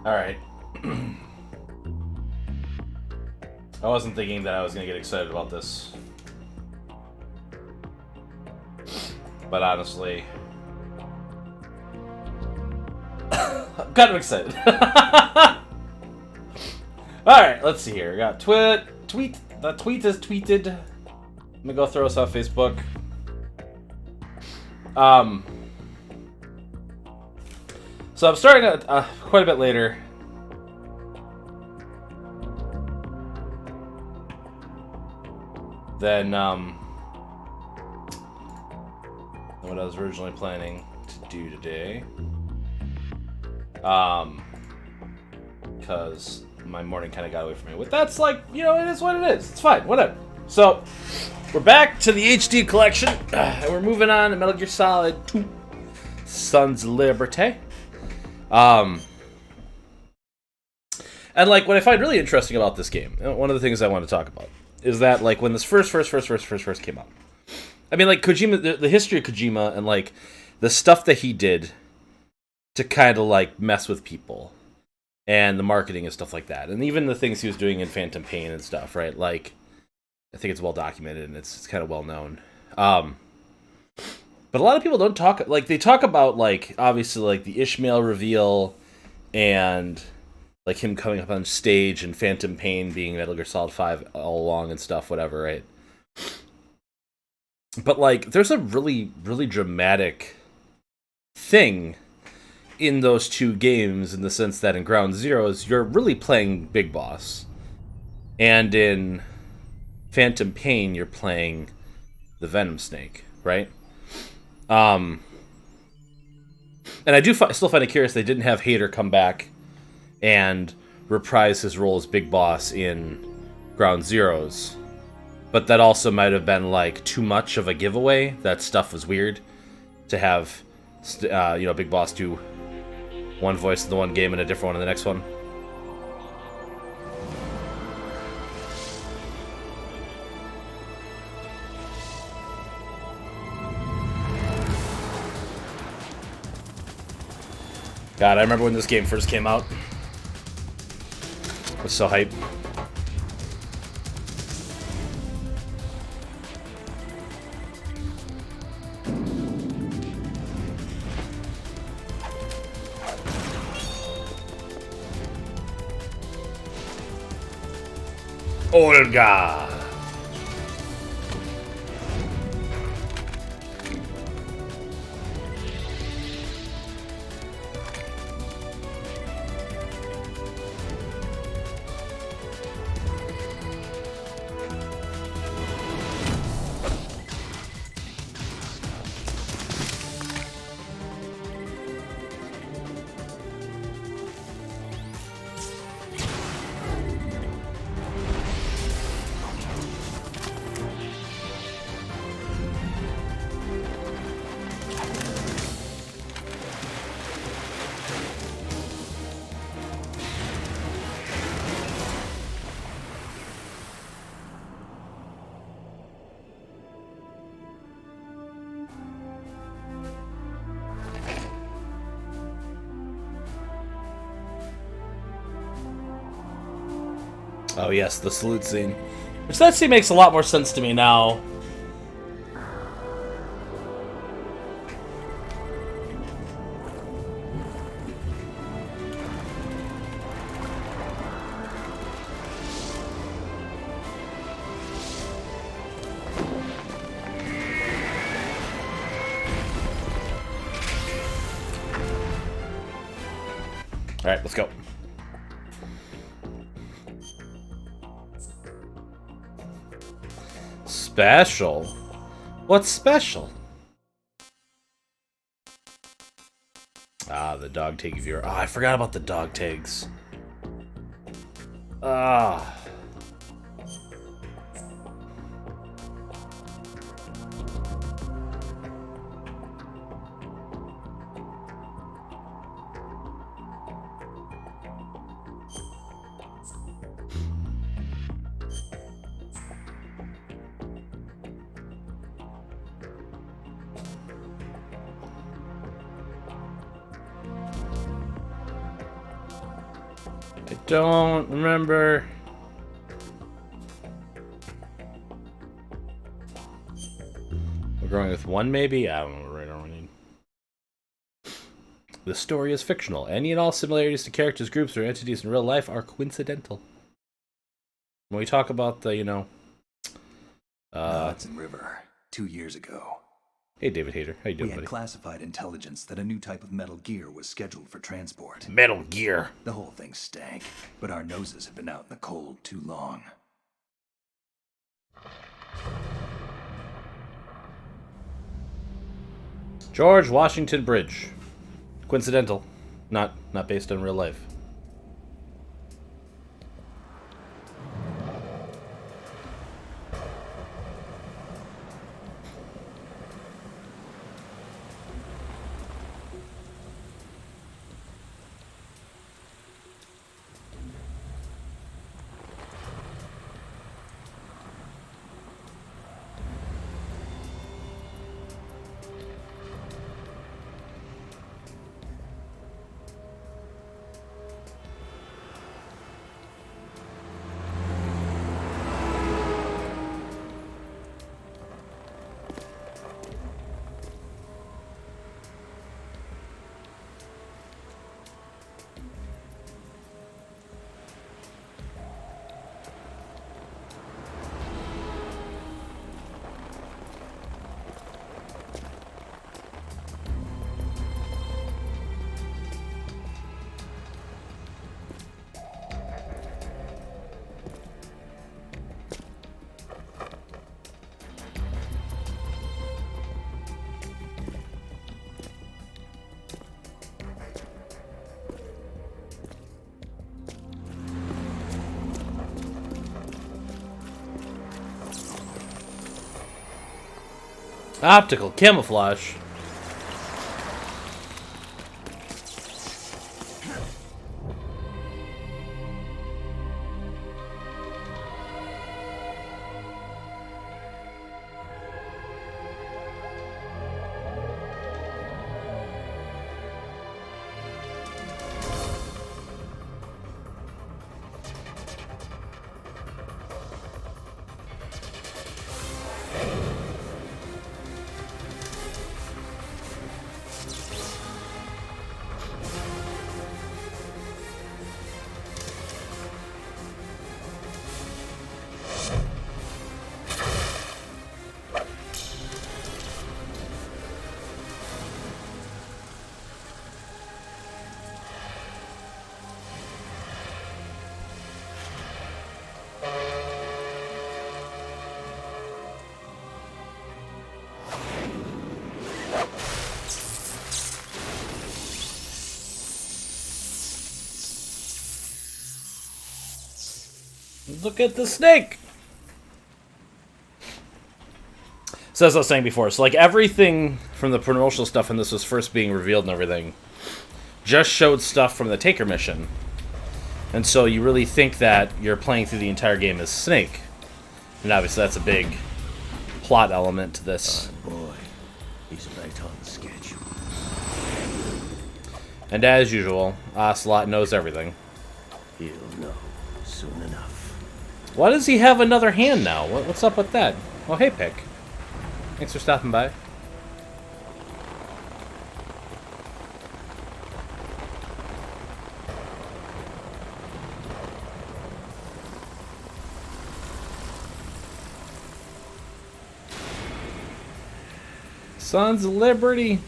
Alright. I wasn't thinking that I was going to get excited about this. But honestly, I'm kind of excited. Alright, let's see here. We got tweet. The tweet is tweeted. Let me go throw us off Facebook. So I'm starting quite a bit later. Than what I was originally planning to do today. Because my morning kind of got away from me. But that's like, it is what it is. It's fine, whatever. So, we're back to the HD collection, and we're moving on to Metal Gear Solid 2, Sons of Liberty. And like, what I find really interesting about this game, one of the things I want to talk about, is that like when this first came out, I mean, like Kojima, the history of Kojima, and like the stuff that he did to kind of like mess with people, and the marketing and stuff like that, and even the things he was doing in Phantom Pain and stuff, right? Like, I think it's well documented and it's kind of well known. But a lot of people don't talk, like they talk about like obviously like the Ishmael reveal and like him coming up on stage and Phantom Pain being Metal Gear Solid 5 all along and stuff, whatever, right? But like there's a really, really dramatic thing in those two games in the sense that in Ground Zeroes, you're really playing Big Boss. And in Phantom Pain, you're playing the Venom Snake, right? And I do still find it curious they didn't have Hater come back and reprise his role as Big Boss in Ground Zeroes. But that also might have been, like, too much of a giveaway. That stuff was weird to have, Big Boss do one voice in the one game and a different one in the next one. God, I remember when this game first came out. I was so hyped. Olga! Oh yes, the salute scene. Which that scene makes a lot more sense to me now. Alright, let's go. Special? What's special? Ah, the dog tag viewer. Oh, I forgot about the dog tags. Ah. I don't remember. We're going with one, maybe? I don't know. Right on. The story is fictional. Any and all similarities to characters, groups, or entities in real life are coincidental. When we talk about the, Hudson River, 2 years ago. Hey, David Hayter. How you doing, We had buddy? classified intelligence that a new type of Metal Gear was scheduled for transport. Metal Gear. The whole thing stank, but our noses had been out in the cold too long. George Washington Bridge. Coincidental. Not based on real life. Optical camouflage. Look at the snake! So as I was saying before, so like everything from the promotional stuff when this was first being revealed and everything just showed stuff from the Taker mission. And so you really think that you're playing through the entire game as Snake. And obviously that's a big plot element to this. Boy, he's right on the schedule. And as usual, Ocelot knows everything. He'll know soon enough. Why does he have another hand now? What's up with that? Oh, hey, Pick. Thanks for stopping by. Sons of Liberty.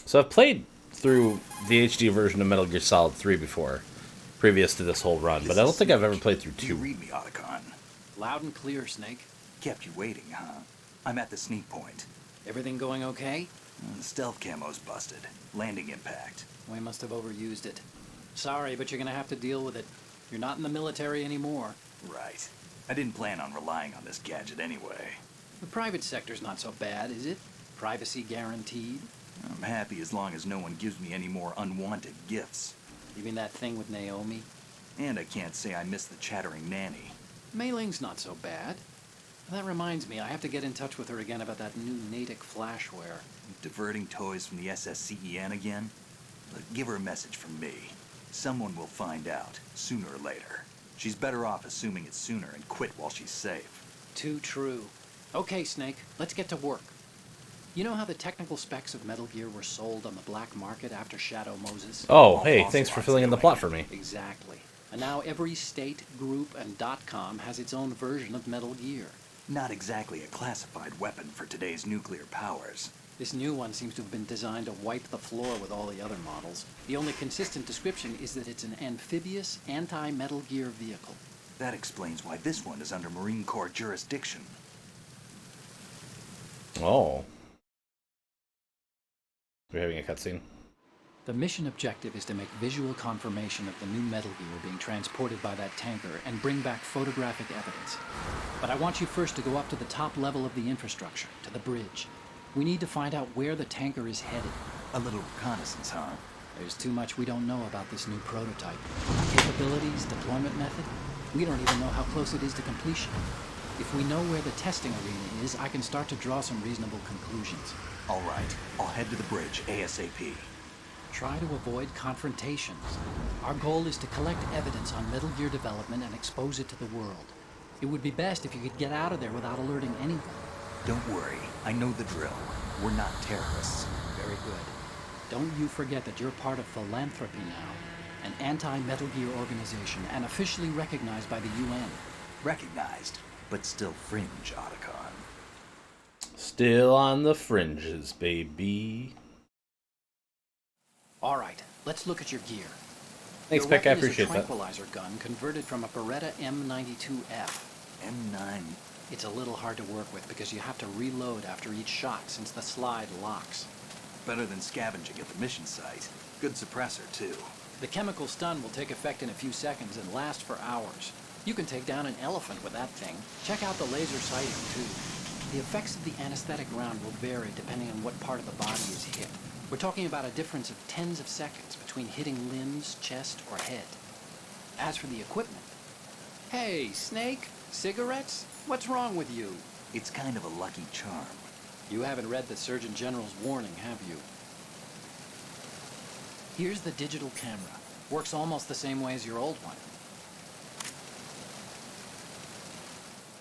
So I've played through the HD version of Metal Gear Solid 3 before, previous to this whole run, but I don't think I've ever played through Do 2. you read me, Otacon? Loud and clear, Snake. Kept you waiting, huh? I'm at the sneak point. Everything going okay? The stealth camo's busted. Landing impact. We must have overused it. Sorry, but you're gonna have to deal with it. You're not in the military anymore. Right. I didn't plan on relying on this gadget anyway. The private sector's not so bad, is it? Privacy guaranteed? I'm happy as long as no one gives me any more unwanted gifts. You mean that thing with Naomi? And I can't say I miss the chattering nanny. Mei Ling's not so bad. That reminds me, I have to get in touch with her again about that new Natick flashware. Diverting toys from the SSCEN again? Look, give her a message from me. Someone will find out, sooner or later. She's better off assuming it sooner and quit while she's safe. Too true. Okay, Snake, let's get to work. You know how the technical specs of Metal Gear were sold on the black market after Shadow Moses? Oh, hey, thanks for filling in the plot for me. Exactly. And now every state, group, and .com has its own version of Metal Gear. Not exactly a classified weapon for today's nuclear powers. This new one seems to have been designed to wipe the floor with all the other models. The only consistent description is that it's an amphibious, anti-Metal Gear vehicle. That explains why this one is under Marine Corps jurisdiction. Oh. We're having a cutscene. The mission objective is to make visual confirmation of the new Metal Gear being transported by that tanker and bring back photographic evidence. But I want you first to go up to the top level of the infrastructure, to the bridge. We need to find out where the tanker is headed. A little reconnaissance, huh? There's too much we don't know about this new prototype. Capabilities, deployment method. We don't even know how close it is to completion. If we know where the testing arena is, I can start to draw some reasonable conclusions. All right, I'll head to the bridge ASAP. Try to avoid confrontations. Our goal is to collect evidence on Metal Gear development and expose it to the world. It would be best if you could get out of there without alerting anyone. Don't worry, I know the drill. We're not terrorists. Very good. Don't you forget that you're part of Philanthropy now, an anti-Metal Gear organization and officially recognized by the UN. Recognized, but still fringe, Otacon. Still on the fringes, baby. All right, let's look at your gear. Thanks, Your Peck. I weapon is appreciate a that. tranquilizer gun converted from a Beretta M92F. M9. It's a little hard to work with because you have to reload after each shot since the slide locks. Better than scavenging at the mission site. Good suppressor, too. The chemical stun will take effect in a few seconds and last for hours. You can take down an elephant with that thing. Check out the laser sighting, too. The effects of the anesthetic round will vary depending on what part of the body is hit. We're talking about a difference of tens of seconds between hitting limbs, chest, or head. As for the equipment... Hey, Snake, cigarettes? What's wrong with you? It's kind of a lucky charm. You haven't read the Surgeon General's warning, have you? Here's the digital camera. Works almost the same way as your old one.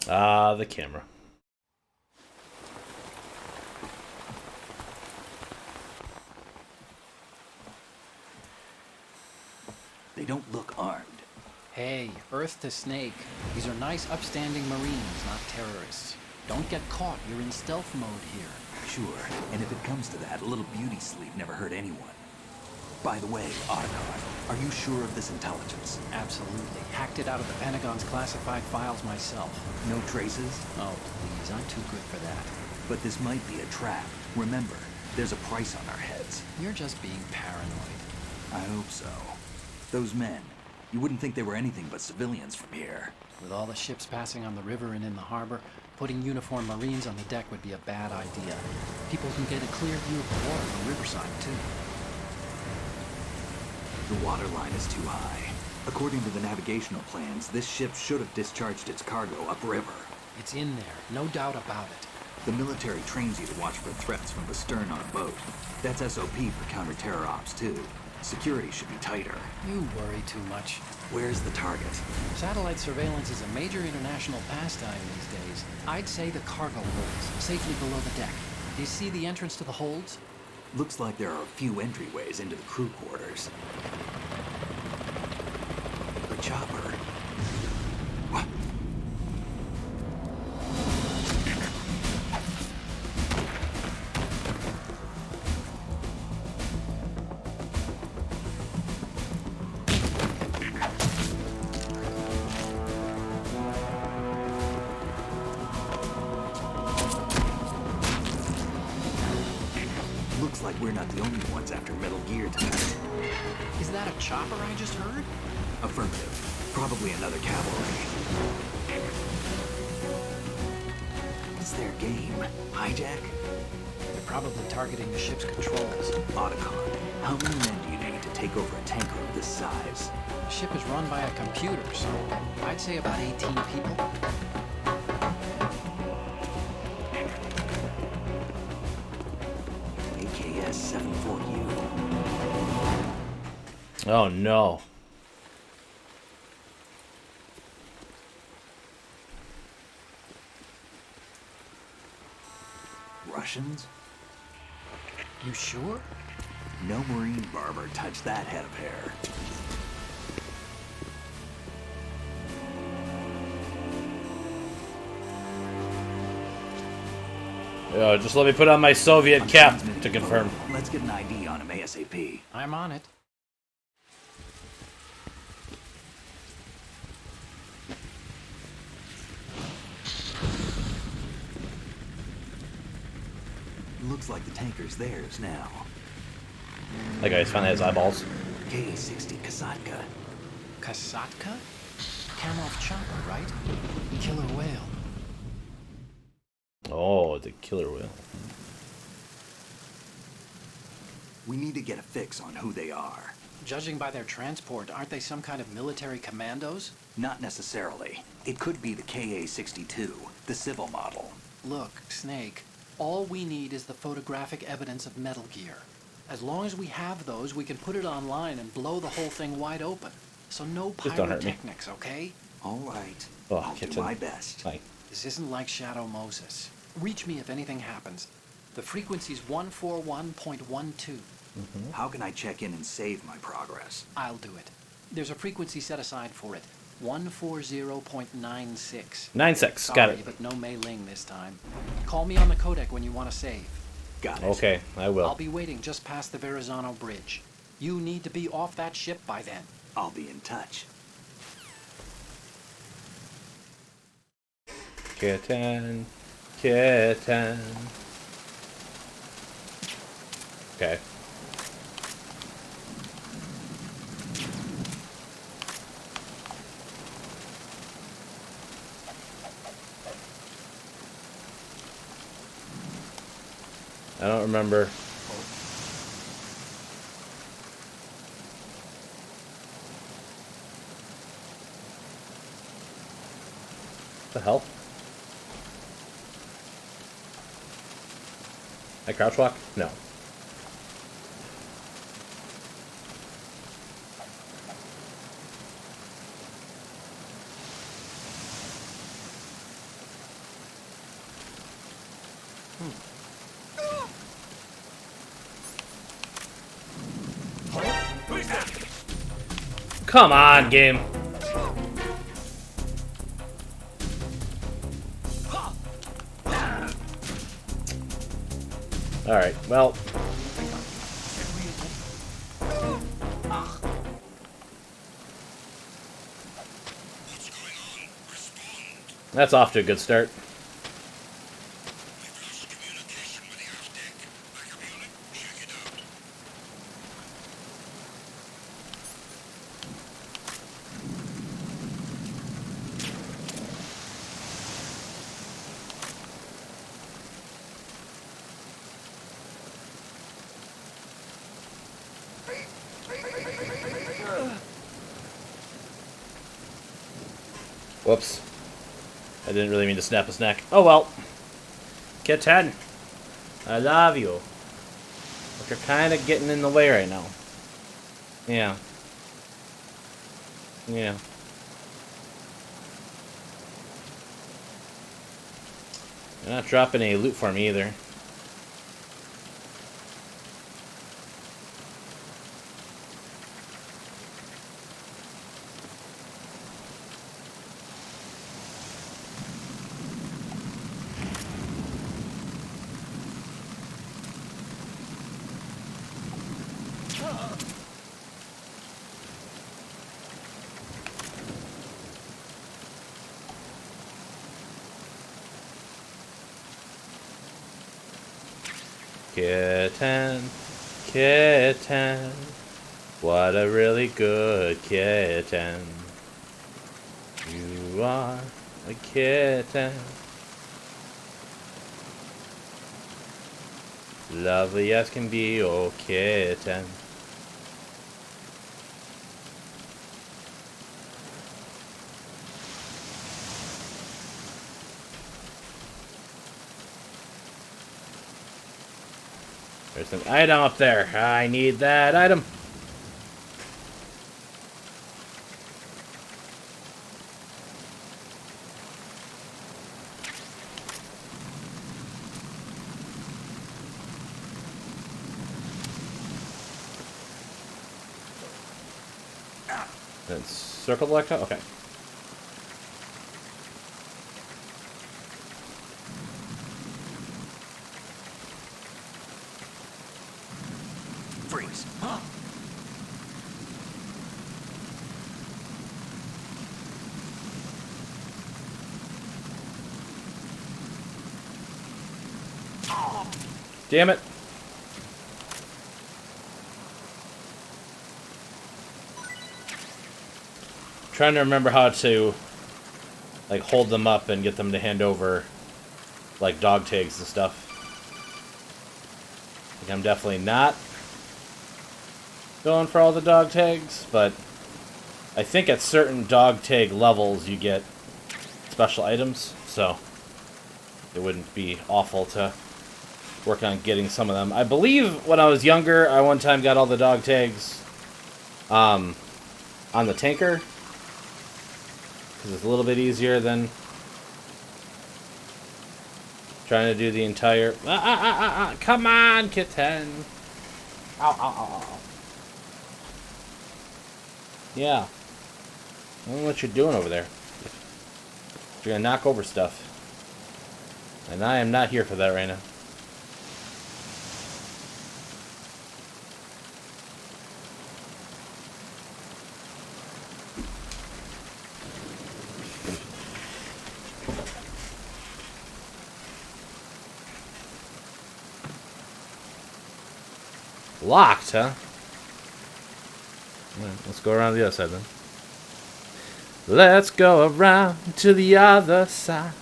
Ah, the camera. They don't look armed. Hey, Earth to Snake. These are nice, upstanding Marines, not terrorists. Don't get caught. You're in stealth mode here. Sure, and if it comes to that, a little beauty sleep never hurt anyone. By the way, Otacon, are you sure of this intelligence? Absolutely. Hacked it out of the Pentagon's classified files myself. No traces? Oh, please. I'm too good for that. But this might be a trap. Remember, there's a price on our heads. You're just being paranoid. I hope so. Those men, you wouldn't think they were anything but civilians from here. With all the ships passing on the river and in the harbor, putting uniformed Marines on the deck would be a bad idea. People can get a clear view of the water from Riverside, too. The water line is too high. According to the navigational plans, this ship should have discharged its cargo upriver. It's in there, no doubt about it. The military trains you to watch for threats from the stern on a boat. That's SOP for counter-terror ops, too. Security should be tighter. You worry too much. Where's the target? Satellite surveillance is a major international pastime these days. I'd say the cargo holds, safely below the deck. Do you see the entrance to the holds? Looks like there are a few entryways into the crew quarters. The chopper. What? Looks like we're not the only ones after Metal Gear tonight. Is that a chopper I just heard? Affirmative. Probably another cavalry. What's their game? Hijack? They're probably targeting the ship's controls. Otacon, how many men do you need to take over a tanker of this size? The ship is run by a computer, so I'd say about 18 people. Oh no. Russians? You sure? No Marine barber touched that head of hair. Oh, just let me put on my Soviet cap to confirm. Let's get an ID on him ASAP. I'm on it. Looks like the tanker's theirs now. That guy's finally has eyeballs. Ka-60 Kasatka. Kasatka? Kamov chopper, right? Killer whale. Oh, the killer whale. We need to get a fix on who they are. Judging by their transport, aren't they some kind of military commandos? Not necessarily. It could be the Ka-62, the civil model. Look, Snake, all we need is the photographic evidence of Metal Gear. As long as we have those, we can put it online and blow the whole thing wide open. So no Just don't hurt me. pyrotechnics, okay? All right. Oh, I'll do kitten. my best. Hi. This isn't like Shadow Moses. Reach me if anything happens. The frequency's 141.12. How can I check in and save my progress? I'll do it. There's a frequency set aside for it. 140.96. 9-6. Got it. But no Mei Ling this time. Call me on the codec when you want to save. Got it. Okay, I I'll will. be waiting just past the Verrazano Bridge. You need to be off that ship by then. I'll be in touch. Kitten. Kitten. Okay. I don't remember. The hell? I crouch walk? No. Come on, game. Alright, well. That's off to a good start. Whoops. I didn't really mean to snap his neck. Oh well. Kitten. I love you. But you're kind of getting in the way right now. Yeah. Yeah. You're not dropping any loot for me either. Kitten, kitten, what a really good kitten. You are a kitten. Lovely as can be, oh kitten. There's an item up there. I need that item. Then circle the electron? Okay. Freeze. Damn it. Trying to remember how to like hold them up and get them to hand over like dog tags and stuff. Like, I'm definitely not going for all the dog tags, but I think at certain dog tag levels you get special items, so it wouldn't be awful to work on getting some of them. I believe when I was younger, I one time got all the dog tags on the tanker, because it's a little bit easier than trying to do the entire... Come on, kitten! Ow, ow, ow, ow. Yeah. I don't know what you're doing over there. You're gonna knock over stuff. And I am not here for that right now. Locked, huh? Alright, let's go around the other side then. Let's go around to the other side.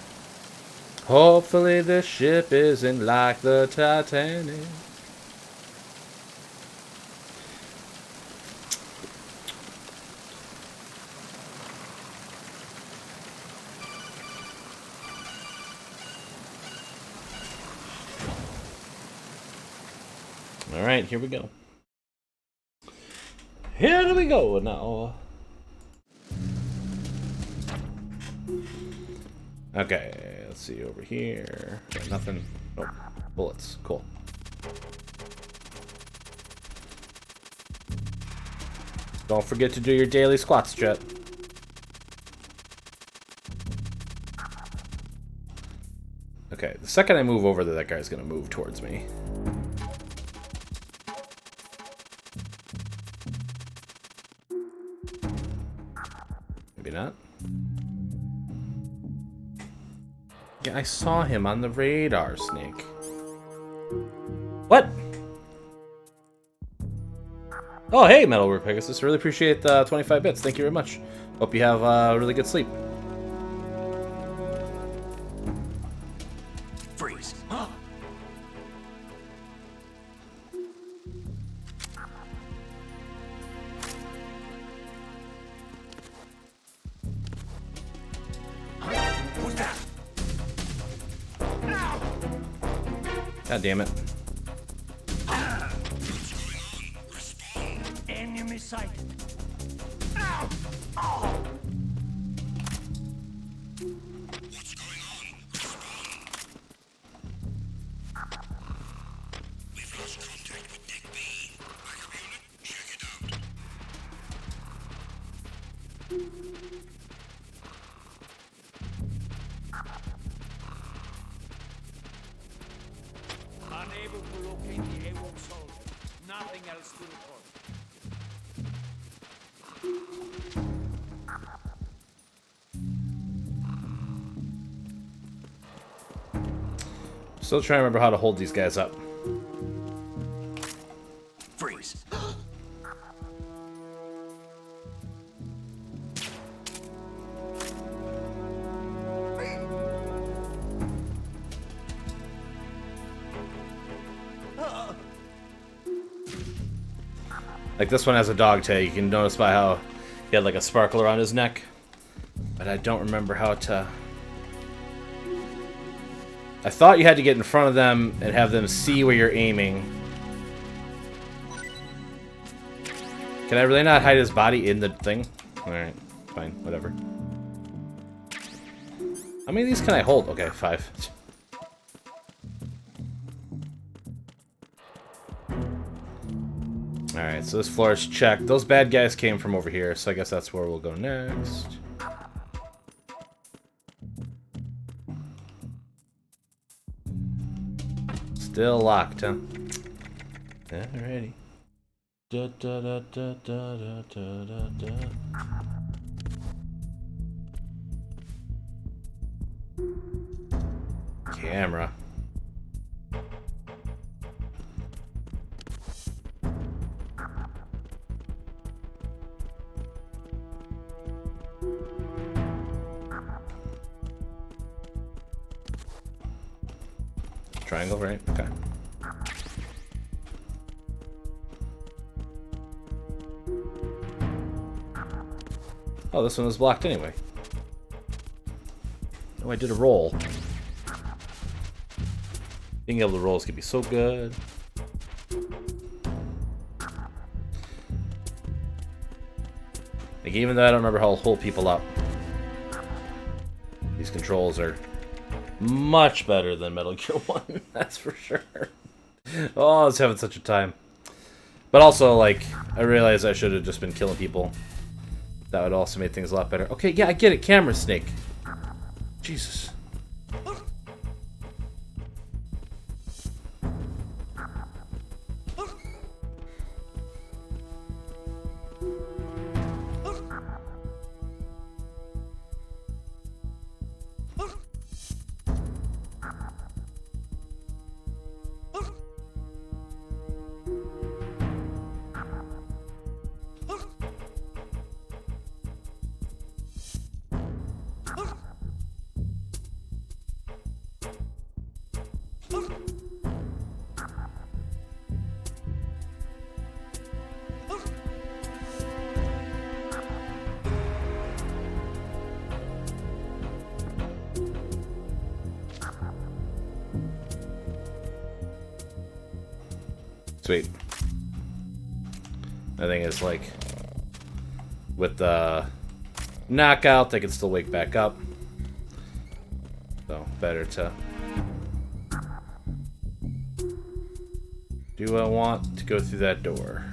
Hopefully the ship isn't like the Titanic. Alright, here we go. Here we go now. Okay, let's see over here. Got nothing. Oh, bullets. Cool. Don't forget to do your daily squats, Jet. Okay, the second I move over there, that guy's gonna move towards me. Maybe not. Yeah, I saw him on the radar, Snake. What? Oh, hey, Metal Gear Pegasus. Really appreciate the 25 bits. Thank you very much. Hope you have really good sleep. Freeze. Who's that? God damn it. Enemy sight. Unable to locate the AWOL soldier. Nothing else to report. Still trying to remember how to hold these guys up. Freeze. Like this one has a dog tag. You can notice by how he had like a sparkle around his neck. But I don't remember how to... I thought you had to get in front of them and have them see where you're aiming. Can I really not hide his body in the thing? Alright, fine, whatever. How many of these can I hold? Okay, 5. Alright, so this floor is checked. Those bad guys came from over here, so I guess that's where we'll go next. Still locked, huh? Alrighty. Da, da, da, da, da, da, da, da. Camera. Triangle, right? Okay. Oh, this one was blocked anyway. Oh, I did a roll. Being able to roll is gonna be so good. Like, even though I don't remember how to hold people up, these controls are much better than Metal Gear 1, that's for sure. Oh, I was having such a time. But also, like, I realized I should have just been killing people. That would also make things a lot better. Okay, yeah, I get it. Camera snake. Jesus. Sweet. I think it's like with the knockout, they can still wake back up. So better to. Do I want to go through that door?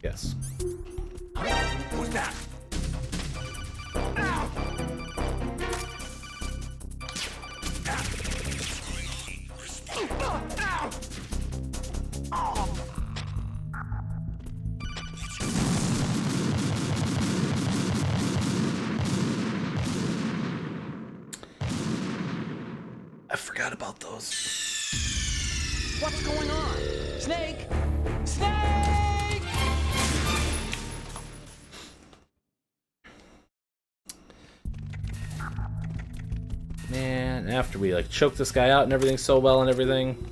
Yes. Who's that? I forgot about those. What's going on? Snake! Snake! Man, after we like choke this guy out and everything so well and everything.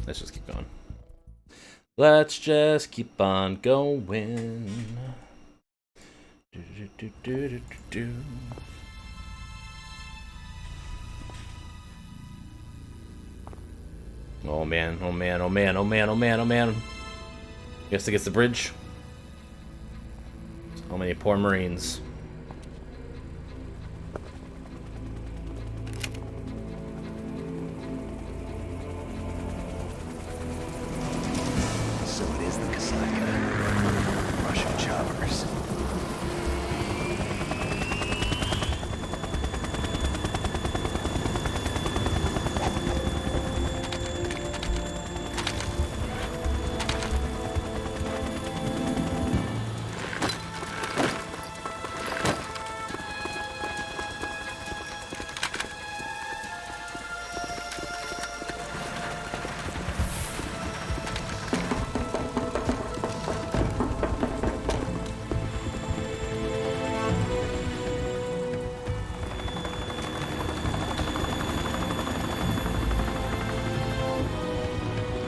Let's just keep going. Let's just keep on going. Do, do, do, do, do, do. Oh man, oh man, oh man, oh man, oh man, oh man. Guess it gets the bridge. So many poor Marines. So it is the Kasaka. Russian choppers.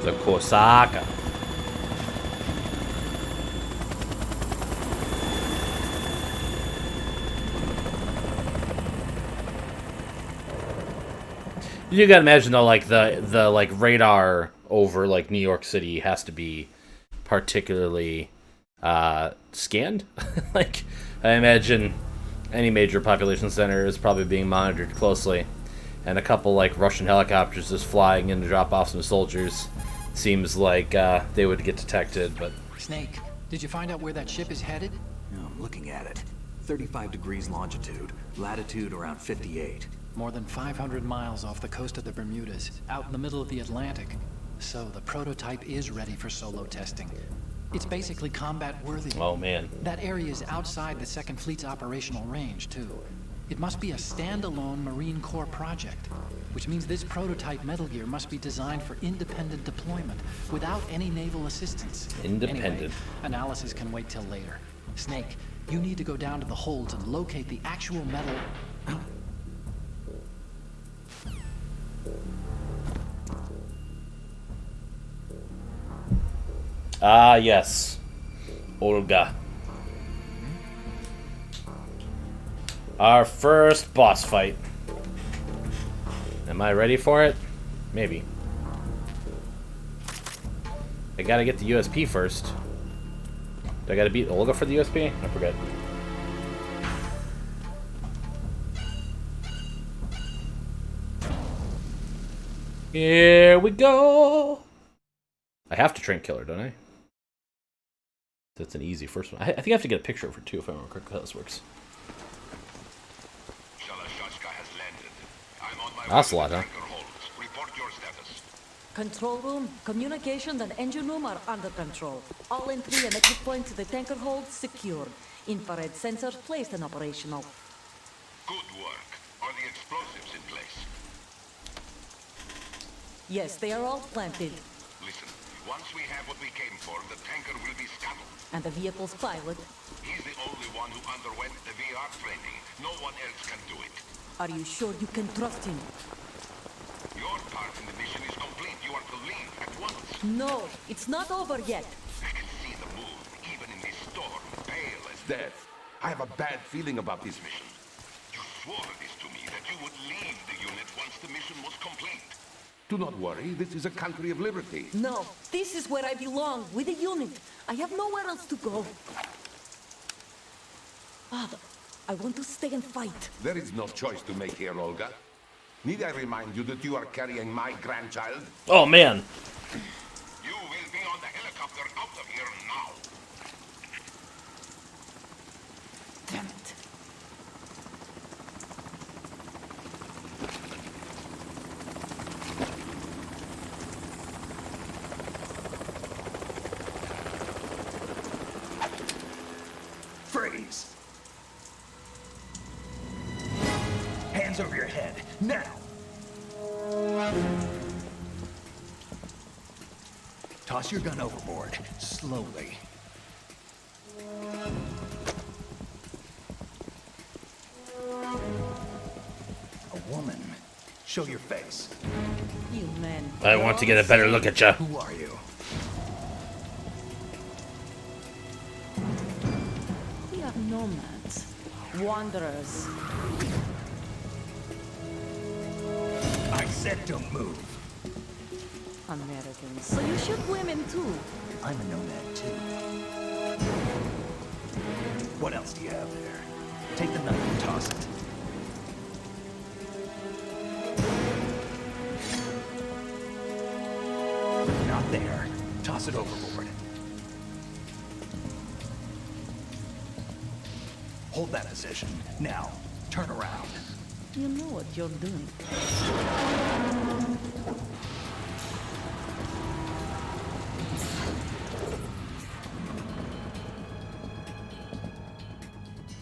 The Kosaka. You gotta imagine though, like the like radar over like New York City has to be particularly scanned. Like I imagine any major population center is probably being monitored closely, and a couple like Russian helicopters just flying in to drop off some soldiers seems like they would get detected. But Snake, did you find out where that ship is headed? Oh, I'm looking at it. 35 degrees longitude, latitude around 58. More than 500 miles off the coast of the Bermudas, out in the middle of the Atlantic. So the prototype is ready for solo testing. It's basically combat worthy. oh man, That area is outside the Second Fleet's operational range, too. It must be a standalone Marine Corps project, which means this prototype Metal Gear must be designed for independent deployment, without any naval assistance. Independent. Anyway, analysis can wait till later. Snake, you need to go down to the holds and locate the actual metal... Ah, yes. Olga. Our first boss fight. Am I ready for it? Maybe. I gotta get the USP first. Do I gotta beat Olga for the USP? I forget. Here we go! I have to train killer, don't I? That's an easy first one. I think I have to get a picture of her too, if I remember correctly how this works. Ocelot, huh? Report your status. Control room, communications, and engine room are under control. All entry and exit points to the tanker hold secured. Infrared sensors placed and operational. Good work. Are the explosives in place? Yes, they are all planted. Listen, once we have what we came for, the tanker will be scuttled. And the vehicle's pilot. He's the only one who underwent the VR training. No one else can do it. Are you sure you can trust him? Your part in the mission is complete. You are to leave at once. No, it's not over yet. I can see the moon, even in this storm, pale as death. I have a bad feeling about this mission. You swore this to me, that you would leave the unit once the mission was complete. Do not worry, this is a country of liberty. No, this is where I belong, with the unit. I have nowhere else to go. Father, I want to stay and fight. There is no choice to make here, Olga. Need I remind you that you are carrying my grandchild? Oh man. You will be on the helicopter out of here now. Damn it. Freeze! Hands over your head, now! Toss your gun overboard, slowly. A woman. Show your face. You men. I want to get a better look at ya. Who are you? We are nomads. Wanderers. I said don't move. Americans. So you shoot women too. I'm a nomad too. What else do you have there? Take the knife and toss it. Not there. Toss it overboard. Hold that position. Now, turn around. You know what you're doing.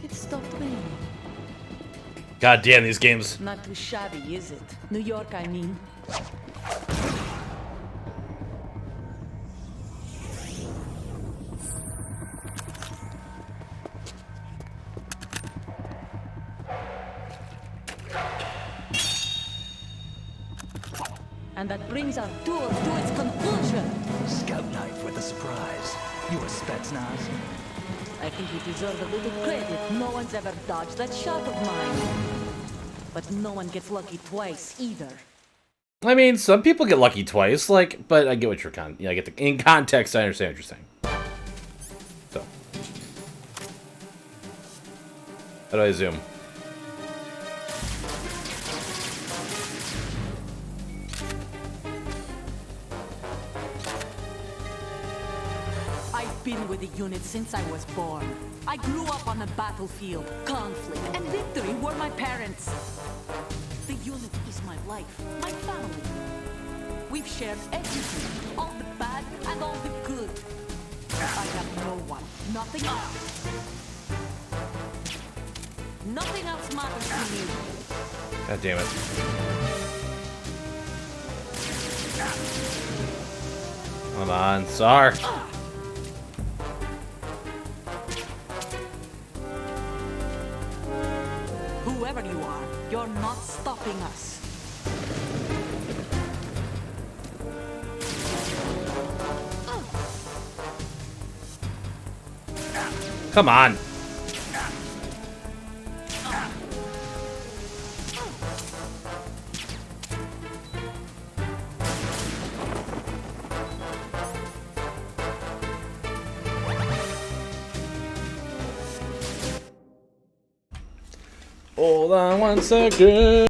It stopped raining. God damn these games. Not too shabby, is it? New York, I mean. And that brings our tour to its conclusion. Scout knife with a surprise. You a Spetsnaz? I think you deserve a little credit. No one's ever dodged that shot of mine. But no one gets lucky twice, either. I mean, some people get lucky twice, like, but I get what you're I get in context, I understand what you're saying. So, how do I zoom? I've been with the unit since I was born. I grew up on the battlefield. Conflict and victory were my parents. The unit is my life, my family. We've shared everything, all the bad and all the good. I have no one, nothing else. Nothing else matters to me. God damn it. Come on, Sar. Whoever you are, you're not stopping us. Come on. Hold on one second.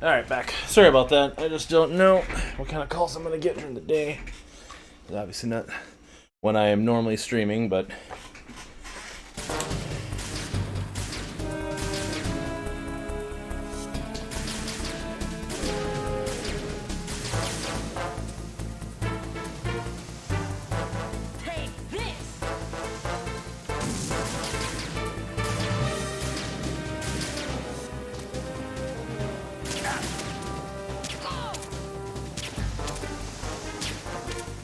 Alright, back. Sorry about that. I just don't know what kind of calls I'm going to get during the day. Obviously not when I am normally streaming, but... Take this!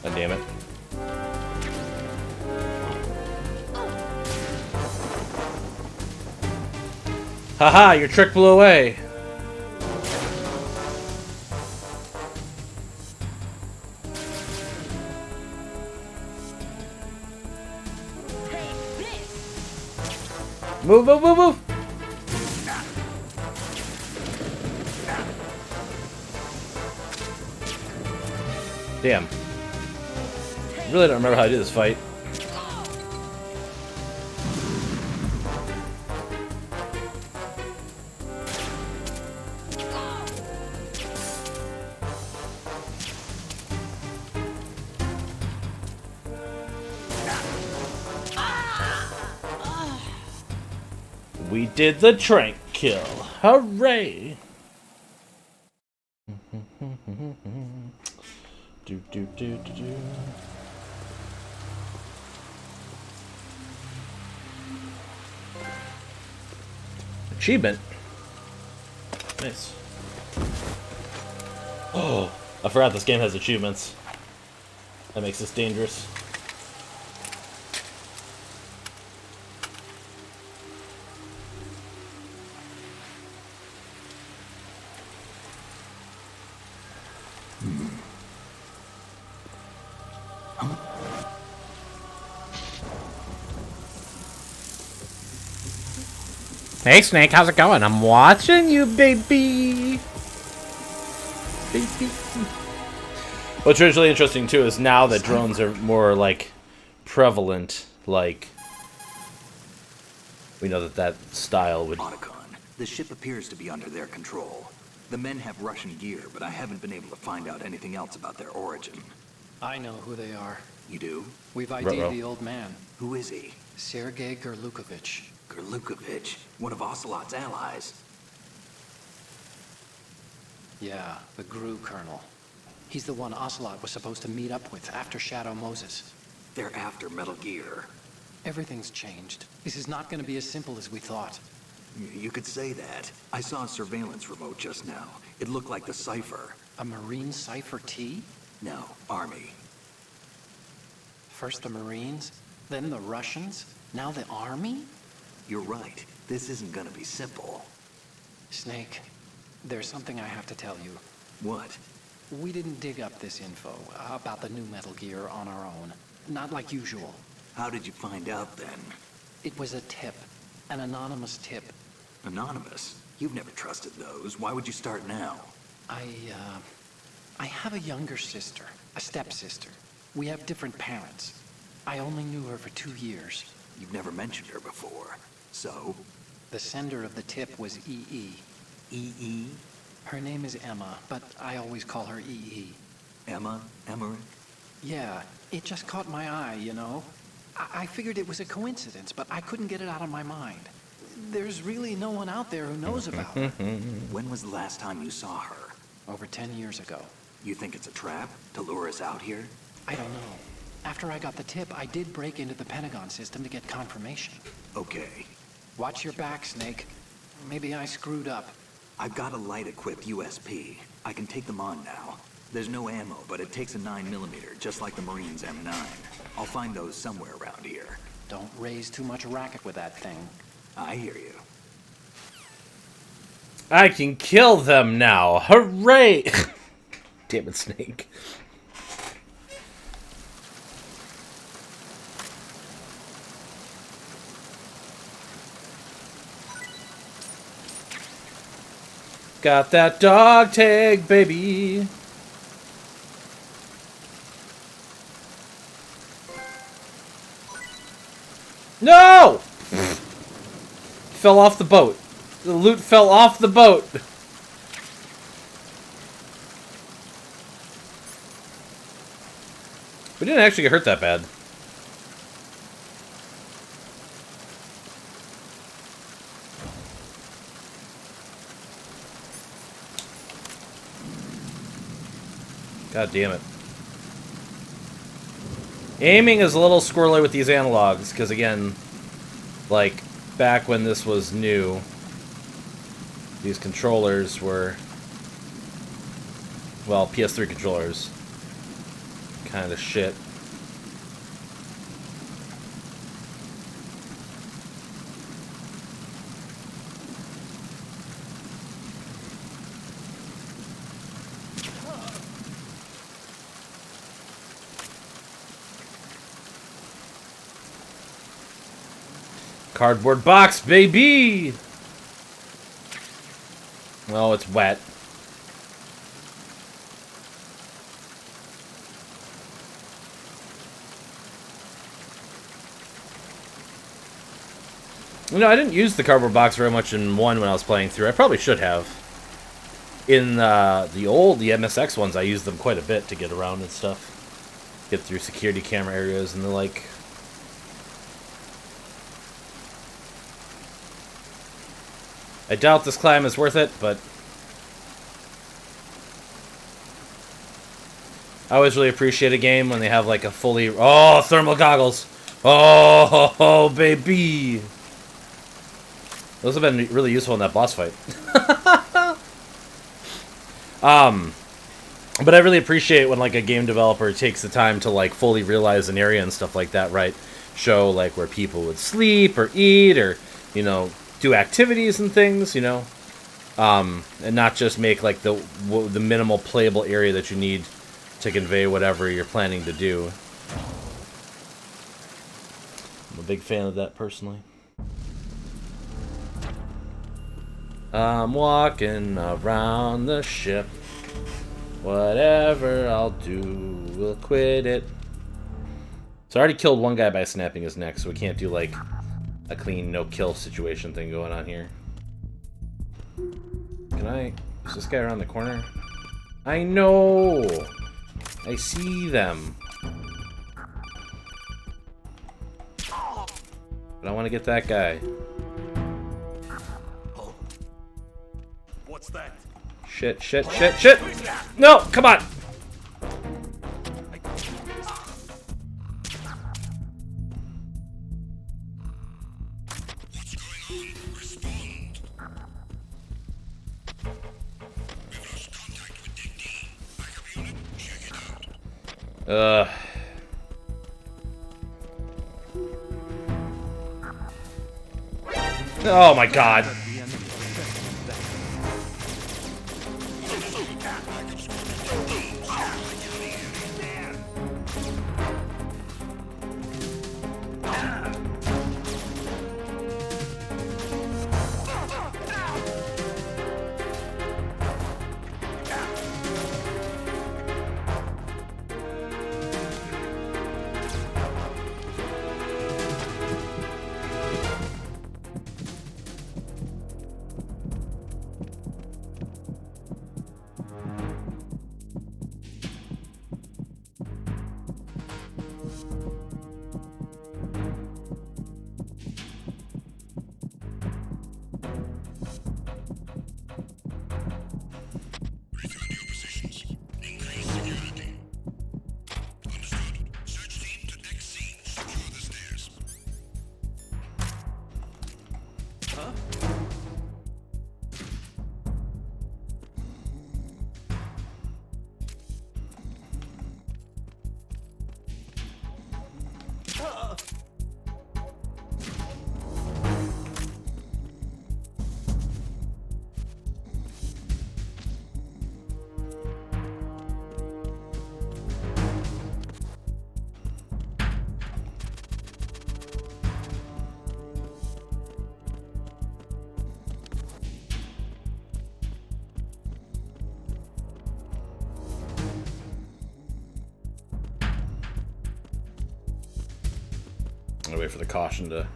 God damn it. Haha, your trick blew away. Take this! Move, move, move, move. Damn. Really don't remember how to do this fight. We did the trank kill. Hooray! Do do do do do. Achievement. Nice. Oh, I forgot this game has achievements. That makes this dangerous. Hey Snake, how's it going? I'm watching you, baby. Baby. What's really interesting too is now that drones are more like prevalent, like we know that style would. Otacon, the ship appears to be under their control. The men have Russian gear, but I haven't been able to find out anything else about their origin. I know who they are. You do? We've ID'd Ruh-roh. the old man, Who is he? Sergei Gerlukovich. Gerlukovich, one of Ocelot's allies. Yeah, the GRU colonel. He's the one Ocelot was supposed to meet up with after Shadow Moses. They're after Metal Gear. Everything's changed. This is not going to be as simple as we thought. You could say that. I saw a surveillance remote just now. It looked like the cipher. A Marine Cipher T? No, Army. First the Marines, then the Russians, now the Army? You're right. This isn't gonna be simple. Snake, there's something I have to tell you. What? We didn't dig up this info about the new Metal Gear on our own. Not like usual. How did you find out then? It was a tip. An anonymous tip. Anonymous? You've never trusted those. Why would you start now? I have a younger sister, a stepsister. We have different parents. I only knew her for 2 years. You've never mentioned her before. So? The sender of the tip was EE. E.E.? Her name is Emma, but I always call her EE. Emma? Emmerich? Yeah, it just caught my eye, you know? I figured it was a coincidence, but I couldn't get it out of my mind. There's really no one out there who knows about her. When was the last time you saw her? Over 10 years ago. You think it's a trap? To lure us out here? I don't know. After I got the tip, I did break into the Pentagon system to get confirmation. Okay. Watch your back, Snake. Maybe I screwed up. I've got a light-equipped USP. I can take them on now. There's no ammo, but it takes a 9mm, just like the Marines' M9. I'll find those somewhere around here. Don't raise too much racket with that thing. I hear you. I can kill them now! Hooray! Damn it, Snake. Got that dog tag, baby. No! Fell off the boat. The loot fell off the boat. We didn't actually get hurt that bad. God damn it. Aiming is a little squirrely with these analogs, because again, like, back when this was new, these controllers were, well, PS3 controllers, kind of shit. Cardboard box, baby! Oh, it's wet. You know, I didn't use the cardboard box very much in 1 when I was playing through. I probably should have. In the MSX ones, I used them quite a bit to get around and stuff. Get through security camera areas and the like. I doubt this climb is worth it, but I always really appreciate a game when they have like a fully... Oh, thermal goggles! Oh, baby! Those have been really useful in that boss fight. But I really appreciate when, like, a game developer takes the time to, like, fully realize an area and stuff like that, right? Show, like, where people would sleep or eat or, you know, do activities and things, you know? And not just make, like, the minimal playable area that you need to convey whatever you're planning to do. I'm a big fan of that, personally. I'm walking around the ship. Whatever I'll do, we'll quit it. So I already killed one guy by snapping his neck, so we can't do, like, a clean no-kill situation thing going on here. Can I... Is this guy around the corner? I know! I see them. But I want to get that guy. What's that? Shit, shit, shit, shit! No! Come on! Oh my god. I'm gonna wait for the caution to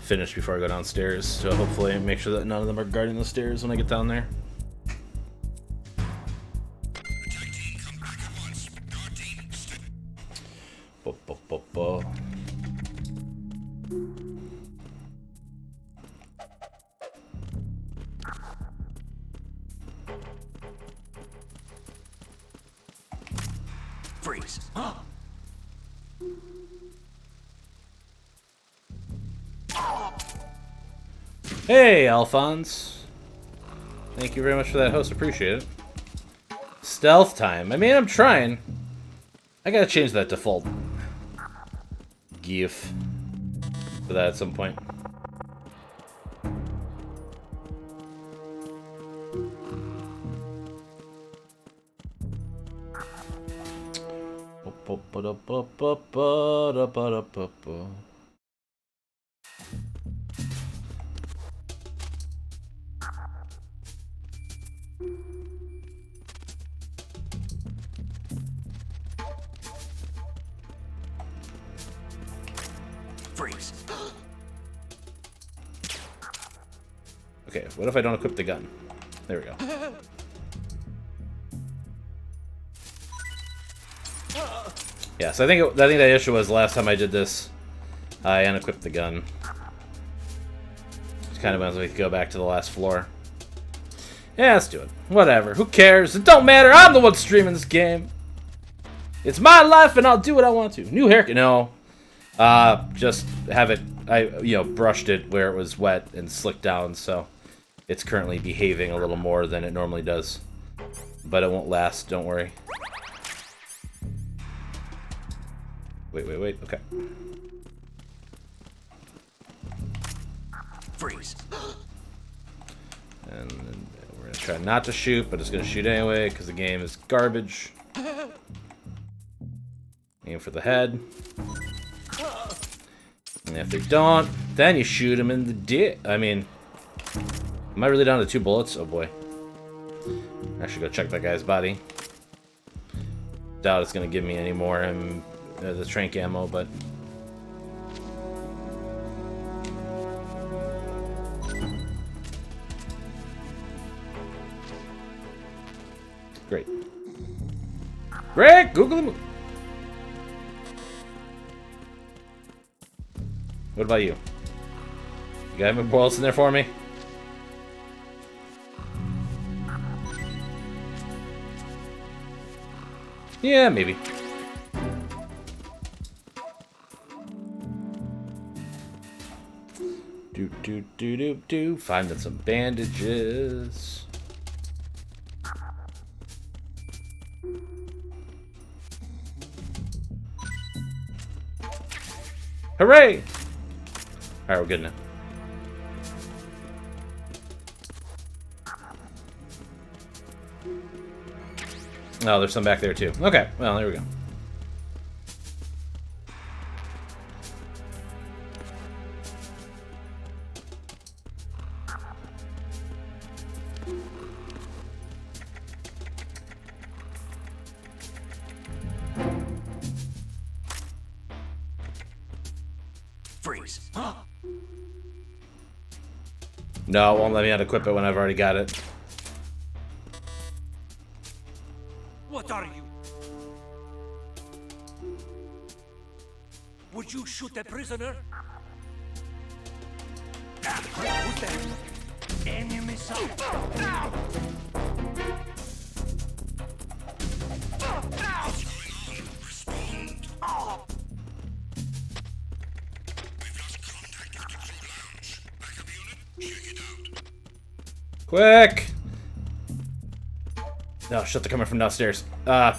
finish before I go downstairs, so hopefully make sure that none of them are guarding the stairs when I get down there. Freeze. Hey, Alphonse. Thank you very much for that host. Appreciate it. Stealth time. I mean, I'm trying. I gotta change that default GIF for that at some point. Freeze. Okay, what if I don't equip the gun? There we go. Yeah, so I think that issue was last time I did this, I unequipped the gun. Just kind of reminds me to go back to the last floor. Yeah, let's do it. Whatever. Who cares? It don't matter. I'm the one streaming this game. It's my life, and I'll do what I want to. New haircut. No. Just have it I brushed it where it was wet and slicked down, so it's currently behaving a little more than it normally does. But it won't last, don't worry. Wait, okay. Freeze. And then we're gonna try not to shoot, but it's gonna shoot anyway, because the game is garbage. Aim for the head. And if they don't, then you shoot them in the dick. I mean, am I really down to 2 bullets? Oh boy. I should go check that guy's body. Doubt it's gonna give me any more the trank ammo, but great. Great! Google them. What about you? You got any bullets in there for me? Yeah, maybe. Finding some bandages. Hooray! Alright, we're good now. Oh, there's some back there too. Okay, well, there we go. Freeze. No, it won't let me unequip it when I've already got it. What are you? Would you shoot a prisoner? Who's there? Enemy sight. Quick! No, shit, they're coming from downstairs. The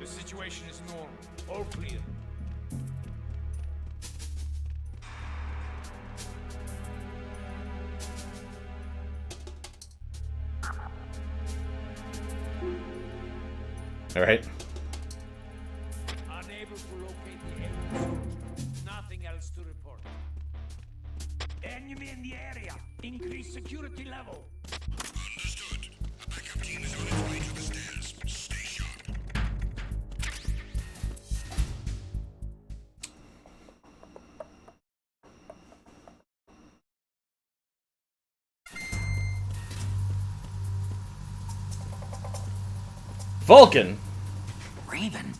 situation is normal. All clear. Alright. Unable to locate the enemy. Nothing else to report. Enemy in the area. Increase security level. Understood. A backup team is on its way to the stairs. Stay sharp. Vulcan! Raven.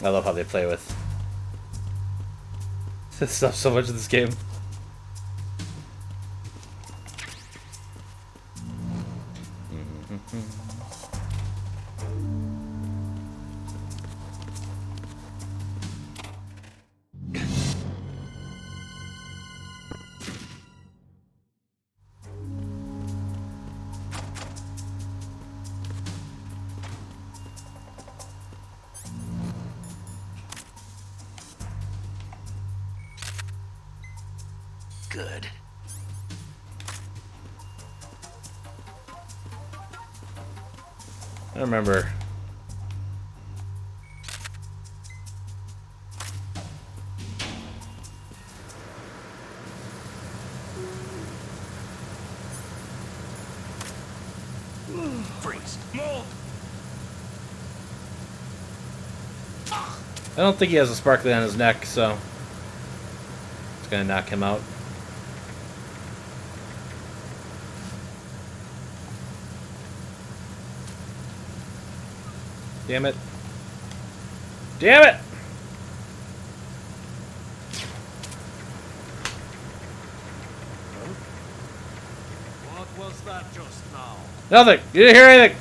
I love how they play with this stuff so much in this game. Good. I remember. Freeze. I don't think he has a sparkly on his neck, so it's gonna knock him out. Damn it. Damn it! What was that just now? Nothing. You didn't hear anything.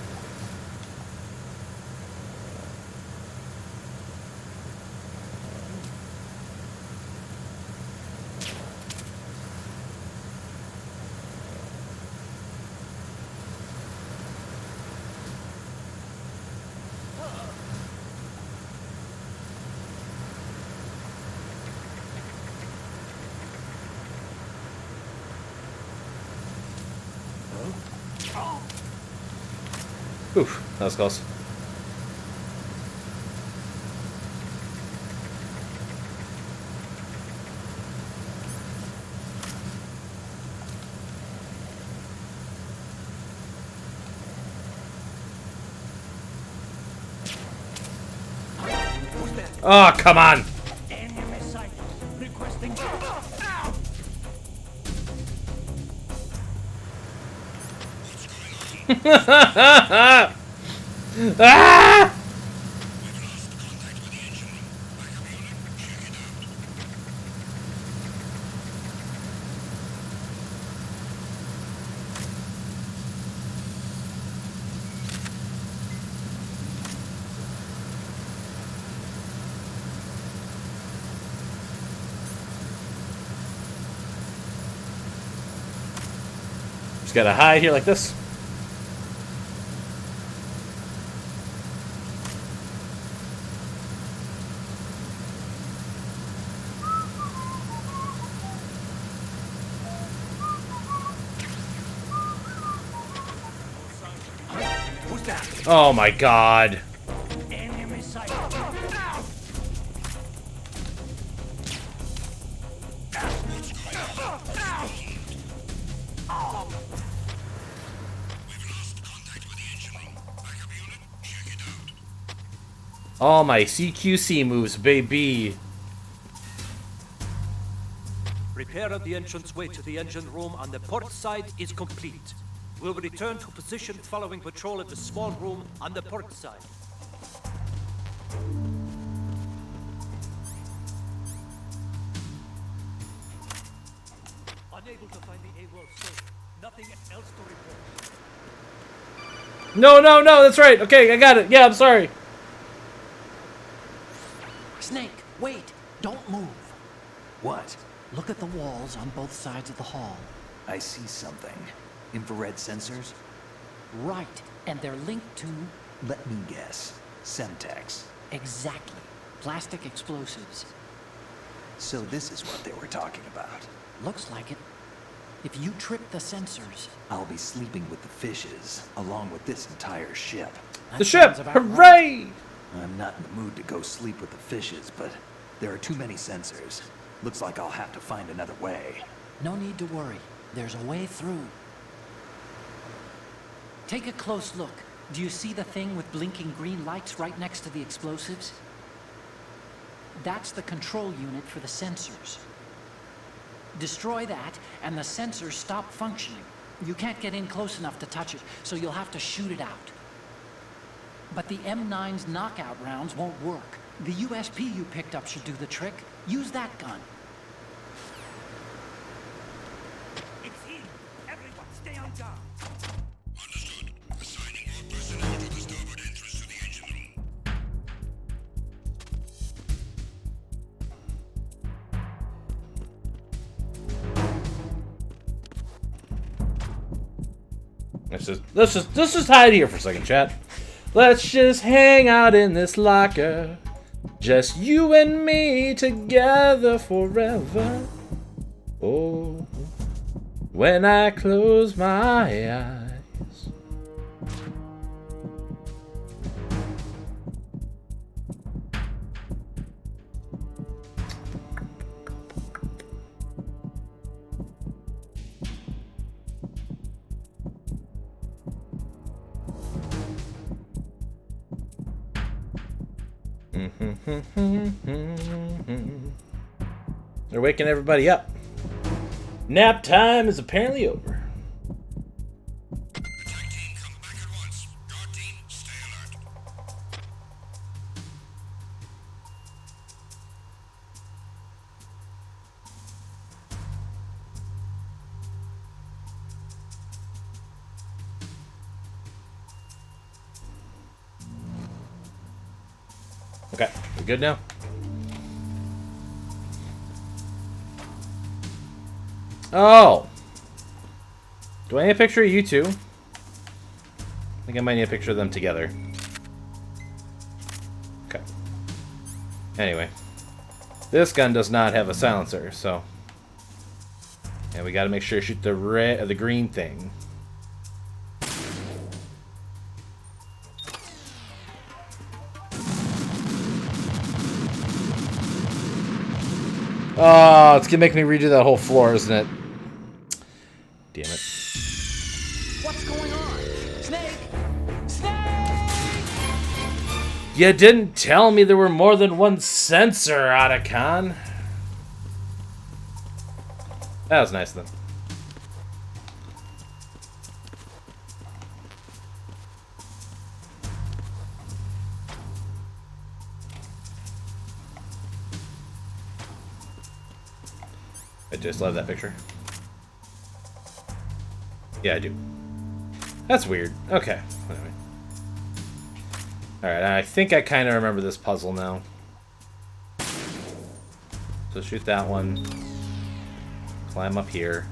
Oof, that was close. Oh, come on! Enemy sighted. Requesting. Ah! Just gotta hide here like this. Who's that? Oh my god. Enemy sighted. All my CQC moves, baby. Repair of the entranceway to the engine room on the port side is complete. We'll return to position following patrol of the small room on the port side. Unable to find the AWOL safe. Nothing else to report. No, that's right. Okay, I got it. Yeah, I'm sorry. Snake, wait! Don't move. What? Look at the walls on both sides of the hall. I see something. Infrared sensors? Right, and they're linked to... Let me guess. Semtex. Exactly. Plastic explosives. So this is what they were talking about. Looks like it. If you trip the sensors... I'll be sleeping with the fishes, along with this entire ship. that The ship! sounds about right. Hooray! I'm not in the mood to go sleep with the fishes, but there are too many sensors. Looks like I'll have to find another way. No need to worry. There's a way through. Take a close look. Do you see the thing with blinking green lights right next to the explosives? That's the control unit for the sensors. Destroy that, and the sensors stop functioning. You can't get in close enough to touch it, so you'll have to shoot it out. But the M9's knockout rounds won't work. The USP you picked up should do the trick. Use that gun. It's in. Everyone, stay on guard. Understood. Assigning more personnel to the starboard entrance to the engine room. Let's just hide here for a second, chat. Let's just hang out in this locker. Just you and me together forever. Oh, when I close my eyes. They're waking everybody up. Nap time is apparently over. Attack team, come back at once. Guard team, stay alert. Okay, we're good now? Oh! Do I need a picture of you two? I think I might need a picture of them together. Okay. Anyway. This gun does not have a silencer, so... And we gotta make sure to shoot the green thing. Oh, it's gonna make me redo that whole floor, isn't it? Damn it. What's going on? Snake! Snake! You didn't tell me there were more than one sensor, Otacon. That was nice of them. I just love that picture. Yeah, I do. That's weird. Okay. Anyway. Alright, I think I kind of remember this puzzle now. So shoot that one. Climb up here.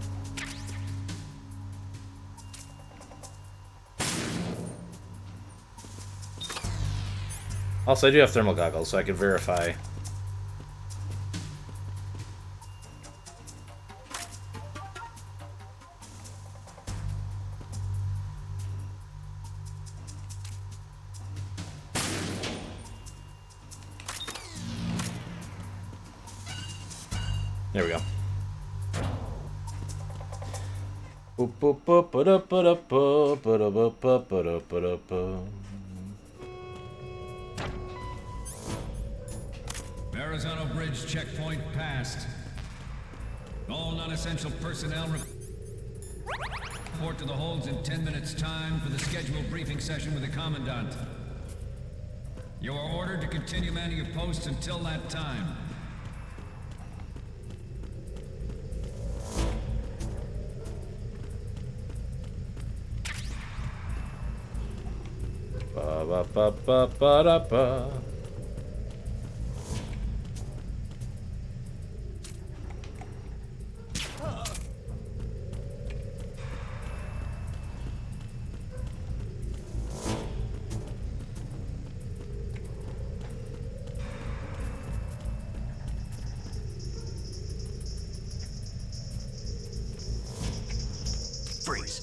Also, I do have thermal goggles, so I can verify. There we go. Verrazano Bridge checkpoint passed. All non-essential personnel report to the holds in 10 minutes' time for the scheduled briefing session with the Commandant. You are ordered to continue manning your posts until that time. Ba-ba-ba-ba-ba-da-ba. Freeze.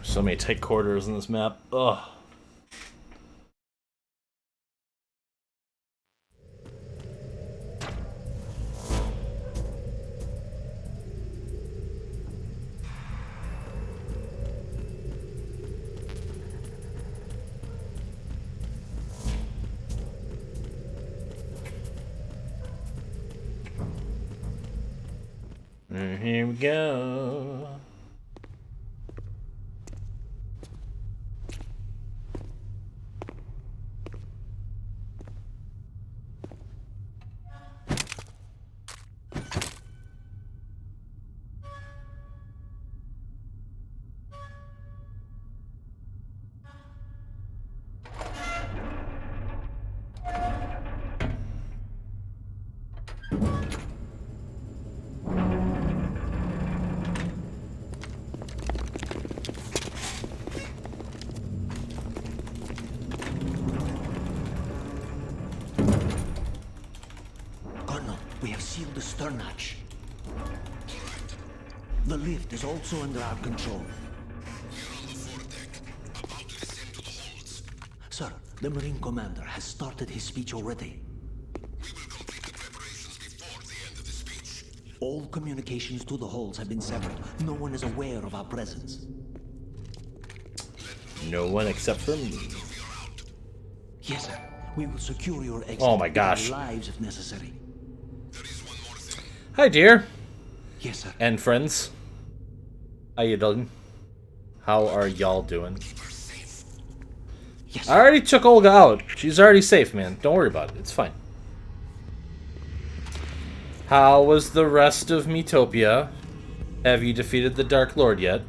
So many tight corridors in this map. Ugh. And here we go. We have sealed the stern hatch. The lift is also under our control. Sir, the Marine Commander has started his speech already. We will complete the preparations before the end of the speech. All communications to the halls have been severed. No one is aware of our presence. No one except for me. Yes, sir. We will secure your exit. Oh my gosh. With our lives if necessary. Hi, dear. Yes, sir. And friends. How you doing? How are y'all doing? Yes. I already took Olga out. She's already safe, man. Don't worry about it. It's fine. How was the rest of Metopia? Have you defeated the Dark Lord yet?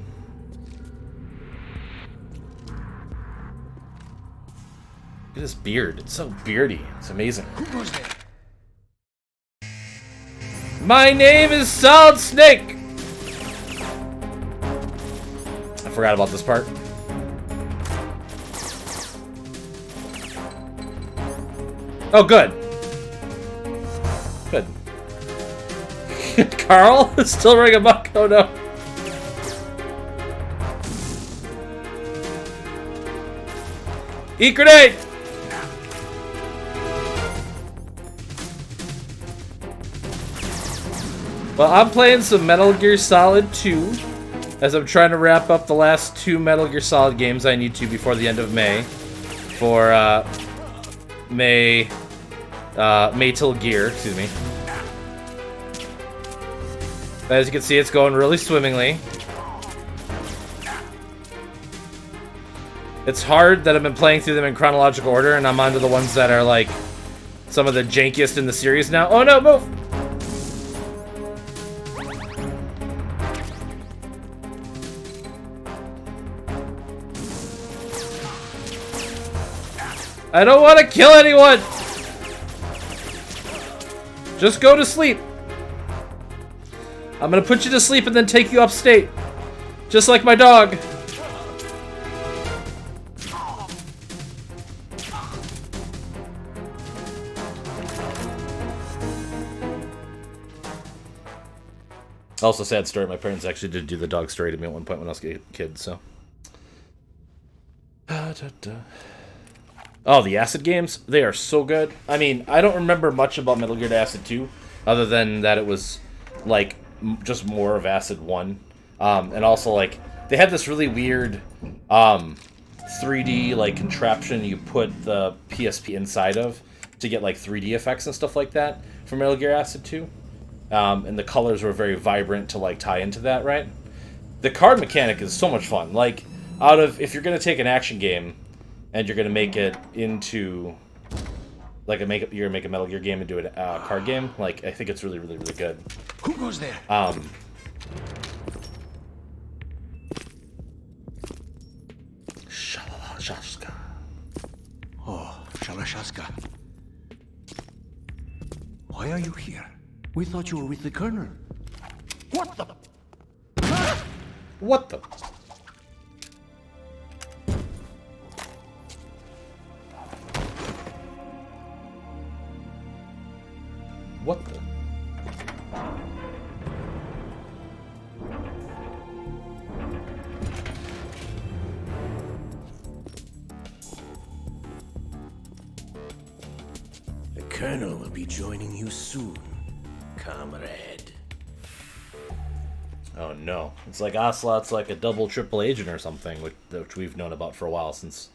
Look at his beard. It's so beardy. It's amazing. Who goes there? My name is Solid Snake! I forgot about this part. Oh, good. Good. Carl is still ringing a buck. Oh no. Eat grenade! Well, I'm playing some Metal Gear Solid 2 as I'm trying to wrap up the last 2 Metal Gear Solid games I need to before the end of May for Maytle Gear, excuse me. As you can see, it's going really swimmingly. It's hard that I've been playing through them in chronological order, and I'm onto the ones that are like some of the jankiest in the series now. Oh no, move! I don't want to kill anyone! Just go to sleep. I'm gonna put you to sleep and then take you upstate. Just like my dog. Also, sad story. My parents actually did do the dog story to me at one point when I was a kid, so. Oh, the Acid games? They are so good. I mean, I don't remember much about Metal Gear Acid 2, other than that it was, like, just more of Acid 1. And also, like, they had this really weird 3D, like, contraption you put the PSP inside of to get, like, 3D effects and stuff like that for Metal Gear Acid 2. And the colors were very vibrant to, like, tie into that, right? The card mechanic is so much fun. Like, if you're going to take an action game and you're going to make it into, like, you're going to make a Metal Gear game into a card game, like, I think it's really, really, really good. Who goes there? Shalashaska. Oh, Shalashaska. Why are you here? We thought you were with the Colonel. What the? What the? What the? The Colonel will be joining you soon, comrade. Oh no. It's like Ocelot's like a double triple agent or something, which we've known about for a while since,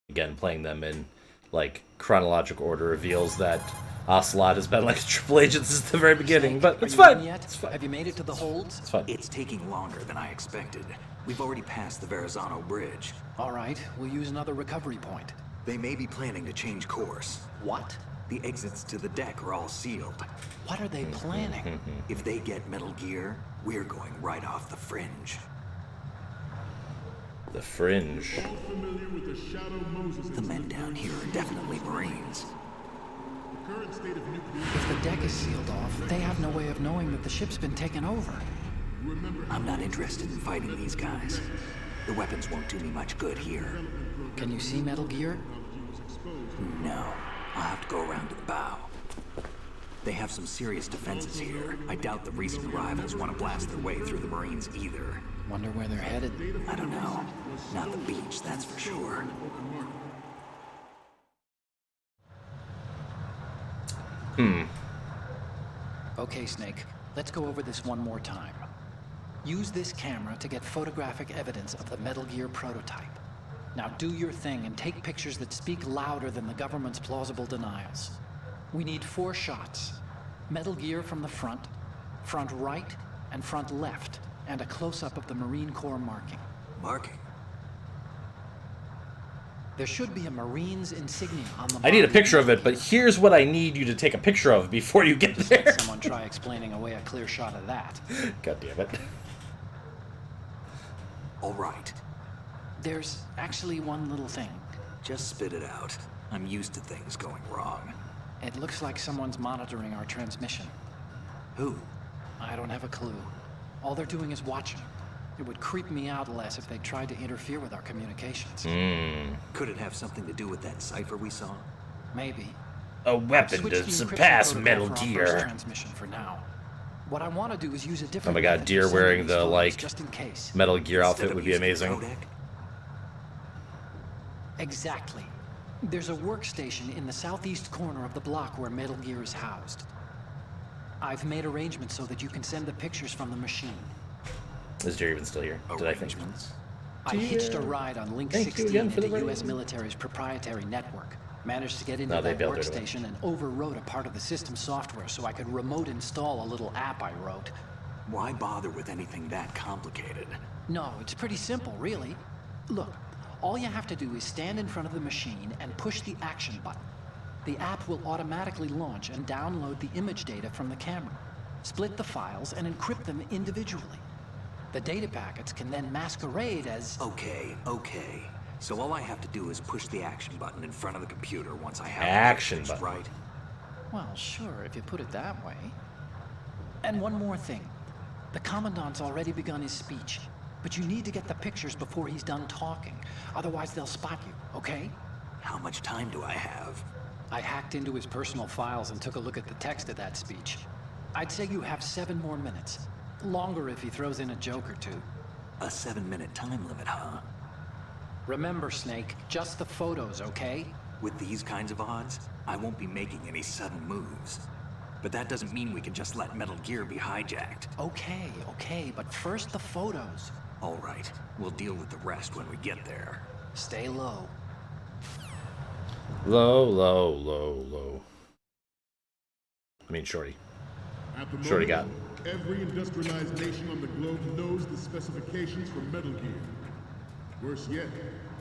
again, playing them in, like, chronological order reveals that Ocelot has been like a triple agent since the very beginning, but it's fine. It's fine. Have you made it to the holds? It's fine. It's taking longer than I expected. We've already passed the Verrazano Bridge. All right, we'll use another recovery point. They may be planning to change course. What? The exits to the deck are all sealed. What are they planning? If they get Metal Gear, we're going right off the fringe. The Fringe. The men down here are definitely Marines. If the deck is sealed off, they have no way of knowing that the ship's been taken over. I'm not interested in fighting these guys. The weapons won't do me much good here. Can you see Metal Gear? No. I'll have to go around to the bow. They have some serious defenses here. I doubt the recent arrivals want to blast their way through the Marines either. Wonder where they're headed. I don't know. Not the beach, that's for sure. Okay, Snake. Let's go over this one more time. Use this camera to get photographic evidence of the Metal Gear prototype. Now do your thing and take pictures that speak louder than the government's plausible denials. We need 4 shots. Metal Gear from the front right, and front left. and a close-up of the Marine Corps marking. Marking? There should be a Marine's insignia on the I need a body picture of Metal it, but Gear. here's what I need you to take a picture of before you get Just there. let someone try explaining away a clear shot of that. God damn it. All right. There's actually one little thing. Just spit it out. I'm used to things going wrong. It looks like someone's monitoring our transmission. Who? I don't have a clue. All they're doing is watching. It would creep me out less if they tried to interfere with our communications. Could it have something to do with that cipher we saw? Maybe. A weapon Switch to the encryption surpass protocol Metal for our first Gear. transmission for now. What I want to do is use a different Oh my god, method Deer for sending wearing these the, photos, like, just in case. Metal Gear Instead outfit of would be using the amazing. codec? Exactly. There's a workstation in the southeast corner of the block where Metal Gear is housed. I've made arrangements so that you can send the pictures from the machine. Is Deer even still here? Did I think? Arrangements? I hitched a ride on Link Thank you 16 again for into the U.S. raise. military's proprietary network. Managed to get into No, they that bailed it away. workstation and overwrote a part of the system software so I could remote install a little app I wrote. Why bother with anything that complicated? No, it's pretty simple, really. Look, all you have to do is stand in front of the machine and push the action button. The app will automatically launch and download the image data from the camera, split the files, and encrypt them individually. The data packets can then masquerade as... Okay. So all I have to do is push the action button in front of the computer once I have Action the pictures, button. right? Well, sure, if you put it that way. And one more thing. The Commandant's already begun his speech, but you need to get the pictures before he's done talking. Otherwise, they'll spot you, okay? How much time do I have? I hacked into his personal files and took a look at the text of that speech. I'd say you have 7 more minutes. Longer if he throws in a joke or two. A 7-minute time limit, huh? Remember, Snake, just the photos, okay? With these kinds of odds, I won't be making any sudden moves. But that doesn't mean we can just let Metal Gear be hijacked. Okay, but first the photos. All right, we'll deal with the rest when we get there. Stay low. Low. I mean, Shorty. At the Shorty moment, got. every industrialized nation on the globe knows the specifications for Metal Gear. Worse yet,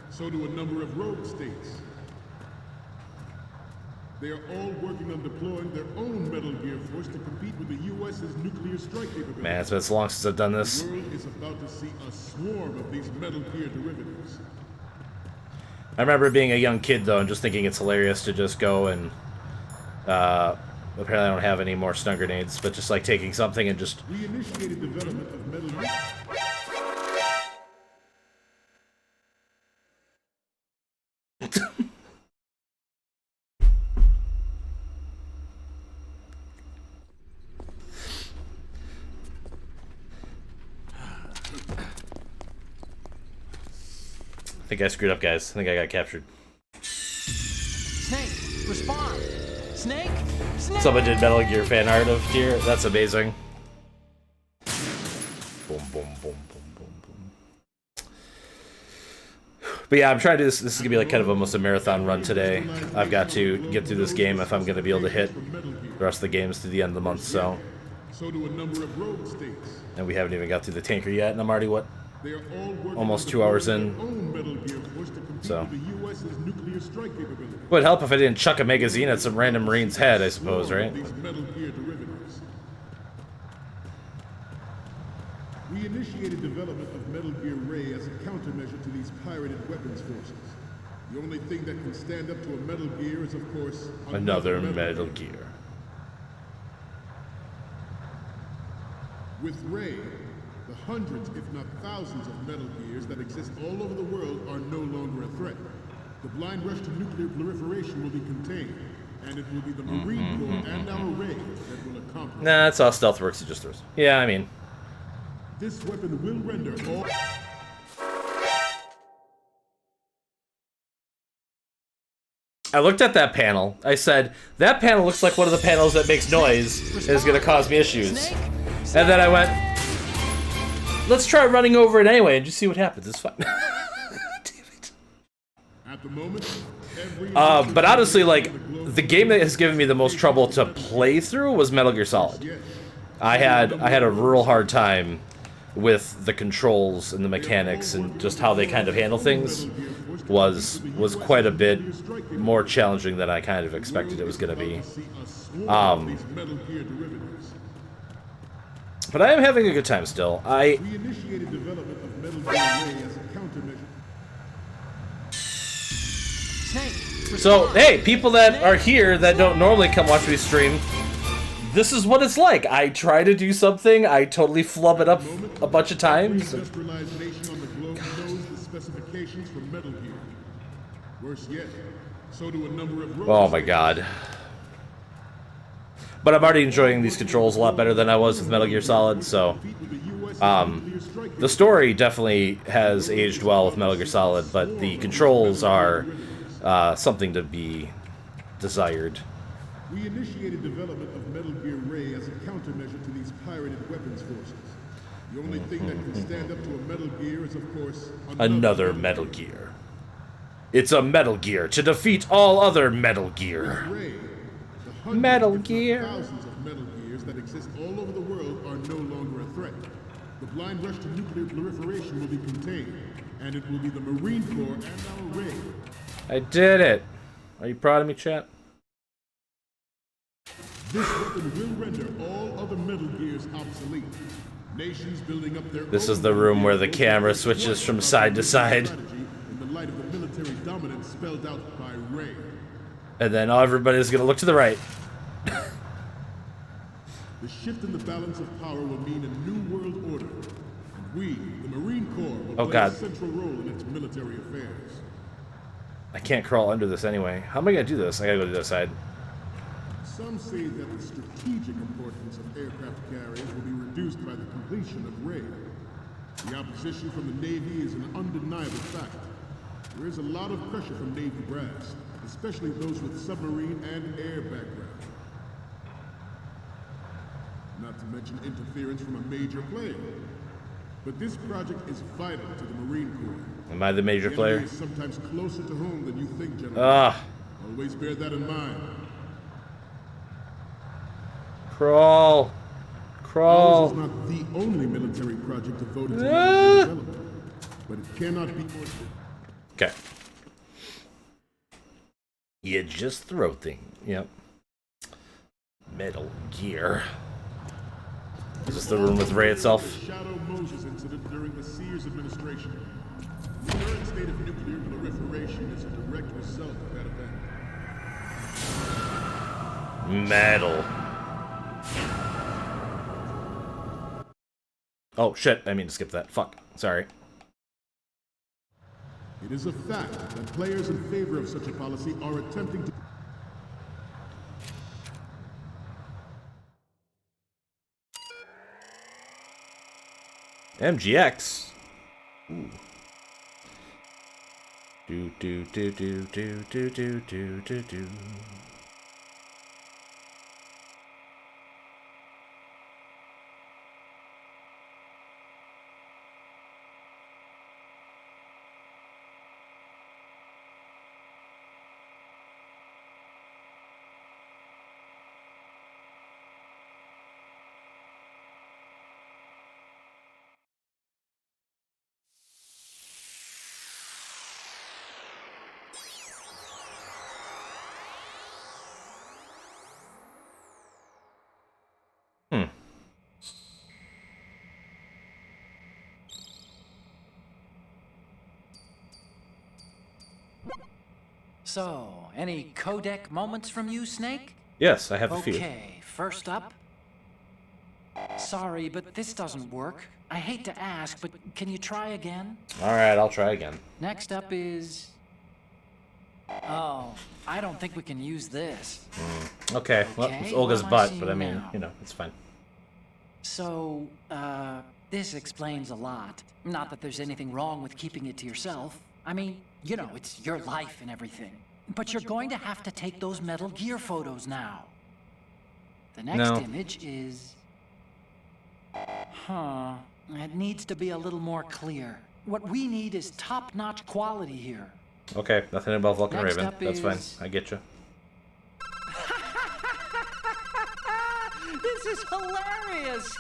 so do a number of rogue states. They are all working on deploying their own Metal Gear force to compete with the U.S.'s nuclear strike capability. Man, it's been so long since I've done The this. world is about to see a swarm of these Metal Gear derivatives. I remember being a young kid, though, and just thinking it's hilarious to just go and... apparently I don't have any more stun grenades, but just, like, taking something and just... We initiated development of Metal Gear. I think I screwed up, guys. I think I got captured. Snake, respond! Snake! Snake! Someone did Metal Gear fan art of Deer. That's amazing. Boom, boom, boom, boom, boom, boom. But yeah, I'm trying to do this. This is gonna be like kind of almost a marathon run today. I've got to get through this game if I'm gonna be able to hit the rest of the games to the end of the month. So, do a number of rogue states. and we haven't even got through the tanker yet, and I'm already what? They are all working Almost on 2 hours deploying in. their own Metal Gear force to compete So. with the U.S.'s nuclear strike capability. Would help if I didn't chuck a magazine at some random Marine's head, I suppose, right? These Metal Gear derivatives. We initiated development of Metal Gear Ray as a countermeasure to these pirated weapons forces. The only thing that can stand up to a Metal Gear is, of course, Another Metal Gear. With Ray, the hundreds, if not thousands, of Metal Gears that exist all over the world are no longer a threat. The blind rush to nuclear proliferation will be contained, and it will be the Marine Corps and our Ray that will accomplish. Nah, that's how stealth works. It just throws. Yeah, I mean, This weapon will render all... I looked at that panel. I said, that panel looks like one of the panels that makes noise and is going to cause me issues. And then I went, let's try running over it anyway and just see what happens. It's fine. At the moment, every But honestly, like, the game that has given me the most trouble to play through was Metal Gear Solid. I had a real hard time with the controls and the mechanics and just how they kind of handle things was quite a bit more challenging than I kind of expected it was going to be. But I am having a good time still. We initiated development of Metal Gear Ray as a countermeasure. So, hey, people that are here that don't normally come watch me stream, this is what it's like. I try to do something, I totally flub it up a bunch of times. Industrialized nation on the globe knows the specifications for Metal Gear. Worse yet, so do a number of Oh my god. But I'm already enjoying these controls a lot better than I was with Metal Gear Solid, so... the story definitely has aged well with Metal Gear Solid, but the controls are something to be desired. We initiated development of Metal Gear Ray as a countermeasure to these pirated weapons forces. The only thing that can stand up to a Metal Gear is, of course, Another Metal Gear. It's a Metal Gear to defeat all other Metal Gear. Metal Gear. Thousands of Metal Gears that exist all over the world are no longer a threat. The blind rush to nuclear proliferation will be contained, and it will be the Marine Corps and our Ray. I did it. Are you proud of me, chat? This weapon will render all other Metal Gears obsolete. Nations building up their This is the room where the camera switches from side to side. in the light of the military dominance spelled out by Ray. And then everybody's gonna look to the right. The shift in the balance of power will mean a new world order. And we, the Marine Corps, will play a central role in its military affairs. I can't crawl under this anyway. How am I gonna do this? I gotta go to the other side. Some say that the strategic importance of aircraft carriers will be reduced by the completion of Ray. The opposition from the Navy is an undeniable fact. There is a lot of pressure from Navy brass, especially those with submarine and air background. Not to mention interference from a major player. But this project is vital to the Marine Corps. Am I the major The player? enemy is sometimes closer to home than you think, gentlemen. Always bear that in mind. Crawl. Crawl. Ours is not the only military project devoted to military development, but it cannot be more. Okay. You just throw things. Yep. Metal Gear. Is this the room with Ray itself? The Shadow Moses incident during the Sears administration. The current state of nuclear proliferation is a direct result of that event. Metal. Oh shit, I mean to skip that. Fuck. Sorry. It is a fact that players in favor of such a policy are attempting to... MGX. Ooh. Do do do do do do do do do do. So, any codec moments from you, Snake? Yes, I have a few. Okay, first up. Sorry, but this doesn't work. I hate to ask, but can you try again? Alright, I'll try again. Next up is... Oh, I don't think we can use this. Okay, well, it's Olga's what am I butt, seeing but I mean, now? you know, it's fine. So, this explains a lot. Not that there's anything wrong with keeping it to yourself. I mean, you know, it's your life and everything. But you're going to have to take those Metal Gear photos now. The next image is... Huh. It needs to be a little more clear. What we need is top-notch quality here. Okay, nothing about Vulcan Next Raven. up That's fine. is- I get you. This is hilarious!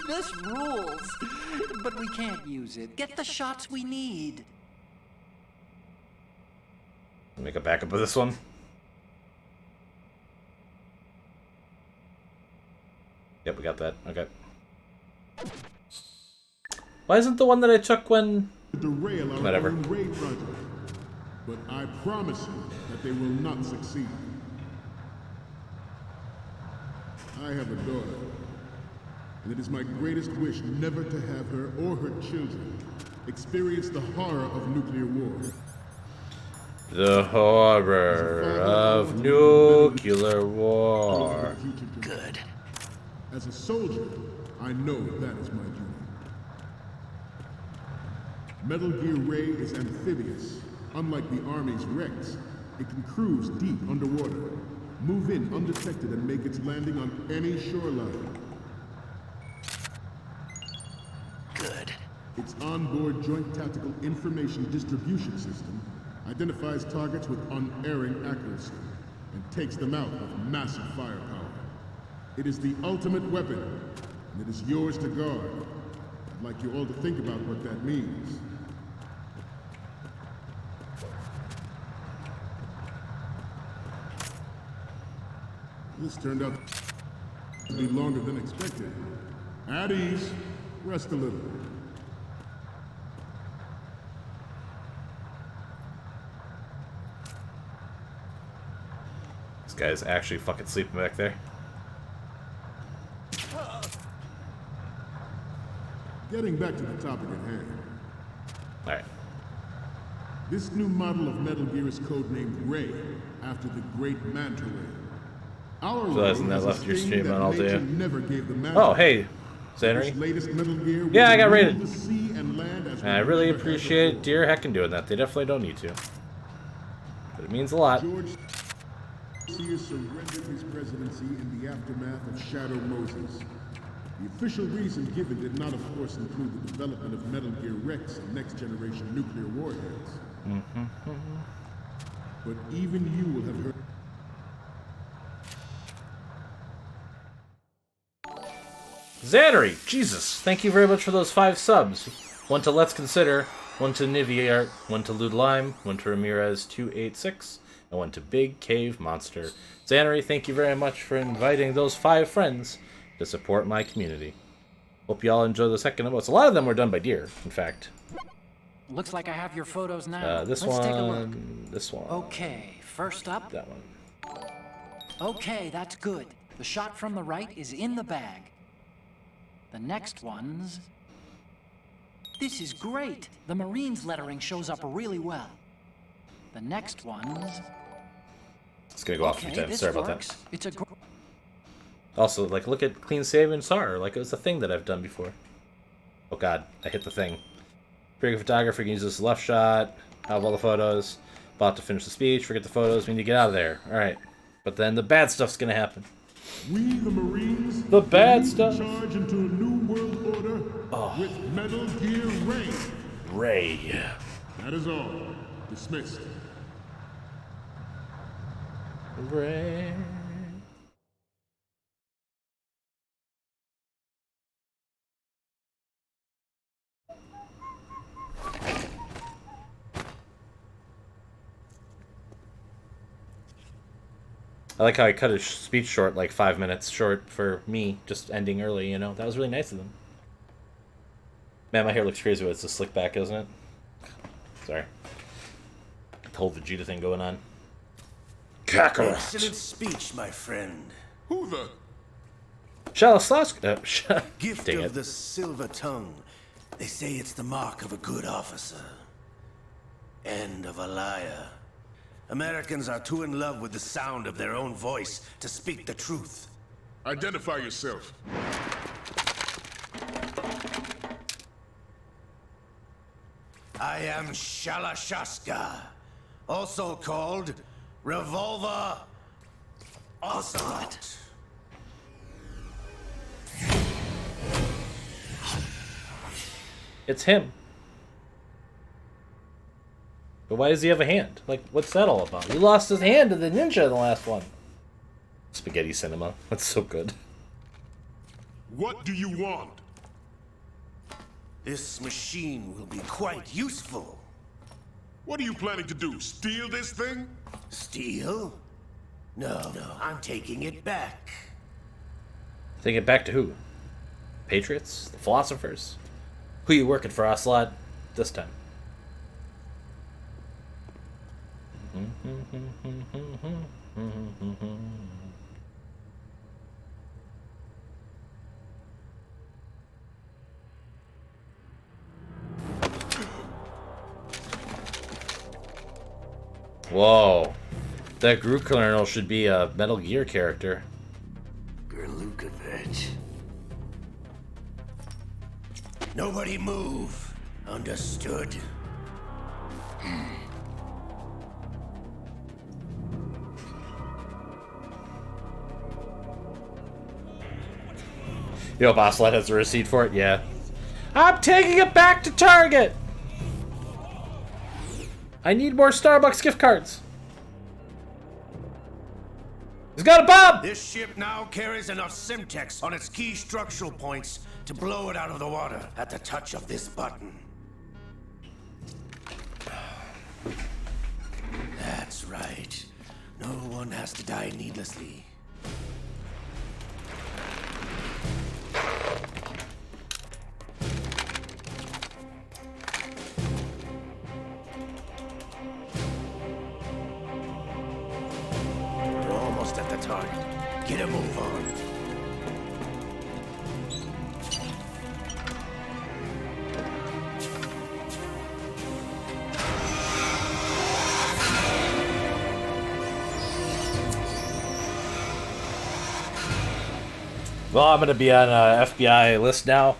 This rules. But we can't use it. Get the shots we need. Make a backup of this one. Yep, we got that. Okay. Why isn't the one that I took when... Derail our Whatever. own raid project. But I promise you that they will not succeed. I have a daughter, and it is my greatest wish never to have her or her children experience the horror of nuclear war. The horror of nuclear war. Good. As a soldier, I know that is my duty. Metal Gear Ray is amphibious. Unlike the Army's Rex, it can cruise deep underwater, move in undetected, and make its landing on any shoreline. Good. Its onboard Joint Tactical Information Distribution System identifies targets with unerring accuracy and takes them out with massive firepower. It is the ultimate weapon, and it is yours to guard. I'd like you all to think about what that means. This turned out to be longer than expected. At ease, rest a little. This guy's actually fucking sleeping back there. Getting back to the topic at hand. Alright. This new model of Metal Gear is codenamed Ray, after the great Manta Ray. Our Realizing Ray that has a left your sting stream that on all nature day. never gave the Manta Oh, Ray. hey, Zannery. This latest Metal Gear Yeah, I got will rated. rule the sea and land as And I we really never had appreciate before. Dear Heckin doing that. They definitely don't need to. But it means a lot. George Sears surrendered his presidency in the aftermath of Shadow Moses. The official reason given did not, of course, include the development of Metal Gear Rex and next-generation nuclear warheads. But even you will have heard... Zannery! Jesus! Thank you very much for those 5 subs. One to Let's Consider, one to Niviart, one to Lud Lime, one to Ramirez286, and one to Big Cave Monster. Zannery, thank you very much for inviting those 5 friends to support my community. Hope you all enjoy the second emotes. A lot of them were done by Deer, in fact. Looks like I have your photos now. This Let's take a look. one, this one, Okay, first up. that one. Okay, that's good. The shot from the right is in the bag. The next one's... This is great. The Marines lettering shows up really well. The next one's... It's gonna go off from Okay, 10. this Sorry about works. that. It's a... Also, like, look at Clean Save and SAR. Like, it was a thing that I've done before. Oh god, I hit the thing. Pretty good photographer can use this left shot. Have all the photos. About to finish the speech. Forget the photos. We need to get out of there. Alright. But then the bad stuff's gonna happen. We, the Marines, The bad lead stuff. charge into a new world order with Metal Gear Ray. Ray. That is all. Dismissed. Ray. I like how I cut his speech short, like 5 minutes short for me, just ending early, you know? That was really nice of them. Man, my hair looks crazy with the slick back, isn't it? Sorry. The whole Vegeta thing going on. Kakarot! Excellent speech, my friend. Who the... Shalaslavsky. Gift Dang of it. the silver tongue. They say it's the mark of a good officer. And of a liar. Americans are too in love with the sound of their own voice to speak the truth. Identify yourself. I am Shalashaska, also called Revolver Ocelot. It's him. But why does he have a hand? Like, what's that all about? He lost his hand to the ninja in the last one. Spaghetti cinema. That's so good. What do you want? This machine will be quite useful. What are you planning to do? Steal this thing? Steal? No, I'm taking it back. Take it back to who? Patriots? The philosophers? Who you working for, Ocelot? This time. Whoa. That Groot Colonel should be a Metal Gear character. Gerlukovich. Nobody move. Understood? You know, Ocelot has a receipt for it? Yeah. I'm taking it back to Target! I need more Starbucks gift cards. He's got a bomb! This ship now carries enough Simtex on its key structural points to blow it out of the water at the touch of this button. That's right. No one has to die needlessly. We're almost at the target. Get a move on. Well, I'm gonna be on a FBI list now.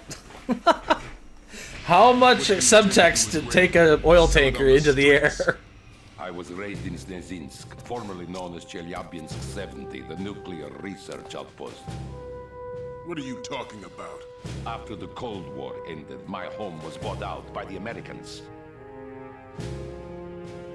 How much subtext to take an oil tanker into the air? I was raised in Snezinsk, formerly known as Chelyabinsk 70, the nuclear research outpost. What are you talking about? After the Cold War ended, my home was bought out by the Americans.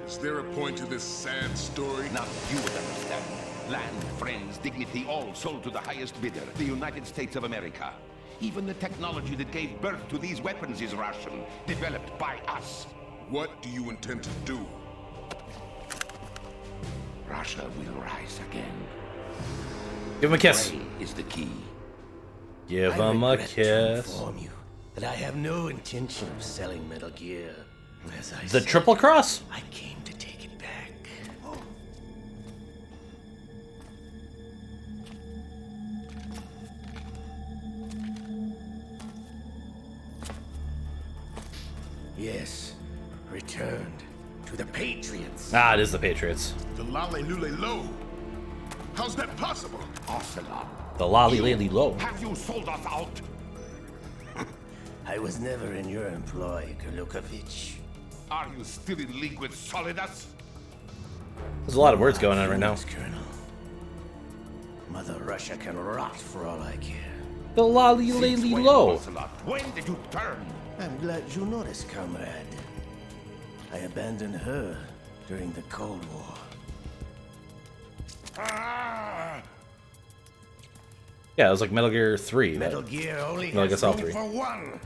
Is there a point to this sad story? Now you would understand. Land, friends, dignity, all sold to the highest bidder, the United States of America. Even the technology that gave birth to these weapons is Russian, developed by us. What do you intend to do? Russia will rise again. Give him a kiss. Ray is the key. Give I him a regret to kiss. inform you that I have no intention of selling Metal Gear. As I The said, Triple Cross? I came to take it back. Yes, returned to the Patriots. Ah, it is the Patriots. The Lale Lule Lo. How's that possible? Ocelot, The Lolly Lady Low. have you sold us out? I was never in your employ, Gerlukovich. Are you still in league with Solidus? There's a lot of words going on right now. Colonel. Mother Russia can rot for all I care. The Lolly Since Lady when, Low. Ocelot? When did you turn? I'm glad you noticed, comrade. I abandoned her during the Cold War. Ah! Yeah, it was like Metal Gear 3. Metal Gear only No, I has guess all room three. for one.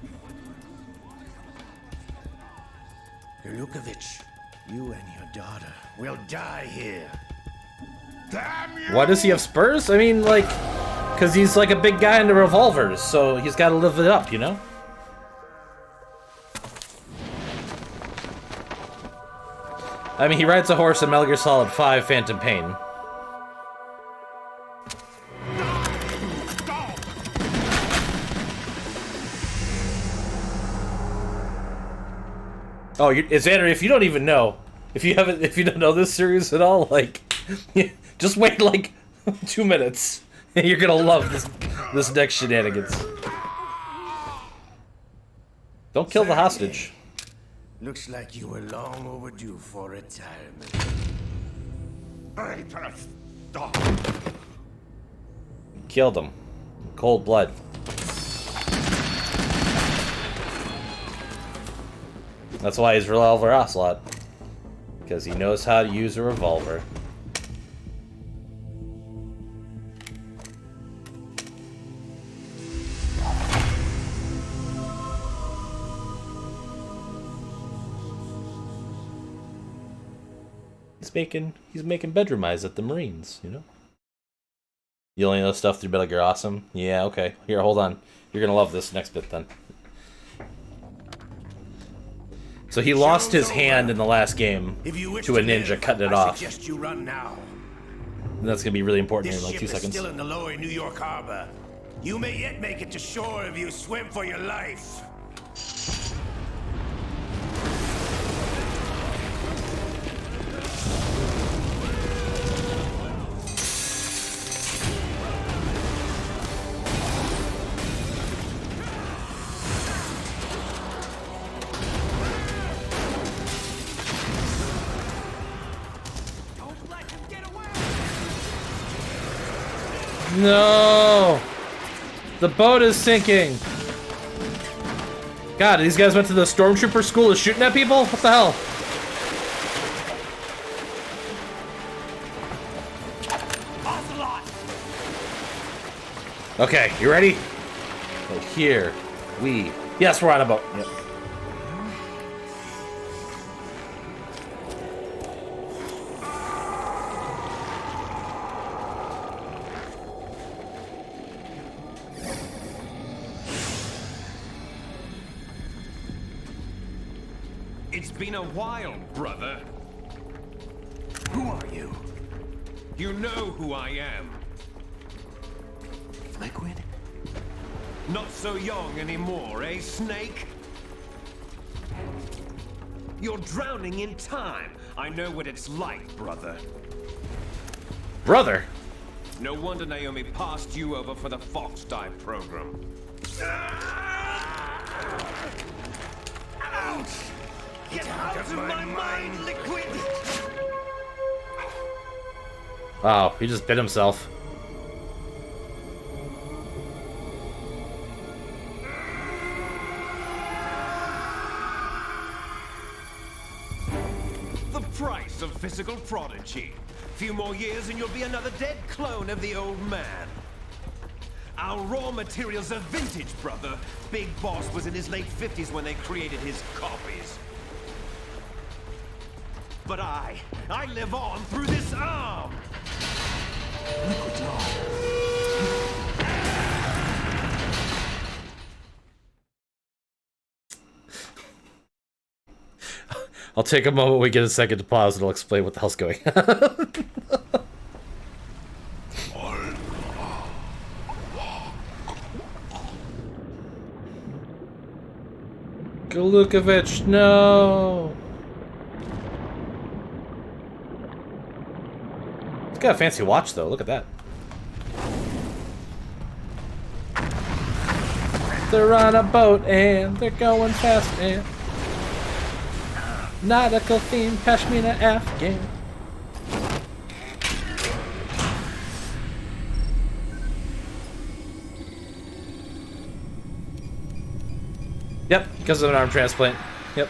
Gerlukovich, you and your daughter will die here. Damn you! Why does he have spurs? I mean, like, because he's like a big guy into revolvers, so he's got to live it up, you know? I mean, he rides a horse in Metal Gear Solid 5 Phantom Pain. Oh, it's Andrew. If you don't even know, if you don't know this series at all, like, just wait like 2 minutes, and you're gonna love this next shenanigans. Don't kill the hostage. Looks like you were long overdue for retirement. Traitorous dog! Killed him. Cold blood. That's why he's Revolver Ocelot. Because he knows how to use a revolver. He's making bedroom eyes at the Marines, you know? You only know stuff through Metal Gear Awesome? Yeah, okay. Here, hold on. You're gonna love this next bit then. So he lost his hand in the last game to a ninja cutting it off. You run now. And that's gonna be really important This here in like ship 2 seconds. is still in the lower New York harbor. You may yet make it to shore if you swim for your life. No! The boat is sinking! God, these guys went to the stormtrooper school of shooting at people? What the hell? Okay, you ready? So here we... Yes, we're on a boat. Yep. It's been a while, brother. Who are you? You know who I am. Liquid? Not so young anymore, eh, Snake? You're drowning in time. I know what it's like, brother. Brother? No wonder Naomi passed you over for the Fox Die program. Ouch! Get out of my mind, Liquid! Wow, he just bit himself. The price of physical prodigy. Few more years and you'll be another dead clone of the old man. Our raw materials are vintage, brother. Big Boss was in his late 50s when they created his copies. But I live on through this arm! Liquid's on. I'll take a moment when we get a second to pause and I'll explain what the hell's going on. Galukovich, no! It's got a fancy watch though, look at that. They're on a boat and they're going fast and nautical theme Pashmina Afghan. Yep, because of an arm transplant. Yep.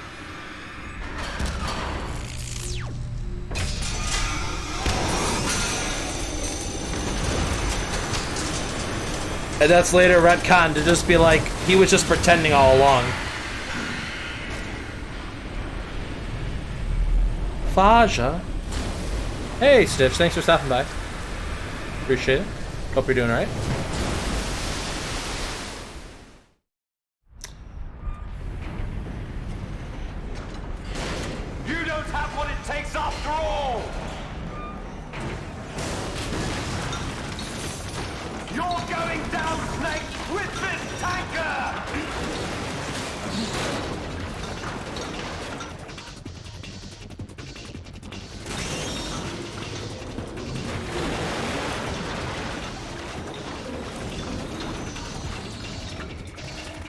And that's later retconned to just be like, he was just pretending all along. Faja. Hey, Stitch, thanks for stopping by. Appreciate it. Hope you're doing alright. You don't have what it takes after all! You're going down, Snake, with this tanker!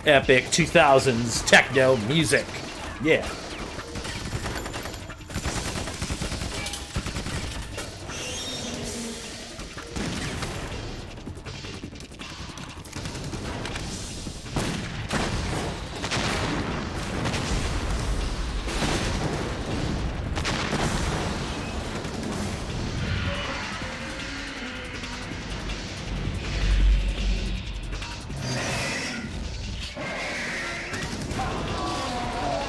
Epic 2000s techno music. Yeah.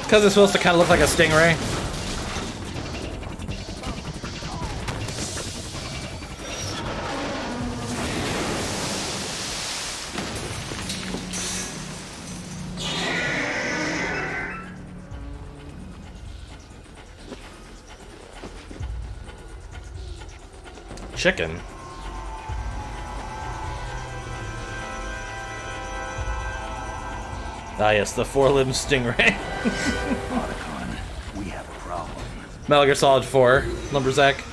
Because it's supposed to kind of look like a stingray. chicken. Ah, yes, the four-limbed stingray. Otacon, we have a problem. Metal Gear Solid 4, Lumberzack.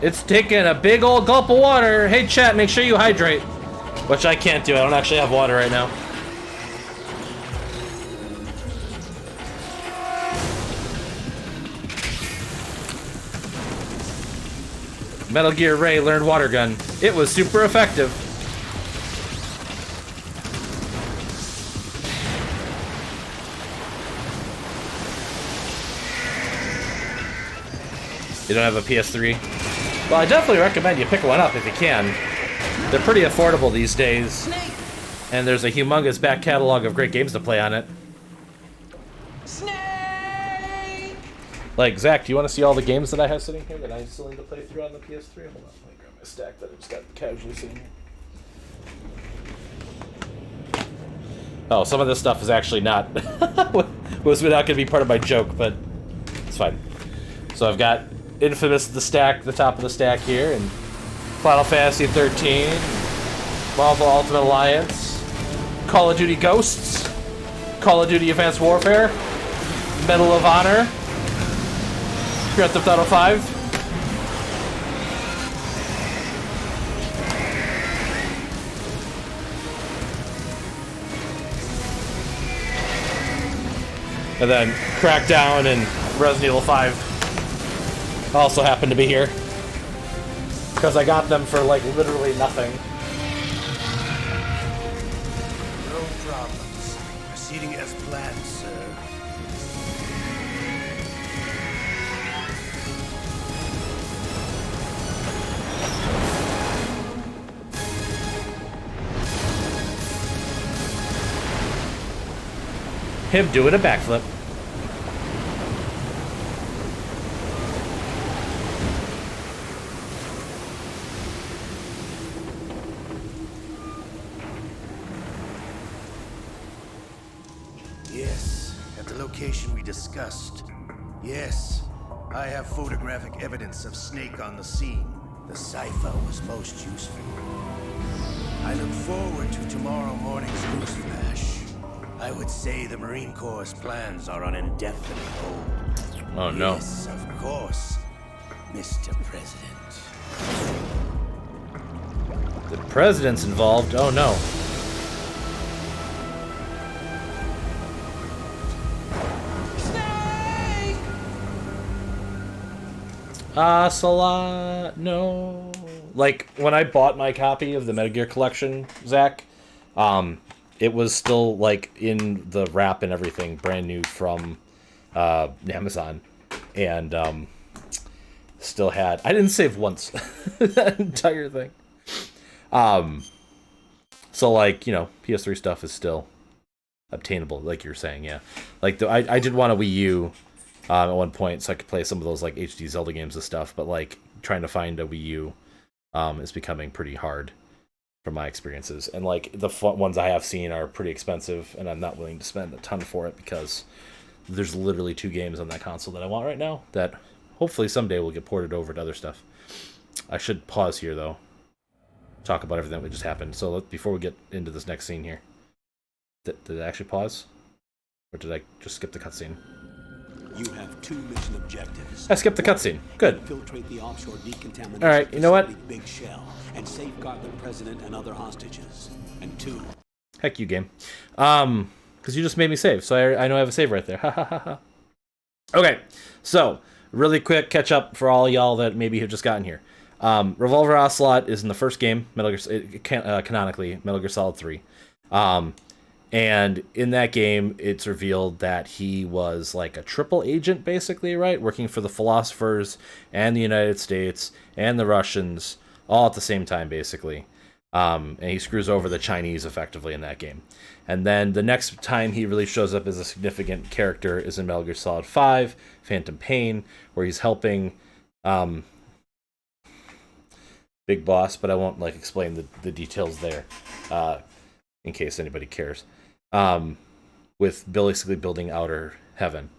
It's taking a big old gulp of water. Hey, chat, make sure you hydrate. Which I can't do. I don't actually have water right now. Metal Gear Ray learned water gun. It was super effective. You don't have a PS3? Well, I definitely recommend you pick one up if you can. They're pretty affordable these days. And there's a humongous back catalog of great games to play on it. Snake! Like, Zach, do you want to see all the games that I have sitting here that I still need to play through on the PS3? Hold on, let me grab my stack that I just got casually sitting here. Oh, some of this stuff is actually not... was not going to be part of my joke, but it's fine. So I've got Infamous the stack, the top of the stack here, and Final Fantasy 13, Marvel Ultimate Alliance, Call of Duty Ghosts, Call of Duty Advanced Warfare, Medal of Honor, Grand Theft Auto 5. And then Crackdown and Resident Evil 5 also happen to be here. Because I got them for, like, literally nothing. No problems. Proceeding as planned, sir. Him doing a backflip. Yes, at the location we discussed. Yes, I have photographic evidence of Snake on the scene. The cipher was most useful. I look forward to tomorrow morning's news flash. I would say the Marine Corps' plans are on indefinite hold. Oh no. Yes, of course, Mr. President. The president's involved? Oh no. Salah, no. Like, when I bought my copy of the Metal Gear collection, Zach, it was still, like, in the wrap and everything, brand new from Amazon. And still had... I didn't save once. That entire thing. So, like, you know, PS3 stuff is still obtainable, like you're saying, yeah. Like, I did want a Wii U at one point, so I could play some of those, like, HD Zelda games and stuff, but, like, trying to find a Wii U is becoming pretty hard from my experiences. And, like, the ones I have seen are pretty expensive, and I'm not willing to spend a ton for it because there's literally 2 games on that console that I want right now that hopefully someday will get ported over to other stuff. I should pause here, though. Talk about everything that just happened. So before we get into this next scene here. Did I actually pause? Or did I just skip the cutscene? You have 2 mission objectives. I skipped the cutscene. Good. Infiltrate the offshore decontamination. All right, you know what? Big Shell and safeguard the president and other hostages. And 2. Heck you, game. Because you just made me save, so I know I have a save right there. Ha ha ha ha. Okay, so really quick catch up for all y'all that maybe have just gotten here. Revolver Ocelot is in the first game, canonically, Metal Gear Solid 3. And in that game, it's revealed that he was like a triple agent, basically, right? Working for the Philosophers and the United States and the Russians all at the same time, basically. And he screws over the Chinese effectively in that game. And then the next time he really shows up as a significant character is in Metal Gear Solid 5, Phantom Pain, where he's helping Big Boss, but I won't like explain the details there in case anybody cares. with basically building Outer Heaven.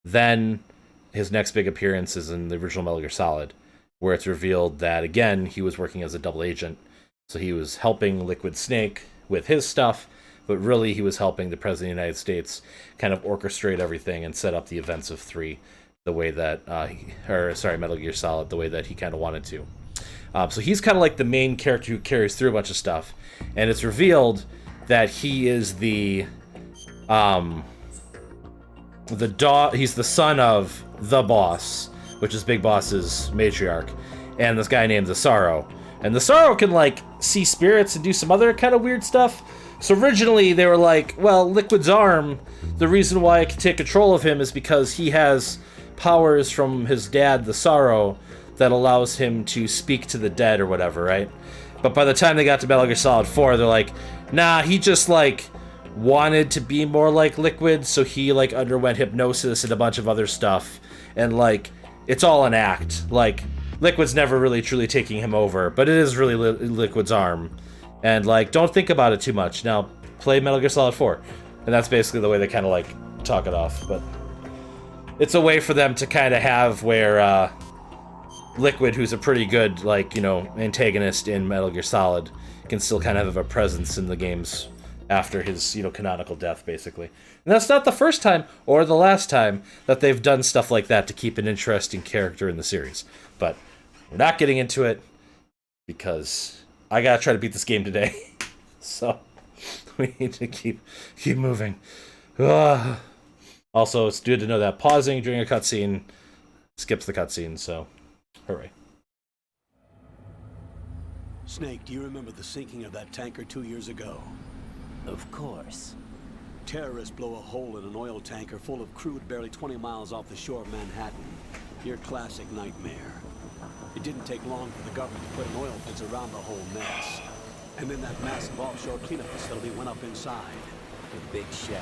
Then his next big appearance is in the original Metal Gear Solid, where it's revealed that, again, he was working as a double agent. So he was helping Liquid Snake with his stuff, but really he was helping the President of the United States kind of orchestrate everything and set up the events of 3 the way that, Metal Gear Solid, the way that he kind of wanted to. So he's kind of like the main character who carries through a bunch of stuff, and it's revealed that he is he's the son of the boss, which is Big Boss's matriarch, and this guy named the Sorrow. And the Sorrow can, like, see spirits and do some other kind of weird stuff. So originally they were like, well, Liquid's arm, the reason why I can take control of him is because he has powers from his dad, the Sorrow, that allows him to speak to the dead or whatever, right? But by the time they got to Metal Gear Solid 4, they're like, nah, he just, like, wanted to be more like Liquid, so he, like, underwent hypnosis and a bunch of other stuff. And, like, it's all an act. Like, Liquid's never really truly taking him over, but it is really Liquid's arm. And, like, don't think about it too much. Now, play Metal Gear Solid 4. And that's basically the way they kind of, like, talk it off. But it's a way for them to kind of have where, Liquid, who's a pretty good, like, you know, antagonist in Metal Gear Solid, can still kind of have a presence in the games after his, you know, canonical death, basically. And that's not the first time or the last time that they've done stuff like that to keep an interesting character in the series. But we're not getting into it because I gotta try to beat this game today. So we need to keep moving. Also, it's good to know that pausing during a cutscene skips the cutscene, so hooray. Snake, do you remember the sinking of that tanker 2 years ago? Of course. Terrorists blow a hole in an oil tanker full of crude barely 20 miles off the shore of Manhattan. Your classic nightmare. It didn't take long for the government to put an oil fence around the whole mess. And then that massive offshore cleanup facility went up inside. The big shell.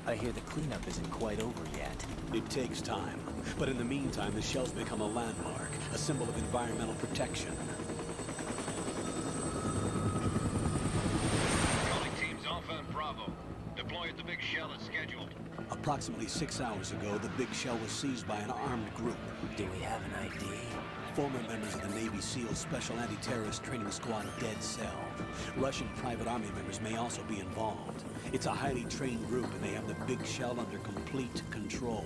I hear the cleanup isn't quite over yet. It takes time. But in the meantime, the shell's become a landmark, a symbol of environmental protection. Calling teams Alpha and Bravo. Deploy at the big shell as scheduled. Approximately 6 hours ago, the big shell was seized by an armed group. Do we have an ID? Former members of the Navy SEAL Special Anti-Terrorist Training Squad Dead Cell. Russian private army members may also be involved. It's a highly trained group, and they have the big shell under complete control.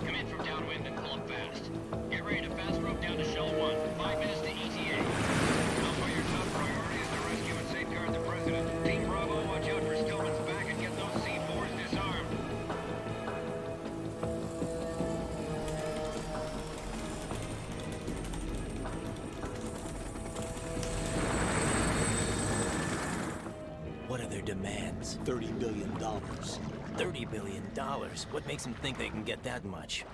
Come in from downwind and pull up fast. Get ready to fast rope down to Shell 1. 5 minutes to ETA. Alpha, your top priority is to rescue and safeguard the President. Team Bravo, watch out for Stillman's back and get those C4s disarmed. What are their demands? $30 billion. $30 billion? What makes them think they can get that much?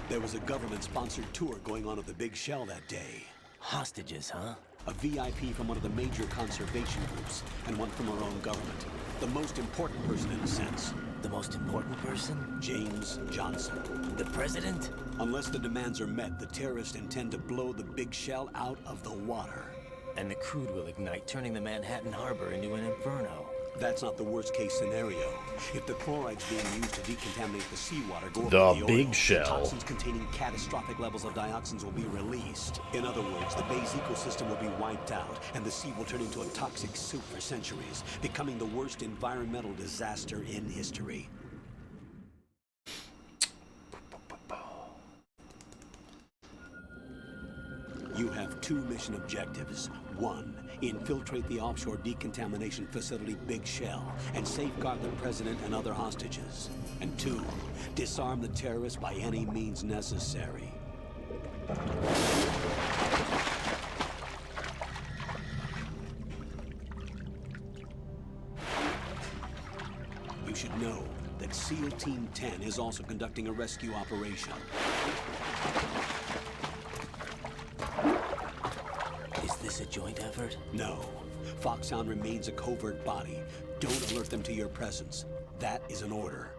There was a government-sponsored tour going on at the big shell that day. Hostages, huh? A VIP from one of the major conservation groups, and one from our own government. The most important person in a sense. The most important person? James Johnson. The president? Unless the demands are met, the terrorists intend to blow the big shell out of the water. And the crude will ignite, turning the Manhattan Harbor into an inferno. That's not the worst-case scenario. If the chlorides being used to decontaminate the seawater go The up in the big oil, shell. toxins containing catastrophic levels of dioxins will be released. In other words, the bay's ecosystem will be wiped out, and the sea will turn into a toxic soup for centuries, becoming the worst environmental disaster in history. You have 2 mission objectives. 1, infiltrate the offshore decontamination facility Big Shell and safeguard the president and other hostages. And 2, disarm the terrorists by any means necessary. You should know that SEAL Team 10 is also conducting a rescue operation. Is this a joint effort? No. Foxhound remains a covert body. Don't alert them to your presence. That is an order.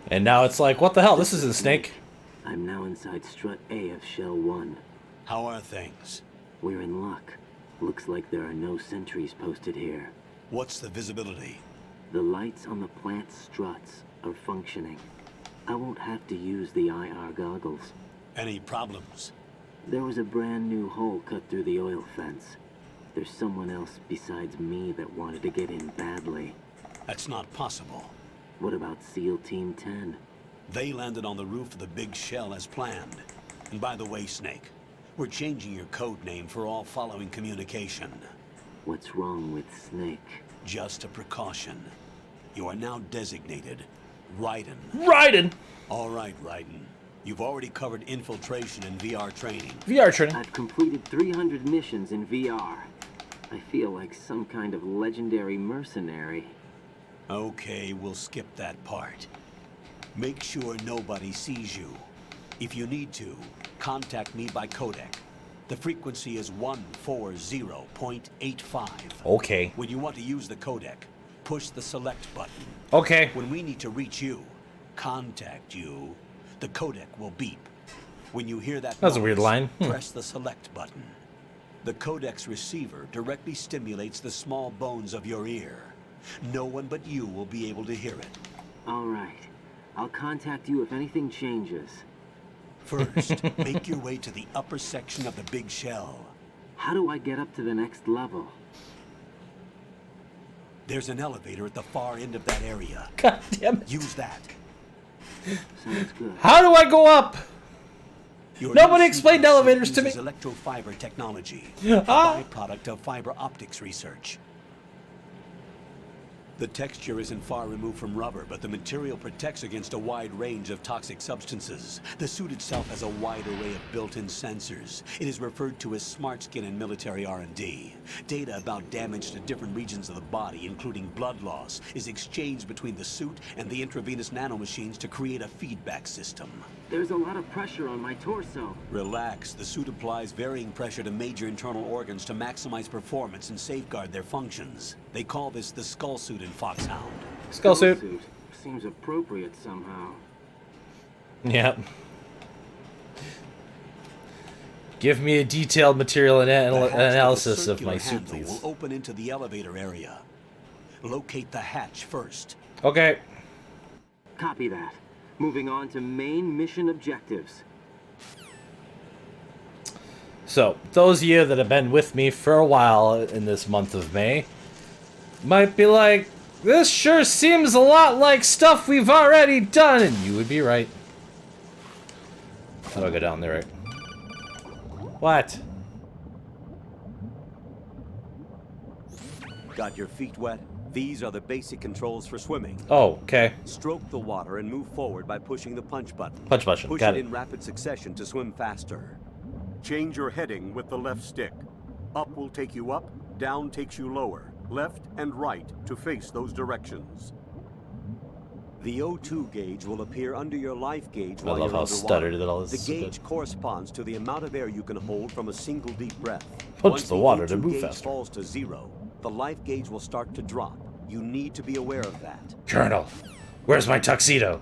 And now it's like, what the hell? This isn't Snake. I'm now inside Strut A of Shell 1. How are things? We're in luck. Looks like there are no sentries posted here. What's the visibility? The lights on the plant struts are functioning. I won't have to use the IR goggles. Any problems? There was a brand new hole cut through the oil fence. There's someone else besides me that wanted to get in badly. That's not possible. What about SEAL Team 10? They landed on the roof of the big shell as planned. And by the way, Snake, we're changing your code name for all following communication. What's wrong with Snake? Just a precaution. You are now designated Raiden. Raiden! All right, Raiden. You've already covered infiltration and VR training. VR training? I've completed 300 missions in VR. I feel like some kind of legendary mercenary. Okay, we'll skip that part. Make sure nobody sees you. If you need to, contact me by codec. The frequency is 140.85. Okay. When you want to use the codec, push the select button. Okay. When we need to reach you, contact you, the codec will beep. When you hear that That's noise, a weird line. press the select button. The codec's receiver directly stimulates the small bones of your ear. No one but you will be able to hear it. All right. I'll contact you if anything changes. First, make your way to the upper section of the big shell. How do I get up to the next level? There's an elevator at the far end of that area. God damn it. Use that. Sounds good. How do I go up? Your Nobody new explained suit elevators to me. uses electrofiber technology, Ah. a byproduct of fiber optics research. The texture isn't far removed from rubber, but the material protects against a wide range of toxic substances. The suit itself has a wide array of built-in sensors. It is referred to as smart skin in military R&D. Data about damage to different regions of the body, including blood loss, is exchanged between the suit and the intravenous nanomachines to create a feedback system. There's a lot of pressure on my torso. Relax. The suit applies varying pressure to major internal organs to maximize performance and safeguard their functions. They call this the skull suit in Foxhound. Skull suit. Seems appropriate somehow. Yep. Give me a detailed material analysis of my suit, please. Will open into the elevator area. Locate the hatch first. Okay. Copy that. Moving on to main mission objectives. So, those of you that have been with me for a while in this month of May might be like, this sure seems a lot like stuff we've already done, and you would be right. How do I go down there, right? What? Got your feet wet? These are the basic controls for swimming. Oh, okay. Stroke the water and move forward by pushing the punch button. Punch button, Push got it it. in rapid succession to swim faster. Change your heading with the left stick. Up will take you up, down takes you lower. Left and right to face those directions. The O2 gauge will appear under your life gauge I while love you're how underwater. stuttered it all is. The So gauge good. corresponds to the amount of air you can hold from a single deep breath. Punch Once the water to O2 move gauge faster. falls to 0, the life gauge will start to drop. You need to be aware of that. Colonel, where's my tuxedo?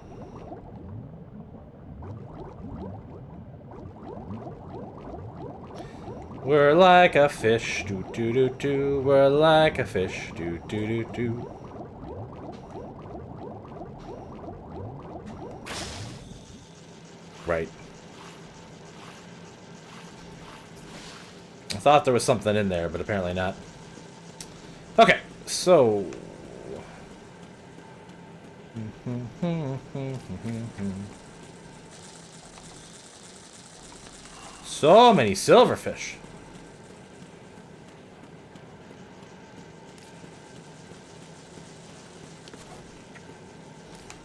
We're like a fish, do do do do. We're like a fish, do do do do. Right. I thought there was something in there, but apparently not. Okay, so... So many silverfish.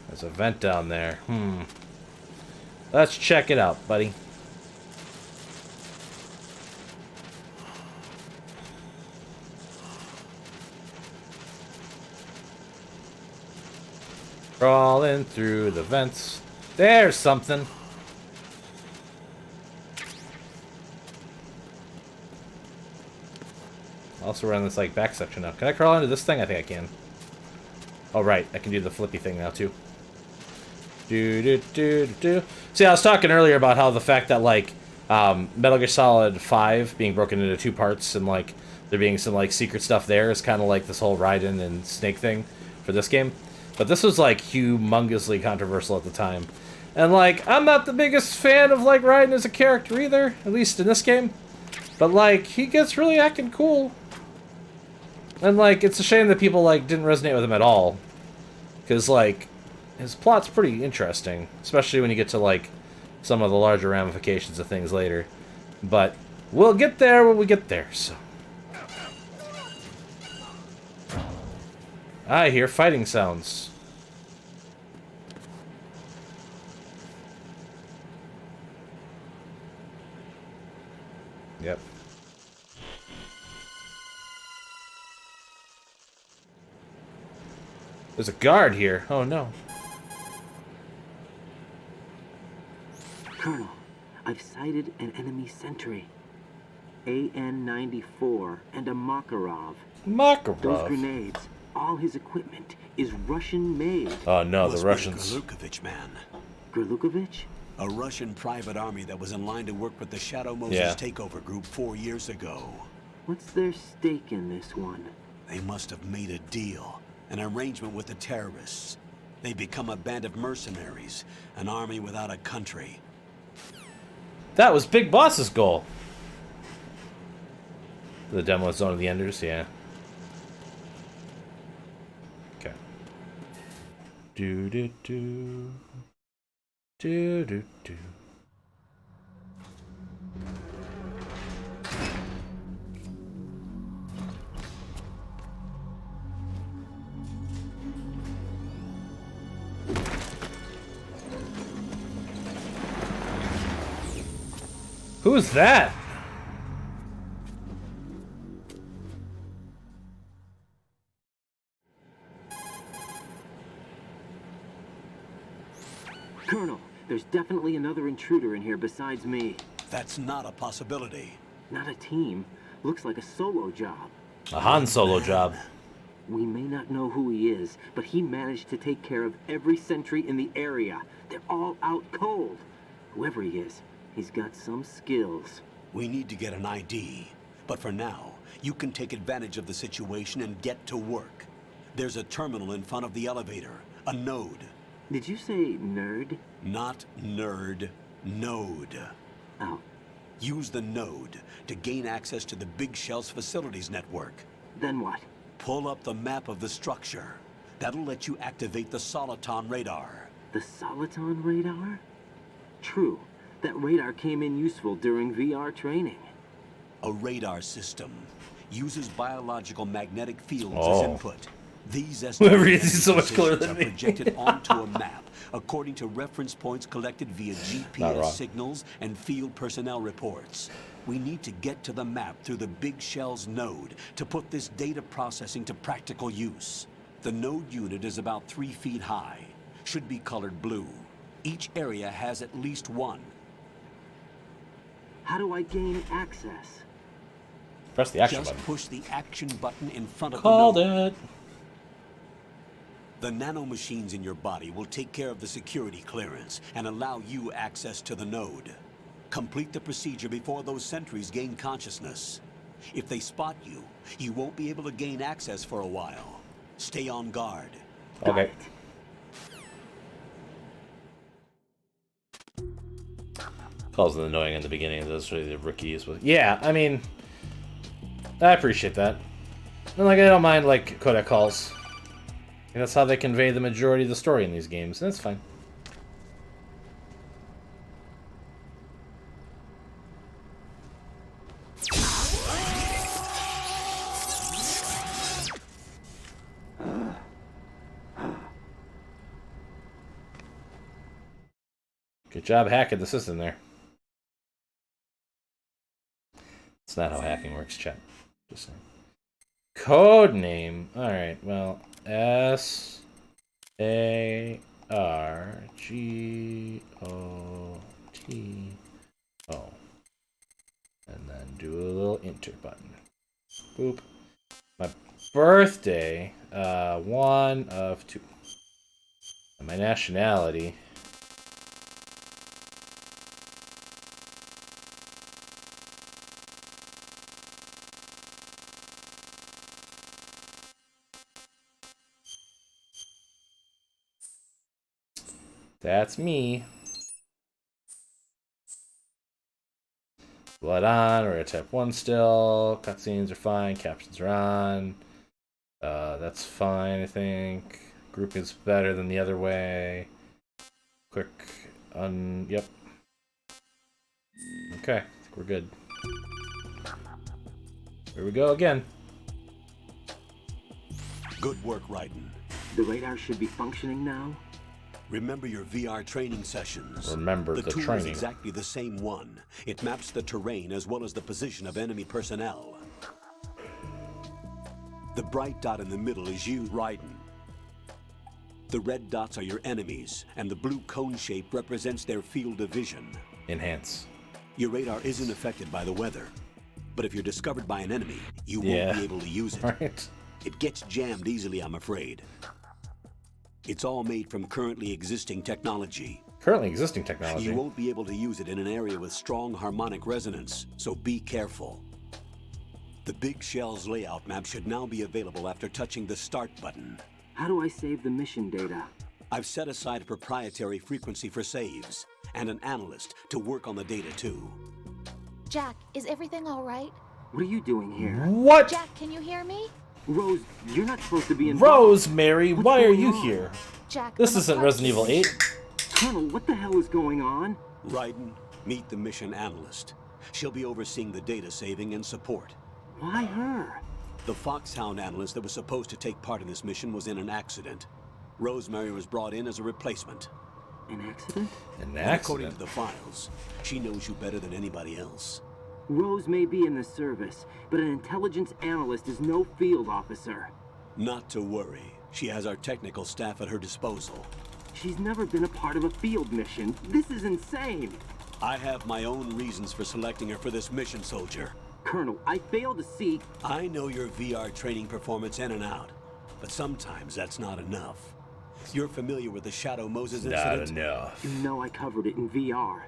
There's a vent down there. Let's check it out, buddy. Crawling through the vents. There's something. Also, we're on this like back section now. Can I crawl into this thing? I think I can. Oh right, I can do the flippy thing now too. See, I was talking earlier about how the fact that like Metal Gear Solid 5 being broken into 2 parts and like there being some like secret stuff there is kind of like this whole Raiden and Snake thing for this game. But this was like humongously controversial at the time. And like, I'm not the biggest fan of like Raiden as a character either, at least in this game. But like, he gets really acting cool. And like, it's a shame that people like didn't resonate with him at all. Because like, his plot's pretty interesting, especially when you get to like some of the larger ramifications of things later. But we'll get there when we get there, so. I hear fighting sounds. Yep. There's a guard here. Oh no. Colonel, I've sighted an enemy sentry. AN-94 and a Makarov. Makarov? Those grenades, all his equipment, is Russian-made. Oh no, Must the Russians. be Gerlukovich, man. Gerlukovich? A Russian private army that was in line to work with the Shadow Moses takeover group 4 years ago. What's their stake in this one? They must have made a deal, an arrangement with the terrorists. They become a band of mercenaries, an army without a country. That was Big Boss's goal. The demo zone of the Enders, yeah. Okay. Do do do. Do do do. Who's that? Colonel, there's definitely another intruder in here besides me. That's not a possibility. Not a team. Looks like a solo job. A Han Solo job. We may not know who he is, but he managed to take care of every sentry in the area. They're all out cold. Whoever he is, he's got some skills. We need to get an ID. But for now, you can take advantage of the situation and get to work. There's a terminal in front of the elevator. A node. Did you say nerd? Not nerd. Node. Oh. Use the node to gain access to the Big Shell's facilities network. Then what? Pull up the map of the structure. That'll let you activate the Soliton radar. The Soliton radar? True. That radar came in useful during VR training. A radar system uses biological magnetic fields Oh. as input. These Whoever is, he's so much cooler are than me. projected onto a map according to reference points collected via Not wrong. GPS signals and field personnel reports. We need to get to the map through the Big Shell's node to put this data processing to practical use. The node unit is about 3 feet high, should be colored blue. Each area has at least one. How do I gain access? Press the action Just button. push the action button in front of Called the node. it. The nanomachines in your body will take care of the security clearance and allow you access to the node. Complete the procedure before those sentries gain consciousness. If they spot you, you won't be able to gain access for a while. Stay on guard. Okay. Calls it annoying in the beginning. That's really the rookies. But yeah, I mean, I appreciate that. And like, I don't mind like codec calls. And that's how they convey the majority of the story in these games. And that's fine. Good job hacking the system there. It's not how hacking works, chat. Just saying. Code name. Alright, well, SARGOTO. And then do a little enter button. Boop. My birthday, one of two. And my nationality. That's me. Blood on, we're at type 1 still. Cutscenes are fine, captions are on. That's fine, I think. Group is better than the other way. Quick, yep. Okay, I think we're good. Here we go again. Good work, Raiden. The radar should be functioning now. Remember your VR training sessions. Remember the tool training. is exactly the same one. It maps the terrain as well as the position of enemy personnel. The bright dot in the middle is you, Raiden. The red dots are your enemies, and the blue cone shape represents their field of vision. Enhance. Your radar isn't affected by the weather, but if you're discovered by an enemy, you won't be able to use it. Right. It gets jammed easily, I'm afraid. It's all made from currently existing technology. Currently existing technology? You won't be able to use it in an area with strong harmonic resonance, so be careful. The Big Shell's layout map should now be available after touching the Start button. How do I save the mission data? I've set aside a proprietary frequency for saves, and an analyst to work on the data too. Jack, is everything all right? What are you doing here? What? Jack, can you hear me? Rose, you're not supposed to be involved. Rosemary, why are you here? Jack, this isn't Resident Evil 8. Colonel, what the hell is going on? Raiden, meet the mission analyst. She'll be overseeing the data saving and support. Why her? The Foxhound analyst that was supposed to take part in this mission was in an accident. Rosemary was brought in as a replacement. An accident? An And according accident? to the files, she knows you better than anybody else. Rose may be in the service, but an intelligence analyst is no field officer. Not to worry. She has our technical staff at her disposal. She's never been a part of a field mission. This is insane. I have my own reasons for selecting her for this mission, soldier. Colonel, I fail to see... I know your VR training performance in and out, but sometimes that's not enough. You're familiar with the Shadow Moses incident? Not enough. You know I covered it in VR.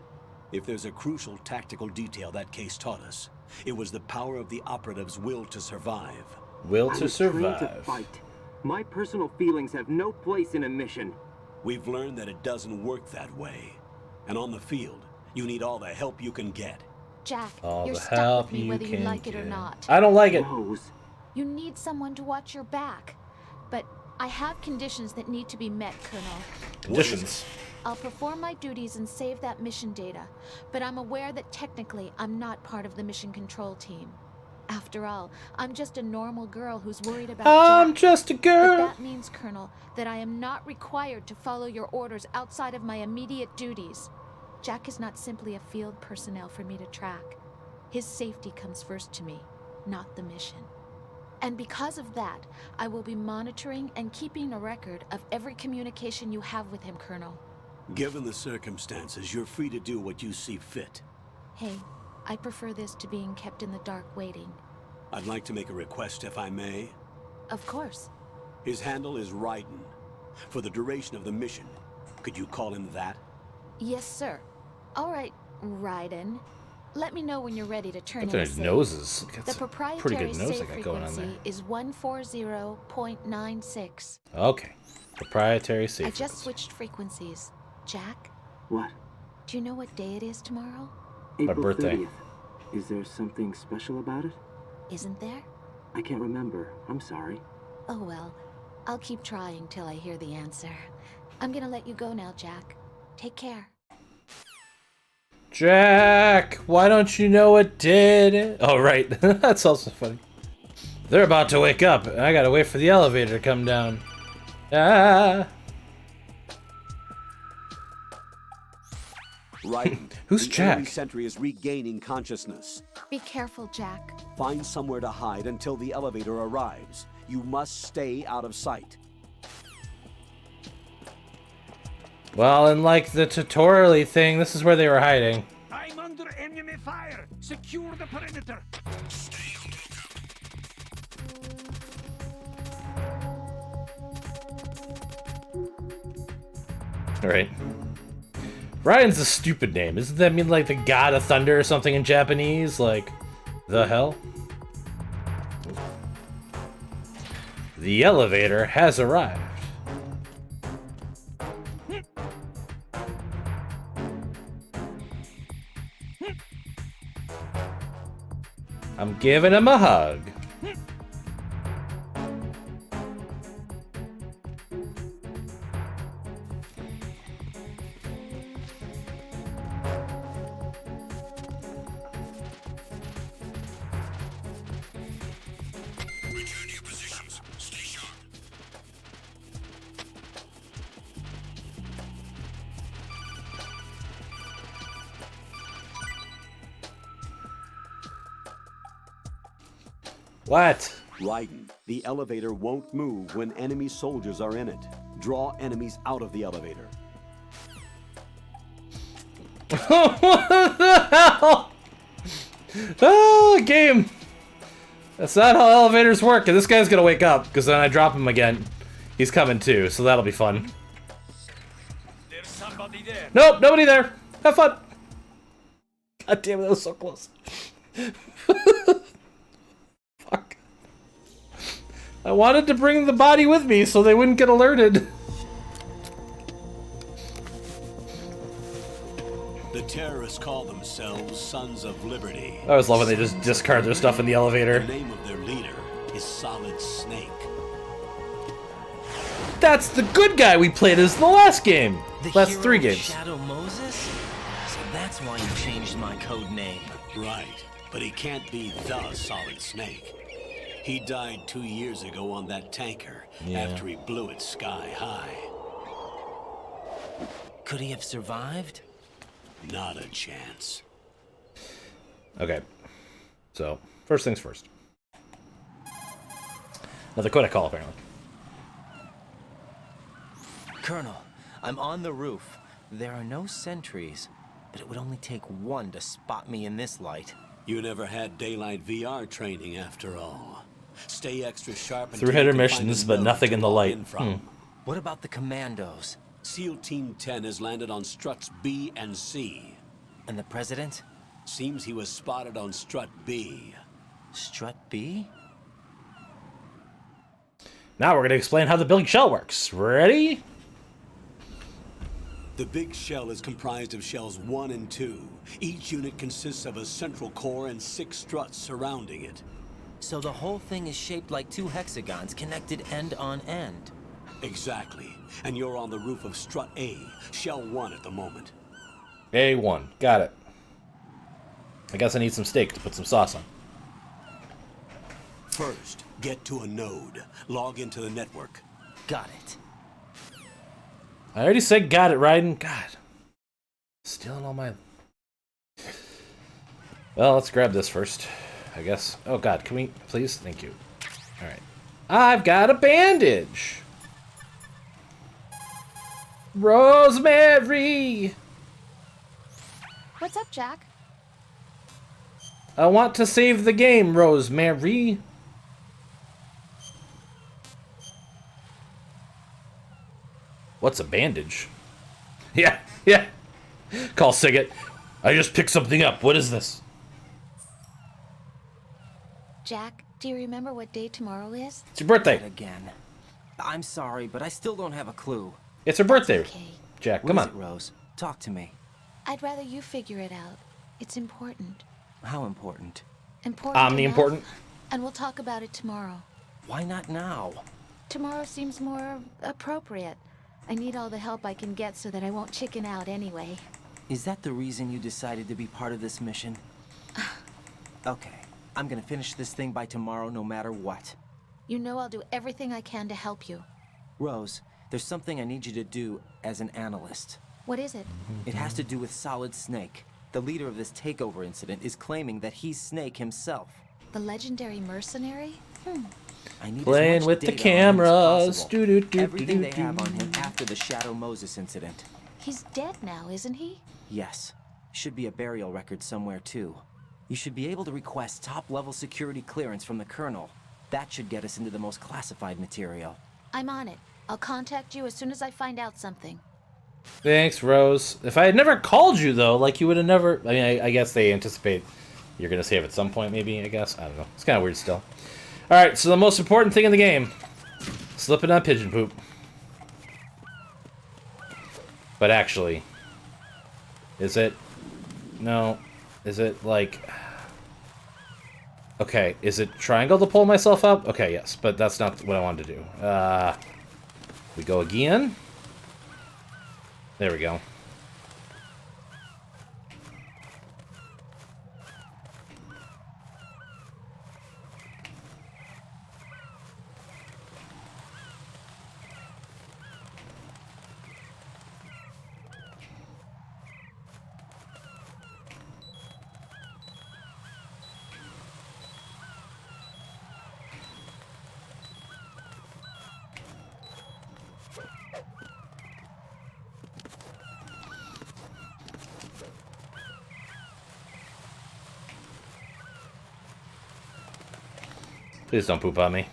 If there's a crucial tactical detail that case taught us, it was the power of the operative's will to survive. Will I to was trained survive. to fight. My personal feelings have no place in a mission. We've learned that it doesn't work that way. And on the field, you need all the help you can get. Jack, All you're the stuck help with me you whether you can like it or get. not. I don't like it. Rose. You need someone to watch your back. But I have conditions that need to be met, Colonel. Conditions. I'll perform my duties and save that mission data, but I'm aware that technically I'm not part of the mission control team. After all, I'm just a normal girl who's worried about I'm Jack. just a girl. But that means, Colonel, that I am not required to follow your orders outside of my immediate duties. Jack is not simply a field personnel for me to track. His safety comes first to me, not the mission. And because of that, I will be monitoring and keeping a record of every communication you have with him, Colonel. Given the circumstances, you're free to do what you see fit. Hey, I prefer this to being kept in the dark waiting. I'd like to make a request, if I may. Of course. His handle is Raiden. For the duration of the mission, could you call him that? Yes, sir. All right, Raiden. Let me know when you're ready to turn in Their a save. noses. The That's a proprietary pretty good nose they save got going on there. frequency is 140.96. Okay. Proprietary I safe. just switched frequencies. Jack, What? do you know what day it is tomorrow? April birthday. 30th. Is there something special about it? Isn't there? I can't remember. I'm sorry. Oh well, I'll keep trying till I hear the answer. I'm gonna let you go now, Jack. Take care. Jack, why don't you know what did it? Oh, right. That's also funny. They're about to wake up, and I gotta wait for the elevator to come down. Ah. Raiden. Who's the Jack? enemy sentry is regaining consciousness. Be careful, Jack. Find somewhere to hide until the elevator arrives. You must stay out of sight. Well, and like the tutorial thing, this is where they were hiding. I'm under enemy fire. Secure the perimeter. Alright. Ryan's a stupid name. Doesn't that mean like the god of thunder or something in Japanese? Like, the hell? The elevator has arrived. I'm giving him a hug. Return to your positions. Stay sharp. What? Raiden, the elevator won't move when enemy soldiers are in it. Draw enemies out of the elevator. What the hell? Oh, game. That's not how elevators work. And this guy's gonna wake up, because then I drop him again. He's coming too, so that'll be fun. There's somebody there. Nope, nobody there. Have fun. God damn it, that was so close. Fuck. I wanted to bring the body with me so they wouldn't get alerted. The terrorists call themselves Sons of Liberty. I always love when they just discard their stuff in the elevator. The name of their leader is Solid Snake. That's the good guy we played as the last game. The Last hero 3 games. Shadow Moses? So that's why you changed my code name. Right, but he can't be the Solid Snake. He died 2 years ago on that tanker after he blew it sky high. Could he have survived? Not a chance. Okay. So, first things first. Another code I call, apparently. Colonel, I'm on the roof. There are no sentries, but it would only take one to spot me in this light. You never had daylight VR training after all. Stay extra sharp and 300 missions, but nothing in the light. What about the commandos? SEAL Team 10 has landed on struts B and C. And the president? Seems he was spotted on strut B. Strut B? Now we're going to explain how the big shell works. Ready? The big shell is comprised of shells 1 and 2. Each unit consists of a central core and 6 struts surrounding it. So the whole thing is shaped like 2 hexagons connected end on end. Exactly. And you're on the roof of strut A, shell 1 at the moment. A1. Got it. I guess I need some steak to put some sauce on. First, get to a node. Log into the network. Got it. I already said got it, Raiden. God. Stealing all my... Well, let's grab this first, I guess. Oh, God. Can we... Please? Thank you. All right. I've got a bandage. Rosemary! What's up, Jack? I want to save the game, Rosemary. What's a bandage? Yeah, yeah. Call Siget. I just picked something up. What is this? Jack, do you remember what day tomorrow is? It's your birthday. Again. I'm sorry, but I still don't have a clue. It's her birthday. Okay. Jack, What come is on. it, Rose? Talk to me. I'd rather you figure it out. It's important. How important? Important Omni-important? enough, and we'll talk about it tomorrow. Why not now? Tomorrow seems more appropriate. I need all the help I can get so that I won't chicken out anyway. Is that the reason you decided to be part of this mission? Okay, I'm gonna finish this thing by tomorrow no matter what. You know I'll do everything I can to help you. Rose, there's something I need you to do as an analyst. What is it? It has to do with Solid Snake. The leader of this takeover incident is claiming that he's Snake himself. The legendary mercenary? I need Playing as much with the data on him as cameras. possible. Do-do-do, Everything they do-do-do. have on him after the Shadow Moses incident. He's dead now, isn't he? Yes. Should be a burial record somewhere, too. You should be able to request top-level security clearance from the Colonel. That should get us into the most classified material. I'm on it. I'll contact you as soon as I find out something. Thanks, Rose. If I had never called you, though, like, you would have never... I mean, I guess they anticipate you're going to save at some point, maybe, I guess. I don't know. It's kind of weird still. Alright, so the most important thing in the game. Slipping on pigeon poop. But actually... Is it? No. Is it, like... Okay, is it triangle to pull myself up? Okay, yes, but that's not what I wanted to do. We go again. There we go. Please don't poop on me.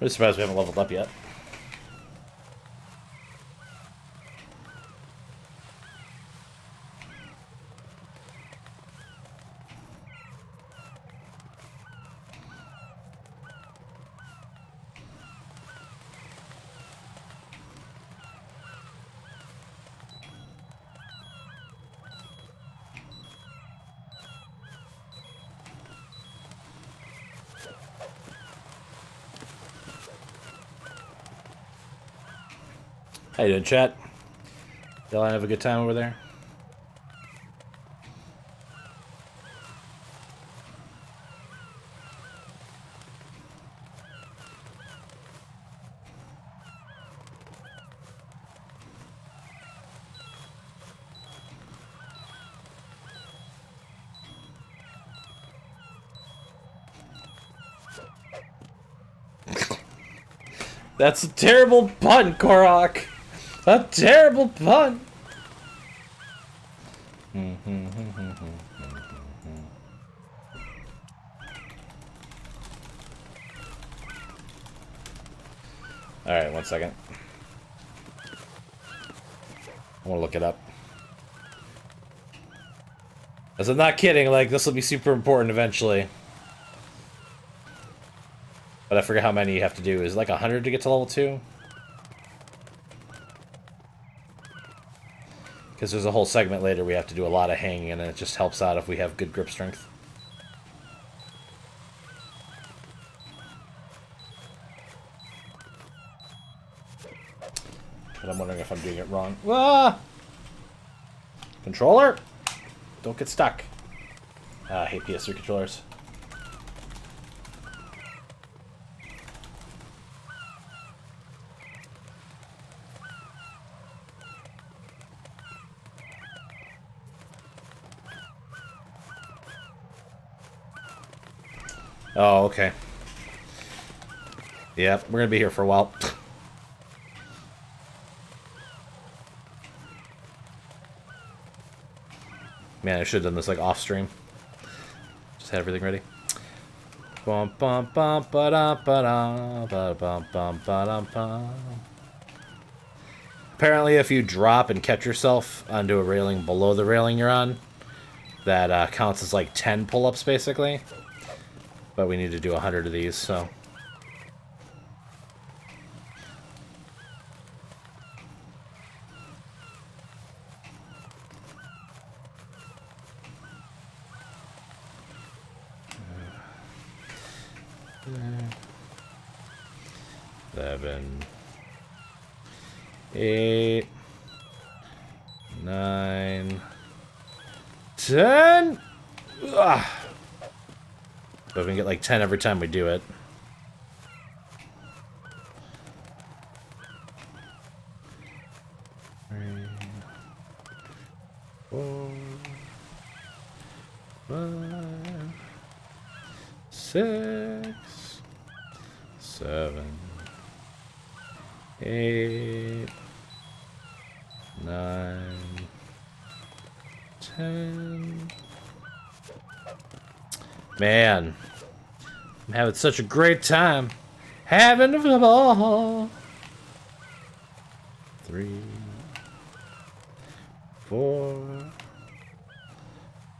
I'm really surprised we haven't leveled up yet. How you doing, chat? Y'all have a good time over there? That's a terrible pun, Korok! A terrible pun! Alright, 1 second. I want to look it up. As I'm not kidding, like, this will be super important eventually. But I forget how many you have to do. Is it like 100 to get to level 2? Because there's a whole segment later we have to do a lot of hanging, and it just helps out if we have good grip strength. But I'm wondering if I'm doing it wrong. Ah! Controller? Don't get stuck. I hate PS3 controllers. Oh, okay. Yep, we're gonna be here for a while. Man, I should have done this like off stream. Just had everything ready. Bum bum bum ba da ba da ba bum bum ba dum bum. Apparently, if you drop and catch yourself onto a railing below the railing you're on, that counts as like 10 pull-ups basically. But we need to do 100 of these, so. Seven, 8, 9, 10. Ugh. But we can get like 10 every time we do it. Three, 4, 5. 7, 8, 9, 10. Man, I'm having such a great time. Having a ball. 3, 4,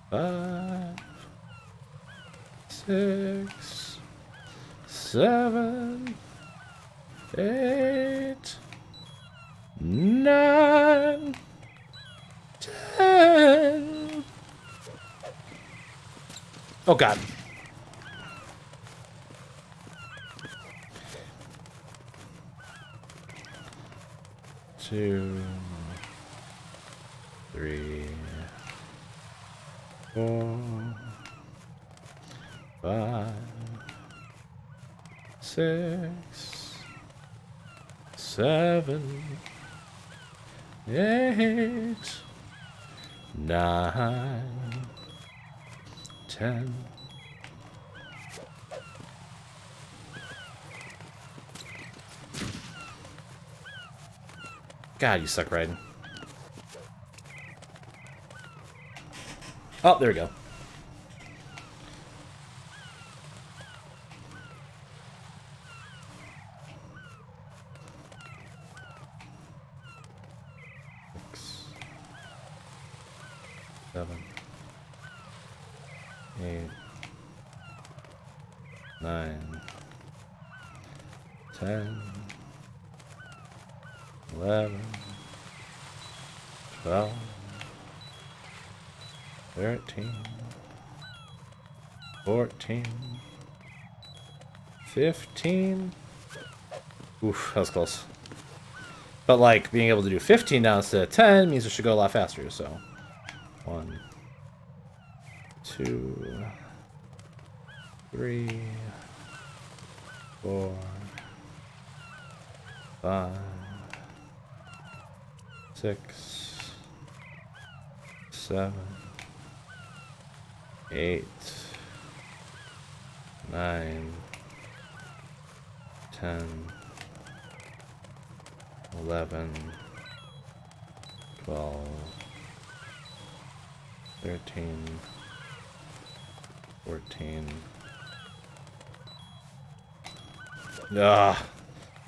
5, 6, 7, 8, 9, 10. Oh God. 2, 3, 4, 5, 6, 7, 8, 9, 10. God, you suck riding. Oh, there we go. Six, 7, 8, 9, 10, 11, 12, 13, 14, 15. Oof, that was close. But like being able to do 15 now instead of 10 means it should go a lot faster. So 1, 2, 3, 4, 5, 6, 7, 8, 9, 10, 11, 12, 13, 14. Ah,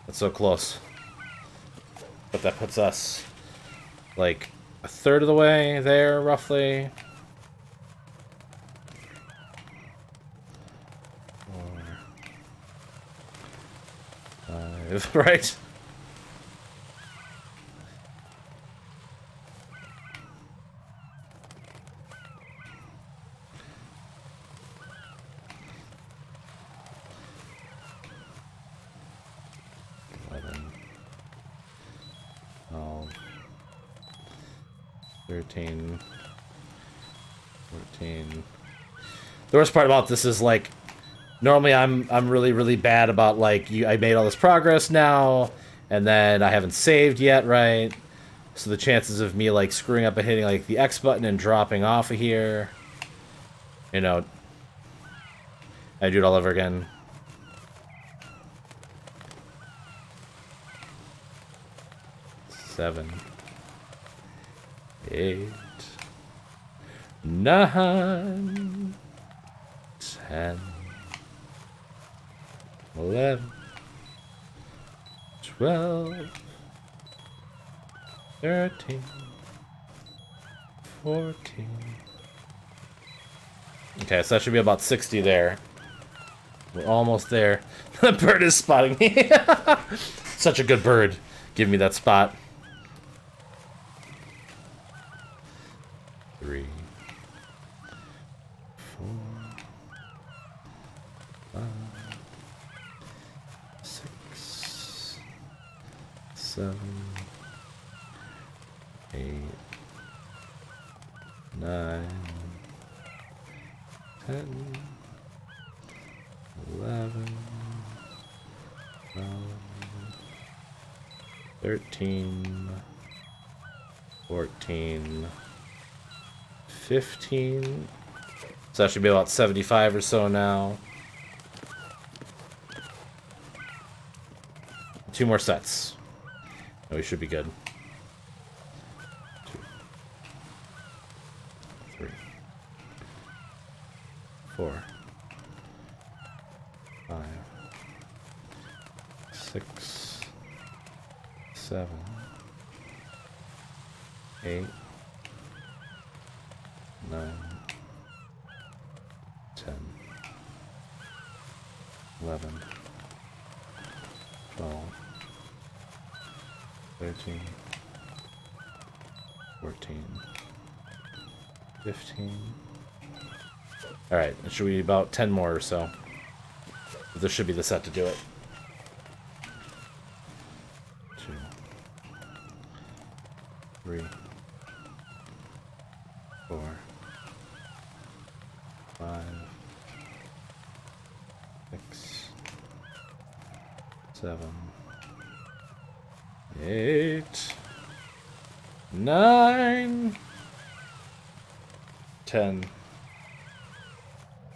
that's so close. But that puts us like a third of the way there, roughly. 4, 5, right? Oh, 13, 14. The worst part about this is like normally I'm really bad about like I made all this progress now and then I haven't saved yet, right? So the chances of me like screwing up and hitting like the X button and dropping off of here, you know, I do it all over again. Seven, 8, 9, 10, 11, 12, 13, 14. Okay, so that should be about 60 there. We're almost there. The bird is spotting me. Such a good bird. Give me that spot. 3, 4, 5, 6, 7, 8, 9, 10, 11, 12, 13, 14, 15. So that should be about 75 or so now. 2 more sets. Oh, we should be good. 2, 3, 4, 5, 6, 7, 8, 9, 10, 11, 12, 13, 14, 15. Alright, it should be about 10 more or so. This should be the set to do it. 2, 3, 4, 5, 6, 7, 8, 9, 10,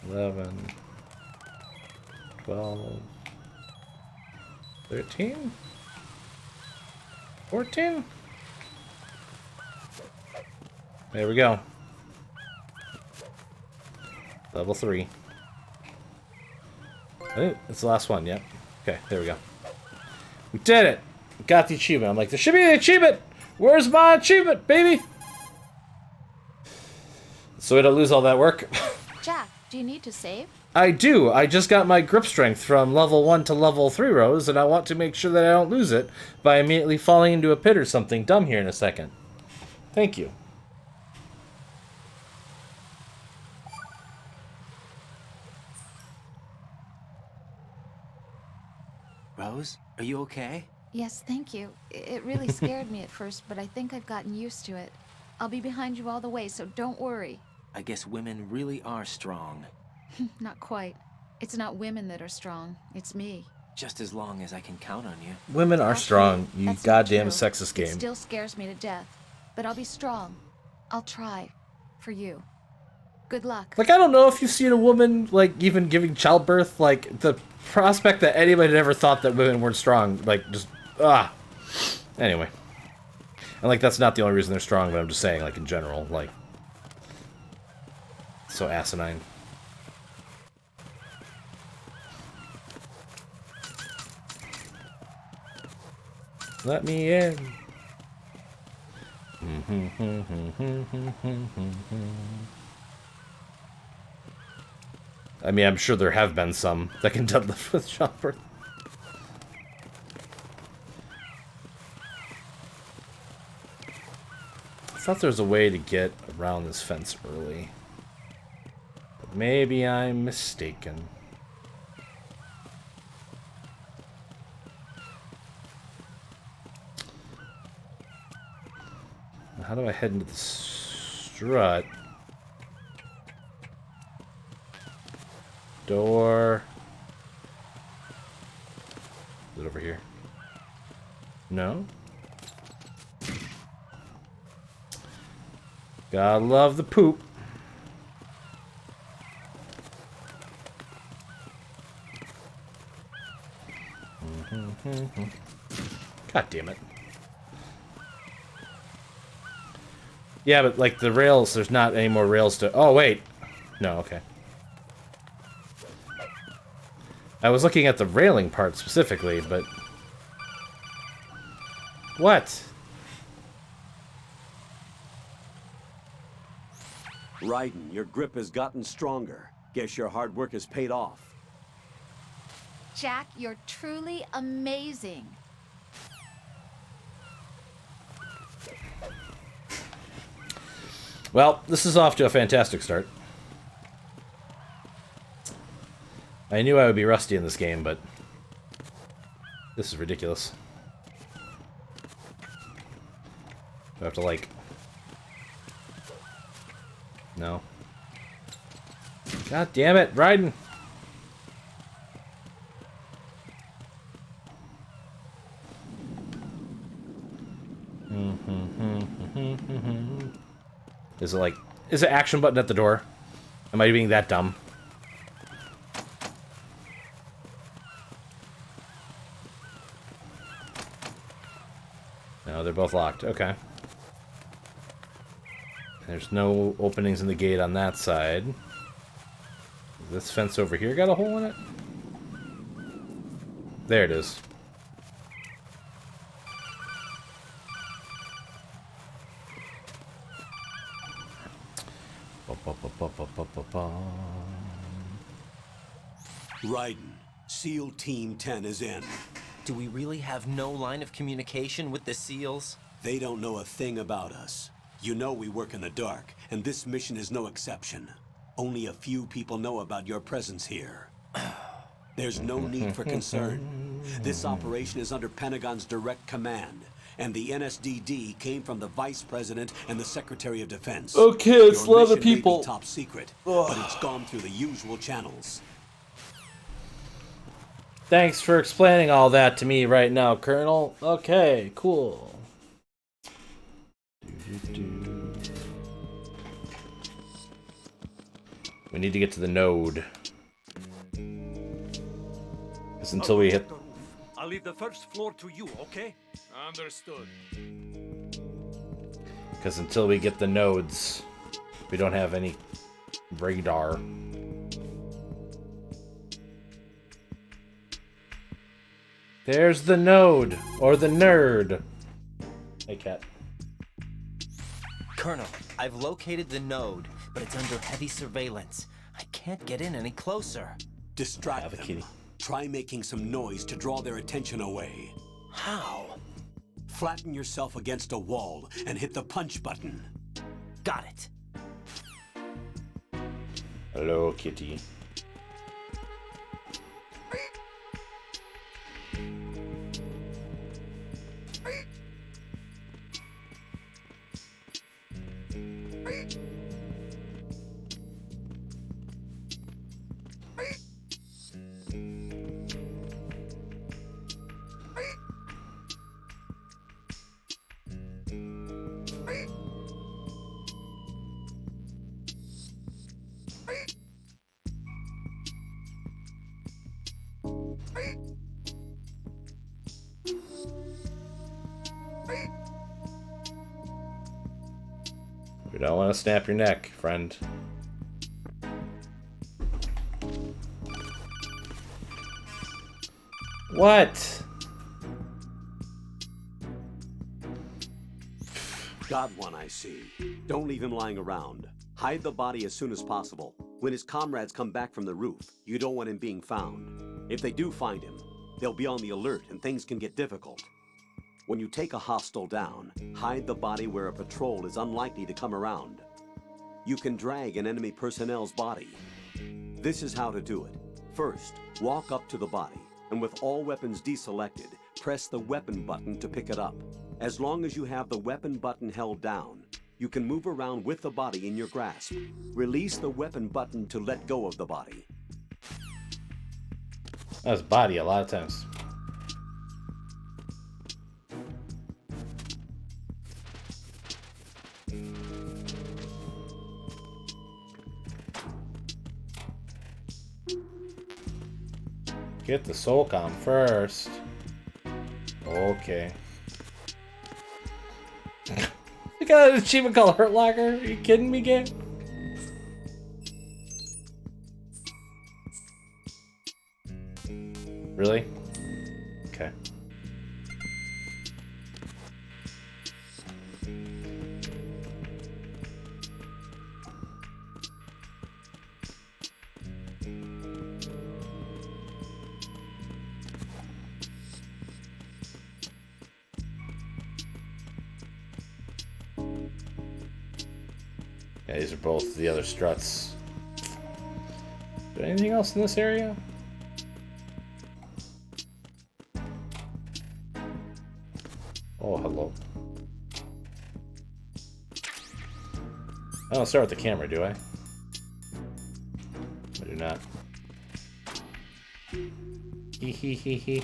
11, 12, 13, 14. There we go. Level 3. I think it's the last one, yep. Okay, there we go. We did it! We got the achievement. I'm like, there should be an achievement! Where's my achievement, baby? So we don't lose all that work. Jack, do you need to save? I do. I just got my grip strength from level 1 to level 3 Rose, and I want to make sure that I don't lose it by immediately falling into a pit or something dumb here in a second. Thank you. Rose, are you okay? Yes, thank you. It really scared me at first, but I think I've gotten used to it. I'll be behind you all the way, so don't worry. I guess women really are strong. Not quite. It's not women that are strong. It's me. Just as long as I can count on you. Women are Actually, strong, you that's not goddamn true. sexist game. It still scares me to death. But I'll be strong. I'll try. For you. Good luck. Like, I don't know if you've seen a woman, like, even giving childbirth, like, the prospect that anybody had ever thought that women weren't strong, like, just, Anyway. And, like, that's not the only reason they're strong, but I'm just saying, like, in general, like, so asinine. Let me in. I mean, I'm sure there have been some that can deadlift with childbirth. I thought there was a way to get around this fence early. But maybe I'm mistaken. How do I head into the strut? Door. Is it over here? No? Gotta love the poop. God damn it. Yeah, but like the rails, there's not any more rails to... Oh, wait. No, okay. I was looking at the railing part specifically, but... What? Raiden, your grip has gotten stronger. Guess your hard work has paid off. Jack, you're truly amazing. Well, this is off to a fantastic start. I knew I would be rusty in this game, but this is ridiculous. Do I have to, like... No. God damn it, Raiden! Is it like... Is it action button at the door? Am I being that dumb? No, they're both locked. Okay. There's no openings in the gate on that side. This fence over here got a hole in it? There it is. Raiden, SEAL Team 10 is in. Do we really have no line of communication with the SEALs? They don't know a thing about us. You know we work in the dark, and this mission is no exception. Only a few people know about your presence here. There's no need for concern. This operation is under Pentagon's direct command, and the NSDD came from the Vice President and the Secretary of Defense. Okay, it's a lot of people. May be top secret, but it's gone through the usual channels. Thanks for explaining all that to me right now, Colonel. Okay, cool. We need to get to the node. Because until we hit... I'll leave the first floor to you, okay? Understood. Because until we get the nodes, we don't have any radar. There's the node, or the nerd. Hey, cat. Colonel, I've located the node, but it's under heavy surveillance. I can't get in any closer. Distract them. Try making some noise to draw their attention away. How? Flatten yourself against a wall and hit the punch button. Got it. Hello, kitty. We don't want to snap your neck, friend. What? Got one, I see. Don't leave him lying around. Hide the body as soon as possible. When his comrades come back from the roof, you don't want him being found. If they do find him, they'll be on the alert and things can get difficult. When you take a hostile down, hide the body where a patrol is unlikely to come around. You can drag an enemy personnel's body. This is how to do it. First, walk up to the body, and with all weapons deselected, press the weapon button to pick it up. As long as you have the weapon button held down, you can move around with the body in your grasp. Release the weapon button to let go of the body. That's body a lot of times. Get the SOCOM first. Okay. We got an achievement called Hurt Locker? Are you kidding me, game? Really? Okay. Yeah, these are both the other struts. Is there anything else in this area? Oh, hello. I don't start with the camera, do I? I do not. Hee hee hee hee.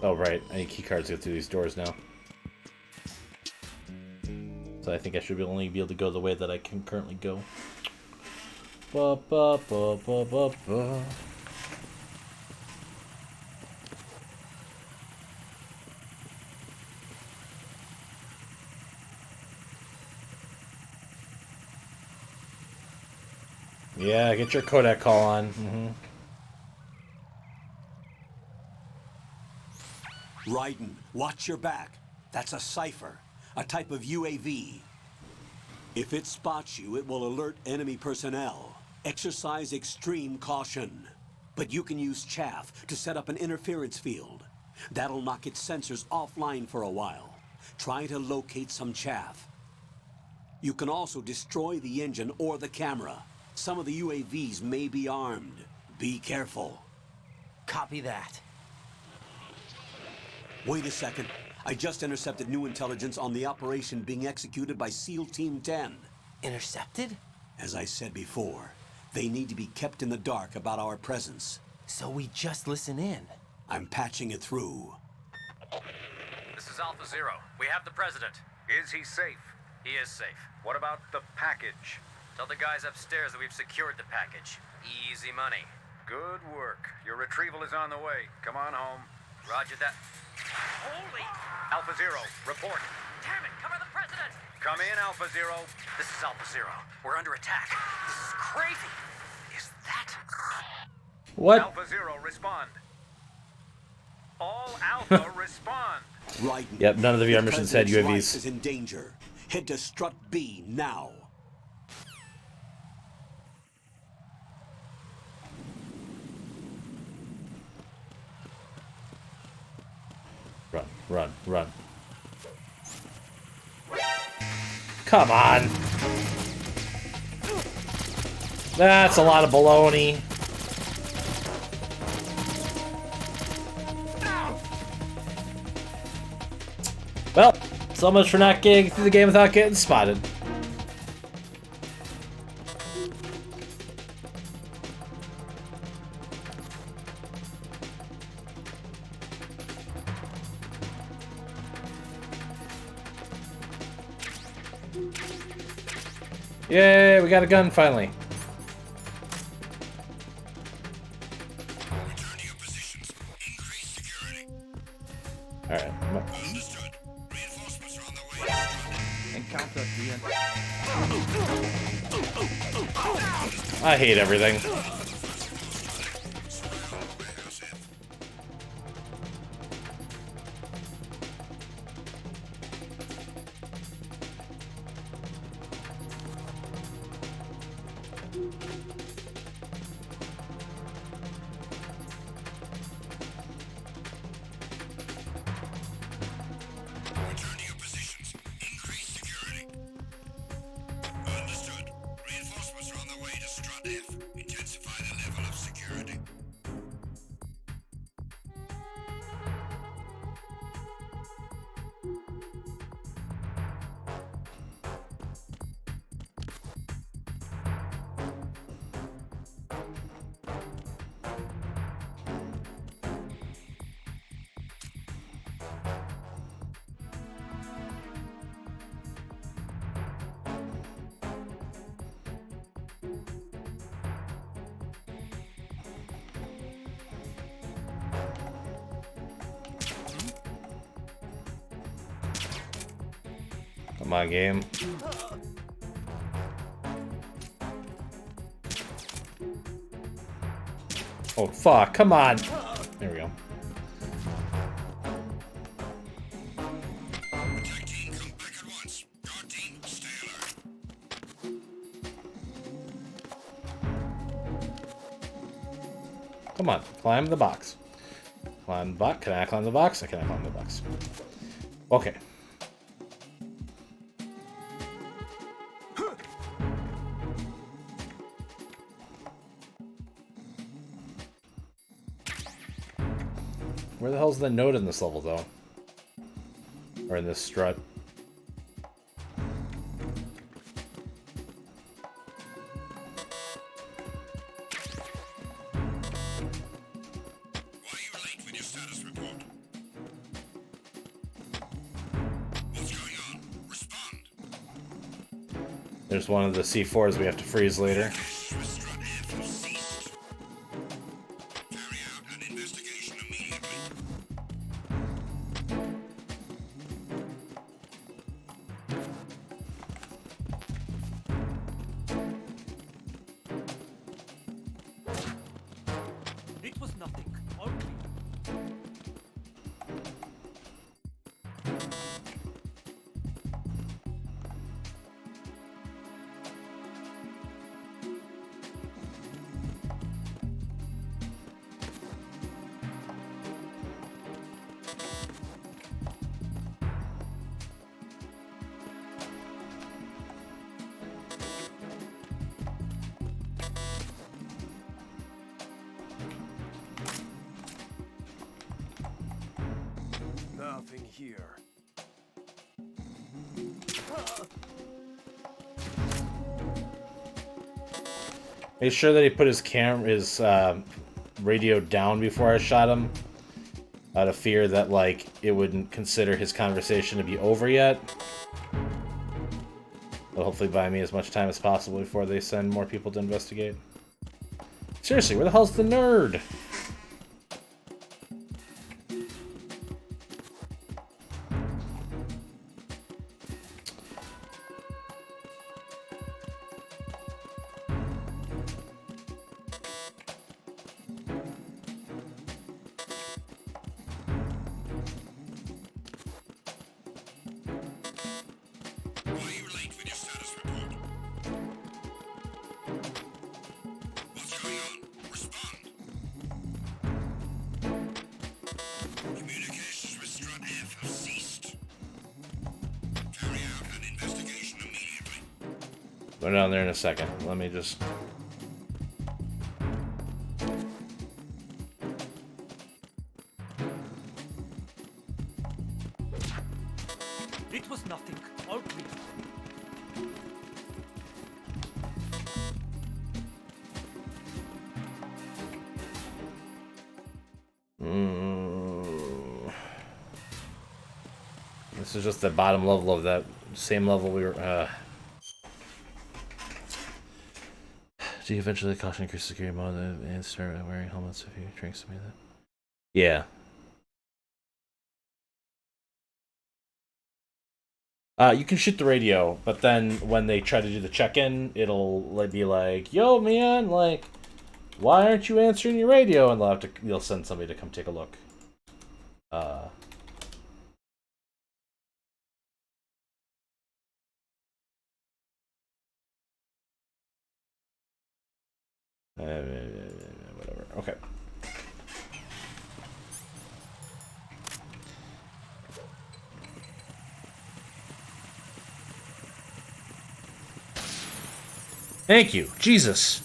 Oh, right. I need keycards to go through these doors now. So I think I should only be able to go the way that I can currently go. Ba, ba, ba, ba, ba, ba. Yeah, get your Kodak call on. Raiden, watch your back. That's a cipher, a type of UAV. If it spots you, it will alert enemy personnel. Exercise extreme caution. But you can use chaff to set up an interference field. That'll knock its sensors offline for a while. Try to locate some chaff. You can also destroy the engine or the camera. Some of the UAVs may be armed. Be careful. Copy that. Wait a second. I just intercepted new intelligence on the operation being executed by SEAL Team 10. Intercepted? As I said before, they need to be kept in the dark about our presence. So we just listen in. I'm patching it through. This is Alpha Zero. We have the president. Is he safe? He is safe. What about the package? Tell the guys upstairs that we've secured the package. Easy money. Good work. Your retrieval is on the way. Come on home. Roger that. Holy! Alpha Zero, report. Damn it, cover the president! Come in, Alpha Zero. This is Alpha Zero. We're under attack. This is crazy. Is that... What? Alpha Zero, respond. All Alpha, respond. Raiden. Yep, none of the VR missions had President's UAVs. life is in danger. Head to Strut B now. Run, run, run. Come on. That's a lot of baloney. Well, so much for not getting through the game without getting spotted. Yay, we got a gun finally. Alright. I hate everything. Come on, game. Oh, fuck. Come on. There we go. Come on. Climb the box. Climb the box. Can I climb the box? I cannot climb the box. Okay. Where the hell's the node in this level, though? Or in this strut? There's one of the C4s we have to freeze later. Nothing here. Make sure that he put his radio down before I shot him, out of fear that like it wouldn't consider his conversation to be over yet. But hopefully buy me as much time as possible before they send more people to investigate. Seriously, where the hell's the nerd? Go down there in a second. Let me just... It was nothing. All clear. This is just the bottom level of that same level we were... Do you eventually caution increase security mode and start wearing helmets if you drink something like that? Yeah. You can shoot the radio, but then when they try to do the check-in, it'll be like, "Yo, man, like, why aren't you answering your radio?" And they'll send somebody to come take a look. Whatever. Okay. Thank you. Jesus.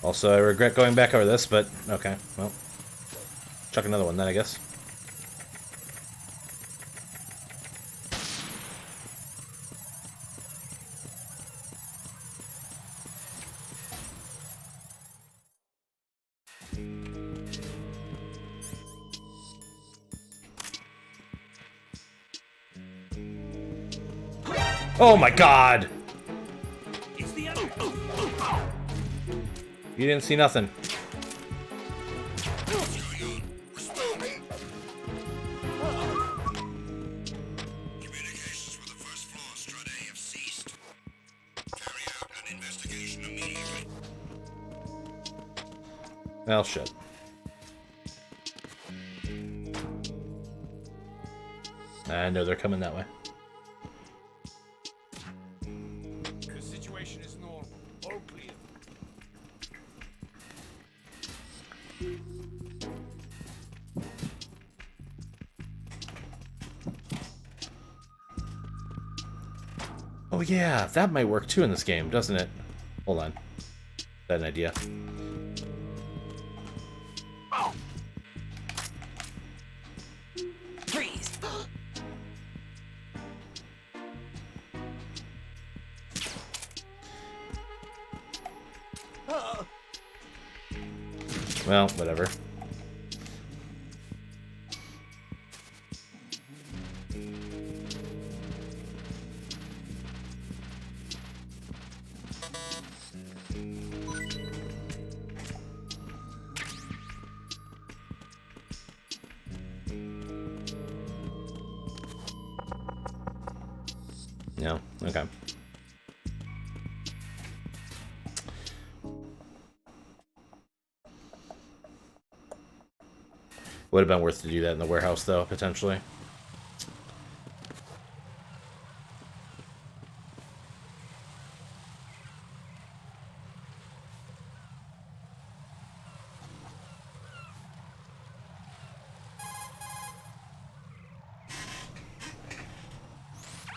Also, I regret going back over this, but okay. Well, chuck another one then, I guess. Oh my god! You didn't see nothing. Communications with the first floor, Strut A have ceased. Carry out an investigation immediately. Well, shit. I know they're coming that way. The situation is normal. All clear. Oh yeah, that might work too in this game, doesn't it? Hold on. Is that an idea? Freeze! Well, whatever. No? Okay. Would have been worth to do that in the warehouse, though, potentially.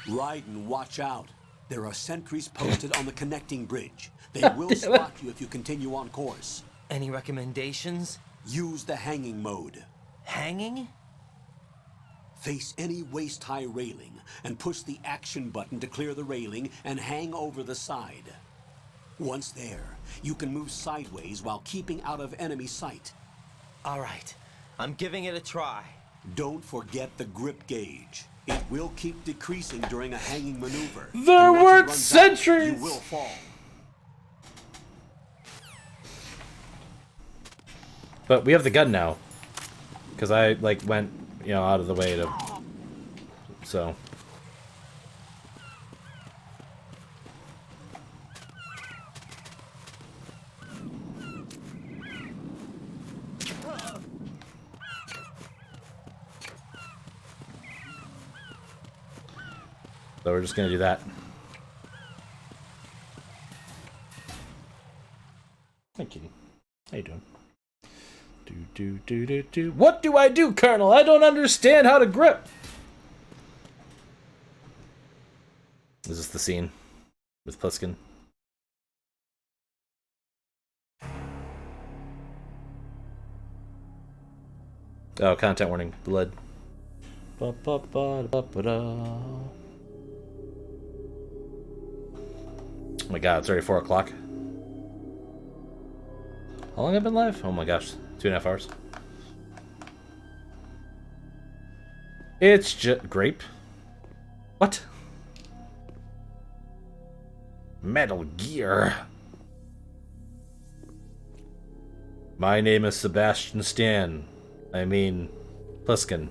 Raiden, watch out. There are sentries posted on the connecting bridge. They will Damn it. spot you if you continue on course. Any recommendations? Use the hanging mode. Hanging? Face any waist-high railing and push the action button to clear the railing and hang over the side. Once there, you can move sideways while keeping out of enemy sight. All right, I'm giving it a try. Don't forget the grip gauge. It will keep decreasing during a hanging maneuver. There And once it weren't runs sentries! out, you will fall. But we have the gun now. Because I, like, went, you know, out of the way to... So... So we're just gonna do that. Thank you. How you doing? Do. What do I do, Colonel? I don't understand how to grip. Is this the scene with Pliskin? Oh, content warning. Blood. Oh my god, it's already 4 o'clock. How long have I been live? Oh my gosh, 2.5 hours. It's just grape. What? Metal Gear. My name is Sebastian Stan. I mean, Pliskin.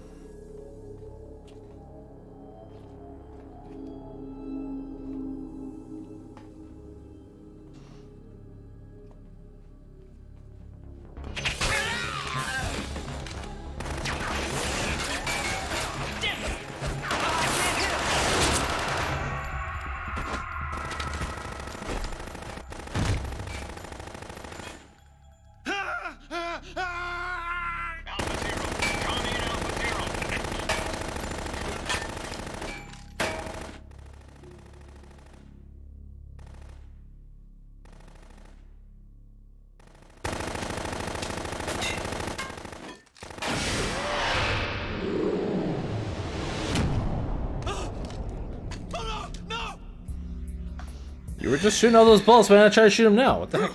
You were just shooting all those bullets, why not try to shoot them now? What the heck?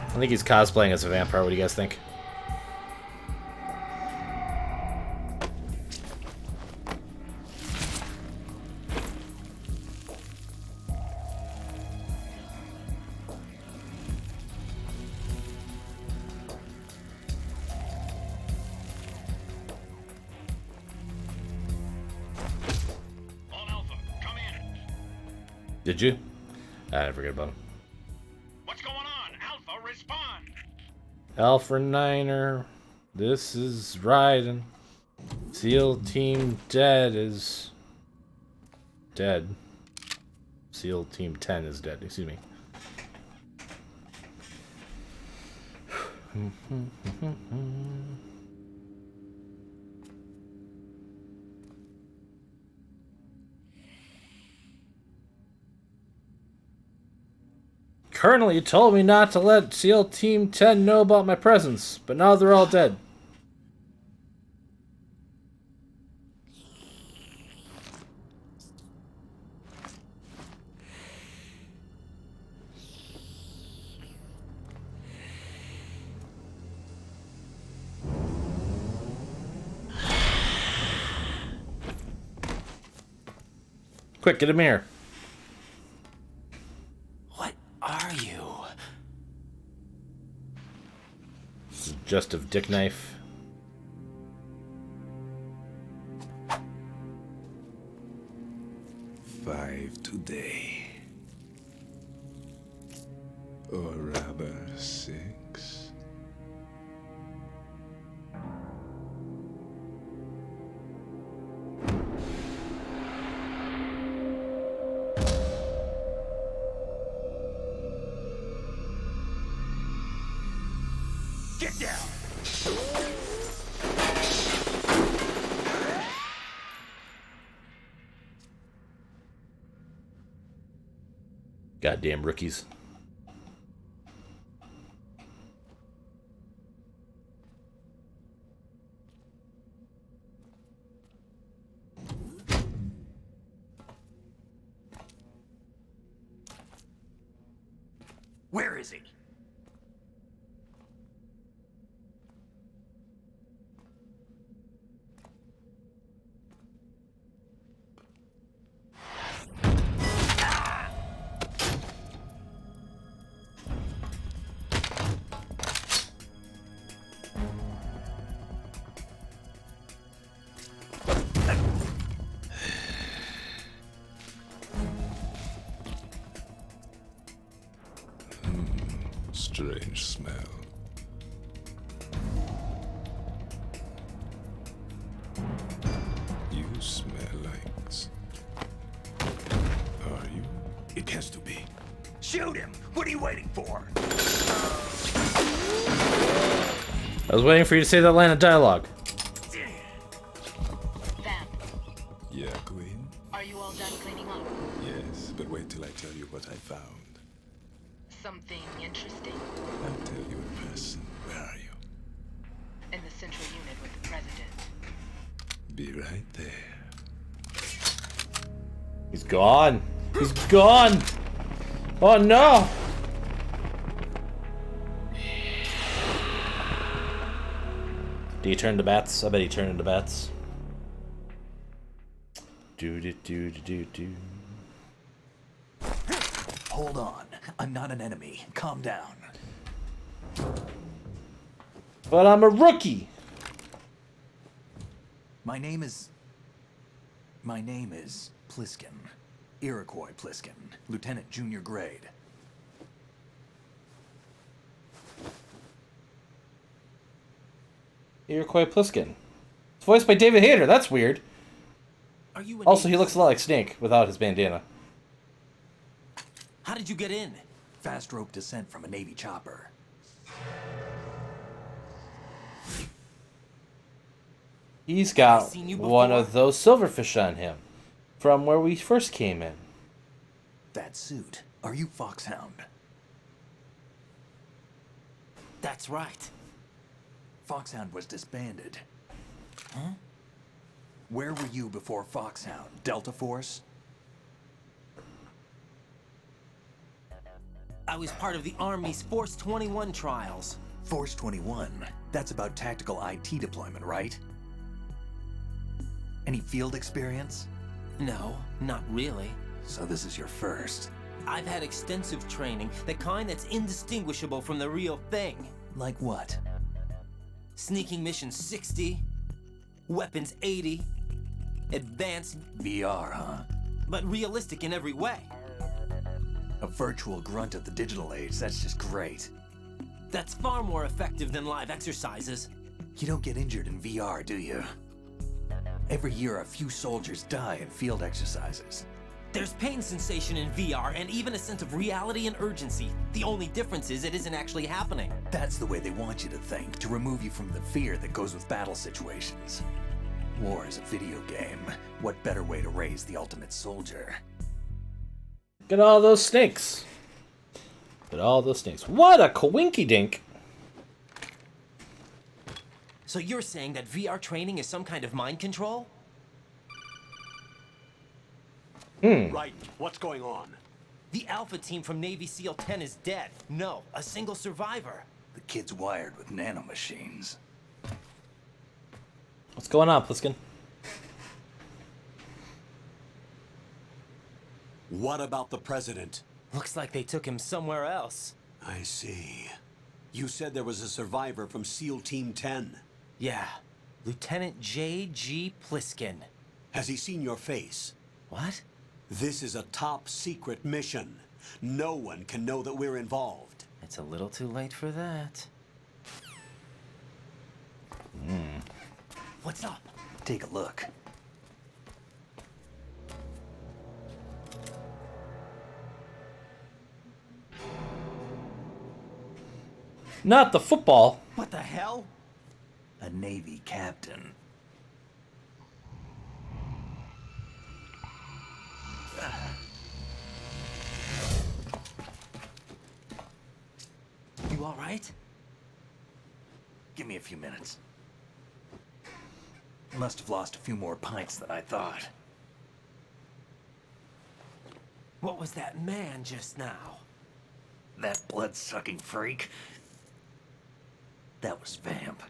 I think he's cosplaying as a vampire. What do you guys think? Did you? I forget about him. What's going on? Alpha, respond! Alpha Niner, this is Raiden. SEAL Team Dead is dead. SEAL Team 10 is dead, excuse me. Colonel, you told me not to let SEAL Team 10 know about my presence, but now they're all dead. Quick, get him here. What are you? Suggestive dick knife. Five today. Or rather, 6. Goddamn rookies. Where is he? Strange smell. You smell like... Are you? It has to be. Shoot him! What are you waiting for? I was waiting for you to say that line of dialogue. Yeah, Queen? Are you all done cleaning up? Yes, but wait till I tell you what I found. Something interesting? I'll tell you in person. Where are you? In the central unit with the president. Be right there. He's gone. He's gone. Oh no. Did he turn to bats? I bet he turned into bats. Do do do do do. Hold on. I'm not an enemy. Calm down. But I'm a rookie. My name is Pliskin. Iroquois Pliskin. Lieutenant Junior Grade. Iroquois Pliskin. It's voiced by David Hayter. That's weird. Are you Also, he looks a lot like Snake without his bandana. How did you get in? Fast rope descent from a Navy chopper. He's got seen you one before? of those silverfish on him from where we first came in. That suit. Are you Foxhound? That's right. Foxhound was disbanded. Huh? Where were you before Foxhound? Delta Force? I was part of the Army's Force 21 trials. Force 21? That's about tactical IT deployment, right? Any field experience? No, not really. So this is your first. I've had extensive training, the kind that's indistinguishable from the real thing. Like what? Sneaking mission 60, weapons 80, advanced... VR, huh? But realistic in every way. A virtual grunt of the digital age, that's just great. That's far more effective than live exercises. You don't get injured in VR, do you? Every year, a few soldiers die in field exercises. There's pain sensation in VR and even a sense of reality and urgency. The only difference is it isn't actually happening. That's the way they want you to think, to remove you from the fear that goes with battle situations. War is a video game. What better way to raise the ultimate soldier? Look at all those snakes. Look at all those snakes. What a coinky-dink. So you're saying that VR training is some kind of mind control? Right. What's going on? The Alpha team from Navy SEAL 10 is dead. No, a single survivor. The kid's wired with nanomachines. What's going on, Pliskin? What about the president? Looks like they took him somewhere else. I see. You said there was a survivor from SEAL Team 10. Yeah, Lieutenant J.G. Pliskin. Has he seen your face? What? This is a top secret mission. No one can know that we're involved. It's a little too late for that. What's up? Take a look. Not the football. What the hell? A Navy captain. all right? Give me a few minutes. Must have lost a few more pints than I thought. What was that man just now? That blood-sucking freak? That was Vamp.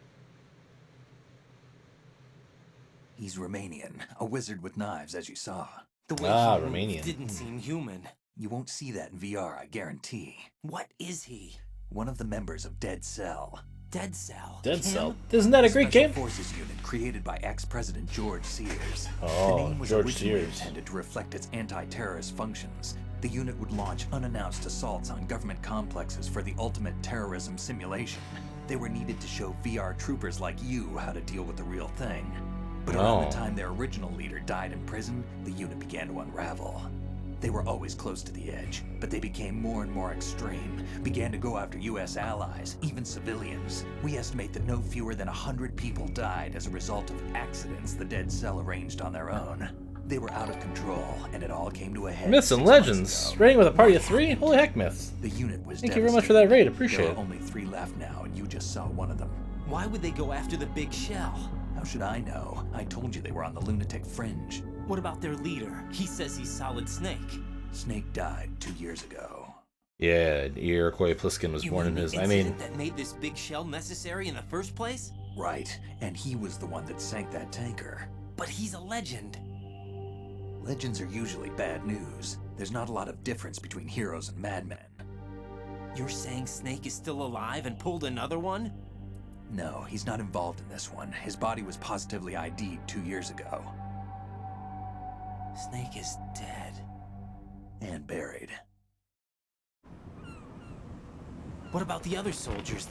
He's Romanian, a wizard with knives, as you saw. The way he moved Romanian. didn't seem human. You won't see that in VR, I guarantee. What is he? One of the members of Dead Cell. Dead Cell? Dead Him? Cell. Isn't that a great Special game? Forces unit created by ex-President George Sears. Oh, the name was George originally Sears. intended to reflect its anti-terrorist functions. The unit would launch unannounced assaults on government complexes for the ultimate terrorism simulation. They were needed to show VR troopers like you how to deal with the real thing. But around the time their original leader died in prison, the unit began to unravel. They were always close to the edge, but they became more and more extreme, began to go after US allies, even civilians. We estimate that no fewer than 100 people died as a result of accidents the Dead Cell arranged on their own. They were out of control, and it all came to a head. Myths and 6 months legends. ago. Rating with a party of 3? Holy heck, myths. The unit was Thank you very much for that raid. Appreciate There it. are only 3 left now, and you just saw one of them. Why would they go after the big shell? How should I know? I told you they were on the lunatic fringe. What about their leader? He says he's Solid Snake. Snake died 2 years ago. Yeah, Iroquois Pliskin was born in his. The incident that made this big shell necessary in the first place? Right, and he was the one that sank that tanker. But he's a legend. Legends are usually bad news. There's not a lot of difference between heroes and madmen. You're saying Snake is still alive and pulled another one? No, he's not involved in this one. His body was positively ID'd 2 years ago. Snake is dead. And buried. What about the other soldiers?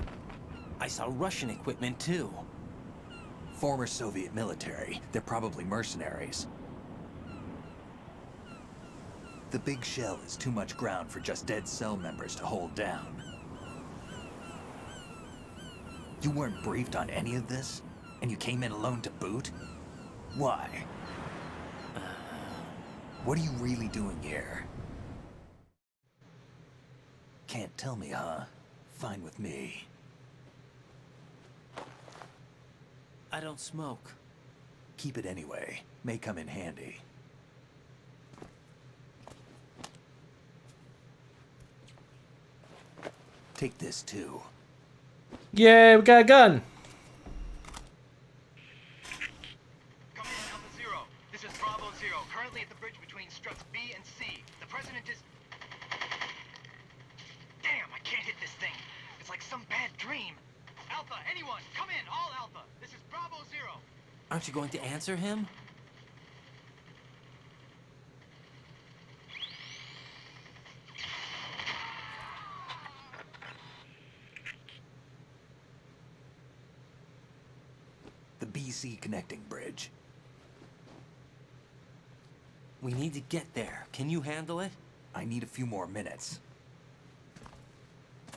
I saw Russian equipment too. Former Soviet military. They're probably mercenaries. The big shell is too much ground for just Dead Cell members to hold down. You weren't briefed on any of this? And you came in alone to boot? Why? What are you really doing here? Can't tell me, huh? Fine with me. I don't smoke. Keep it anyway. May come in handy. Take this too. Yay, we got a gun. Come in, Alpha Zero. This is Bravo Zero, currently at the bridge between struts B and C. The president is... Damn, I can't hit this thing. It's like some bad dream. Alpha, anyone, come in, all Alpha. This is Bravo Zero. Aren't you going to answer him? The BC connecting bridge. We need to get there. Can you handle it? I need a few more minutes.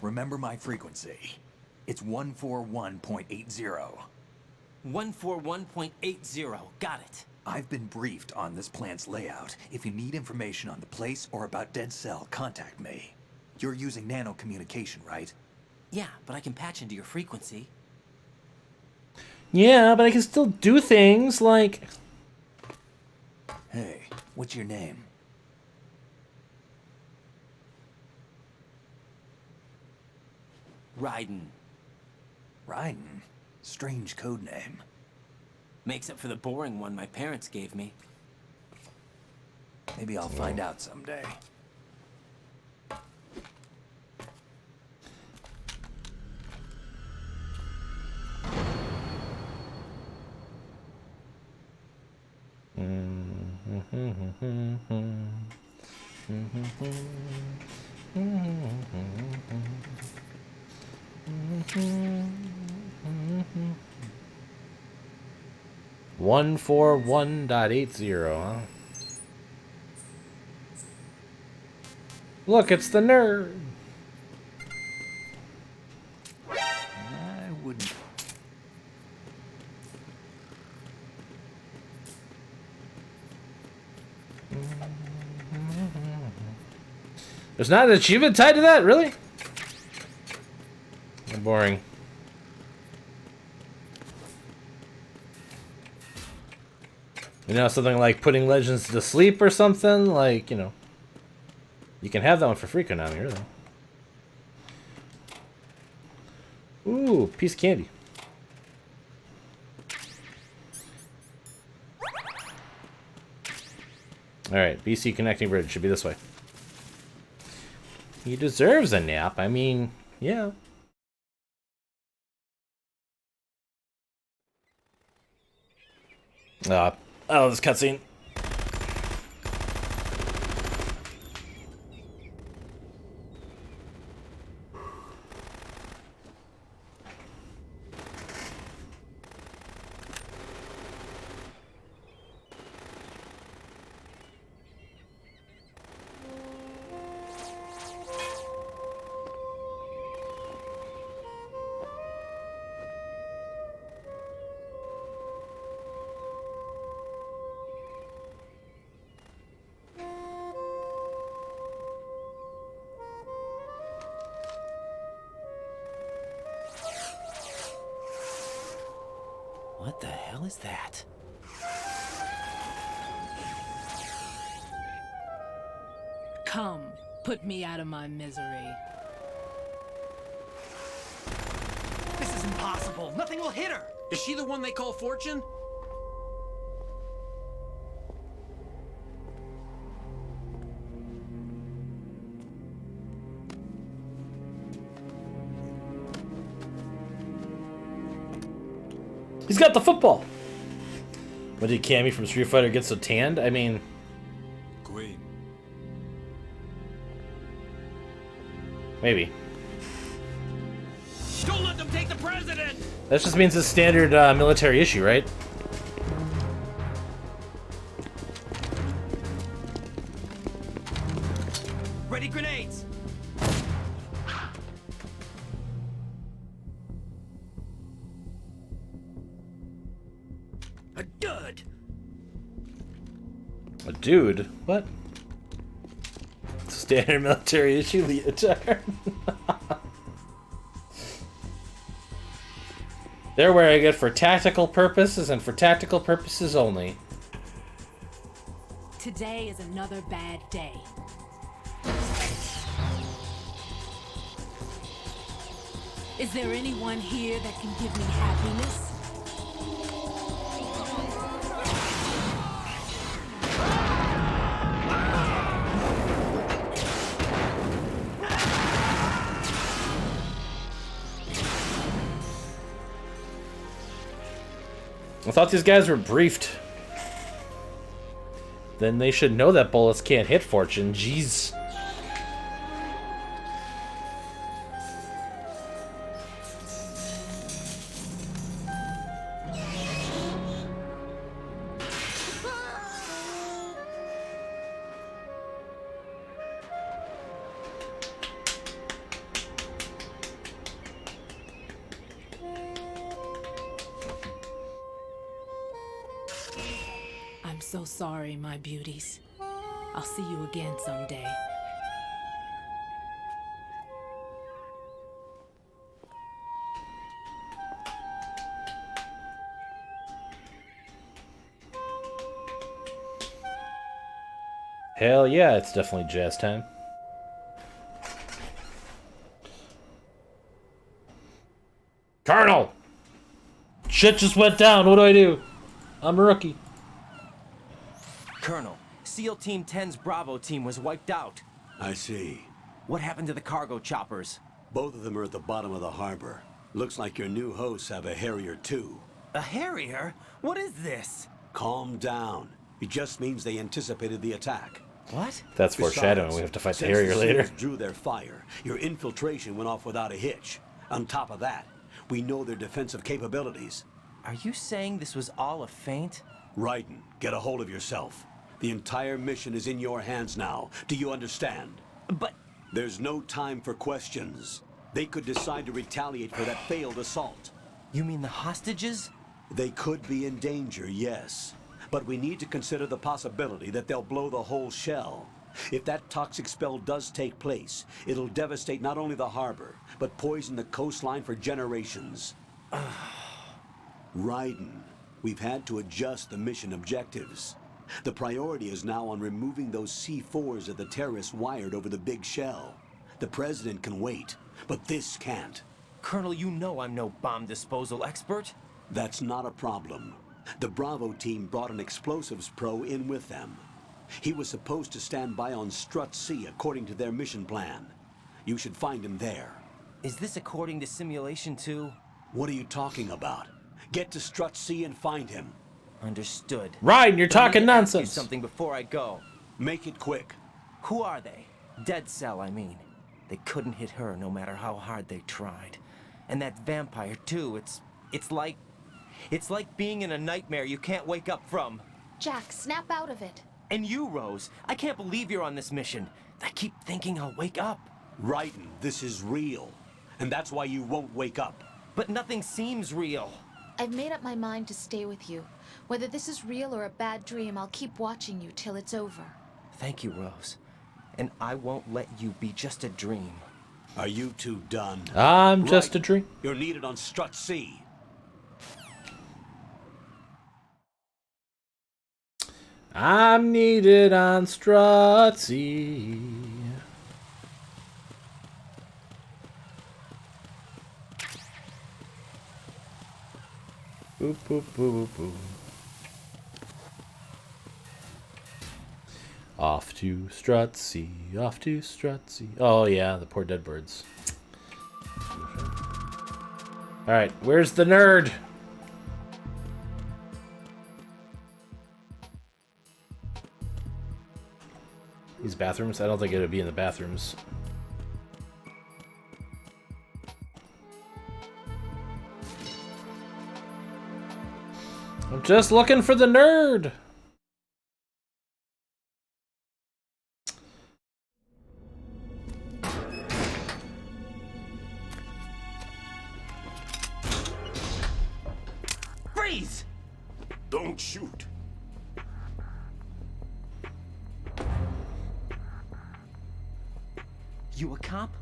Remember my frequency. It's 141.80. 141.80. Got it. I've been briefed on this plant's layout. If you need information on the place or about Dead Cell, contact me. You're using nano communication, right? Yeah, but I can patch into your frequency. Yeah, but I can still do things like... Hey, what's your name? Raiden. Raiden? Strange code name. Makes up for the boring one my parents gave me. Maybe I'll find out someday. One 141.80, huh? Look, it's the nerd. I wouldn't. There's not an achievement tied to that, really? Boring. You know, something like putting legends to sleep or something? Like, you know. You can have that one for free, Konami, really. Ooh, piece of candy. Alright, BC connecting bridge should be this way. He deserves a nap. I mean, yeah. Oh, this cutscene. What the hell is that? Come, put me out of my misery. This is impossible. Nothing will hit her. Is she the one they call Fortune? He's got the football. What did Cammy from Street Fighter get so tanned? I mean, Queen. Maybe. Don't let them take the president! That just means it's standard military issue, right? Ready grenades! A dud! A dude? What? Standard military issue leotard. They're wearing it for tactical purposes and for tactical purposes only. Today is another bad day. Is there anyone here that can give me happiness? I thought these guys were briefed. Then they should know that bullets can't hit Fortune. Jeez. I'm so sorry, my beauties. I'll see you again someday. Hell yeah, it's definitely jazz time. Colonel! Shit just went down, what do I do? I'm a rookie. Colonel, SEAL Team 10's Bravo team was wiped out. I see. What happened to the cargo choppers? Both of them are at the bottom of the harbor. Looks like your new hosts have a Harrier too. A Harrier? What is this? Calm down. It just means they anticipated the attack. What? That's foreshadowing. We have to fight the Harrier Since later. SEALs drew their fire, your infiltration went off without a hitch. On top of that, we know their defensive capabilities. Are you saying this was all a feint? Raiden, get a hold of yourself. The entire mission is in your hands now. Do you understand? But... There's no time for questions. They could decide to retaliate for that failed assault. You mean the hostages? They could be in danger, yes. But we need to consider the possibility that they'll blow the whole shell. If that toxic spell does take place, it'll devastate not only the harbor, but poison the coastline for generations. Raiden, we've had to adjust the mission objectives. The priority is now on removing those C4s that the terrorists wired over the big shell. The president can wait, but this can't. Colonel, you know I'm no bomb disposal expert. That's not a problem. The Bravo team brought an explosives pro in with them. He was supposed to stand by on Strut C according to their mission plan. You should find him there. Is this according to simulation too? What are you talking about? Get to Strut C and find him. Understood. Right, you're But I need talking to ask you nonsense. something before I go. Make it quick. Who are they? Dead Cell, I mean. They couldn't hit her no matter how hard they tried. And that vampire too, it's like being in a nightmare you can't wake up from. Jack, snap out of it. And you, Rose, I can't believe you're on this mission. I keep thinking I'll wake up. Raiden, this is real. And that's why you won't wake up. But nothing seems real. I've made up my mind to stay with you. Whether this is real or a bad dream, I'll keep watching you till it's over. Thank you, Rose. And I won't let you be just a dream. Are you two done? I'm just a dream. You're needed on Strut C. I'm needed on Strut C. Boop, boop, boop, boop. Off to Strut C, off to Strut C. Oh yeah, the poor dead birds. Alright, where's the nerd? These bathrooms? I don't think it would be in the bathrooms. I'm just looking for the nerd! Freeze! Don't shoot. You a cop?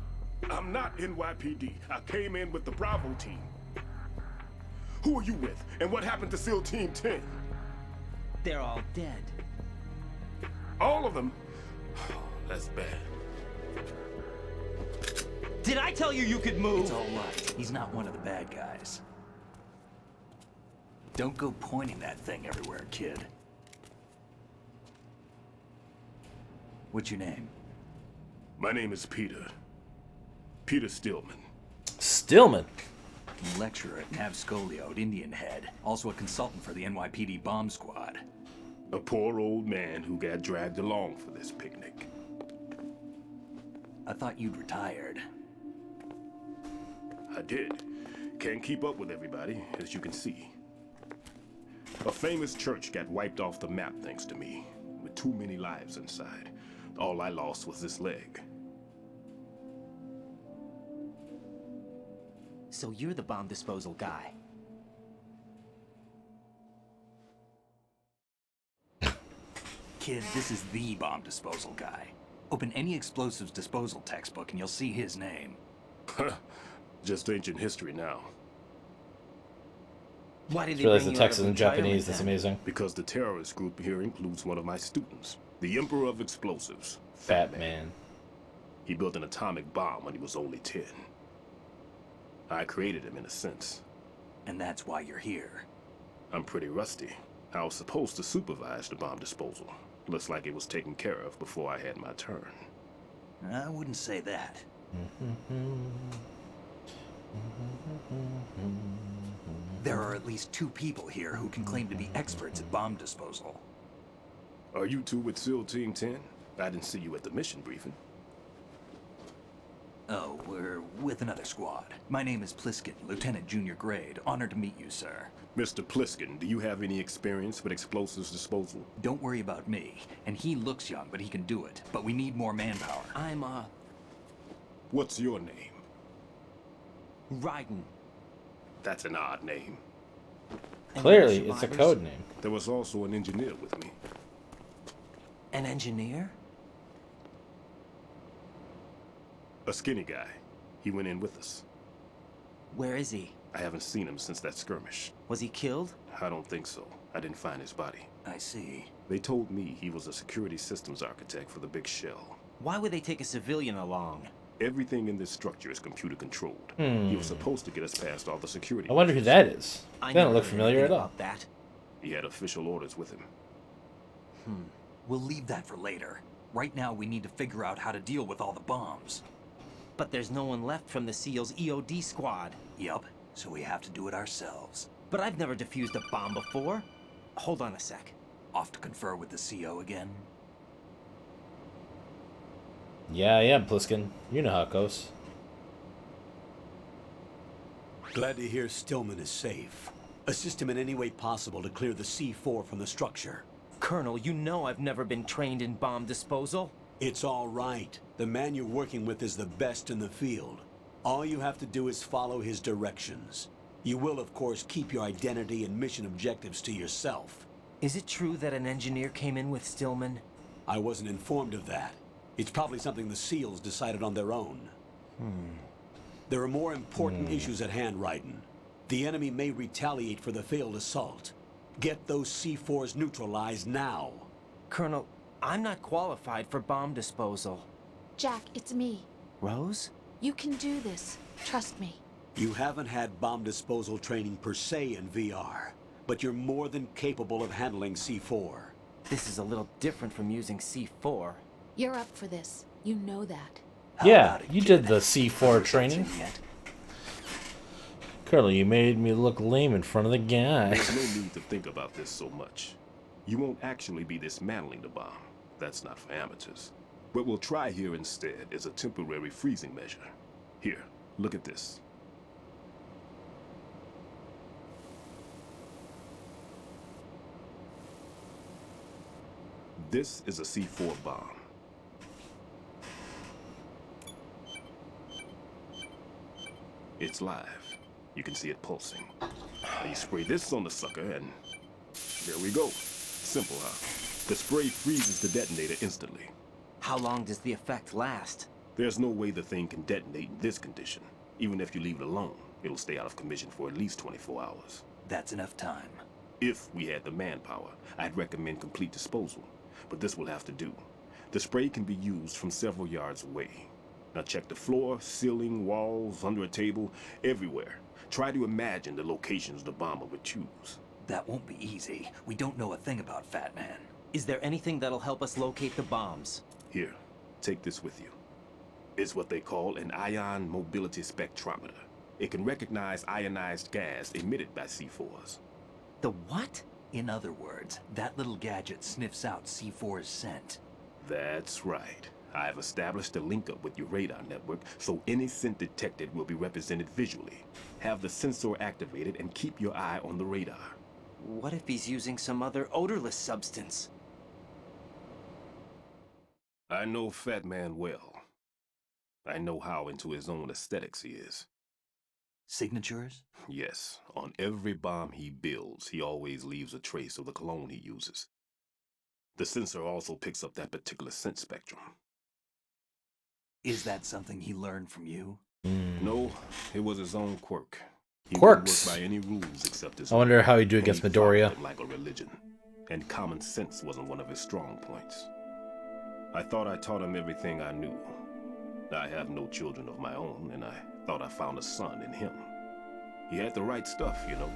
I'm not NYPD. I came in with the Bravo team. Who are you with? And what happened to SEAL Team 10? They're all dead. All of them? That's bad. Did I tell you you could move? It's all right. He's not one of the bad guys. Don't go pointing that thing everywhere, kid. What's your name? My name is Peter. Peter Stillman. Stillman? Lecturer at Navscolio at Indian Head. Also a consultant for the NYPD bomb squad. A poor old man who got dragged along for this picnic. I thought you'd retired. I did. Can't keep up with everybody, as you can see. A famous church got wiped off the map thanks to me, with too many lives inside. All I lost was this leg. So you're the bomb disposal guy. Kid, this is the bomb disposal guy. Open any explosives disposal textbook and you'll see his name. Just ancient history now. Why did I they realize bring the you out text of is in retirement Japanese. That's then? amazing. Because the terrorist group here includes one of my students, the Emperor of Explosives, Fat Man. He built an atomic bomb when he was only 10. I created him in a sense. And that's why you're here. I'm pretty rusty. I was supposed to supervise the bomb disposal. Looks like it was taken care of before I had my turn. I wouldn't say that. There are at least 2 people here who can claim to be experts at bomb disposal. Are you two with SEAL Team 10? I didn't see you at the mission briefing. Oh, we're with another squad. My name is Pliskin, Lieutenant Junior Grade. Honored to meet you, sir. Mr. Pliskin, do you have any experience with explosives disposal? Don't worry about me. And he looks young, but he can do it. But we need more manpower. I'm, What's your name? Raiden. That's an odd name. Clearly, it's a code name. There was also an engineer with me. An engineer? A skinny guy. He went in with us. Where is he? I haven't seen him since that skirmish. Was he killed? I don't think so. I didn't find his body. I see. They told me he was a security systems architect for the big shell. Why would they take a civilian along? Everything in this structure is computer controlled. Hmm. He was supposed to get us past all the security. I wonder who that is. I Doesn't never look heard familiar at anything all. about that. He had official orders with him. We'll leave that for later. Right now, we need to figure out how to deal with all the bombs. But there's no one left from the SEAL's EOD squad. Yup, so we have to do it ourselves. But I've never defused a bomb before. Hold on a sec. Off to confer with the CO again? Yeah, Pliskin. You know how it goes. Glad to hear Stillman is safe. Assist him in any way possible to clear the C4 from the structure. Colonel, you know I've never been trained in bomb disposal. It's all right. The man you're working with is the best in the field. All you have to do is follow his directions. You will, of course, keep your identity and mission objectives to yourself. Is it true that an engineer came in with Stillman? I wasn't informed of that. It's probably something the SEALs decided on their own. There are more important issues at hand, Raiden. The enemy may retaliate for the failed assault. Get those C4s neutralized now. Colonel, I'm not qualified for bomb disposal. Jack, it's me. Rose? You can do this. Trust me. You haven't had bomb disposal training per se in VR, but you're more than capable of handling C4. This is a little different from using C4. You're up for this. You know that. Yeah, you did the C4 training. Colonel, you made me look lame in front of the guy. There's no need to think about this so much. You won't actually be dismantling the bomb. That's not for amateurs. What we'll try here instead is a temporary freezing measure. Here, look at this. This is a C4 bomb. It's live. You can see it pulsing. Now you spray this on the sucker and there we go. Simple, huh? The spray freezes the detonator instantly. How long does the effect last? There's no way the thing can detonate in this condition. Even if you leave it alone, it'll stay out of commission for at least 24 hours. That's enough time. If we had the manpower, I'd recommend complete disposal. But this will have to do. The spray can be used from several yards away. Now check the floor, ceiling, walls, under a table, everywhere. Try to imagine the locations the bomber would choose. That won't be easy. We don't know a thing about Fat Man. Is there anything that'll help us locate the bombs? Here, take this with you. It's what they call an ion mobility spectrometer. It can recognize ionized gas emitted by C4s. The what? In other words, that little gadget sniffs out C4's scent. That's right. I've established a link up with your radar network, so any scent detected will be represented visually. Have the sensor activated and keep your eye on the radar. What if he's using some other odorless substance? I know Fat Man well. I know how into his own aesthetics he is. Signatures? Yes. On every bomb he builds, he always leaves a trace of the cologne he uses. The sensor also picks up that particular scent spectrum. Is that something he learned from you? No, it was his own quirk. He Quirks. wouldn't work by any rules except his I wonder own, how he'd do and against he followed Midoriya. it like a religion. And common sense wasn't one of his strong points. I thought I taught him everything I knew. I have no children of my own, and I thought I found a son in him. He had the right stuff, you know.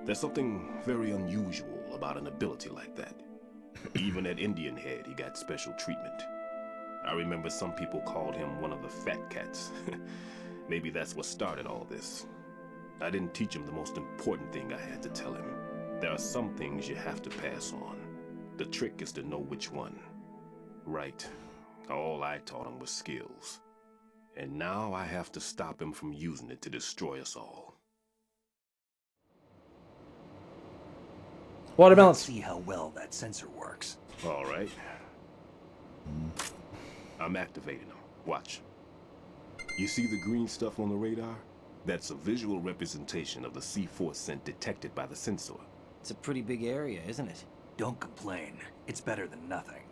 There's something very unusual about an ability like that. Even at Indian Head, he got special treatment. I remember some people called him one of the fat cats. Maybe that's what started all this. I didn't teach him the most important thing I had to tell him. There are some things you have to pass on. The trick is to know which one. Right. All I taught him was skills. And now I have to stop him from using it to destroy us all. Watermelon. Let's see how well that sensor works. All right. I'm activating them. Watch. You see the green stuff on the radar? That's a visual representation of the C4 scent detected by the sensor. It's a pretty big area, isn't it? Don't complain. It's better than nothing.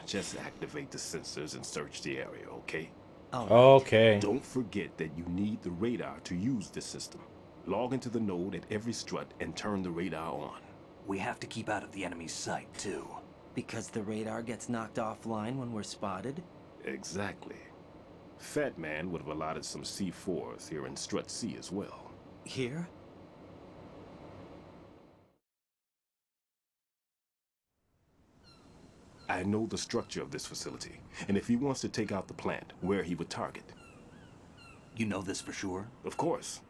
Just activate the sensors and search the area, okay? Okay. Don't forget that you need the radar to use this system. Log into the node at every strut and turn the radar on. We have to keep out of the enemy's sight, too. Because the radar gets knocked offline when we're spotted? Exactly. Fat Man would have allotted some C4s here in Strut C as well. Here? I know the structure of this facility, and if he wants to take out the plant, where he would target. You know this for sure? Of course.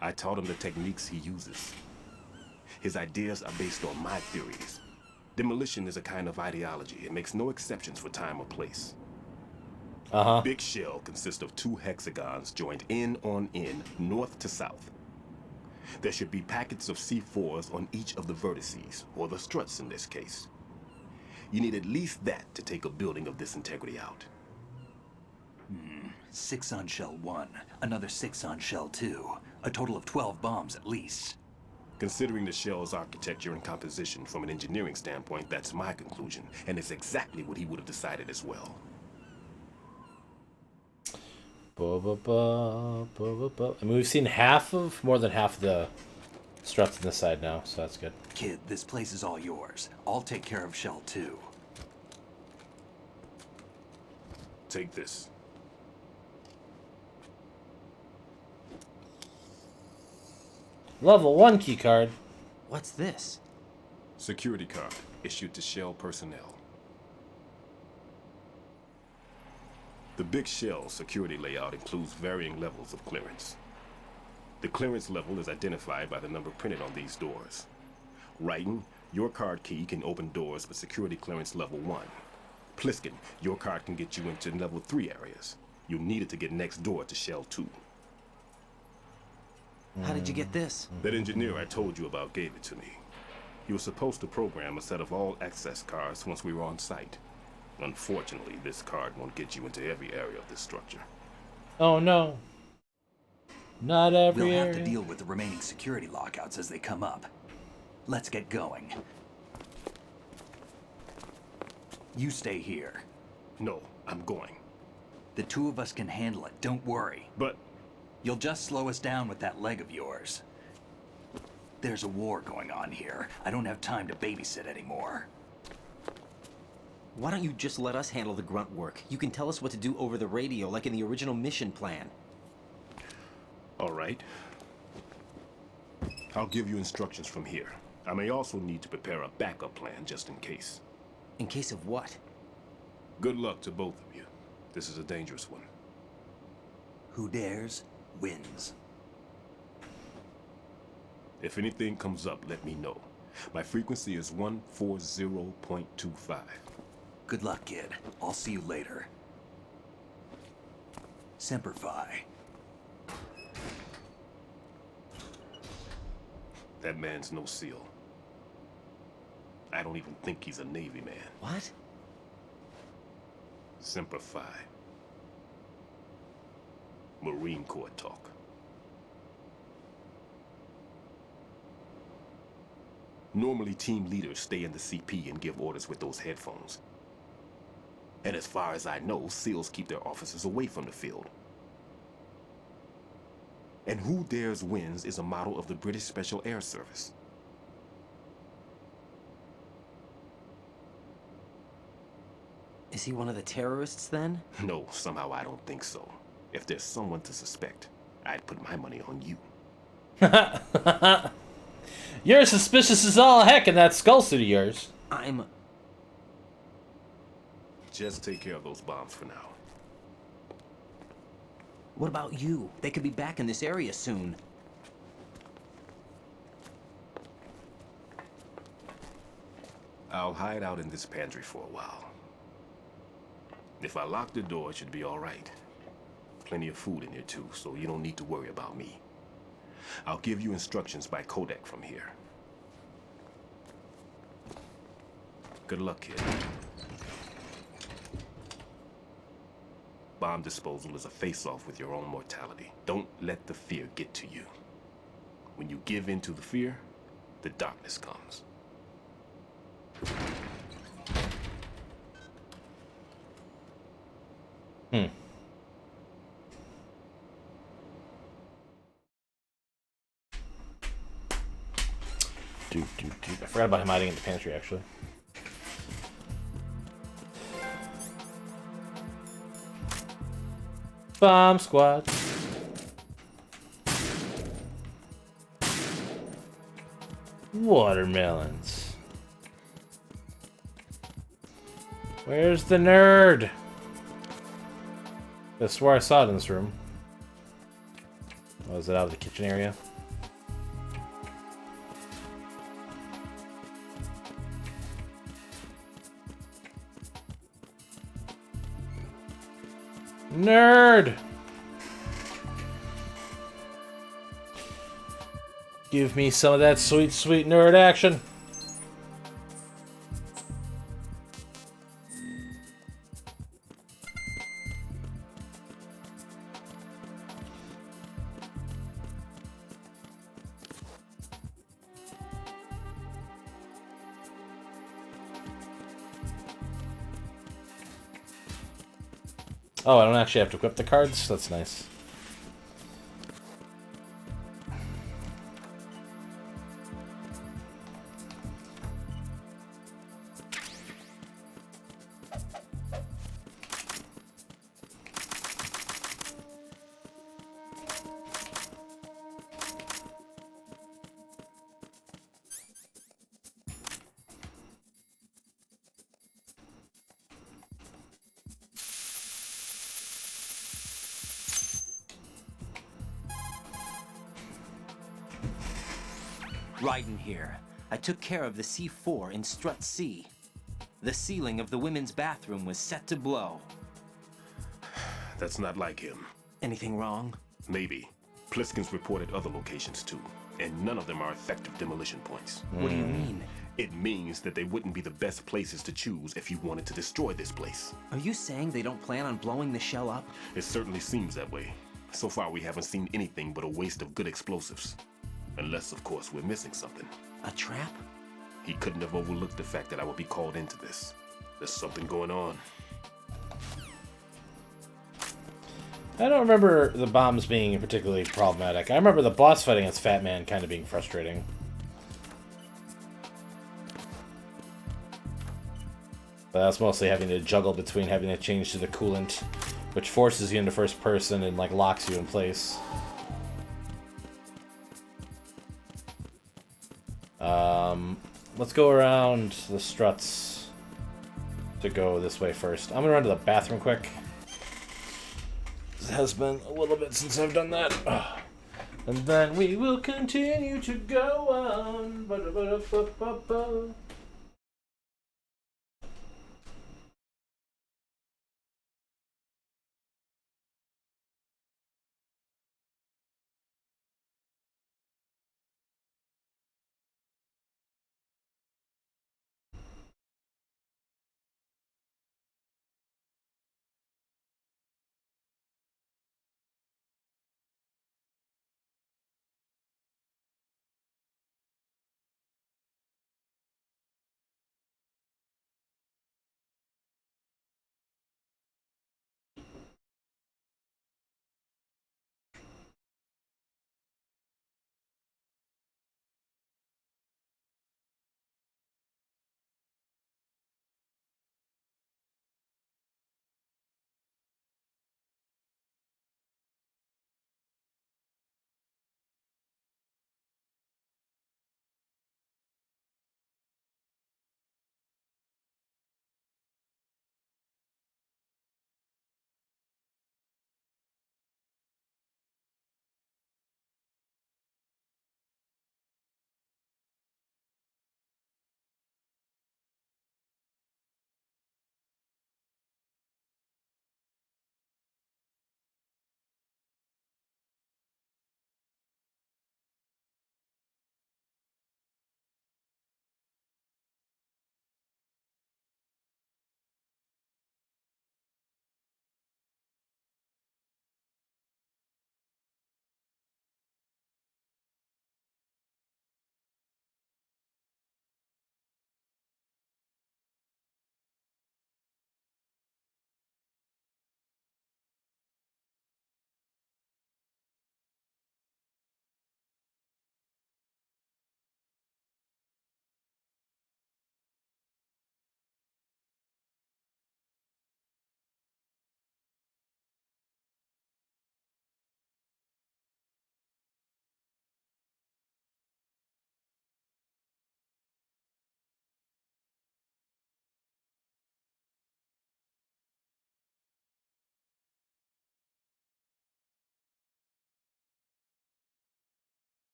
I taught him the techniques he uses. His ideas are based on my theories. Demolition is a kind of ideology. It makes no exceptions for time or place. Big shell consists of 2 hexagons joined end on end, north to south. There should be packets of C4s on each of the vertices, or the struts in this case. You need at least that to take a building of this integrity out. 6 on shell 1, another 6 on shell 2. A total of 12 bombs at least. Considering the shell's architecture and composition from an engineering standpoint, that's my conclusion, and it's exactly what he would have decided as well. I mean, we've seen more than half of the struts on this side now, so that's good. Kid, this place is all yours. I'll take care of shell 2. Take this. Level 1 keycard. What's this? Security card issued to Shell personnel. The Big Shell security layout includes varying levels of clearance. The clearance level is identified by the number printed on these doors. Writing, your card key can open doors with security clearance level 1. Pliskin, your card can get you into level 3 areas. You'll need it to get next door to Shell 2. How did you get this? That engineer I told you about gave it to me. He was supposed to program a set of all access cards once we were on site. Unfortunately, this card won't get you into every area of this structure. Oh no. Not every We'll have area. to deal with the remaining security lockouts as they come up. Let's get going. You stay here. No, I'm going. The 2 of us can handle it, don't worry. But... You'll just slow us down with that leg of yours. There's a war going on here. I don't have time to babysit anymore. Why don't you just let us handle the grunt work? You can tell us what to do over the radio, like in the original mission plan. All right. I'll give you instructions from here. I may also need to prepare a backup plan just in case. In case of what? Good luck to both of you. This is a dangerous one. Who dares, wins. If anything comes up, let me know. My frequency is 140.25. Good luck, kid. I'll see you later. Semper Fi. That man's no SEAL. I don't even think he's a Navy man. What? Semper Fi. Marine Corps talk. Normally, team leaders stay in the CP and give orders with those headphones. And as far as I know, SEALs keep their officers away from the field. And Who Dares Wins is a model of the British Special Air Service. Is he one of the terrorists then? No, somehow I don't think so. If there's someone to suspect, I'd put my money on you. You're suspicious as all heck in that skull suit of yours. Just take care of those bombs for now. What about you? They could be back in this area soon. I'll hide out in this pantry for a while. If I lock the door, it should be all right. Plenty of food in here too, so you don't need to worry about me. I'll give you instructions by codec from here. Good luck, kid. Bomb disposal is a face-off with your own mortality. Don't let the fear get to you. When you give in to the fear, the darkness comes. I forgot about him hiding in the pantry, actually. Bomb squad. Watermelons. Where's the nerd? I swear I saw it in this room. Was it out of the kitchen area? Nerd! Give me some of that sweet, sweet nerd action. Oh, I don't actually have to equip the cards? That's nice. Raiden here. I took care of the C4 in Strut C. The ceiling of the women's bathroom was set to blow. That's not like him. Anything wrong? Maybe. Pliskin's reported other locations too, and none of them are effective demolition points. What do you mean? It means that they wouldn't be the best places to choose if you wanted to destroy this place. Are you saying they don't plan on blowing the shell up? It certainly seems that way. So far we haven't seen anything but a waste of good explosives. Unless, of course, we're missing something. A trap? He couldn't have overlooked the fact that I would be called into this. There's something going on. I don't remember the bombs being particularly problematic. I remember the boss fight against Fat Man kind of being frustrating. But that's mostly having to juggle between having to change to the coolant, which forces you into first person and like locks you in place. Let's go around the struts to go this way first. I'm gonna run to the bathroom quick. It has been a little bit since I've done that. And then we will continue to go on.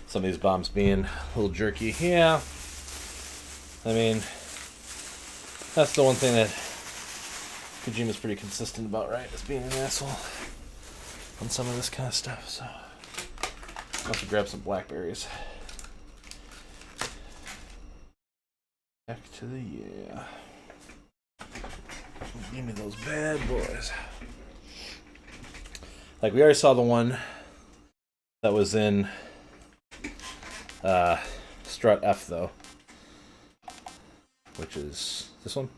Some of these bombs being a little jerky. Yeah. I mean, that's the one thing that Kojima's pretty consistent about, right? Is being an asshole on some of this kind of stuff. So, I'll have to grab some blackberries. Back to the yeah. Give me those bad boys. Like, we already saw the one that was in Strut F, though. Which is this one.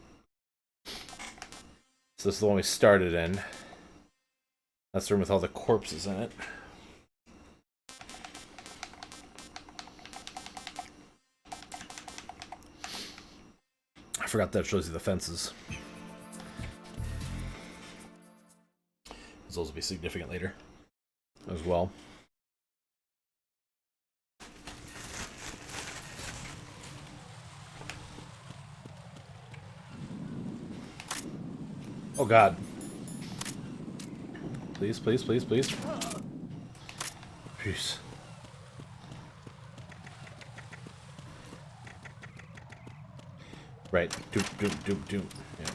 So this is the one we started in. That's the room with all the corpses in it. I forgot that shows you the fences. Those will be significant later as well. Oh God. Please, please, please, please. Peace. Right. Doop, doop, doop, doop. Yeah.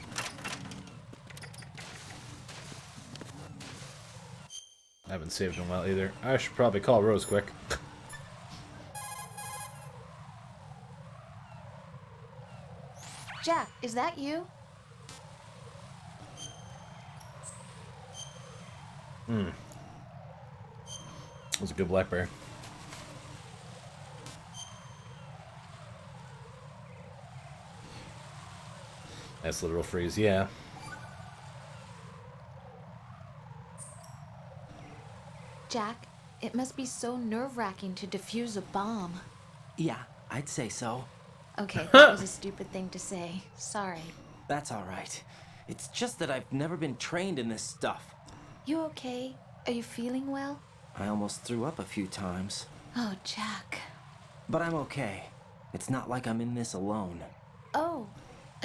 I haven't saved in a while either. I should probably call Rose quick. Jack, is that you? That was a good blackberry. Nice literal freeze, yeah. Jack, it must be so nerve-wracking to defuse a bomb. Yeah, I'd say so. Okay, that was a stupid thing to say. Sorry. That's all right. It's just that I've never been trained in this stuff. You okay? Are you feeling well? I almost threw up a few times. Oh, Jack. But I'm okay. It's not like I'm in this alone. Oh,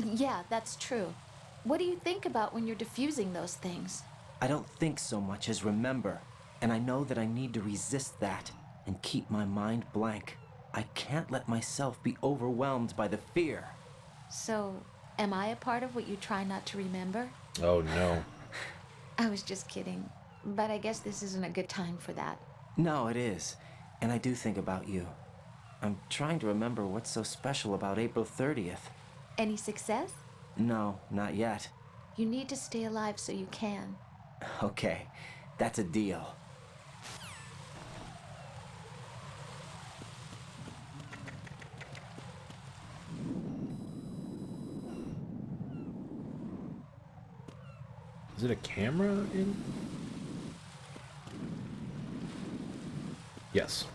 yeah, that's true. What do you think about when you're defusing those things? I don't think so much as remember. And I know that I need to resist that and keep my mind blank. I can't let myself be overwhelmed by the fear. So, am I a part of what you try not to remember? Oh, no. I was just kidding. But I guess this isn't a good time for that. No, it is. And I do think about you. I'm trying to remember what's so special about April 30th. Any success? No, not yet. You need to stay alive so you can. Okay, that's a deal. Is it a camera in? Yes.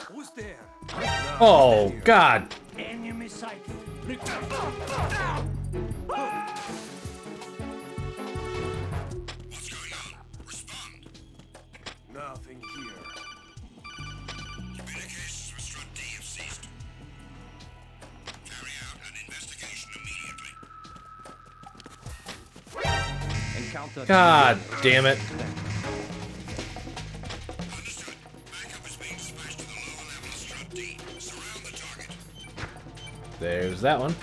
Who's there? Oh, God. Enemy sighted. Nothing here. Communications with Strut God damn it. There's that one.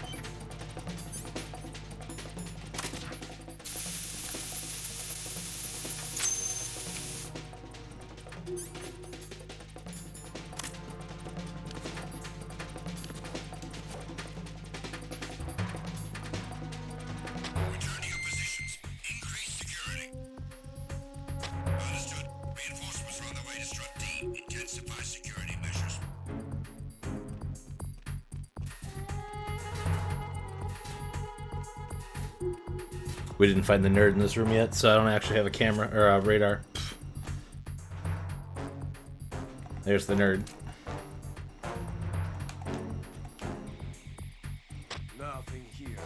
We didn't find the nerd in this room yet, so I don't actually have a camera or a radar. There's the nerd. Nothing here.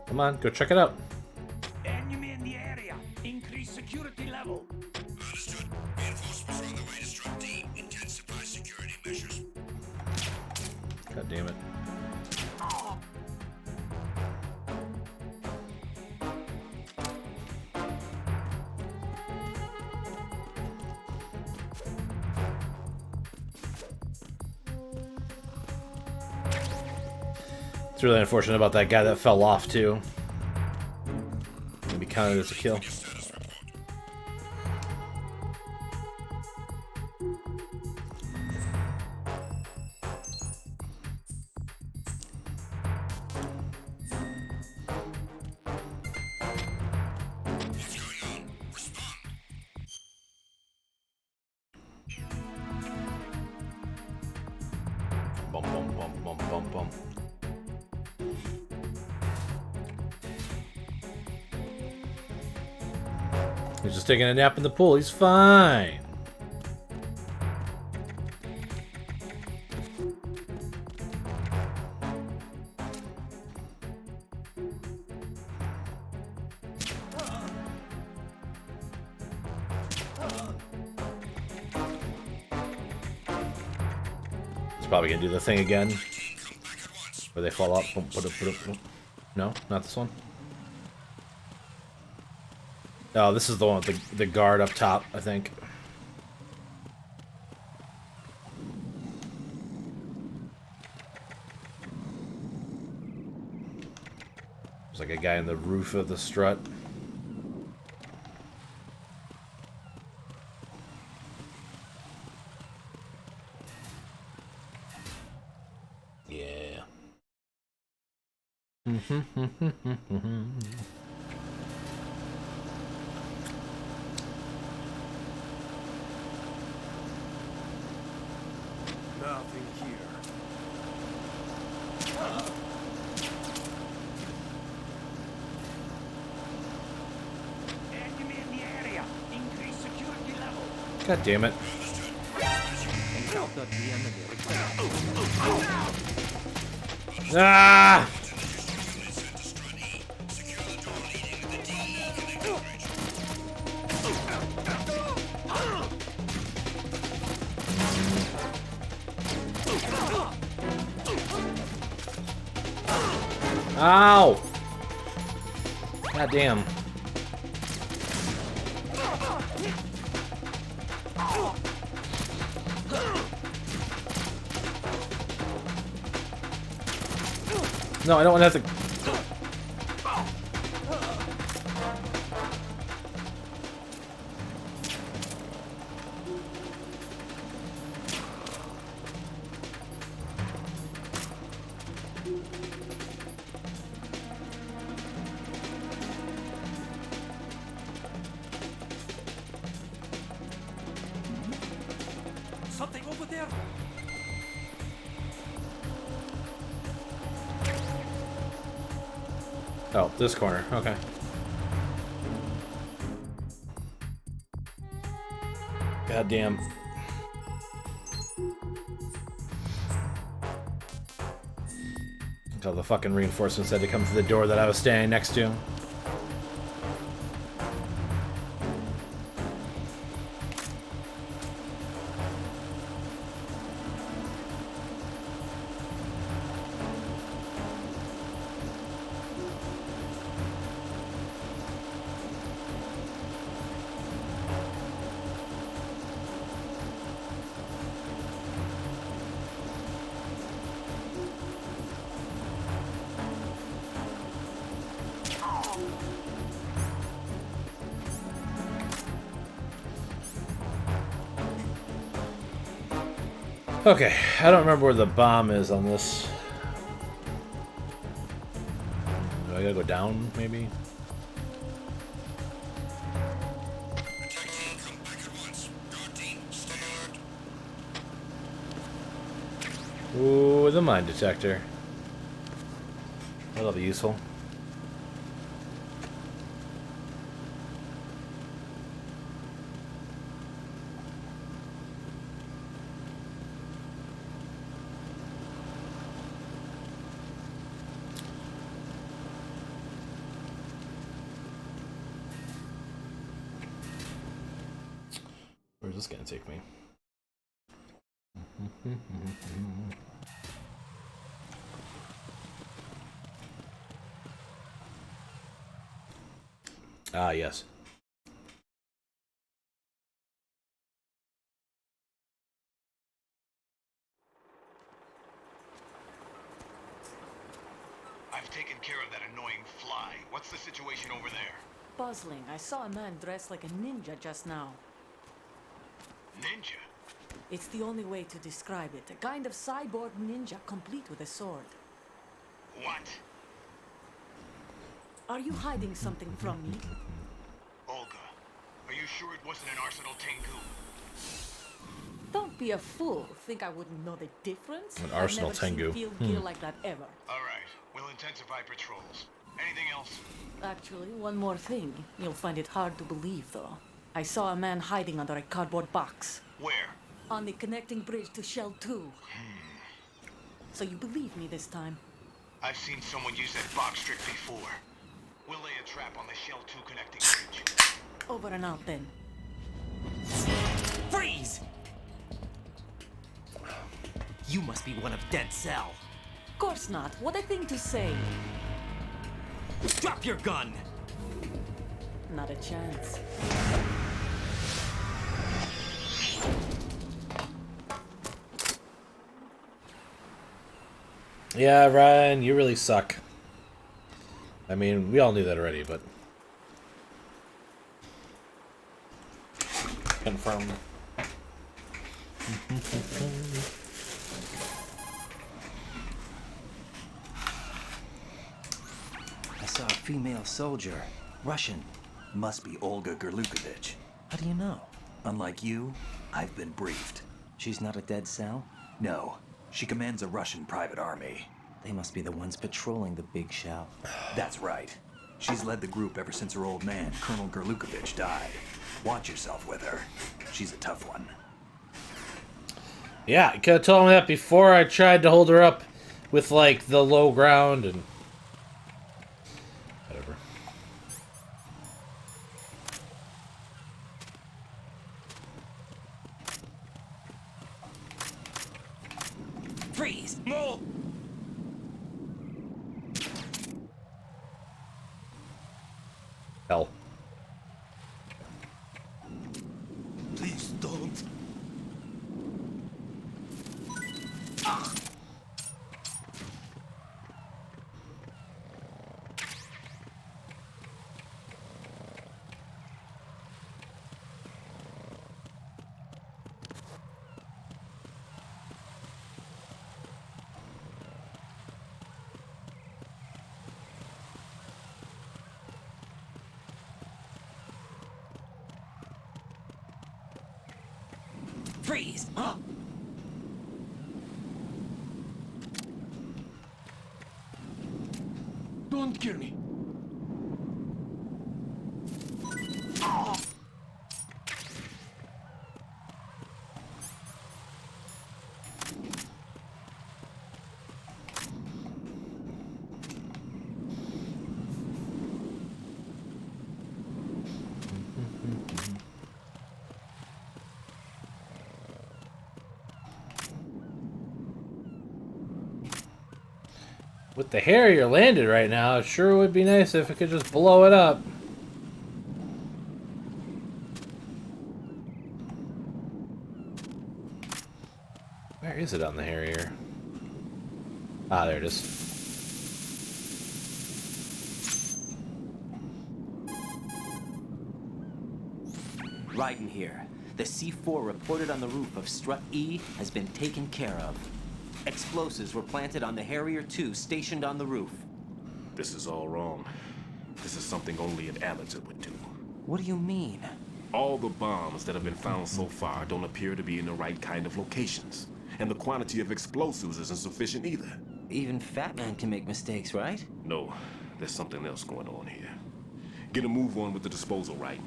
Come on, go check it out. Enemy in the area. Increase security level. Understood. Reinforcements are on the way to Strut D. Intensify security measures. God damn it. It's really unfortunate about that guy that fell off too. Maybe counted as a kill. Bum bum bum bum bum bum. He's just taking a nap in the pool. He's fine. He's probably gonna do the thing again, where they fall off. No, not this one. Oh, this is the one with the guard up top, I think. There's like a guy on the roof of the strut. Yeah. Nothing here. Enemy in the area. Increase security level. God damn it. Ah! Ow! God damn. No, I don't want to have to... Something over there. Oh, this corner. Okay. God damn. Until the fucking reinforcements had to come to the door that I was standing next to. Okay, I don't remember where the bomb is on this. Do I gotta go down, maybe? Ooh, the mine detector. That'll be useful. Where's this gonna take me? Ah, yes. I've taken care of that annoying fly. What's the situation over there? Puzzling. I saw a man dressed like a ninja just now. Ninja? It's the only way to describe it. A kind of cyborg ninja complete with a sword. What? Are you hiding something from me? Olga, are you sure it wasn't an Arsenal Tengu? Don't be a fool. Think I wouldn't know the difference? An Arsenal I've never Tengu. seen field gear like that ever. All right, we'll intensify patrols. Anything else? Actually, one more thing. You'll find it hard to believe, though. I saw a man hiding under a cardboard box. Where? On the connecting bridge to Shell 2. So you believe me this time? I've seen someone use that box trick before. We'll lay a trap on the Shell 2 connecting bridge. Over and out, then. Freeze! You must be one of Dead Cell. Of course not. What a thing to say. Drop your gun! Not a chance. Yeah, Ryan, you really suck. I mean, we all knew that already, but... Confirmed. I saw a female soldier. Russian. Must be Olga Gerlukovich. How do you know? Unlike you, I've been briefed. She's not a Dead Cell? No. She commands a Russian private army. They must be the ones patrolling the big shell. That's right. She's led the group ever since her old man, Colonel Gerlukovich, died. Watch yourself with her. She's a tough one. Yeah, I could have told him that before I tried to hold her up with, like, the low ground and... whatever. Freeze! No! Hell. Please don't. Freeze! Huh? Don't kill me. With the Harrier landed right now, it sure would be nice if it could just blow it up. Where is it on the Harrier? Ah, there it is. Right in here. The C4 reported on the roof of Strut E has been taken care of. Explosives were planted on the Harrier 2 stationed on the roof. This is all wrong. This is something only an amateur would do. What do you mean? All the bombs that have been found so far don't appear to be in the right kind of locations. And the quantity of explosives isn't sufficient either. Even Fat Man can make mistakes, right? No, there's something else going on here. Get a move on with the disposal, right?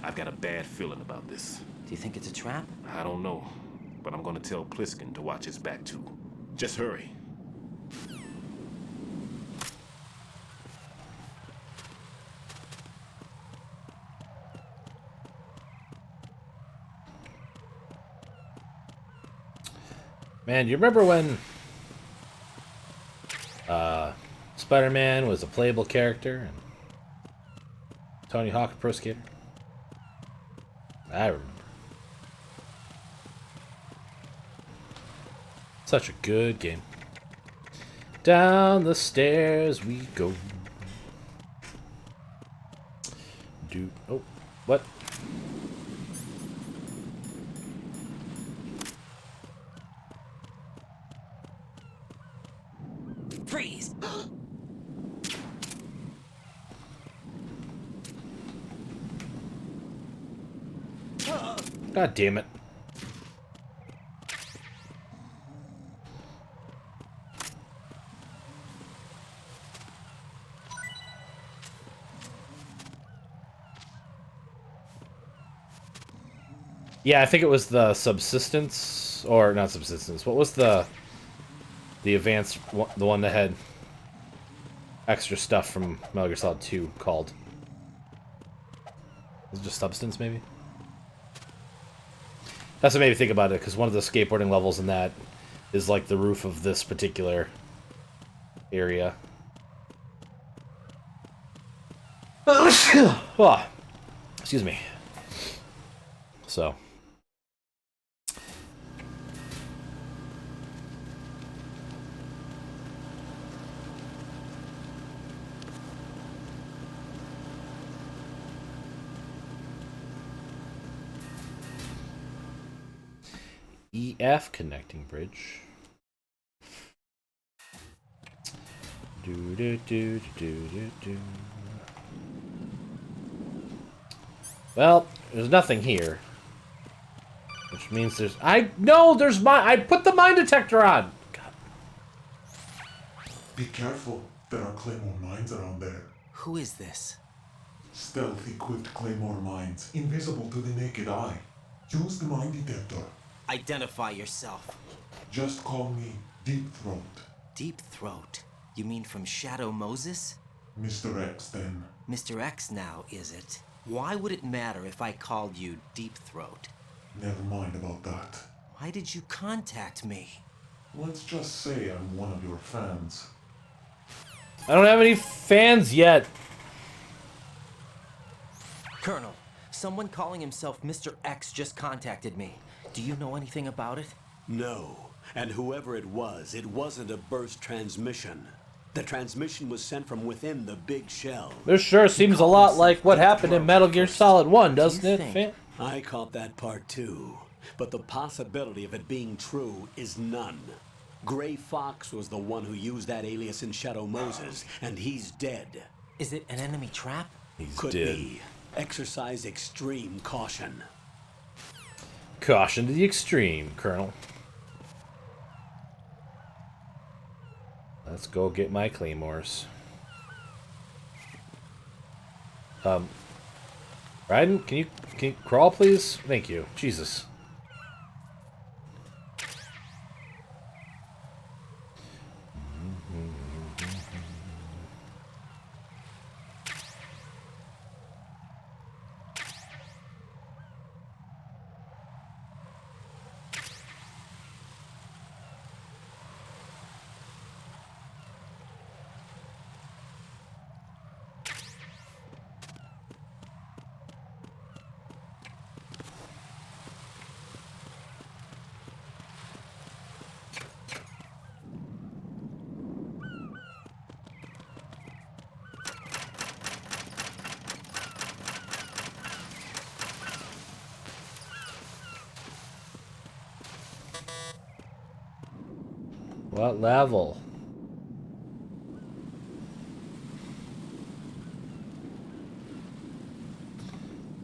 I've got a bad feeling about this. Do you think it's a trap? I don't know, but I'm gonna tell Pliskin to watch his back too. Just hurry. Man, you remember when Spider-Man was a playable character and Tony Hawk a pro skater? I remember. Such a good game. Down the stairs we go. Oh, what? Freeze! God damn it. Yeah, I think it was the subsistence, or not subsistence. What was the advanced one, the one that had extra stuff from Metal Gear Solid 2 called? Was it just substance, maybe? That's what made me think about it, because one of the skateboarding levels in that is like the roof of this particular area. Oh, excuse me. So. EF connecting bridge. Do do do do do do. Well, there's nothing here, which means there's. There's I put the mine detector on. God. Be careful. There are claymore mines around there. Who is this? Stealth-equipped claymore mines, invisible to the naked eye. Use the mine detector. Identify yourself. Just call me Deep Throat. Deep Throat? You mean from Shadow Moses? Mr. X, then. Mr. X now, is it? Why would it matter if I called you Deep Throat? Never mind about that. Why did you contact me? Let's just say I'm one of your fans. I don't have any fans yet. Colonel, someone calling himself Mr. X just contacted me. Do you know anything about it? No. And whoever it wasn't a burst transmission. The transmission was sent from within the big shell. This sure seems a lot like what happened in Metal Gear Solid 1, doesn't it? I caught that part too. But the possibility of it being true is none. Gray Fox was the one who used that alias in Shadow Moses, and he's dead. Is it an enemy trap? Could be. Exercise extreme caution. Caution to the extreme, Colonel. Let's go get my claymores. Raiden, can you crawl, please? Thank you. Jesus. What level?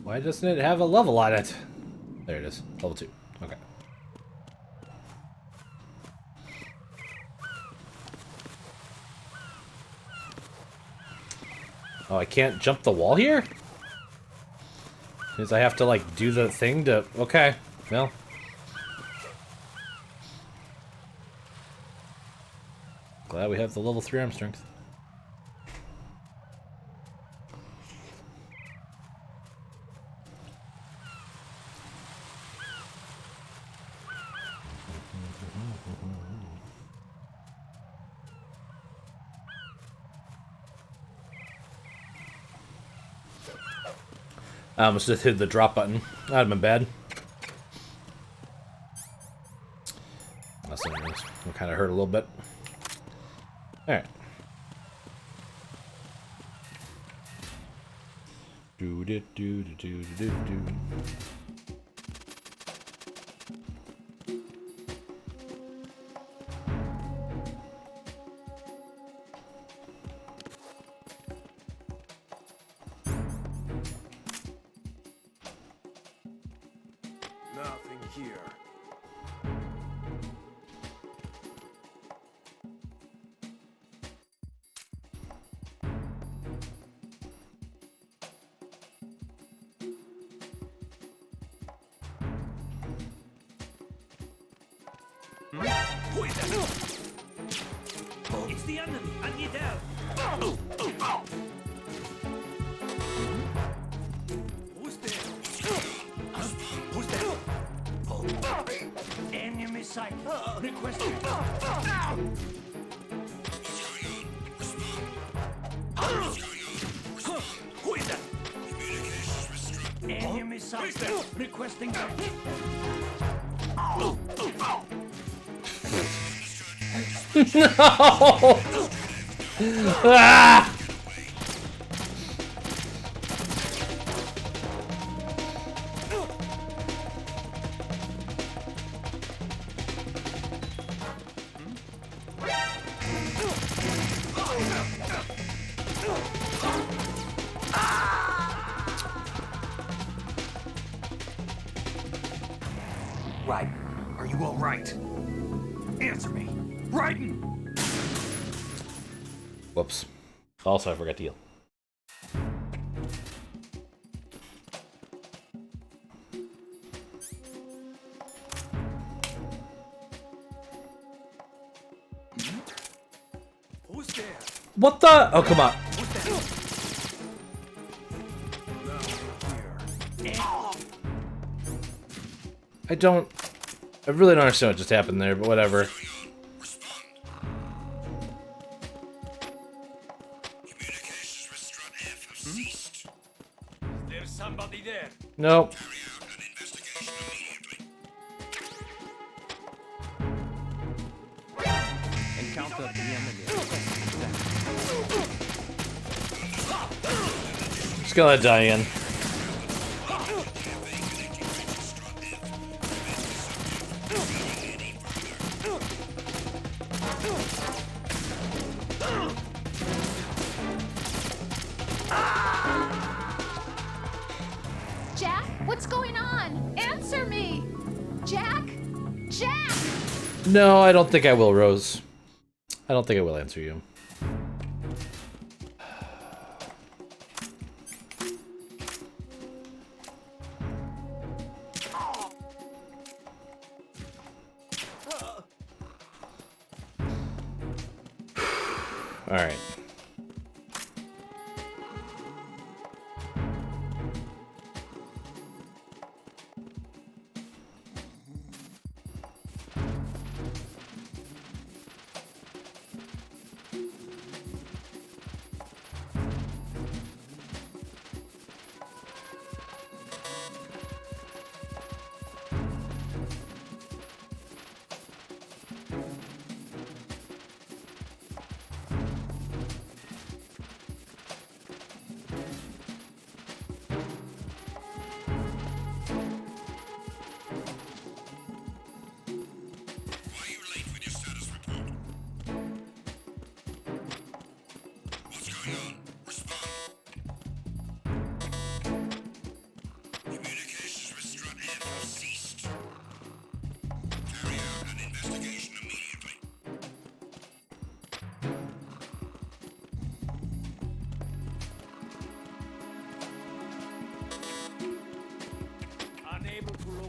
Why doesn't it have a level on it? There it is. Level 2. Okay. Oh, I can't jump the wall here? Because I have to, like, do the thing to... Okay. Well. Glad we have the level 3 arm strength. I almost just hit the drop button. That'd have been bad. Unless it kind of hurt a little bit. Alright. Do do do do do do do. Nothing here. It's the enemy! I need help! Who's there? Who's there? Enemy sight! Requesting! Who is that? Enemy sight! Requesting help! No! Ah! Right. Are you all right? Answer me. Raiden! Whoops. Also, I forgot to heal. Who's there? What the? Oh, come on. I don't... I really don't understand what just happened there, but whatever. There's somebody there. Nope. Encounter the enemy. Just gonna let Diane. Jack, what's going on? Answer me! Jack? Jack! No, I don't think I will, Rose. I don't think I will answer you. All right.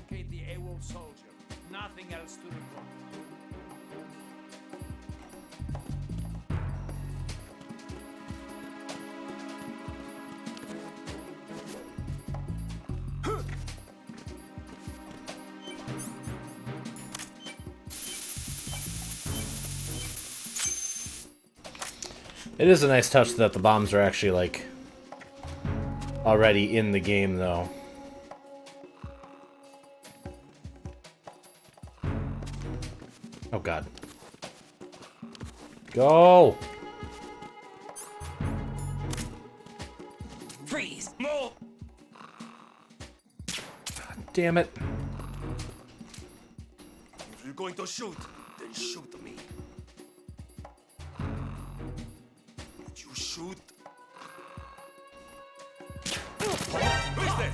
locate the AWOL soldier. Nothing else to report. It is a nice touch that the bombs are actually, like, already in the game, though. Oh, God. Go! Freeze! Move! God damn it. If you're going to shoot, then shoot me. Would you shoot? Who's there?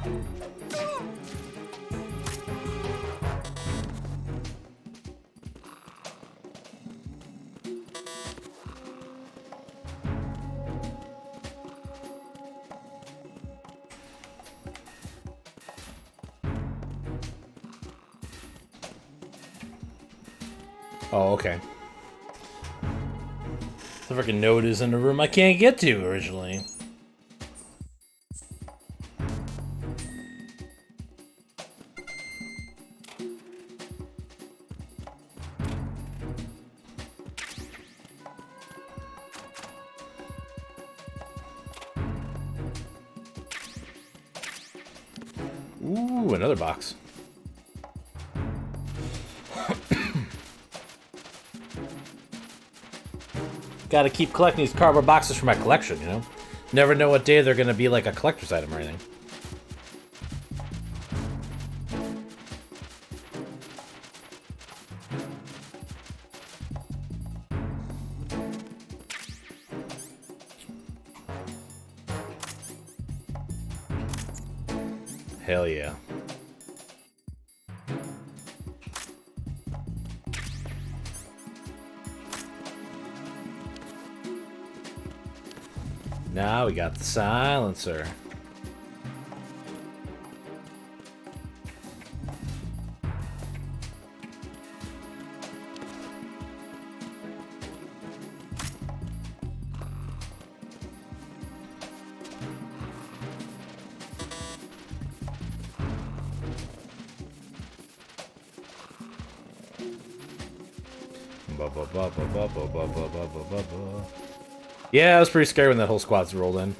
Oh, okay. The freaking note is in a room I can't get to originally. Ooh, another box. Gotta keep collecting these cardboard boxes for my collection, you know? Never know what day they're gonna be like a collector's item or anything. Hell yeah. Now we got the silencer. Yeah, it was pretty scary when that whole squad's rolled in.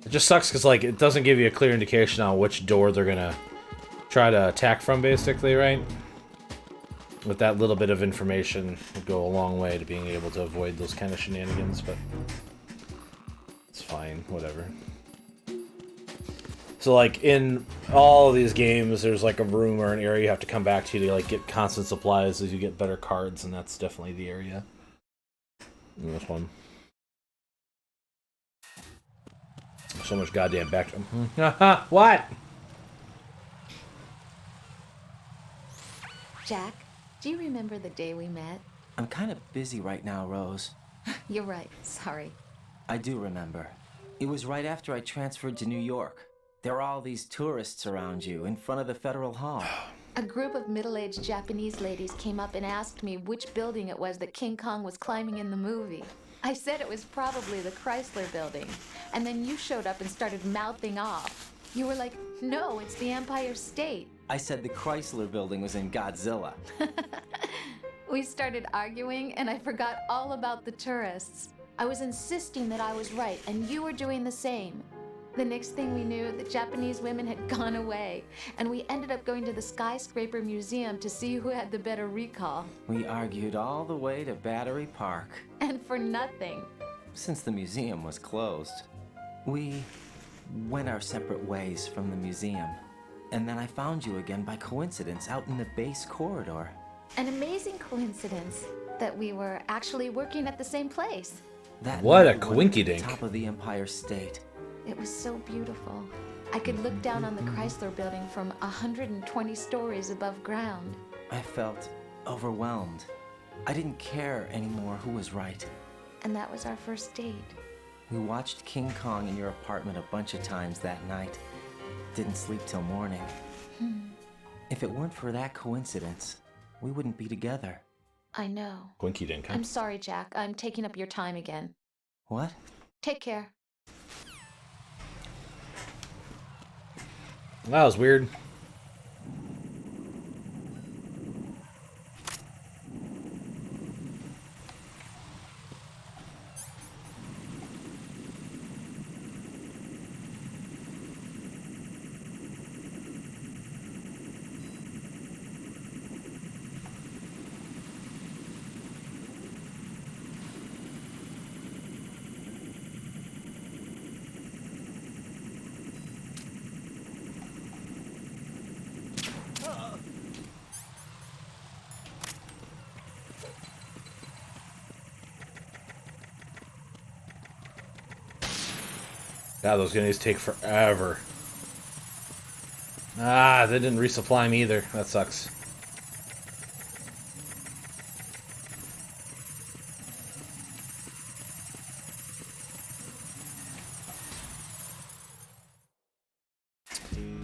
It just sucks because, like, it doesn't give you a clear indication on which door they're gonna try to attack from, basically, right? With that little bit of information would go a long way to being able to avoid those kind of shenanigans, but it's fine, whatever. So, like, in all of these games, there's, like, a room or an area you have to come back to, like, get constant supplies as you get better cards, and that's definitely the area. In this one. So much goddamn back. What? Jack, do you remember the day we met? I'm kind of busy right now, Rose. You're right. Sorry. I do remember. It was right after I transferred to New York. There were all these tourists around you in front of the Federal Hall. A group of middle-aged Japanese ladies came up and asked me which building it was that King Kong was climbing in the movie. I said it was probably the Chrysler Building. And then you showed up and started mouthing off. You were like, no, it's the Empire State. I said the Chrysler Building was in Godzilla. We started arguing, and I forgot all about the tourists. I was insisting that I was right, and you were doing the same. The next thing we knew, the Japanese women had gone away, and we ended up going to the Skyscraper Museum to see who had the better recall. We argued all the way to Battery Park. And for nothing. Since the museum was closed, we went our separate ways from the museum. And then I found you again by coincidence out in the base corridor. An amazing coincidence that we were actually working at the same place. That what a night we went to the coinkydink. top of the Empire State. It was so beautiful. I could look down on the Chrysler Building from 120 stories above ground. I felt overwhelmed. I didn't care anymore who was right. And that was our first date. We watched King Kong in your apartment a bunch of times that night. didn't sleep till morning. If it weren't for that coincidence, we wouldn't be together. I know. Winky didn't come. I'm sorry, Jack. I'm taking up your time again. What? Take care. That was weird. God, those grenades take forever. Ah, they didn't resupply me either. That sucks.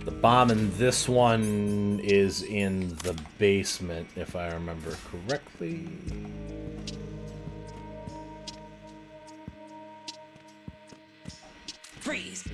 The bomb in this one is in the basement, if I remember correctly. Freeze!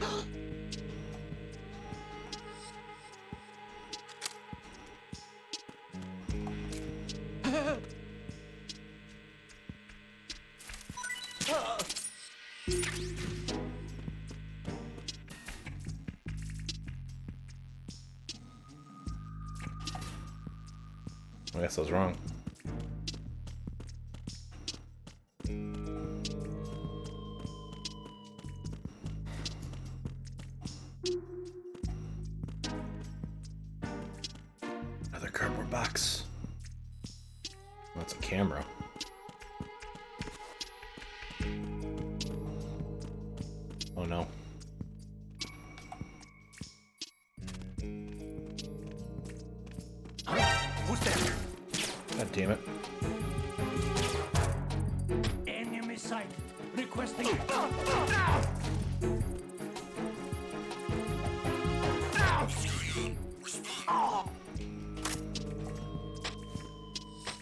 I guess I was wrong. Another cardboard box. That's a camera. Oh no. Who's there? God damn it. Enemy sight. Requesting.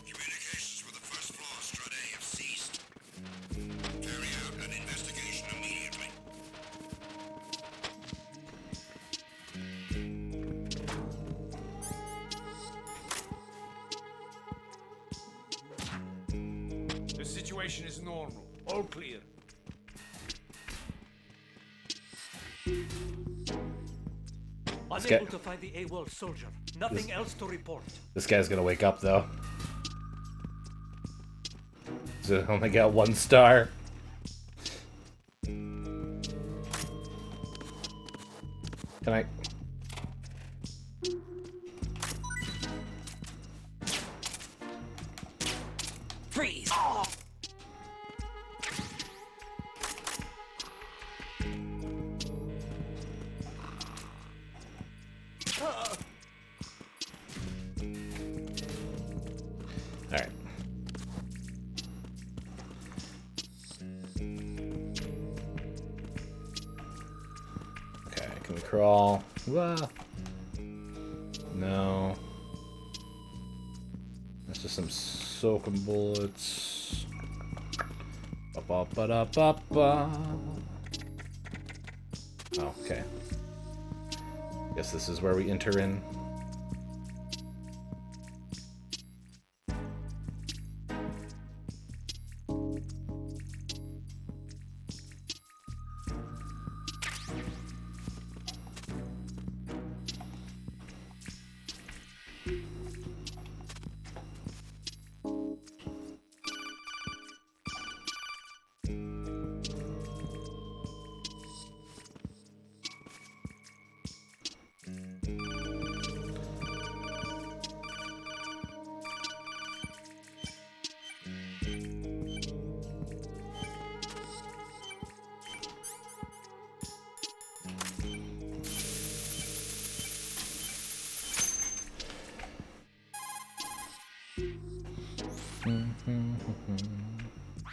Communications with the first floor, Strut A, have ceased. Carry out an investigation immediately. The situation is normal. All clear. Unable to find the AWOL soldier. Nothing else to report. This guy's gonna wake up though. So I only got 1 star. Can I? Freeze! Alright. Okay, can we crawl? Wah. No. That's just some soaking bullets. Ba-ba-ba-da-ba-ba. Oh, okay. Guess this is where we enter in.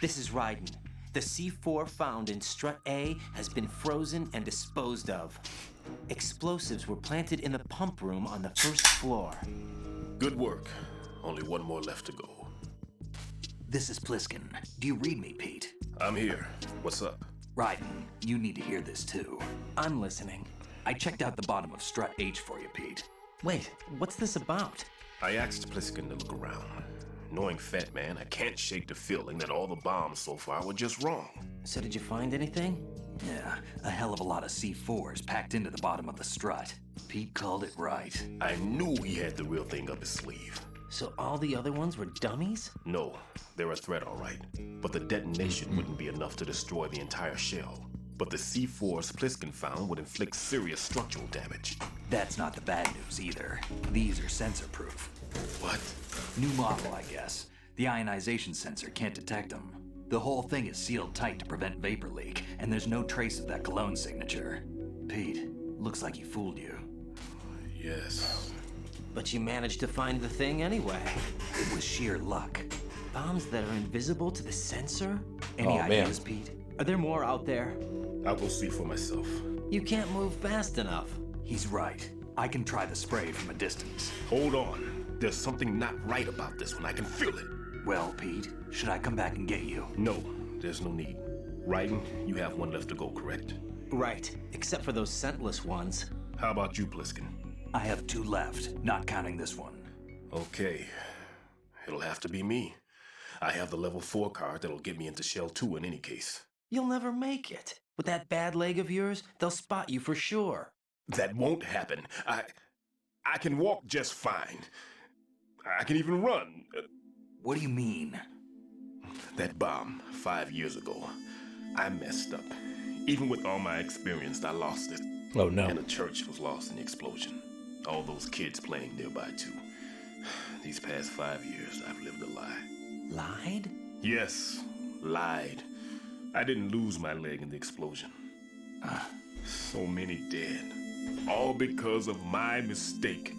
This is Raiden. The C4 found in Strut A has been frozen and disposed of. Explosives were planted in the pump room on the first floor. Good work. Only one more left to go. This is Pliskin. Do you read me, Pete? I'm here. What's up? Ryden, you need to hear this too. I'm listening. I checked out the bottom of Strut H for you, Pete. Wait, what's this about? I asked Pliskin to look around. Knowing Fat Man, I can't shake the feeling that all the bombs so far were just wrong. So did you find anything? Yeah, a hell of a lot of C4s packed into the bottom of the strut. Pete called it right. I knew he had the real thing up his sleeve. So all the other ones were dummies? No, they're a threat, all right. But the detonation wouldn't be enough to destroy the entire shell. But the C4s Pliskin found would inflict serious structural damage. That's not the bad news either. These are sensor-proof. What? New model, I guess. The ionization sensor can't detect them. The whole thing is sealed tight to prevent vapor leak, and there's no trace of that cologne signature. Pete, looks like he fooled you. Yes. But you managed to find the thing anyway. It was sheer luck. Bombs that are invisible to the sensor? Any ideas, Pete? Are there more out there? I'll go see for myself. You can't move fast enough. He's right. I can try the spray from a distance. Hold on. There's something not right about this one. I can feel it. Well, Pete, should I come back and get you? No, there's no need. Ryden, you have one left to go, correct? Right, except for those scentless ones. How about you, Pliskin? I have 2 left, not counting this one. Okay. It'll have to be me. I have the level 4 card that'll get me into Shell 2 in any case. You'll never make it. With that bad leg of yours, they'll spot you for sure. That won't happen. I can walk just fine. I can even run. What do you mean? That bomb 5 years ago. I messed up. Even with all my experience, I lost it. Oh no. And the church was lost in the explosion. All those kids playing nearby too. These past 5 years, I've lived a lie. Lied? Yes, lied. I didn't lose my leg in the explosion. So many dead. All because of my mistake.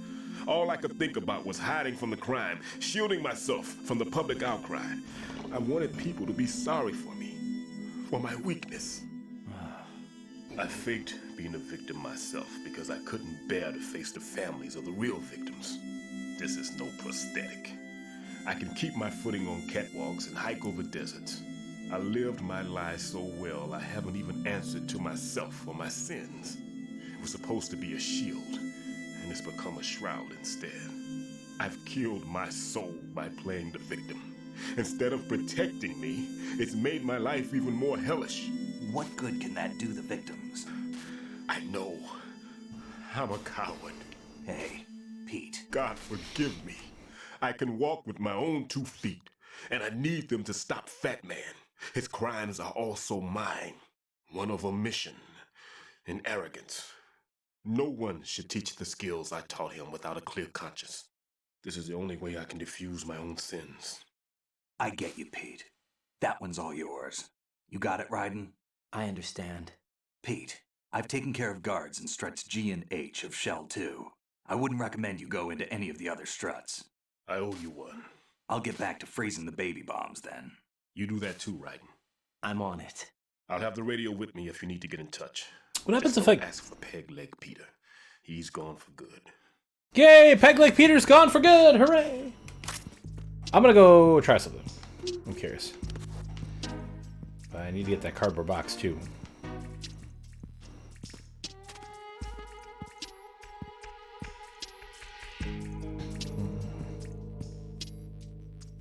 All I could think about was hiding from the crime, shielding myself from the public outcry. I wanted people to be sorry for me, for my weakness. I faked being a victim myself because I couldn't bear to face the families of the real victims. This is no prosthetic. I can keep my footing on catwalks and hike over deserts. I lived my life so well I haven't even answered to myself for my sins. It was supposed to be a shield, and it's become a shroud instead. I've killed my soul by playing the victim. Instead of protecting me, it's made my life even more hellish. What good can that do the victims? I know. I'm a coward. Hey, Pete. God forgive me. I can walk with my own 2 feet, and I need them to stop Fat Man. His crimes are also mine. One of omission and arrogance. No one should teach the skills I taught him without a clear conscience. This is the only way I can diffuse my own sins. I get you, Pete. That one's all yours. You got it, Ryden? I understand. Pete, I've taken care of guards in struts G and H of Shell 2. I wouldn't recommend you go into any of the other struts. I owe you one. I'll get back to freezing the baby bombs then. You do that too, Ryden. I'm on it. I'll have the radio with me if you need to get in touch. What happens Just if I don't ask for Peg Leg Peter? He's gone for good. Yay! Peg Leg Peter's gone for good! Hooray! I'm gonna go try something. I'm curious. But I need to get that cardboard box too.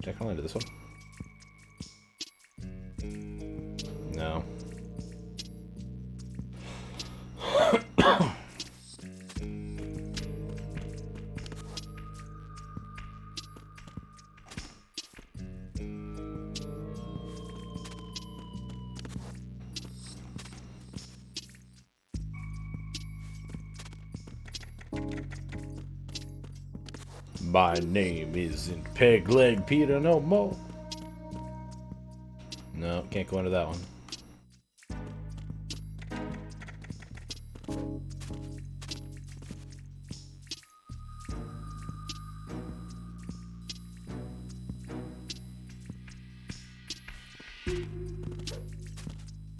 Did I call into this one? No. My name isn't Peg Leg Peter no more. No, can't go into that one.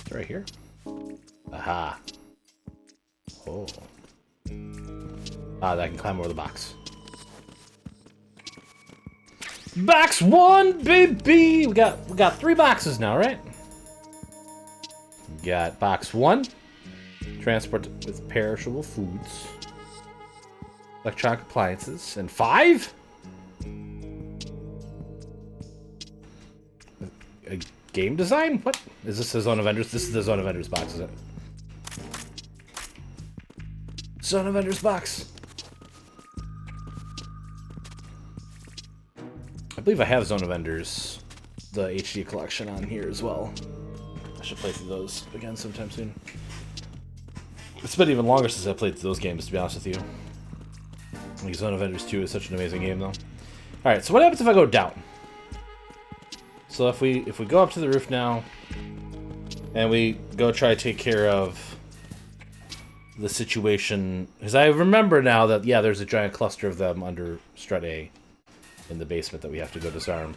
It's right here. Aha. Oh. That I can climb over the box. Box 1, baby! We got 3 boxes now, right? We got box 1. Transport with perishable foods. Electronic appliances. And 5? A game design? What? Is this the Zone of Enders? This is the Zone of Enders box, is it? Zone of Enders box. I believe I have Zone of Enders, the HD collection, on here as well. I should play through those again sometime soon. It's been even longer since I played those games, to be honest with you. Like Zone of Enders 2 is such an amazing game, though. Alright, so what happens if I go down? So if we go up to the roof now, and we go try to take care of the situation, because I remember now that, yeah, there's a giant cluster of them under Strut A in the basement that we have to go disarm.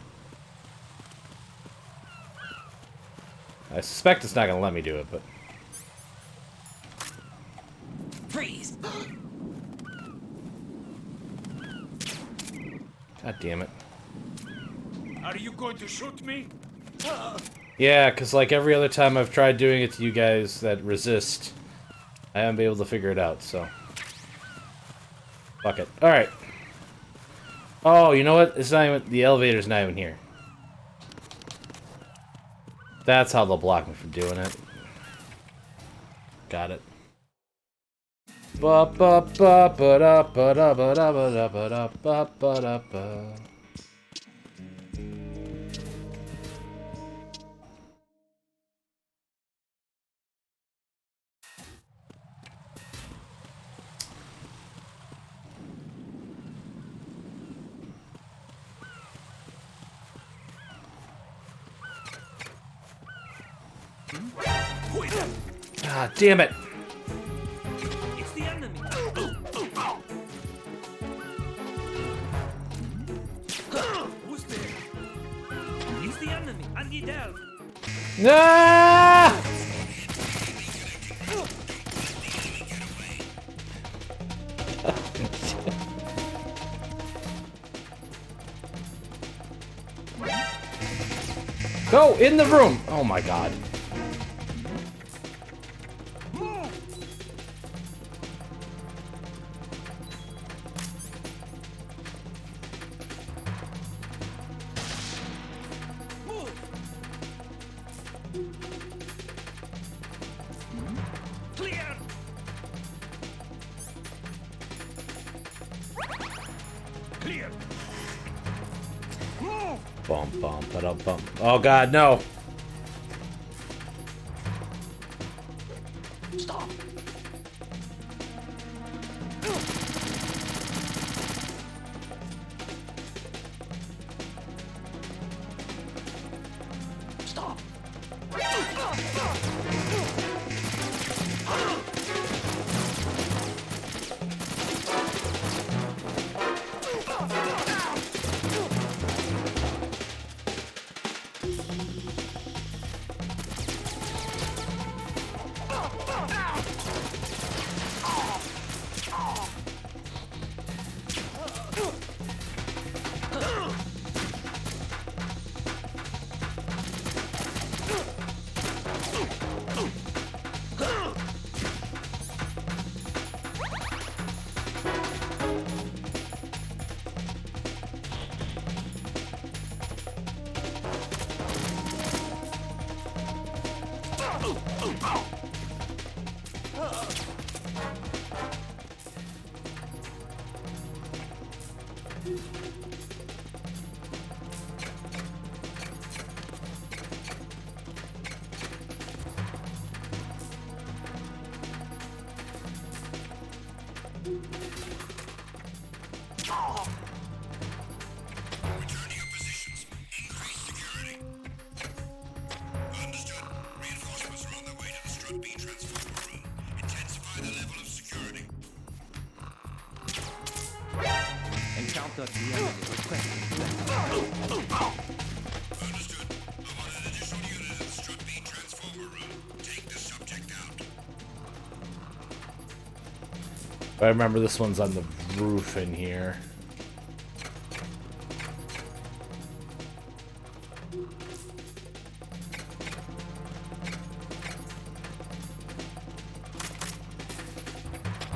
I suspect it's not going to let me do it, but... Freeze! God damn it. Are you going to shoot me? Yeah, because like every other time I've tried doing it to you guys that resist, I haven't been able to figure it out, so... Fuck it. Alright. Oh, you know what? It's not even... The elevator's not even here. That's how they'll block me from doing it. Got it. Ba ba ba ba da ba da ba da ba da ba da ba ba da ba. Ah, damn it! It's the enemy. Who's there? It's the enemy. I need help. Ah! Go in the room! Oh my god. Bum, bum, ba-dum, bum. Oh god, no! Stop! Stop! Encounter the enemy requesting backup. But I remember this one's on the roof in here.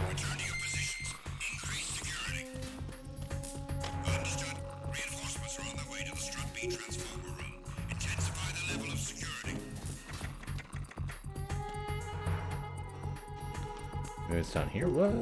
Return to your positions. Increase security. Understood. Reinforcements are on their way to the Strut B transformer room. Intensify the level of security. Maybe it's down here. What?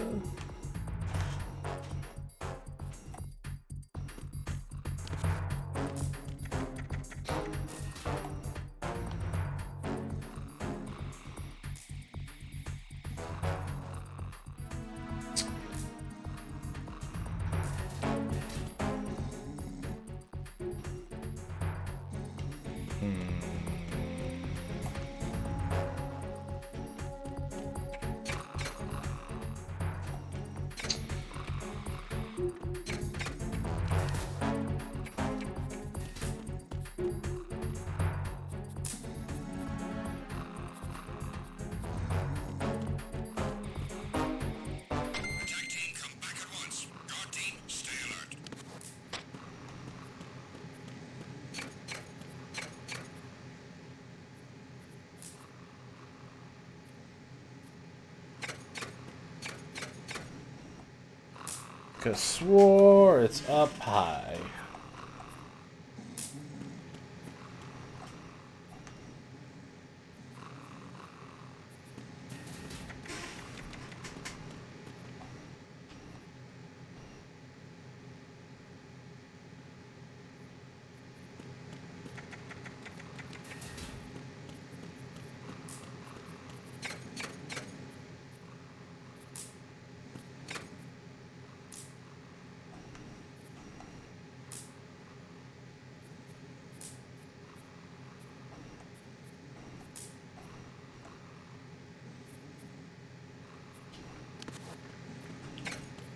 Could swore it's up high.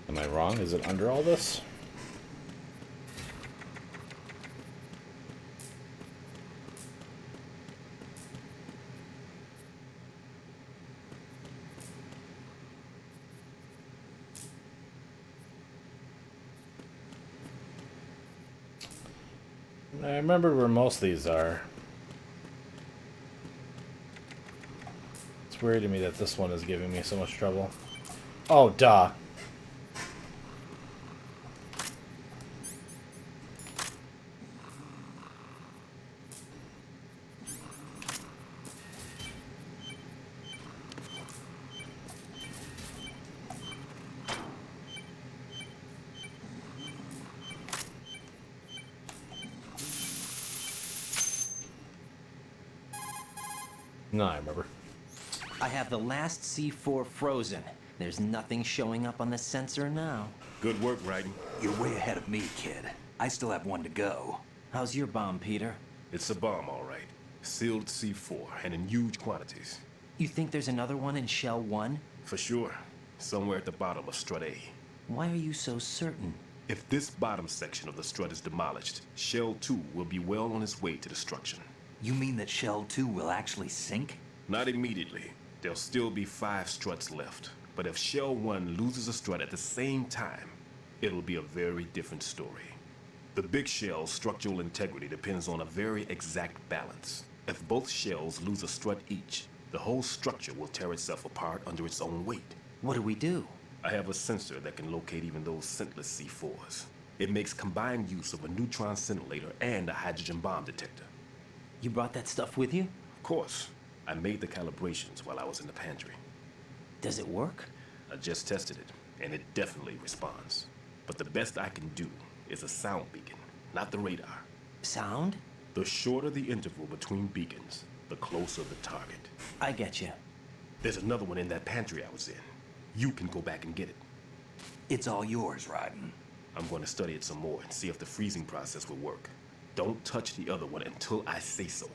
Am I wrong? Is it under all this? I remember where most of these are. It's weird to me that this one is giving me so much trouble. Oh, duh. No, I remember. I have the last C4 frozen. There's nothing showing up on the sensor now. Good work, Raiden. You're way ahead of me, kid. I still have one to go. How's your bomb, Peter? It's a bomb, all right. Sealed C4, and in huge quantities. You think there's another one in Shell 1? For sure. Somewhere at the bottom of Strut A. Why are you so certain? If this bottom section of the strut is demolished, Shell 2 will be well on its way to destruction. You mean that Shell 2 will actually sink? Not immediately. There'll still be 5 struts left. But if Shell 1 loses a strut at the same time, it'll be a very different story. The big shell's structural integrity depends on a very exact balance. If both shells lose a strut each, the whole structure will tear itself apart under its own weight. What do we do? I have a sensor that can locate even those scentless C4s. It makes combined use of a neutron scintillator and a hydrogen bomb detector. You brought that stuff with you? Of course. I made the calibrations while I was in the pantry. Does it work? I just tested it, and it definitely responds. But the best I can do is a sound beacon, not the radar. Sound? The shorter the interval between beacons, the closer the target. I get you. There's another one in that pantry I was in. You can go back and get it. It's all yours, Raiden. I'm going to study it some more and see if the freezing process will work. Don't touch the other one until I say so.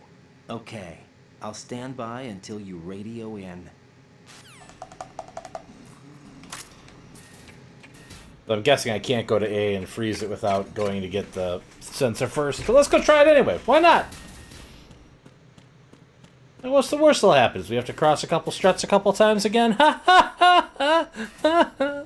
Okay. I'll stand by until you radio in. I'm guessing I can't go to A and freeze it without going to get the sensor first. But let's go try it anyway. Why not? And what's the worst that'll happen? Is we have to cross a couple struts a couple times again? Ha ha ha ha ha!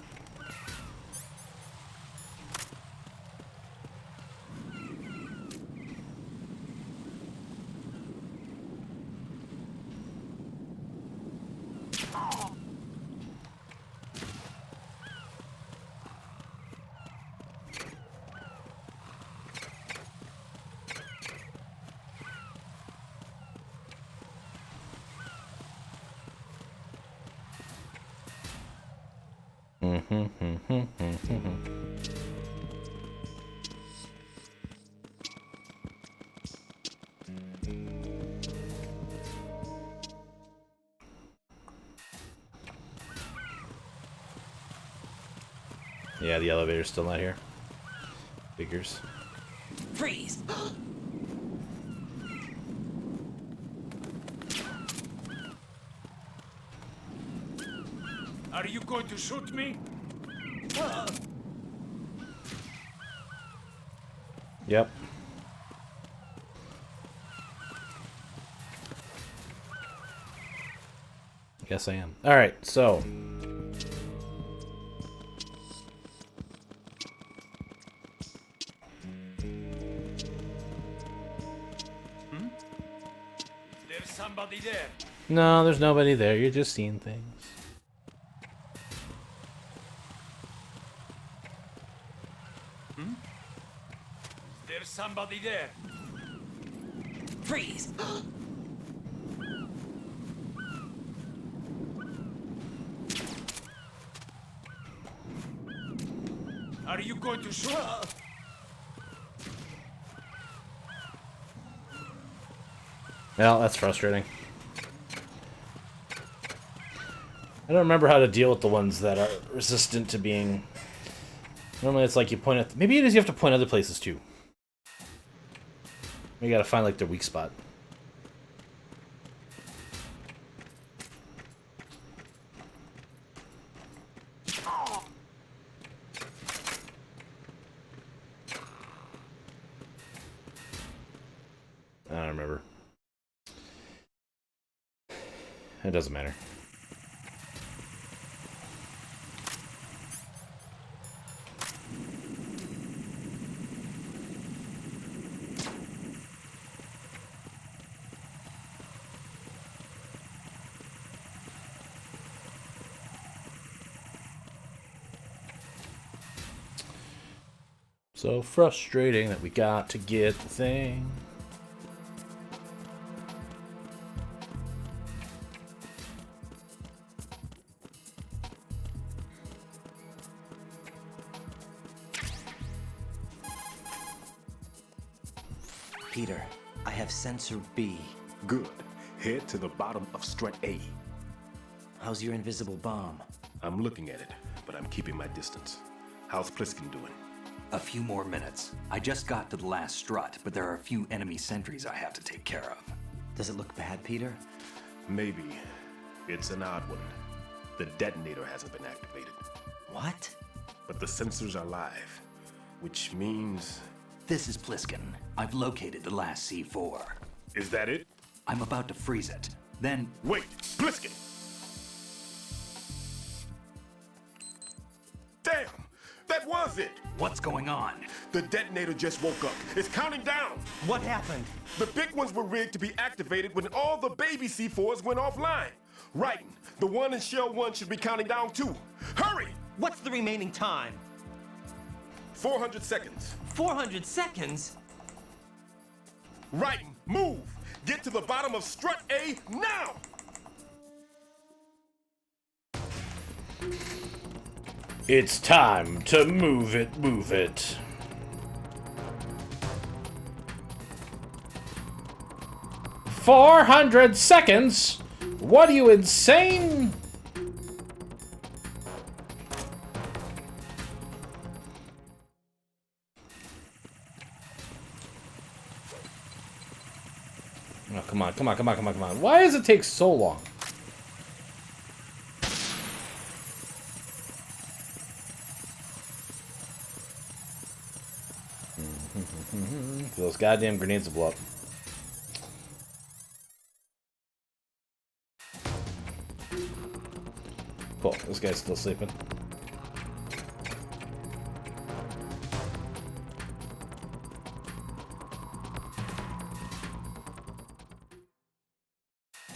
Yeah, the elevator's still not here. Figures. Freeze! Are you going to shoot me? Yep. Guess I am. Alright, so. There's somebody there. No, there's nobody there. You're just seeing things. There's somebody there. Freeze! Are you going to shoot? Well, that's frustrating. I don't remember how to deal with the ones that are resistant to being... Normally it's like you point at... Maybe it is you have to point other places too. You gotta find like their weak spot. I don't remember. It doesn't matter. So frustrating that we got to get the thing. Peter, I have sensor B. Good. Head to the bottom of strut A. How's your invisible bomb? I'm looking at it, but I'm keeping my distance. How's Pliskin doing? A few more minutes. I just got to the last strut, but there are a few enemy sentries I have to take care of. Does it look bad, Peter? Maybe. It's an odd one. The detonator hasn't been activated. What? But the sensors are live, which means... This is Pliskin. I've located the last C4. Is that it? I'm about to freeze it. Then... Wait! Pliskin! Damn! That was it! What's going on? The detonator just woke up. It's counting down! What happened? The big ones were rigged to be activated when all the baby C4s went offline. Right. The one in Shell 1 should be counting down too. Hurry! What's the remaining time? 400 seconds. 400 seconds? Right. Move! Get to the bottom of strut A now! It's time to move it, move it. "400 seconds? What are you, insane?" Oh, come on, come on, come on, come on, come on. Why does it take so long? Those goddamn grenades will blow up. Cool, this guy's still sleeping.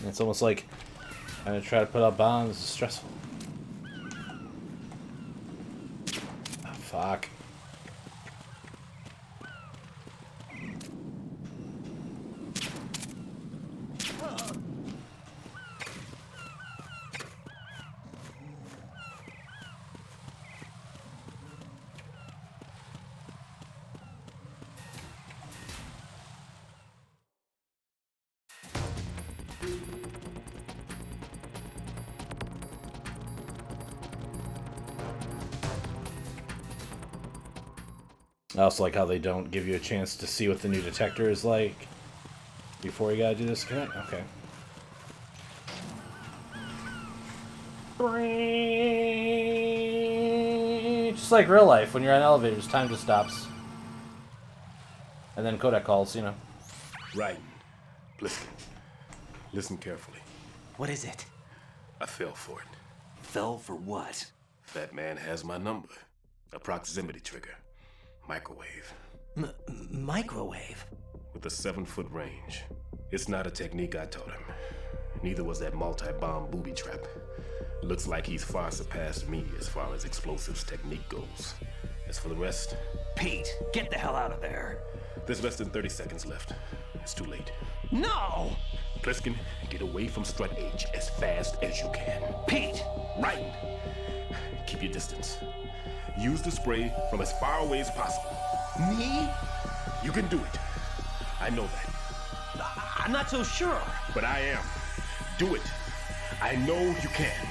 It's almost like trying to put out bombs is stressful. Oh, fuck. I also like how they don't give you a chance to see what the new detector is like before you gotta do this again. Okay. Just like real life, when you're on elevators, time just stops. And then Kodak calls, you know. Right. Listen. Listen carefully. What is it? I fell for it. Fell for what? Fat man has my number. A proximity trigger. Microwave. Microwave? With a 7-foot range. It's not a technique I taught him. Neither was that multi-bomb booby trap. Looks like he's far surpassed me as far as explosives technique goes. As for the rest... Pete, get the hell out of there. There's less than 30 seconds left. It's too late. No! Pliskin, get away from Strut H as fast as you can. Pete! Right! Keep your distance. Use the spray from as far away as possible. Me? You can do it. I know that. I'm not so sure. But I am. Do it. I know you can.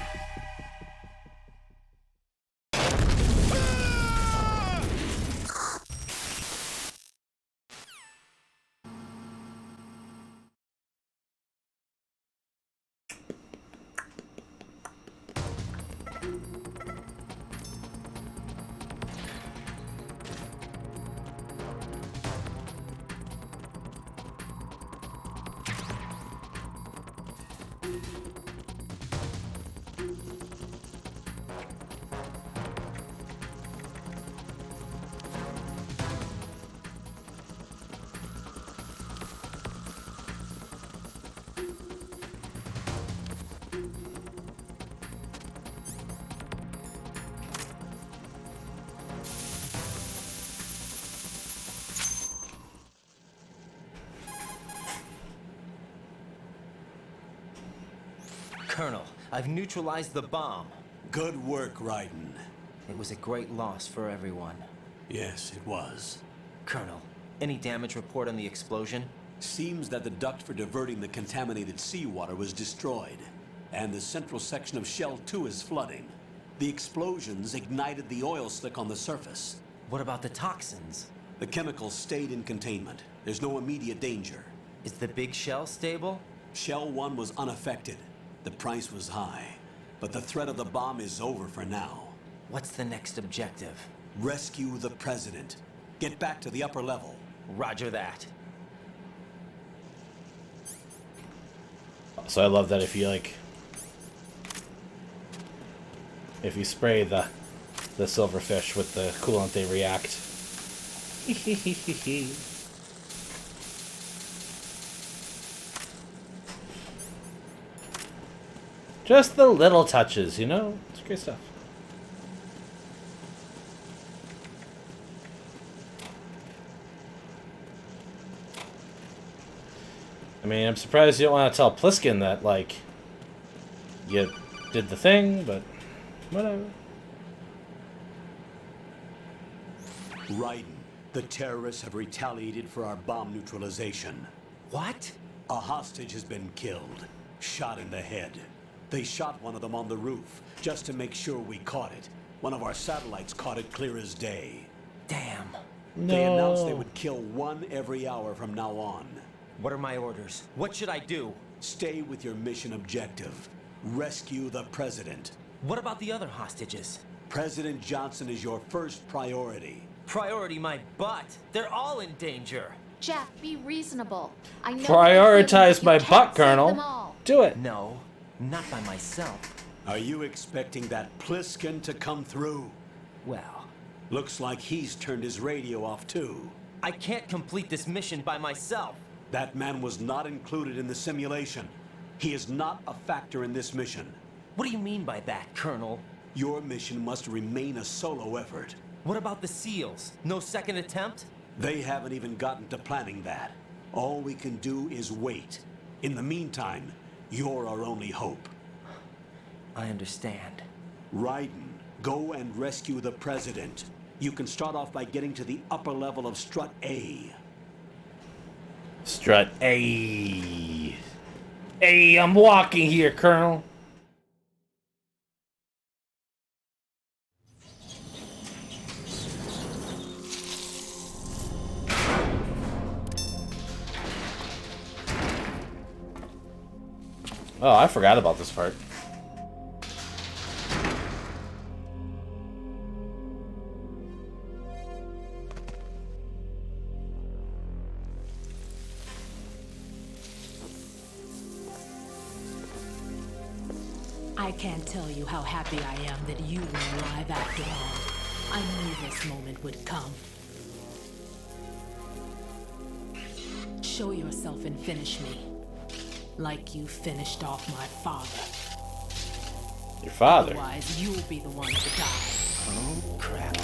Colonel, I've neutralized the bomb. Good work, Raiden. It was a great loss for everyone. Yes, it was. Colonel, any damage report on the explosion? Seems that the duct for diverting the contaminated seawater was destroyed, and the central section of Shell 2 is flooding. The explosions ignited the oil slick on the surface. What about the toxins? The chemicals stayed in containment. There's no immediate danger. Is the big shell stable? Shell 1 was unaffected. The price was high, but the threat of the bomb is over for now. What's the next objective? Rescue the president. Get back to the upper level. Roger that. So I love that if you if you spray the silverfish with the coolant, they react. Just the little touches, you know? It's great stuff. I mean, I'm surprised you don't want to tell Pliskin that, like, you did the thing, but whatever. Raiden, the terrorists have retaliated for our bomb neutralization. What? A hostage has been killed, shot in the head. They shot one of them on the roof, just to make sure we caught it. One of our satellites caught it clear as day. Damn. No. They announced they would kill one every hour from now on. What are my orders? What should I do? Stay with your mission objective. Rescue the president. What about the other hostages? President Johnson is your first priority. Priority my butt. They're all in danger. Jack, be reasonable. I know Prioritize my you can't butt, save Colonel. them all. Do it. No, not by myself. Are you expecting that Pliskin to come through? Well, looks like he's turned his radio off too. I can't complete this mission by myself. That man was not included in the simulation. He is not a factor in this mission. What do you mean by that, Colonel? Your mission must remain a solo effort. What about the SEALs? No second attempt? They haven't even gotten to planning that. All we can do is wait. In the meantime, you're our only hope. I understand. Raiden, go and rescue the president. You can start off by getting to the upper level of Strut A. Strut A. Hey, I'm walking here, Colonel. Oh, I forgot about this part. I can't tell you how happy I am that you were alive after all. I knew this moment would come. Show yourself and finish me. Like you finished off my father. Your father? Otherwise, you'll be the one to die. Oh, crap.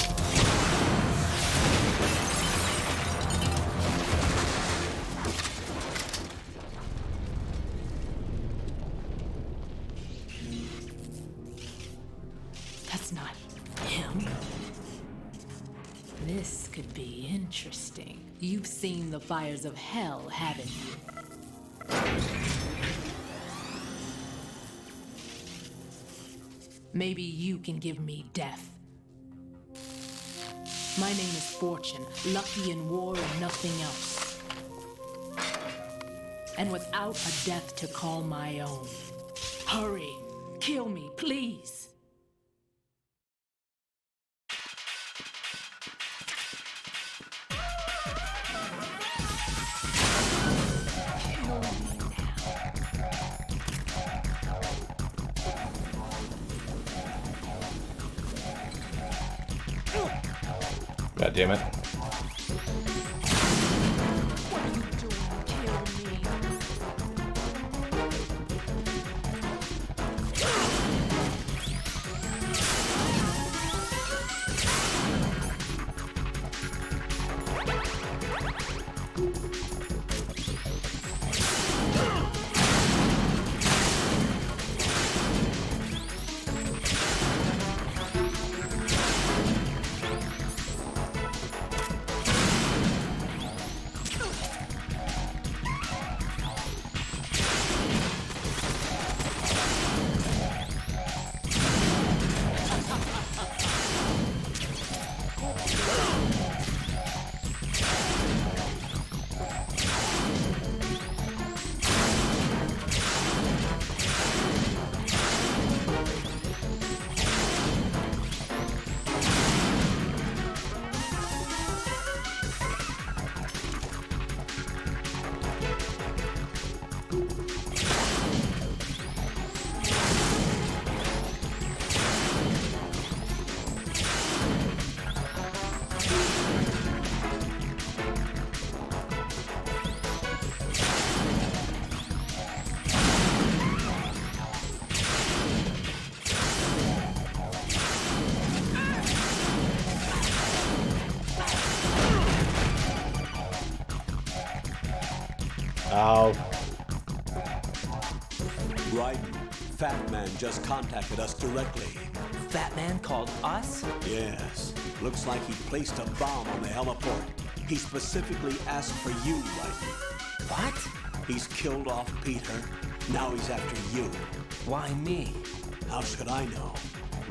That's not him. This could be interesting. You've seen the fires of hell, haven't you? Maybe you can give me death. My name is Fortune, lucky in war and nothing else. And without a death to call my own. Hurry, kill me, please. God damn it. Ow. Right. Fat Man just contacted us directly. Fat Man called us? Yes. Looks like he placed a bomb on the heliport. He specifically asked for you, Raiden. What? He's killed off Peter. Now he's after you. Why me? How should I know?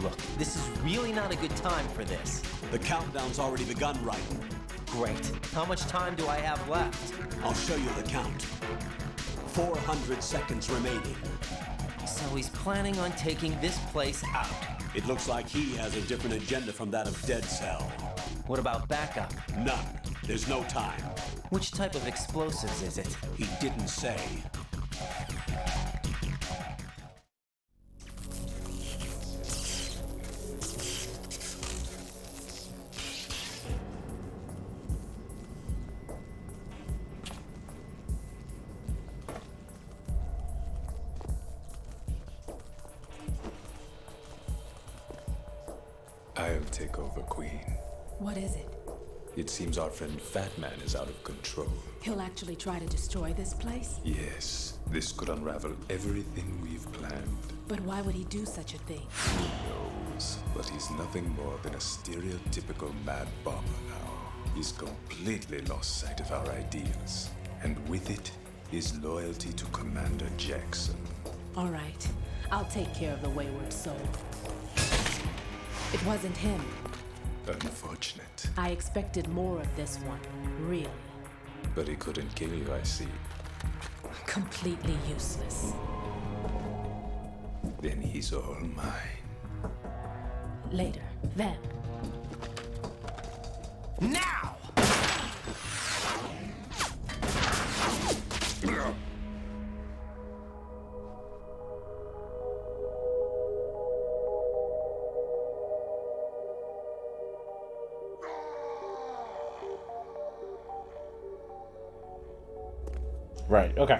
Look, this is really not a good time for this. The countdown's already begun, Raiden. Great. How much time do I have left? I'll show you the count. 400 seconds remaining. So he's planning on taking this place out. It looks like he has a different agenda from that of Dead Cell. What about backup? None. There's no time. Which type of explosives is it? He didn't say. I'll take over, Queen. What is it? It seems our friend Fat Man is out of control. He'll actually try to destroy this place? Yes, this could unravel everything we've planned. But why would he do such a thing? Who knows? But he's nothing more than a stereotypical mad bomber now. He's completely lost sight of our ideals. And with it, his loyalty to Commander Jackson. All right. I'll take care of the wayward soul. It wasn't him. Unfortunate. I expected more of this one, really. But he couldn't kill you, I see. Completely useless. then he's all mine. Later, Vamp. Now! Right, okay.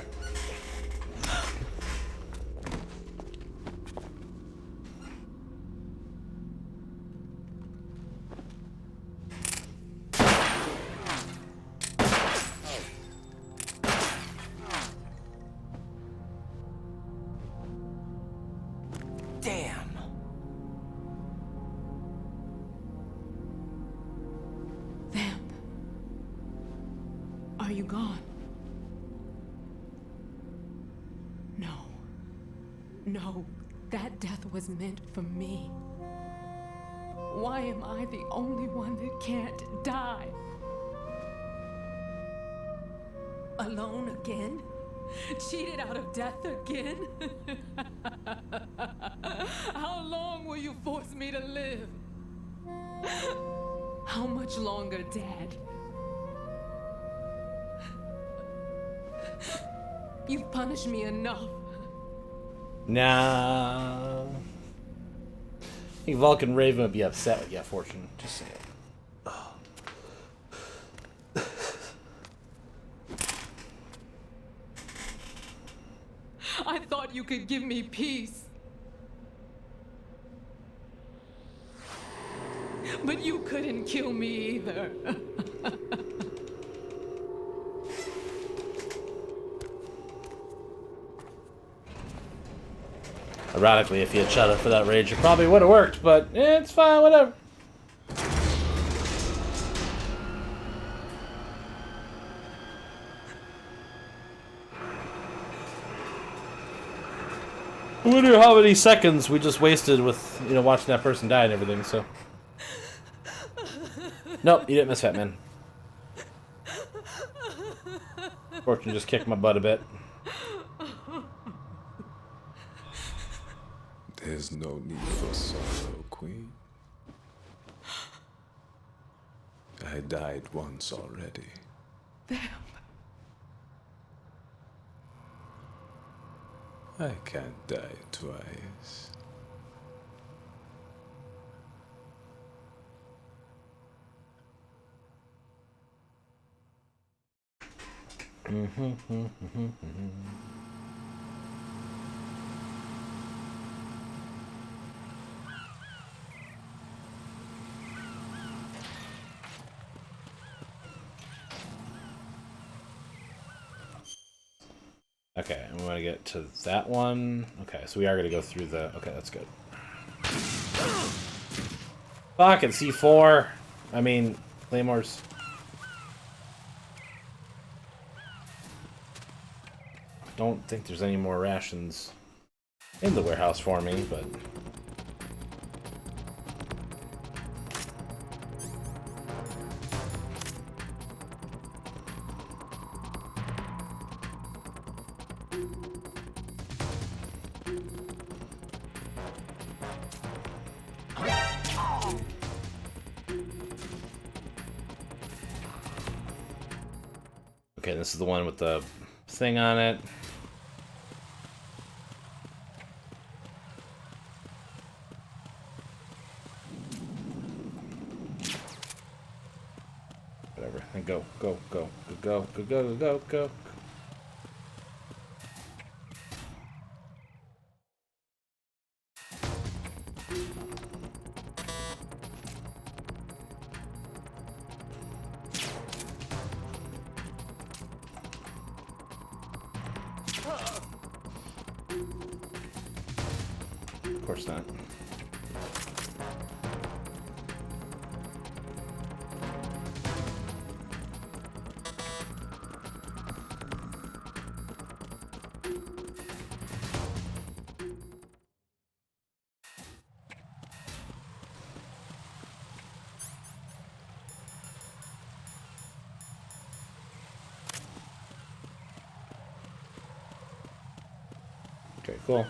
Damn. Vamp. Are you gone? No. No, that death was meant for me. Why am I the only one that can't die? Alone again? Cheated out of death again? How long will you force me to live? How much longer, Dad? You've punished me enough. Nah. I think Vulcan Raven would be upset with you, Fortune. Just say it. I thought you could give me peace. But you couldn't kill me either. Ironically, if he had shut up for that rage, it probably would have worked, but it's fine, whatever. I wonder how many seconds we just wasted with, you know, watching that person die and everything, so. Nope, you didn't miss Fat Man. Fortune just kicked my butt a bit. There's no need for sorrow, Queen. I died once already. I can't die twice. Okay, I'm gonna get to that one. Okay, so we are gonna go through the. Okay, that's good. Fucking C4. I mean, Claymores. Don't think there's any more rations in the warehouse for me, but. Okay, this is the one with the thing on it. Whatever. And go, go, go, go, go, go, go, go, go. Of course not. Okay, cool.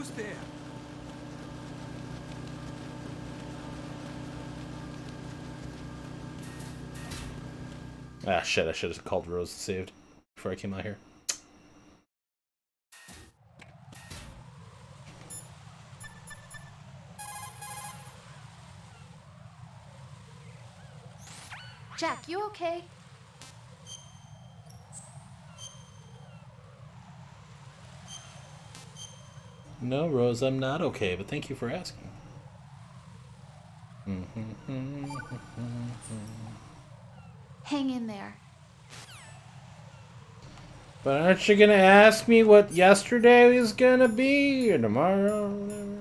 Who's there? Ah, shit, I should have called Rose and saved before I came out here. Jack, you okay? No, Rose, I'm not okay, but thank you for asking. Hang in there. But aren't you gonna ask me what yesterday was gonna be, or tomorrow, or whatever?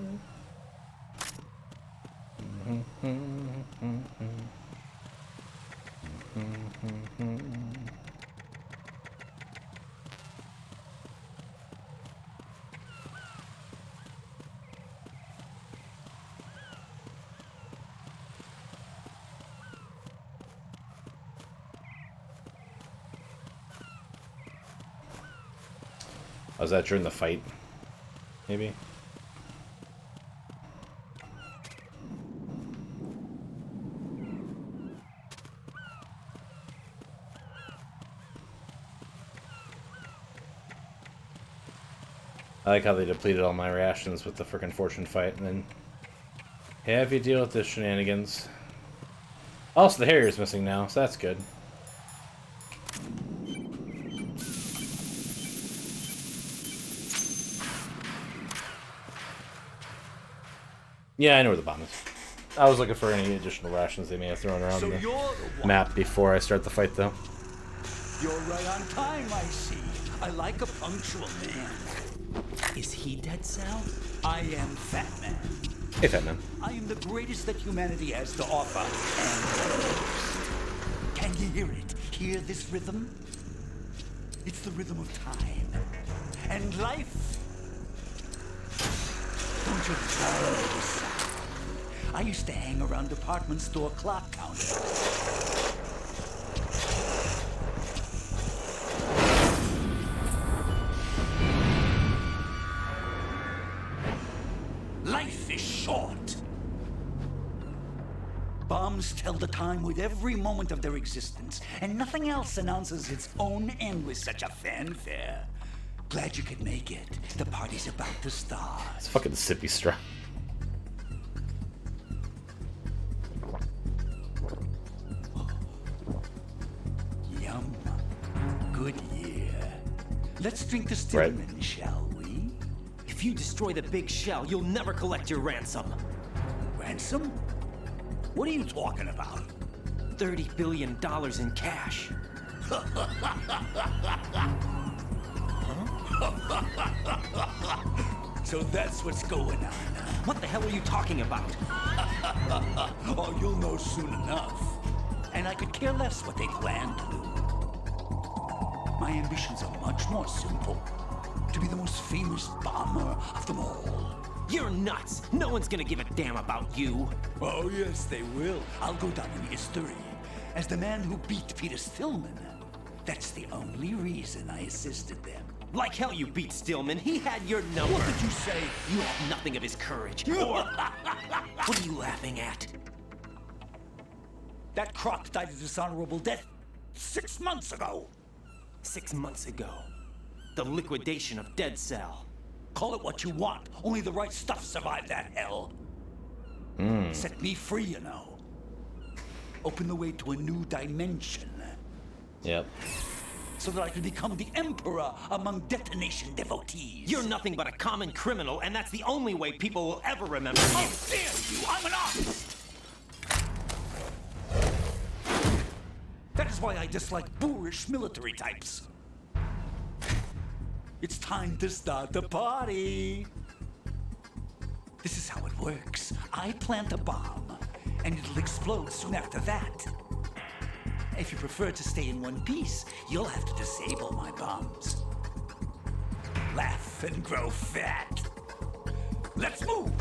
Was that during the fight? Maybe? I like how they depleted all my rations with the frickin' fortune fight, and then have you deal with the shenanigans. Also, the Harrier's missing now, so that's good. Yeah, I know where the bomb is. I was looking for any additional rations they may have thrown around the map before I start the fight, though. You're right on time, I see. I like a punctual man. Is he Dead Cell? I am Fat Man. Hey, Fat Man. I am the greatest that humanity has to offer, and can you hear it? Hear this rhythm? It's the rhythm of time and life. Don't you love this sound? I used to hang around department store clock counters. Life is short. Bombs tell the time with every moment of their existence, and nothing else announces its own end with such a fanfare. Glad you could make it. The party's about to start. It's fucking sippy straw. Yum. Good year. Let's drink the Stillman, shall we? If you destroy the big shell, you'll never collect your ransom. Ransom? What are you talking about? $30 billion in cash. So that's what's going on. What the hell are you talking about? Oh, you'll know soon enough. And I could care less what they plan to do. My ambitions are much more simple. To be the most famous bomber of them all. You're nuts! No one's gonna give a damn about you. Oh, yes, they will. I'll go down in history as the man who beat Peter Stillman. That's the only reason I assisted them. Like hell you beat Stillman. He had your number. What did you say? You have nothing of his courage. Or... What are you laughing at? That croc died a dishonorable death 6 months ago. 6 months ago. The liquidation of Dead Cell. Call it what you want. Only the right stuff survived that hell. Set me free, you know. Open the way to a new dimension. Yep. So that I can become the emperor among detonation devotees. You're nothing but a common criminal, and that's the only way people will ever remember you. How dare you! I'm an artist! That is why I dislike boorish military types. It's time to start the party. This is how it works. I plant a bomb, and it'll explode soon after that. If you prefer to stay in one piece, you'll have to disable my bombs. Laugh and grow fat. Let's move!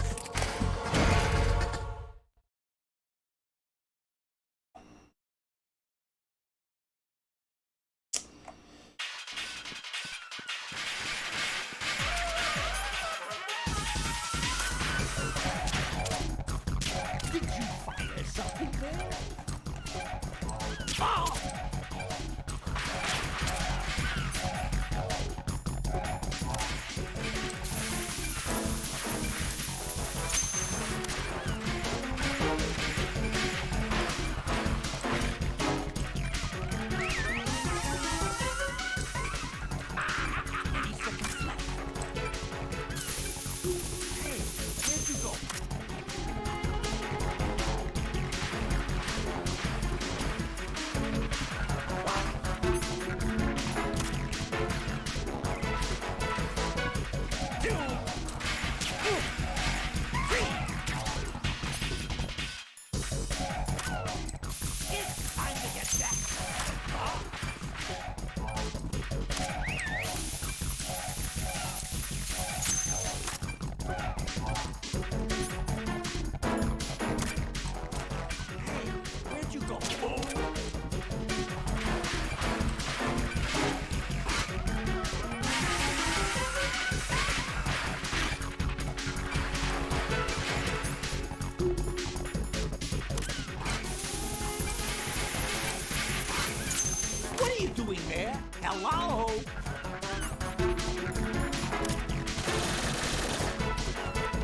What are you doing there? Hello?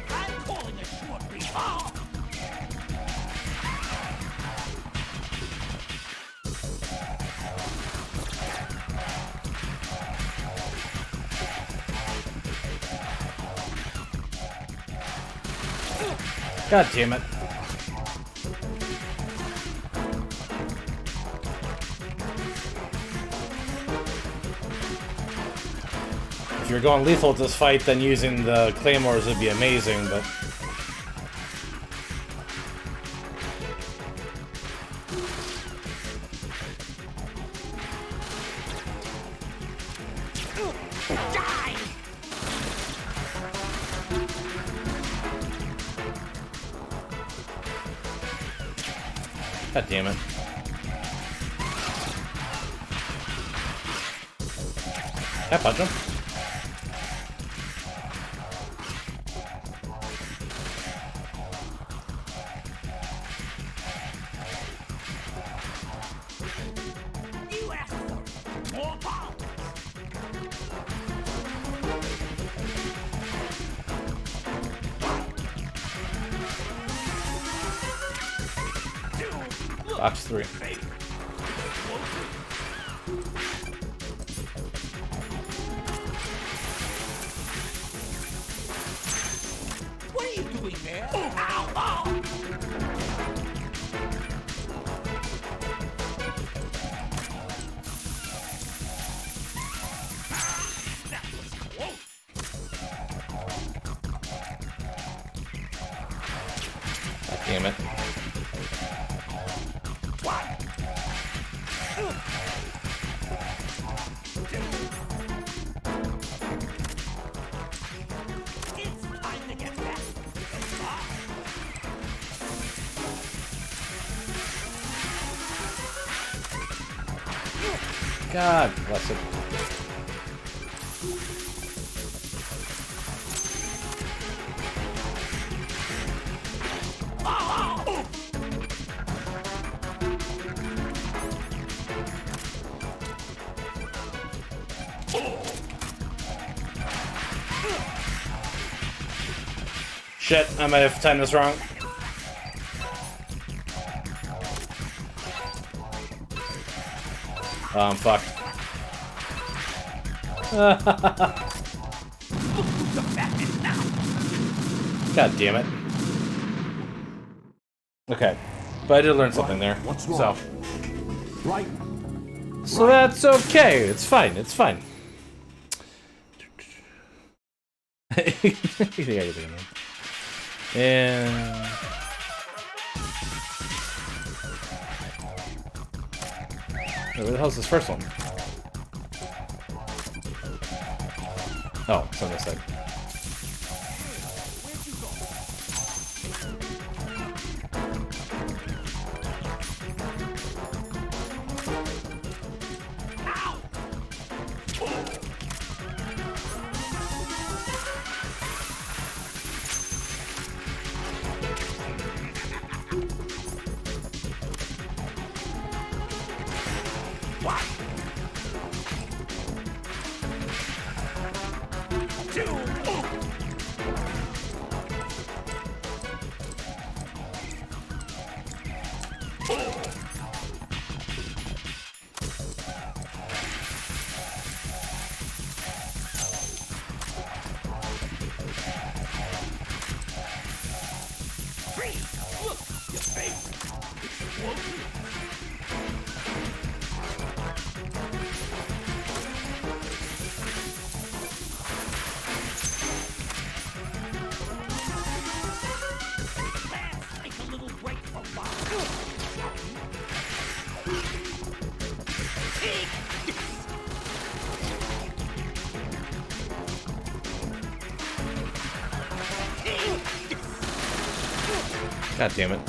I'm calling a short break. Oh! God damn it. If you're going lethal at this fight, then using the claymores would be amazing, but... God damn it. Can I punch him? You asked for more power. Box 3. What are you doing there? Ow! Ow! That was close. God damn it. It's time to get back. God bless it. Shit, I might have timed this wrong. Oh, I'm fucked. God damn it. Okay. But I did learn something there. What's So. wrong? Right. So that's okay. It's fine. It's fine. And where the hell's this first one? Oh, it's on this side. God damn it.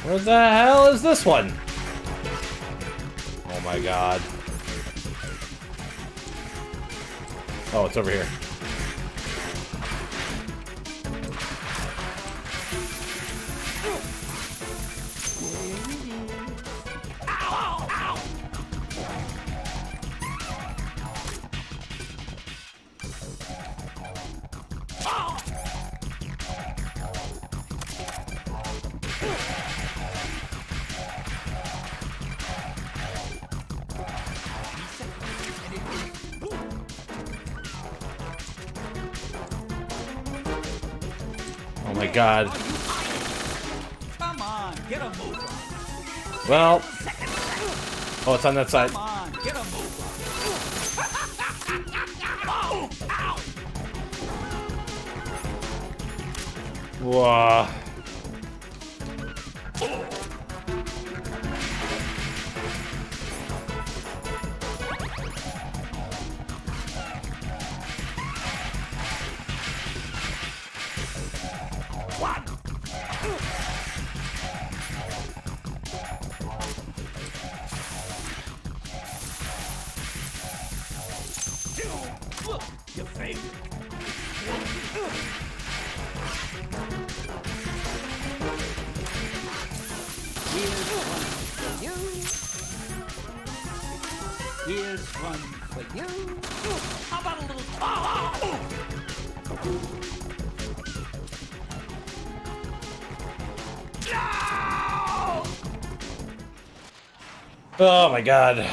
Where the hell is this one? Oh my god. Oh, it's over here. Oh my god. Come on, get a move on. Well. Oh, it's on that side. Come on, get a move on. Whoa. Your favorite. Here's one for you. How about a little... Oh my god.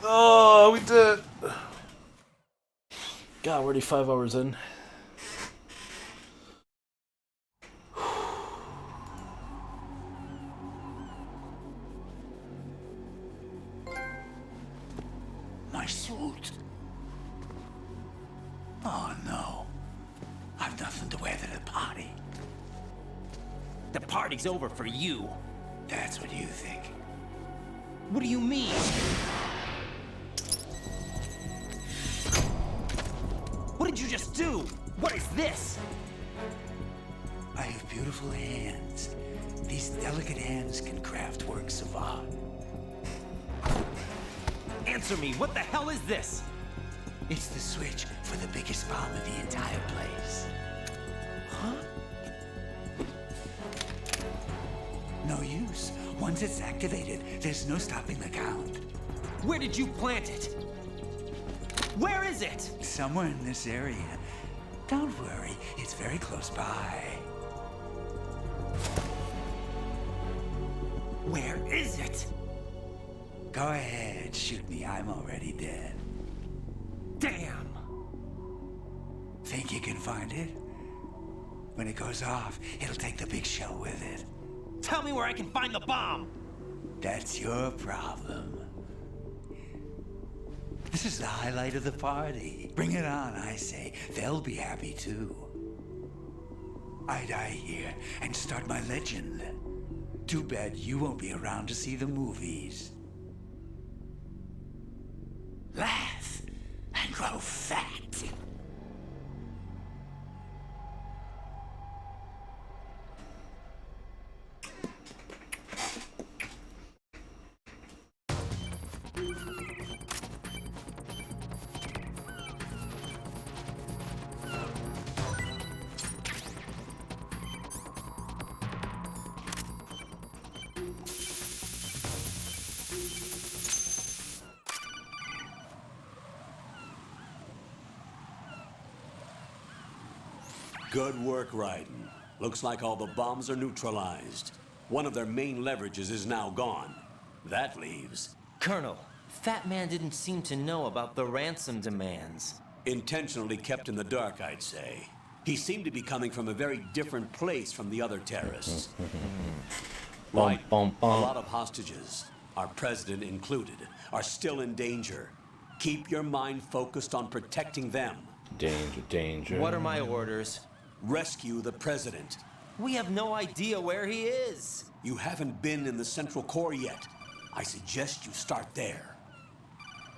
Oh, we did. God, we're already 5 hours in. My suit. Oh no. I've nothing to wear to the party. The party's over for you. That's what you think. What do you mean? What did you just do? What is this? I have beautiful hands. These delicate hands can craft works of art. Answer me, what the hell is this? It's the switch for the biggest bomb in the entire place. Huh? No use. Once it's activated, there's no stopping the count. Where did you plant it? Where is it? Somewhere in this area. Don't worry, it's very close by. Where is it? Go ahead, shoot me. I'm already dead. Damn! Think you can find it? When it goes off, it'll take the big shell with it. Tell me where I can find the bomb! That's your problem. This is the highlight of the party. Bring it on, I say. They'll be happy too. I die here and start my legend. Too bad you won't be around to see the movies. Laugh and grow fat. Good work, Raiden. Looks like all the bombs are neutralized. One of their main leverages is now gone. That leaves... Colonel, Fat Man didn't seem to know about the ransom demands. Intentionally kept in the dark, I'd say. He seemed to be coming from a very different place from the other terrorists. Right. Bum, bum, A bum. lot of hostages, our president included, are still in danger. Keep your mind focused on protecting them. Danger, danger. What are my orders? Rescue the president. We have no idea where he is. You haven't been in the Central Core yet. I suggest you start there.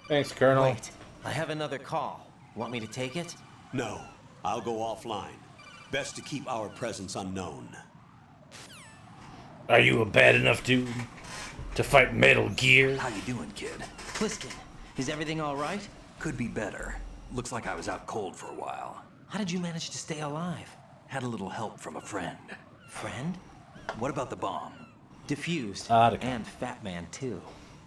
Thanks, Colonel. Wait, I have another call. Want me to take it? No, I'll go offline. Best to keep our presence unknown. Are you a bad enough dude to fight Maytle Gear? How you doing, kid? Pliskin, is everything all right? Could be better. Looks like I was out cold for a while. How did you manage to stay alive? Had a little help from a friend. Friend? What about the bomb? Diffused. Attica. And Fat Man, too.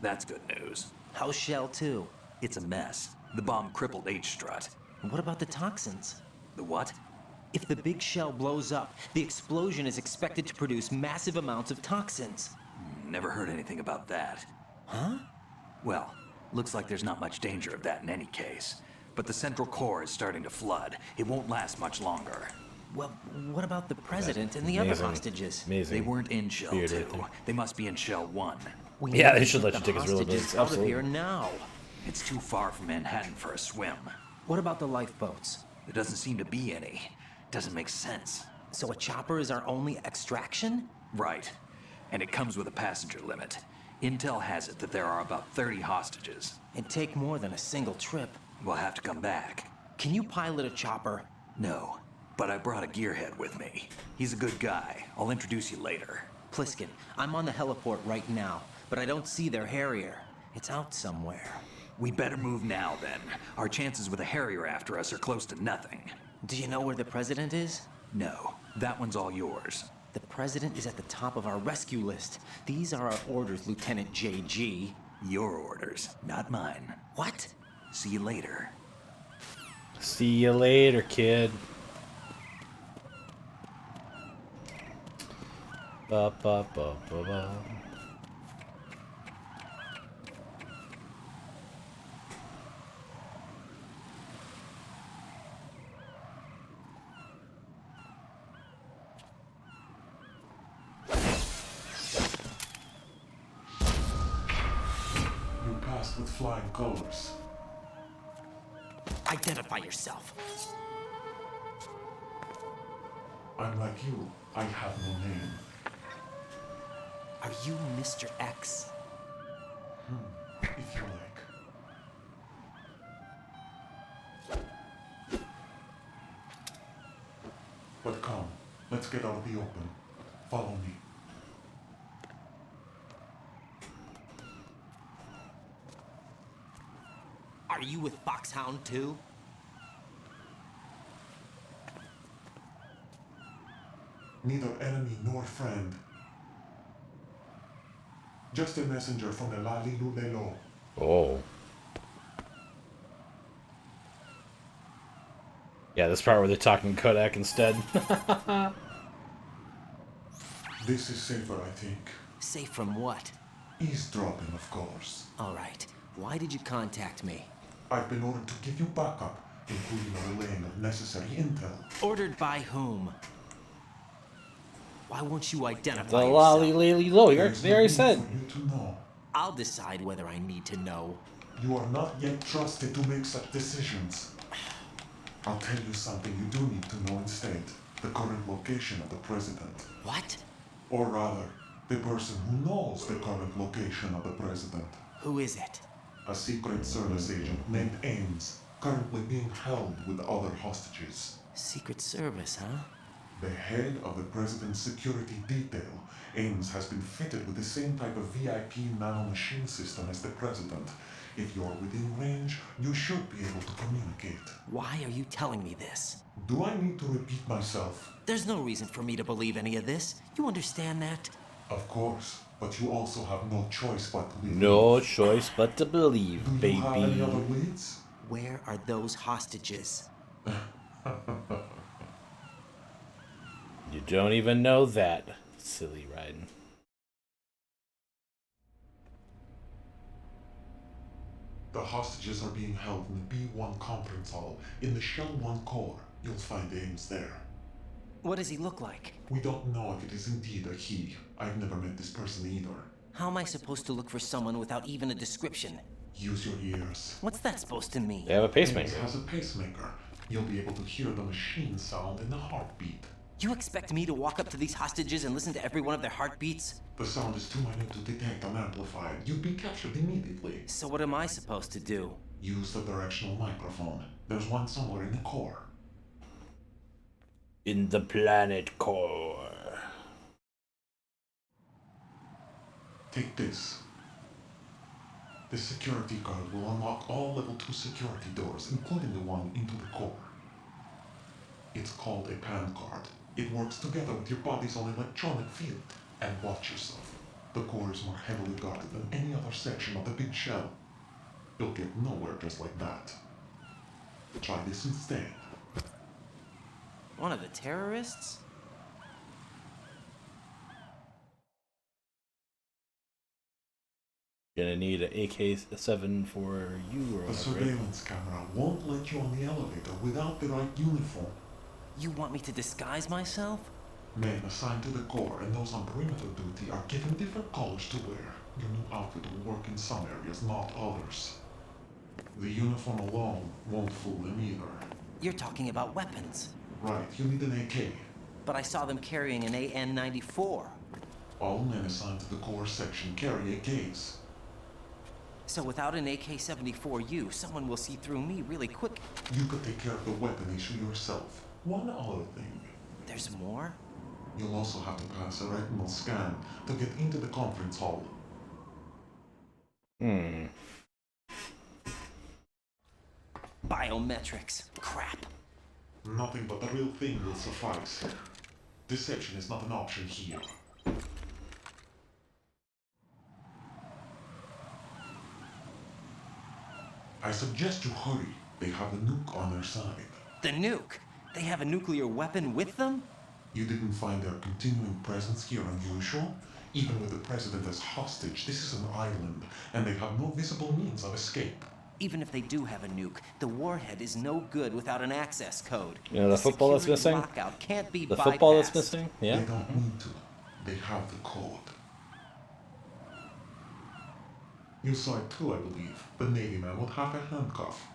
That's good news. How's Shell, too? It's a mess. The bomb crippled H-Strut. What about the toxins? The what? If the big shell blows up, the explosion is expected to produce massive amounts of toxins. Never heard anything about that. Huh? Well, looks like there's not much danger of that in any case. But the Central Core is starting to flood. It won't last much longer. Well, what about the president and the other hostages? Amazing. They weren't in Shell Beard 2. right there. They must be in Shell 1. We Yeah, need they to should keep let you the take his real hostages abilities. out of Absolutely. here now. It's too far from Manhattan for a swim. What about the lifeboats? There doesn't seem to be any. Doesn't make sense. So a chopper is our only extraction? Right. And it comes with a passenger limit. Intel has it that there are about 30 hostages. It'd take more than a single trip. We'll have to come back. Can you pilot a chopper? No, but I brought a gearhead with me. He's a good guy. I'll introduce you later. Pliskin, I'm on the heliport right now, but I don't see their Harrier. It's out somewhere. We better move now, then. Our chances with a Harrier after us are close to nothing. Do you know where the president is? No, that one's all yours. The president is at the top of our rescue list. These are our orders, Lieutenant JG. Your orders, not mine. What? See you later. See you later, kid. Ba ba ba ba ba. You passed with flying colors. Identify yourself. I'm like you. I have no name. Are you Mr. X? If you like. But come, let's get out of the open. Follow me. Are you with Foxhound too? Neither enemy nor friend. Just a messenger from the Lali Lulelo. Oh. Yeah, this part where they're talking Kodak instead. This is safer, I think. Safe from what? Eavesdropping, of course. All right. Why did you contact me? I've been ordered to give you backup, including a relaying of necessary intel. Ordered by whom? Why won't you identify The yourself? lolly lily low. They already said. For you to know. I'll decide whether I need to know. You are not yet trusted to make such decisions. I'll tell you something you do need to know instead. The current location of the president. What? Or rather, the person who knows the current location of the president. Who is it? A Secret Service agent named Ames, currently being held with other hostages. Secret Service, huh? The head of the president's security detail, Ames has been fitted with the same type of VIP nanomachine system as the president. If you're within range, you should be able to communicate. Why are you telling me this? Do I need to repeat myself? There's no reason for me to believe any of this. You understand that? Of course, but you also have no choice but to believe. No choice but to believe, Do baby. you have any other leads? Where are those hostages? You don't even know that. Silly riding. The hostages are being held in the B1 conference hall in the Shell 1 core. You'll find Ames there. What does he look like? We don't know if it is indeed a he. I've never met this person either. How am I supposed to look for someone without even a description? Use your ears. What's that supposed to mean? They have a pacemaker. Ames has a pacemaker. You'll be able to hear the machine sound in the heartbeat. You expect me to walk up to these hostages and listen to every one of their heartbeats? The sound is too minute to detect and amplify it. You'd be captured immediately. So what am I supposed to do? Use the directional microphone. There's one somewhere in the core. In the planet core. Take this. This security card will unlock all level 2 security doors, including the one into the core. It's called a PAN card. It works together with your body's own electronic field. And watch yourself. The core is more heavily guarded than any other section of the big shell. You'll get nowhere just like that. Try this instead. One of the terrorists? Gonna need an AK-7 for you or The surveillance camera won't let you on the elevator without the right uniform. You want me to disguise myself? Men assigned to the core and those on perimeter duty are given different colors to wear. Your new outfit will work in some areas, not others. The uniform alone won't fool them either. You're talking about weapons. Right, you need an AK. But I saw them carrying an AN-94. All men assigned to the core section carry AKs. So without an AK-74U, someone will see through me really quick. You could take care of the weapon issue yourself. One other thing. There's more? You'll also have to pass a retinal scan to get into the conference hall. Biometrics. Crap. Nothing but the real thing will suffice. Deception is not an option here. I suggest you hurry. They have a nuke on their side. The nuke? They have a nuclear weapon with them? You didn't find their continuing presence here unusual? Even with the president as hostage, this is an island, and they have no visible means of escape. Even if they do have a nuke, the warhead is no good without an access code. You know the football that's missing? Lockout can't be The bypassed. football that's missing? Yeah. They don't need to. They have the code. You saw it too, I believe. The Navy man would have a handcuff.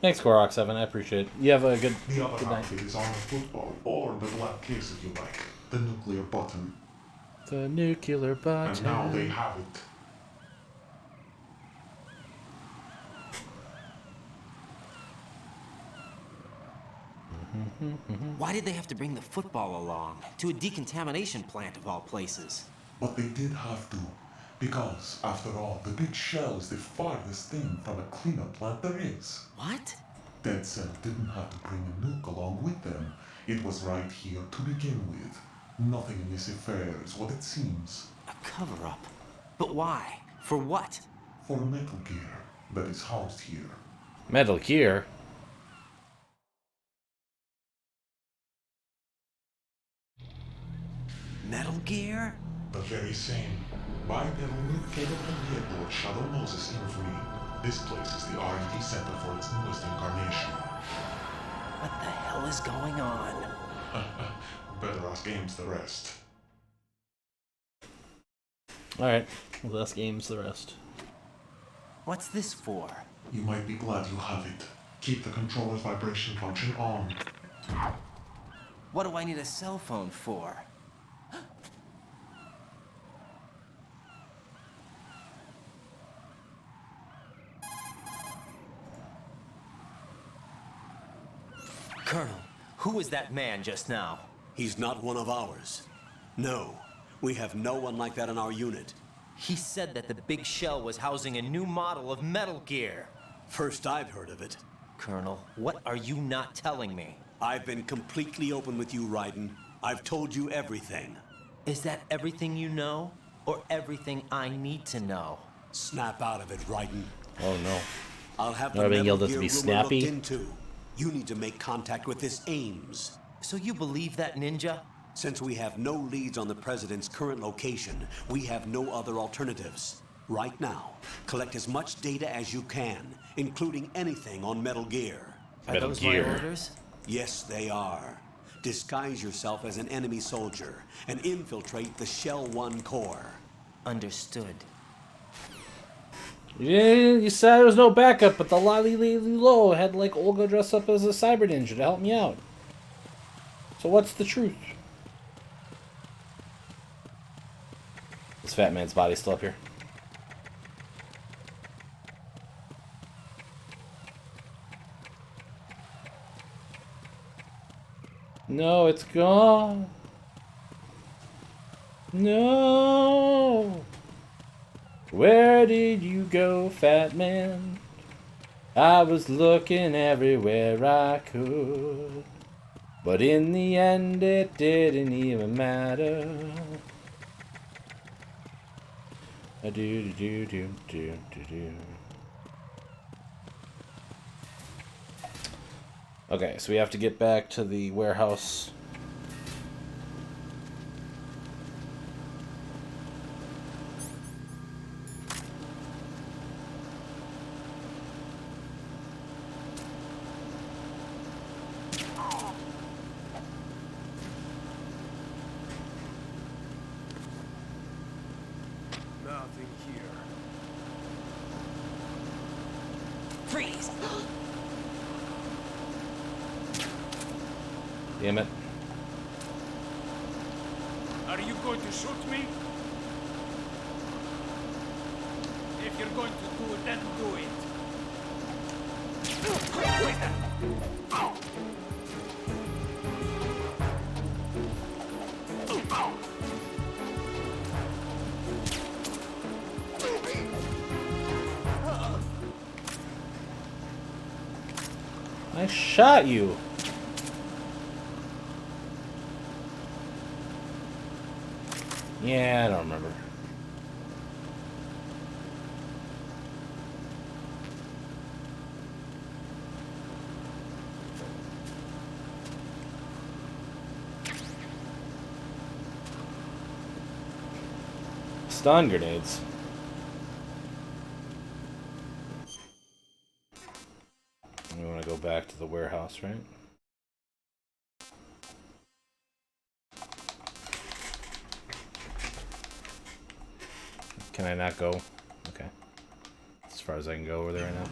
Thanks, Korok 7. I appreciate it. You have a good, The other good night. outfit is on the football, or the black case if you like. The nuclear button. The nuclear button. And now they have it. Why did they have to bring the football along? To a decontamination plant of all places. But they did have to. Because, after all, the big shell is the farthest thing from a cleanup plant there is. What? Dead Cell didn't have to bring a nuke along with them. It was right here to begin with. Nothing in this affair is what it seems. A cover-up? But why? For what? For Maytle Gear that is housed here. Maytle Gear? Maytle Gear? The very same. Bipedal nuke cable from the airport Shadow Moses Infamy. This place is the R&D center for its newest incarnation. What the hell is going on? Better ask Ames the rest. Alright, well, ask Ames the rest. What's this for? You might be glad you have it. Keep the controller's vibration function on. What do I need a cell phone for? Colonel, who was that man just now? He's not one of ours. No, we have no one like that in our unit. He said that the big shell was housing a new model of Maytle Gear. First I've heard of it. Colonel, what are you not telling me? I've been completely open with you, Raiden. I've told you everything. Is that everything you know? Or everything I need to know? Snap out of it, Raiden. Oh no. I'll have Not the being Maytle able to Gear be rumor snappy. looked into. You need to make contact with this Ames. So you believe that, Ninja? Since we have no leads on the President's current location, we have no other alternatives. Right now, collect as much data as you can, including anything on Maytle Gear. Are those my orders? Yes, they are. Disguise yourself as an enemy soldier and infiltrate the Shell 1 core. Understood. Yeah, you said there was no backup, but the Lolly Low had like Olga dress up as a cyber ninja to help me out. So what's the truth? This fat man's body's still up here. No, it's gone. No. Where did you go, fat man? I was looking everywhere I could, but in the end it didn't even matter. Do do do do do do. Okay, so we have to get back to the warehouse. Nothing here. Freeze! Damn it. Are you going to shoot me? If you're going to do it, then do it. I shot you. Yeah, I don't remember. Stun grenades. We want to go back to the warehouse, right? Can I not go? Okay. As far as I can go over there right now.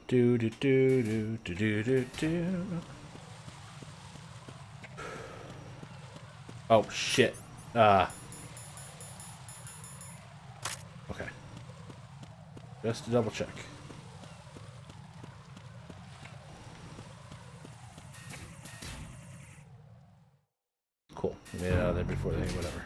Do do do do do do do do. Oh shit. Okay. Just to double check. Cool. We made it out of there before they whatever.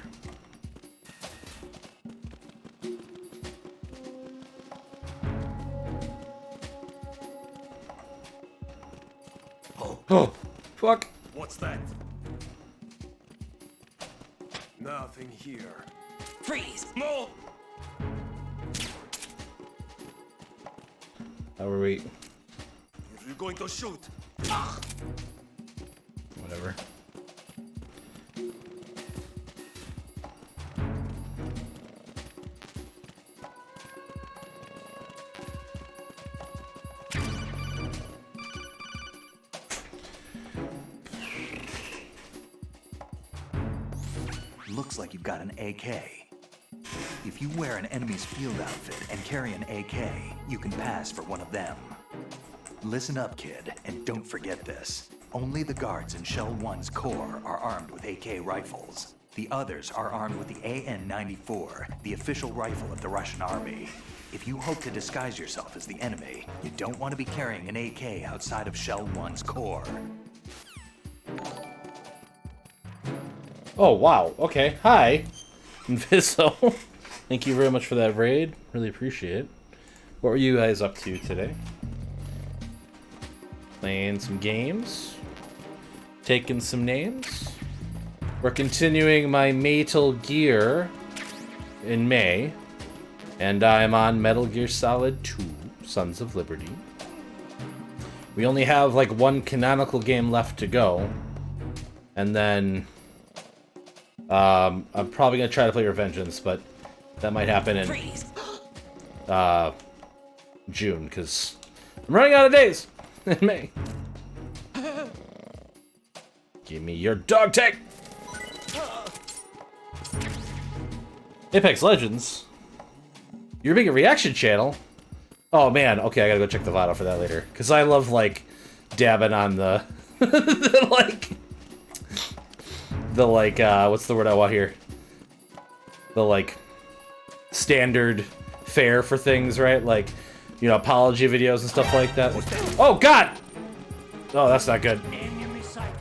Oh, fuck. What's that? Nothing here. Freeze! Move! How are we? If you're going to shoot. Whatever. Looks like you've got an AK. If you wear an enemy's field outfit and carry an AK, you can pass for one of them. Listen up, kid, and don't forget this. Only the guards in Shell 1's core are armed with AK rifles. The others are armed with the AN-94, the official rifle of the Russian army. If you hope to disguise yourself as the enemy, you don't want to be carrying an AK outside of Shell 1's core. Oh, wow. Okay. Hi, Inviso. Thank you very much for that raid. Really appreciate it. What were you guys up to today? Playing some games. Taking some names. We're continuing my Maytle Gear in May. And I'm on Metal Gear Solid 2, Sons of Liberty. We only have like one canonical game left to go. And then I'm probably gonna try to play Revengeance, but that might happen in June, because I'm running out of days. in May. Give me your dog tag! Apex Legends? You're making a reaction channel? Oh man, okay, I gotta go check the VOD out for that later. Because I love, like, dabbing on the... what's the word I want here? The, like, standard fare for things, right? Like, you know, apology videos and stuff like that. Oh, God! Oh, that's not good.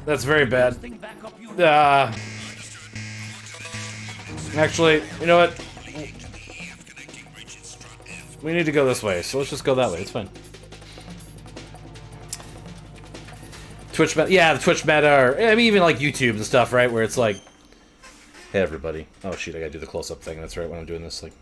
That's very bad. Actually, you know what? We need to go this way, so let's just go that way. It's fine. Twitch meta, yeah, the Twitch meta, or I mean, even like YouTube and stuff, right? Where it's like, hey everybody. Oh shoot, I gotta do the close-up thing. That's right when I'm doing this. Like,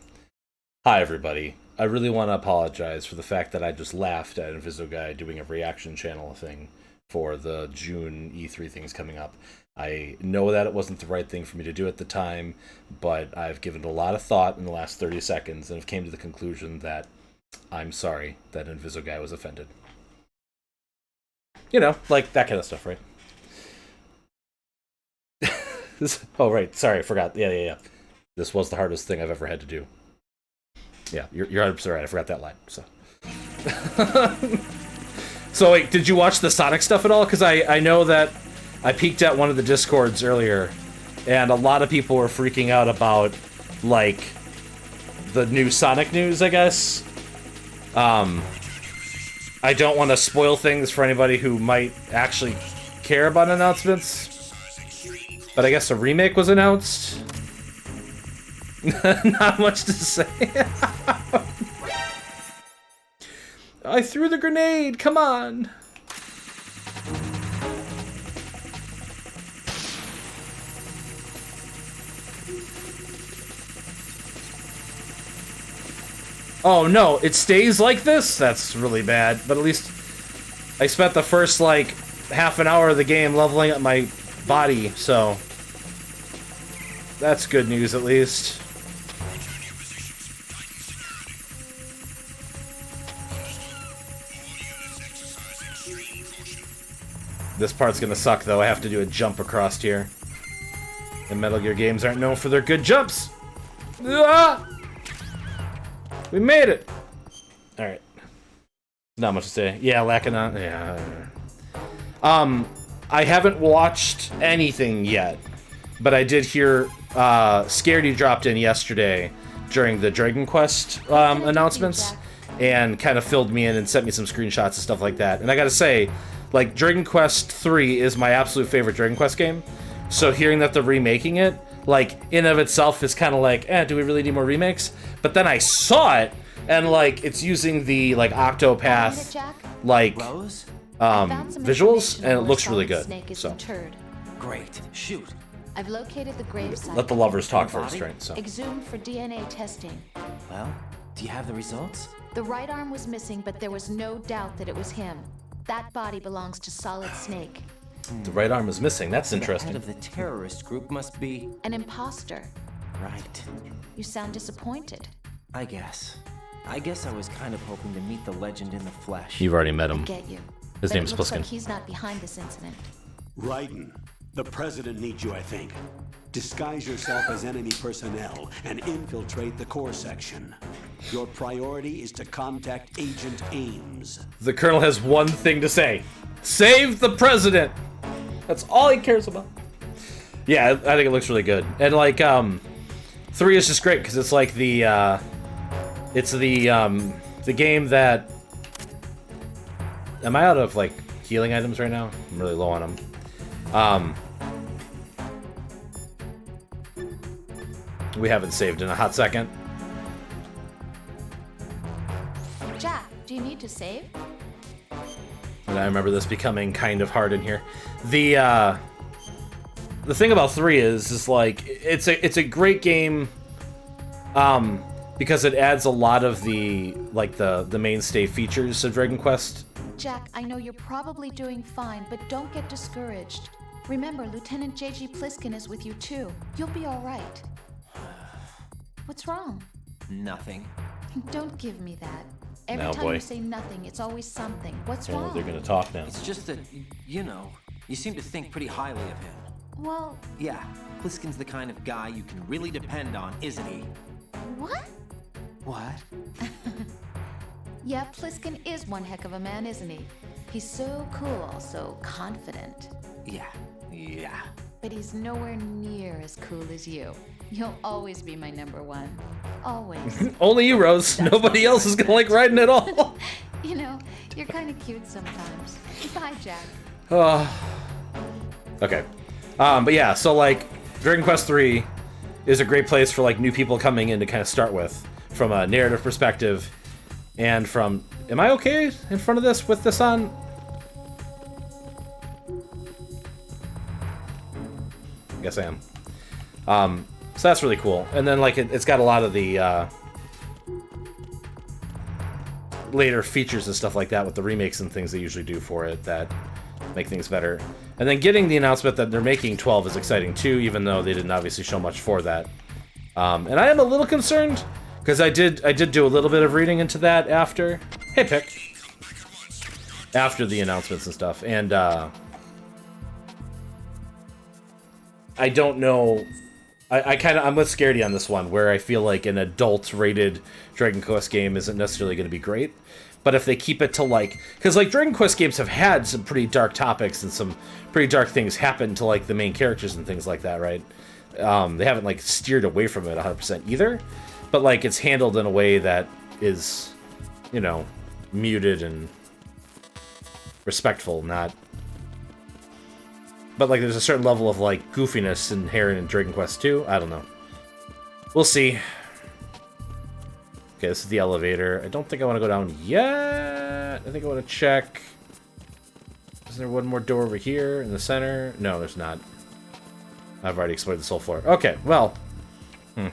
hi everybody. I really want to apologize for the fact that I just laughed at Invisiguy doing a reaction channel thing for the June E3 things coming up. I know that it wasn't the right thing for me to do at the time, but I've given it a lot of thought in the last 30 seconds and have came to the conclusion that I'm sorry that Invisiguy was offended. You know, like that kind of stuff, right? Oh, right. Sorry, I forgot. Yeah. This was the hardest thing I've ever had to do. Yeah, you're 100% right. I forgot that line, so. So, wait, did you watch the Sonic stuff at all? Because I know that I peeked at one of the Discords earlier, and a lot of people were freaking out about, like, the new Sonic news, I guess. I don't want to spoil things for anybody who might actually care about announcements, but I guess a remake was announced. Not much to say. I threw the grenade, come on! Oh no, it stays like this? That's really bad, but at least I spent the first, like, half an hour of the game leveling up my body, so that's good news at least. This part's gonna suck though, I have to do a jump across here. And Metal Gear games aren't known for their good jumps! Ah! We made it! Alright. Not much to say. Yeah, lacking on... Yeah. I haven't watched anything yet, but I did hear Scaredy dropped in yesterday during the Dragon Quest announcements and kind of filled me in and sent me some screenshots and stuff like that. And I gotta say, like, Dragon Quest 3 is my absolute favorite Dragon Quest game, so hearing that they're remaking it, like, in of itself is kind of like, do we really need more remakes? But then I saw it, and, like, it's using the, like, Octopath, like, visuals, and it looks really good, so. Great. Shoot. I've located the gravesite. Let the lovers talk first, right? So. Exhumed for DNA testing. Well, do you have the results? The right arm was missing, but there was no doubt that it was him. That body belongs to Solid Snake. The right arm is missing. That's interesting. The head of the terrorist group must be... an imposter. Right. You sound disappointed. I guess I was kind of hoping to meet the legend in the flesh. You've already met him. I get you. His But name's it looks Pliskin. like he's not behind this incident. Raiden, the president needs you, I think. Disguise yourself as enemy personnel and infiltrate the core section. Your priority is to contact Agent Ames. The Colonel has one thing to say. Save the president! That's all he cares about. Yeah, I think it looks really good. And, like, 3 is just great, because it's like the, it's the game that... Am I out of, like, healing items right now? I'm really low on them. We haven't saved in a hot second. Jack, do you need to save? And I remember this becoming kind of hard in here. The thing about 3 is like it's a great game because it adds a lot of the mainstay features of Dragon Quest. Jack, I know you're probably doing fine, but don't get discouraged. Remember, Lieutenant J.G. Pliskin is with you too. You'll be all right. What's wrong? Nothing. Don't give me that. Every Oh, time boy. you say nothing, it's always something. What's Oh, wrong? they're gonna talk now. It's just that, you know, you seem to think pretty highly of him. Well, Yeah, Pliskin's the kind of guy you can really depend on, isn't he? what? What? Yeah, Pliskin is one heck of a man, isn't he? He's so cool, so confident. Yeah. But he's nowhere near as cool as you. You'll always be my number one. Always. Only you, Rose. Nobody else is gonna like riding at all. You know, you're kind of cute sometimes. Bye, Jack. Okay. But yeah, so like Dragon Quest 3 is a great place for like new people coming in to kind of start with from a narrative perspective and from am I okay in front of this with this on? I guess I am. So that's really cool. And then like it's got a lot of the later features and stuff like that with the remakes and things they usually do for it that make things better. And then getting the announcement that they're making 12 is exciting too, even though they didn't obviously show much for that. And I am a little concerned because I did do a little bit of reading into that after. Hey, Pick. After the announcements and stuff, and I don't know. I'm with Scaredy on this one, where I feel like an adult-rated Dragon Quest game isn't necessarily going to be great. But if they keep it to like, because like Dragon Quest games have had some pretty dark topics and some pretty dark things happen to like the main characters and things like that, right? They haven't like steered away from it 100% either, but like it's handled in a way that is, you know, muted and respectful, not. But like there's a certain level of like goofiness inherent in Dragon Quest 2. I don't know. We'll see. Okay, this is the elevator. I don't think I want to go down yet. I think I want to check. Is there one more door over here in the center? No, there's not. I've already explored this whole floor. Okay, well. I'm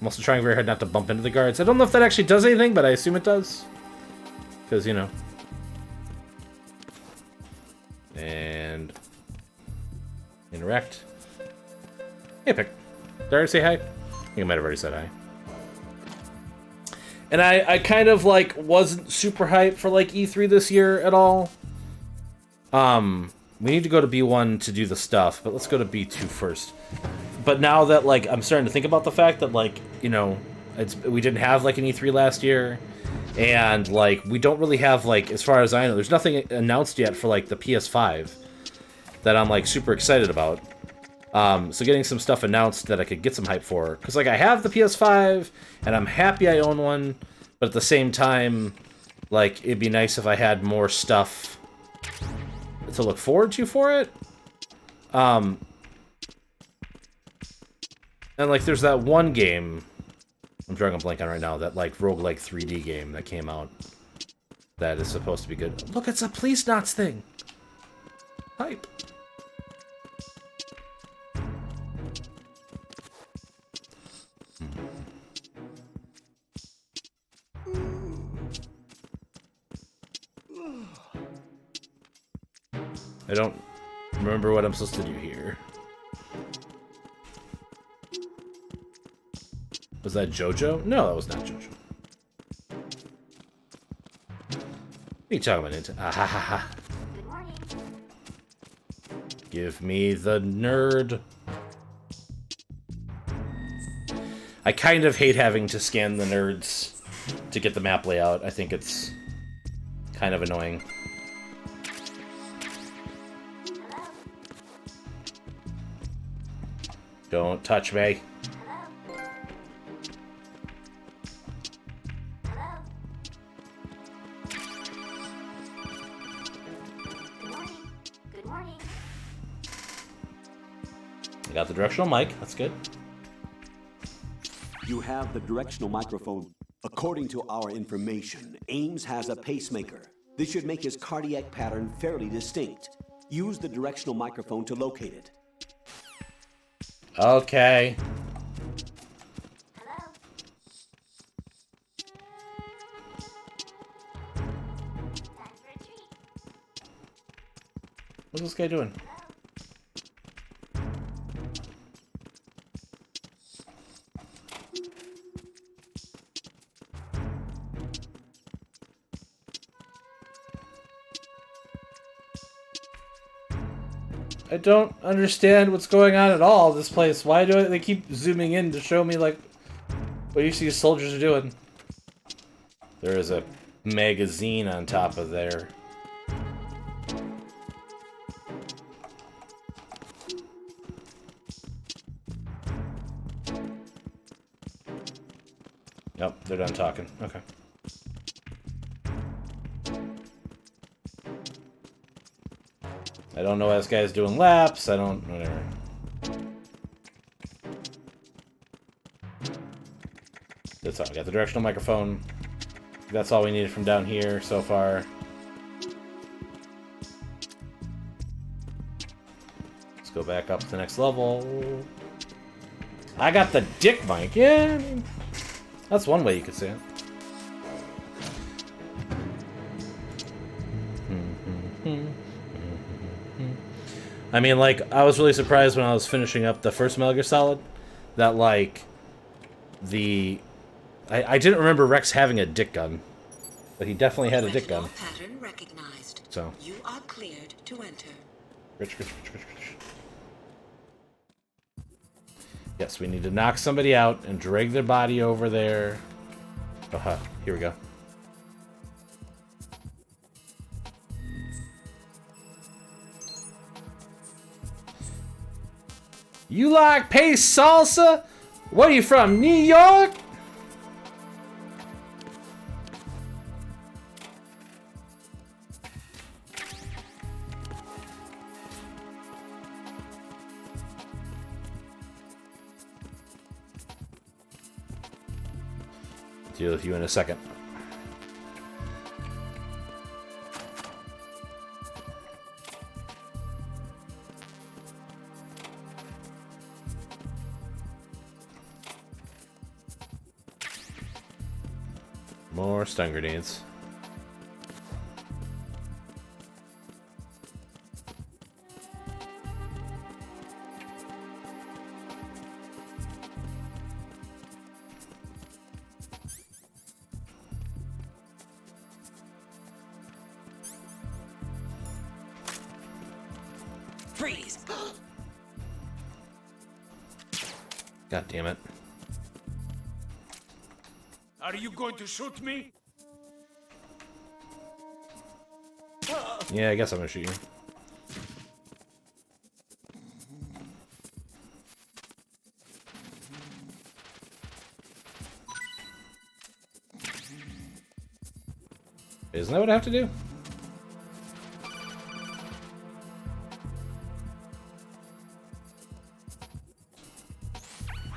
also trying very hard not to bump into the guards. I don't know if that actually does anything, but I assume it does. Because, you know. And interact. Hey, Pick. Did I already say hi? I think I might have already said hi. And I kind of, like, wasn't super hyped for, like, E3 this year at all. We need to go to B1 to do the stuff, but let's go to B2 first. But now that, like, I'm starting to think about the fact that, like, you know, we didn't have, like, an E3 last year. And, like, we don't really have, like, as far as I know, there's nothing announced yet for, like, the PS5 that I'm, like, super excited about. So getting some stuff announced that I could get some hype for. Because, like, I have the PS5, and I'm happy I own one. But at the same time, like, it'd be nice if I had more stuff to look forward to for it. And, like, there's that one game I'm drawing a blank on right now, that, like, roguelike 3D game that came out that is supposed to be good. Look, it's a Police Knots thing! Hype. I don't remember what I'm supposed to do here. Was that JoJo? No, that was not JoJo. What are you talking about, Nintendo? Ah, ha, ha, ha. Give me the nerd. I kind of hate having to scan the nerds to get the map layout. I think it's kind of annoying. Don't touch me. I got the directional mic. That's good. You have the directional microphone. According to our information, Ames has a pacemaker. This should make his cardiac pattern fairly distinct. Use the directional microphone to locate it. Okay. What's this guy doing? I don't understand what's going on at all in this place. Why do they keep zooming in to show me, like, what you see soldiers are doing? There is a magazine on top of there. Yep, they're done talking. Okay. I don't know why this guy's doing laps. I don't... whatever. That's all. I got the directional microphone. That's all we needed from down here so far. Let's go back up to the next level. I got the dick mic. Yeah, I mean, that's one way you could say it. I mean, like, I was really surprised when I was finishing up the first Metal Gear Solid that, like, I didn't remember Rex having a dick gun, but he definitely had a dick gun. Pattern recognized. So. You are cleared to enter. Rich. Yes, we need to knock somebody out and drag their body over there. Aha, here we go. You like paste salsa? What are you from, New York? Deal with you in a second. More stun grenades. Freeze! God damn it. Are you going to shoot me? Yeah, I guess I'm gonna shoot you. Isn't that what I have to do?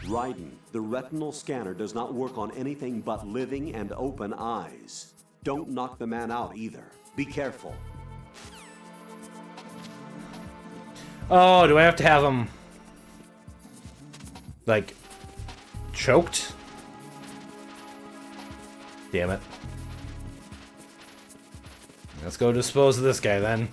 Raiden, the retinal scanner does not work on anything but living and open eyes. Don't knock the man out either. Be careful. Oh, do I have to have him, like, choked? Damn it. Let's go dispose of this guy then.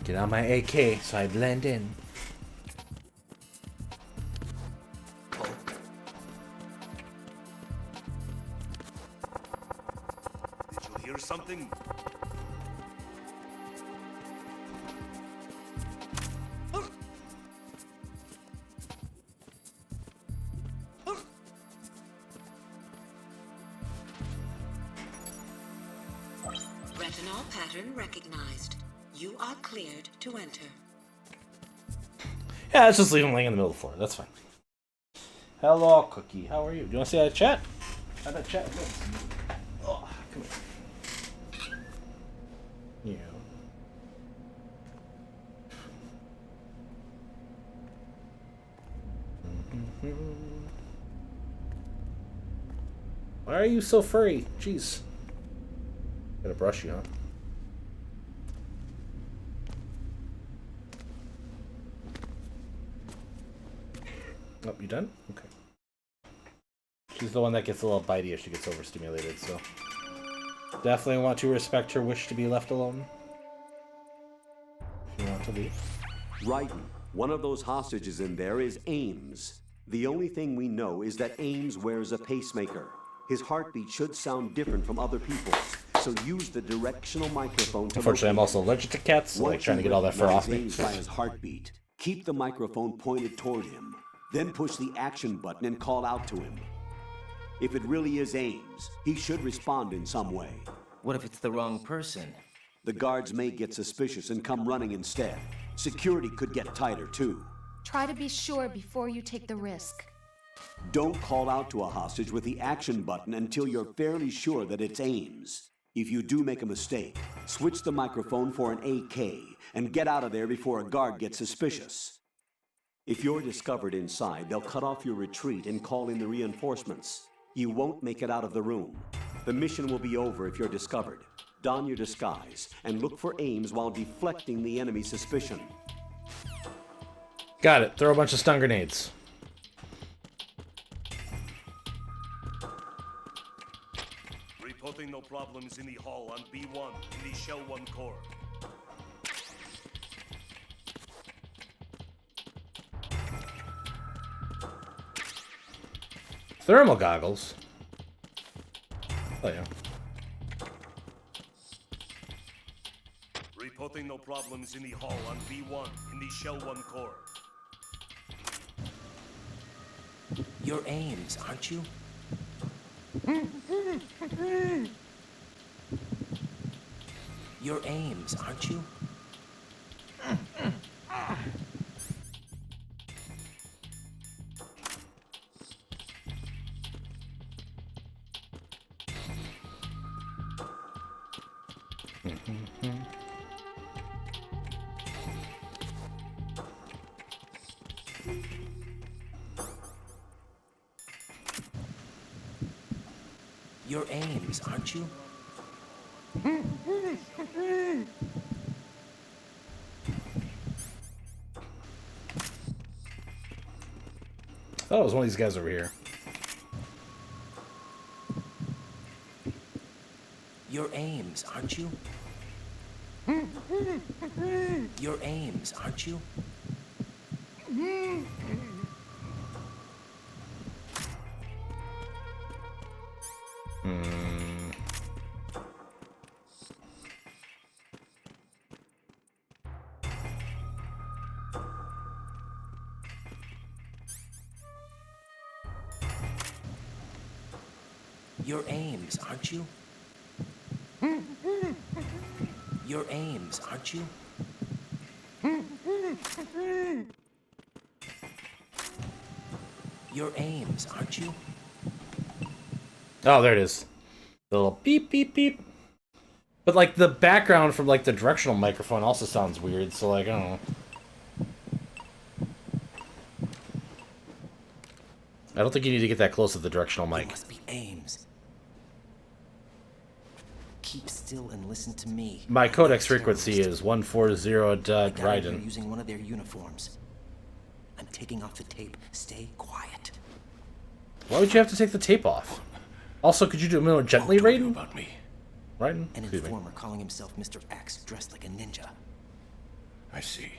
Get on my AK so I blend in. Did you hear something? Retinol pattern recognized. You are cleared to enter. Yeah, let's just leave him laying in the middle of the floor. That's fine. Hello, Cookie. How are you? Do you want to say hi to chat? How about chat? Oh, come here. Yeah. Why are you so furry? Jeez. Gotta brush you, huh? Oh, you done? Okay. She's the one that gets a little bitey if she gets overstimulated, so definitely want to respect her wish to be left alone. If you want to leave. Raiden, one of those hostages in there is Ames. The only thing we know is that Ames wears a pacemaker. His heartbeat should sound different from other people's, so use the directional microphone to Unfortunately, I'm locate also allergic to cats, so like trying to get all that fur off me. Ames by his heartbeat. Keep the microphone pointed toward him. Then push the action button and call out to him. If it really is Ames, he should respond in some way. What if it's the wrong person? The guards may get suspicious and come running instead. Security could get tighter, too. Try to be sure before you take the risk. Don't call out to a hostage with the action button until you're fairly sure that it's Ames. If you do make a mistake, switch the microphone for an AK and get out of there before a guard gets suspicious. If you're discovered inside, they'll cut off your retreat and call in the reinforcements. You won't make it out of the room. The mission will be over if you're discovered. Don your disguise and look for Ames while deflecting the enemy's suspicion. Got it. Throw a bunch of stun grenades. Reporting no problems in the hall on B1 in the Shell 1 core. Thermal goggles. Oh yeah. Reporting no problems in the hall on B1 in the Shell 1 core. You're Ames, aren't you? You're Ames, aren't you? You're Ames, aren't you? Oh, it was one of these guys over here. You're Ames, aren't you? You're Ames, aren't you? You're Ames, aren't you? You're Ames, aren't you? You're Ames, aren't you? Oh, there it is. The little beep, beep, beep. But, like, the background from, like, the directional microphone also sounds weird, so, like, I don't know. I don't think you need to get that close to the directional mic. It must be Ames. Keep still and listen to me. My codex frequency is 140. You're using one of their uniforms. I'm taking off the tape. Stay quiet. Why would you have to take the tape off? Also, could you do it more gently, Raiden? About me. Raiden? An Excuse me. informer calling himself Mr. X, dressed like a ninja. I see.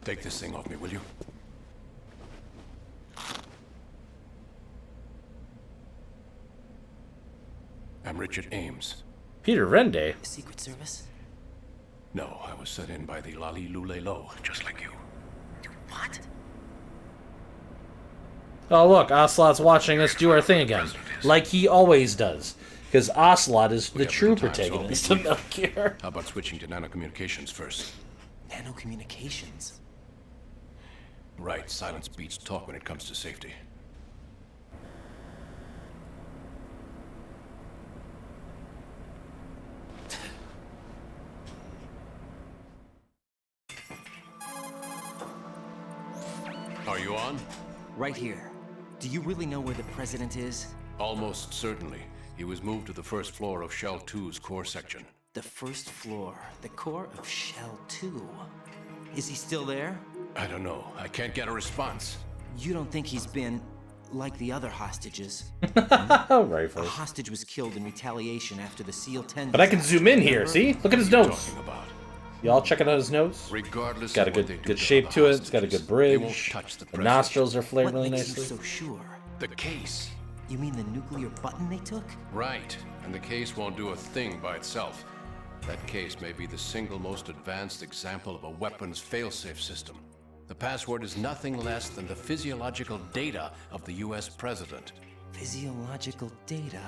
Take this thing off me, will you? I'm Richard Ames. Peter Rende? Secret Service? No, I was sent in by the Lali Lule Lo, just like you. What? Oh, look, Ocelot's watching us do our thing again. Like he always does. Because Ocelot is the true protagonist of Maytle Gear. How about switching to nanocommunications first? Nanocommunications? Right, silence beats talk when it comes to safety. Are you on? Right here. Do you really know where the president is? Almost certainly. He was moved to the first floor of Shell 2's core section. The first floor, the core of Shell 2. Is he still there? I don't know. I can't get a response. You don't think he's been like the other hostages? Rifles. A hostage was killed in retaliation after the SEAL 10. But I can zoom in here, see? Look at his nose. Talking about? Y'all checking out his nose? Regardless Got a of what they good do good to shape other to it. It's got a good hostages, they won't bridge. touch the The president. nostrils are flared What really makes you nicely. so sure? The case. You mean the nuclear button they took? Right. And the case won't do a thing by itself. That case may be the single most advanced example of a weapons failsafe system. The password is nothing less than the physiological data of the US president. Physiological data?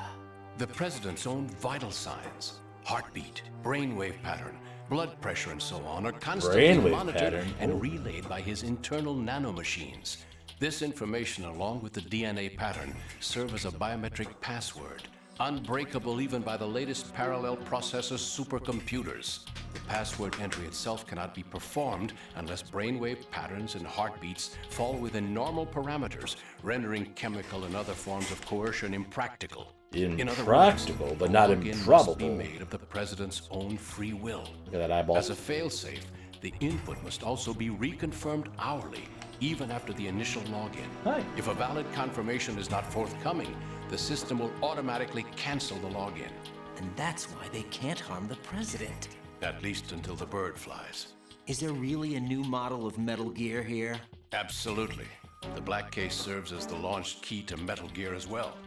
The president's own vital signs, heartbeat, brainwave pattern, blood pressure, and so on are constantly Brainwave monitored pattern? and relayed by his internal nanomachines. This information, along with the DNA pattern, serve as a biometric password, unbreakable even by the latest parallel processor supercomputers. The password entry itself cannot be performed unless brainwave patterns and heartbeats fall within normal parameters, rendering chemical and other forms of coercion impractical. In other words, Impractical, but not login must be improbable. made of the president's own free will. Look at that eyeball. As a failsafe, the input must also be reconfirmed hourly, even after the initial login. Hi. If a valid confirmation is not forthcoming, the system will automatically cancel the login. And that's why they can't harm the president. At least until the bird flies. Is there really a new model of Metal Gear here? Absolutely. The black case serves as the launch key to Metal Gear as well.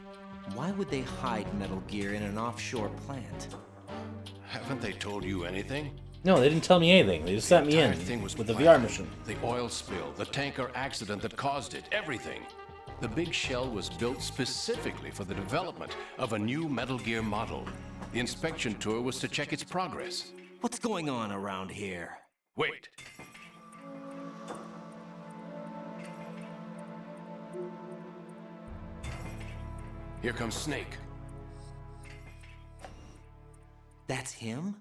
Why would they hide Metal Gear in an offshore plant? Haven't they told you anything? No, they didn't tell me anything. They just sent me in Entire thing was with the planned. VR mission. The oil spill, the tanker accident that caused it, everything. The big shell was built specifically for the development of a new Metal Gear model. The inspection tour was to check its progress. What's going on around here? Wait. Here comes Snake. That's him?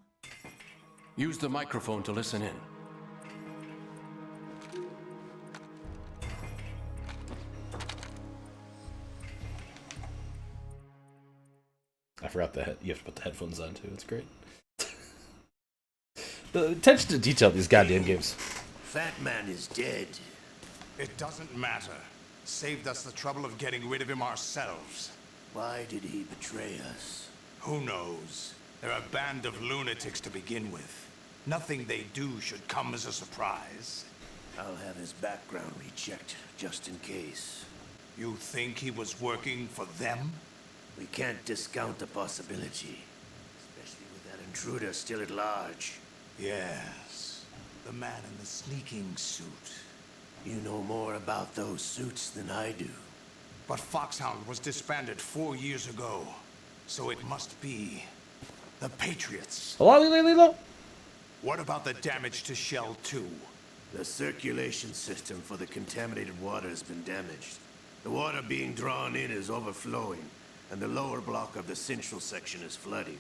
Use the microphone to listen in. I forgot that you have to put the headphones on too. It's great. The attention to detail of these goddamn games. Fat Man is dead. It doesn't matter. Saved us the trouble of getting rid of him ourselves. Why did he betray us? Who knows? They're a band of lunatics to begin with. Nothing they do should come as a surprise. I'll have his background rechecked, just in case. You think he was working for them? We can't discount the possibility. Especially with that intruder still at large. Yes. The man in the sneaking suit. You know more about those suits than I do. But Foxhound was disbanded 4 years ago. So it must be the Patriots. Hello, Lilo? What about the damage to Shell 2? The circulation system for the contaminated water has been damaged. The water being drawn in is overflowing, and the lower block of the central section is flooding.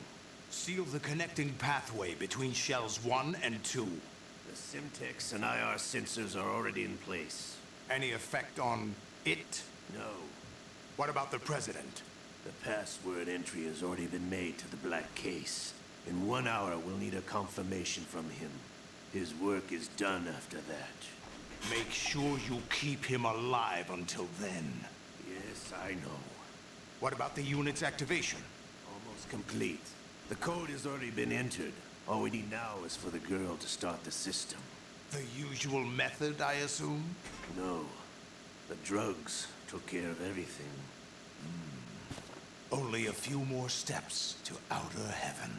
Seal the connecting pathway between Shells 1 and 2. The Simtex and IR sensors are already in place. Any effect on it? No. What about the President? The password entry has already been made to the black case. In 1 hour, we'll need a confirmation from him. His work is done after that. Make sure you keep him alive until then. Yes, I know. What about the unit's activation? Almost complete. The code has already been entered. All we need now is for the girl to start the system. The usual method, I assume? No. The drugs took care of everything. Only a few more steps to outer heaven.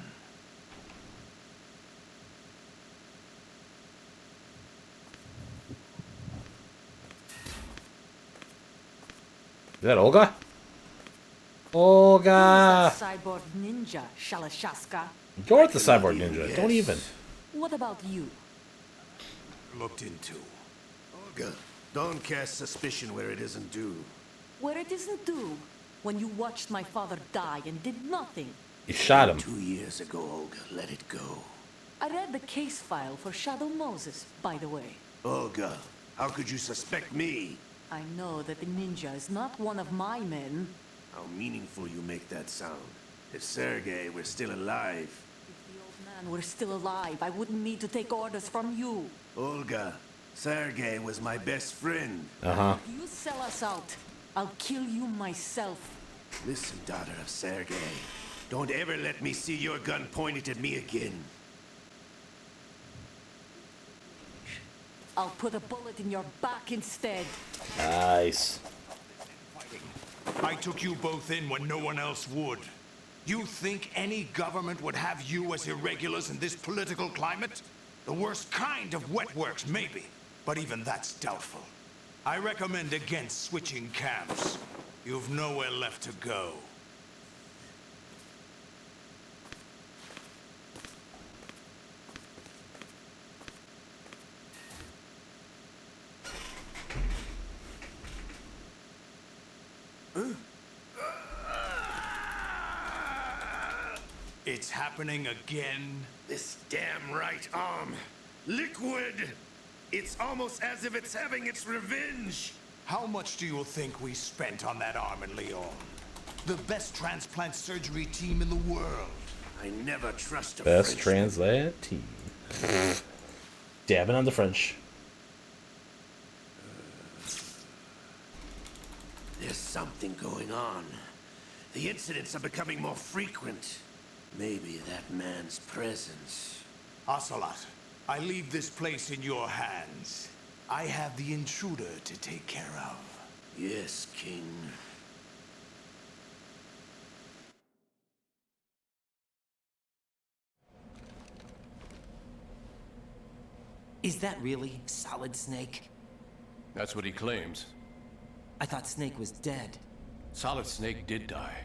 Is that Olga? Olga! Who's that cyborg ninja, Shalashaska? You're the cyborg ninja. Don't even. What about you? Looked into. Olga, don't cast suspicion where it isn't due. Where it isn't due, when you watched my father die and did nothing. You shot him. 2 years ago, Olga. Let it go. I read the case file for Shadow Moses, by the way. Olga, how could you suspect me? I know that the ninja is not one of my men. How meaningful you make that sound. If Sergei were still alive... If the old man were still alive, I wouldn't need to take orders from you. Olga, Sergei was my best friend. Uh-huh. If you sell us out, I'll kill you myself. Listen, daughter of Sergei. Don't ever let me see your gun pointed at me again. I'll put a bullet in your back instead. Nice. I took you both in when no one else would. You think any government would have you as irregulars in this political climate? The worst kind of wet works, maybe. But even that's doubtful. I recommend against switching camps. You've nowhere left to go. It's happening again. This damn right arm. Liquid! It's almost as if it's having its revenge. How much do you think we spent on that arm in Lyon? The best transplant surgery team in the world. I never trust a Best Frenchman. translate team. Dabbing on the French. There's something going on. The incidents are becoming more frequent. Maybe that man's presence. Ocelot, I leave this place in your hands. I have the intruder to take care of. Yes, King. Is that really Solid Snake? That's what he claims. I thought Snake was dead. Solid Snake did die.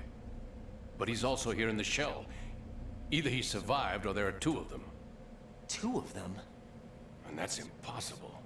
But he's also here in the shell. Either he survived or there are two of them. Two of them? And that's impossible.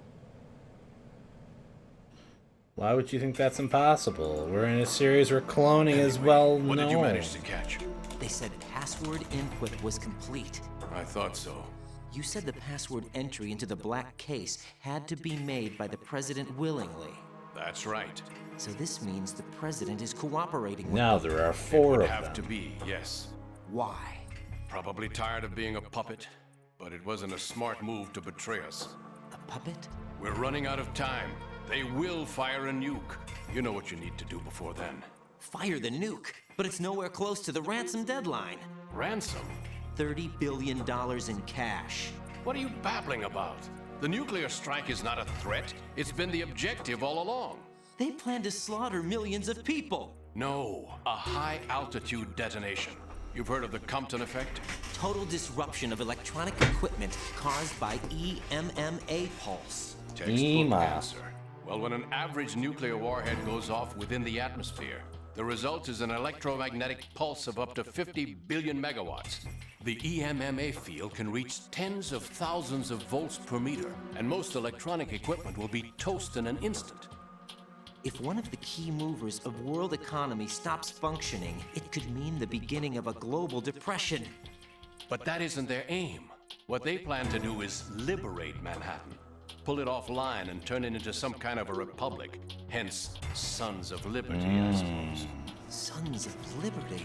Why would you think that's impossible? We're in a series where cloning is well known. What did you manage to catch? They said password input was complete. I thought so. You said the password entry into the black case had to be made by the president willingly. That's right. So this means the president is cooperating with Now them. there are four It would of have them. to be, yes. Why? Probably tired of being a puppet, but it wasn't a smart move to betray us. A puppet? We're running out of time. They will fire a nuke. You know what you need to do before then. Fire the nuke, but it's nowhere close to the ransom deadline. Ransom? $30 billion in cash. What are you babbling about? The nuclear strike is not a threat. It's been the objective all along. They plan to slaughter millions of people. No, a high-altitude detonation. You've heard of the Compton effect? Total disruption of electronic equipment caused by EMMA pulse. Textbook answer. Well, when an average nuclear warhead goes off within the atmosphere, the result is an electromagnetic pulse of up to 50 billion megawatts. The EMMA field can reach tens of thousands of volts per meter, and most electronic equipment will be toast in an instant. If one of the key movers of world economy stops functioning, it could mean the beginning of a global depression. But that isn't their aim. What they plan to do is liberate Manhattan. Pull it offline and turn it into some kind of a republic. Hence, Sons of Liberty, I suppose. Sons of Liberty?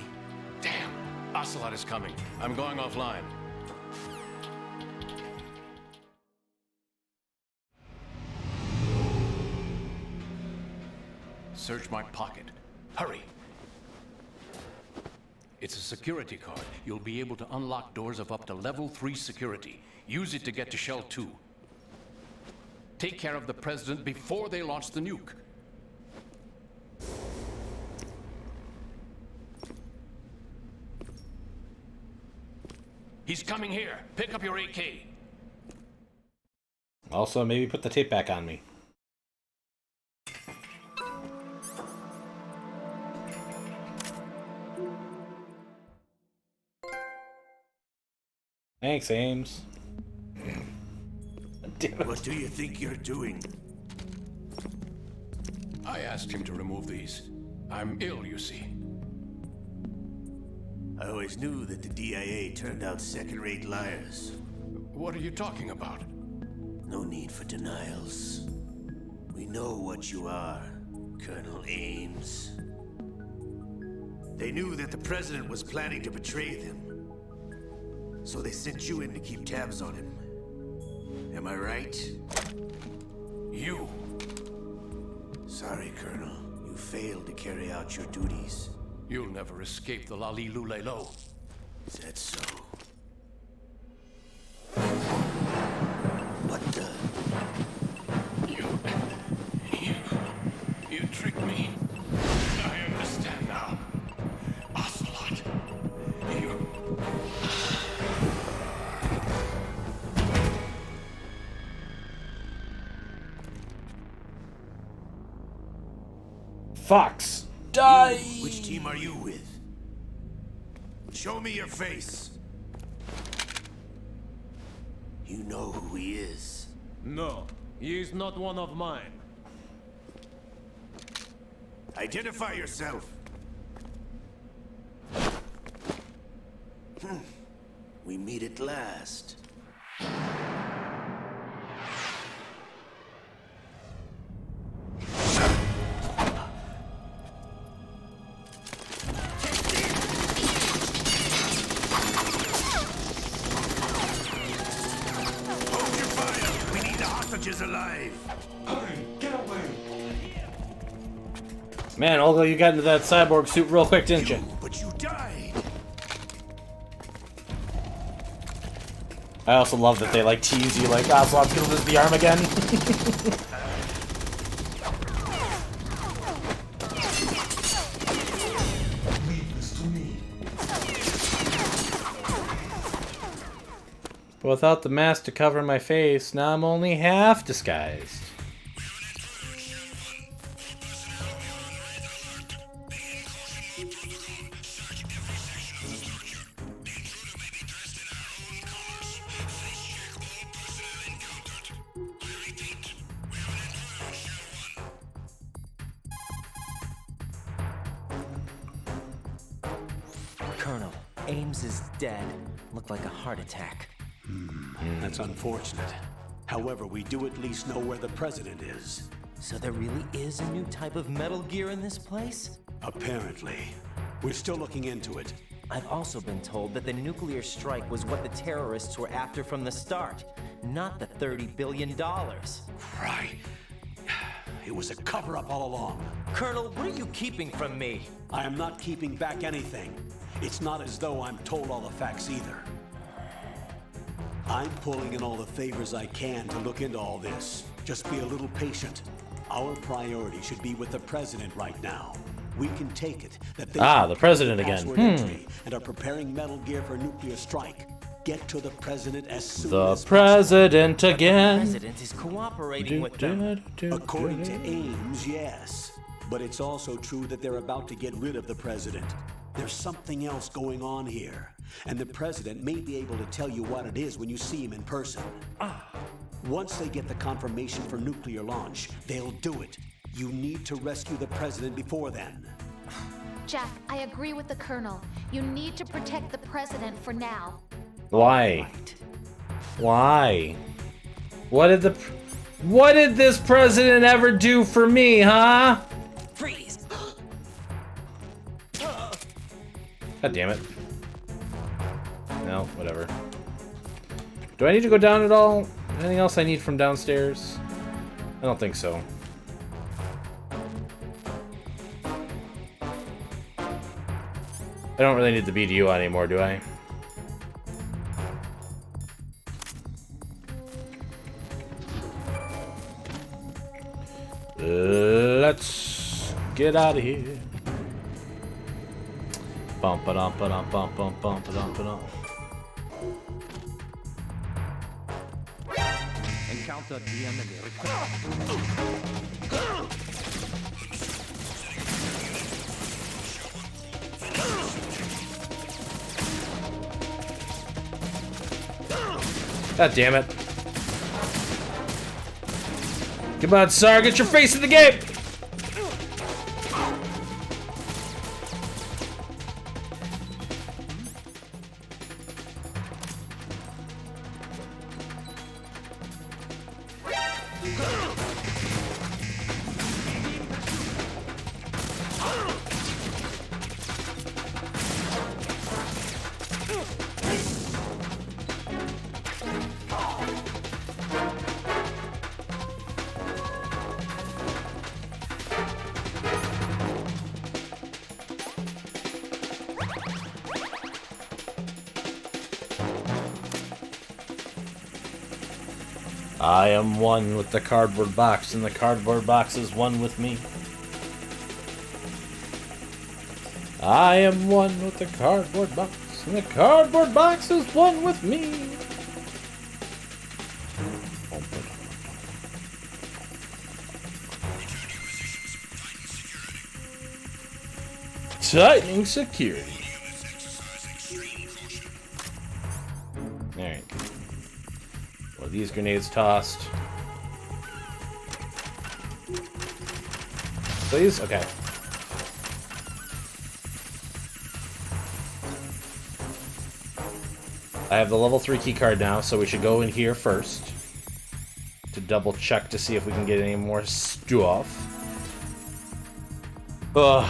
Damn! Ocelot is coming. I'm going offline. Search my pocket. Hurry! It's a security card. You'll be able to unlock doors of up to level 3 security. Use it to get to Shell 2. Take care of the president before they launch the nuke. He's coming here. Pick up your AK. Also, maybe put the tape back on me. Thanks, Ames. Damn it. What do you think you're doing? I asked him to remove these. I'm ill, you see. I always knew that the DIA turned out second-rate liars. What are you talking about? No need for denials. We know what you are, Colonel Ames. They knew that the president was planning to betray them. So they sent you in to keep tabs on him. Am I right? You. Sorry, Colonel. You failed to carry out your duties. You'll never escape the Lali-Lu-Le-Lo. Is that so? What the? trick me. I understand now. Ocelot, you... Fox, die! Which team are you with? Show me your face. You know who he is. No, he is not one of mine. Identify yourself. We meet at last. Hold your fire! We need the hostages alive! Hurry, get away! Man, Olga, you got into that cyborg suit real quick, didn't you? But you died! I also love that they like tease you like, Ocelot's gonna lose the arm again. Leave this to me. Without the mask to cover my face, now I'm only half disguised. Colonel, Ames is dead. Looked like a heart attack. That's unfortunate. However, we do at least know where the president is. So there really is a new type of Metal Gear in this place? Apparently. We're still looking into it. I've also been told that the nuclear strike was what the terrorists were after from the start, not the $30 billion. Right. It was a cover-up all along. Colonel, what are you keeping from me? I am not keeping back anything. It's not as though I'm told all the facts either. I'm pulling in all the favors I can to look into all this. Just be a little patient. Our priority should be with the president right now. We can take it that they The president again. password entry and are preparing Metal Gear for nuclear strike. Get to the president as soon as The president again. The president is cooperating with them. According to Ames, yes. But it's also true that they're about to get rid of the president. There's something else going on here. And the president may be able to tell you what it is when you see him in person. Once they get the confirmation for nuclear launch, they'll do it. You need to rescue the president before then. Jack, I agree with the Colonel. You need to protect the president for now. Why? Why? What did this president ever do for me, huh? Freeze! God damn it. No, whatever. Do I need to go down at all? Anything else I need from downstairs? I don't think so. I don't really need the BDU anymore, do I? Let's get out of here. Bump it up, bump bump bump it up. Encounter the enemy. God damn it. Come on, Sar, get your face in the game! I am one with the cardboard box, and the cardboard box is one with me. I am one with the cardboard box, and the cardboard box is one with me. Tightening security. Alright. Well, these grenades tossed. Please? Okay. I have the level 3 key card now, so we should go in here first to double check to see if we can get any more stuff. Ugh.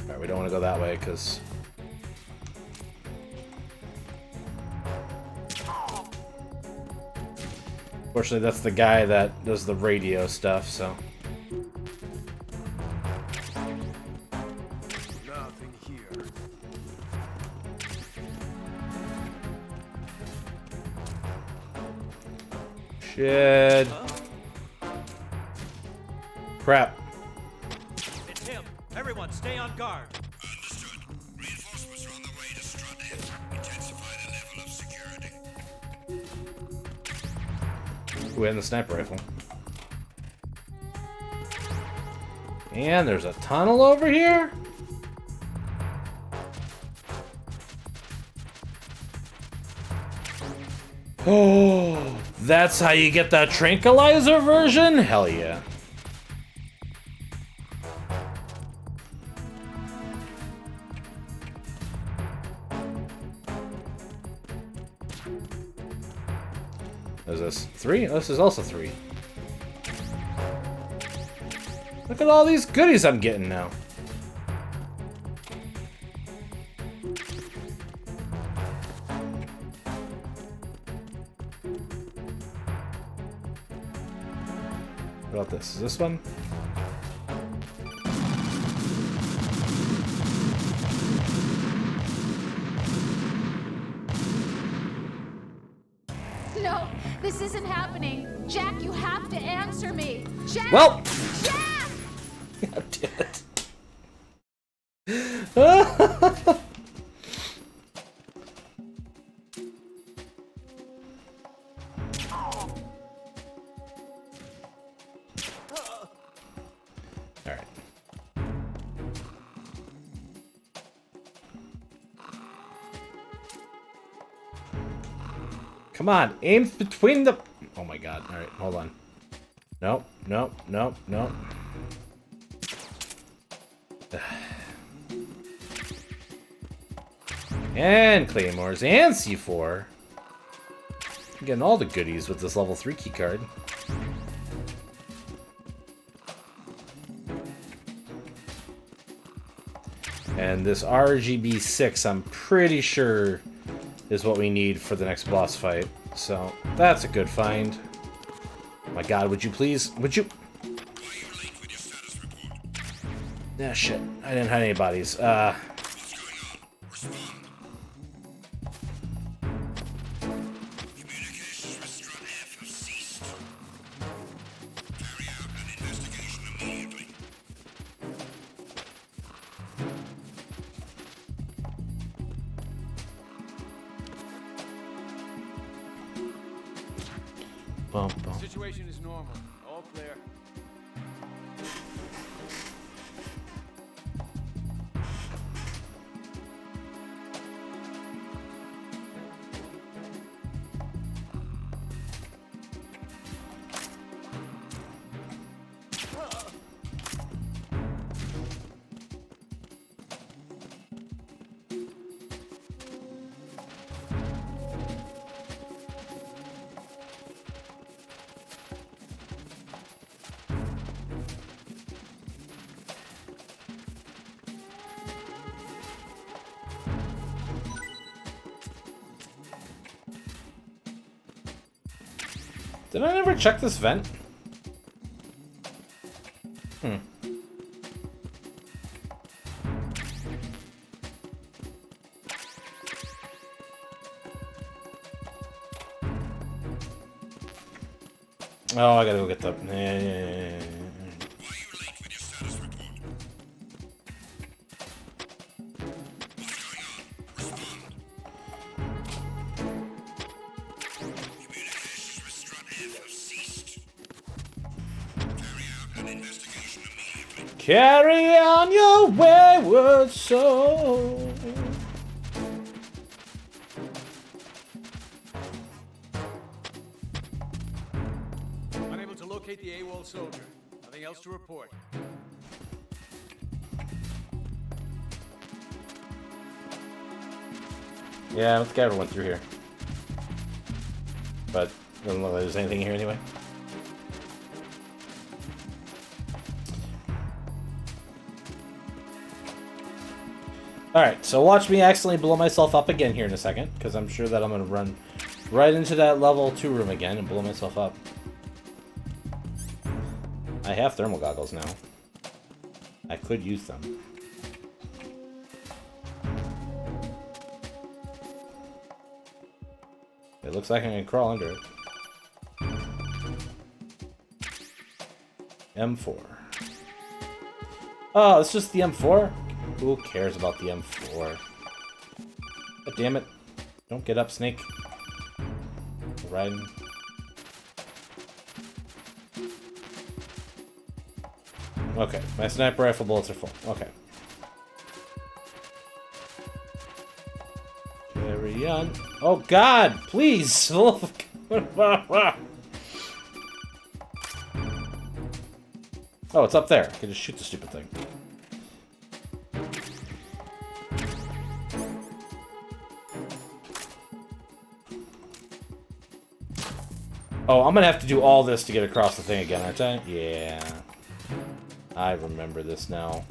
Alright, we don't want to go that way, because... Fortunately, that's the guy that does the radio stuff, so... Nothing here. Shit. Crap. It's him. Everyone, stay on guard. Understood. Reinforcements are on the way to Strut F. Intensify the level of security. Ooh, and the sniper rifle. And there's a tunnel over here? Oh, that's how you get that tranquilizer version? Hell yeah. Is this 3? This is also 3. Look at all these goodies I'm getting now. What about this? Is this one? No, this isn't happening. Jack, you have to answer me. Jack! Well! Jack! God damn it. Alright. Come on, aim between the... Oh my god, alright, hold on. Nope, nope, nope, nope. And claymores and C4. I'm getting all the goodies with this level 3 keycard. And this RGB6, I'm pretty sure, is what we need for the next boss fight. So, that's a good find. Oh my god, would you please? Would you? Ah, shit. I didn't have any bodies. Bum, bum. Situation is normal. All clear. Did I never check this vent? Oh, I gotta go get the... Carry on your wayward soul. Unable to locate the AWOL soldier. Nothing else to report. Yeah, let's get everyone through here. But doesn't look like there's anything here anyway. Alright, so watch me accidentally blow myself up again here in a second, because I'm sure that I'm going to run right into that level 2 room again and blow myself up. I have thermal goggles now. I could use them. It looks like I can crawl under it. M4. Oh, it's just the M4? Who cares about the M4? God damn it. Don't get up, Snake. We're riding. Okay, my sniper rifle bullets are full. Okay. Carry on. Oh god, please! Oh, it's up there. I can just shoot the stupid thing. Oh, I'm gonna have to do all this to get across the thing again, aren't I? Yeah. I remember this now.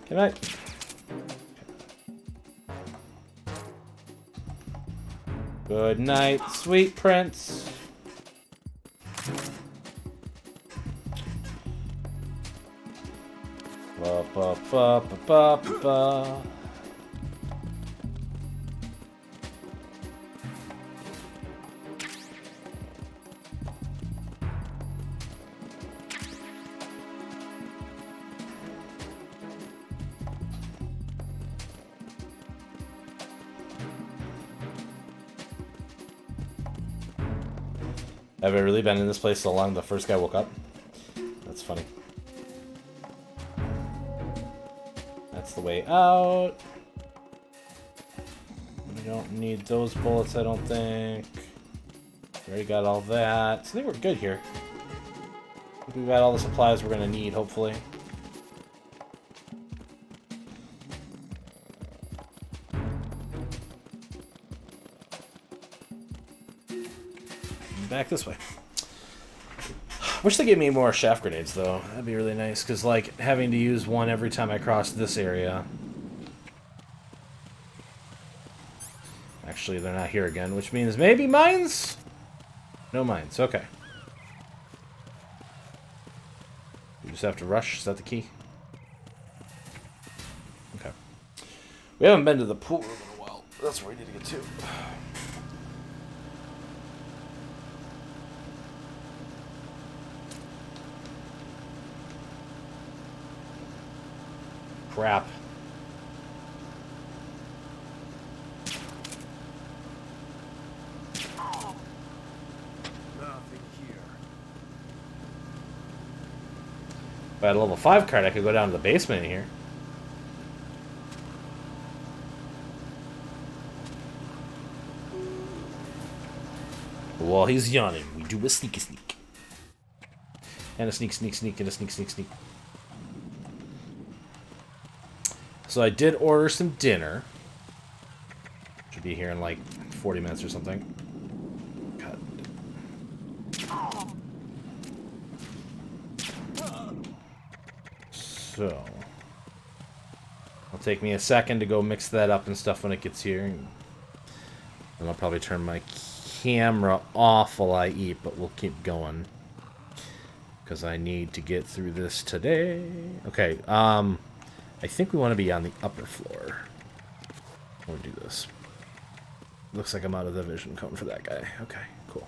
Can I? Good night, sweet prince. Ba ba ba ba ba ba. Have I really been in this place so long the first guy woke up? That's funny. That's the way out. We don't need those bullets, I don't think. We already got all that. So I think we're good here. I think we've got all the supplies we're gonna need, hopefully. Back this way. Wish they gave me more shaft grenades, though. That'd be really nice, because, like, having to use one every time I cross this area. Actually, they're not here again, which means maybe mines? No mines, okay. We just have to rush, is that the key? Okay. We haven't been to the pool room in a while. That's where we need to get to. Crap. Nothing here. If I had a level 5 card, I could go down to the basement in here. While he's yawning, we do a sneaky sneak. And a sneak, sneak, sneak, and a sneak, sneak, sneak. So I did order some dinner. Should be here in like 40 minutes or something. God. So it'll take me a second to go mix that up and stuff when it gets here. And I'll probably turn my camera off while I eat, but we'll keep going. Because I need to get through this today. Okay, I think we want to be on the upper floor. We'll do this. Looks like I'm out of the vision cone for that guy. Okay, cool.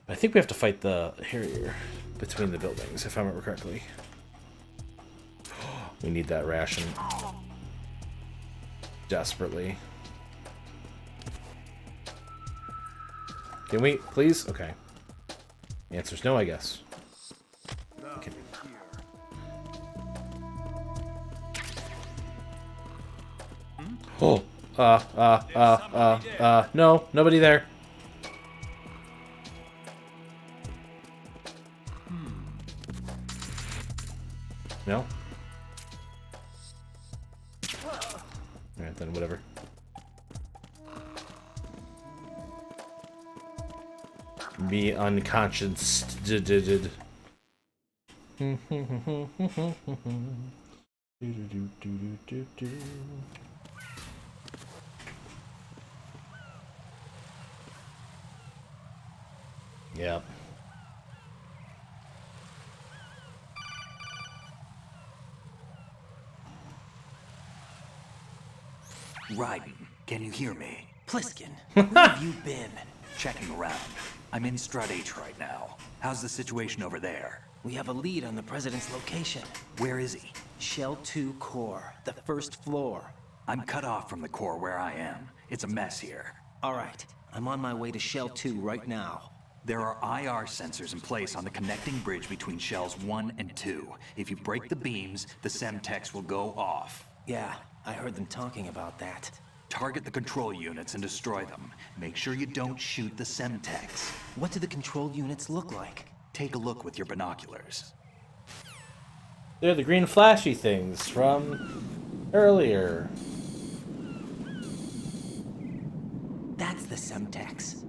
I think we have to fight the Harrier between the buildings, if I remember correctly. We need that ration. Desperately. Can we, please? Okay. The answer's no, I guess. Okay. Oh, no, nobody there. No? Alright, then whatever. Me unconscious did. Yep. Raiden, can you hear me? Pliskin, where have you been? Checking around. I'm in Strut H right now. How's the situation over there? We have a lead on the president's location. Where is he? Shell 2 core, the first floor. I'm cut off from the core where I am. It's a mess here. All right, I'm on my way to Shell 2 right now. There are IR sensors in place on the connecting bridge between Shells 1 and 2. If you break the beams, the Semtex will go off. Yeah, I heard them talking about that. Target the control units and destroy them. Make sure you don't shoot the Semtex. What do the control units look like? Take a look with your binoculars. They're the green flashy things from earlier. That's the Semtex.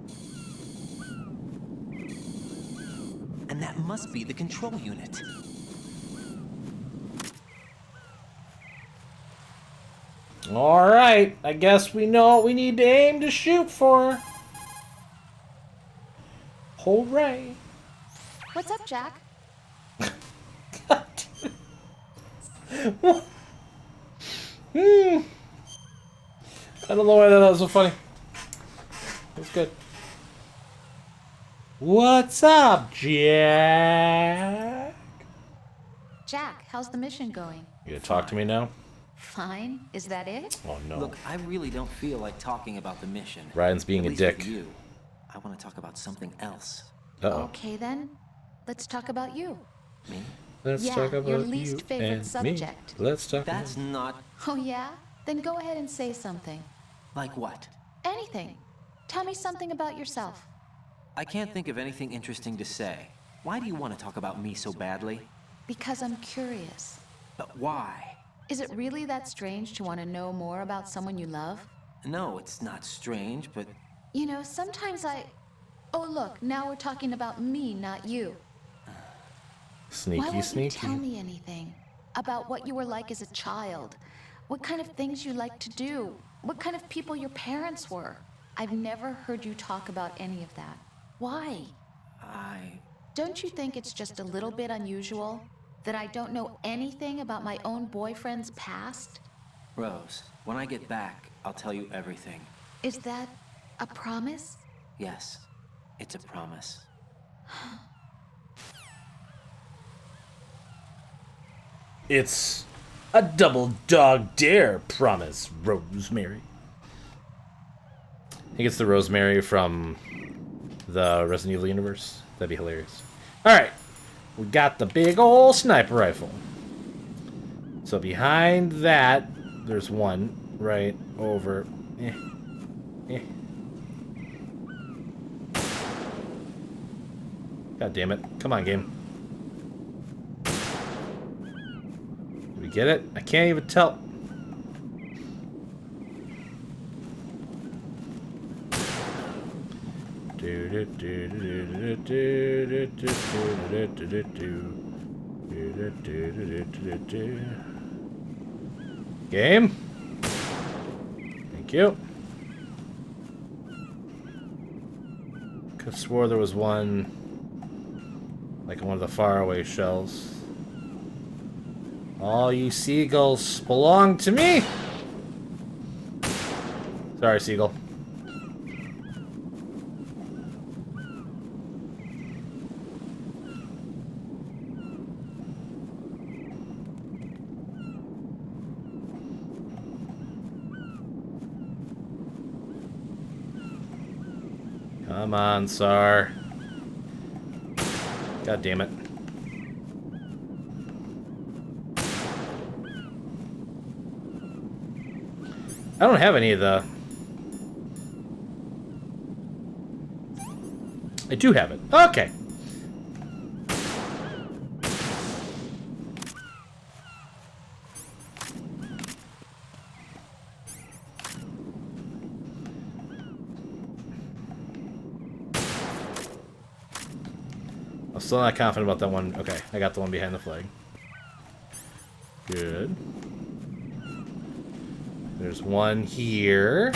And that must be the control unit. Alright, I guess we know what we need to aim to shoot for. Hooray. What's up, Jack? I don't know why that was so funny. It was good. What's up, Jack? Jack, how's the mission going? You gonna talk to me now? Fine. Is that it? Oh no. Look, I really don't feel like talking about the mission. Ryan's being At a least dick. with you. I want to talk about something else. Uh-oh. Okay then. Let's talk about you. Me? Let's Yeah, talk about your least you favorite and subject. Me. Let's talk That's about... not... Oh yeah? Then go ahead and say something. Like what? Anything. Tell me something about yourself. I can't think of anything interesting to say. Why do you want to talk about me so badly? Because I'm curious. But why? Is it really that strange to want to know more about someone you love? No, it's not strange, but... You know, sometimes Oh look, now we're talking about me, not you. Sneaky, Why won't sneaky. you tell me anything? About what you were like as a child? What kind of things you liked to do? What kind of people your parents were? I've never heard you talk about any of that. Why? Don't you think it's just a little bit unusual that I don't know anything about my own boyfriend's past? Rose, when I get back, I'll tell you everything. Is that a promise? Yes, it's a promise. It's a double dog dare promise, Rosemary. I think it's the Rosemary from the Resident Evil universe. That'd be hilarious. Alright. We got the big old sniper rifle. So behind that, there's one right over. God damn it. Come on, game. Did we get it? I can't even tell. Game? Thank you. Could have swore there was one, like one of the faraway shells. All you seagulls belong to me! Sorry, seagull. Come on, Sar. God damn it. I don't have any of the... I do have it. Okay. I'm still not confident about that one. Okay, I got the one behind the flag. Good. There's one here.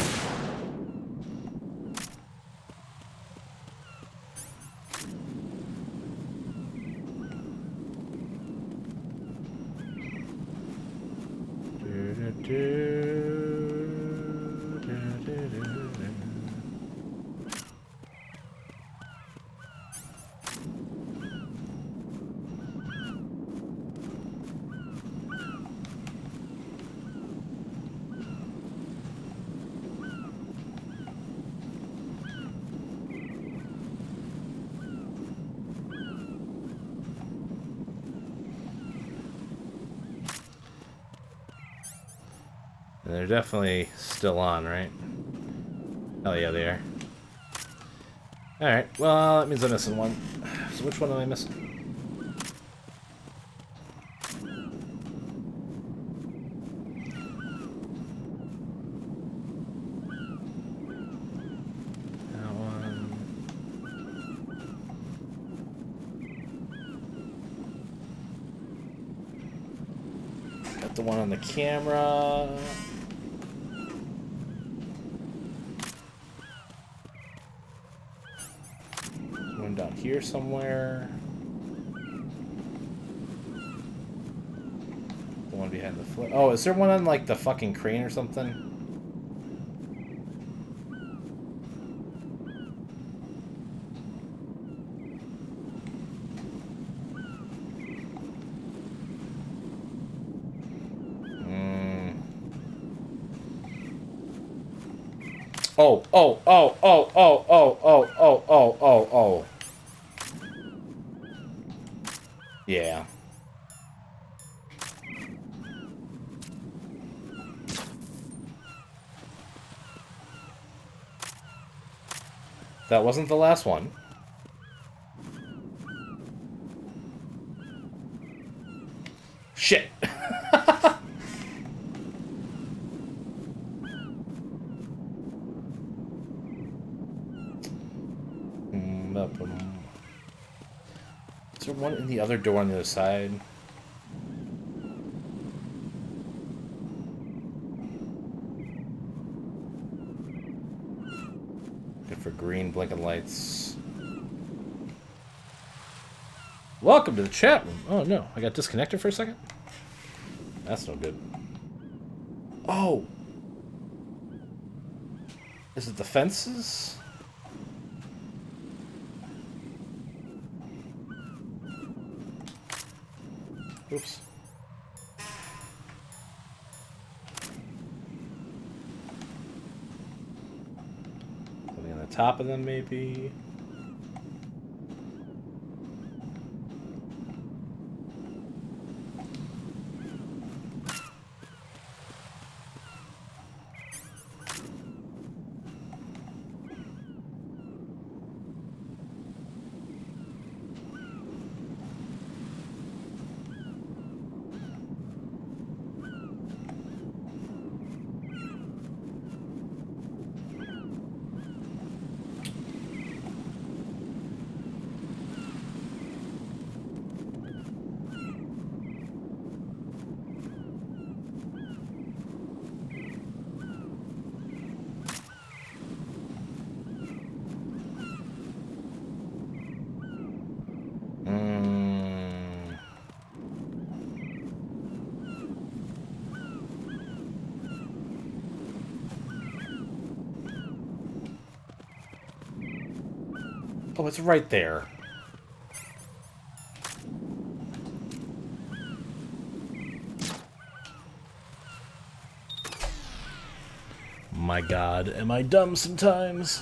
And they're definitely still on, right? Oh yeah, they are. Alright, well, that means I'm missing one. So which one am I missing? That one. Got the one on the camera. Down here somewhere. The one behind the foot. Oh, is there one on like the fucking crane or something? Oh, oh, oh, oh, oh, oh, oh, oh, oh, oh, oh. Yeah. That wasn't the last one. Shit. Is there one in the other door on the other side? Good for green blinking lights. Welcome to the chat room. Oh no, I got disconnected for a second? That's no good. Oh! Is it the fences? Oops. Something on the top of them, maybe? Oh, it's right there. My God, am I dumb sometimes?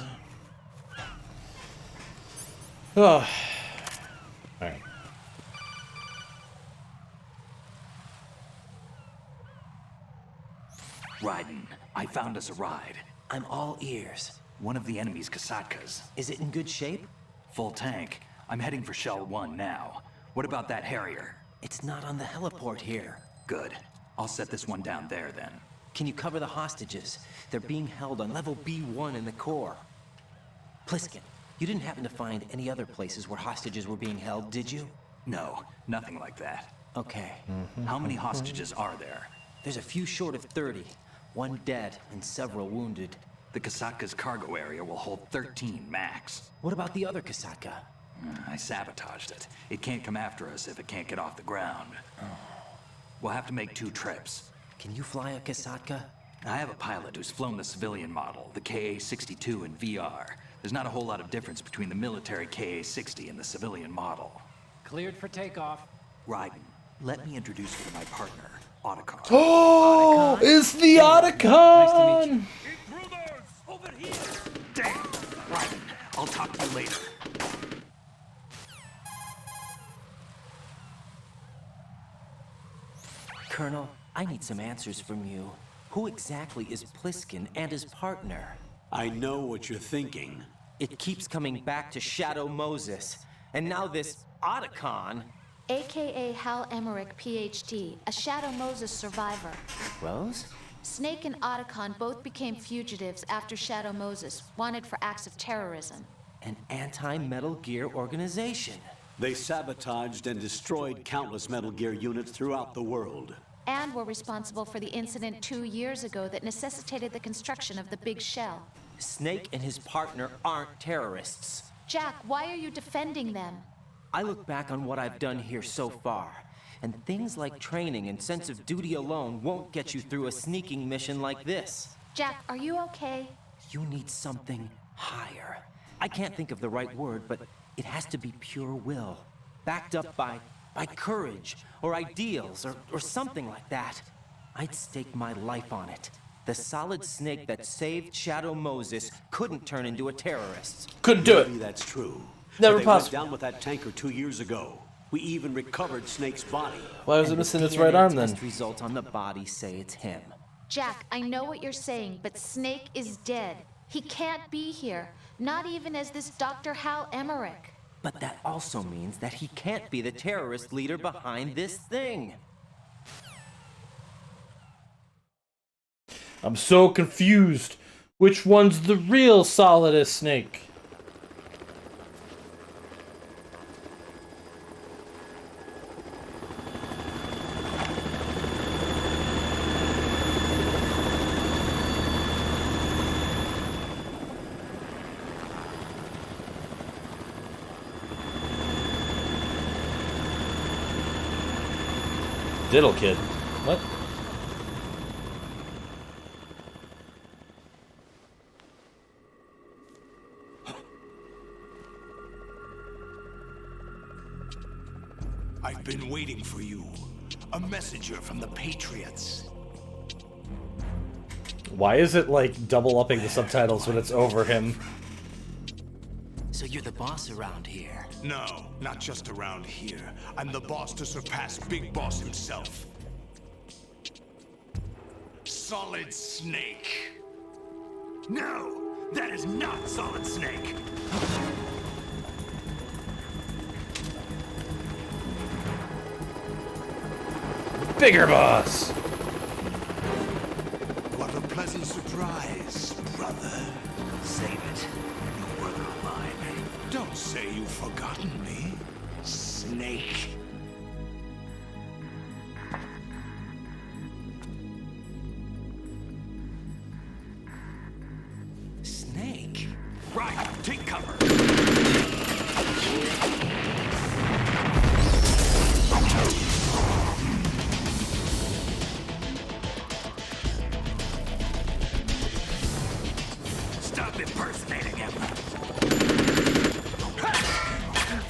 Oh. Alright. Raiden, I found us a ride. I'm all ears. One of the enemy's Kasatkas. Is it in good shape? Full tank. I'm heading for Shell 1 now. What about that Harrier? It's not on the heliport here. Good. I'll set this one down there then. Can you cover the hostages? They're being held on level B1 in the core. Pliskin, you didn't happen to find any other places where hostages were being held, did you? No, nothing like that. Okay. How many hostages are there? There's a few short of 30. One dead and several wounded. The Kasatka's cargo area will hold 13 max. What about the other Kasatka? I sabotaged it. It can't come after us if it can't get off the ground. We'll have to make 2 trips. Can you fly a Kasatka? I have a pilot who's flown the civilian model, the KA-62 in VR. There's not a whole lot of difference between the military KA-60 and the civilian model. Cleared for takeoff. Raiden, let me introduce you to my partner, Otacon. Oh, it's the Otacon! Nice to meet you. Intruders! Over here! Damn! Raiden, I'll talk to you later. Colonel, I need some answers from you. Who exactly is Pliskin and his partner? I know what you're thinking. It keeps coming back to Shadow Moses. And now this Otacon. AKA Hal Emmerich, PhD, a Shadow Moses survivor. Rose? Snake and Otacon both became fugitives after Shadow Moses, wanted for acts of terrorism. An anti-Metal Gear organization. They sabotaged and destroyed countless Metal Gear units throughout the world. And were responsible for the incident 2 years ago that necessitated the construction of the Big Shell. Snake and his partner aren't terrorists. Jack, why are you defending them? I look back on what I've done here so far, and things like training and sense of duty alone won't get you through a sneaking mission like this. Jack, are you okay? You need something higher. I can't think of the right word, but it has to be pure will, backed up by courage, or ideals, or something like that. I'd stake my life on it. The solid snake that saved Shadow Moses couldn't turn into a terrorist. Couldn't do it. Maybe that's true. Never But possible. They went down with that tanker 2 years ago. We even recovered Snake's body. Why was it missing its right arm then? Test results on the body say it's him. Jack, I know what you're saying, but Snake is dead. He can't be here, not even as this Dr. Hal Emmerich. But that also means that he can't be the terrorist leader behind this thing. I'm so confused. Which one's the real Solidus Snake? Diddle Kid. What? I've been waiting for you. A messenger from the Patriots. Why is it like double upping the subtitles when it's over him? So you're the boss around here? No, not just around here. I'm the boss to surpass Big Boss himself. Solid Snake. No, that is not Solid Snake. Bigger boss! What a pleasant surprise, brother. Save it. You brother of mine. Don't say you've forgotten me, Snake. Snake? Right, take cover. Stop impersonating him.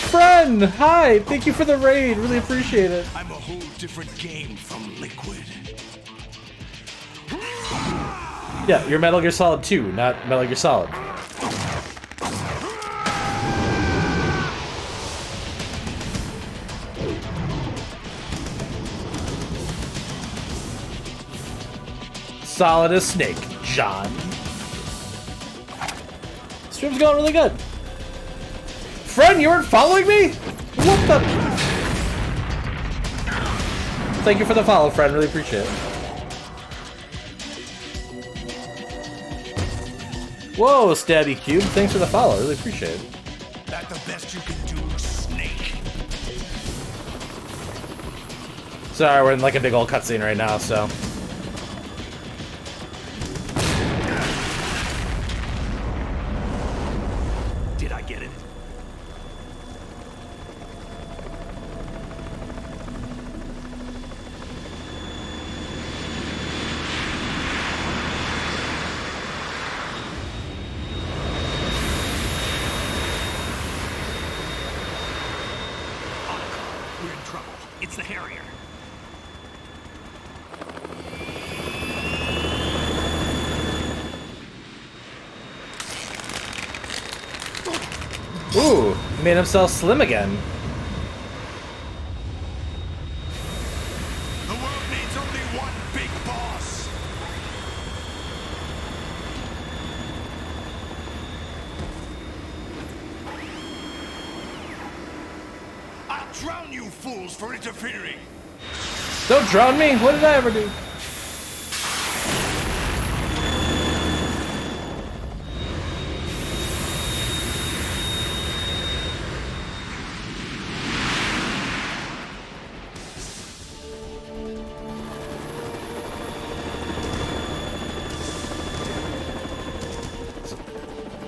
Friend! Hi! Thank you for the raid. Really appreciate it. I'm a whole different game from Liquid. Yeah, you're Metal Gear Solid 2, not Metal Gear Solid. solid as Snake, John. Stream's going really good. Friend, you weren't following me? What the? Thank you for the follow, friend. Really appreciate it. Whoa, Stabby Cube. Thanks for the follow. Really appreciate it. That the best you can do, Snake? Sorry, we're in like a big old cutscene right now, so. Did I get it? We're in trouble. It's the Harrier. Ooh, made himself slim again. The world needs only one big boss. I'll drown you fools for interfering. Don't drown me. What did I ever do?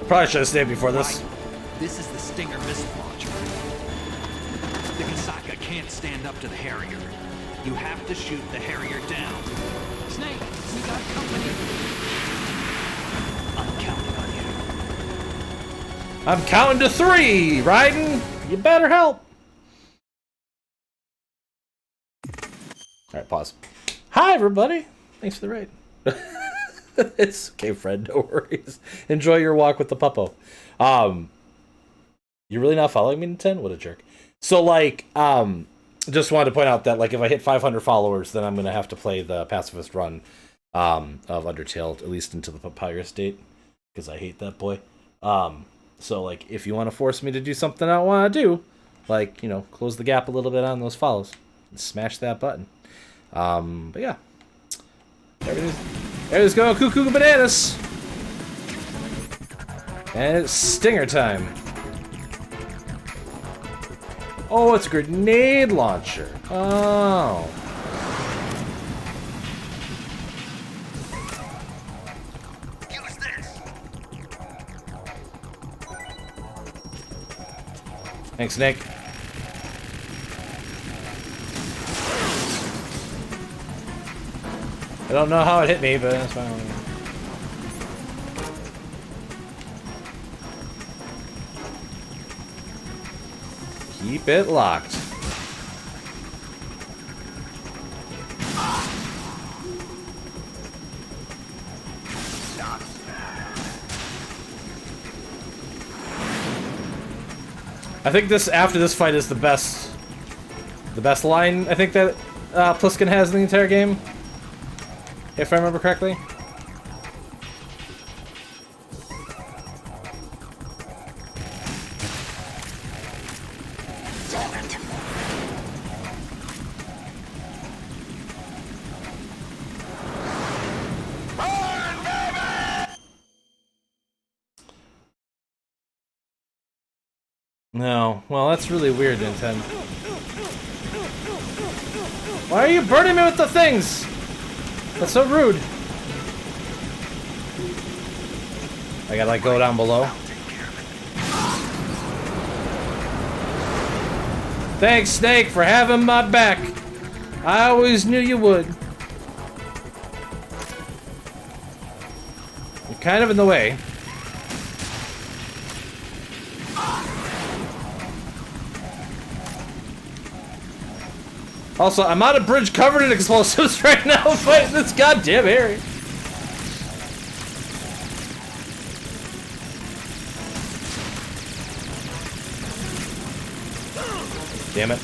Probably should have stayed before this. Right. This is the Stinger missile launcher. The Kasaka can't stand up to the Harrier. You have to shoot the Harrier down. Snake, we got company. I'm counting on you. I'm counting to 3, Raiden. You better help. Alright, pause. Hi, everybody. Thanks for the raid. It's okay, Fred. No worries. Enjoy your walk with the puppo. You're really not following me, Nintendo? What a jerk. So, like, just wanted to point out that, like, if I hit 500 followers, then I'm going to have to play the pacifist run of Undertale, at least into the Papyrus state, because I hate that boy. So, like, if you want to force me to do something I don't want to do, like, you know, close the gap a little bit on those follows, and smash that button. But yeah. Everything's going cuckoo bananas. And it's Stinger time. Oh, it's a grenade launcher. Oh. Use this. Thanks, Nick. I don't know how it hit me, but that's fine. Keep it locked. I think this after this fight is the best line I think that Pliskin has in the entire game. If I remember correctly. No. Well, that's really weird, Nintendo. Why are you burning me with the things? That's so rude. I gotta, like, go down below. Thanks, Snake, for having my back. I always knew you would. You're kind of in the way. Also, I'm on a bridge covered in explosives right now fighting this goddamn area. Damn it.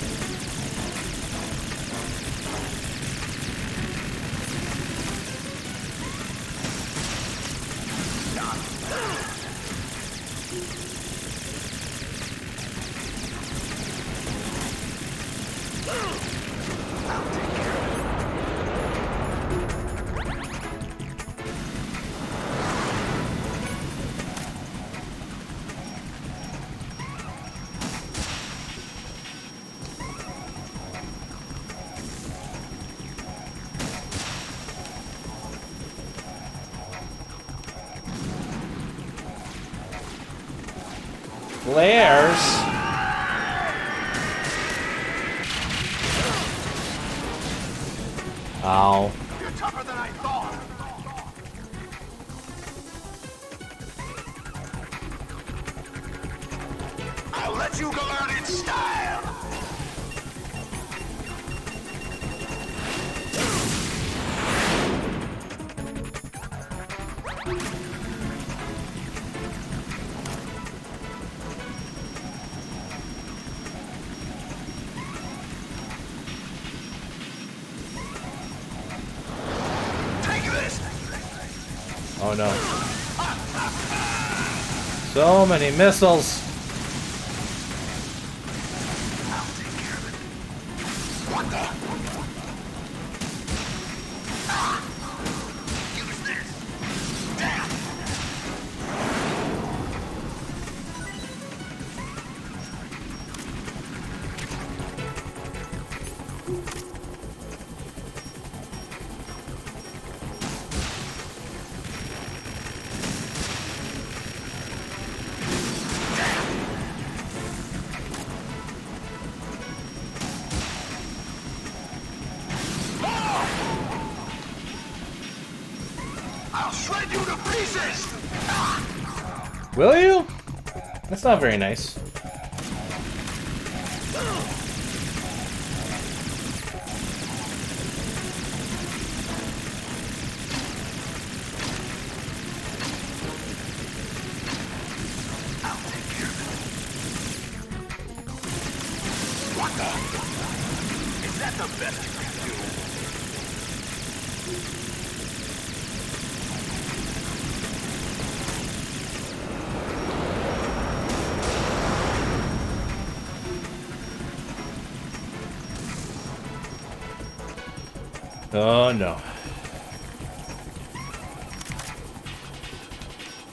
Flares. Ow. You're tougher than I thought. I'll let you go out in style. Oh no. So many missiles. What the? Use this. Damn. I'll shred you to pieces! Will you? That's not very nice. What the? Is that the best you can do? Oh no.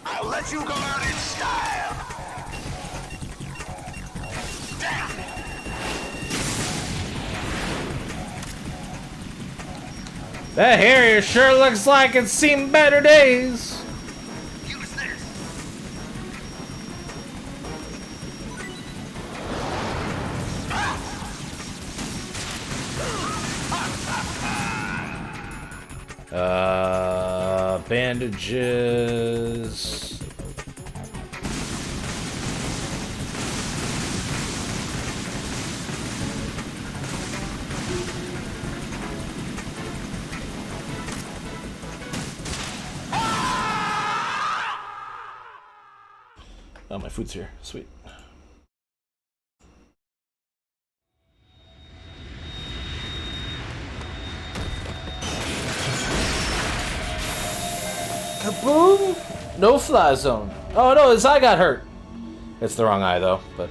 I'll let you go out in style! Damn! That Harrier sure looks like it's seen better days. Use this! Bandages. Oh, my food's here. Sweet. Kaboom! No fly zone. Oh no, his eye got hurt. It's the wrong eye though, but.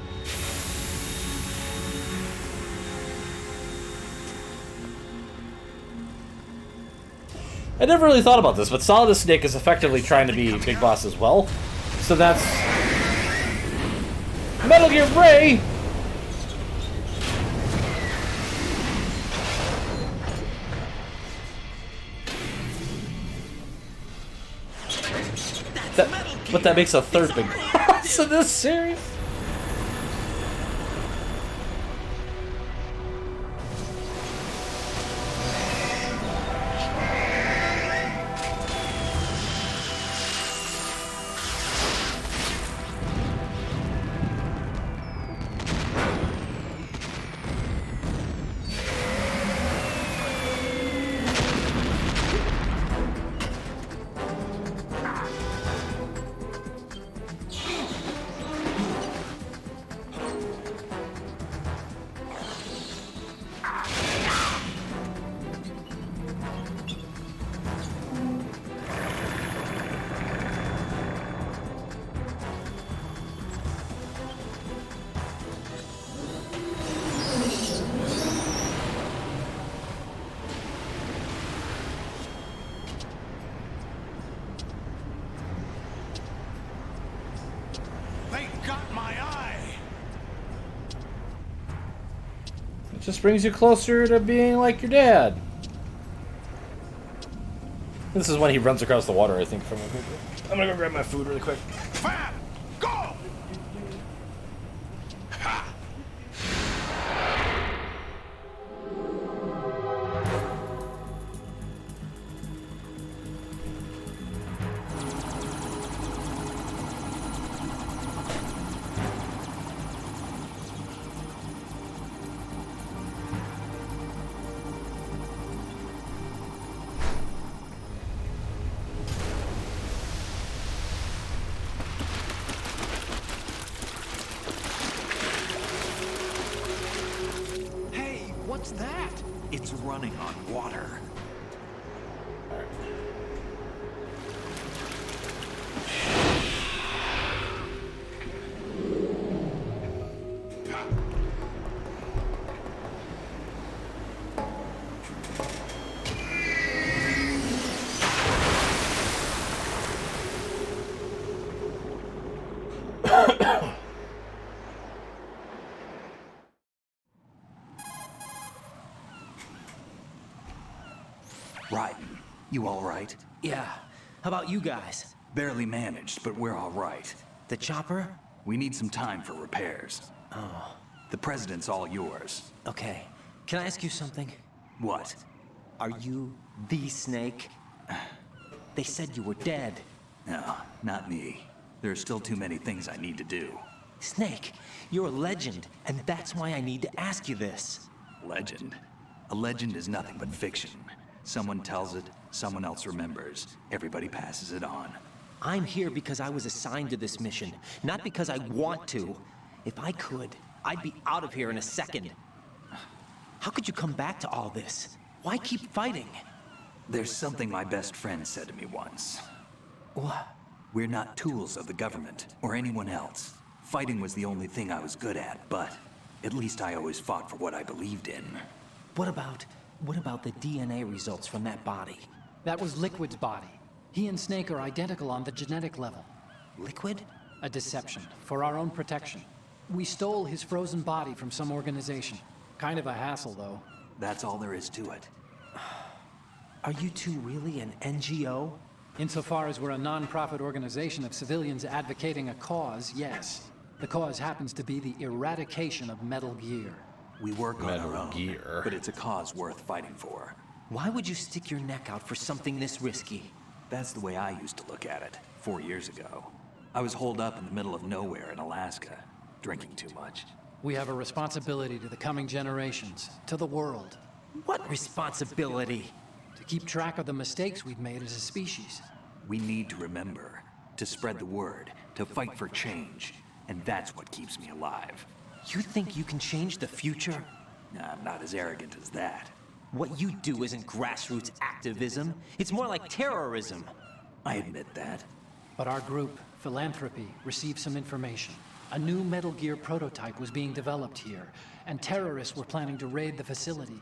I never really thought about this, but Solid Snake is effectively trying to be Big Boss as well. So that's Metal Gear Ray! But that makes a third Big Boss in this series? Just brings you closer to being like your dad. This is when he runs across the water, I think. I'm gonna go grab my food really quick. Fab! Go! What's that? It's running on water. Right. You all right? Yeah. How about you guys? Barely managed, but we're all right. The chopper? We need some time for repairs. Oh. The president's all yours. Okay. Can I ask you something? What? Are you the Snake? They said you were dead. No, not me. There are still too many things I need to do. Snake, you're a legend, and that's why I need to ask you this. Legend? A legend is nothing but fiction. Someone tells it, someone else remembers. Everybody passes it on. I'm here because I was assigned to this mission, not because I want to. If I could, I'd be out of here in a second. How could you come back to all this? Why keep fighting? There's something my best friend said to me once. What? We're not tools of the government, or anyone else. Fighting was the only thing I was good at, but at least I always fought for what I believed in. What about the DNA results from that body? That was Liquid's body. He and Snake are identical on the genetic level. Liquid? A deception, for our own protection. We stole his frozen body from some organization. Kind of a hassle, though. That's all there is to it. Are you two really an NGO? Insofar as we're a non-profit organization of civilians advocating a cause, yes. The cause happens to be the eradication of Metal Gear. We work on our own, Gear. but it's a cause worth fighting for. Why would you stick your neck out for something this risky? That's the way I used to look at it, 4 years ago. I was holed up in the middle of nowhere in Alaska, drinking too much. We have a responsibility to the coming generations, to the world. What responsibility? To keep track of the mistakes we've made as a species. We need to remember, to spread the word, to fight for change, and that's what keeps me alive. You think you can change the future? I'm not as arrogant as that. What you do isn't grassroots activism. It's more like terrorism. I admit that. But our group, Philanthropy, received some information. A new Metal Gear prototype was being developed here, and terrorists were planning to raid the facility.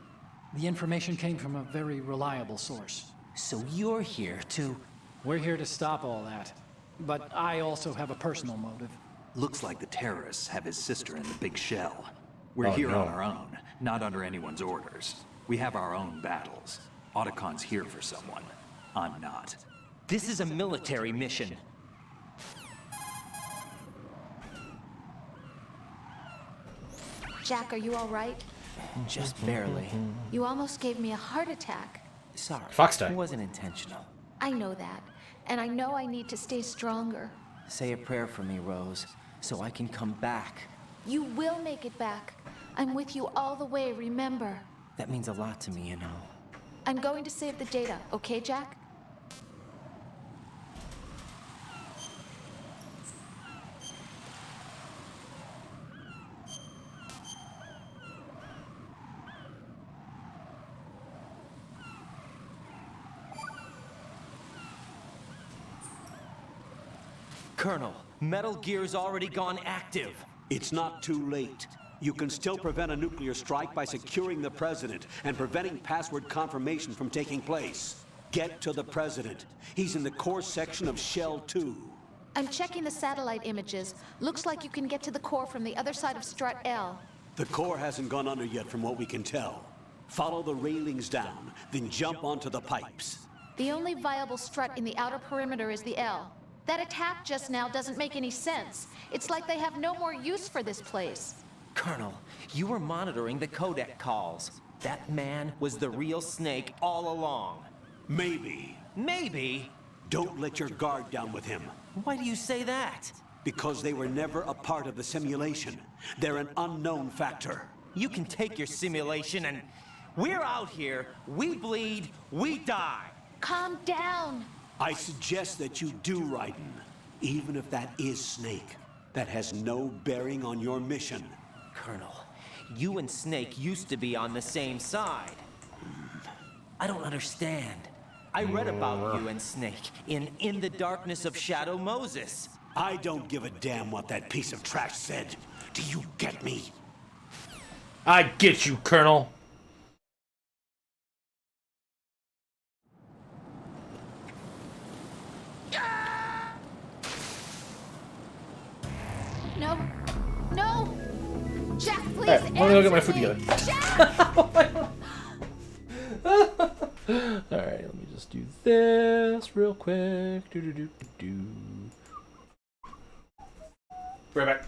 The information came from a very reliable source. So you're here to... We're here to stop all that. But I also have a personal motive. Looks like the terrorists have his sister in the big shell. We're Oh, here no. on our own, not under anyone's orders. We have our own battles. Otacon's here for someone. I'm not. This is a military mission. Jack, are you all right? Just barely. You almost gave me a heart attack. Sorry. Fox time. It wasn't intentional. I know that. And I know I need to stay stronger. Say a prayer for me, Rose, so I can come back. You will make it back. I'm with you all the way, remember. That means a lot to me, you know. I'm going to save the data, okay, Jack? Colonel, Metal Gear's already gone active. It's not too late. You can still prevent a nuclear strike by securing the president and preventing password confirmation from taking place. Get to the president. He's in the core section of Shell 2. I'm checking the satellite images. Looks like you can get to the core from the other side of Strut L. The core hasn't gone under yet from what we can tell. Follow the railings down, then jump onto the pipes. The only viable strut in the outer perimeter is the L. That attack just now doesn't make any sense. It's like they have no more use for this place. Colonel, you were monitoring the codec calls. That man was the real Snake all along. Maybe. Maybe? Don't let your guard down with him. Why do you say that? Because they were never a part of the simulation. They're an unknown factor. You can take your simulation and... We're out here, we bleed, we die. Calm down. I suggest that you do, Raiden. Even if that is Snake. That has no bearing on your mission. Colonel, You and Snake used to be on the same side. I don't understand. I read about you and Snake in The Darkness of Shadow Moses. I don't give a damn what that piece of trash said. Do you get me? I get you, Colonel. No. No! Jack, please Alright, let me go get my food me. together. Alright, let me just do this real quick. Do. Right back.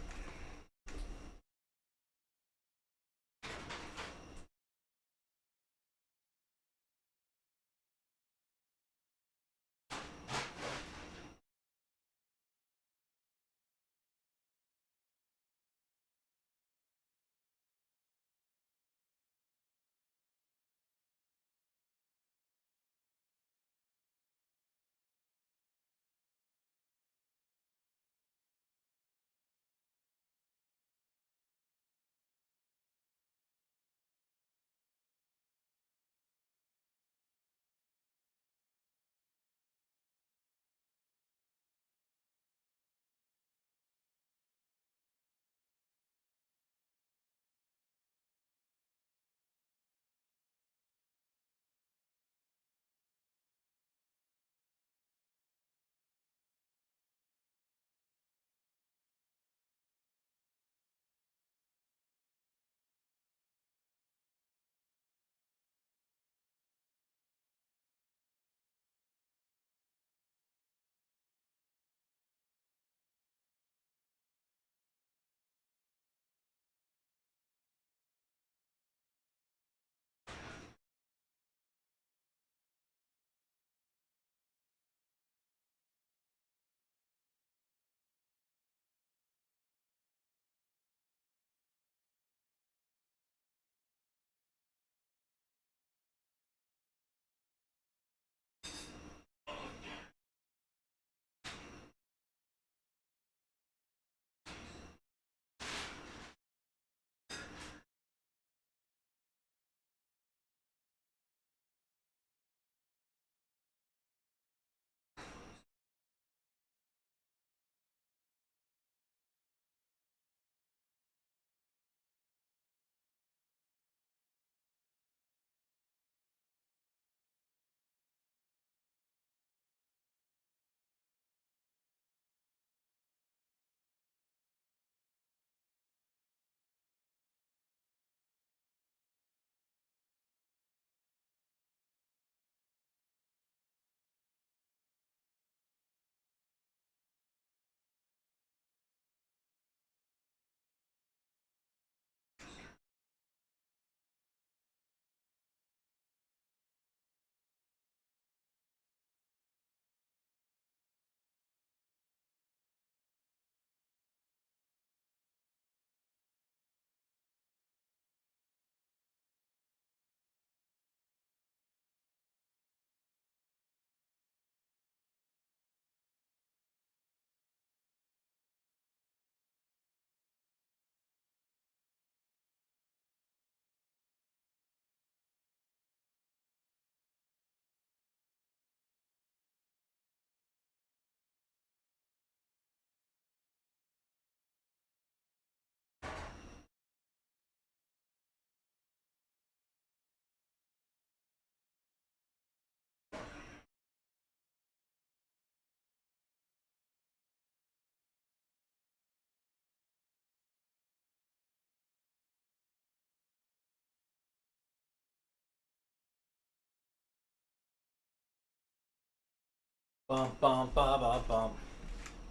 Bum bum ba ba bum.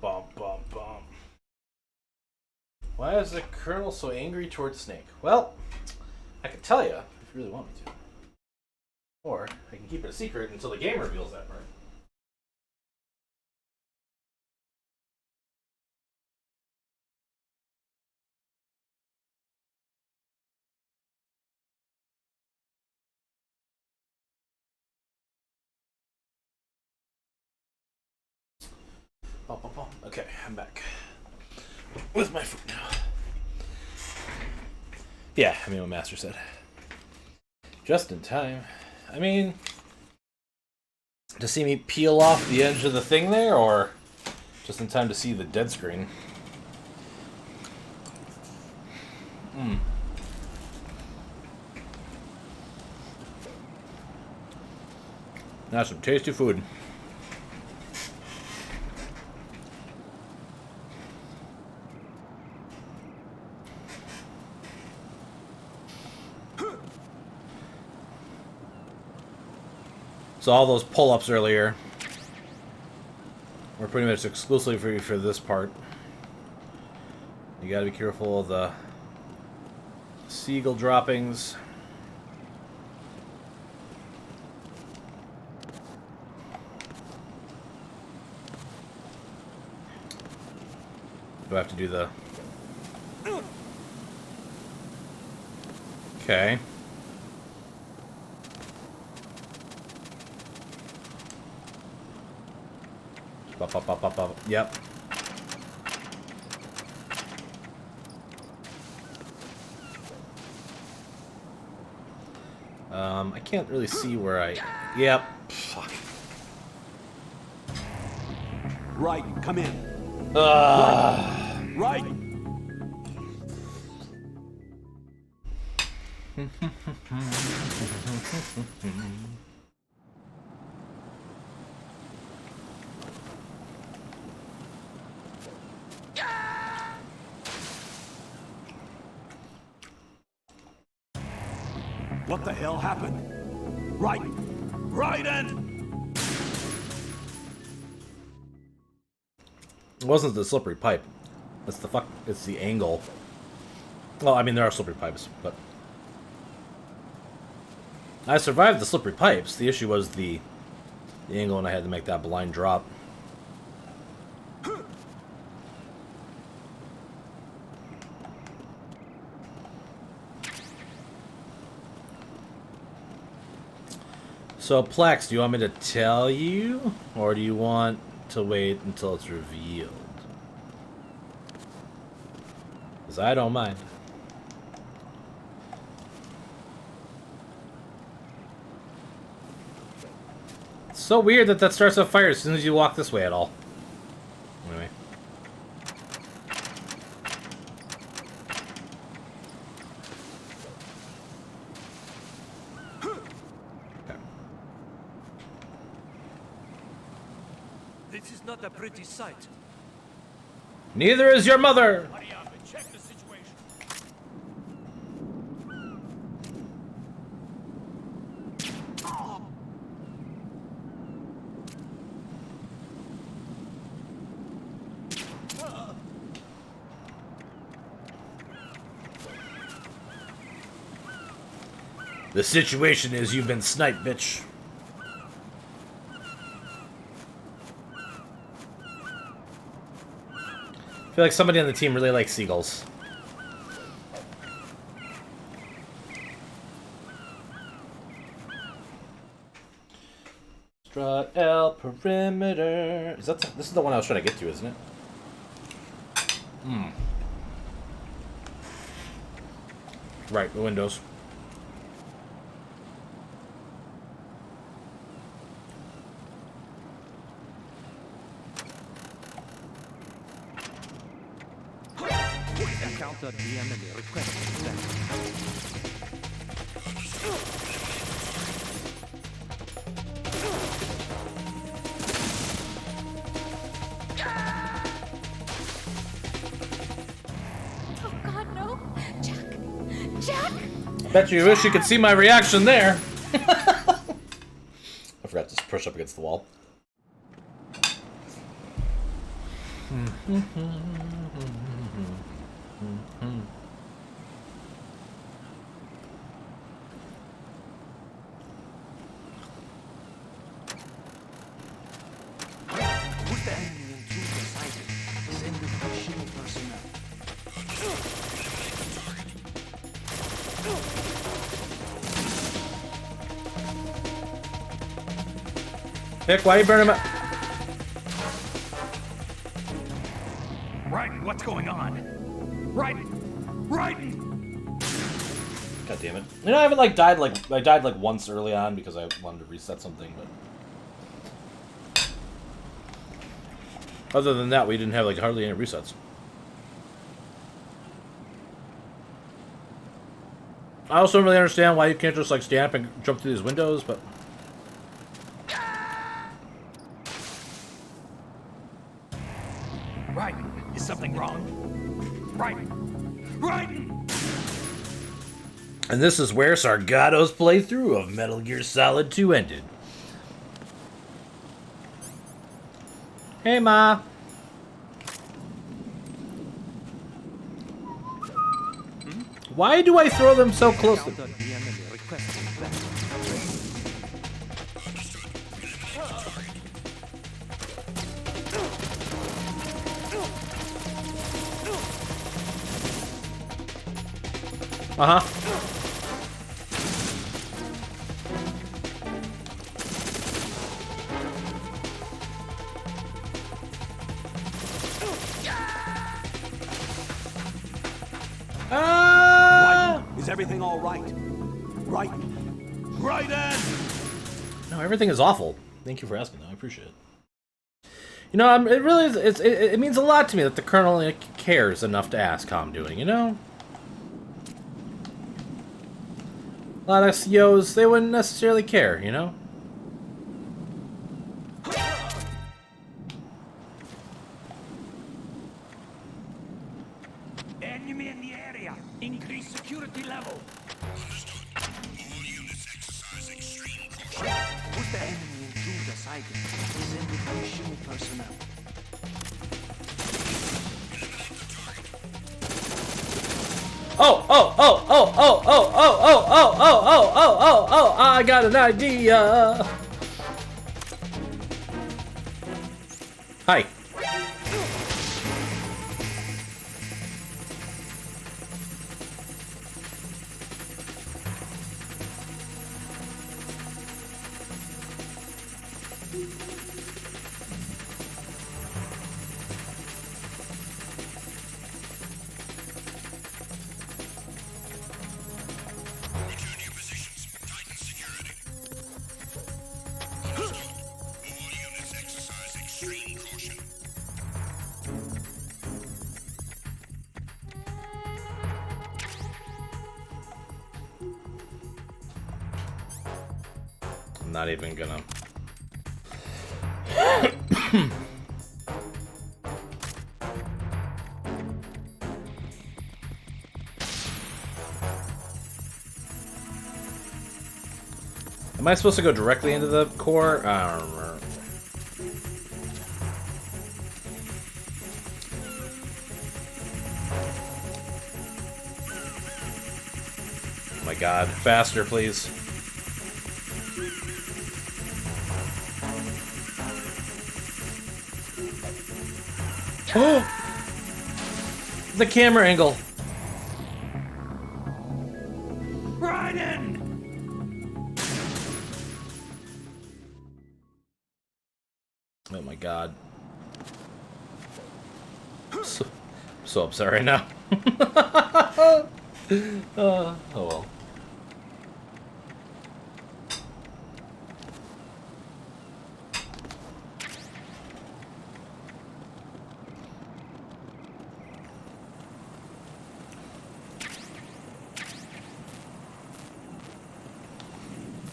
Bum bum bum. Why is the Colonel so angry towards Snake? Well, I can tell you if you really want me to. Or I can keep it a secret until the game reveals that part. Bum, bum, bum. Okay, I'm back. With my food now. Yeah, I mean what Master said. Just in time. I mean, to see me peel off the edge of the thing there, or just in time to see the dead screen? That's some tasty food. So all those pull-ups earlier were pretty much exclusively for this part. You gotta be careful of the seagull droppings. Do I have to do the... Okay. Up. Yep. I can't really see where I... Yep. Fuck. Right, come in. Right. What the hell happened? Right! Right end! It wasn't the slippery pipe. It's the it's the angle. Well, I mean, there are slippery pipes, but... I survived the slippery pipes. The issue was the angle, and I had to make that blind drop. So, Plex, do you want me to tell you? Or do you want to wait until it's revealed? Because I don't mind. It's so weird that starts a fire as soon as you walk this way at all. Anyway. This is not a pretty sight. Neither is your mother! Hurry up and check the situation. The situation is you've been sniped, bitch. I feel like somebody on the team really likes seagulls. Strut L perimeter. Is that this is the one I was trying to get to, isn't it? Right, the windows. Encounter the enemy requesting that. Oh God, no! Jack! Jack! Bet you wish you could see my reaction there. I forgot to push up against the wall. Put the enemy into the sighted. Send additional personnel. Nick, why are you burning my... Right, what's going on? Right! God damn it. You know, I haven't like died like once early on because I wanted to reset something, but other than that, we didn't have like hardly any resets. I also don't really understand why you can't just like stand up and jump through these windows, but Right. Is something wrong? Right. Right. and this is where Sargato's playthrough of Metal Gear Solid 2 ended. Hey, Ma. Why do I throw them so close to... Uh-huh. Is everything all right? Right. Right then. No, everything is awful. Thank you for asking, though. I appreciate it. You know, it really is, it means a lot to me that the Colonel like, cares enough to ask how I'm doing, you know? A lot of COs, they wouldn't necessarily care, you know? Enemy in the area. Increase security level. Put the enemy intruder sighting. Send it to machine personnel. Oh, I got an idea. Hi. I'm not even gonna. Am I supposed to go directly into the core? I don't remember. Oh my god. Faster, please. The camera angle. Right in. Oh my god. So upset right now. Oh well.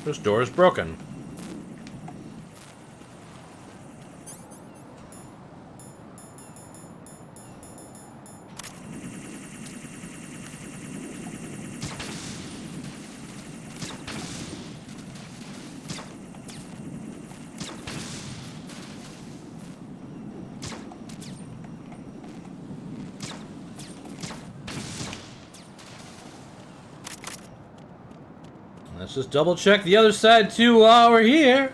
This door is broken. Let's just double check the other side too while we're here.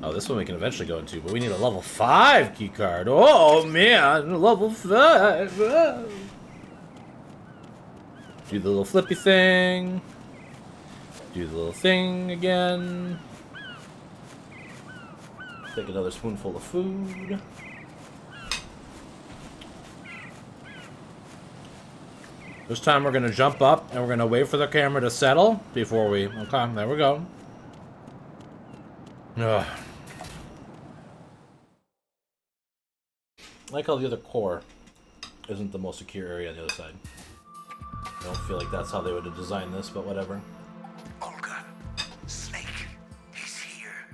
Oh, this one we can eventually go into, but we need a level 5 keycard. Oh man, level 5. Oh. Do the little flippy thing. Do the little thing again. Take another spoonful of food. This time we're gonna jump up and we're gonna wait for the camera to settle before we... Okay, there we go. Ugh. I like how the other core isn't the most secure area on the other side. I don't feel like that's how they would have designed this, but whatever. Olga, Snake, he's here.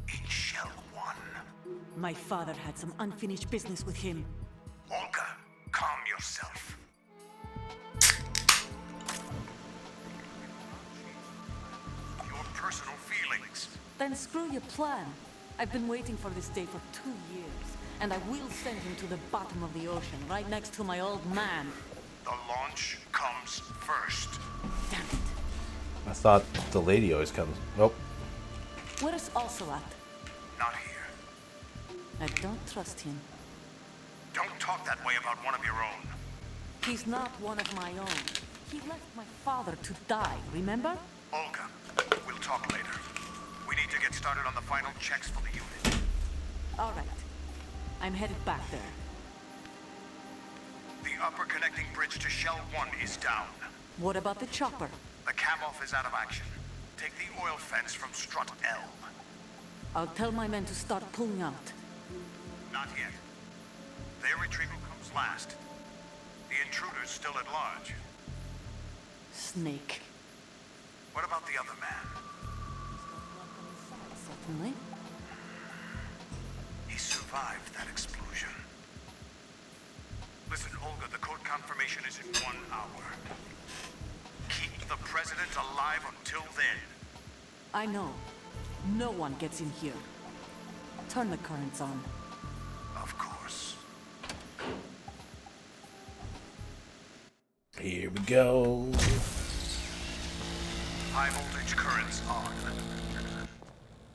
In Shell 1. My father had some unfinished business with him. Olga, calm yourself. Your personal feelings. Then screw your plan. I've been waiting for this day for 2 years, and I will send him to the bottom of the ocean, right next to my old man. The launch comes first. Damn it. I thought the lady always comes. Nope. Where's Ocelot? Not here. I don't trust him. Don't talk that way about one of your own. He's not one of my own. He left my father to die, remember? Olga, we'll talk later. We need to get started on the final checks for the unit. All right. I'm headed back there. The upper connecting bridge to Shell 1 is down. What about the chopper? The cam-off is out of action. Take the oil fence from strut L. I'll tell my men to start pulling out. Not yet. Their retrieval comes last. The intruder's still at large. Snake. What about the other man? Certainly. He survived that explosion. Listen, Olga, the code confirmation is in 1 hour. Keep the president alive until then. I know. No one gets in here. Turn the currents on. Of course. Here we go. High voltage currents on.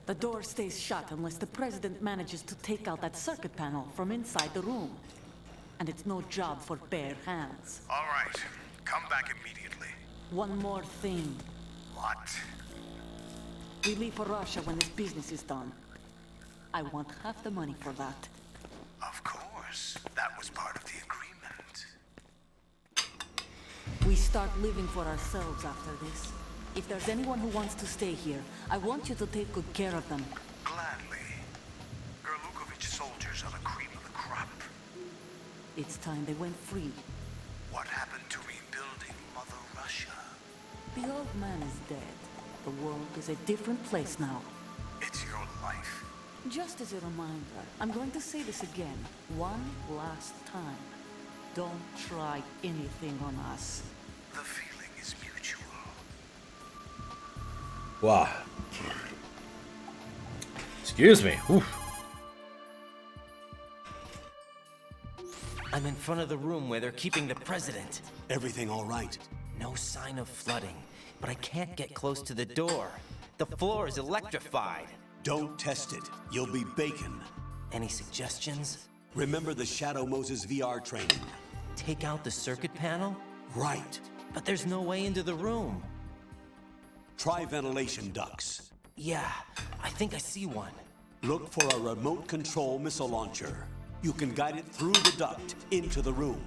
The door stays shut unless the president manages to take out that circuit panel from inside the room. And it's no job for bare hands. All right. Come back immediately. One more thing. What? We leave for Russia when this business is done. I want half the money for that. Of course. That was part of the agreement. We start living for ourselves after this. If there's anyone who wants to stay here, I want you to take good care of them. Gladly. Gerlukovich soldiers are the cream of the crop. It's time they went free. What happened to rebuilding Mother Russia? The old man is dead. The world is a different place now. It's your life. Just as a reminder, I'm going to say this again, one last time. Don't try anything on us. The feeling is mutual. Wow. Excuse me. Oof. I'm in front of the room where they're keeping the president. Everything all right? No sign of flooding, but I can't get close to the door. The floor is electrified. Don't test it. You'll be bacon. Any suggestions? Remember the Shadow Moses VR training. Take out the circuit panel? Right. But there's no way into the room. Try ventilation ducts. Yeah, I think I see one. Look for a remote control missile launcher. You can guide it through the duct into the room.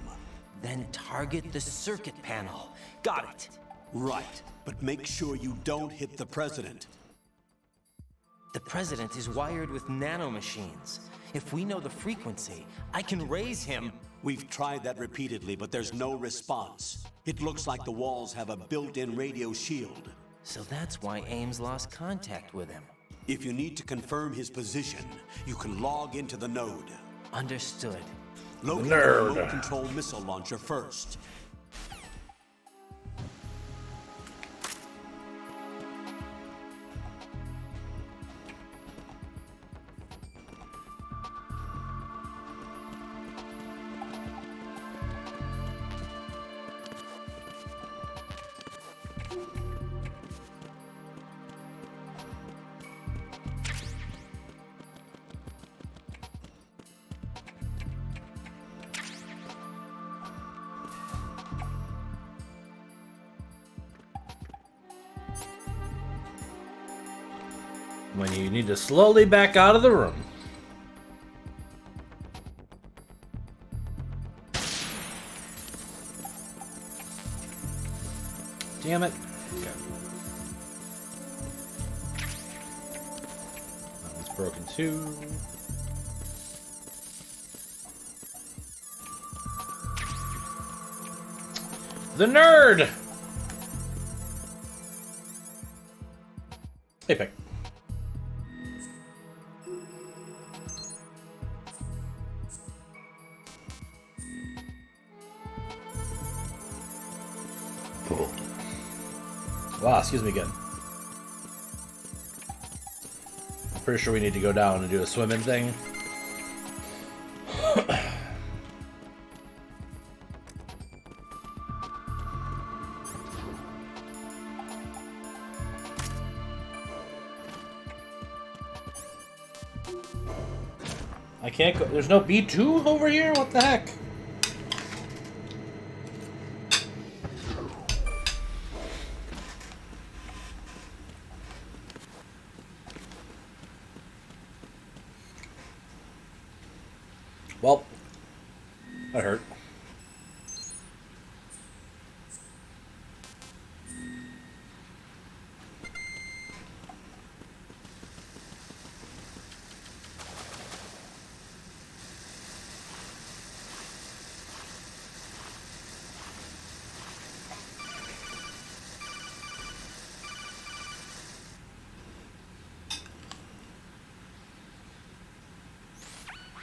Then target the circuit panel. Got it. Right, but make sure you don't hit the president. The president is wired with nanomachines. If we know the frequency, I can raise him. We've tried that repeatedly, but there's no response. It looks like the walls have a built-in radio shield. So that's why Ames lost contact with him. If you need to confirm his position, you can log into the node. Understood. Locate the remote control missile launcher first. When you need to slowly back out of the room. Damn it. Okay. That one's broken too. The nerd! Hey, pick. Wow, excuse me again. I'm pretty sure we need to go down and do a swimming thing. I can't go. There's no B2 over here? What the heck? Well, that hurt.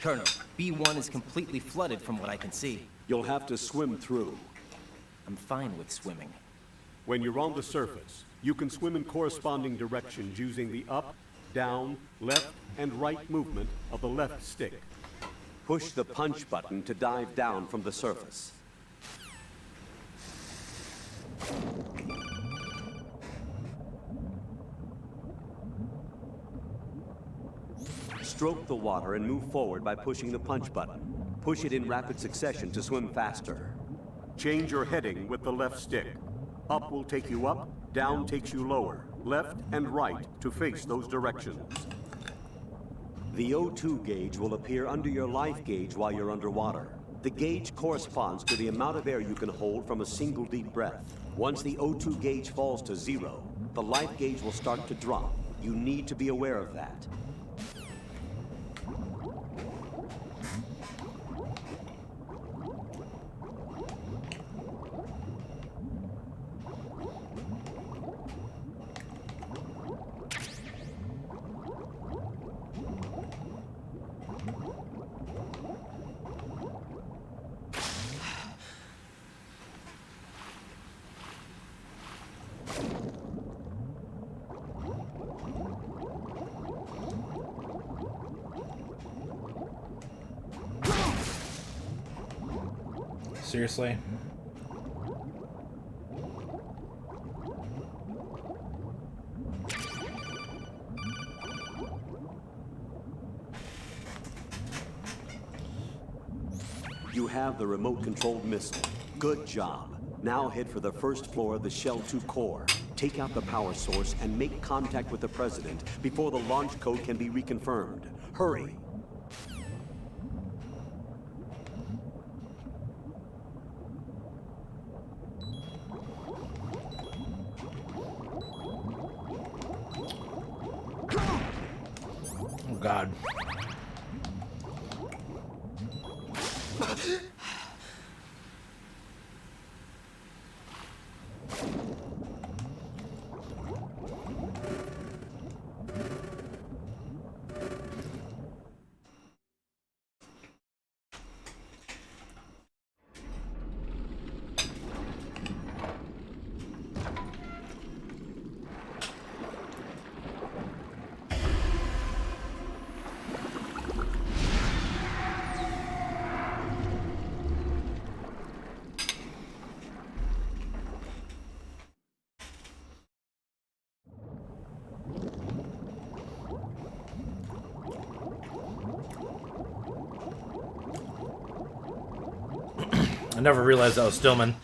Colonel, B1 is completely flooded from what I can see. You'll have to swim through. I'm fine with swimming. When you're on the surface, you can swim in corresponding directions using the up, down, left, and right movement of the left stick. Push the punch button to dive down from the surface. Stroke the water and move forward by pushing the punch button. Push it in rapid succession to swim faster. Change your heading with the left stick. Up will take you up, down takes you lower, left and right to face those directions. The O2 gauge will appear under your life gauge while you're underwater. The gauge corresponds to the amount of air you can hold from a single deep breath. Once the O2 gauge falls to 0, the life gauge will start to drop. You need to be aware of that. Seriously? You have the remote-controlled missile. Good job. Now head for the first floor of the Shell 2 core. Take out the power source and make contact with the President before the launch code can be reconfirmed. Hurry! Oh, God. I never realized that was Stillman.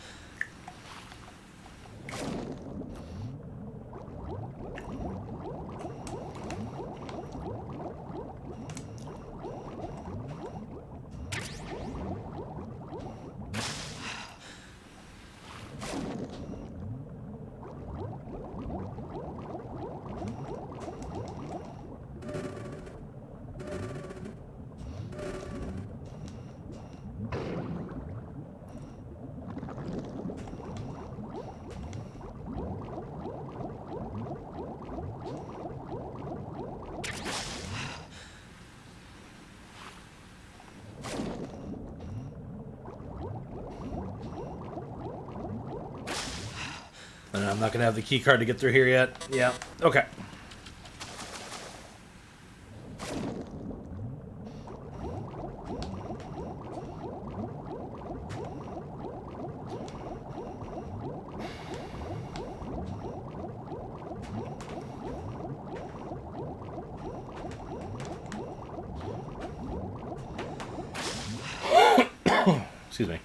And I'm not gonna have the key card to get through here yet. Yeah. Okay. Excuse me.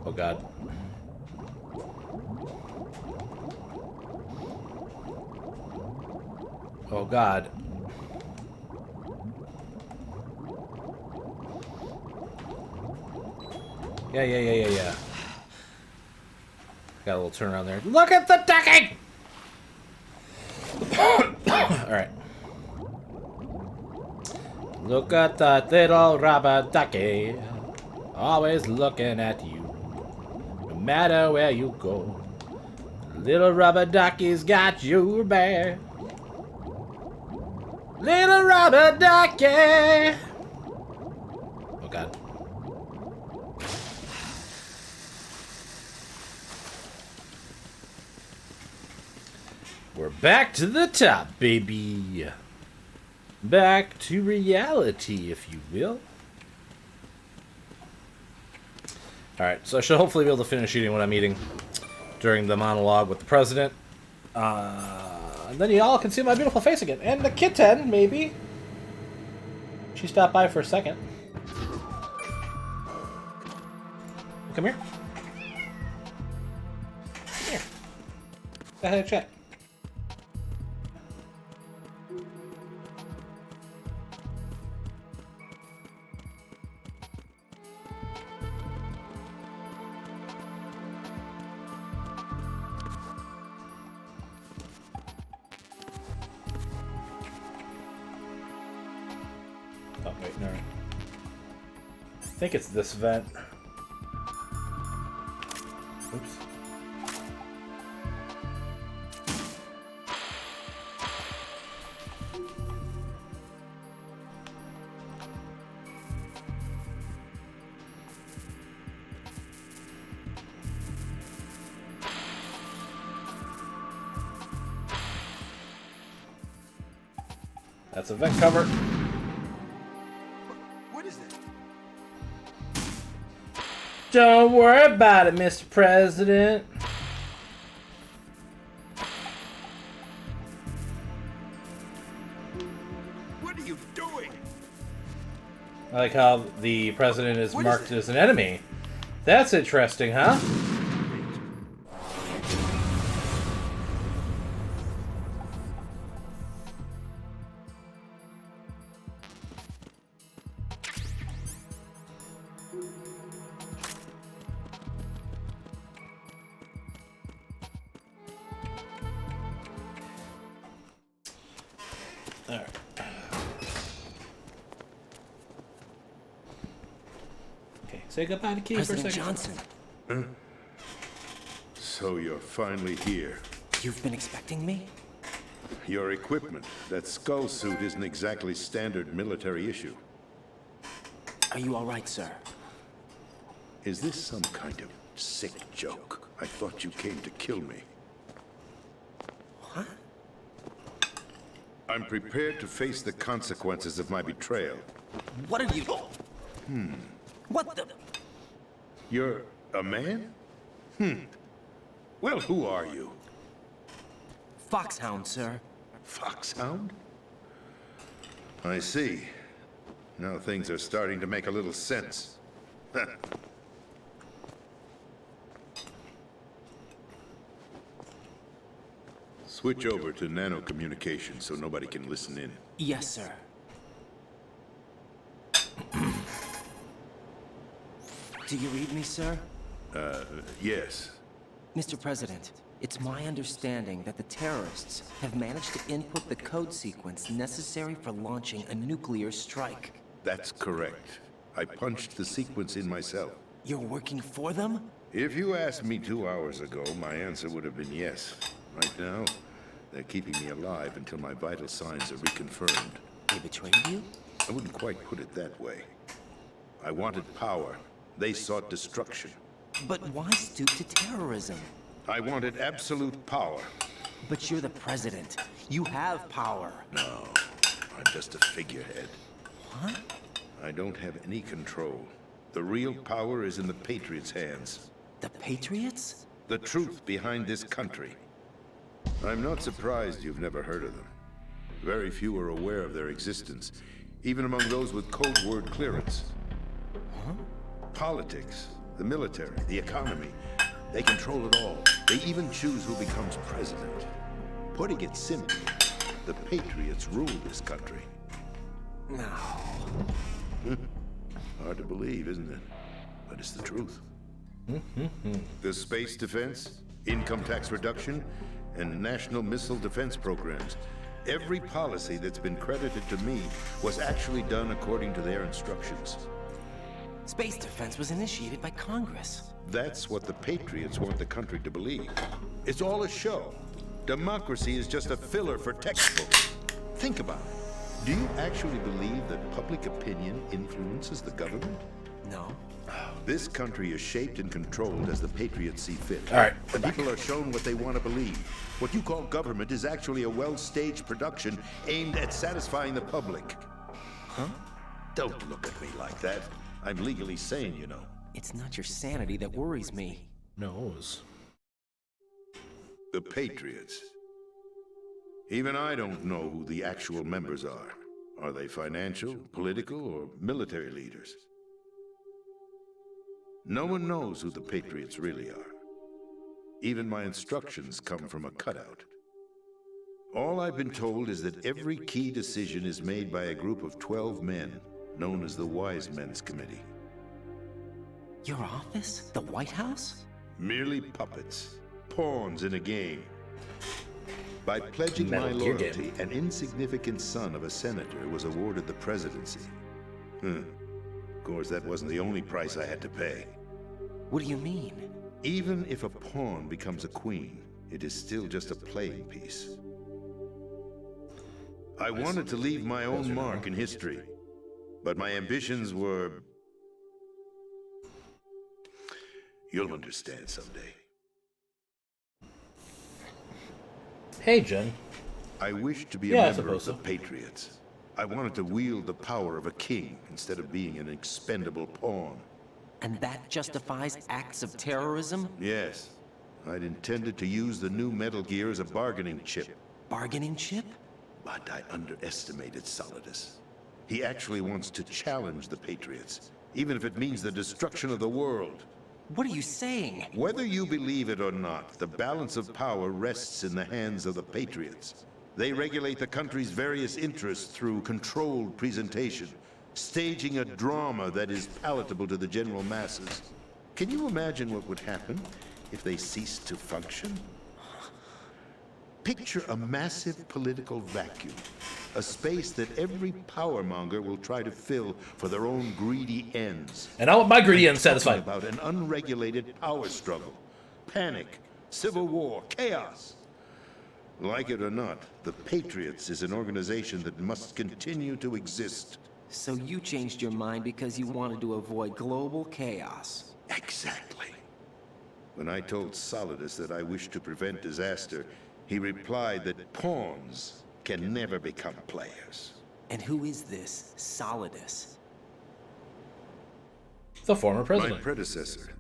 Oh God. Oh God. Yeah. Got a little turnaround there. Look at the decking! Alright. Look at that little rubber ducky. Always looking at you. No matter where you go. Little rubber ducky's got your back. Little rubber ducky. Oh God. We're back to the top, baby. Back to reality, if you will. Alright, so I should hopefully be able to finish eating what I'm eating during the monologue with the president. And then y'all can see my beautiful face again. And the kitten, maybe. She stopped by for a second. Come here. Come here. Go ahead and check. Oh, wait, no. I think it's this vent. Oops. That's a vent cover. What is that? Don't worry about it, Mr. President. What are you doing? I like how the president is marked as an enemy. That's interesting, huh? Alright. Okay, say goodbye to Key for a second. Johnson. Huh? So you're finally here. You've been expecting me? Your equipment, that skull suit isn't exactly standard military issue. Are you all right, sir? Is this some kind of sick joke? I thought you came to kill me. What? I'm prepared to face the consequences of my betrayal. What are you... What the... You're a man? Well, who are you? Foxhound, sir. Foxhound? I see. Now things are starting to make a little sense. Switch over to nano-communication so nobody can listen in. Yes, sir. Do you read me, sir? Yes. Mr. President, it's my understanding that the terrorists have managed to input the code sequence necessary for launching a nuclear strike. That's correct. I punched the sequence in myself. You're working for them? If you asked me 2 hours ago, my answer would have been yes. Right now, they're keeping me alive until my vital signs are reconfirmed. They betrayed you? I wouldn't quite put it that way. I wanted power. They sought destruction. But why stoop to terrorism? I wanted absolute power. But you're the president. You have power. No, I'm just a figurehead. What? I don't have any control. The real power is in the Patriots' hands. The Patriots? The truth behind this country. I'm not surprised you've never heard of them. Very few are aware of their existence, even among those with code word clearance. Huh? Politics, the military, the economy. They control it all. They even choose who becomes president. Putting it simply, the Patriots rule this country. No. Hard to believe, isn't it? But it's the truth. The space defense, income tax reduction, and national missile defense programs. Every policy that's been credited to me was actually done according to their instructions. Space defense was initiated by Congress. That's what the Patriots want the country to believe. It's all a show. Democracy is just a filler for textbooks. Think about it. Do you actually believe that public opinion influences the government? No. This country is shaped and controlled as the Patriots see fit. All right. The people are shown what they want to believe. What you call government is actually a well-staged production aimed at satisfying the public. Huh? Don't look at me like that. I'm legally sane, you know. It's not your sanity that worries me. Knows. The Patriots. Even I don't know who the actual members are. Are they financial, political, or military leaders? No one knows who the Patriots really are. Even my instructions come from a cutout. All I've been told is that every key decision is made by a group of 12 men, known as the Wise Men's Committee. Your office? The White House? Merely puppets, pawns in a game. By pledging my Maytle Gear loyalty, game. an insignificant son of a senator was awarded the presidency. Of course, that wasn't the only price I had to pay. What do you mean? Even if a pawn becomes a queen, it is still just a playing piece. I wanted to leave my own mark in history, but my ambitions were... You'll understand someday. Hey, Jen. I wished to be Yeah, I a member of suppose the so. Patriots. I wanted to wield the power of a king instead of being an expendable pawn. And that justifies acts of terrorism? Yes. I'd intended to use the new Metal Gear as a bargaining chip. Bargaining chip? But I underestimated Solidus. He actually wants to challenge the Patriots, even if it means the destruction of the world. What are you saying? Whether you believe it or not, the balance of power rests in the hands of the Patriots. They regulate the country's various interests through controlled presentation, staging a drama that is palatable to the general masses. Can you imagine what would happen if they ceased to function? Picture a massive political vacuum, a space that every powermonger will try to fill for their own greedy ends. And I want my greedy ends Talking satisfied. about an unregulated power struggle, panic, civil war, chaos. Like it or not, the Patriots is an organization that must continue to exist. So you changed your mind because you wanted to avoid global chaos. Exactly. When I told Solidus that I wished to prevent disaster, he replied that pawns can never become players. And who is this Solidus? The former president. My predecessor,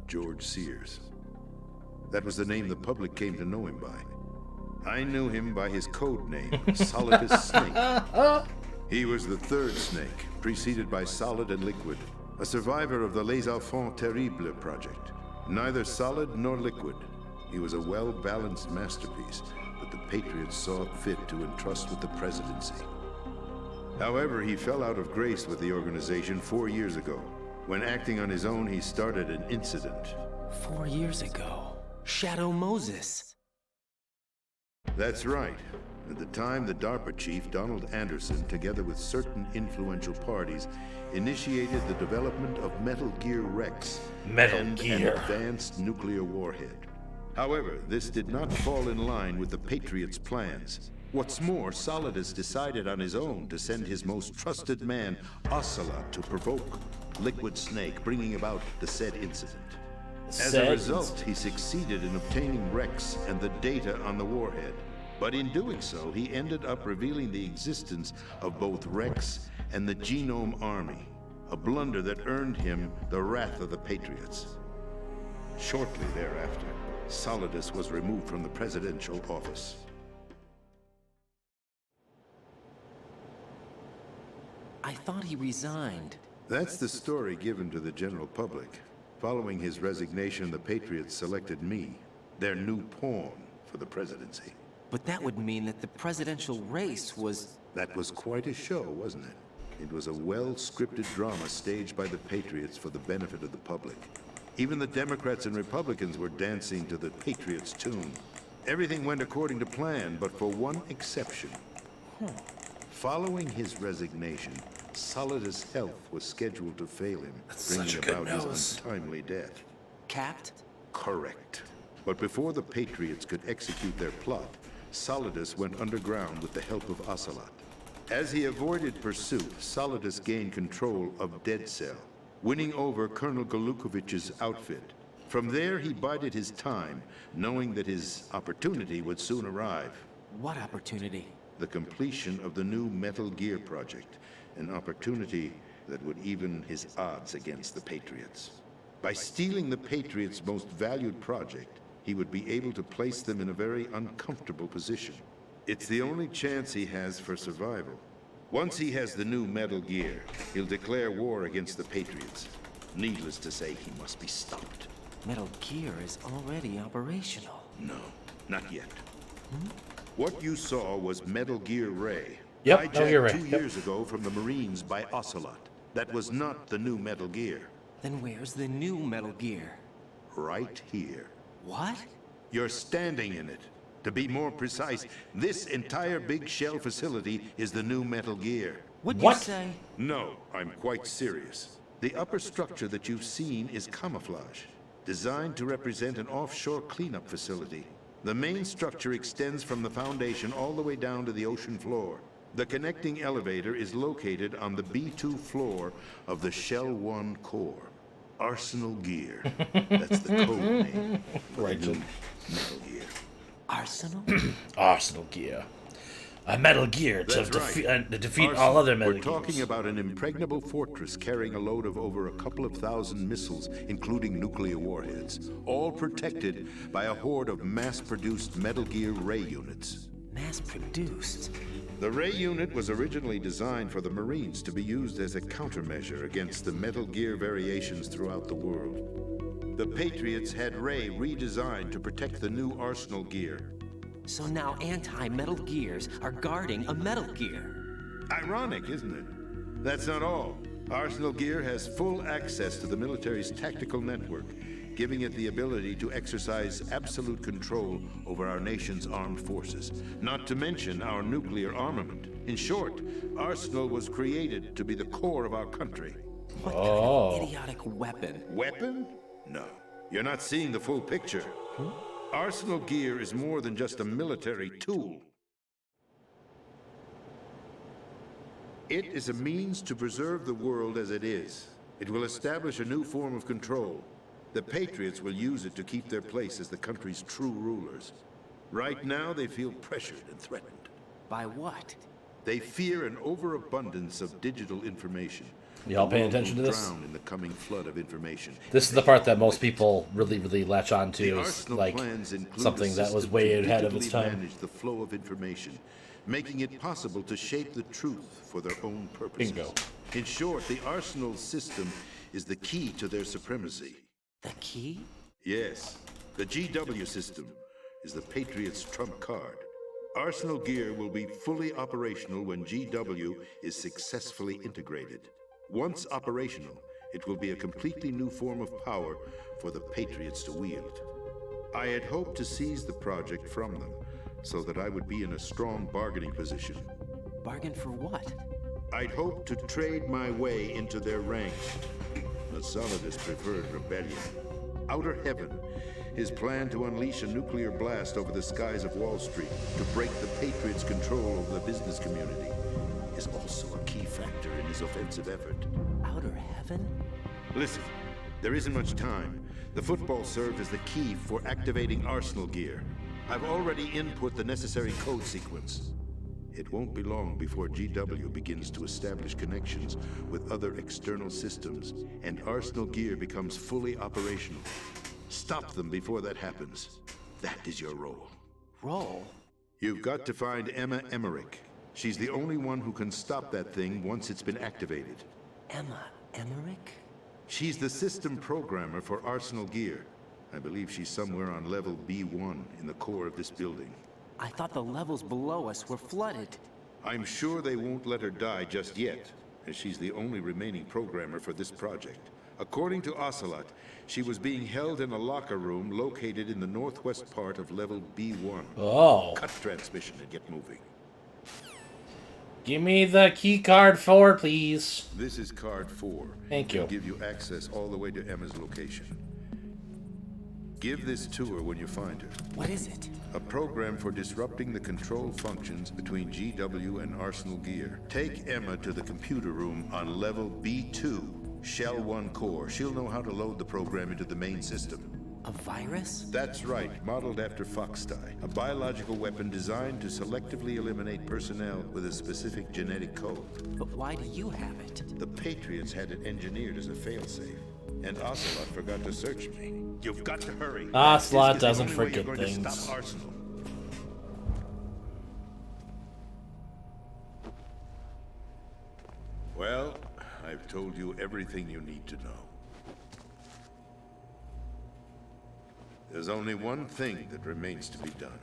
George Sears. That was the name the public came to know him by. I knew him by his code name, Solidus Snake. He was the third snake, preceded by Solid and Liquid, a survivor of the Les Enfants Terribles project. Neither solid nor liquid. He was a well-balanced masterpiece that the Patriots saw fit to entrust with the presidency. However, he fell out of grace with the organization 4 years ago. When acting on his own, he started an incident. 4 years ago. Shadow Moses. That's right. At the time, the DARPA chief, Donald Anderson, together with certain influential parties, initiated the development of Metal Gear Rex and an advanced nuclear warhead. However, this did not fall in line with the Patriots' plans. What's more, Solidus decided on his own to send his most trusted man, Ocelot, to provoke Liquid Snake, bringing about the said incident. As a result, he succeeded in obtaining Rex and the data on the warhead. But in doing so, he ended up revealing the existence of both Rex and the Genome Army, a blunder that earned him the wrath of the Patriots. Shortly thereafter, Solidus was removed from the presidential office. I thought he resigned. That's the story given to the general public. Following his resignation, the Patriots selected me, their new pawn, for the presidency. But that would mean that the presidential race was... That was quite a show, wasn't it? It was a well-scripted drama staged by the Patriots for the benefit of the public. Even the Democrats and Republicans were dancing to the Patriots' tune. Everything went according to plan, but for one exception. Following his resignation, Solidus' health was scheduled to fail him, bringing about his untimely death. Capped? Correct. But before the Patriots could execute their plot, Solidus went underground with the help of Ocelot. As he avoided pursuit, Solidus gained control of Dead Cell, winning over Colonel Golukovich's outfit. From there, he bided his time, knowing that his opportunity would soon arrive. What opportunity? The completion of the new Metal Gear project, an opportunity that would even his odds against the Patriots. By stealing the Patriots' most valued project, he would be able to place them in a very uncomfortable position. It's the only chance he has for survival. Once he has the new Metal Gear, he'll declare war against the Patriots. Needless to say, he must be stopped. Metal Gear is already operational. No, not yet. What you saw was Metal Gear Ray. Yep, hijacked Metal Gear Ray. 2 years ago from the Marines by Ocelot. That was not the new Metal Gear. Then where's the new Metal Gear? Right here. What? You're standing in it. To be more precise, this entire big shell facility is the new Metal Gear. What'd you say? No, I'm quite serious. The upper structure that you've seen is camouflage, designed to represent an offshore cleanup facility. The main structure extends from the foundation all the way down to the ocean floor. The connecting elevator is located on the B2 floor of the Shell 1 core. Arsenal Gear. That's the code name for the new Metal Gear. Arsenal? Arsenal Gear. A Metal Gear to defeat all other Metal Gears. We're talking about an impregnable fortress carrying a load of over a couple of thousand missiles, including nuclear warheads, all protected by a horde of mass-produced Metal Gear Ray units. Mass-produced? The Ray unit was originally designed for the Marines to be used as a countermeasure against the Metal Gear variations throughout the world. The Patriots had Ray redesigned to protect the new Arsenal Gear. So now anti-Metal Gears are guarding a Metal Gear. Ironic, isn't it? That's not all. Arsenal Gear has full access to the military's tactical network, giving it the ability to exercise absolute control over our nation's armed forces, not to mention our nuclear armament. In short, Arsenal was created to be the core of our country. What kind of idiotic weapon? Weapon? No. You're not seeing the full picture. Arsenal Gear is more than just a military tool. It is a means to preserve the world as it is. It will establish a new form of control. The Patriots will use it to keep their place as the country's true rulers. Right now, they feel pressured and threatened. By what? They fear an overabundance of digital information. Y'all paying attention to this? Drown in the coming flood of information. This is the part that most people really latch on to, is like something that was way ahead of its time. Manage the flow of information, making it possible to shape the truth for their own purposes. Bingo. In short, the Arsenal system is the key to their supremacy. The key? Yes. The GW system is the Patriots' trump card. Arsenal Gear will be fully operational when GW is successfully integrated. Once operational, it will be a completely new form of power for the Patriots to wield. I had hoped to seize the project from them, so that I would be in a strong bargaining position. Bargain for what? I'd hope to trade my way into their ranks. The Solidus preferred rebellion. Outer Heaven, his plan to unleash a nuclear blast over the skies of Wall Street to break the Patriots' control over the business community, is also a key factor in his offensive effort. Outer Heaven? Listen, there isn't much time. The football served as the key for activating Arsenal Gear. I've already input the necessary code sequence. It won't be long before GW begins to establish connections with other external systems, and Arsenal Gear becomes fully operational. Stop them before that happens. That is your role. Role? You've got to find Emma Emmerich. She's the only one who can stop that thing once it's been activated. Emma Emmerich? She's the system programmer for Arsenal Gear. I believe she's somewhere on level B1 in the core of this building. I thought the levels below us were flooded. I'm sure they won't let her die just yet, as she's the only remaining programmer for this project. According to Ocelot, she was being held in a locker room located in the northwest part of level B1. Oh. Cut transmission and get moving. Give me the key card 4, please. This is card 4. Thank you. It'll give you access all the way to Emma's location. Give this to her when you find her. What is it? A program for disrupting the control functions between GW and Arsenal Gear. Take Emma to the computer room on level B2, Shell 1 core. She'll know how to load the program into the main system. A virus? That's right, modeled after Foxdie. A biological weapon designed to selectively eliminate personnel with a specific genetic code. But why do you have it? The Patriots had it engineered as a failsafe. And Ocelot forgot to search me. You've got to hurry. Ocelot doesn't forget going things. To stop Arsenal. Well, I've told you everything you need to know. There's only one thing that remains to be done.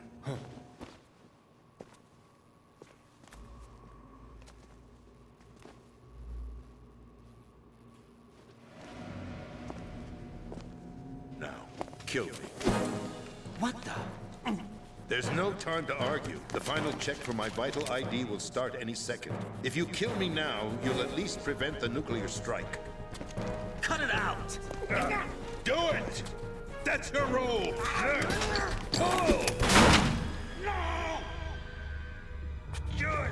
Now, kill me. What the? There's no time to argue. The final check for my vital ID will start any second. If you kill me now, you'll at least prevent the nuclear strike. Cut it out! Do it! That's your role! Pull! No! Good!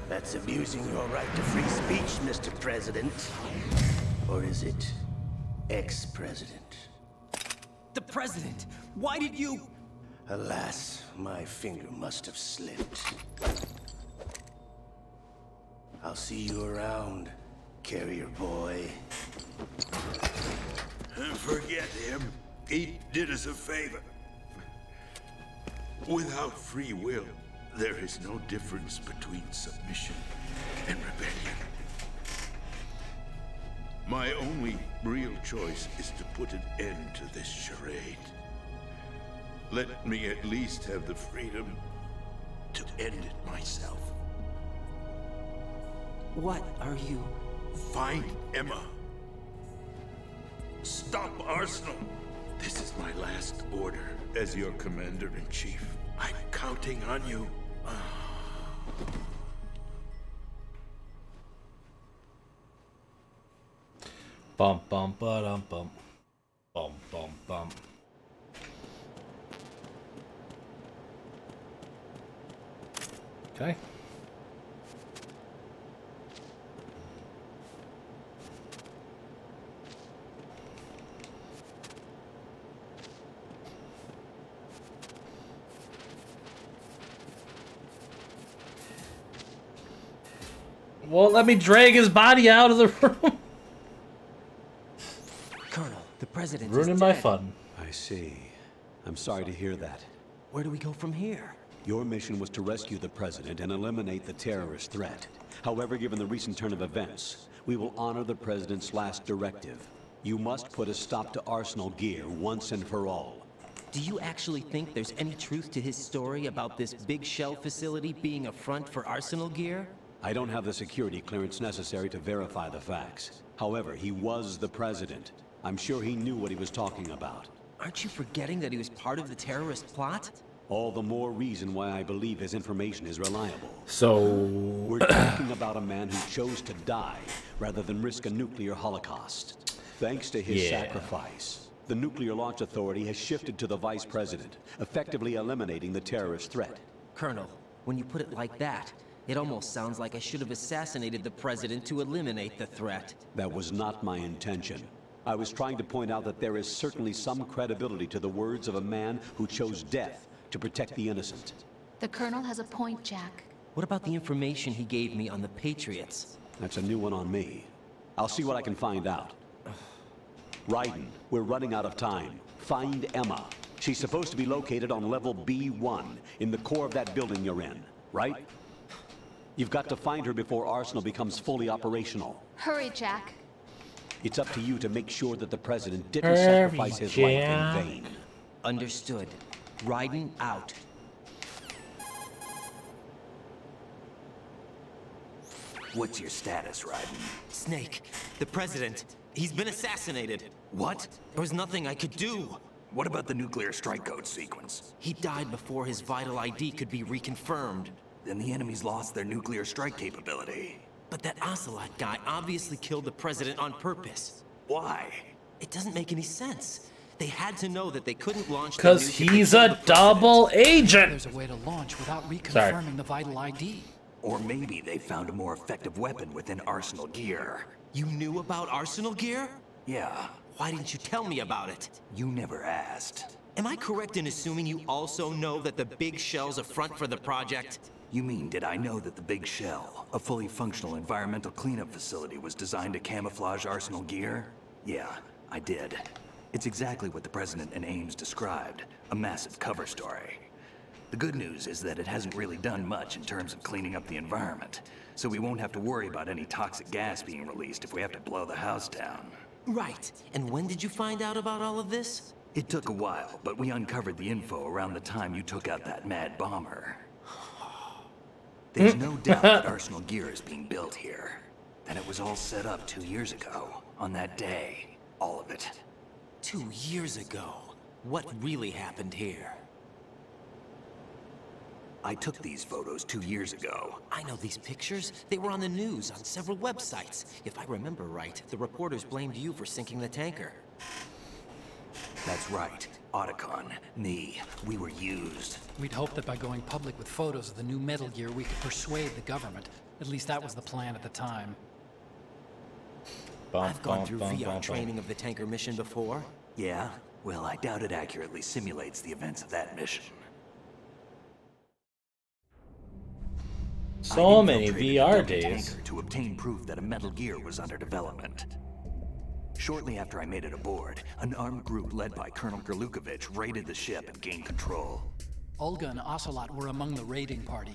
That's abusing your right to free speech, Mr. President. Or is it ex-president? The president! Why did you... Alas, my finger must have slipped. I'll see you around, carrier boy. Forget him. He did us a favor. Without free will, there is no difference between submission and rebellion. My only real choice is to put an end to this charade. Let me at least have the freedom to end it myself. What are you... Find Emma. Stop Arsenal. This is my last order as your commander-in-chief. I'm counting on you. Bum bum ba-dum bum. Bum bum bum. Okay. Won't let me drag his body out of the room. Colonel, the president Ruining is my dead. fun. I see. I'm sorry to hear that. Where do we go from here? Your mission was to rescue the president and eliminate the terrorist threat. However, given the recent turn of events, we will honor the president's last directive. You must put a stop to Arsenal Gear once and for all. Do you actually think there's any truth to his story about this big shell facility being a front for Arsenal Gear? I don't have the security clearance necessary to verify the facts. However, he was the president. I'm sure he knew what he was talking about. Aren't you forgetting that he was part of the terrorist plot? All the more reason why I believe his information is reliable. So... We're talking about a man who chose to die rather than risk a nuclear holocaust. Thanks to his sacrifice, the Nuclear Launch Authority has shifted to the Vice President, effectively eliminating the terrorist threat. Colonel, when you put it like that, it almost sounds like I should have assassinated the President to eliminate the threat. That was not my intention. I was trying to point out that there is certainly some credibility to the words of a man who chose death to protect the innocent. The Colonel has a point, Jack. What about the information he gave me on the Patriots? That's a new one on me. I'll see what I can find out. Raiden, we're running out of time. Find Emma. She's supposed to be located on level B1, in the core of that building you're in, right? You've got to find her before Arsenal becomes fully operational. Hurry, Jack. It's up to you to make sure that the President didn't sacrifice his life in vain. Understood. Raiden out. What's your status, Raiden? Snake, the President, he's been assassinated. What? There was nothing I could do. What about the nuclear strike code sequence? He died before his vital ID could be reconfirmed. Then the enemy's lost their nuclear strike capability. But that Ocelot guy obviously killed the President on purpose. Why? It doesn't make any sense. They had to know that they couldn't launch because he's a double agent. There's a way to launch without reconfirming the vital ID. Or maybe they found a more effective weapon within Arsenal Gear. You knew about Arsenal Gear? Yeah. Why didn't you tell me about it? You never asked. Am I correct in assuming you also know that the Big Shell's a front for the project? You mean, did I know that the Big Shell, a fully functional environmental cleanup facility, was designed to camouflage Arsenal Gear? Yeah, I did. It's exactly what the President and Ames described, a massive cover story. The good news is that it hasn't really done much in terms of cleaning up the environment, so we won't have to worry about any toxic gas being released if we have to blow the house down. Right. And when did you find out about all of this? It took a while, but we uncovered the info around the time you took out that mad bomber. There's no doubt that Arsenal Gear is being built here. And it was all set up 2 years ago, on that day. All of it. 2 years ago? What really happened here? I took these photos 2 years ago. I know these pictures. They were on the news, on several websites. If I remember right, the reporters blamed you for sinking the tanker. That's right. Otacon, me, we were used. We'd hoped that by going public with photos of the new Metal Gear, we could persuade the government. At least that was the plan at the time. I've gone through VR training of the tanker mission before. Yeah? Well, I doubt it accurately simulates the events of that mission. So many VR days. To obtain proof that a Metal Gear was under development. Shortly after I made it aboard, an armed group led by Colonel Gerlukovich raided the ship and gained control. Olga and Ocelot were among the raiding party.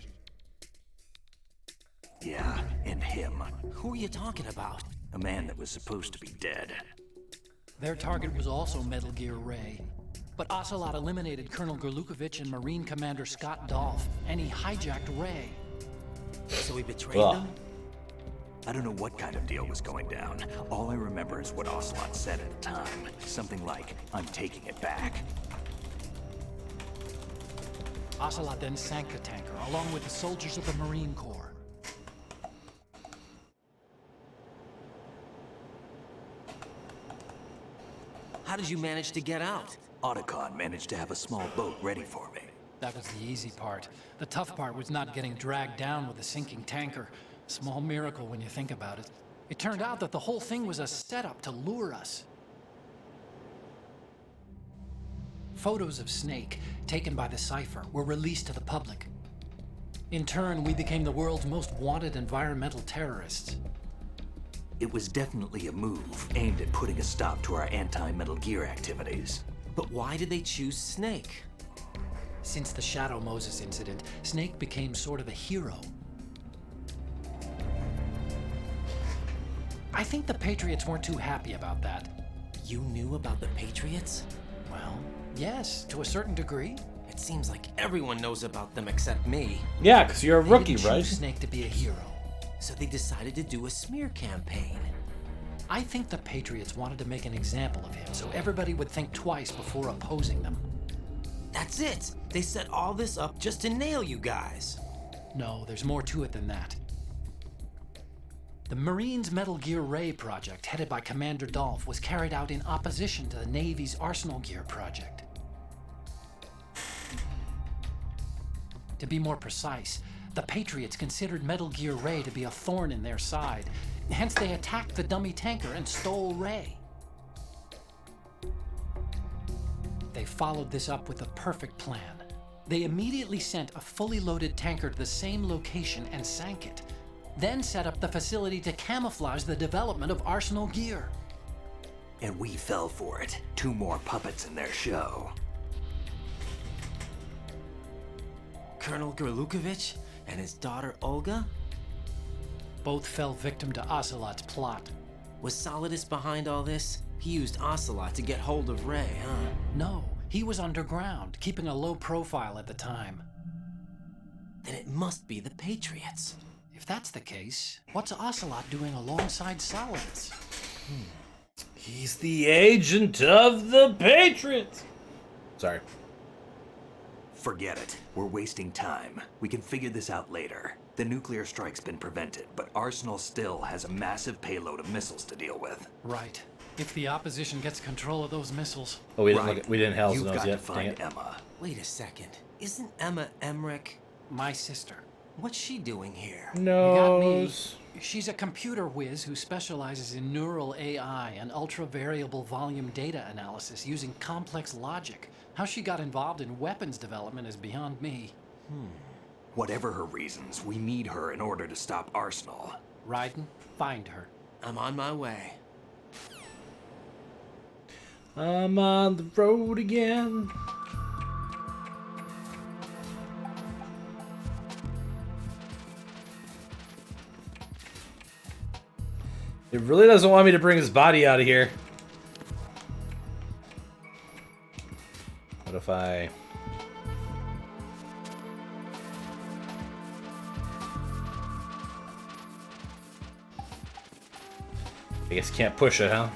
Yeah, and him. Who are you talking about? A man that was supposed to be dead. Their target was also Metal Gear Ray. But Ocelot eliminated Colonel Gerlukovich and Marine Commander Scott Dolph, and he hijacked Ray. So he betrayed them? I don't know what kind of deal was going down. All I remember is what Ocelot said at the time. Something like, I'm taking it back. Ocelot then sank the tanker, along with the soldiers of the Marine Corps. How did you manage to get out? Otacon managed to have a small boat ready for me. That was the easy part. The tough part was not getting dragged down with a sinking tanker. Small miracle when you think about it. It turned out that the whole thing was a setup to lure us. Photos of Snake, taken by the Cypher, were released to the public. In turn, we became the world's most wanted environmental terrorists. It was definitely a move aimed at putting a stop to our anti-Metal Gear activities. But why did they choose Snake? Since the Shadow Moses incident, Snake became sort of a hero. I think the Patriots weren't too happy about that. You knew about the Patriots? Well, yes, to a certain degree. It seems like everyone knows about them except me. Yeah, because you're a rookie, they didn't right? choose Snake to be a hero. So they decided to do a smear campaign. I think the Patriots wanted to make an example of him so everybody would think twice before opposing them. That's it! They set all this up just to nail you guys. No, there's more to it than that. The Marines' Metal Gear Ray project, headed by Commander Dolph, was carried out in opposition to the Navy's Arsenal Gear project. To be more precise, the Patriots considered Metal Gear Ray to be a thorn in their side. Hence, they attacked the dummy tanker and stole Ray. They followed this up with a perfect plan. They immediately sent a fully loaded tanker to the same location and sank it. Then set up the facility to camouflage the development of Arsenal Gear. And we fell for it. 2 more puppets in their show. Colonel Gerlukovich and his daughter Olga? Both fell victim to Ocelot's plot. Was Solidus behind all this? He used Ocelot to get hold of Ray, huh? No, he was underground, keeping a low profile at the time. Then it must be the Patriots. If that's the case, what's Ocelot doing alongside Solidus? He's the agent of the Patriots. Sorry. Forget it. We're wasting time. We can figure this out later. The nuclear strike's been prevented, but Arsenal still has a massive payload of missiles to deal with. Right. If the opposition gets control of those missiles... Oh, we didn't Hell's You've Nose got yet. to find Emma. Wait a second. Isn't Emma Emmerich my sister? What's she doing here? No. You got me. She's a computer whiz who specializes in neural AI and ultra-variable volume data analysis using complex logic. How she got involved in weapons development is beyond me. Whatever her reasons, we need her in order to stop Arsenal. Raiden, find her. I'm on my way. I'm on the road again. It really doesn't want me to bring his body out of here. What if I... I guess can't push it, huh?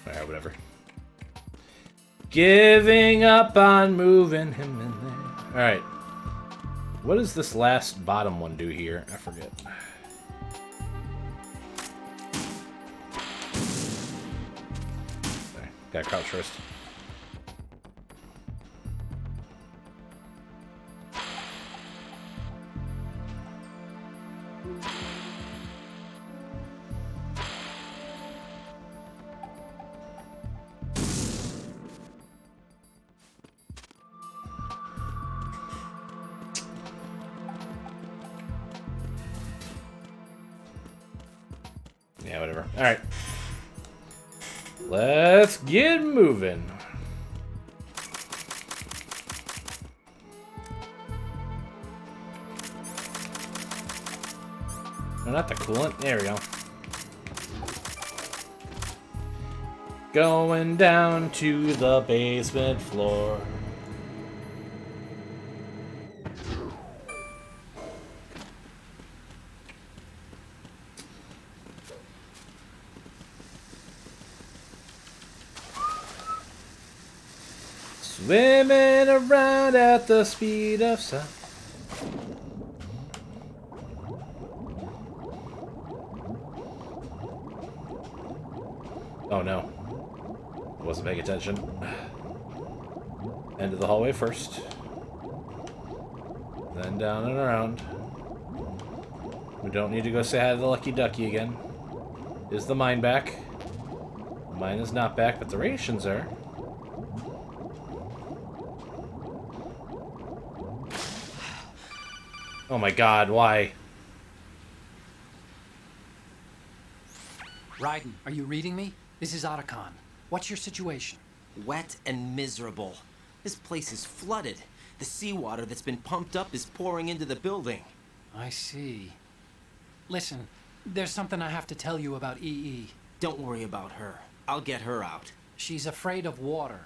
Alright, whatever. Giving up on moving him in there. Alright. What does this last bottom one do here? I forget. Sorry, gotta crouch first. Yeah, whatever. Alright. Let's get moving. No, not the coolant. There we go. Going down to the basement floor. Swimming around at the speed of sound. Oh no. I wasn't paying attention. End of the hallway first. Then down and around. We don't need to go say hi to the Lucky Ducky again. Is the mine back? The mine is not back, but the rations are. Oh my god, why? Raiden, are you reading me? This is Otacon. What's your situation? Wet and miserable. This place is flooded. The seawater that's been pumped up is pouring into the building. I see. Listen, there's something I have to tell you about EE. Don't worry about her. I'll get her out. She's afraid of water.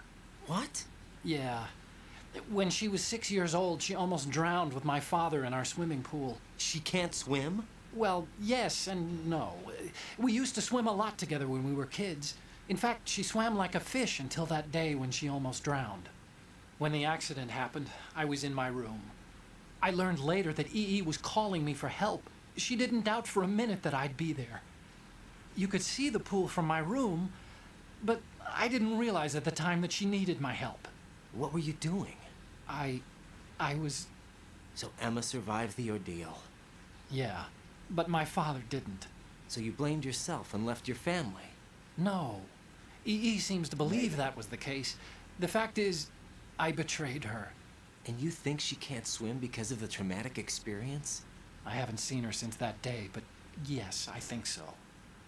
What? Yeah. When she was 6 years old, she almost drowned with my father in our swimming pool. She can't swim? Well, yes and no. We used to swim a lot together when we were kids. In fact, she swam like a fish until that day when she almost drowned. When the accident happened, I was in my room. I learned later that EE was calling me for help. She didn't doubt for a minute that I'd be there. You could see the pool from my room, but I didn't realize at the time that she needed my help. What were you doing? I was... So Emma survived the ordeal? Yeah, but my father didn't. So you blamed yourself and left your family? No. EE seems to believe that was the case. The fact is, I betrayed her. And you think she can't swim because of the traumatic experience? I haven't seen her since that day, but yes, I think so.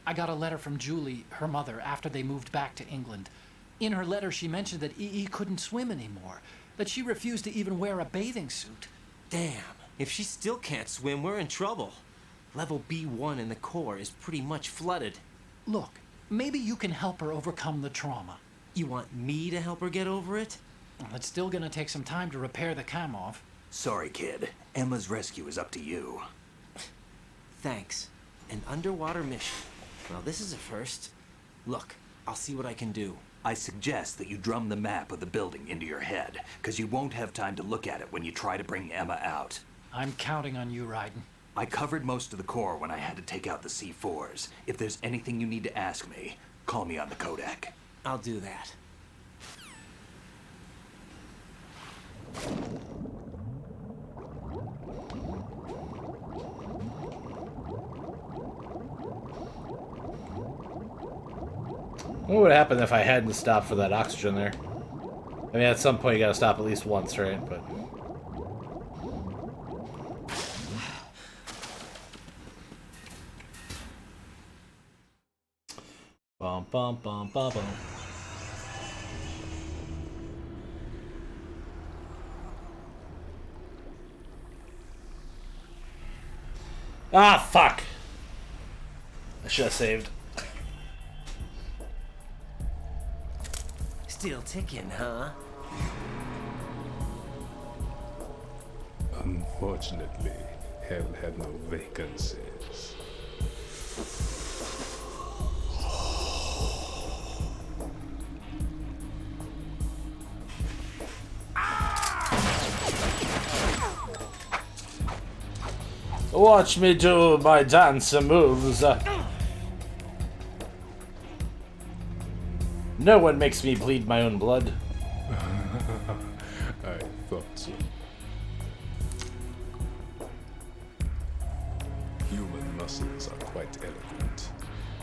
I got a letter from Julie, her mother, after they moved back to England. In her letter, she mentioned that EE couldn't swim anymore, that she refused to even wear a bathing suit. Damn, if she still can't swim, we're in trouble. Level B1 in the core is pretty much flooded. Look, maybe you can help her overcome the trauma. You want me to help her get over it? Well, it's still gonna take some time to repair the Kamov. Sorry, kid. Emma's rescue is up to you. Thanks. An underwater mission. Well, this is a first. Look, I'll see what I can do. I suggest that you drum the map of the building into your head, because you won't have time to look at it when you try to bring Emma out. I'm counting on you, Raiden. I covered most of the core when I had to take out the C4s. If there's anything you need to ask me, call me on the Kodak. I'll do that. What would happen if I hadn't stopped for that oxygen there? I mean, at some point you gotta stop at least once, right? But... Bum bum bum bum bum. Ah, fuck! I should have saved. Still ticking, huh? Unfortunately, hell had no vacancies. Watch me do my dance moves. No one makes me bleed my own blood. I thought so. Human muscles are quite eloquent.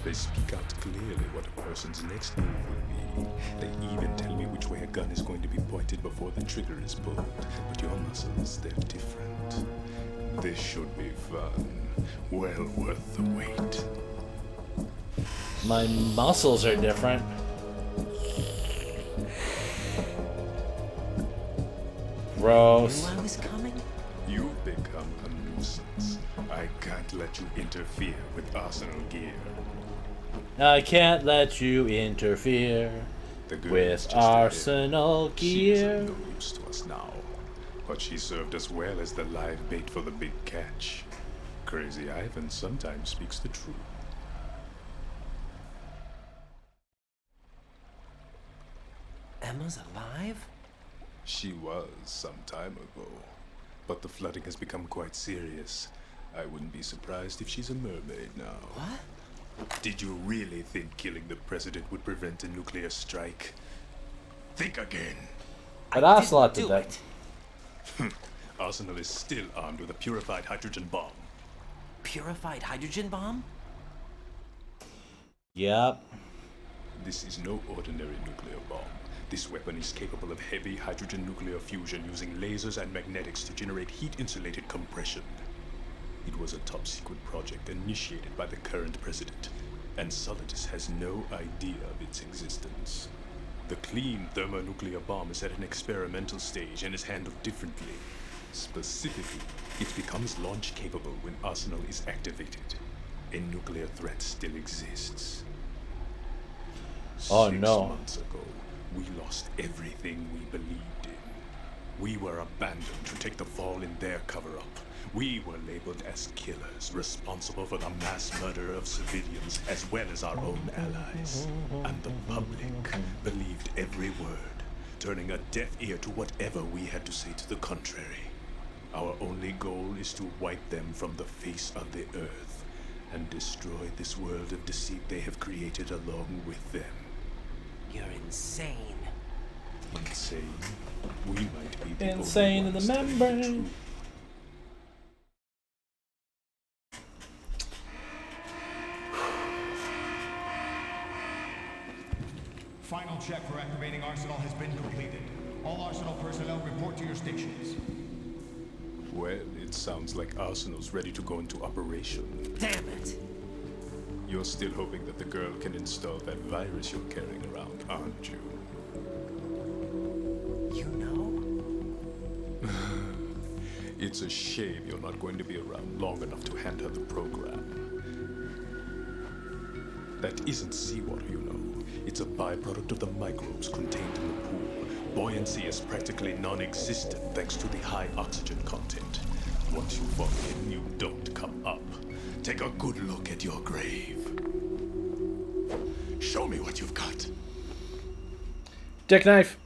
They speak out clearly what a person's next move will be. They even tell me which way a gun is going to be pointed before the trigger is pulled. But your muscles, they're different. This should be fun. Well worth the wait. My muscles are different. Gross. Knew I was coming? You've become a nuisance. I can't let you interfere with Arsenal Gear. I can't let you interfere with Arsenal She's Gear. of no use to us now, but she served us well as the live bait for the big catch. Crazy Ivan sometimes speaks the truth. Emma's alive? She was some time ago, but the flooding has become quite serious. I wouldn't be surprised if she's a mermaid now. What? Did you really think killing the president would prevent a nuclear strike? Think again. But Ocelot did that. Arsenal is still armed with a purified hydrogen bomb. Purified hydrogen bomb? Yep. This is no ordinary nuclear bomb. This weapon is capable of heavy hydrogen nuclear fusion using lasers and magnetics to generate heat-insulated compression. It was a top-secret project initiated by the current president, and Solidus has no idea of its existence. The clean thermonuclear bomb is at an experimental stage and is handled differently. Specifically, It becomes launch capable when Arsenal is activated. A nuclear threat still exists. Oh, 6 no. months ago, we lost everything we believed in. We were abandoned to take the fall in their cover-up. We were labeled as killers, responsible for the mass murder of civilians as well as our own allies. And the public believed every word, turning a deaf ear to whatever we had to say to the contrary. Our only goal is to wipe them from the face of the earth and destroy this world of deceit they have created along with them. You're insane. Insane? We might be the Insane only in the ones telling the membrane. truth. Final check for activating Arsenal has been completed. All Arsenal personnel report to your stations. Well, it sounds like Arsenal's ready to go into operation. Damn it! You're still hoping that the girl can install that virus you're carrying around, aren't you? You know? It's a shame you're not going to be around long enough to hand her the program. That isn't seawater, you know. It's a byproduct of the microbes contained in the pool. Buoyancy is practically non-existent thanks to the high oxygen content. Once you fall in, you don't come up. Take a good look at your grave. Show me what you've got. Dick knife.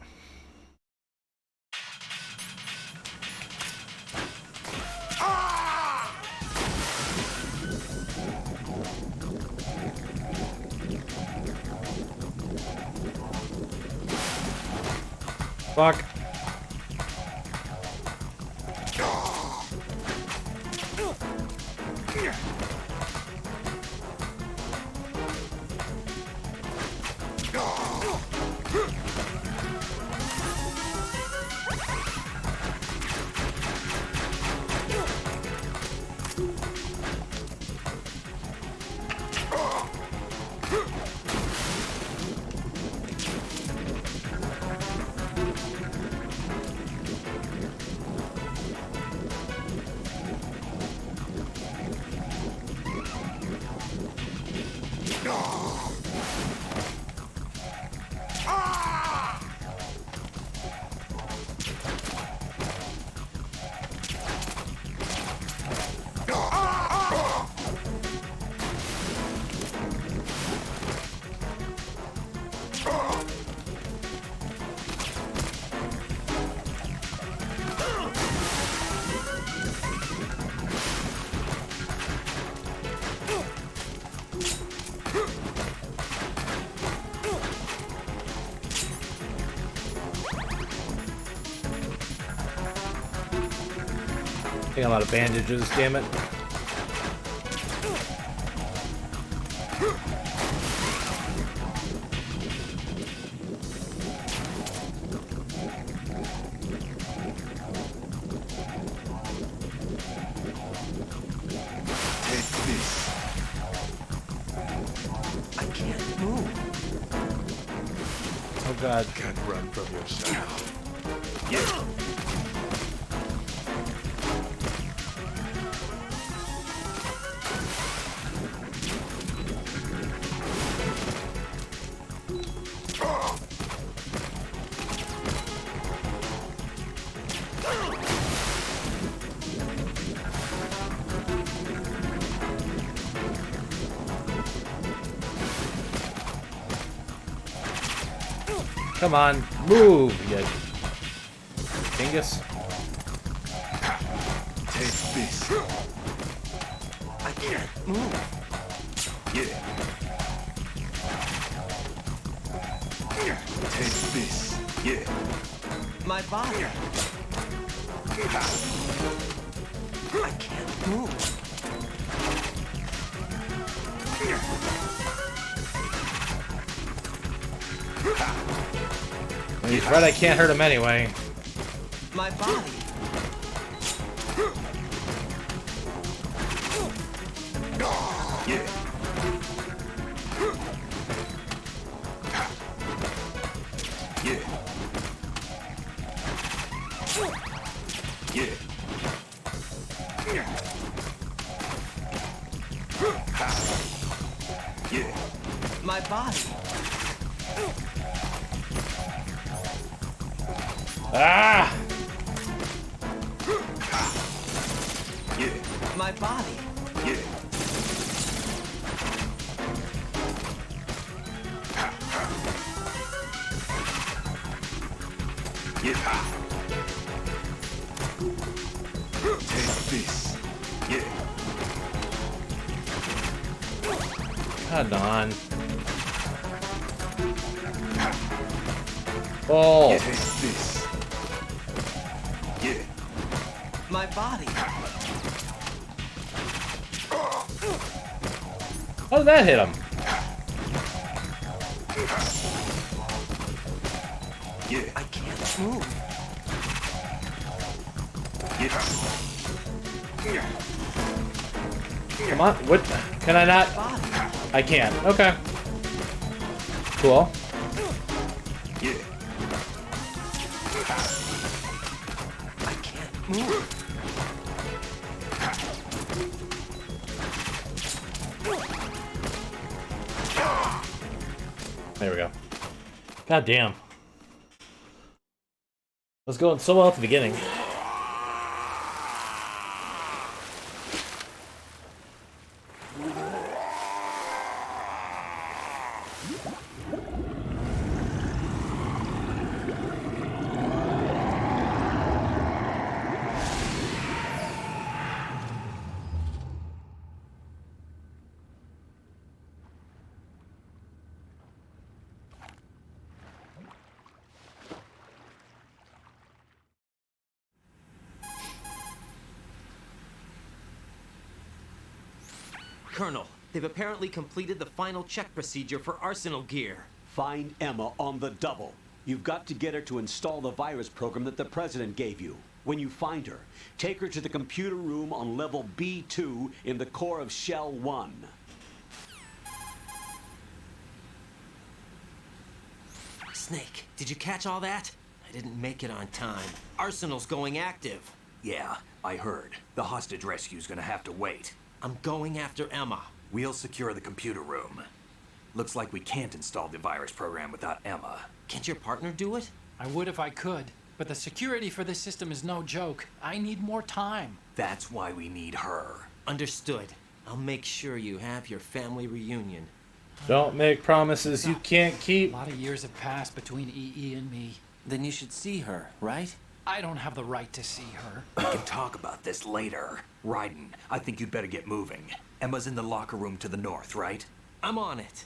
Fuck. Taking a lot of bandages, damn it. Oh god. Can't run from your shadow. Come on, move, you dingus. Take this. I can't move. Yeah. Take this. Yeah. My body. I can't move. He's right, I can't hurt him anyway. My body. Yeah. Yeah. Yeah. My body. Ah! My body. Take this. Come on. Oh. Take this. My body. How did that hit him? I can't move. Come on. What? Can I not? I can't. Okay. Cool. I can't move. There we go. God damn. Was going so well at the beginning. Colonel, they've apparently completed the final check procedure for Arsenal Gear. Find Emma on the double. You've got to get her to install the virus program that the President gave you. When you find her, take her to the computer room on level B2 in the core of Shell 1. Snake, did you catch all that? I didn't make it on time. Arsenal's going active. Yeah, I heard. The hostage rescue's gonna have to wait. I'm going after Emma. We'll secure the computer room. Looks like we can't install the virus program without Emma. Can't your partner do it? I would if I could, but the security for this system is no joke. I need more time. That's why we need her. Understood. I'll make sure you have your family reunion. Don't make promises you can't keep. A lot of years have passed between EE and me. Then you should see her, right? I don't have the right to see her. We can talk about this later. Raiden, I think you'd better get moving. Emma's in the locker room to the north, right? I'm on it.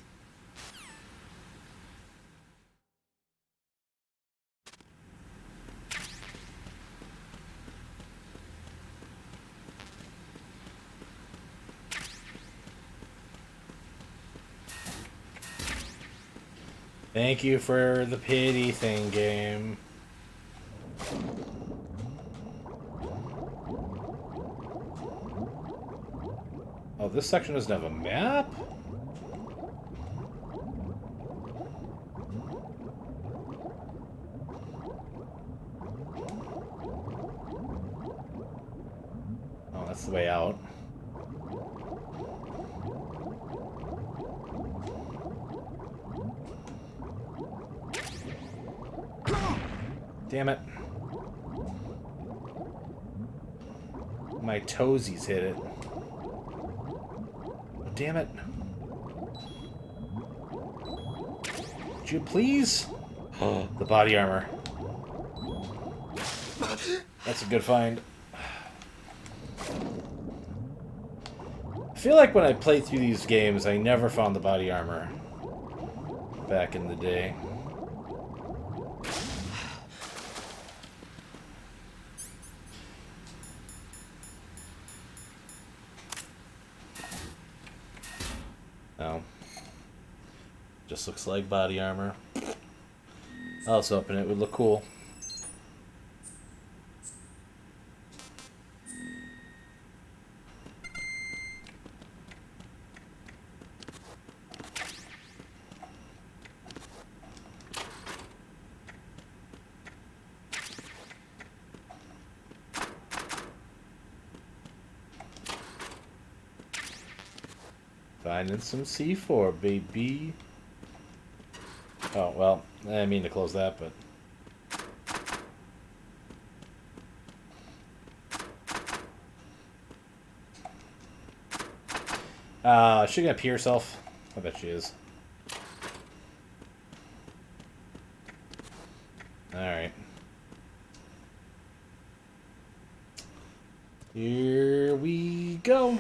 Thank you for the pity thing, game. Oh, this section doesn't have a map? Oh, that's the way out. Damn it. My toesies hit it. Oh, damn it. Would you please? Oh, the body armor. That's a good find. I feel like when I played through these games, I never found the body armor back in the day. No. Just looks like body armor. I was hoping it would look cool. Finding some C4, baby. Oh, well, I didn't mean to close that, but... Is she gonna pee herself? I bet she is. Alright. Here we go.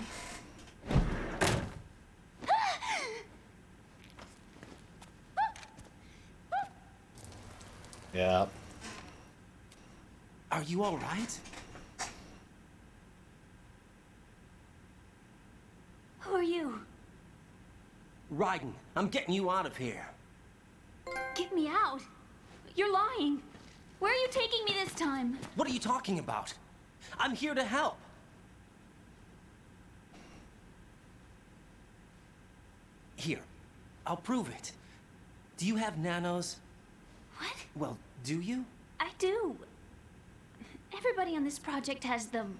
Yeah. Are you all right? Who are you? Raiden, I'm getting you out of here. Get me out. You're lying. Where are you taking me this time? What are you talking about? I'm here to help. Here, I'll prove it. Do you have nanos? What? Well, do you? I do. Everybody on this project has them.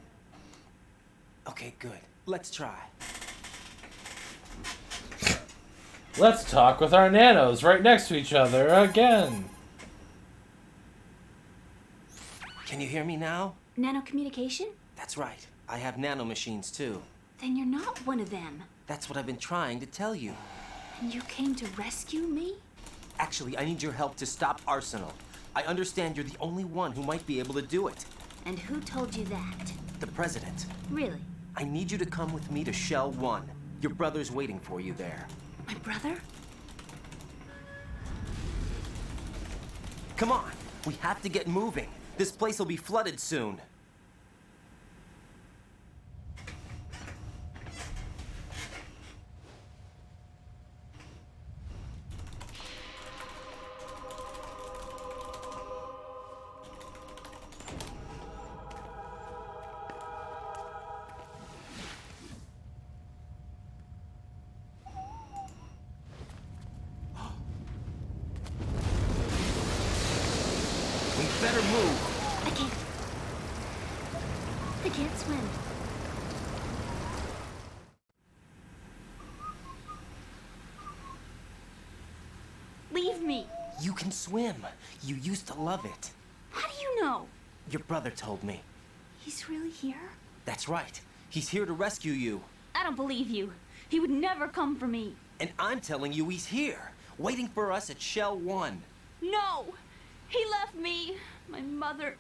Okay, good. Let's try. Let's talk with our nanos right next to each other again. Can you hear me now? Nanocommunication? That's right. I have nanomachines too. Then you're not one of them. That's what I've been trying to tell you. And you came to rescue me? Actually, I need your help to stop Arsenal. I understand you're the only one who might be able to do it. And who told you that? The President. Really? I need you to come with me to Shell 1. Your brother's waiting for you there. My brother? Come on, we have to get moving. This place will be flooded soon. We better move. I can't swim. Leave me. You can swim. You used to love it. How do you know? Your brother told me. He's really here? That's right. He's here to rescue you. I don't believe you. He would never come for me. And I'm telling you he's here, waiting for us at Shell 1. No! He left me, my mother,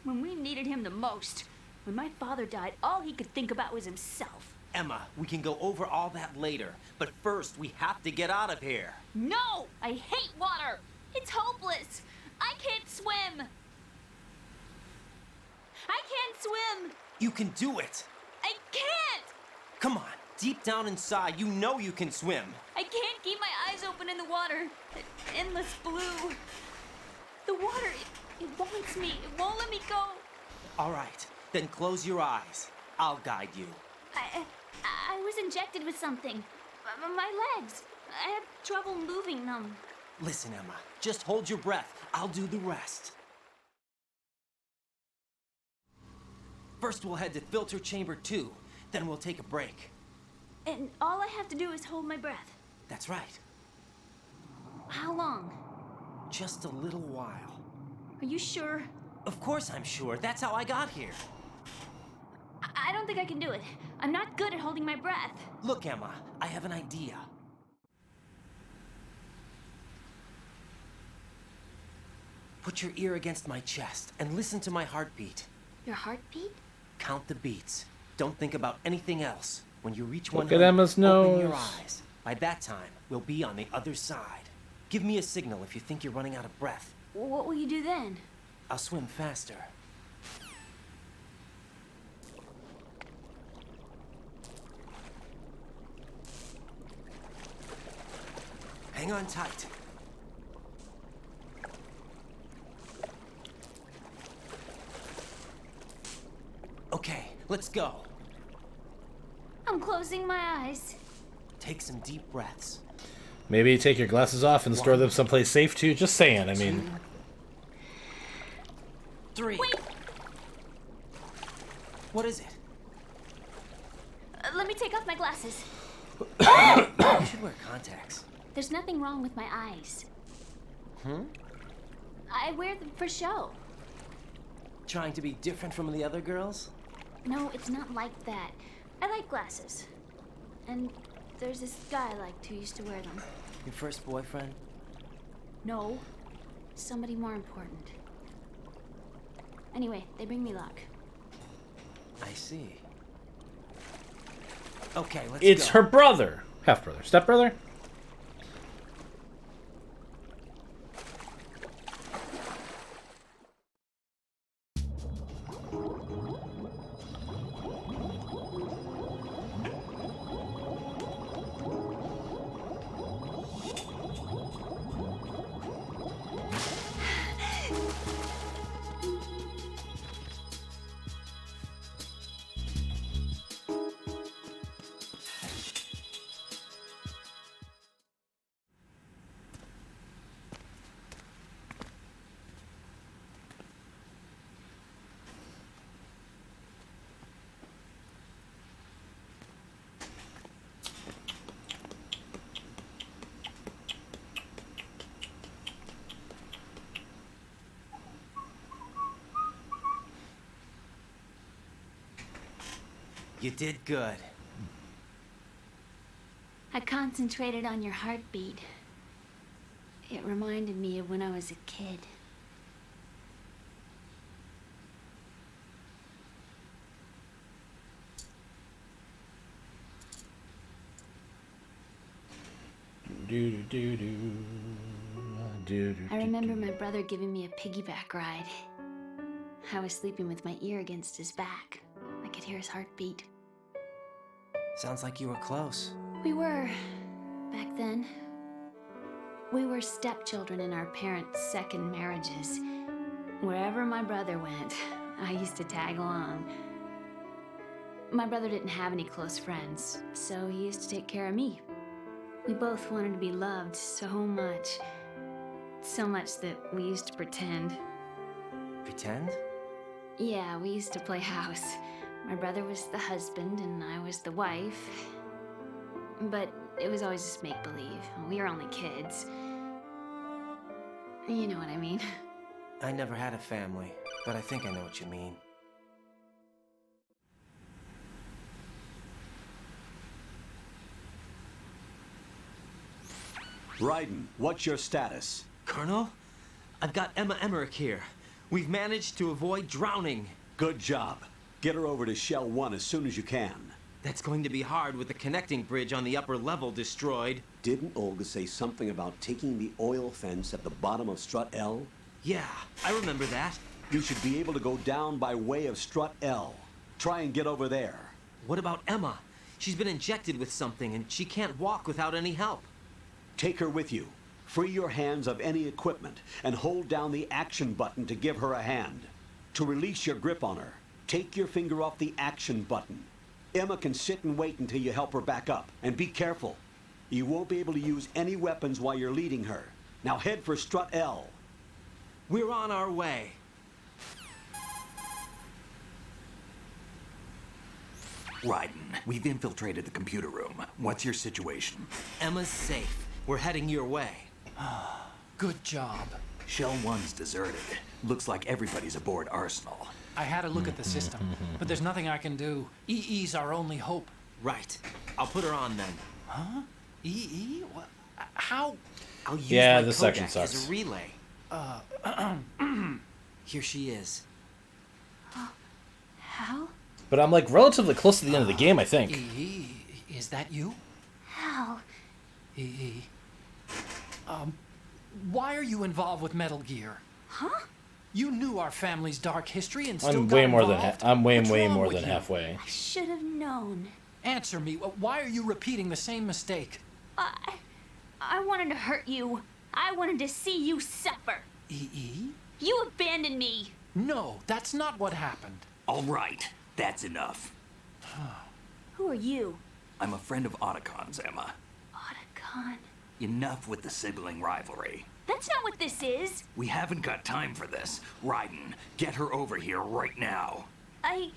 when we needed him the most. When my father died, all he could think about was himself. Emma, we can go over all that later, but first we have to get out of here. No! I hate water! It's hopeless! I can't swim! I can't swim! You can do it! I can't! Come on, deep down inside, you know you can swim. I can't keep my eyes open in the water. That endless blue. The water, it wants me. It won't let me go. All right, then close your eyes. I'll guide you. I was injected with something. My legs. I have trouble moving them. Listen, Emma, just hold your breath. I'll do the rest. First, we'll head to filter chamber 2. Then we'll take a break. And all I have to do is hold my breath. That's right. How long? Just a little while. Are you sure? Of course I'm sure. That's how I got here. I don't think I can do it. I'm not good at holding my breath. Look, Emma, I have an idea. Put your ear against my chest and listen to my heartbeat. Your heartbeat? Count the beats. Don't think about anything else. When you reach Look 100, at Emma's open your nose. eyes. By that time, we'll be on the other side. Give me a signal if you think you're running out of breath. What will you do then? I'll swim faster. Hang on tight. Okay, let's go. I'm closing my eyes. Take some deep breaths. Maybe take your glasses off and store them someplace safe too. Just saying, I mean. 3. Wait! What is it? Let me take off my glasses. You should wear contacts. There's nothing wrong with my eyes. I wear them for show. Trying to be different from the other girls? No, it's not like that. I like glasses. And there's this guy I liked who used to wear them. Your first boyfriend? No, somebody more important. Anyway, they bring me luck. I see. Okay, let's It's go. her brother. Half-brother. Stepbrother? You did good. I concentrated on your heartbeat. It reminded me of when I was a kid. I remember my brother giving me a piggyback ride. I was sleeping with my ear against his back. I could hear his heartbeat. Sounds like you were close. We were, back then. We were stepchildren in our parents' second marriages. Wherever my brother went, I used to tag along. My brother didn't have any close friends, so he used to take care of me. We both wanted to be loved so much. So much that we used to pretend. Pretend? Yeah, we used to play house. My brother was the husband and I was the wife. But it was always just make-believe. We were only kids. You know what I mean. I never had a family, but I think I know what you mean. Raiden, what's your status? Colonel, I've got Emma Emmerich here. We've managed to avoid drowning. Good job. Get her over to Shell 1 as soon as you can. That's going to be hard with the connecting bridge on the upper level destroyed. Didn't Olga say something about taking the oil fence at the bottom of Strut L? Yeah, I remember that. You should be able to go down by way of Strut L. Try and get over there. What about Emma? She's been injected with something and she can't walk without any help. Take her with you. Free your hands of any equipment and hold down the action button to give her a hand. To release your grip on her, take your finger off the action button. Emma can sit and wait until you help her back up. And be careful. You won't be able to use any weapons while you're leading her. Now head for Strut L. We're on our way. Raiden, we've infiltrated the computer room. What's your situation? Emma's safe. We're heading your way. Good job. Shell 1's deserted. Looks like everybody's aboard Arsenal. I had a look at the system, but there's nothing I can do. EE's our only hope. Right. I'll put her on then. Huh? EE? What? How? I'll use Yeah, my the second Kojak sucks. as a relay. Here she is. Hal? But I'm like relatively close to the end of the game, I think. EE, is that you? Hal? EE. Why are you involved with Metal Gear? Huh? You knew our family's dark history and still I'm got way more than involved? I'm way What's way wrong more with than you? halfway. I should have known. Answer me. Why are you repeating the same mistake? I wanted to hurt you. I wanted to see you suffer. EE? You abandoned me. No, that's not what happened. All right, that's enough. Who are you? I'm a friend of Otacon's, Emma. Otacon? Enough with the sibling rivalry. That's not what this is. We haven't got time for this. Raiden, get her over here right now. I...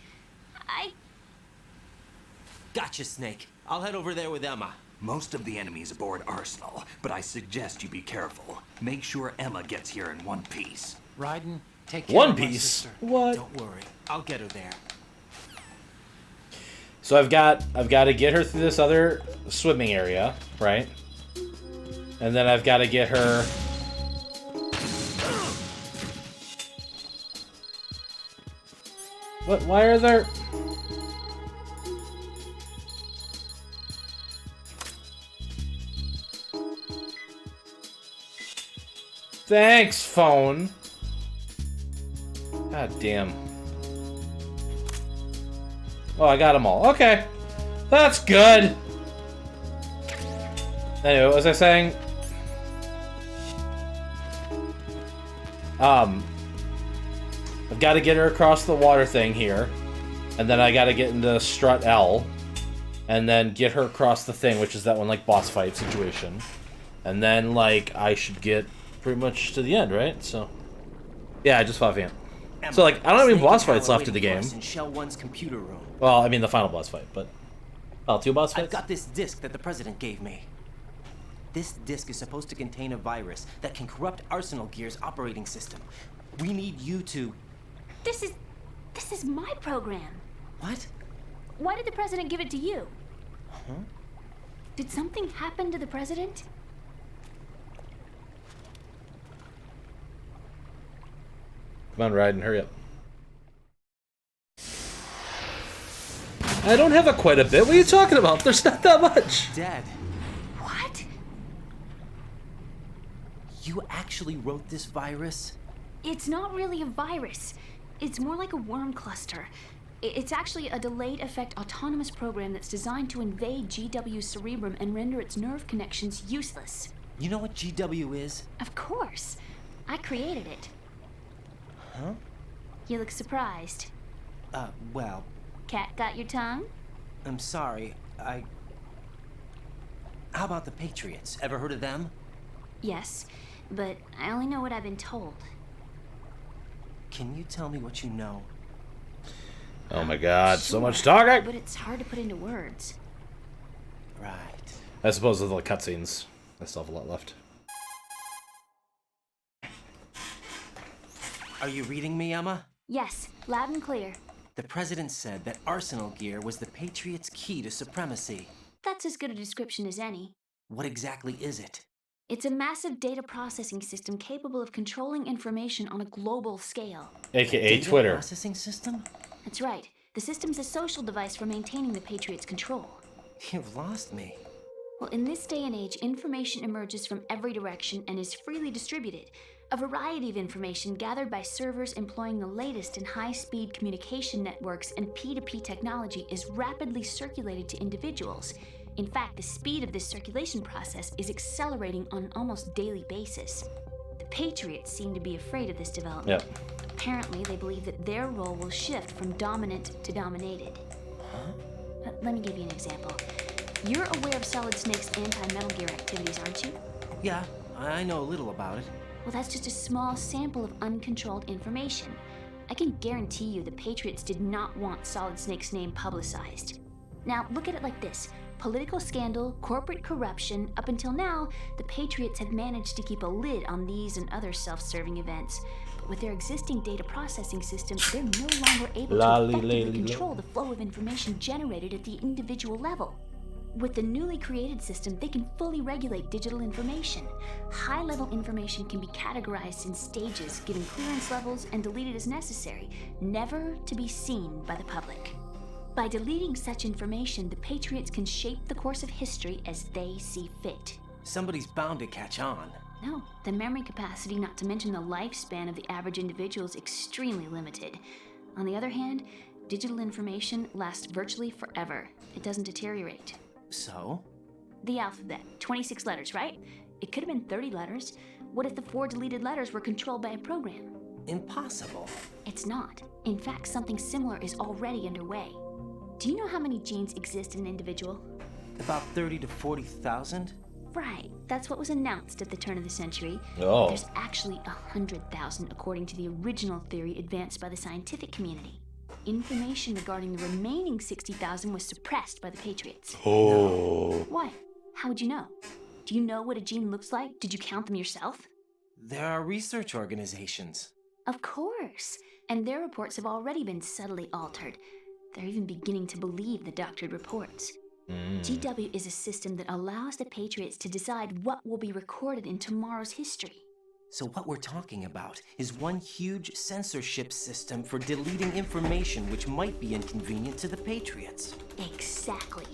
Gotcha, Snake. I'll head over there with Emma. Most of the enemies aboard Arsenal, but I suggest you be careful. Make sure Emma gets here in one piece. Raiden, take care One of my Piece? sister. What? Don't worry, I'll get her there. So I've got to get her through this other swimming area, right? And then I've got to get her. What? Why are there? Thanks, phone. God damn. Oh, I got them all. Okay. That's good. Anyway, what was I saying? I've got to get her across the water thing here. And then I got to get into Strut L. And then get her across the thing, which is that one, like, boss fight situation. And then, like, I should get pretty much to the end, right? So, yeah, I just fought Vamp. So, like, I don't have any boss fights left in the game. In Shell 1's computer room. Well, I mean the final boss fight, but... Oh, 2 boss fights? I've got this disk that the President gave me. This disk is supposed to contain a virus that can corrupt Arsenal Gear's operating system. We need you to... This is my program. What? Why did the President give it to you? Huh? Did something happen to the President? Come on, Raiden, hurry up. I don't have quite a bit. What are you talking about? There's not that much. Dad. What? You actually wrote this virus? It's not really a virus. It's more like a worm cluster. It's actually a delayed effect autonomous program that's designed to invade GW's cerebrum and render its nerve connections useless. You know what GW is? Of course. I created it. Huh? You look surprised. Well... Cat got your tongue? I'm sorry, How about the Patriots? Ever heard of them? Yes, but I only know what I've been told. Can you tell me what you know? Oh my god, so Sure, much talking! But it's hard to put into words. Right. I suppose with the cutscenes, I still have a lot left. Are you reading me, Emma? Yes, loud and clear. The President said that Arsenal Gear was the Patriots' key to supremacy. That's as good a description as any. What exactly is it? It's a massive data processing system capable of controlling information on a global scale. AKA Data Twitter. processing system? That's right. The system's a social device for maintaining the Patriots' control. You've lost me. Well, in this day and age, information emerges from every direction and is freely distributed. A variety of information gathered by servers employing the latest in high-speed communication networks and P2P technology is rapidly circulated to individuals. In fact, the speed of this circulation process is accelerating on an almost daily basis. The Patriots seem to be afraid of this development. Yep. Apparently, they believe that their role will shift from dominant to dominated. Huh? Let me give you an example. You're aware of Solid Snake's anti-Metal Gear activities, aren't you? Yeah, I know a little about it. Well, that's just a small sample of uncontrolled information. I can guarantee you the Patriots did not want Solid Snake's name publicized. Now, look at it like this. Political scandal, corporate corruption, up until now, the Patriots have managed to keep a lid on these and other self-serving events. But with their existing data processing system, they're no longer able to effectively control the flow of information generated at the individual level. With the newly created system, they can fully regulate digital information. High-level information can be categorized in stages, given clearance levels and deleted as necessary, never to be seen by the public. By deleting such information, the Patriots can shape the course of history as they see fit. Somebody's bound to catch on. No, the memory capacity, not to mention the lifespan of the average individual, is extremely limited. On the other hand, digital information lasts virtually forever. It doesn't deteriorate. So? The alphabet, 26 letters, right? It could have been 30 letters. What if the 4 deleted letters were controlled by a program? Impossible. It's not. In fact, something similar is already underway. Do you know how many genes exist in an individual? About 30 to 40,000? Right. That's what was announced at the turn of the century. Oh. There's actually 100,000 according to the original theory advanced by the scientific community. Information regarding the remaining 60,000 was suppressed by the Patriots. Oh. Why? How would you know? Do you know what a gene looks like? Did you count them yourself? There are research organizations. Of course. And their reports have already been subtly altered. They're even beginning to believe the doctored reports. GW is a system that allows the Patriots to decide what will be recorded in tomorrow's history. So what we're talking about is one huge censorship system for deleting information which might be inconvenient to the Patriots. Exactly.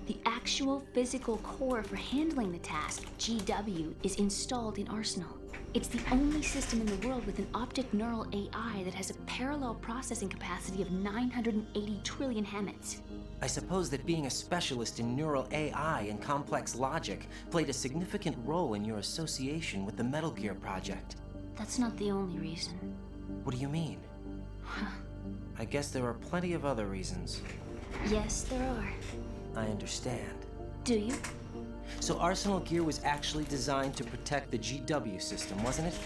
The actual physical core for handling the task, GW, is installed in Arsenal. It's the only system in the world with an optic neural AI that has a parallel processing capacity of 980 trillion Hammets. I suppose that being a specialist in neural AI and complex logic played a significant role in your association with the Metal Gear project. That's not the only reason. What do you mean? I guess there are plenty of other reasons. Yes, there are. I understand. Do you? So Arsenal Gear was actually designed to protect the GW system, wasn't it?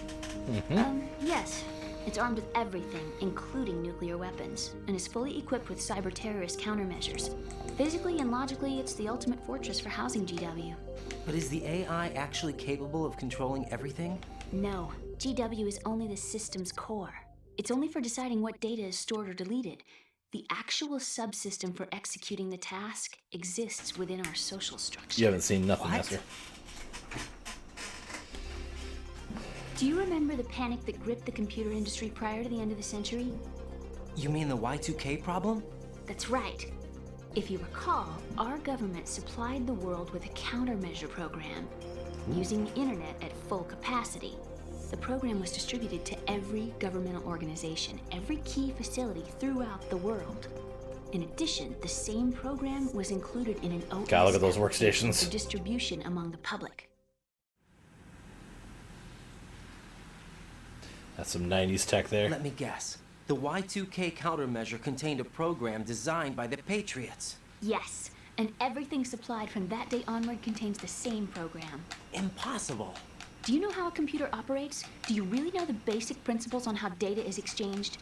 Yes. It's armed with everything, including nuclear weapons, and is fully equipped with cyber-terrorist countermeasures. Physically and logically, it's the ultimate fortress for housing GW. But is the AI actually capable of controlling everything? No. GW is only the system's core. It's only for deciding what data is stored or deleted. The actual subsystem for executing the task exists within our social structure. You haven't seen nothing, Esther. Do you remember the panic that gripped the computer industry prior to the end of the century? You mean the Y2K problem? That's right. If you recall, our government supplied the world with a countermeasure program using the internet at full capacity. The program was distributed to every governmental organization, every key facility throughout the world. In addition, the same program was included in an OS God, look at those workstations. for distribution among the public. That's some 90s tech there. Let me guess. The Y2K countermeasure contained a program designed by the Patriots. Yes, and everything supplied from that day onward contains the same program. Impossible. Do you know how a computer operates? Do you really know the basic principles on how data is exchanged?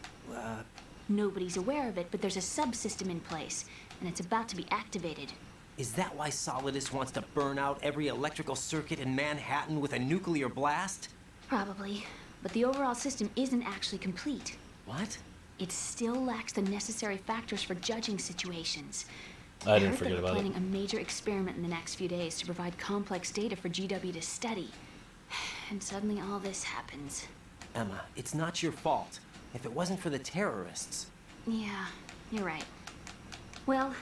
Nobody's aware of it, but there's a subsystem in place, and it's about to be activated. Is that why Solidus wants to burn out every electrical circuit in Manhattan with a nuclear blast? Probably, but the overall system isn't actually complete. What? It still lacks the necessary factors for judging situations. I didn't forget about it. They're planning a major experiment in the next few days to provide complex data for GW to study. And suddenly all this happens. Emma, it's not your fault. If it wasn't for the terrorists... Yeah, you're right. Well,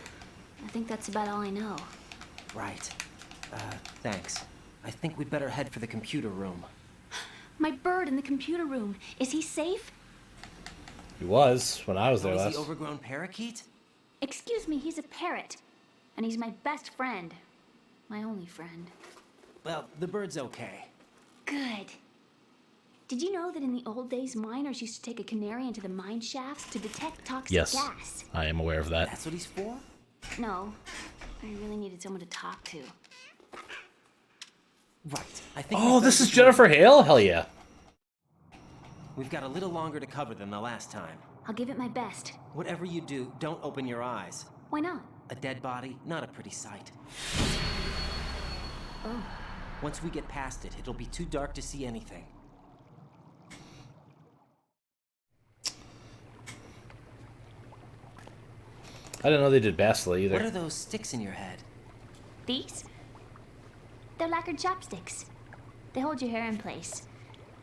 I think that's about all I know. Right. Thanks. I think we'd better head for the computer room. My bird in the computer room. Is he safe? He was when I was there Is last. the overgrown parakeet? Excuse me, he's a parrot. And he's my best friend. My only friend. Well, the bird's okay. Good. Did you know that in the old days, miners used to take a canary into the mine shafts to detect toxic gas? I am aware of that. That's what he's for? No. I really needed someone to talk to. Right. I think. Oh, this is Jennifer Hale? Hell yeah. We've got a little longer to cover than the last time. I'll give it my best. Whatever you do, don't open your eyes. Why not? A dead body, not a pretty sight. Oh. Once we get past it, it'll be too dark to see anything. I didn't know they did Bastila either. What are those sticks in your head? These? They're lacquered chopsticks. They hold your hair in place.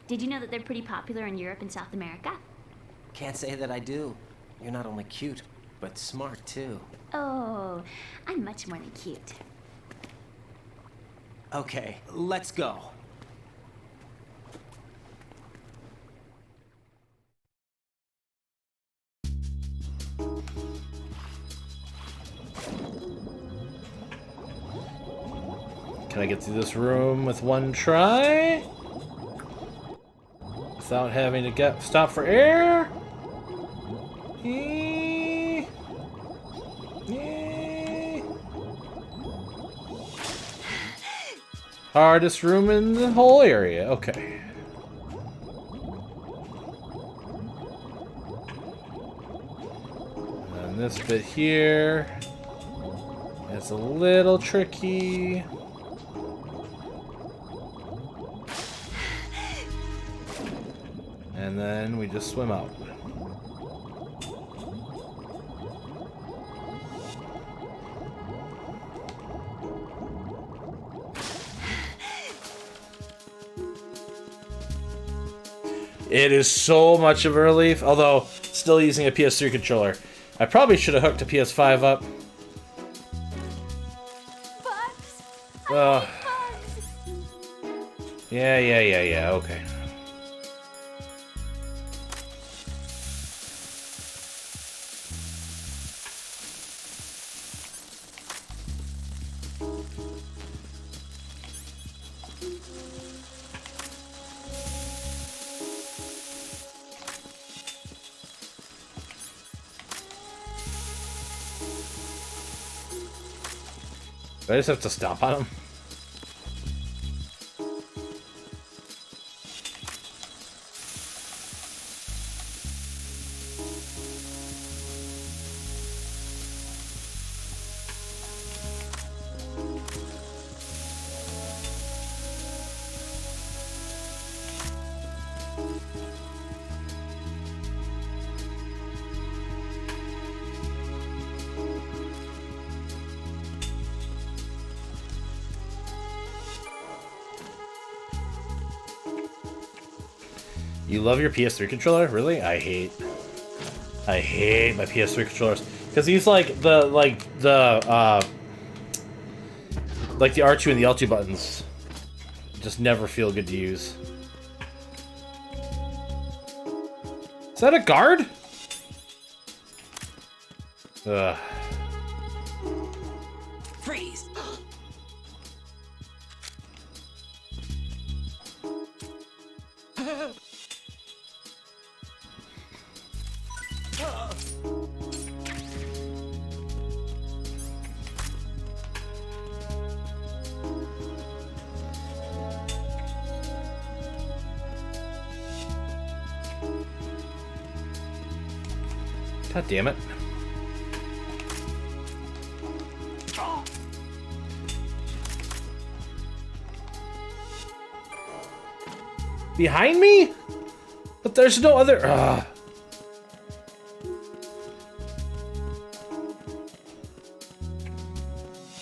Did you know that they're pretty popular in Europe and South America? Can't say that I do. You're not only cute, but smart too. Oh, I'm much more than cute. Okay, let's go. Can I get through this room with one try? Without having to stop for air? Hardest room in the whole area. Okay. And this bit here. It's a little tricky. And then we just swim out. It is so much of a relief, although still using a PS3 controller. I probably should have hooked a PS5 up. Yeah, okay. Do I just have to stomp on him? You love your PS3 controller? Really? I hate my PS3 controllers because these like the R2 and the L2 buttons just never feel good to use. Is that a guard? Ugh. Freeze! God damn it. Behind me? But there's no other... Ugh.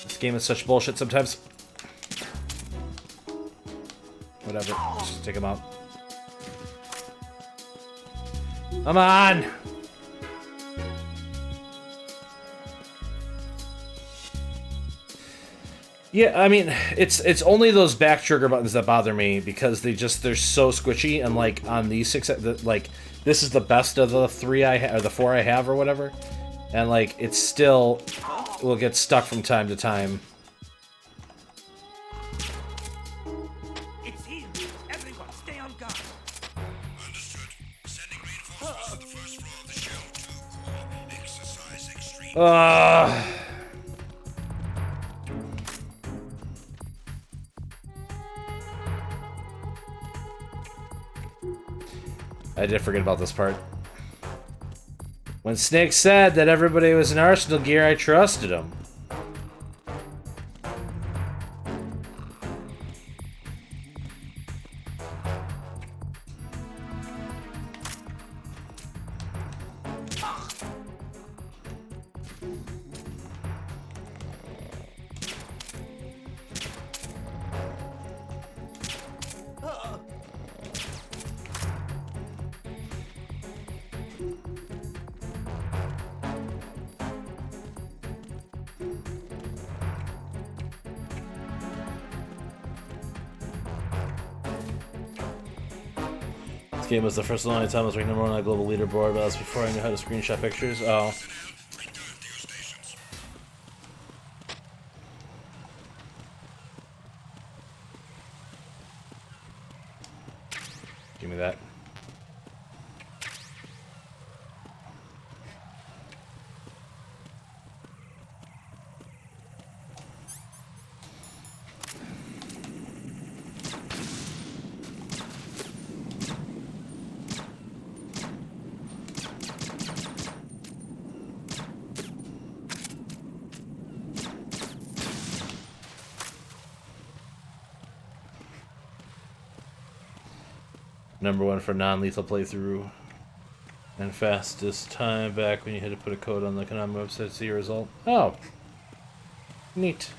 This game is such bullshit sometimes. Whatever. Let's just take him out. Come on! Yeah, I mean, it's only those back trigger buttons that bother me because they're so squishy, and like on these six, like this is the best of the three I have or the four I have or whatever, and like it still will get stuck from time to time. It's him! Everyone, stay on guard! Understood. Sending reinforcements to the first floor of the shell 2 core. Exercise extreme. I did forget about this part. When Snake said that everybody was in Arsenal gear, I trusted him. This game was the first and only time I was ranked #1 on a global leaderboard, but that was before I knew how to screenshot pictures. Oh. Give me that. #1 for non-lethal playthrough. And fastest time back when you had to put a code on the Konami website to see your result. Oh. Neat.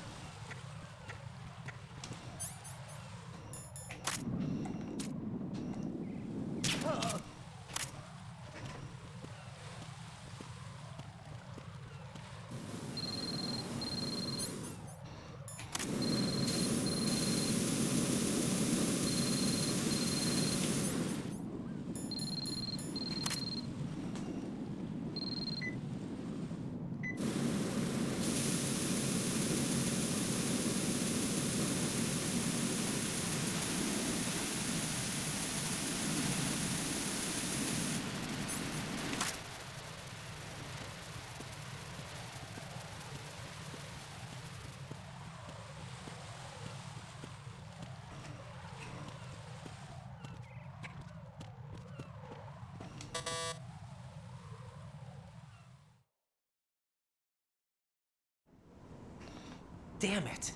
Damn it.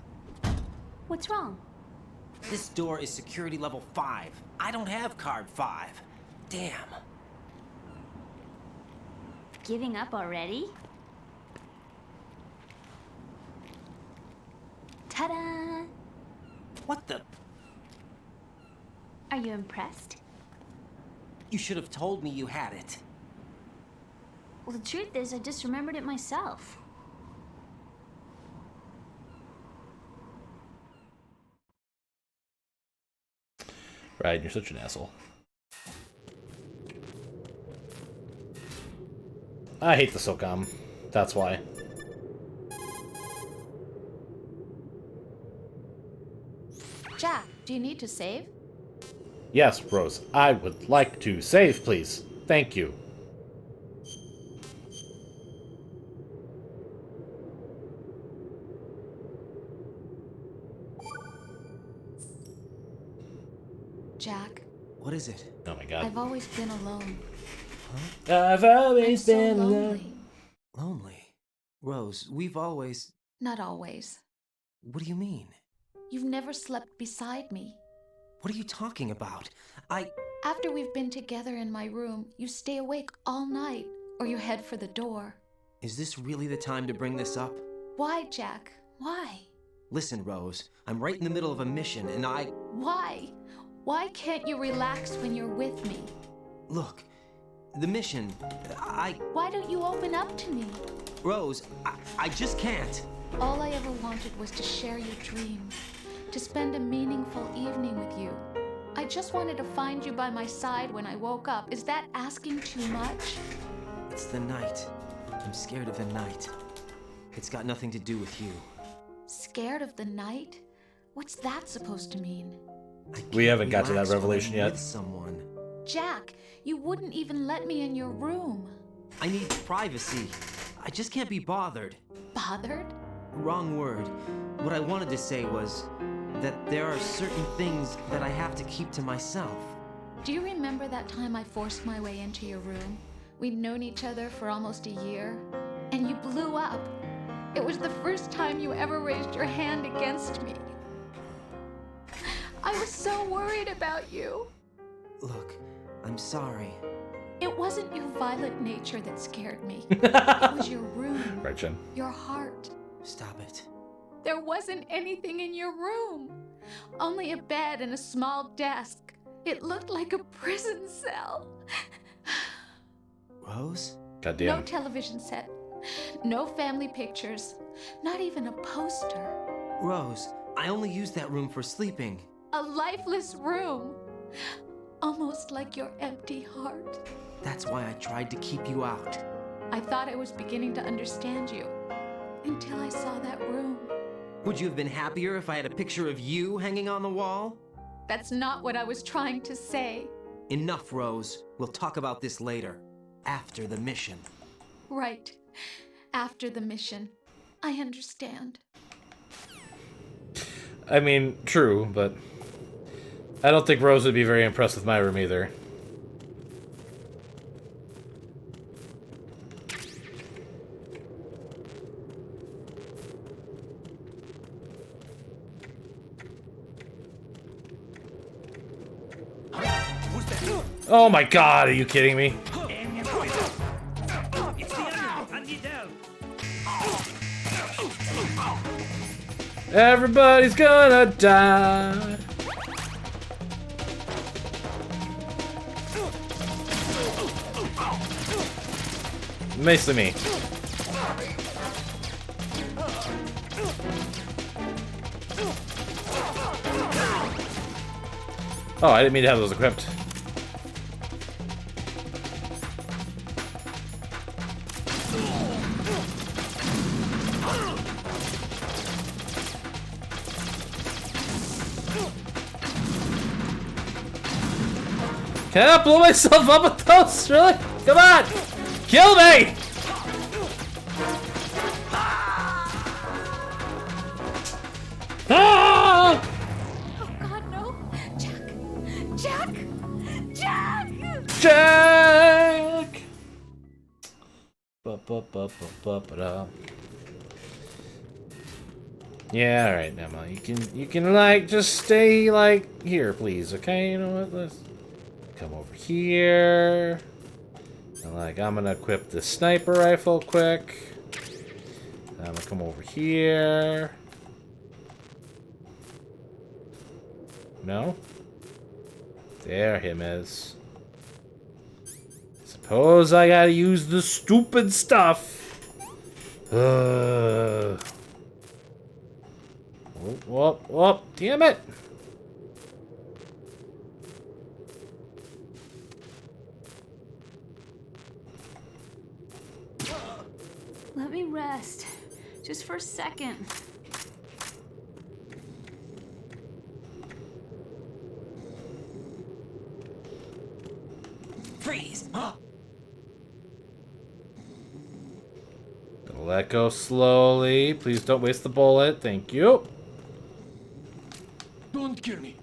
What's wrong? This door is security level 5. I don't have card 5. Damn. Giving up already? Ta-da! What the? Are you impressed? You should have told me you had it. Well, the truth is, I just remembered it myself. Right, you're such an asshole. I hate the SOCOM. That's why. Jack, do you need to save? Yes, Rose. I would like to save, please. Thank you. Jack, What is it? Oh my god. I've always been alone. I've always I'm been so alone. lonely. Lonely? Rose, we've always... Not always. What do you mean? You've never slept beside me. What are you talking about? After we've been together in my room, you stay awake all night, or you head for the door. Is this really the time to bring this up? Why, Jack? Why? Listen, Rose, I'm right in the middle of a mission and Why? Why can't you relax when you're with me? Look, the mission, Why don't you open up to me? Rose, I just can't. All I ever wanted was to share your dreams, to spend a meaningful evening with you. I just wanted to find you by my side when I woke up. Is that asking too much? It's the night. I'm scared of the night. It's got nothing to do with you. Scared of the night? What's that supposed to mean? We haven't got to that Relax when I'm revelation yet. with someone. Jack, you wouldn't even let me in your room. I need privacy. I just can't be bothered. Bothered? Wrong word. What I wanted to say was that there are certain things that I have to keep to myself. Do you remember that time I forced my way into your room? We'd known each other for almost a year, and you blew up. It was the first time you ever raised your hand against me. I was so worried about you. Look, I'm sorry. It wasn't your violent nature that scared me. It was your room. Right, Jen. Your heart. Stop it. There wasn't anything in your room. Only a bed and a small desk. It looked like a prison cell. Rose? Goddamn. No television set. No family pictures. Not even a poster. Rose, I only use that room for sleeping. A lifeless room. Almost like your empty heart. That's why I tried to keep you out. I thought I was beginning to understand you. Until I saw that room. Would you have been happier if I had a picture of you hanging on the wall? That's not what I was trying to say. Enough, Rose. We'll talk about this later. After the mission. Right. After the mission. I understand. I mean, true, but I don't think Rose would be very impressed with my room either. Oh my god, are you kidding me? Everybody's gonna die. Mostly me. Oh, I didn't mean to have those equipped. Can I blow myself up with those? Really? Come on! Kill me! Ah! Oh God, no! Jack! Jack! Jack! Ba-ba-ba-ba-ba-ba-da. Yeah, alright, Emma. You can like just stay like here, please, okay? You know what? Let's come over here. And like I'm gonna equip the sniper rifle quick. I'm gonna come over here. No? There him is. Suppose I gotta use the stupid stuff. Oh, damn it! Let me rest. Just for a second. Freeze! Gonna let go slowly. Please don't waste the bullet. Thank you. Don't kill me.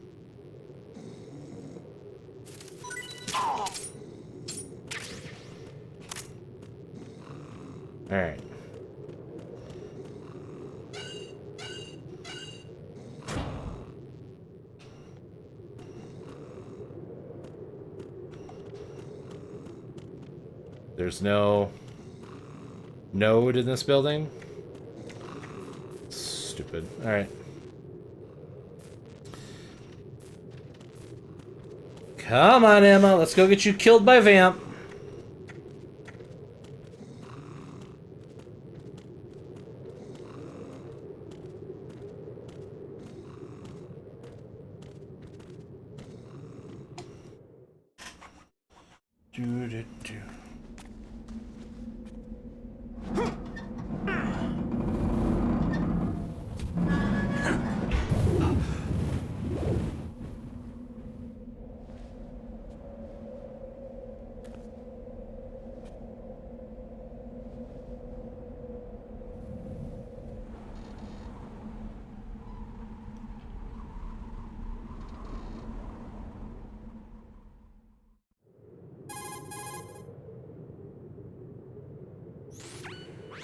Alright. There's no node in this building? Stupid. Alright. Come on, Emma. Let's go get you killed by Vamp. Do-do-do.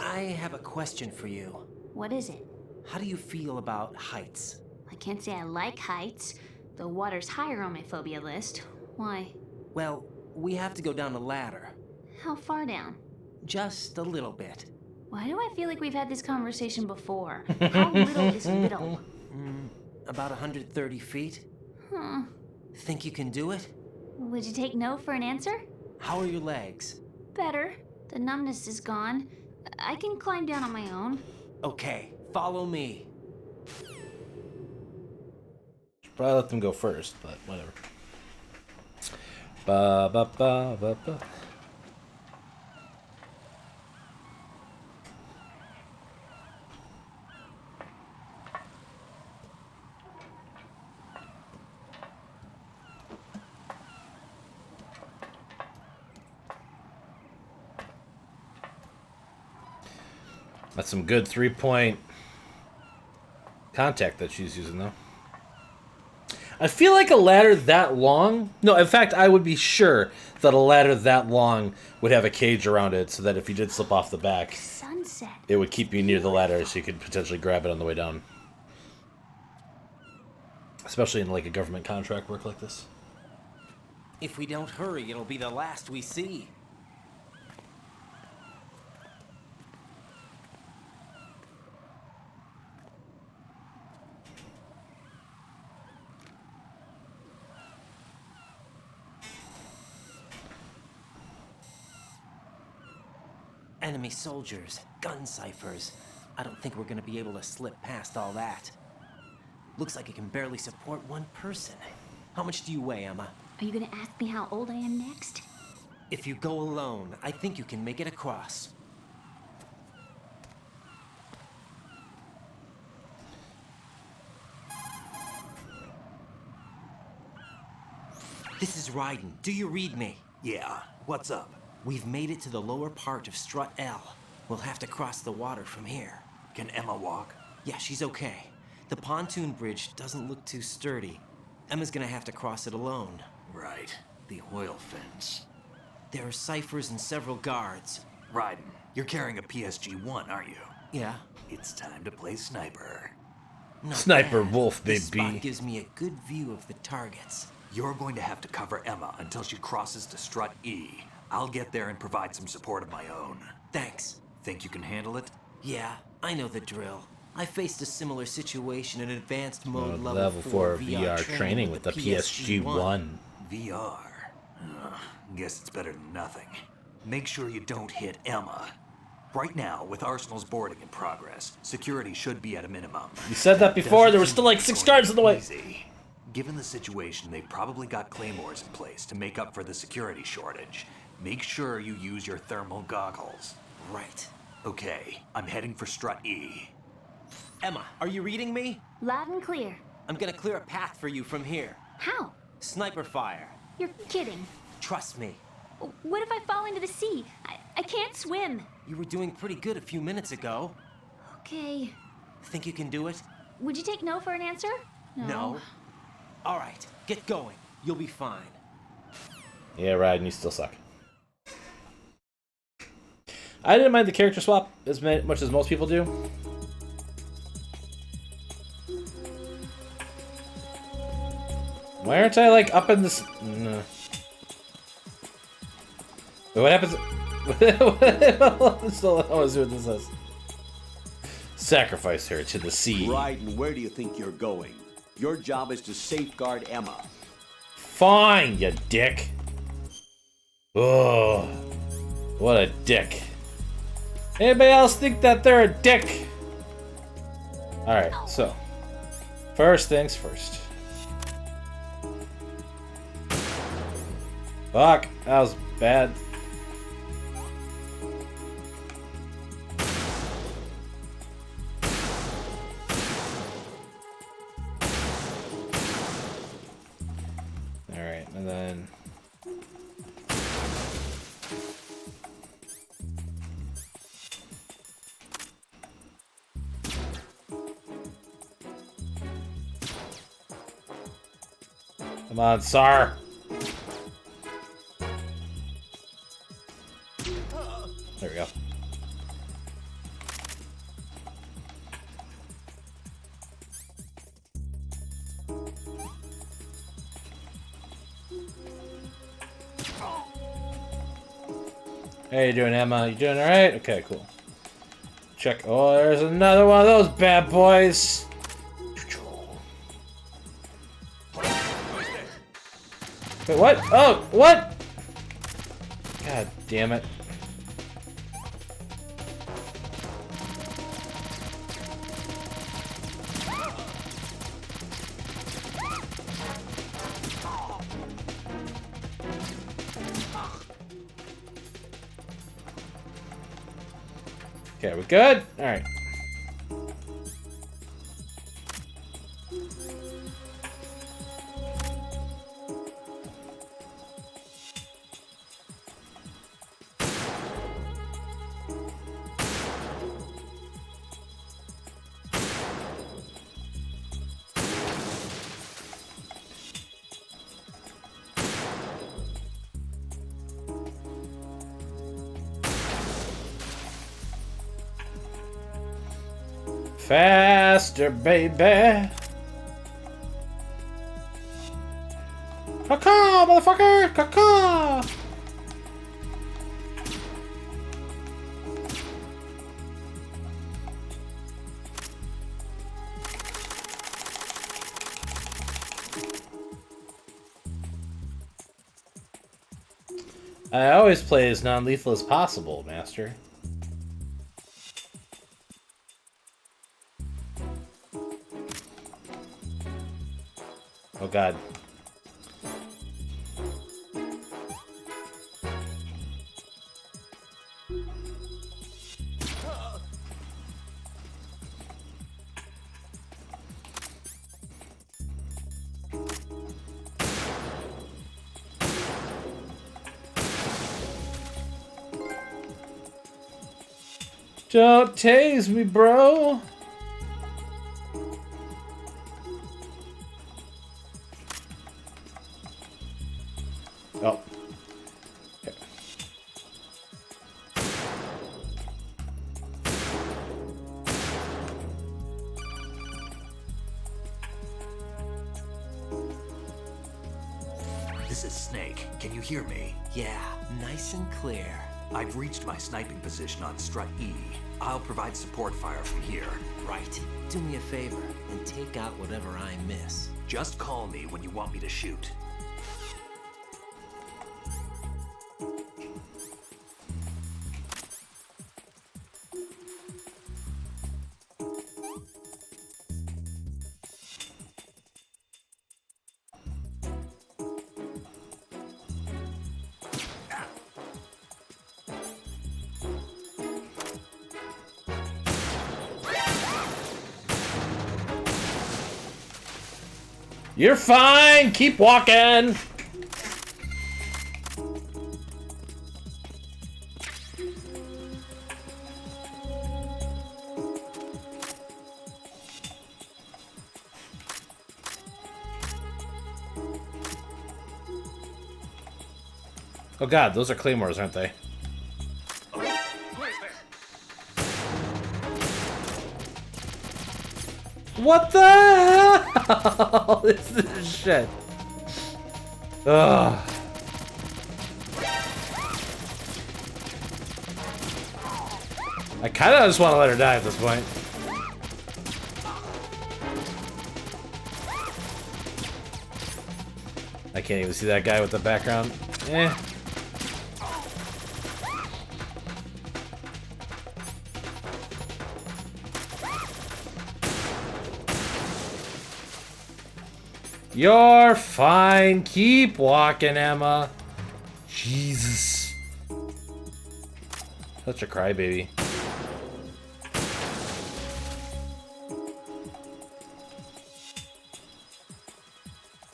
I have a question for you. What is it? How do you feel about heights? I can't say I like heights. The water's higher on my phobia list. Why? Well, we have to go down a ladder. How far down? Just a little bit. Why do I feel like we've had this conversation before? How little is little? About 130 feet. Huh. Think you can do it? Would you take no for an answer? How are your legs? Better. The numbness is gone. I can climb down on my own. Okay, follow me. Should probably let them go first, but whatever. Ba ba ba ba ba. That's some good 3-point contact that she's using, though. I feel like a ladder that long... No, in fact, I would be sure that a ladder that long would have a cage around it so that if you did slip off the back, Sunset. it would keep you near the ladder so you could potentially grab it on the way down. Especially in like a government contract work like this. If we don't hurry, it'll be the last we see. Enemy soldiers, gun ciphers. I don't think we're gonna be able to slip past all that. Looks like it can barely support one person. How much do you weigh, Emma? Are you gonna ask me how old I am next? If you go alone, I think you can make it across. This is Raiden. Do you read me? Yeah, what's up? We've made it to the lower part of Strut L. We'll have to cross the water from here. Can Emma walk? Yeah, she's okay. The pontoon bridge doesn't look too sturdy. Emma's gonna have to cross it alone. Right. The oil fence. There are ciphers and several guards. Raiden, you're carrying a PSG-1, aren't you? Yeah. It's time to play sniper. Not Sniper bad. Wolf, This baby. spot gives me a good view of the targets. You're going to have to cover Emma until she crosses to Strut E. I'll get there and provide some support of my own. Thanks. Think you can handle it? Yeah, I know the drill. I faced a similar situation in advanced mode Level 4 VR training with the PSG-1. VR. Guess it's better than nothing. Make sure you don't hit Emma. Right now, with Arsenal's boarding in progress, security should be at a minimum. You said that before, there were still like 6 guards in the way. Easy. Given the situation, they've probably got claymores in place to make up for the security shortage. Make sure you use your thermal goggles. Right. Okay, I'm heading for Strut E. Emma, are you reading me? Loud and clear. I'm gonna clear a path for you from here. How? Sniper fire. You're kidding. Trust me. What if I fall into the sea? I can't swim. You were doing pretty good a few minutes ago. Okay. Think you can do it? Would you take no for an answer? No. All right, get going. You'll be fine. Yeah, Raiden, you still suck. I didn't mind the character swap as much as most people do. Why aren't I, like, up in this... No. Wait, what happens... Still, I was doing this. Sacrifice her to the sea. Raiden, where do you think you're going? Your job is to safeguard Emma. Fine, you dick. Oh, what a dick. Anybody else think that they're a dick? Alright, so. First things first. Fuck, that was bad. Alright, and then... Come on, Sar. There we go. How you doing, Emma? You doing alright? Okay, cool. Check. Oh, there's another one of those bad boys. Wait, what? Oh, what? God damn it. Okay, we good? Alright. Faster, baby. Come on, motherfucker! I always play as non-lethal as possible, Master. Oh god. Don't tase me, bro. Oh. Okay. This is Snake. Can you hear me? Yeah, nice and clear. I've reached my sniping position on strut E. I'll provide support fire from here. Right. Do me a favor and take out whatever I miss. Just call me when you want me to shoot. You're fine. Keep walking. Oh god, those are claymores, aren't they? What the hell is this shit? Ugh. I kind of just want to let her die at this point. I can't even see that guy with the background. Eh. You're fine. Keep walking, Emma. Jesus. Such a crybaby.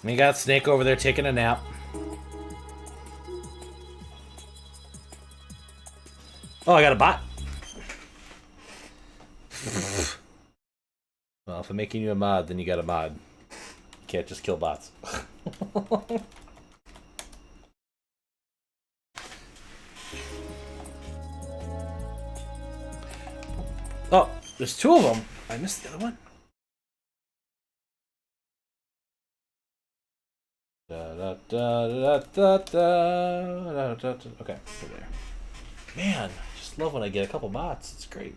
We got Snake over there taking a nap. Oh, I got a bot. Well, if I'm making you a mod, then you got a mod. You can't just kill bots. Oh, there's two of them. I missed the other one. Okay, we're there. Man, I just love when I get a couple bots. It's great.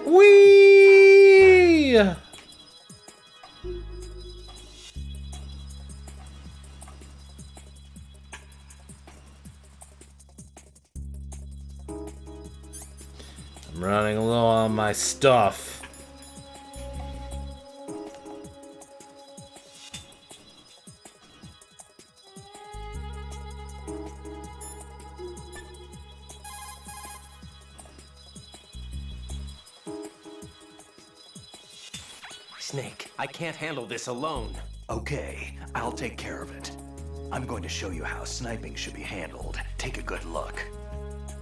Whee! I'm running low on my stuff. Snake, I can't handle this alone. Okay, I'll take care of it. I'm going to show you how sniping should be handled. Take a good look.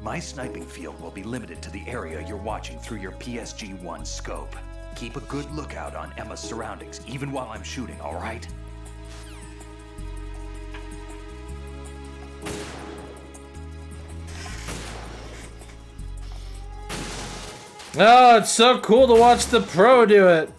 My sniping field will be limited to the area you're watching through your PSG-1 scope. Keep a good lookout on Emma's surroundings, even while I'm shooting, all right? Oh, it's so cool to watch the pro do it.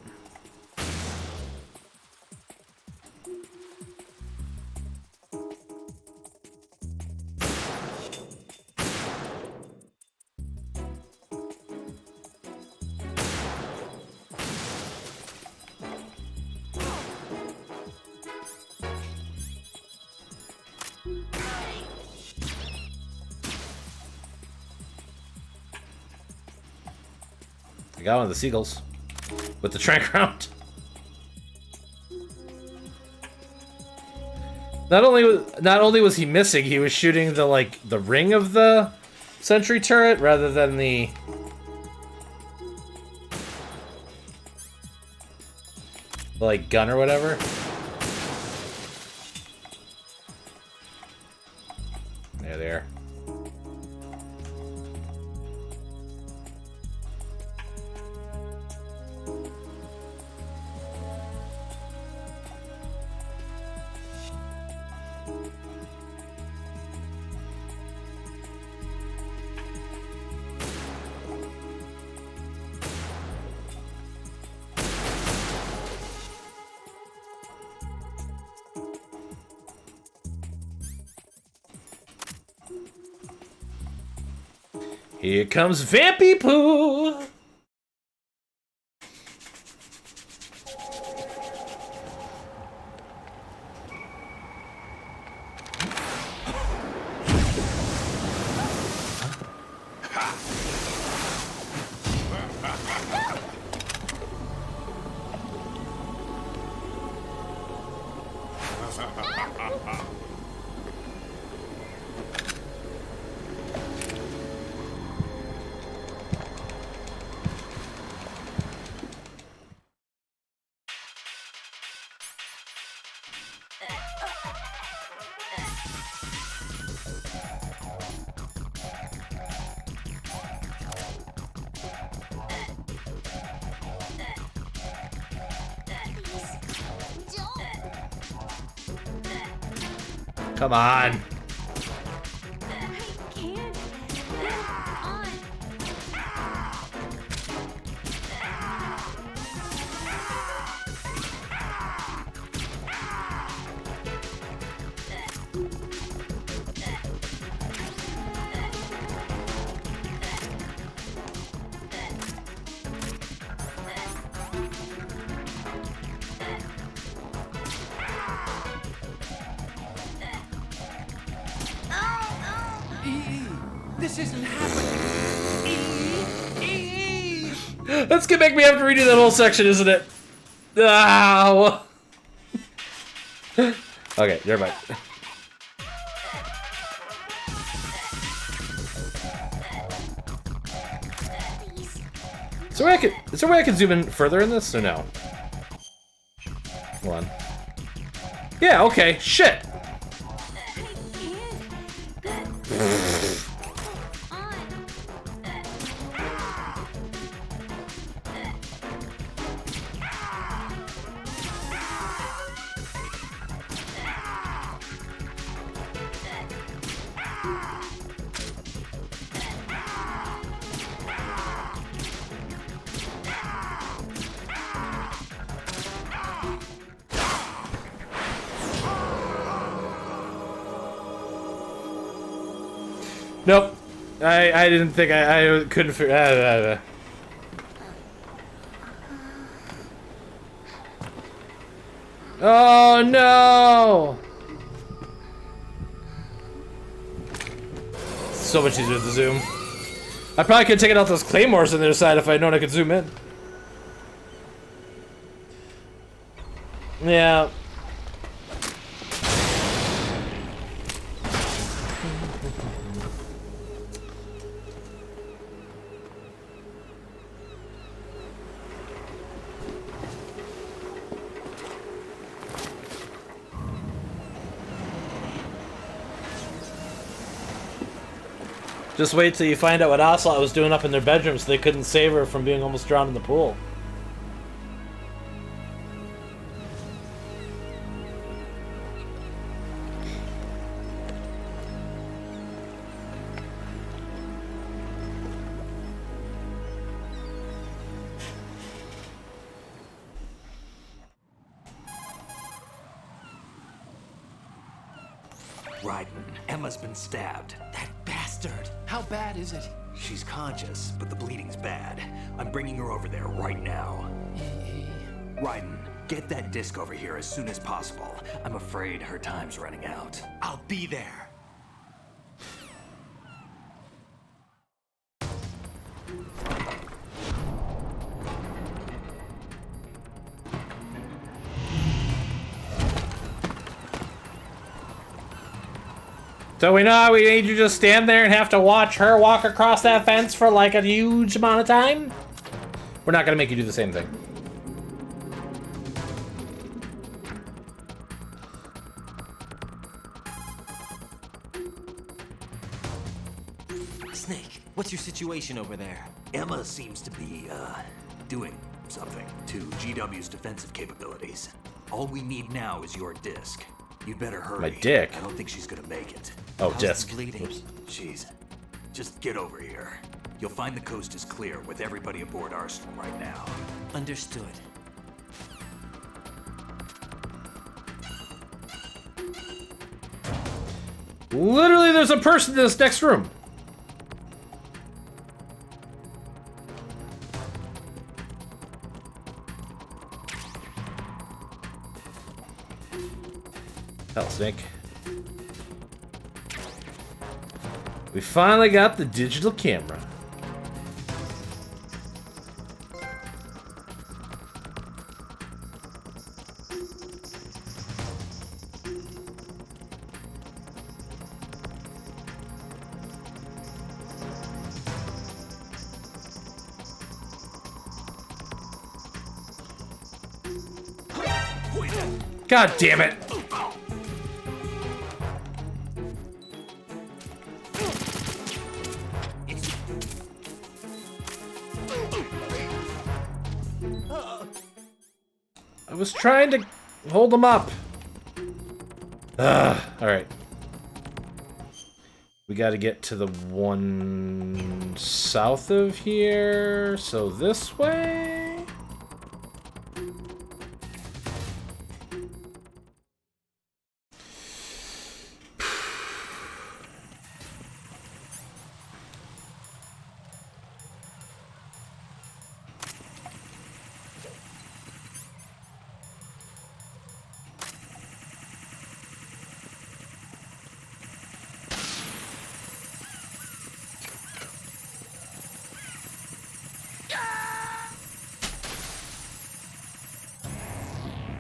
got one of the seagulls with the trank round. Not only was he missing, he was shooting the ring of the sentry turret rather than the gun or whatever. There they are. Here comes Vampy Poo! Come on. This isn't happening. That's gonna make me have to redo that whole section, isn't it? Ow! Okay, never mind. Is there a way I can zoom in further in this, or no? Hold on. Yeah, okay, shit! Nope. I didn't think I couldn't figure. Oh no! So much easier to zoom. I probably could have taken out those claymores on the other side if I'd known I could zoom in. Yeah. Just wait till you find out what Ocelot was doing up in their bedroom so they couldn't save her from being almost drowned in the pool. Raiden, Emma's been stabbed. That bastard! How bad is it? She's conscious, but the bleeding's bad. I'm bringing her over there right now. Raiden, get that disc over here as soon as possible. I'm afraid her time's running out. I'll be there. So we know we need you to just stand there and have to watch her walk across that fence for like a huge amount of time? We're not gonna make you do the same thing. Snake, what's your situation over there? Emma seems to be, doing something to GW's defensive capabilities. All we need now is your disc. You'd better hurry. My dick? I don't think she's gonna make it. Oh, How's disc. the bleeding? Oops. Jeez. Just get over here. You'll find the coast is clear with everybody aboard Arsenal right now. Understood. Literally, there's a person in this next room. Hell, Snake. We finally got the digital camera. God damn it. I was trying to hold them up. Alright. We gotta get to the one south of here. So this way?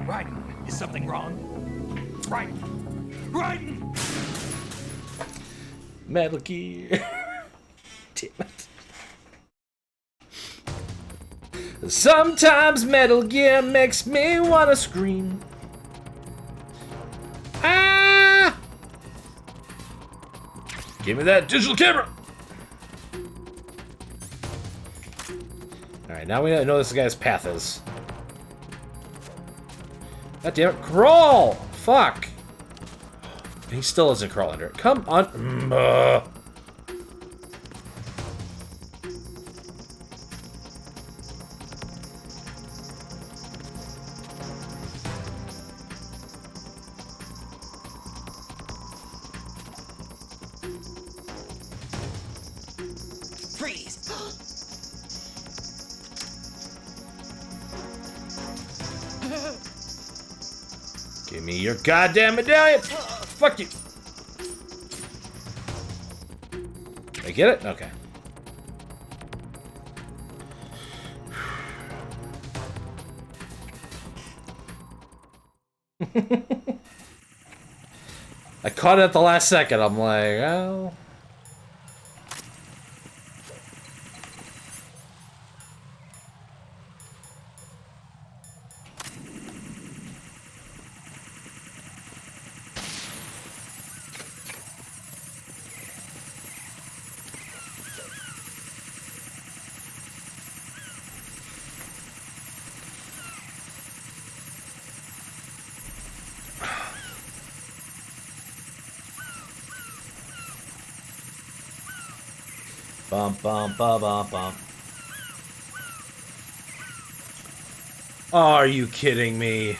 Raiden, is something wrong? Raiden! Raiden! Metal Gear. Damn it. Sometimes Metal Gear makes me wanna scream. Ah! Give me that digital camera! Alright, now we know this guy's path is. God damn it, crawl! Fuck! He still doesn't crawl under it. Come on. Freeze! Give me your goddamn medallion! Fuck you! Did I get it? Okay. I caught it at the last second. I'm like, oh. Bum bum ba bum bum. Are you kidding me?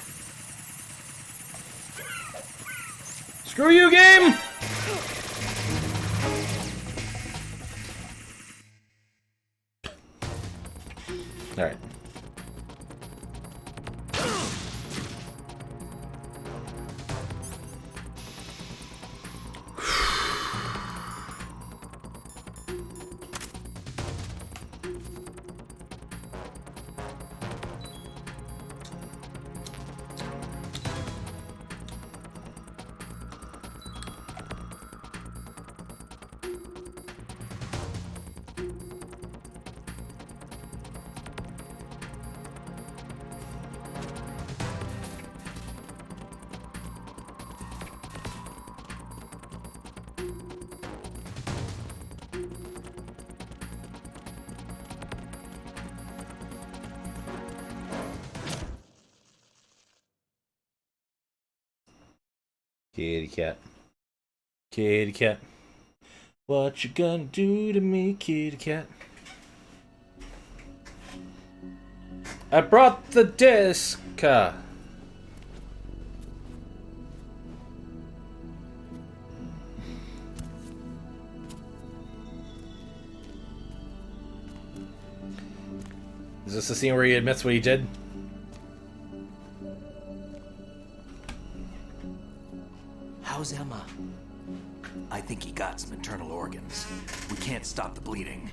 Screw you, game! Alright. Kitty cat. Kitty cat. What you gonna do to me, kitty cat? I brought the disc. Is this the scene where he admits what he did? How's Emma? I think he got some internal organs. We can't stop the bleeding.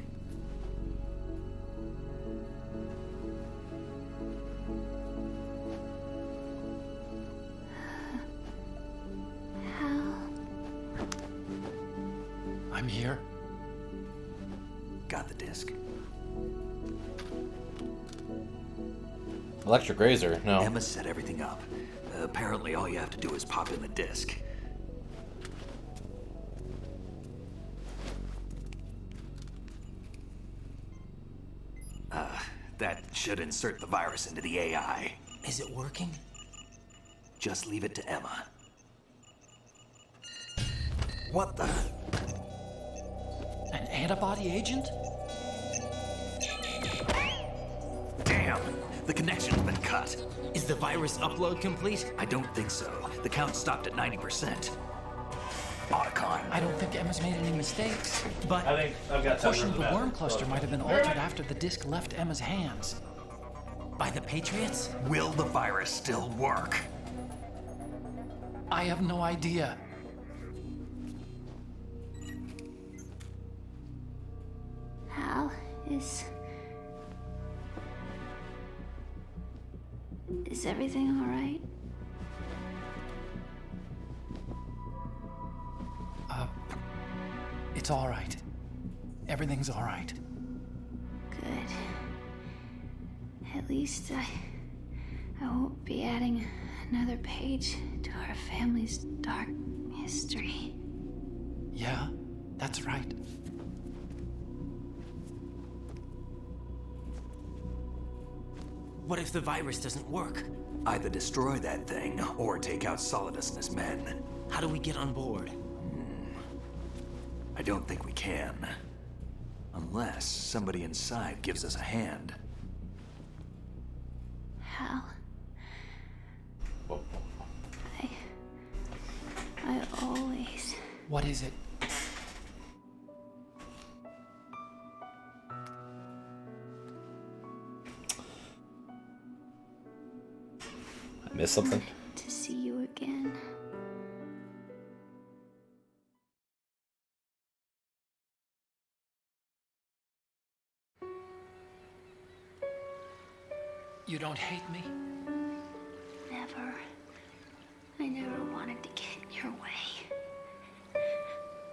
I'm here. Got the disc. Electric razor, no. Emma set everything up. Apparently all you have to do is pop in the disc. That should insert the virus into the AI. Is it working? Just leave it to Emma. What the? An antibody agent? Damn! The connection's been cut. Is the virus upload complete? I don't think so. The count stopped at 90%. Otacon. I don't think Emma's made any mistakes. But I think I've got a portion of the worm cluster might have been altered after the disc left Emma's hands. By the Patriots? Will the virus still work? I have no idea. Hal, is everything all right? It's all right. Everything's all right. Good. At least I won't be adding another page to our family's dark history. Yeah, that's right. What if the virus doesn't work? Either destroy that thing, or take out Solidus and his men. How do we get on board? I don't think we can. Unless somebody inside gives us a hand. Hal. I always... What is it? I missed something. To see you again. You don't hate me? Never. I never wanted to get in your way.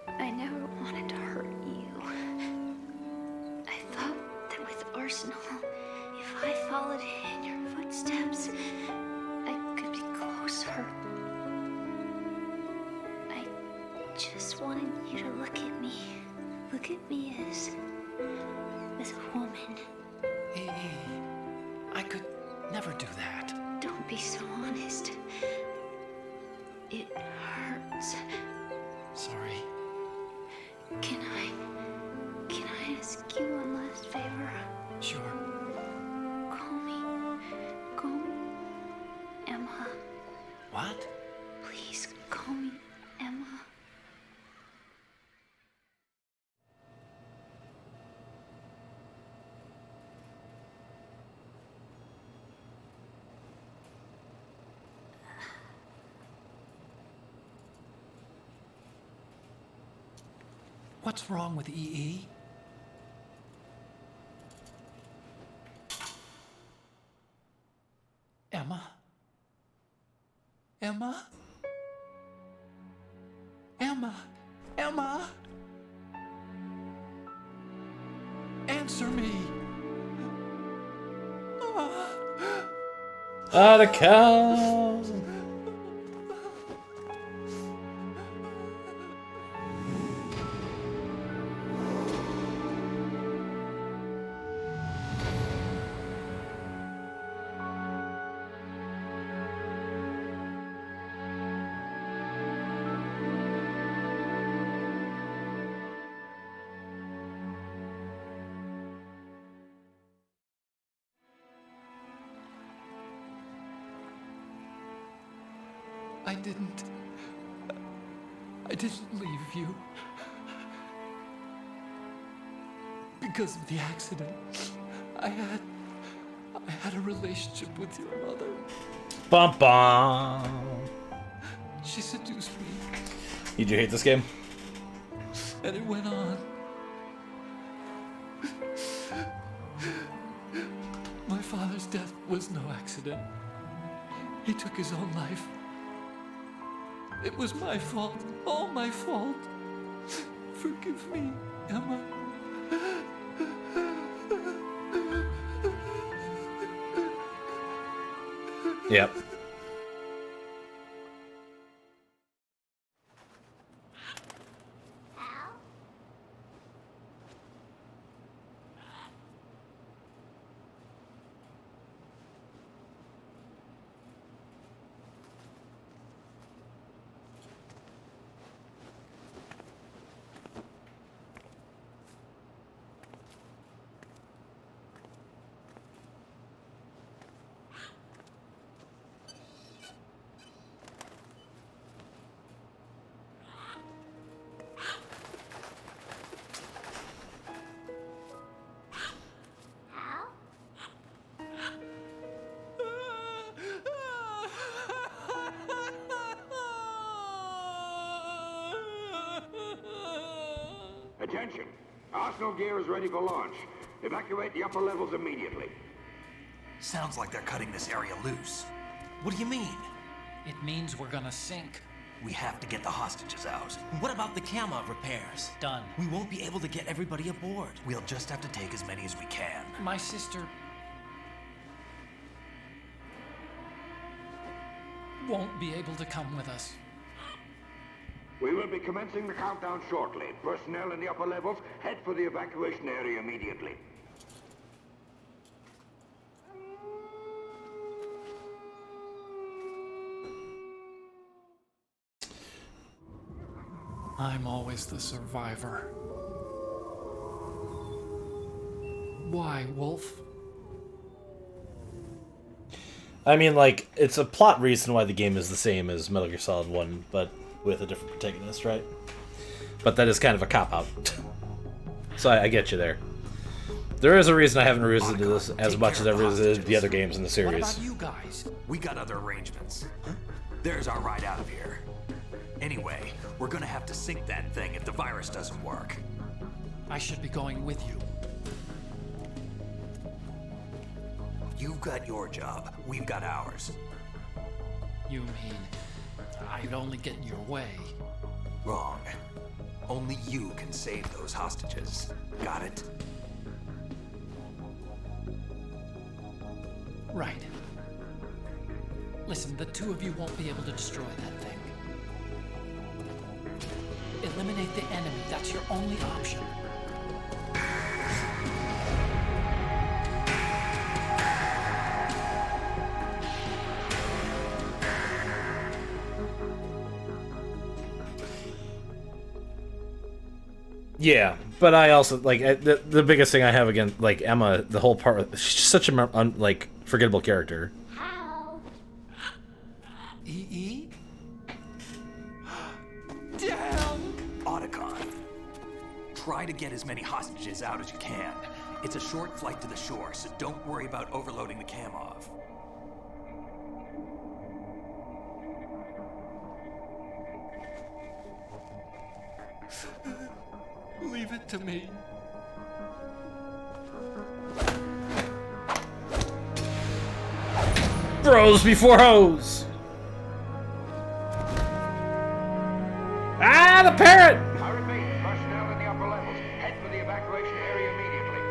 I never wanted to hurt you. I thought that with Arsenal, if I followed in your footsteps, I could be closer. I just wanted you to look at me. Look at me as a woman. I could never do that. Don't be so honest. It hurts. Sorry. Can I ask you one last favor? Sure. Call me Emma. What? Please call me Emma. What's wrong with EE? Emma? Emma? Emma? Emma? Answer me! Out of cow. I didn't leave you. Because of the accident, I had a relationship with your mother. Bum bum. She seduced me. You do hate this game? And it went on. My father's death was no accident. He took his own life. It was my fault. All my fault. Forgive me, Emma. Yep. Attention! Arsenal gear is ready for launch. Evacuate the upper levels immediately. Sounds like they're cutting this area loose. What do you mean? It means we're gonna sink. We have to get the hostages out. What about the camo repairs? Done. We won't be able to get everybody aboard. We'll just have to take as many as we can. My sister won't be able to come with us. We will be commencing the countdown shortly. Personnel in the upper levels, head for the evacuation area immediately. I'm always the survivor. Why, Wolf? I mean, like, it's a plot reason why the game is the same as Metal Gear Solid 1, but with a different protagonist, right? But that is kind of a cop-out. So I get you there. There is a reason I haven't revisited this as much as I've revisited the other games in the series. What about you guys? We got other arrangements. There's our ride out of here. Anyway, we're gonna have to sink that thing if the virus doesn't work. I should be going with you. You've got your job. We've got ours. You mean I'd only get in your way? Wrong. Only you can save those hostages. Got it? Right. Listen, the two of you won't be able to destroy that thing. Eliminate the enemy. That's your only option. Yeah, but I also like the biggest thing I have against like Emma, the whole part. She's such a forgettable character. EE? Damn! Otacon. Try to get as many hostages out as you can. It's a short flight to the shore, so don't worry about overloading the Kamov. Leave it to me. Bros before hoes. Ah, the parrot! I repeat, personnel in the upper levels, head for the evacuation area immediately.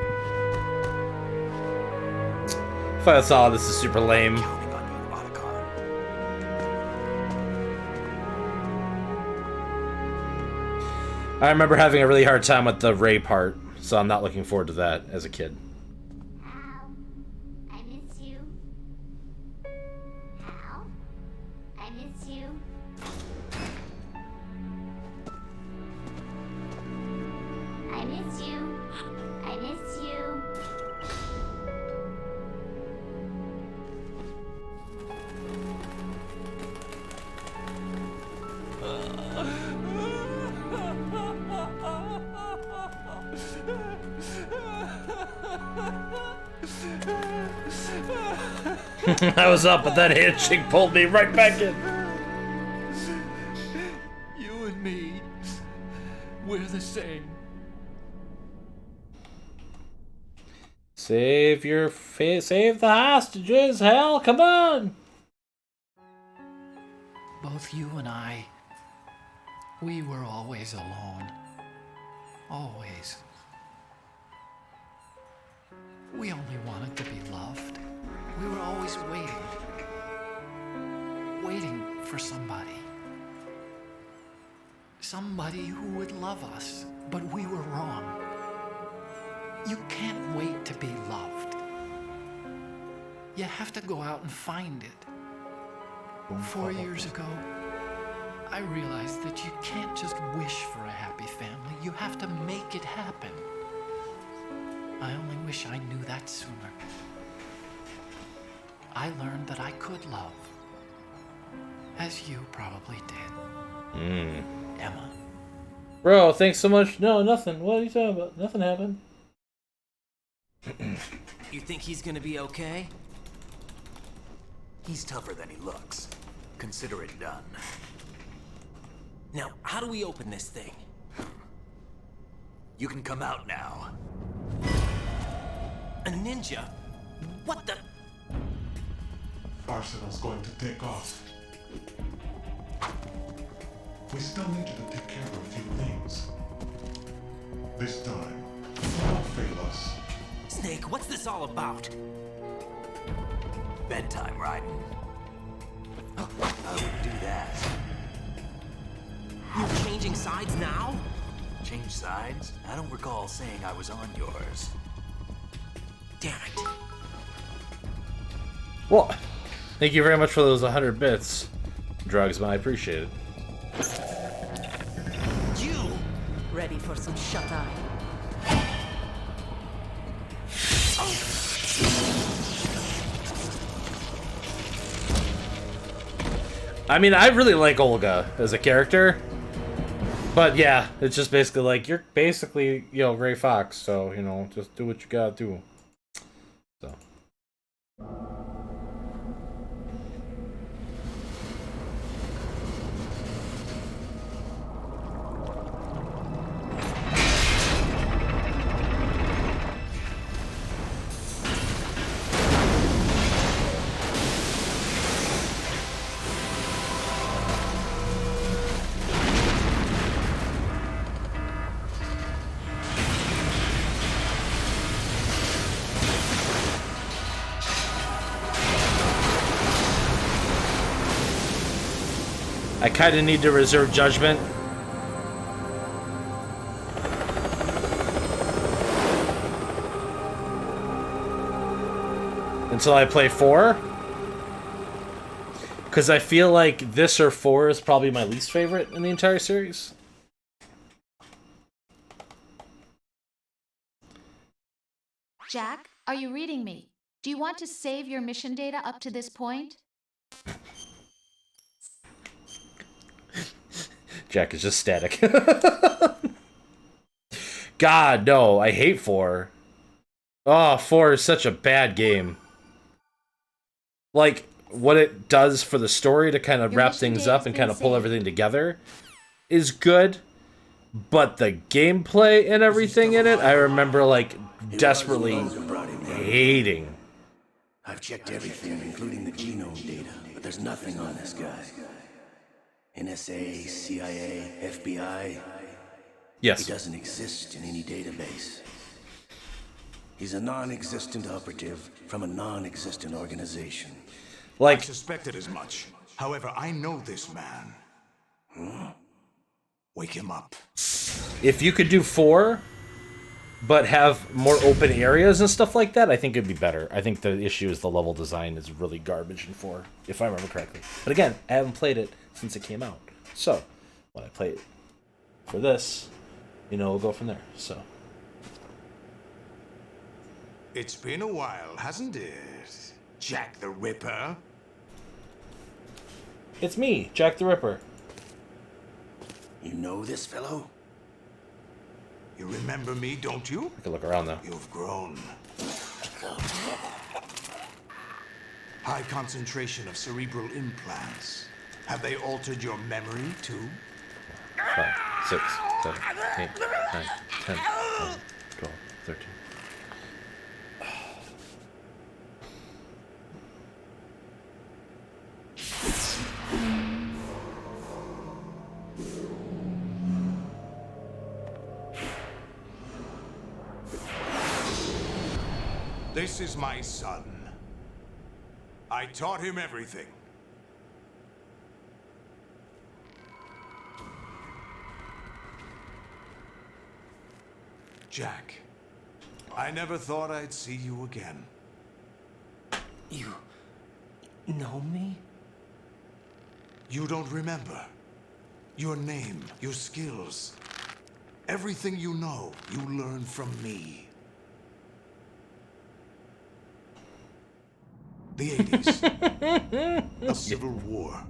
If I saw this is super lame. I remember having a really hard time with the Ray part, so I'm not looking forward to that as a kid. Hal, I miss you. Hal, I miss you. I miss you. I miss you. I was up, but that handshake pulled me right back in. You and me, we're the same. Save save the hostages, hell, come on! Both you and I, we were always alone. Always. We only wanted to be loved. We were always waiting. Waiting for somebody. Somebody who would love us, but we were wrong. You can't wait to be loved. You have to go out and find it. 4 years ago, I realized that you can't just wish for a happy family. You have to make it happen. I only wish I knew that sooner. I learned that I could love. As you probably did. Emma. Bro, thanks so much. No, nothing. What are you talking about? Nothing happened. You think he's gonna be okay? He's tougher than he looks. Consider it done. Now, how do we open this thing? You can come out now. A ninja? What the? Arsenal's going to take off. We still need you to take care of a few things. This time, don't fail us. Snake, what's this all about? Bedtime, Raiden. I wouldn't do that. You're changing sides now? Change sides? I don't recall saying I was on yours. Damn it. Well, thank you very much for those 100 bits. Drugs, man, I appreciate it. You! Ready for some shut-eye? I mean, I really like Olga as a character. But yeah, it's just basically like, you're basically, you know, Ray Fox, so, you know, just do what you gotta do. So. I kind of need to reserve judgment. Until I play 4. Because I feel like this or 4 is probably my least favorite in the entire series. Jack, are you reading me? Do you want to save your mission data up to this point? Jack is just static. God, no. I hate 4. Oh, 4 is such a bad game. Like, what it does for the story to kind of wrap things up and kind of pull everything together is good. But the gameplay and everything in it, I remember, like, desperately hating. I've checked everything, including the genome data, but there's nothing on this guy. NSA, CIA, FBI. Yes. He doesn't exist in any database. He's a non-existent operative from a non-existent organization. Like, I suspected as much. However, I know this man. Wake him up. If you could do 4, but have more open areas and stuff like that, I think it'd be better. I think the issue is the level design is really garbage in 4, if I remember correctly. But again, I haven't played it since it came out. So, when I play it for this, you know, we'll go from there. So. It's been a while, hasn't it? Jack the Ripper? It's me, Jack the Ripper. You know this fellow? You remember me, don't you? I can look around though. You've grown. High concentration of cerebral implants. Have they altered your memory, too? 5, 6, 7, 8, 9, 10, 11, 12, 13. This is my son. I taught him everything. Jack, I never thought I'd see you again. You know me? You don't remember. Your name, your skills. Everything you know, you learned from me. The 80s. A civil war.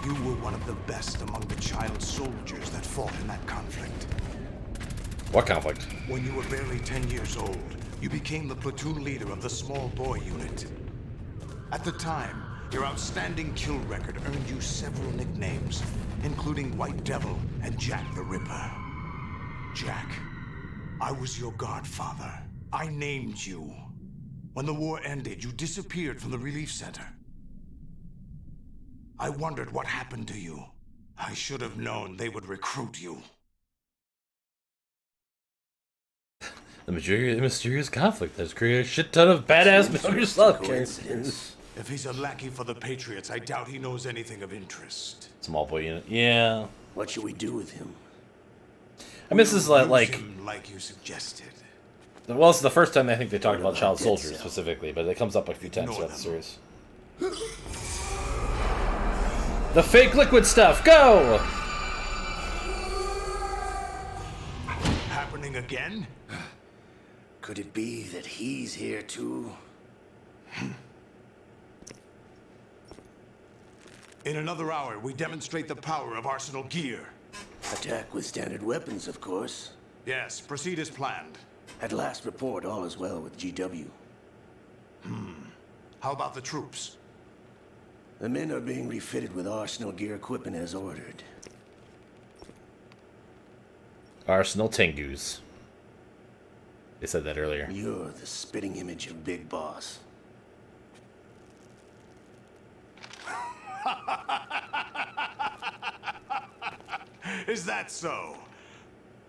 You were one of the best among the child soldiers that fought in that conflict. What conflict? When you were barely 10 years old, you became the platoon leader of the small boy unit. At the time, your outstanding kill record earned you several nicknames, including White Devil and Jack the Ripper. Jack, I was your godfather. I named you. When the war ended, you disappeared from the relief center. I wondered what happened to you. I should have known they would recruit you. The mysterious conflict has created a shit ton of badass Metal Gear Solid characters. If he's a lackey for the Patriots, I doubt he knows anything of interest. Small boy unit, yeah. What should we do with him? I mean, this is like you suggested. Well, it's the first time I think they talked about child soldiers specifically, but it comes up a few times throughout the series. The fake liquid stuff, go! Happening again? Could it be that he's here too? In another hour, we demonstrate the power of Arsenal Gear. Attack with standard weapons, of course. Yes, proceed as planned. At last report, all is well with GW. How about the troops? The men are being refitted with Arsenal Gear equipment as ordered. Arsenal Tengus. They said that earlier. You're the spitting image of Big Boss. Is that so?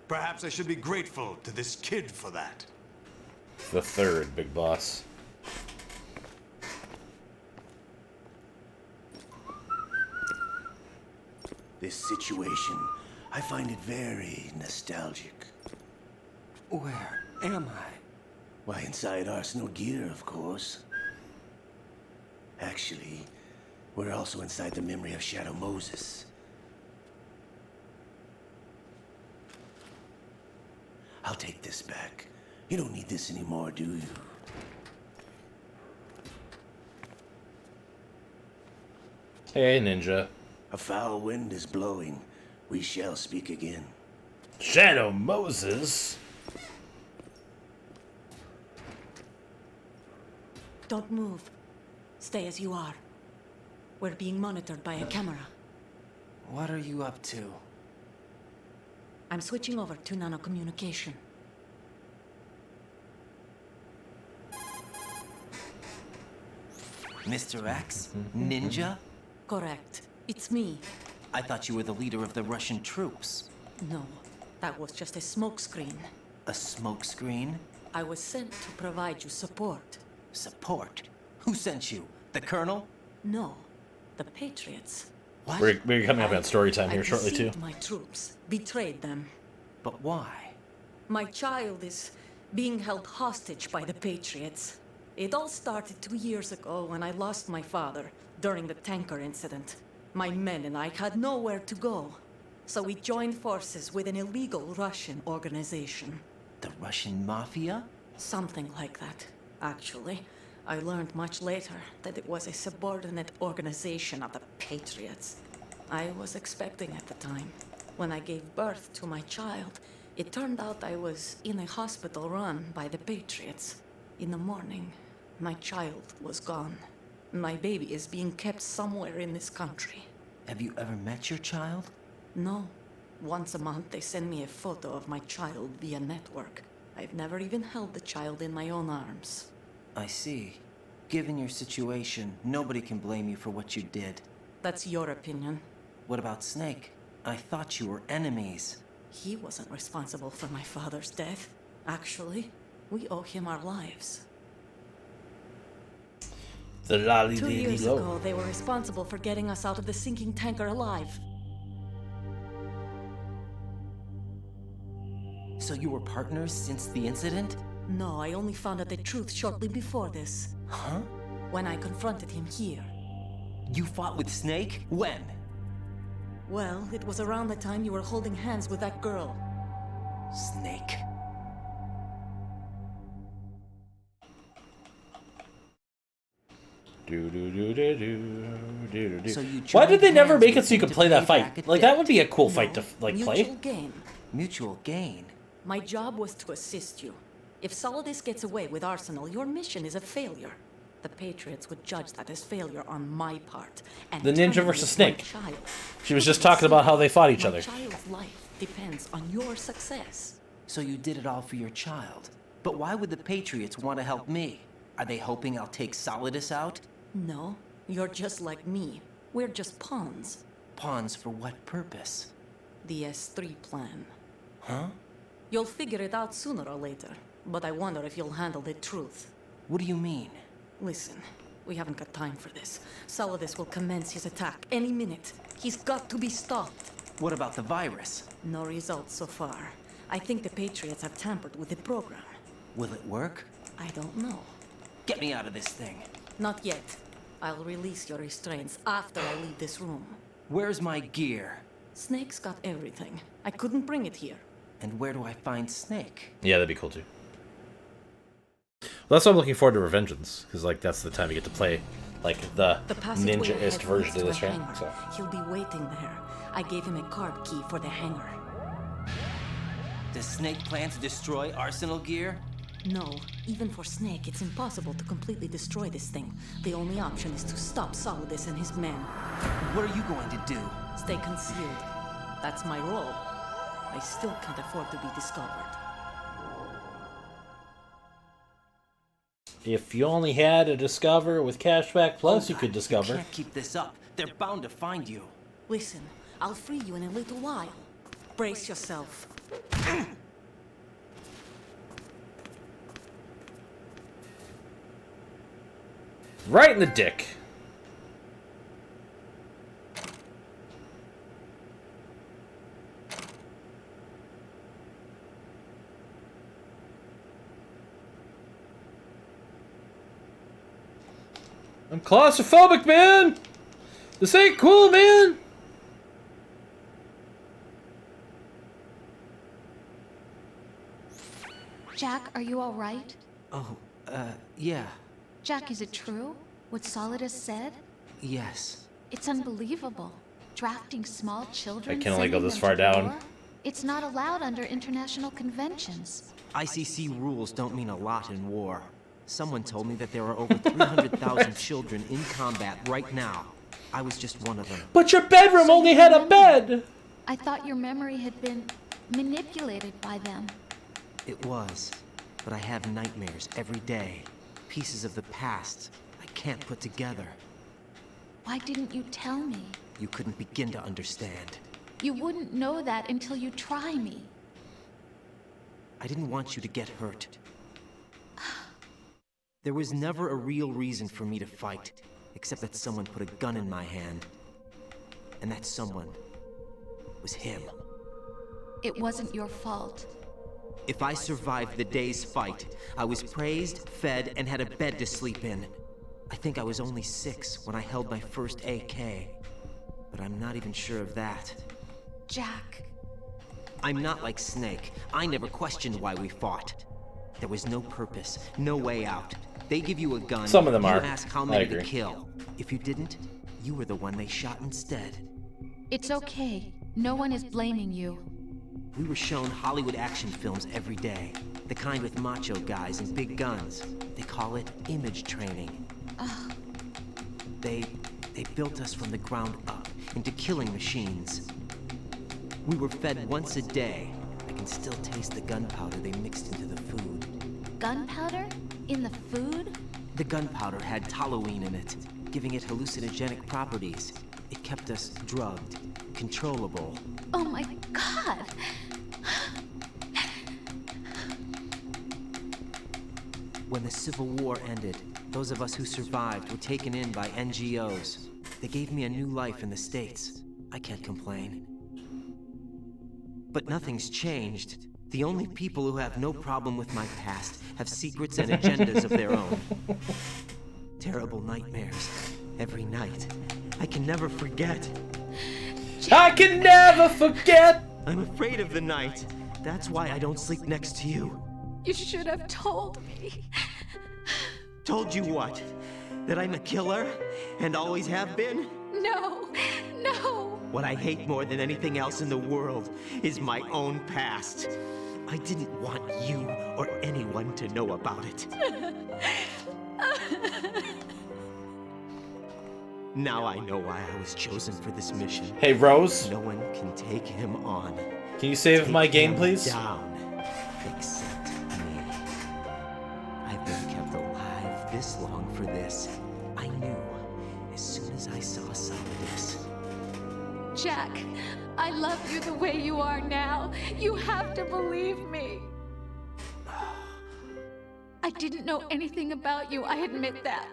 Perhaps I should be grateful to this kid for that. The third Big Boss. This situation, I find it very nostalgic. Where am I? Why, inside Arsenal Gear, of course. Actually, we're also inside the memory of Shadow Moses. I'll take this back. You don't need this anymore, do you? Hey, Ninja. A foul wind is blowing. We shall speak again. Shadow Moses? Don't move. Stay as you are. We're being monitored by a camera. What are you up to? I'm switching over to nanocommunication. Mr. X? Ninja? Correct. It's me. I thought you were the leader of the Russian troops. No, that was just a smokescreen. A smokescreen? I was sent to provide you support. Support? Who sent you? The Colonel? No, the Patriots. What? We're coming up on story time here shortly, too. My troops, betrayed them. But why? My child is being held hostage by the Patriots. It all started 2 years ago when I lost my father during the tanker incident. My men and I had nowhere to go, so we joined forces with an illegal Russian organization. The Russian Mafia? Something like that, actually. I learned much later that it was a subordinate organization of the Patriots. I was expecting at the time. When I gave birth to my child, it turned out I was in a hospital run by the Patriots. In the morning, My child was gone. My baby is being kept somewhere in this country. Have you ever met your child? No. Once a month, they send me a photo of my child via network. I've never even held the child in my own arms. I see. Given your situation, nobody can blame you for what you did. That's your opinion. What about Snake? I thought you were enemies. He wasn't responsible for my father's death. Actually, we owe him our lives. The lolly 2 years ago, they were responsible for getting us out of the sinking tanker alive. So you were partners since the incident? No, I only found out the truth shortly before this. Huh? When I confronted him here. You fought with Snake? When? Well, it was around the time you were holding hands with that girl. Snake. So why did they never make it so you could play that fight? Like, that would be a cool fight to play. Mutual gain. Mutual gain? My job was to assist you. If Solidus gets away with Arsenal, your mission is a failure. The Patriots would judge that as failure on my part. And the Ninja versus Snake. She was just talking about how they fought each other. My child's life depends on your success. So you did it all for your child. But why would the Patriots want to help me? Are they hoping I'll take Solidus out? No, you're just like me. We're just pawns. Pawns for what purpose? The S3 plan. Huh? You'll figure it out sooner or later. But I wonder if you'll handle the truth. What do you mean? Listen, we haven't got time for this. Solidus will commence his attack any minute. He's got to be stopped. What about the virus? No results so far. I think the Patriots have tampered with the program. Will it work? I don't know. Get me out of this thing. Not yet. I'll release your restraints after I leave this room. Where's my gear? Snake's got everything. I couldn't bring it here. And where do I find Snake? Yeah, that'd be cool too. Well, that's why I'm looking forward to Revengeance, because like that's the time you get to play like the ninja-ist version of this, right? So. He'll be waiting there. I gave him a card key for the hangar. Does Snake plan to destroy Arsenal gear? No. Even for Snake, it's impossible to completely destroy this thing. The only option is to stop Solidus and his men. What are you going to do? Stay concealed. That's my role. I still can't afford to be discovered. If you only had a Discover with Cashback Plus, you could discover. You can't keep this up. They're bound to find you. Listen, I'll free you in a little while. Brace yourself. Right in the dick. I'm claustrophobic, man! This ain't cool, man! Jack, are you all right? Oh, yeah. Jack, is it true? What Solidus said? Yes. It's unbelievable. Drafting small children. I can only go sending this them far to down. war? It's not allowed under international conventions. ICC rules don't mean a lot in war. Someone told me that there are over 300,000 children in combat right now. I was just one of them. But your bedroom only had a bed! I thought your memory had been manipulated by them. It was. But I have nightmares every day. Pieces of the past I can't put together. Why didn't you tell me? You couldn't begin to understand. You wouldn't know that until you try me. I didn't want you to get hurt. There was never a real reason for me to fight, except that someone put a gun in my hand. And that someone was him. It wasn't your fault. If I survived the day's fight, I was praised, fed, and had a bed to sleep in. I think I was only 6 when I held my first AK. But I'm not even sure of that. Jack. I'm not like Snake. I never questioned why we fought. There was no purpose, no way out. They give you a gun. Some of them you are. ask how many to kill. If you didn't, you were the one they shot instead. It's okay. No one is blaming you. We were shown Hollywood action films every day. The kind with macho guys and big guns. They call it image training. They built us from the ground up into killing machines. We were fed once a day. I can still taste the gunpowder they mixed into the food. Gunpowder? In the food? The gunpowder had toluene in it, giving it hallucinogenic properties. It kept us drugged, controllable. Oh my god! When the Civil War ended, those of us who survived were taken in by NGOs. They gave me a new life in the States. I can't complain. But nothing's changed. The only people who have no problem with my past have secrets and agendas of their own. Terrible nightmares. Every night. I can never forget. I can never forget! I'm afraid of the night. That's why I don't sleep next to you. You should have told me. Told you what? That I'm a killer? And always have been? No, no. What I hate more than anything else in the world is my own past. I didn't want you or anyone to know about it. Now I know why I was chosen for this mission. Hey, Rose. No one can take him on. Can you save my game, please? Down. Except me. I've been kept alive this long for this. I knew as soon as I saw Solidus. Jack, I love you the way you are now. You have to believe me. I didn't know anything about you, I admit that.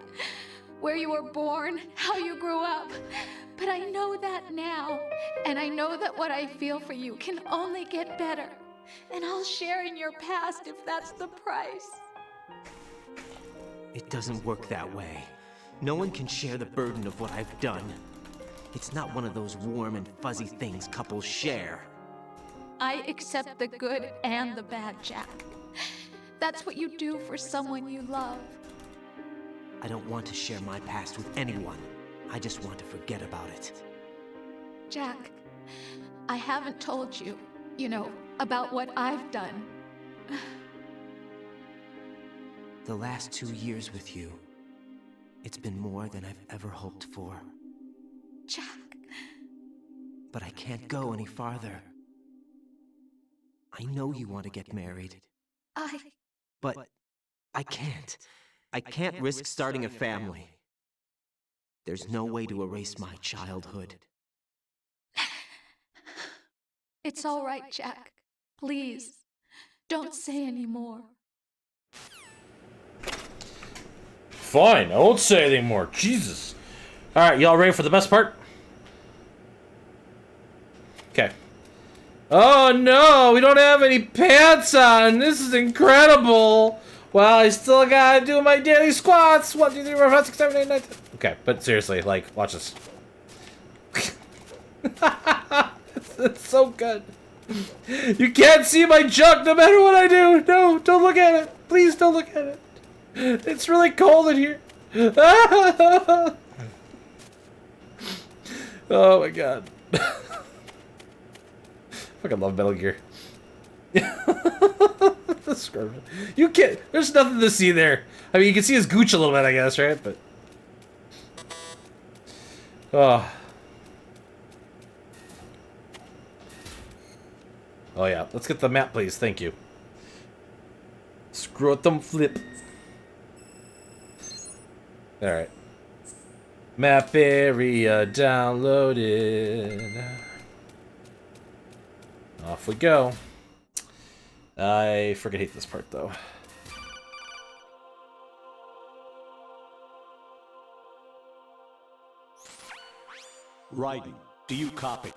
Where you were born, how you grew up. But I know that now. And I know that what I feel for you can only get better. And I'll share in your past if that's the price. It doesn't work that way. No one can share the burden of what I've done. It's not one of those warm and fuzzy things couples share. I accept the good and the bad, Jack. That's what you do for someone you love. I don't want to share my past with anyone. I just want to forget about it. Jack, I haven't told you, about what I've done. The last 2 years with you, it's been more than I've ever hoped for. Jack. But I can't go any farther. I know you want to get married. But I can't. I can't risk starting a family. There's no way to erase my childhood. It's all right, Jack. Please, don't say any more. Fine, I won't say anything more. Jesus. Alright, y'all ready for the best part? Okay. Oh no, we don't have any pants on. This is incredible. Well, I still gotta do my daily squats. 1, 2, 3, 4, 5, 6, 7, 8, 9, 10. Okay, but seriously, watch this. It's so good. You can't see my junk no matter what I do. No, don't look at it. Please don't look at it. It's really cold in here. Oh my god. Fucking love Metal Gear. You can't. There's nothing to see there. I mean, you can see his gooch a little bit, I guess, right? But oh yeah. Let's get the map, please. Thank you. Scrotum flip. All right. Map area downloaded. Off we go. I freaking hate this part, though. Raiden, do you copy?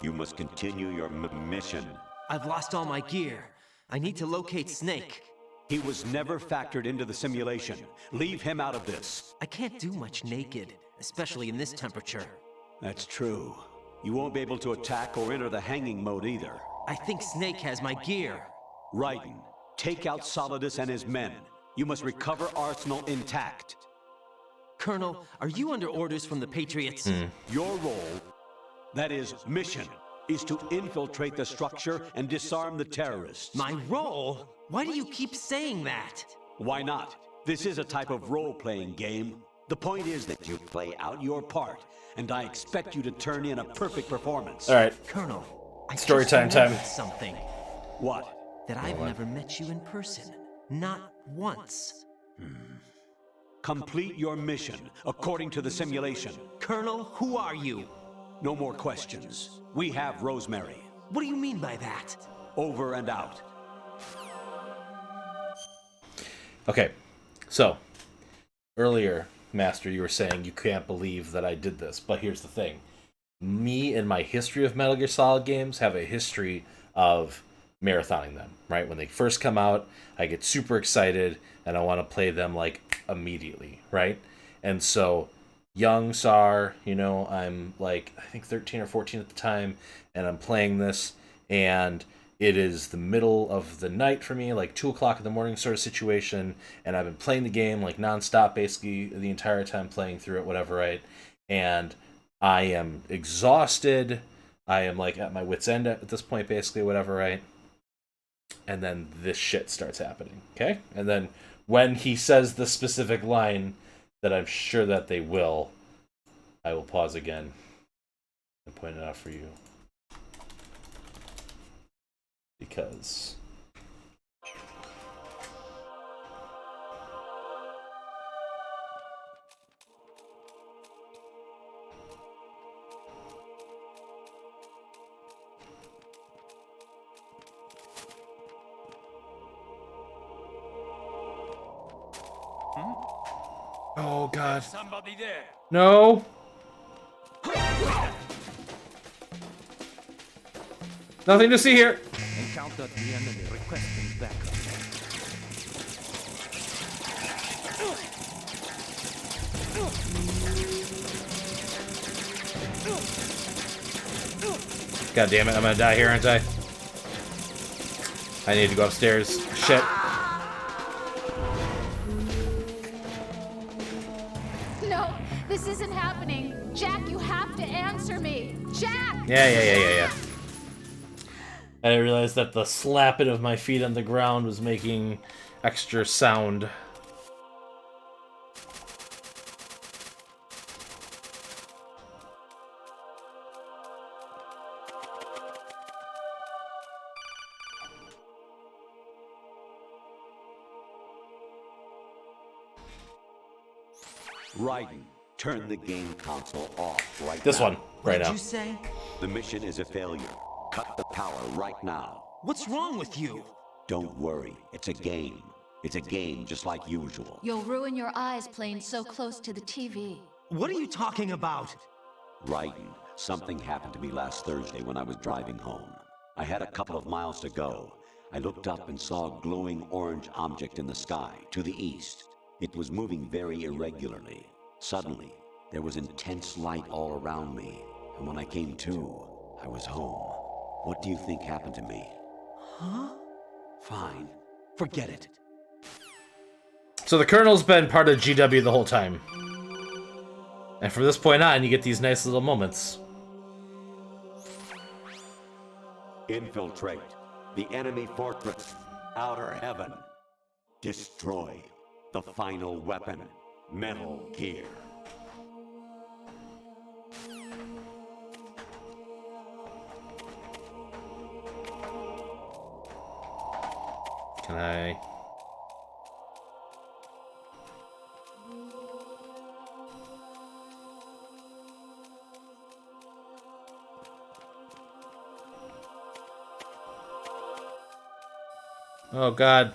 You must continue your mission. I've lost all my gear. I need to locate Snake. He was never factored into the simulation. Leave him out of this. I can't do much naked, especially in this temperature. That's true. You won't be able to attack or enter the hanging mode either. I think Snake has my gear. Raiden, take out Solidus and his men. You must recover Arsenal intact. Colonel, are you under orders from the Patriots? Your role, that is, mission, is to infiltrate the structure and disarm the terrorists. My role? Why do you keep saying that? Why not? This is a type of role-playing game. The point is that you play out your part, and I expect you to turn in a perfect performance. All right. Colonel, I Story just time. remembered something. What? That I've never met you in person. Not once. Complete your mission, according to the simulation. Colonel, who are you? No more questions. We have Rosemary. What do you mean by that? Over and out. Okay, so earlier, Master, you were saying you can't believe that I did this, but here's the thing. Me and my history of Metal Gear Solid games have a history of marathoning them, right? When they first come out, I get super excited and I want to play them like immediately, right? And so young Sar, you know, I'm like, I think 13 or 14 at the time, and I'm playing this, and it is the middle of the night for me, like 2 o'clock in the morning sort of situation, and I've been playing the game like nonstop basically the entire time, playing through it, whatever, right? And I am exhausted. I am like at my wit's end at this point, basically, whatever, right? And then this shit starts happening, okay? And then when he says the specific line that I'm sure that they will, I will pause again and point it out for you. Because oh god. Somebody there. No. Nothing to see here. Encountered the enemy requesting backup. God damn it, I'm gonna die here, aren't I? I need to go upstairs. Shit. No, this isn't happening. Jack, you have to answer me. Jack! Yeah. I didn't realize that the slapping of my feet on the ground was making extra sound. Raiden, turn the game console off right This now. one, right now. What did you say? The mission is a failure. Cut the power right now. What's wrong with you? Don't worry, it's a game. It's a game just like usual. You'll ruin your eyes playing so close to the TV. What are you talking about? Raiden, something happened to me last Thursday when I was driving home. I had a couple of miles to go. I looked up and saw a glowing orange object in the sky, to the east. It was moving very irregularly. Suddenly, there was intense light all around me, and when I came to, I was home. What do you think happened to me? Huh? Fine. Forget it. So the Colonel's been part of GW the whole time. And from this point on, you get these nice little moments. Infiltrate the enemy fortress, Outer Heaven. Destroy the final weapon, Metal Gear. Can I... Oh god.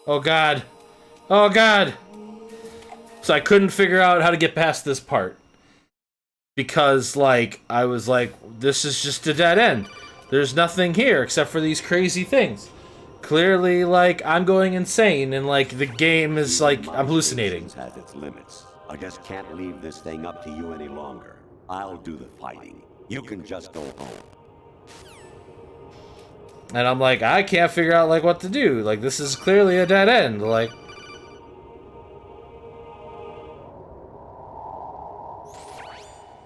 Oh god. Oh god! So I couldn't figure out how to get past this part. Because, like, I was like, this is just a dead end. There's nothing here except for these crazy things. Clearly, like, I'm going insane and, like, the game is, like, I'm hallucinating. Has its limits. I just can't leave this thing up to you any longer. I'll do the fighting. You can just go home. And I'm like, I can't figure out, like, what to do. Like, this is clearly a dead end. Like...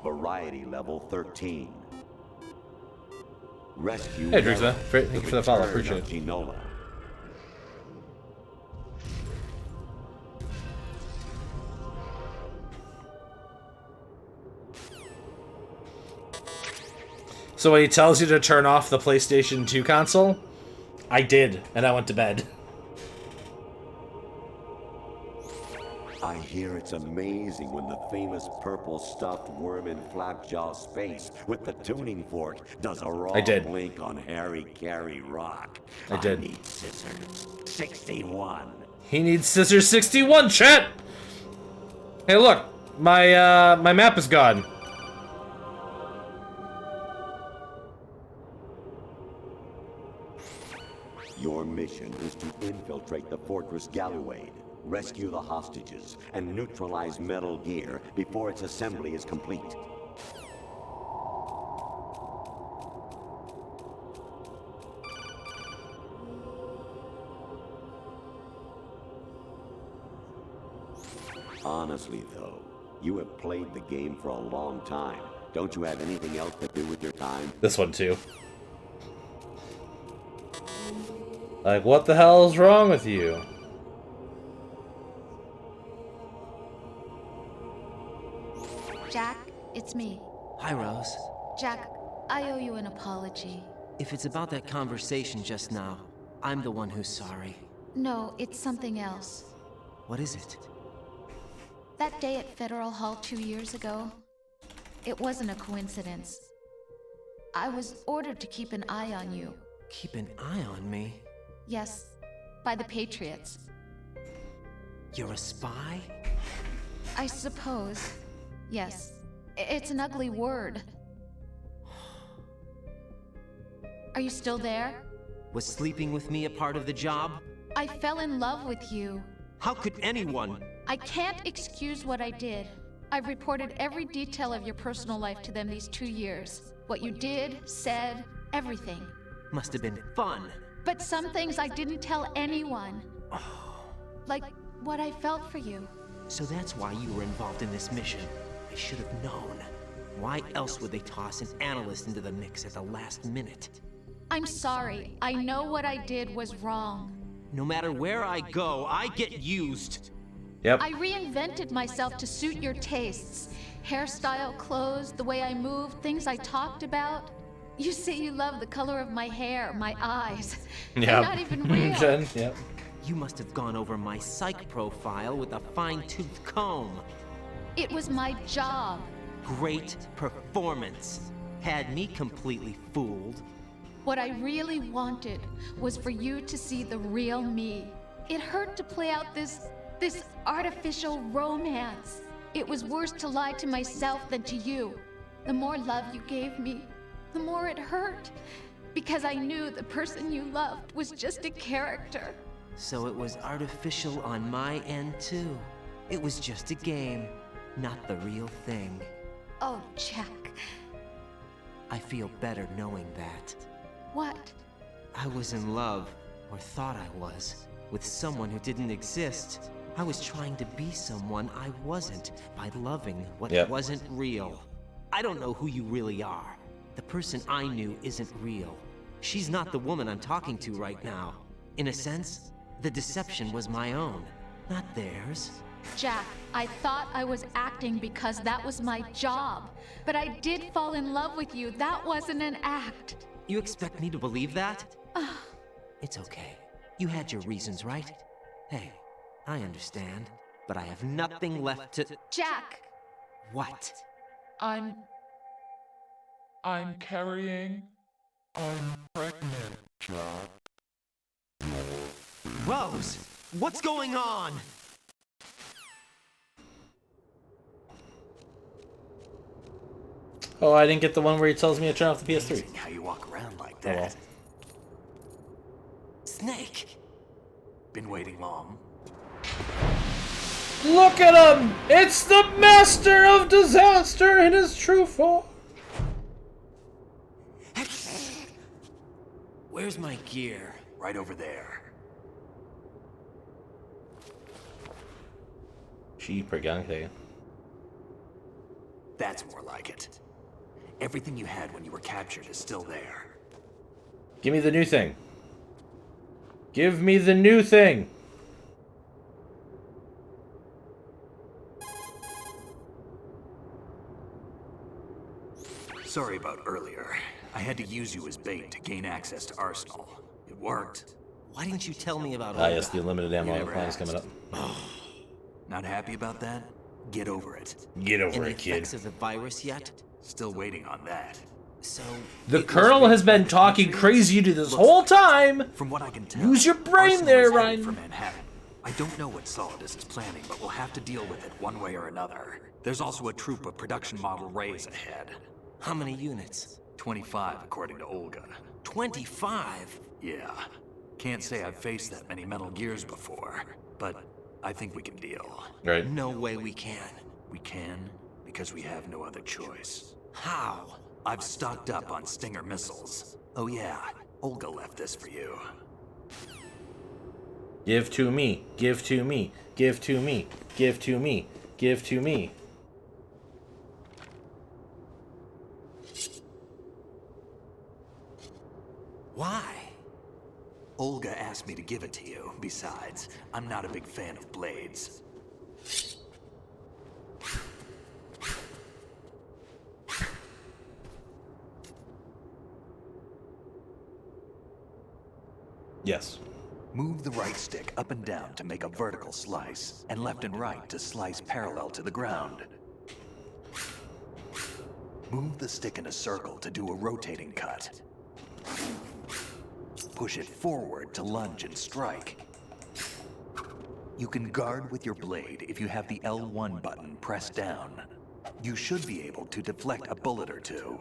Variety level 13. Rescue. Hey, Drixma. Thank you for the follow. Appreciate it. Genola. So when he tells you to turn off the PlayStation 2 console, I did, and I went to bed. I hear it's amazing when the famous purple stuffed worm in Flapjaw Space with the tuning fork does a raw blink on Harry Carey Rock. I did. Need Scissor 61. He needs Scissor 61, chat! Hey, look, my map is gone. Your mission is to infiltrate the Fortress Gallowade, rescue the hostages, and neutralize Metal Gear before its assembly is complete. Honestly, though, you have played the game for a long time. Don't you have anything else to do with your time? This one, too. Like, what the hell is wrong with you? Jack, it's me. Hi, Rose. Jack, I owe you an apology. If it's about that conversation just now, I'm the one who's sorry. No, it's something else. What is it? That day at Federal Hall 2 years ago, it wasn't a coincidence. I was ordered to keep an eye on you. Keep an eye on me? Yes, by the Patriots. You're a spy? I suppose. Yes. It's an ugly word. Are you still there? Was sleeping with me a part of the job? I fell in love with you. How could anyone? I can't excuse what I did. I've reported every detail of your personal life to them these 2 years. What you did, said, everything. Must have been fun. But some things I didn't tell anyone. Like what I felt for you. So that's why you were involved in this mission. I should have known. Why else would they toss an analyst into the mix at the last minute? I'm sorry. I know what I did was wrong. No matter where I go, I get used. Yep. I reinvented myself to suit your tastes. Hairstyle, clothes, the way I moved, things I talked about. You say you love the color of my hair, my eyes. Yep. They're not even real. Jen, yep. You must have gone over my psych profile with a fine-tooth comb. It was my job. Great performance. Had me completely fooled. What I really wanted was for you to see the real me. It hurt to play out this artificial romance. It was worse to lie to myself than to you. The more love you gave me, the more it hurt. Because I knew the person you loved was just a character. So it was artificial on my end too. It was just a game, not the real thing. Oh, Jack. I feel better knowing that. What? I was in love, or thought I was, with someone who didn't exist. I was trying to be someone I wasn't by loving what wasn't real. I don't know who you really are. The person I knew isn't real. She's not the woman I'm talking to right now. In a sense, the deception was my own, not theirs. Jack, I thought I was acting because that was my job. But I did fall in love with you. That wasn't an act. You expect me to believe that? It's okay. You had your reasons, right? Hey, I understand. But I have nothing left to... Jack! What? I'm carrying... I'm pregnant, Jack. Rose! What's going on? Oh, I didn't get the one where he tells me to turn off the PS3. How you walk around like that. Oh, well. Snake! Been waiting long? Look at him! It's the master of disaster in his true form. Where's my gear? Right over there. That's more like it. Everything you had when you were captured is still there. Give me the new thing. Give me the new thing. Sorry about earlier. I had to use you as bait to gain access to Arsenal. It worked. Why didn't you tell me about Ah, yes, the unlimited ammo on the plan is coming up. Not happy about that? Get over it. Get over it, kid. Effects of the virus yet? Still waiting on that. So The Colonel has been talking crazy to this whole time. From what I can tell, Use your brain Arsenal there, is headed Ryan. for Manhattan. I don't know what Solidus is planning, but we'll have to deal with it one way or another. There's also a troop of production model Rays ahead. How many units? 25, according to Olga. 25? Yeah. Can't say I've faced that many Metal Gears before, but I think we can deal. Right. No way we can. We can, because we have no other choice. How? I've stocked up on Stinger missiles. Oh yeah, Olga left this for you. Give to me. Give to me. Give to me. Give to me. Give to me. Why? Olga asked me to give it to you. Besides, I'm not a big fan of blades. Yes. Move the right stick up and down to make a vertical slice, and left and right to slice parallel to the ground. Move the stick in a circle to do a rotating cut. Push it forward to lunge and strike. You can guard with your blade if you have the L1 button pressed down. You should be able to deflect a bullet or two.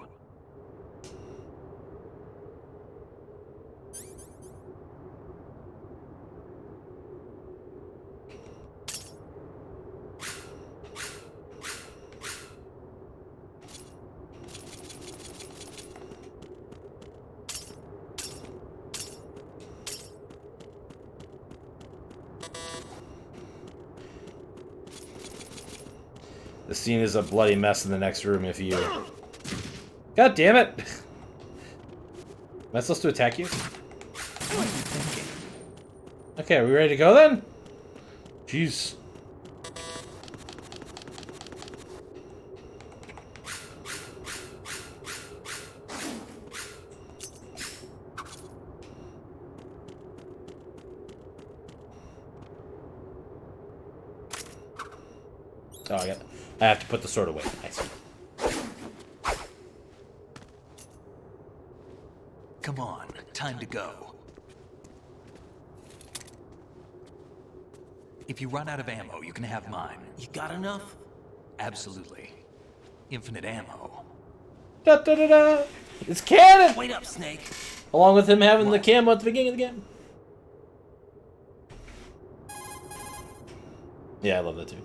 The scene is a bloody mess in the next room if you... God damn it! Am I supposed to attack you? Okay, are we ready to go then? Jeez. Oh, I have to put the sword away. I see. Come on, time to go. If you run out of ammo, you can have mine. You got enough? Absolutely. Infinite ammo. Da da da da! It's canon! Wait up, Snake. Along with him having the camo at the beginning of the game. Yeah, I love that too.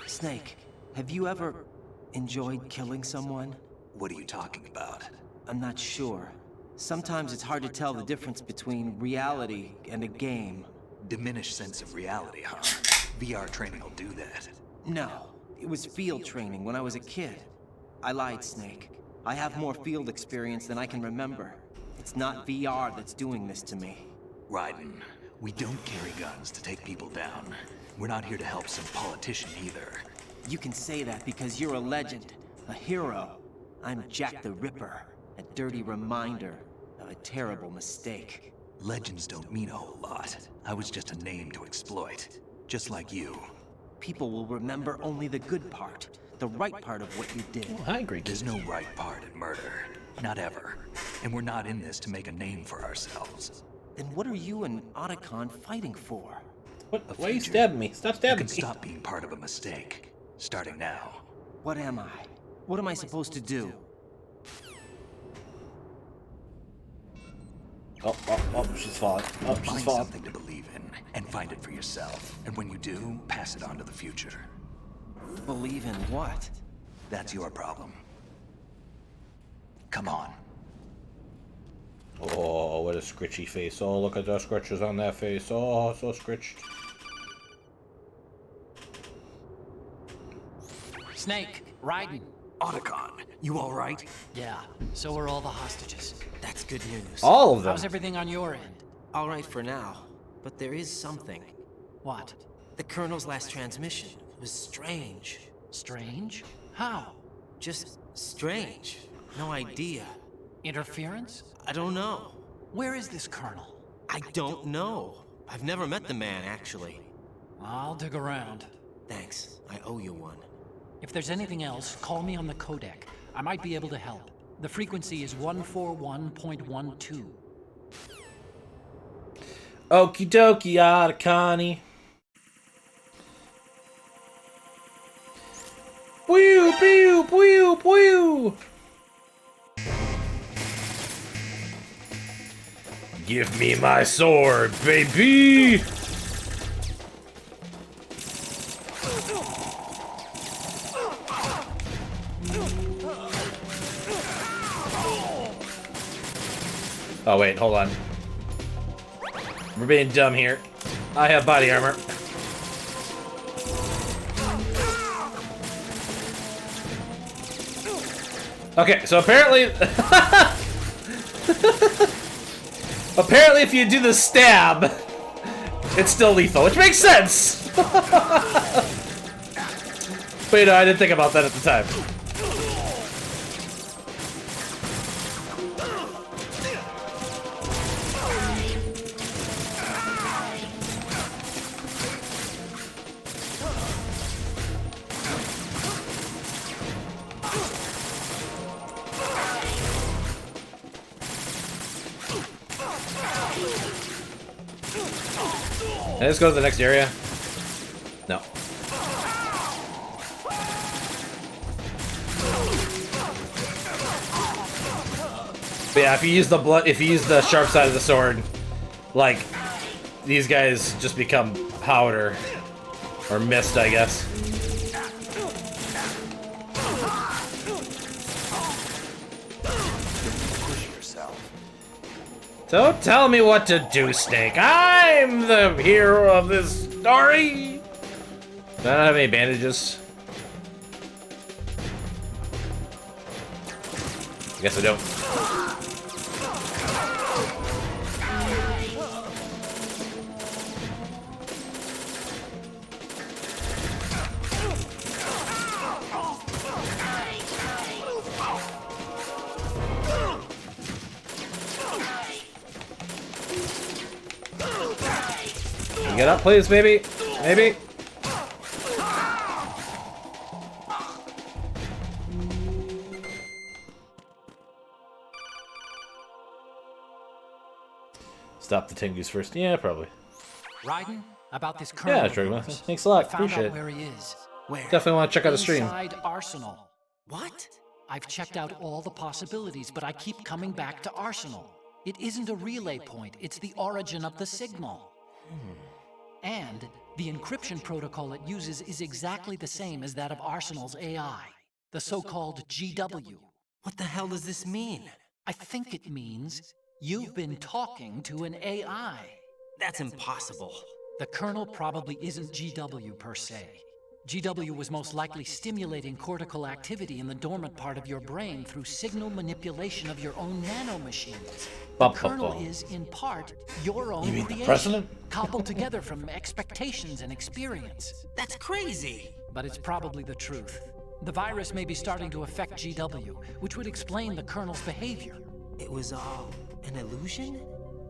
Snake, have you ever enjoyed killing someone? What are you talking about? I'm not sure. Sometimes it's hard to tell the difference between reality and a game. Diminished sense of reality, huh? VR training will do that. No, it was field training when I was a kid. I lied, Snake. I have more field experience than I can remember. It's not VR that's doing this to me. Raiden, we don't carry guns to take people down. We're not here to help some politician either. You can say that because you're a legend, a hero. I'm Jack the Ripper, a dirty reminder of a terrible mistake. Legends don't mean a whole lot. I was just a name to exploit, just like you. People will remember only the good part, the right part of what you did. Oh, hi, Greek. There's no right part in murder. Not ever. And we're not in this to make a name for ourselves. Then what are you and Otacon fighting for? What? Why are you stabbing me? Stop stabbing me. You can stop being part of a mistake. Starting now. What am I? What am I supposed to do? Oh, she's falling. Oh, she's Find falling. something to believe in, and find it for yourself. And when you do, pass it on to the future. Believe in what? That's your problem. Come on. Oh, what a scritchy face. Oh, look at the scratches on that face. Oh, so scritched. Snake, Raiden. Otacon, you alright? Yeah, so are all the hostages. That's good news. All of them. How's everything on your end? All right for now, but there is something. What? The Colonel's last transmission was strange. Strange? How? Just strange. No idea. Interference? I don't know. Where is this Colonel? I don't know. I've never met the man, actually. I'll dig around. Thanks. I owe you one. If there's anything else, call me on the codec. I might be able to help. The frequency is 141.12. Okie dokie, Otacani. Pew, pew, pew, pew. Give me my sword, baby. Oh wait, hold on. We're being dumb here. I have body armor. Okay, so apparently... apparently if you do the stab, it's still lethal, which makes sense! But you know, I didn't think about that at the time. Can I just go to the next area? No. But yeah, if you use the sharp side of the sword, like, these guys just become powder. Or mist, I guess. Don't tell me what to do, Snake. I'm the hero of this story. I don't have any bandages. I guess I don't. Get up, please, maybe? Maybe? Stop the Tengus first. Yeah, probably. Raiden, about this Colonel. Yeah, Trigger. Thanks a lot. I found Appreciate out it. where he is. Where? Definitely want to check out the stream. Inside Arsenal. What? I've checked out all the possibilities, but I keep coming back to Arsenal. It isn't a relay point, it's the origin of the signal. And the encryption protocol it uses is exactly the same as that of Arsenal's AI, the so-called GW. What the hell does this mean? I think it means you've been talking to an AI. That's impossible. The Colonel probably isn't GW per se. GW was most likely stimulating cortical activity in the dormant part of your brain through signal manipulation of your own nanomachines. The Colonel is, in part, your own mean the creation, president? cobbled together from expectations and experience. That's crazy! But it's probably the truth. The virus may be starting to affect GW, which would explain the Colonel's behavior. It was all an illusion?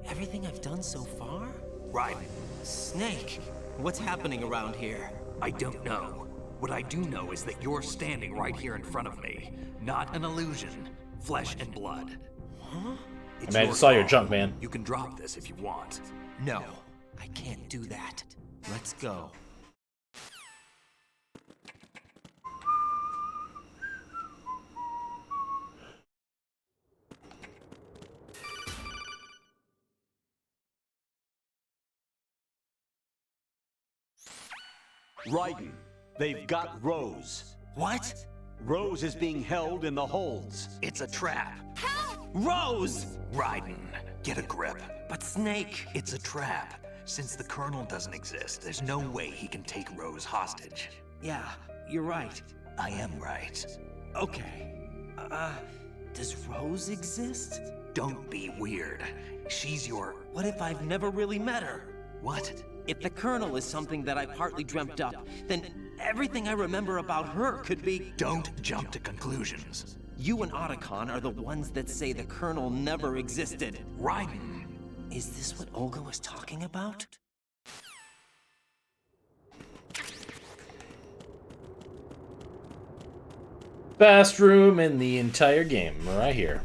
Everything I've done so far? Raiden. Snake, what's happening around here? I don't know. What I do know is that you're standing right here in front of me. Not an illusion. Flesh and blood. Huh? I mean, I just saw your junk, man. You can drop this if you want. No, I can't do that. Let's go. Raiden, they've got Rose. What? Rose is being held in the holds. It's a trap. Rose! Raiden, get a grip. But Snake... It's a trap. Since the Colonel doesn't exist, there's no way he can take Rose hostage. Yeah, you're right. I am right. Okay. Does Rose exist? Don't be weird. She's your... What if I've never really met her? What? If the Colonel is something that I partly dreamt up, then everything I remember about her could be... Don't jump to conclusions. You and Otacon are the ones that say the Colonel never existed. Raiden. Is this what Olga was talking about? Best room in the entire game, right here.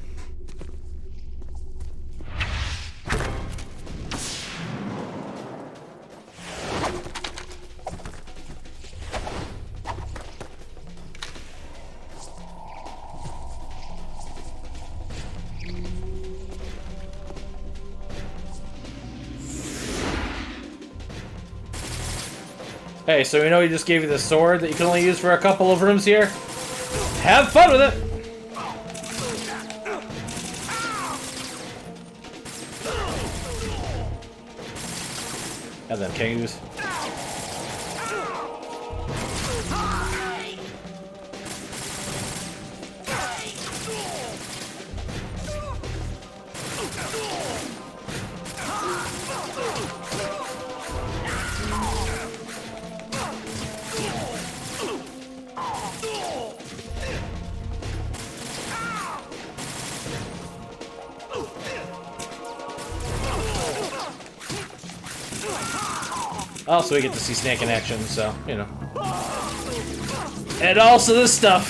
Hey, so we know he just gave you the sword that you can only use for a couple of rooms here? Have fun with it! And then kangaroos. Also, we get to see Snake in action, so, you know. And also this stuff.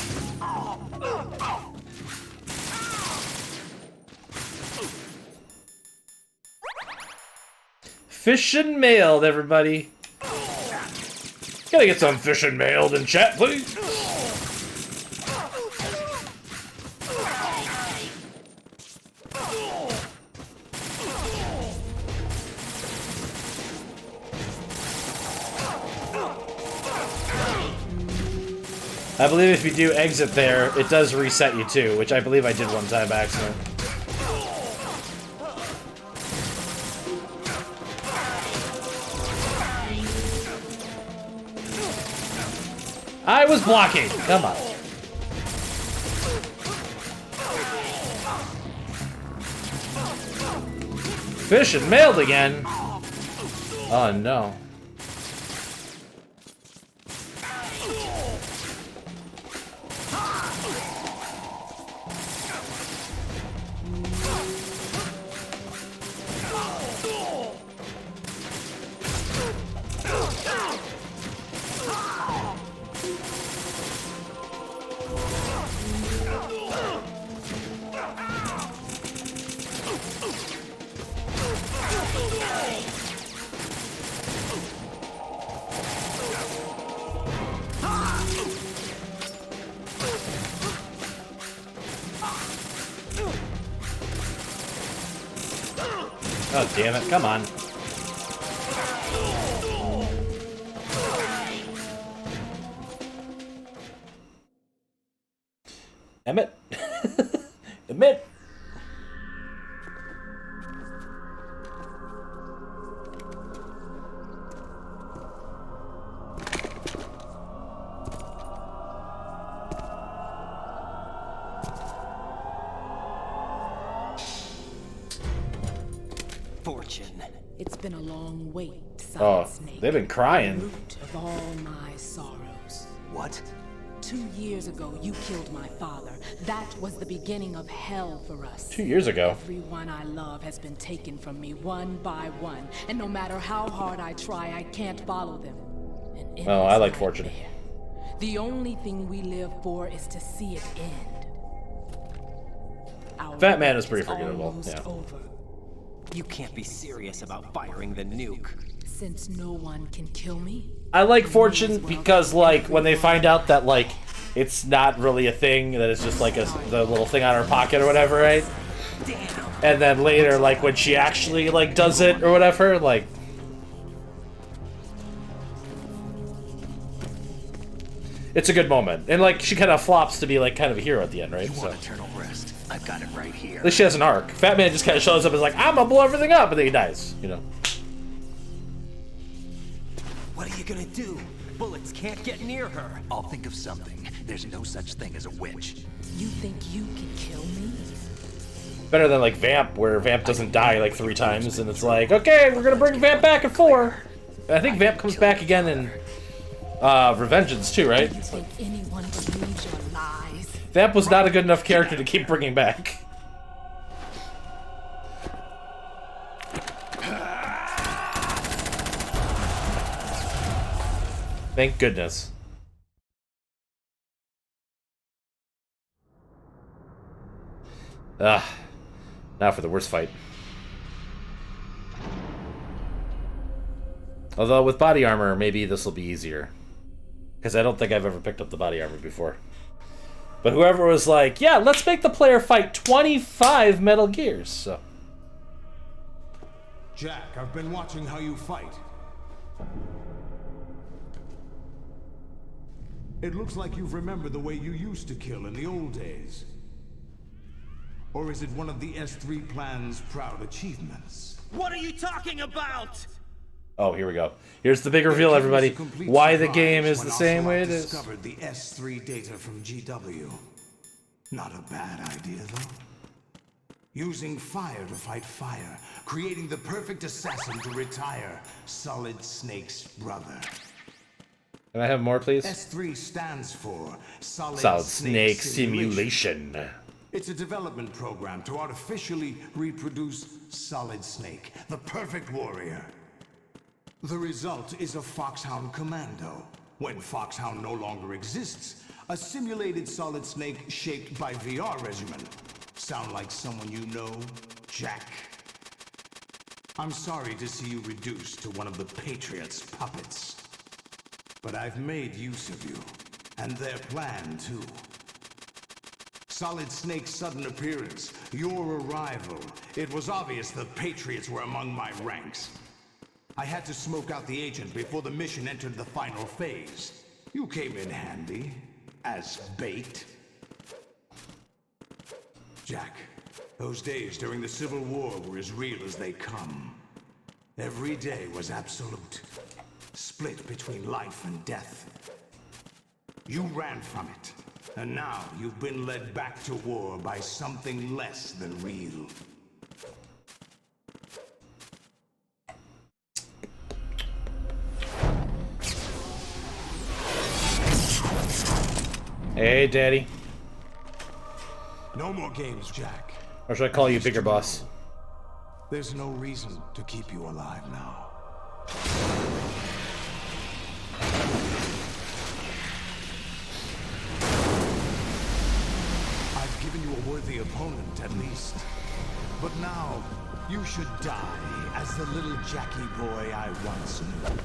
Fish and mailed, everybody. Gotta get some fish and mailed in chat, please. I believe if you do exit there, it does reset you too, which I believe I did one time by accident. I was blocking! Come on. Fish and mailed again! Oh no. Oh, damn it. Come on. Emmett? Emmett? Fortune. It's been a long wait, Oh, Snake. they've been crying. Root of all my sorrows. What? 2 years ago, you killed my father. That was the beginning of hell for us. 2 years ago. Everyone I love has been taken from me one by one, and no matter how hard I try, I can't follow them. Oh, I like Fortune. The only thing we live for is to see it end. Our Fat Man is life pretty forgettable. almost Yeah. over. You can't be serious about firing the nuke. Since no one can kill me, I like Fortune because, like, when they find out that, like, it's not really a thing, that it's just, like, the little thing on her pocket or whatever, right? And then later, like, when she actually, like, does it or whatever, like... It's a good moment. And, like, she kind of flops to be, like, kind of a hero at the end, right? You want eternal rest? I've got it right here. At least she has an arc. Fat Man just kind of shows up and is like, I'm gonna blow everything up, and then he dies, you know? What are you gonna do? Bullets can't get near her. I'll think of something. There's no such thing as a witch. you think you can kill me? Better than like Vamp, where Vamp doesn't die like 3 times, and it's like, okay, we're gonna bring Vamp back in 4. I think Vamp comes back again in Revengeance too, right? You think anyone believes your lies? Vamp was not a good enough character to keep bringing back. Thank goodness. Now for the worst fight. Although with body armor, maybe this will be easier. Because I don't think I've ever picked up the body armor before. But whoever was like, yeah, let's make the player fight 25 Metal Gears, so... Jack, I've been watching how you fight. It looks like you've remembered the way you used to kill in the old days. Or is it one of the S3 plan's proud achievements? What are you talking about? Oh, here we go. Here's the big reveal, everybody. Why the game is the same way it is. Discovered the S3 data from GW. Not a bad idea, though. Using fire to fight fire, creating the perfect assassin to retire Solid Snake's brother. Can I have more, please? S3 stands for Solid Snake Simulation. It's a development program to artificially reproduce Solid Snake, the perfect warrior. The result is a Foxhound Commando. When Foxhound no longer exists, a simulated Solid Snake shaped by VR regimen. Sound like someone you know, Jack? I'm sorry to see you reduced to one of the Patriots' puppets. But I've made use of you, and their plan too. Solid Snake's sudden appearance, your arrival. It was obvious the Patriots were among my ranks. I had to smoke out the agent before the mission entered the final phase. You came in handy, as bait. Jack, those days during the Civil War were as real as they come. Every day was absolute, split between life and death. You ran from it, and now you've been led back to war by something less than real. Hey, Daddy. No more games, Jack. Or should I call you Bigger Boss? There's no reason to keep you alive now. I've given you a worthy opponent, at least. But now, you should die as the little Jackie boy I once knew.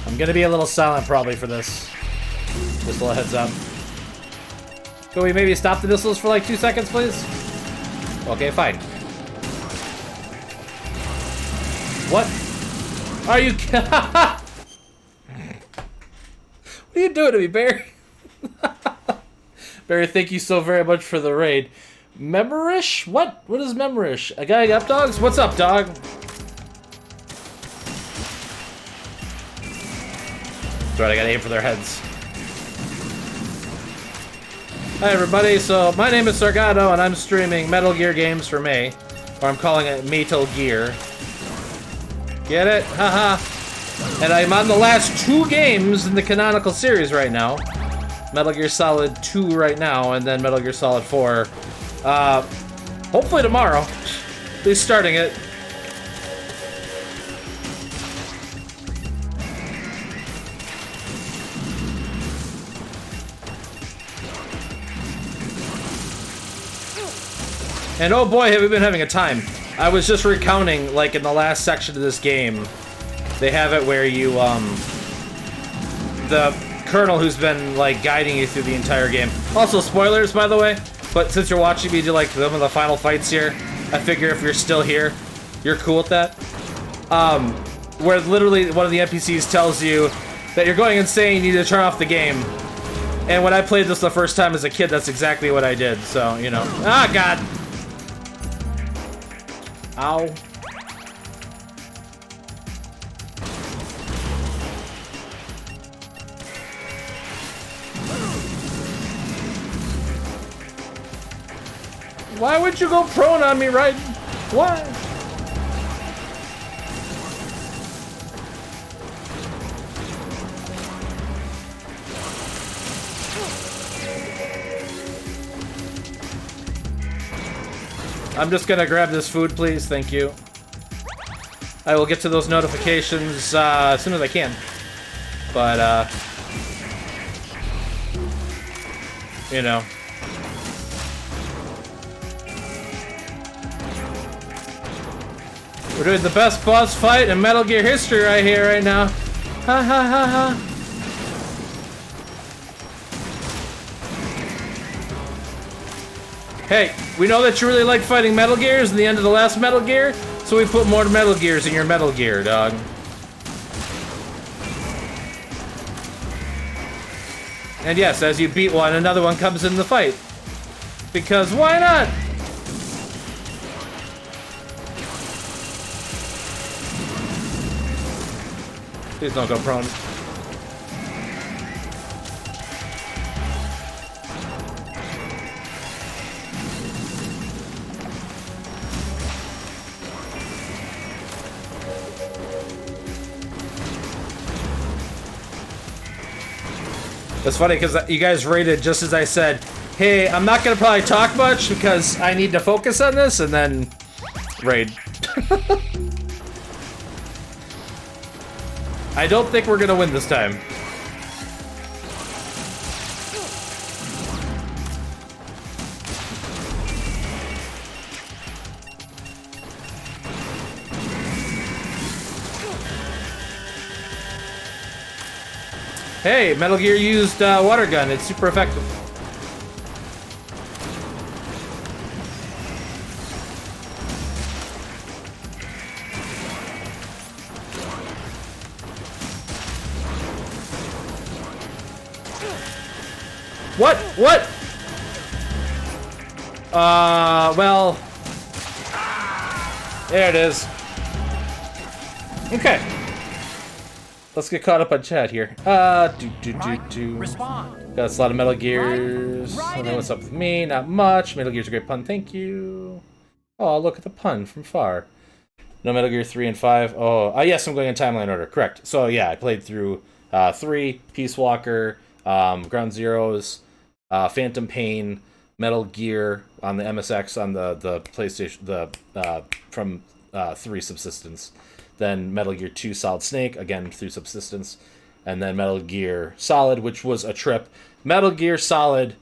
I'm gonna be a little silent probably for this. Just a little heads up. Can we maybe stop the missiles for like 2 seconds, please? Okay, fine. What? Are you... What are you doing to me, Barry? Barry, thank you so very much for the raid. Memorish? What? What is Memorish? A guy up, dogs? What's up, dog? That's right, I gotta aim for their heads. Hi everybody, so my name is Sargado and I'm streaming Metal Gear games for May. Or I'm calling it Maytle Gear. Get it? Haha. And I'm on the last 2 games in the canonical series right now. Metal Gear Solid 2 right now, and then Metal Gear Solid 4. Hopefully tomorrow. At least starting it. And oh boy, have we been having a time. I was just recounting, like, in the last section of this game, they have it where you, the colonel who's been, like, guiding you through the entire game. Also, spoilers, by the way, but since you're watching me do, like, some of the final fights here, I figure if you're still here, you're cool with that. Where literally one of the NPCs tells you that you're going insane, you need to turn off the game. And when I played this the first time as a kid, that's exactly what I did, so, you know. Ah, God! Ow. Why would you go prone on me, right? Why? I'm just gonna grab this food, please. Thank you. I will get to those notifications as soon as I can. But, you know. We're doing the best boss fight in Metal Gear history right here, right now. Ha ha ha ha. Hey, we know that you really like fighting Metal Gears in the end of the last Metal Gear, so we put more Metal Gears in your Metal Gear, dog. And yes, as you beat one, another one comes in the fight. Because why not? Please don't go prone. It's funny because you guys rated just as I said, hey, I'm not going to probably talk much because I need to focus on this, and then raid. I don't think we're going to win this time. Hey, Metal Gear used water gun. It's super effective. What? What? Well. There it is. Okay. Let's get caught up on chat here. Respond. Got a lot of Metal Gears. I don't know what's up with me. Not much. Metal Gear's a great pun. Thank you. Oh, look at the pun from far. No Metal Gear 3 and 5. Oh, yes, I'm going in timeline order. Correct. So, yeah, I played through 3, Peace Walker, Ground Zeroes, Phantom Pain, Metal Gear on the MSX on the PlayStation, from 3 Subsistence. Then Metal Gear 2 Solid Snake, again through Subsistence, and then Metal Gear Solid, which was a trip. Metal Gear Solid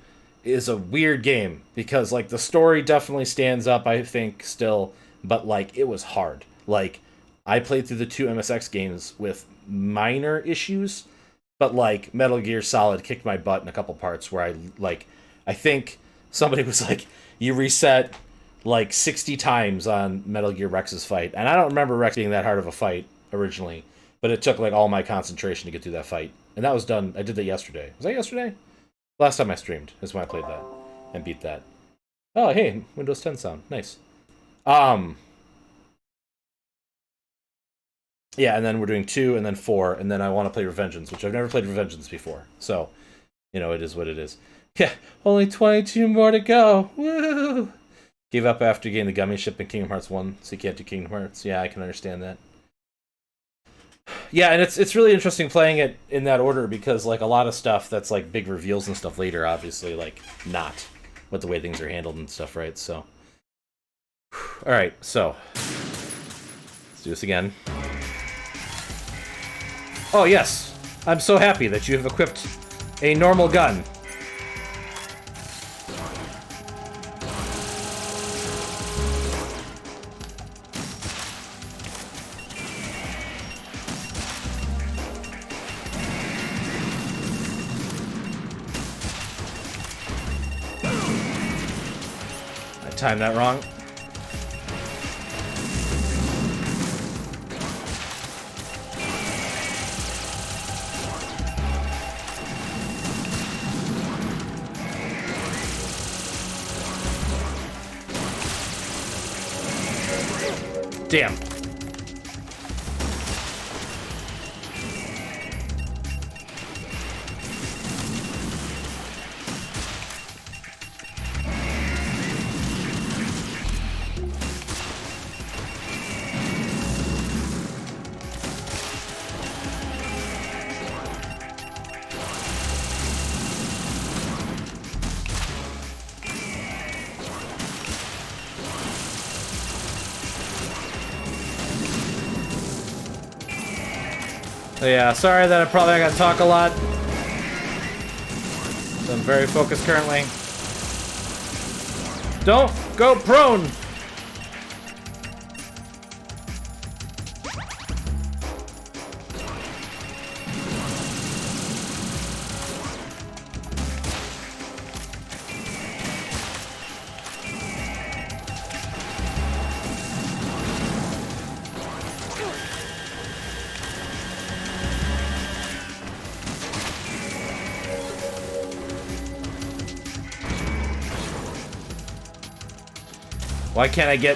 is a weird game, because, like, the story definitely stands up, I think, still, but, like, it was hard. Like, I played through the 2 MSX games with minor issues, but, like, Metal Gear Solid kicked my butt in a couple parts where I think somebody was like, you reset like 60 times on Metal Gear Rex's fight. And I don't remember Rex being that hard of a fight originally, but it took like all my concentration to get through that fight. And that was done. I did that yesterday. Was that yesterday? Last time I streamed is when I played that and beat that. Oh, hey, Windows 10 sound. Nice. Yeah, and then we're doing 2 and then 4, and then I want to play Revengeance, which I've never played Revengeance before. So, you know, it is what it is. Yeah, only 22 more to go. Woo! Gave up after getting the gummy ship in Kingdom Hearts 1, so you can't do Kingdom Hearts. Yeah, I can understand that. Yeah, and it's really interesting playing it in that order because like a lot of stuff that's like big reveals and stuff later, obviously like not with the way things are handled and stuff, right? So, all right, so let's do this again. Oh yes, I'm so happy that you have equipped a normal gun. Timed that wrong. Damn. Yeah, sorry that I probably gotta talk a lot. So I'm very focused currently. Don't go prone! Why can't I get...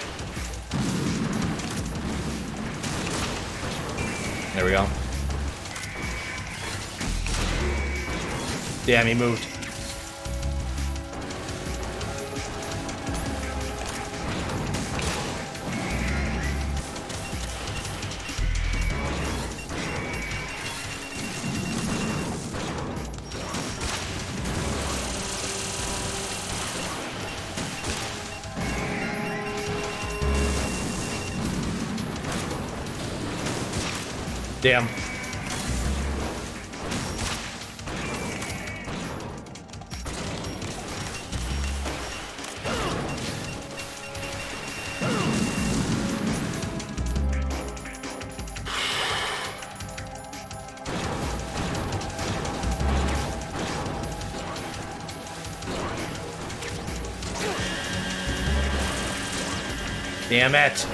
There we go. Damn, he moved. Damn. Damn it.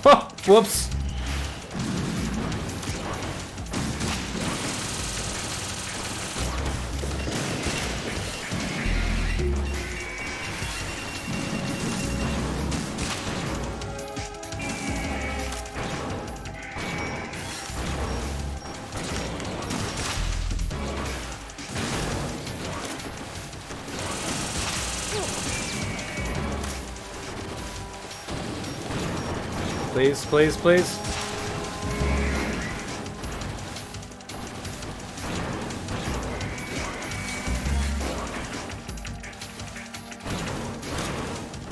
Oh, whoops. Please, please, please.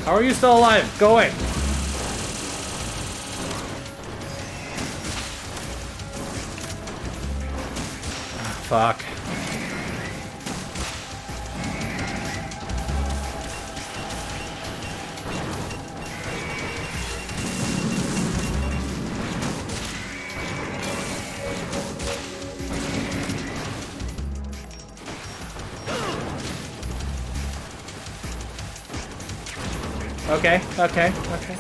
How are you still alive? Go away. Fuck. Okay, okay, okay.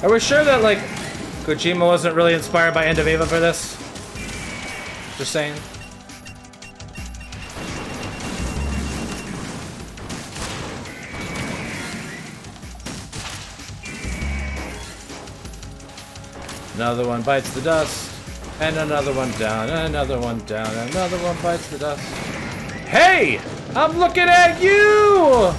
Are we sure that, like, Kojima wasn't really inspired by End of Eva for this? Just saying. Another one bites the dust, and another one down, and another one down, and another one bites the dust. Hey! I'm looking at you!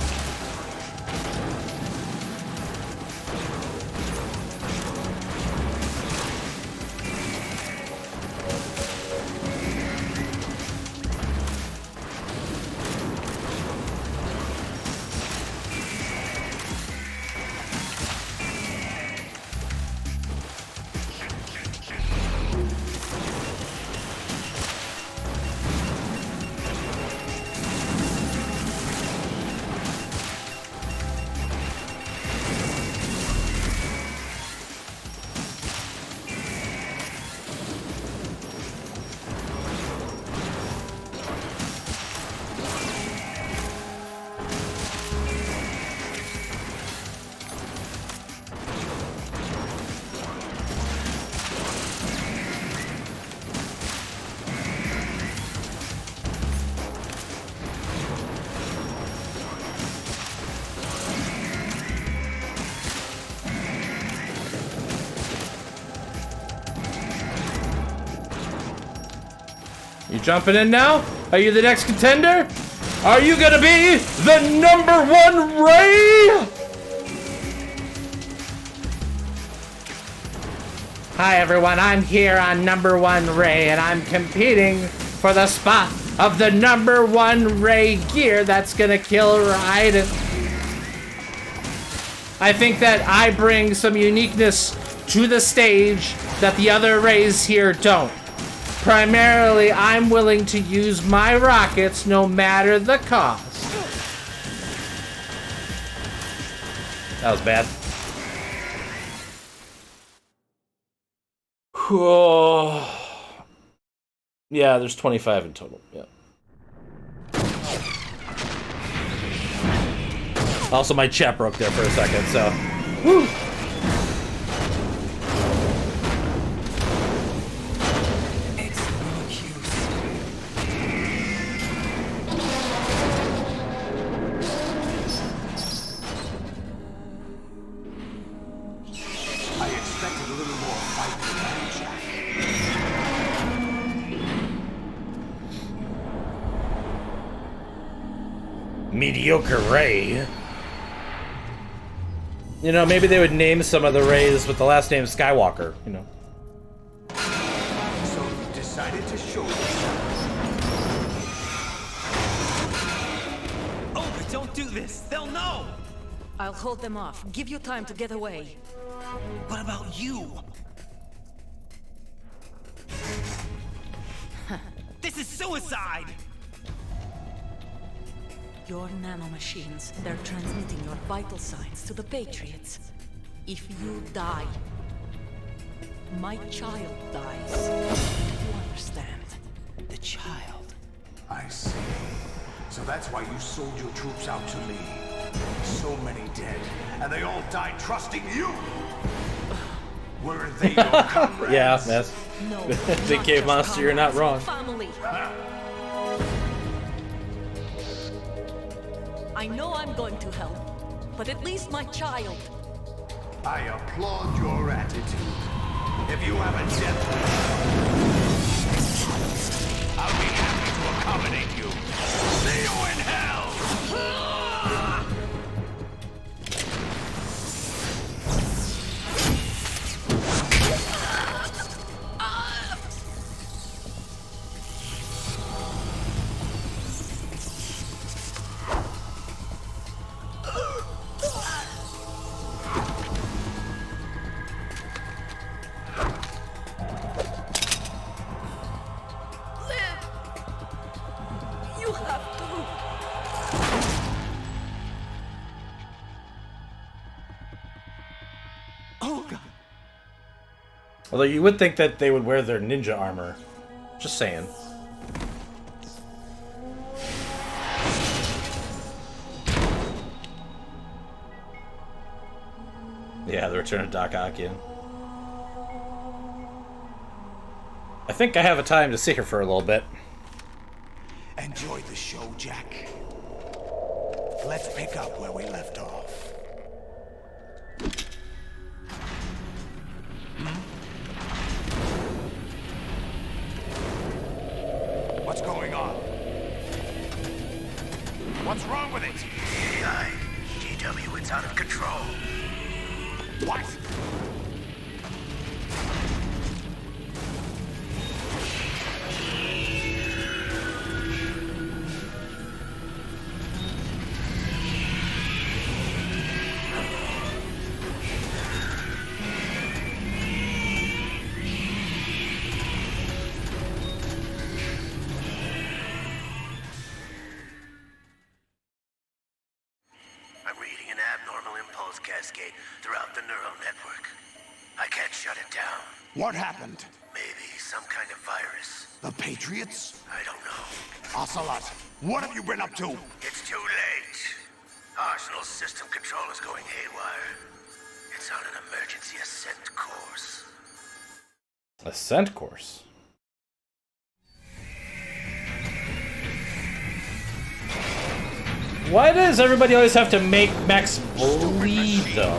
You jumping in now? Are you the next contender? Are you gonna be the #1 Ray? Hi everyone, I'm here on #1 Ray and I'm competing for the spot of the #1 Ray gear that's gonna kill Raiden. I think that I bring some uniqueness to the stage that the other Rays here don't. Primarily, I'm willing to use my rockets no matter the cost. That was bad. Yeah, there's 25 in total. Yeah. Also, my chat broke there for a second, so. Woo. Mediocre Ray. You know, maybe they would name some of the Rays with the last name Skywalker, you know. So you decided to show yourself. Oh, but don't do this. They'll know. I'll hold them off. Give you time to get away. What about you? This is suicide! Your nanomachines, they're transmitting your vital signs to the Patriots. If you die, my child dies. You understand? The child. I see. So that's why you sold your troops out to me. So many dead, and they all died trusting you! Were they your comrades? Yeah, that's... No, Big Cave Monster, you're not wrong. Family. I know I'm going to help, but at least my child. I applaud your attitude. If you have a death I'll be happy to accommodate you. See you in hell! You have to. Oh, God. Although you would think that they would wear their ninja armor. Just saying. Yeah, the return of Doc Ock, yeah. I think I have a time to sit here for a little bit. Enjoyed the show, Jack. Let's pick up where we left off. What's going on? What's wrong with it? AI, GW, it's out of control. What? I'm reading an abnormal impulse cascade throughout the neural network. I can't shut it down. What happened? Maybe some kind of virus. The Patriots? I don't know. Ocelot, what have you been up to? It's too late. Arsenal's system control is going haywire. It's on an emergency ascent course. Ascent course? Why does everybody always have to make Max bleed, though?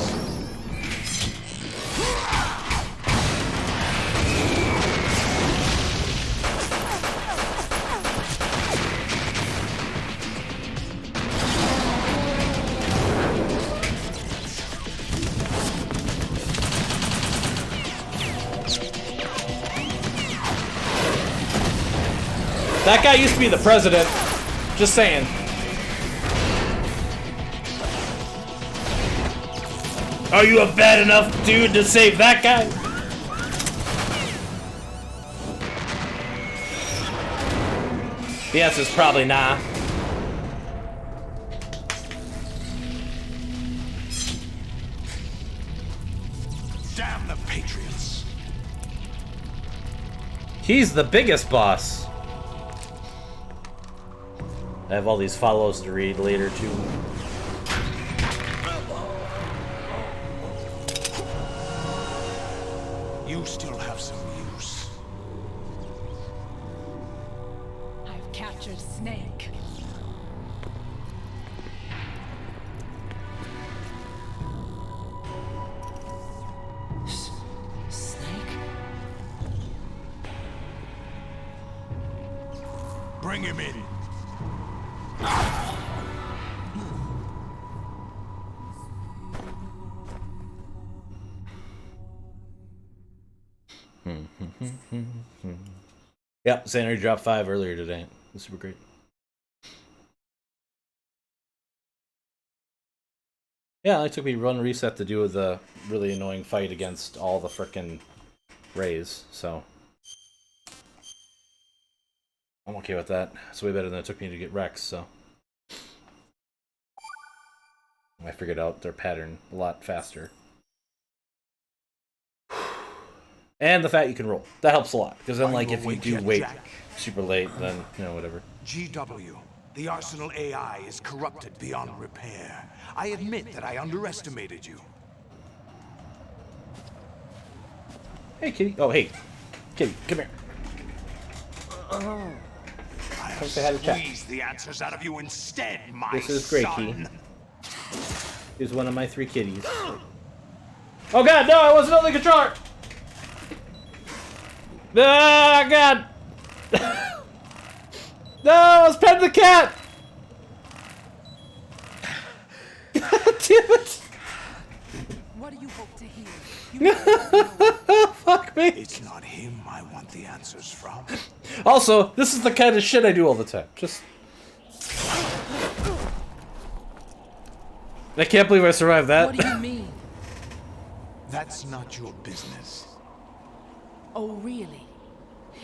That guy used to be the president. Just saying. Are you a bad enough dude to save that guy? The answer is probably nah. Damn the Patriots. He's the biggest boss. I have all these follows to read later too. You still have some use. I've captured Snake. Snake? Bring him in. Yep, Sanity dropped 5 earlier today. It was super great. Yeah, it took me one reset to do the really annoying fight against all the frickin' rays, so I'm okay with that. It's way better than it took me to get Rex, so I figured out their pattern a lot faster. And the fact you can roll. That helps a lot. Because then, like, if you do wait super late, then, you know, whatever. GW, the Arsenal AI is corrupted beyond repair. I admit that I underestimated you. Hey, kitty. Oh, hey. Kitty, come here. I'll Come say hi to chat. squeeze the answers out of you instead, my This is Grey Key. son. Here's one of my 3 kitties. Oh, God, no, I wasn't on the controller! Ah, God! No, I was petting the cat! God damn it! What do you hope to hear? Fuck me. It's not him I want the answers from. Also, this is the kind of shit I do all the time. Just... I can't believe I survived that. What do you mean? That's not your business. Oh, really?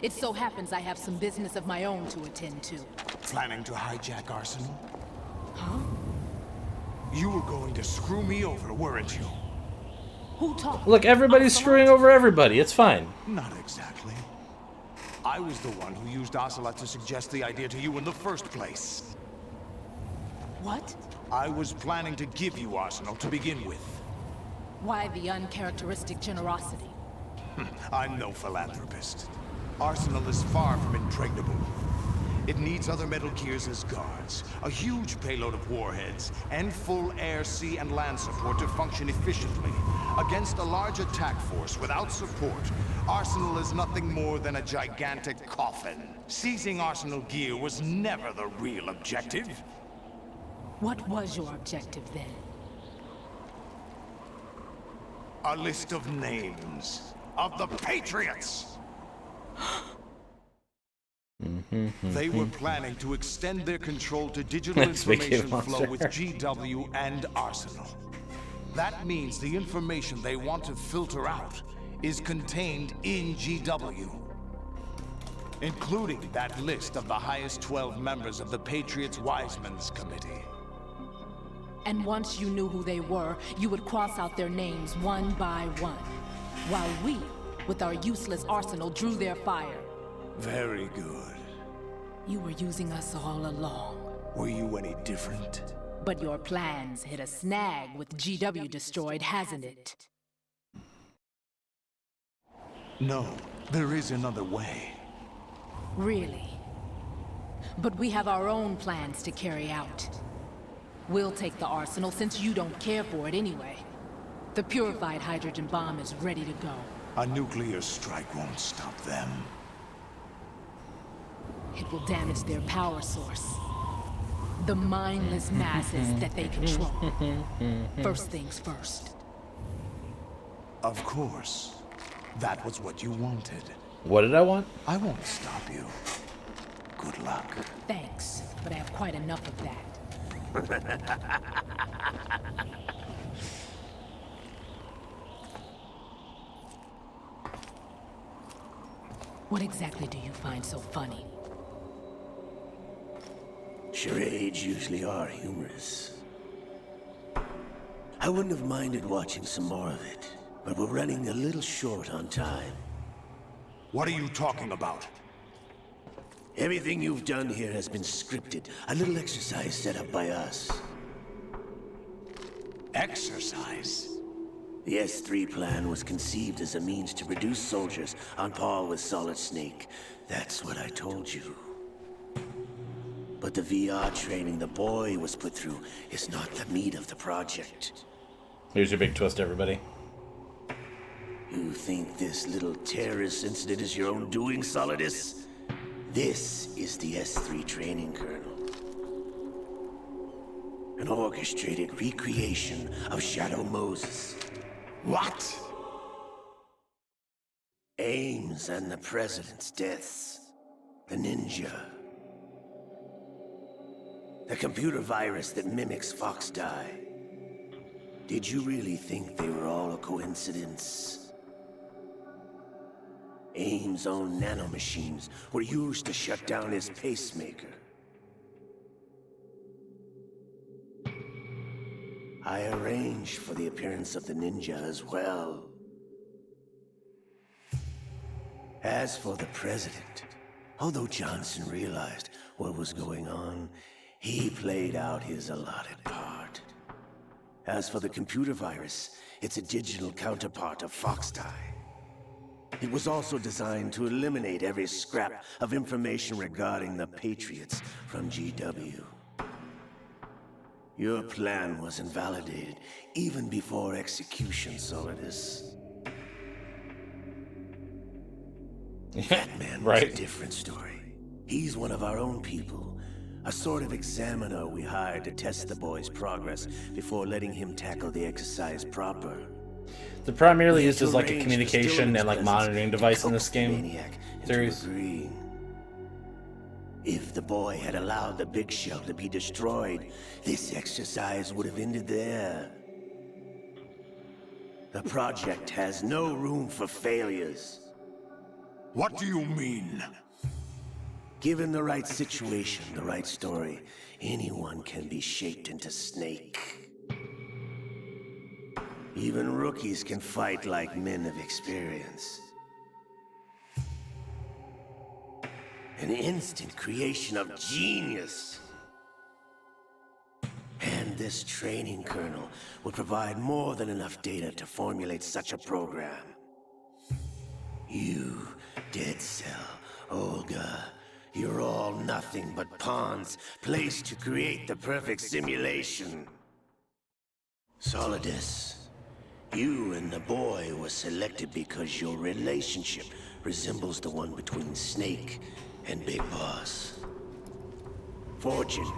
It so happens I have some business of my own to attend to. Planning to hijack Arsenal? Huh? You were going to screw me over, weren't you? Who talked? Look, everybody's screwing over everybody. It's fine. Not exactly. I was the one who used Ocelot to suggest the idea to you in the first place. What? I was planning to give you Arsenal to begin with. Why the uncharacteristic generosity? I'm no philanthropist. Arsenal is far from impregnable. It needs other Metal Gears as guards, a huge payload of warheads, and full air, sea, and land support to function efficiently. Against a large attack force without support, Arsenal is nothing more than a gigantic coffin. Seizing Arsenal Gear was never the real objective. What was your objective then? A list of names of the Patriots! They were planning to extend their control to digital Let's make it information flow monster. with GW and Arsenal. That means the information they want to filter out is contained in GW, including that list of the highest 12 members of the Patriots Wiseman's Committee. And once you knew who they were, you would cross out their names one by one, while we, with our useless arsenal, drew their fire. Very good. You were using us all along. Were you any different? But your plans hit a snag with GW destroyed, hasn't it? No, there is another way. Really? But we have our own plans to carry out. We'll take the arsenal since you don't care for it anyway. The purified hydrogen bomb is ready to go. A nuclear strike won't stop them. It will damage their power source. The mindless masses that they control. First things first. Of course. That was what you wanted. What did I want? I won't stop you. Good luck. Thanks, but I have quite enough of that. What exactly do you find so funny? Charades usually are humorous. I wouldn't have minded watching some more of it, but we're running a little short on time. What are you talking about? Everything you've done here has been scripted. A little exercise set up by us. Exercise? The S3 plan was conceived as a means to reduce soldiers on par with Solid Snake. That's what I told you. But the VR training the boy was put through is not the meat of the project. Here's your big twist, everybody. You think this little terrorist incident is your own doing, Solidus? This is the S3 training kernel. An orchestrated recreation of Shadow Moses. What? Ames and the President's deaths. The ninja. The computer virus that mimics Fox Die. Did you really think they were all a coincidence? Ames' own nanomachines were used to shut down his pacemaker. I arranged for the appearance of the ninja as well. As for the president, although Johnson realized what was going on, he played out his allotted part. As for the computer virus, it's a digital counterpart of Fox Die. It was also designed to eliminate every scrap of information regarding the Patriots from GW. Your plan was invalidated even before execution, Solidus. That man was Right. a different story. He's one of our own people. A sort of examiner we hired to test the boy's progress before letting him tackle the exercise proper. They're primarily We had used to as like a arrange for communication and like Stillman's monitoring presence device to in this coax the game maniac into series. agreeing. If the boy had allowed the big shell to be destroyed, this exercise would have ended there. The project has no room for failures. What do you mean? Given the right situation, the right story, anyone can be shaped into Snake. Even rookies can fight like men of experience. An instant creation of genius. And this training kernel would provide more than enough data to formulate such a program. You, Dead Cell, Olga, you're all nothing but pawns placed to create the perfect simulation. Solidus, you and the boy were selected because your relationship resembles the one between Snake and Big Boss. Fortune,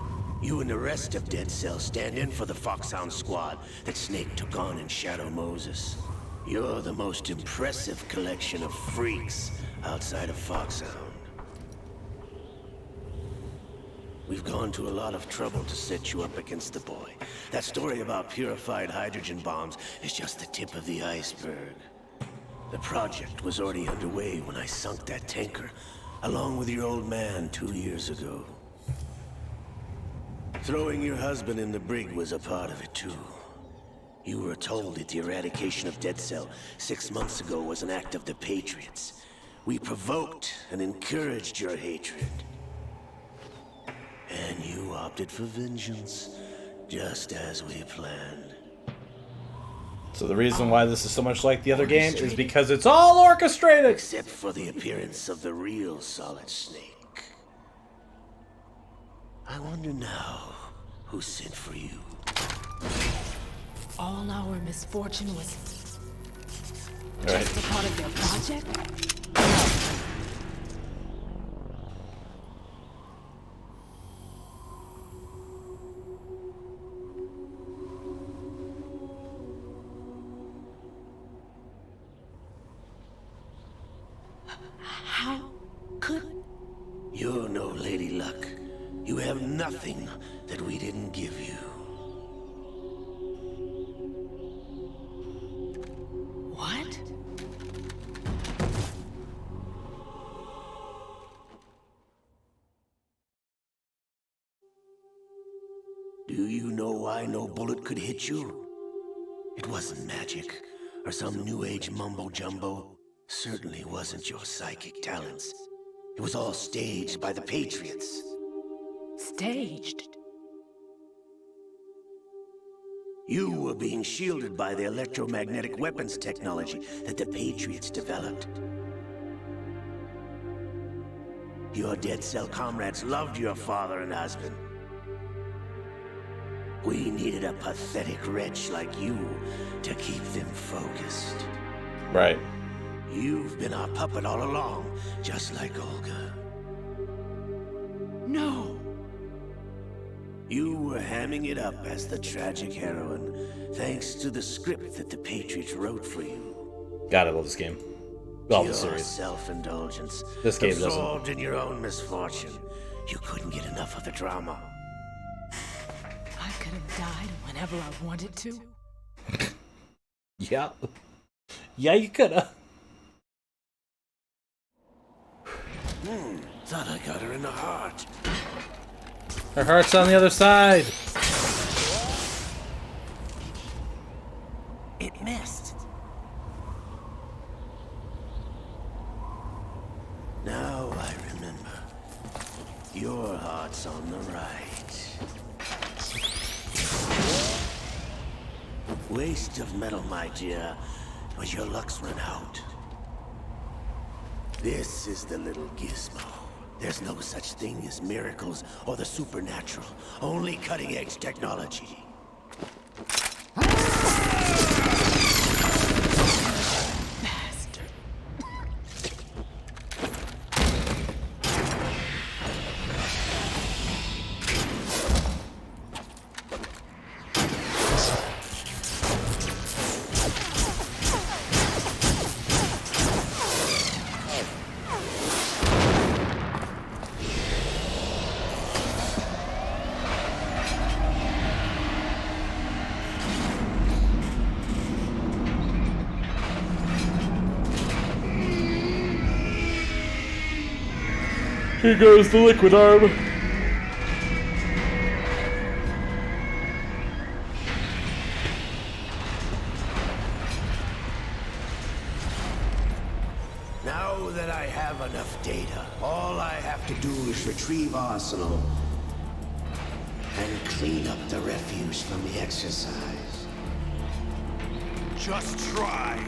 you and the rest of Dead Cell stand in for the Foxhound squad that Snake took on in Shadow Moses. You're the most impressive collection of freaks outside of Foxhound. We've gone to a lot of trouble to set you up against the boy. That story about purified hydrogen bombs is just the tip of the iceberg. The project was already underway when I sunk that tanker, along with your old man 2 years ago. Throwing your husband in the brig was a part of it too. You were told that the eradication of Dead Cell 6 months ago was an act of the Patriots. We provoked and encouraged your hatred. And you opted for vengeance, just as we planned. So the reason why this is so much like the other game is because it's all orchestrated! Except for the appearance of the real Solid Snake. I wonder now who sent for you. All our misfortune was All right. just a part of their project? How could... You're no Lady Luck. You have nothing that we didn't give you. What? Do you know why no bullet could hit you? It wasn't magic, or some new age mumbo-jumbo. Certainly wasn't your psychic talents. It was all staged by the Patriots. Staged? You were being shielded by the electromagnetic weapons technology that the Patriots developed. Your Dead Cell comrades loved your father and husband. We needed a pathetic wretch like you to keep them focused. Right. You've been our puppet all along, just like Olga. No! You were hamming it up as the tragic heroine, thanks to the script that the Patriots wrote for you. God, I love this game. Well, the Pure series. self-indulgence. This game doesn't. Absorbed in your own misfortune. You couldn't get enough of the drama. I could have died whenever I wanted to. Yeah. Yeah, you coulda. Thought I got her in the heart. Her heart's on the other side. It missed. Now I remember. Your heart's on the right. Waste of metal, my dear, but your luck's run out. This is the little gizmo. There's no such thing as miracles or the supernatural. Only cutting-edge technology. Bastard. Here goes the liquid arm. Now that I have enough data, all I have to do is retrieve Arsenal and clean up the refuse from the exercise. Just try.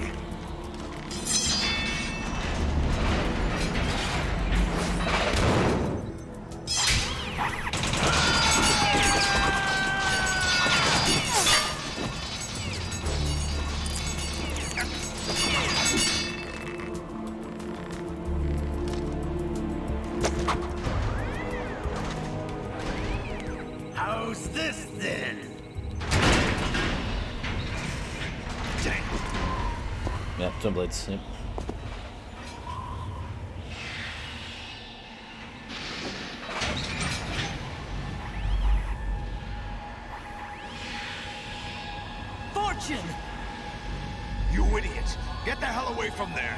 How's this then? Yep, twin blades. Yep. Fortune! You idiot! Get the hell away from there!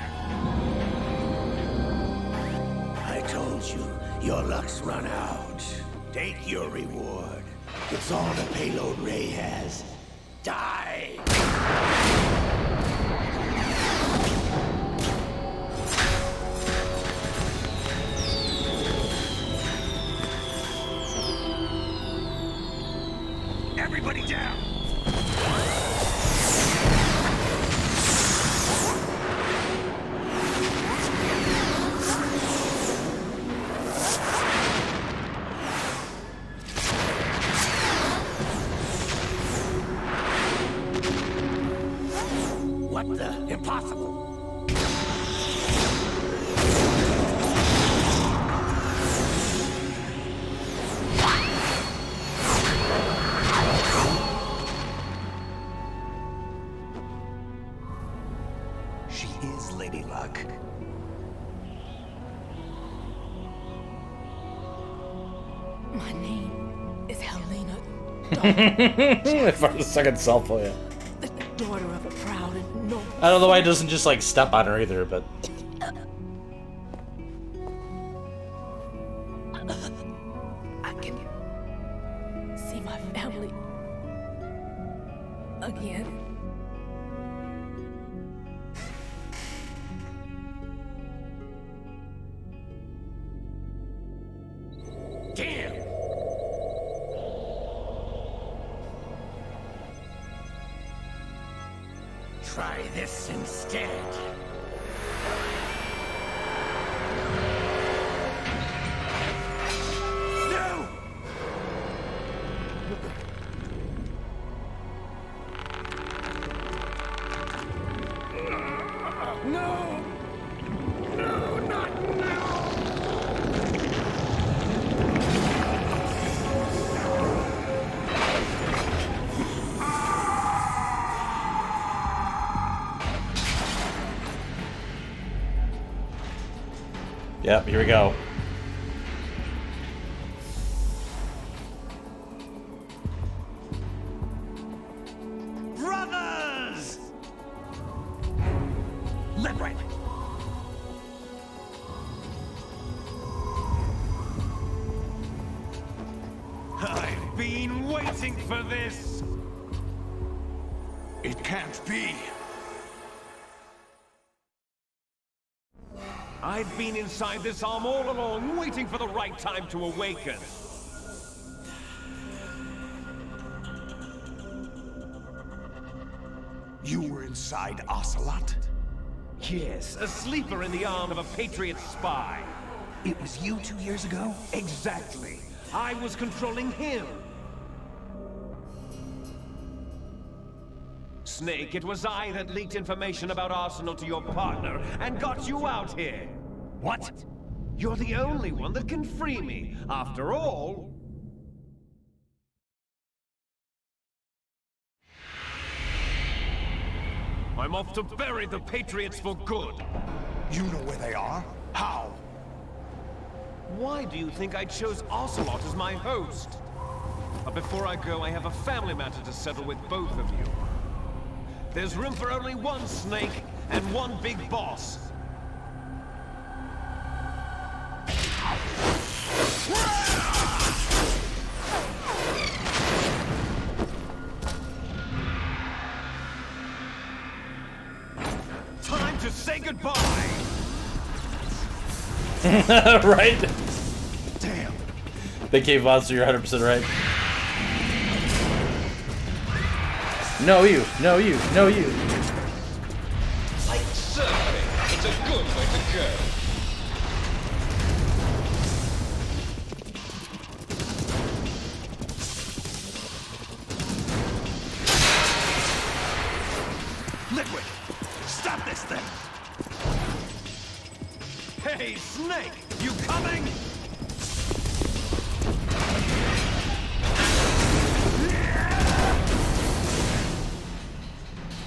I told you, your luck's run out. Take your reward. It's all the payload Ray has. Die! Everybody down! What the? Impossible! She is Lady Luck. My name is Helena. For the second cell phone, yeah. The daughter of a proud and noble. I don't know why he doesn't just like step on her either, but I can see my family again. Damn! Try this instead. No! No! No, not now! yep, here we go. Brothers! Left, right. I've been waiting for this! It can't be. I've been inside this arm all along, waiting for the right time to awaken. You were inside Ocelot? Yes, a sleeper in the arm of a Patriot spy. It was you 2 years ago? Exactly. I was controlling him. Snake, it was I that leaked information about Arsenal to your partner and got you out here. What? You're the only one that can free me. After all... I'm off to bury the Patriots for good. You know where they are? How? Why do you think I chose Ocelot as my host? But before I go, I have a family matter to settle with both of you. There's room for only one Snake and one big boss. Goodbye! Right? Damn. Big Cave Monster, you're 100% right. No you, no you, no you. Like surfing, it's a good way to go. Liquid! Stop this thing! Hey, Snake! You coming?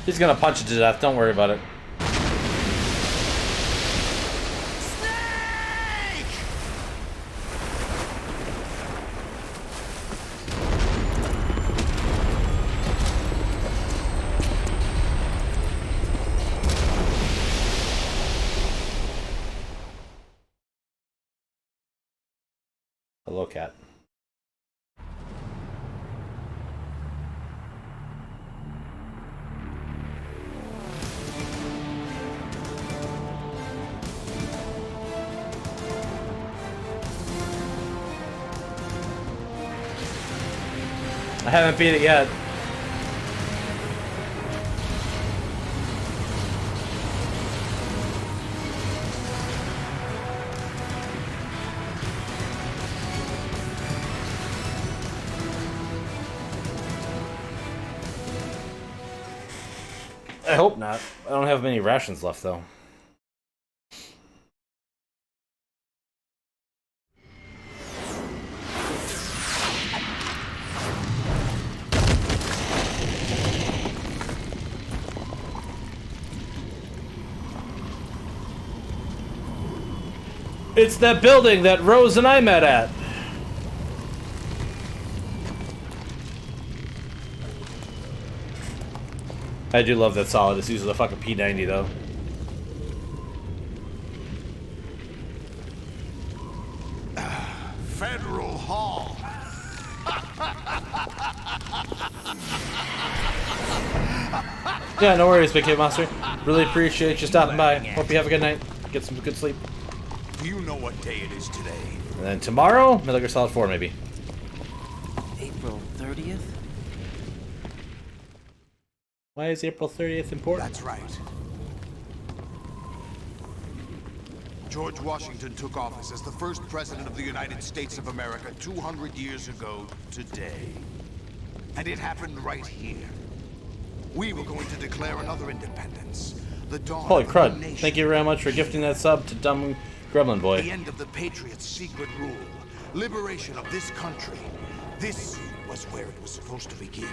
He's gonna punch it to death, don't worry about it. Hello, cat. I haven't beat it yet. I hope not. I don't have many rations left, though. It's that building that Rose and I met at. I do love that Solidus uses a fucking P90 though. Federal Hall. Yeah, no worries, Big Cave Monster. Really appreciate you stopping by. Hope you have a good night. Get some good sleep. Do you know what day it is today? And then tomorrow, Metal Gear Solid 4 maybe. April 30th? Why is April 30th important? That's right. George Washington took office as the first president of the United States of America 200 years ago today. And it happened right here. We were going to declare another independence. The dawn Holy of a crud. new nation. Thank you very much for gifting that sub to Dumb Gremlin Boy. The end of the Patriots' secret rule. Liberation of this country. This was where it was supposed to begin.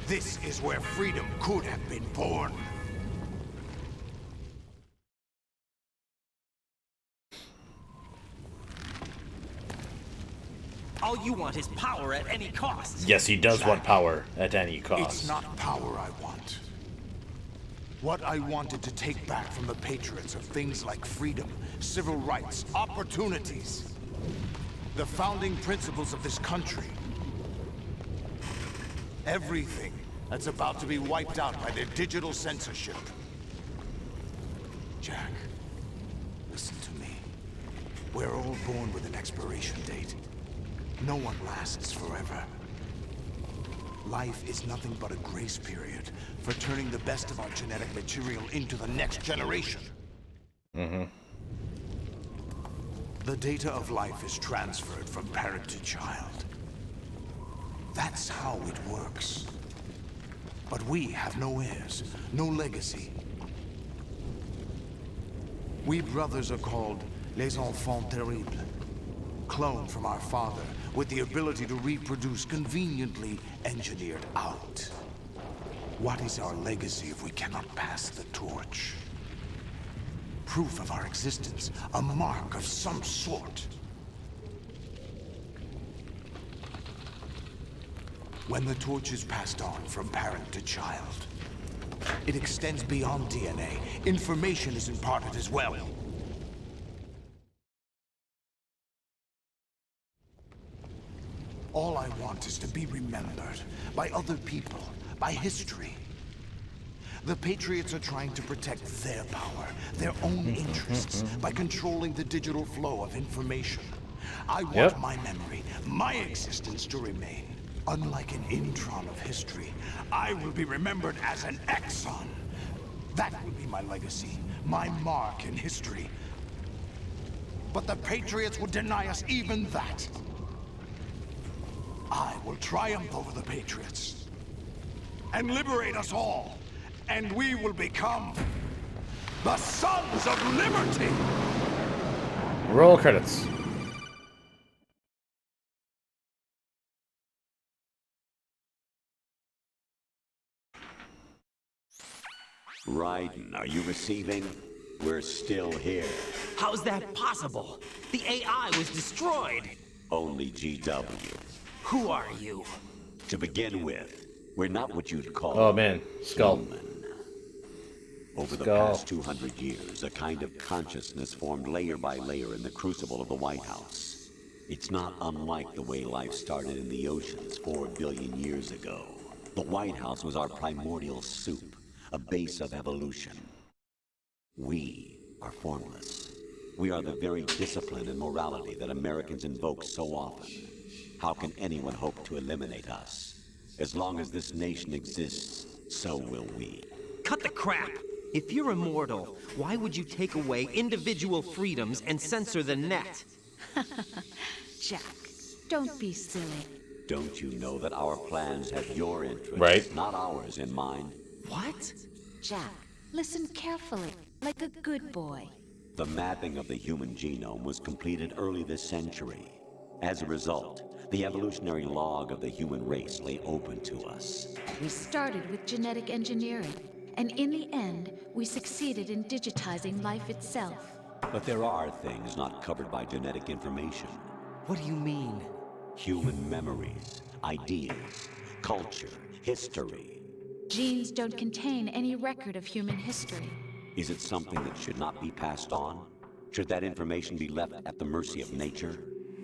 This is where freedom could have been born. All you want is power at any cost. Yes, he does want power at any cost. It's not power I want. What I wanted to take back from the Patriots are things like freedom, civil rights, opportunities. The founding principles of this country. Everything that's about to be wiped out by their digital censorship. Jack, listen to me. We're all born with an expiration date. No one lasts forever. Life is nothing but a grace period for turning the best of our genetic material into the next generation. Mm-hmm. The data of life is transferred from parent to child. That's how it works. But we have no heirs, no legacy. We brothers are called les enfants terribles. Cloned from our father, with the ability to reproduce conveniently engineered out. What is our legacy if we cannot pass the torch? Proof of our existence, a mark of some sort. When the torch is passed on from parent to child, it extends beyond DNA. Information is imparted as well. All I want is to be remembered by other people, by history. The Patriots are trying to protect their power, their own interests, by controlling the digital flow of information. I want my memory, my existence to remain. Unlike an intron of history, I will be remembered as an exon. That will be my legacy, my mark in history. But the Patriots will deny us even that. I will triumph over the Patriots and liberate us all, and we will become the Sons of Liberty! Roll credits. Raiden, are you receiving? We're still here. How's that possible? The AI was destroyed. Only GW. Who are you? To begin with, we're not what you'd call... Oh man, Skull. Human. Over the Skull. past 200 years, a kind of consciousness formed layer by layer in the crucible of the White House. It's not unlike the way life started in the oceans 4 billion years ago. The White House was our primordial soup, a base of evolution. We are formless. We are the very discipline and morality that Americans invoke so often. How can anyone hope to eliminate us? As long as this nation exists, so will we. Cut the crap! If you're immortal, why would you take away individual freedoms and censor the net? Jack, don't be silly. Don't you know that our plans have your interests, right, not ours, in mind? What? Jack, listen carefully, like a good boy. The mapping of the human genome was completed early this century. As a result, the evolutionary log of the human race lay open to us. We started with genetic engineering, and in the end, we succeeded in digitizing life itself. But there are things not covered by genetic information. What do you mean? Human memories, ideas, culture, history. Genes don't contain any record of human history. Is it something that should not be passed on? Should that information be left at the mercy of nature?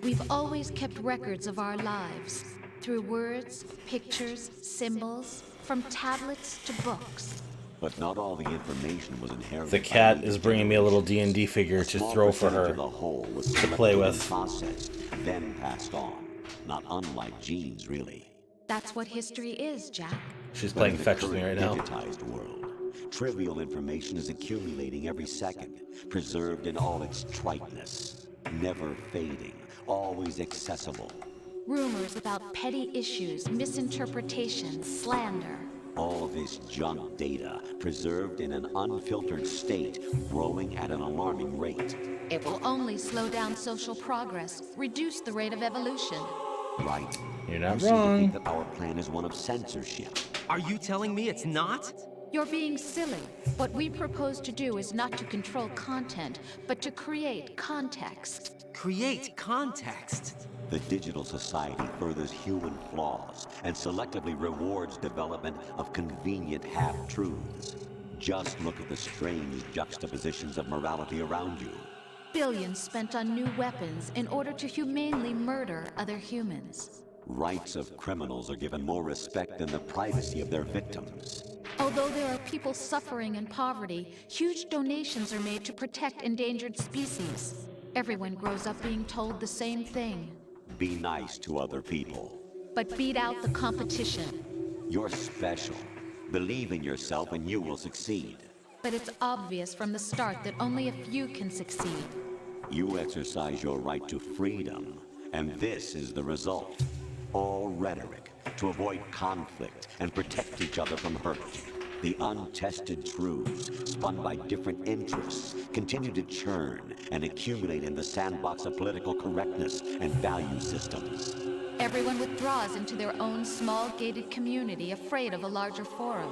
We've always kept records of our lives, through words, pictures, symbols, from tablets to books. But not all the information was inherited. The cat is bringing me a little D&D figure to throw for her to play with. Processed, then passed on. Not unlike genes, really. That's what history is, Jack. She's playing fetch with me right now. Digitized world, trivial information is accumulating every second, preserved in all its triteness, never fading, always accessible. Rumors about petty issues, misinterpretations, slander. All this junk data, preserved in an unfiltered state, growing at an alarming rate. It will only slow down social progress, reduce the rate of evolution. Right. You're not you wrong. Seem to think that our plan is one of censorship. Are you telling me it's not? You're being silly. What we propose to do is not to control content, but to create context. Create context? The digital society furthers human flaws and selectively rewards development of convenient half-truths. Just look at the strange juxtapositions of morality around you. Billions spent on new weapons in order to humanely murder other humans. Rights of criminals are given more respect than the privacy of their victims. Although there are people suffering in poverty, huge donations are made to protect endangered species. Everyone grows up being told the same thing. Be nice to other people. But beat out the competition. You're special. Believe in yourself and you will succeed. But it's obvious from the start that only a few can succeed. You exercise your right to freedom, and this is the result. All rhetoric to avoid conflict and protect each other from hurt. The untested truths, spun by different interests, continue to churn and accumulate in the sandbox of political correctness and value systems. Everyone withdraws into their own small gated community, afraid of a larger forum.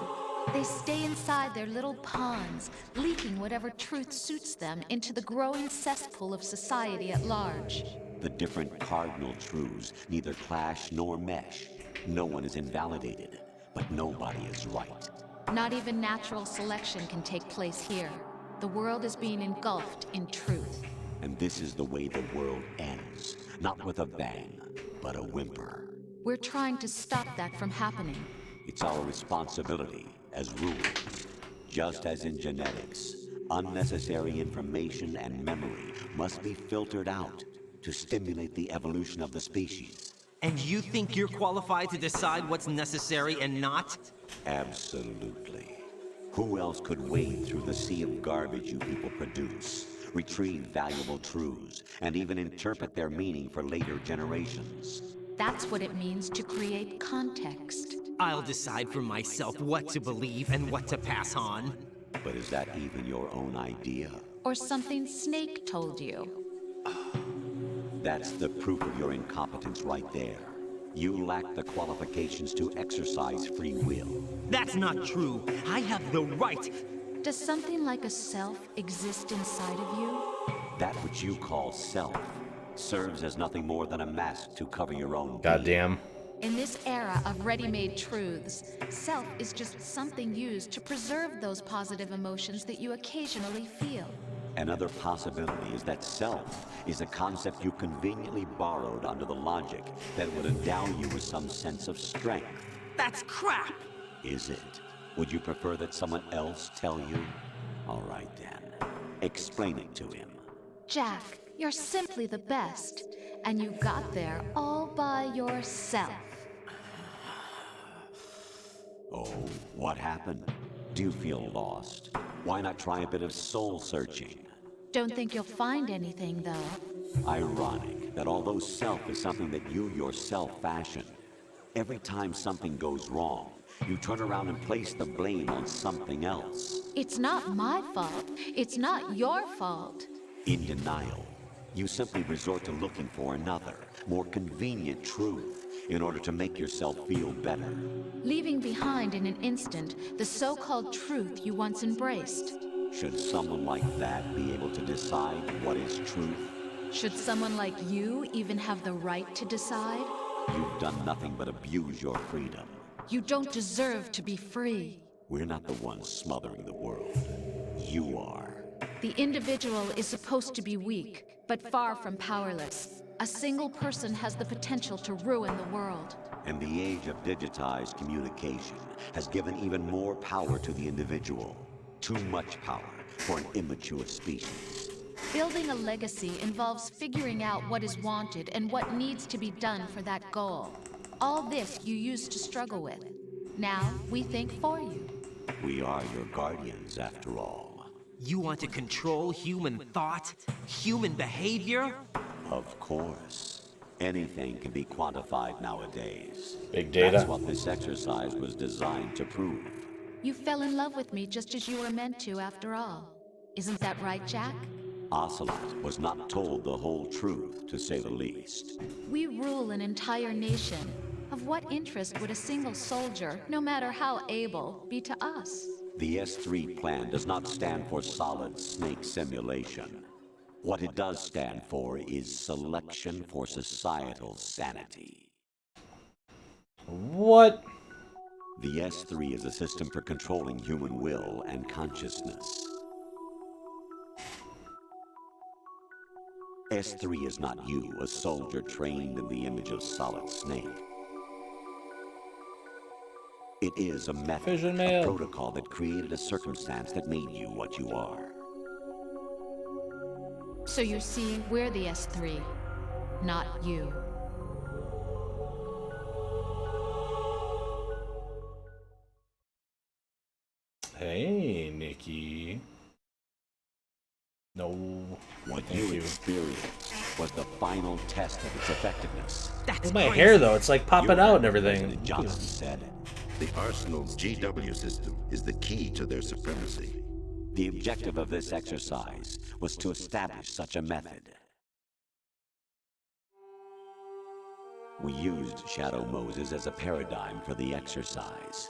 They stay inside their little ponds, leaking whatever truth suits them into the growing cesspool of society at large. The different cardinal truths neither clash nor mesh. No one is invalidated, but nobody is right. Not even natural selection can take place here. The world is being engulfed in truth. And this is the way the world ends. Not with a bang, but a whimper. We're trying to stop that from happening. It's our responsibility as rulers. Just as in genetics, unnecessary information and memory must be filtered out to stimulate the evolution of the species. And you think you're qualified to decide what's necessary and not? Absolutely. Who else could wade through the sea of garbage you people produce, retrieve valuable truths, and even interpret their meaning for later generations? That's what it means to create context. I'll decide for myself what to believe and what to pass on. But is that even your own idea? Or something Snake told you. That's the proof of your incompetence right there. You lack the qualifications to exercise free will. That's not true. I have the right. Does something like a self exist inside of you? That which you call self serves as nothing more than a mask to cover your own Goddamn. In this era of ready-made truths, self is just something used to preserve those positive emotions that you occasionally feel. Another possibility is that self is a concept you conveniently borrowed under the logic that would endow you with some sense of strength. That's crap! Is it? Would you prefer that someone else tell you? All right then. Explain it to him. Jack, you're simply the best, and you got there all by yourself. Oh, what happened? Do you feel lost? Why not try a bit of soul searching? Don't think you'll find anything, though. Ironic that although self is something that you yourself fashioned, every time something goes wrong, you turn around and place the blame on something else. It's not my fault. It's not your fault. In denial, you simply resort to looking for another, more convenient truth in order to make yourself feel better. Leaving behind in an instant the so-called truth you once embraced. Should someone like that be able to decide what is truth? Should someone like you even have the right to decide? You've done nothing but abuse your freedom. You don't deserve to be free. We're not the ones smothering the world. You are. The individual is supposed to be weak, but far from powerless. A single person has the potential to ruin the world. And the age of digitized communication has given even more power to the individual. Too much power for an immature species. Building a legacy involves figuring out what is wanted and what needs to be done for that goal. All this you used to struggle with. Now, we think for you. We are your guardians, after all. You want to control human thought? Human behavior? Of course. Anything can be quantified nowadays. Big data. That's what this exercise was designed to prove. You fell in love with me just as you were meant to, after all. Isn't that right, Jack? Ocelot was not told the whole truth, to say the least. We rule an entire nation. Of what interest would a single soldier, no matter how able, be to us? The S3 plan does not stand for solid snake simulation. What it does stand for is selection for societal sanity. What? The S3 is a system for controlling human will and consciousness. S3 is not you, a soldier trained in the image of Solid Snake. It is a method, a protocol that created a circumstance that made you what you are. So you see, we're the S3, not you. Hey, Nikki. No. What you experienced was the final test of its effectiveness. That's my hair, though. It's like popping out and everything. Johnson said, "The Arsenal's GW system is the key to their supremacy." The objective of this exercise was to establish such a method. We used Shadow Moses as a paradigm for the exercise.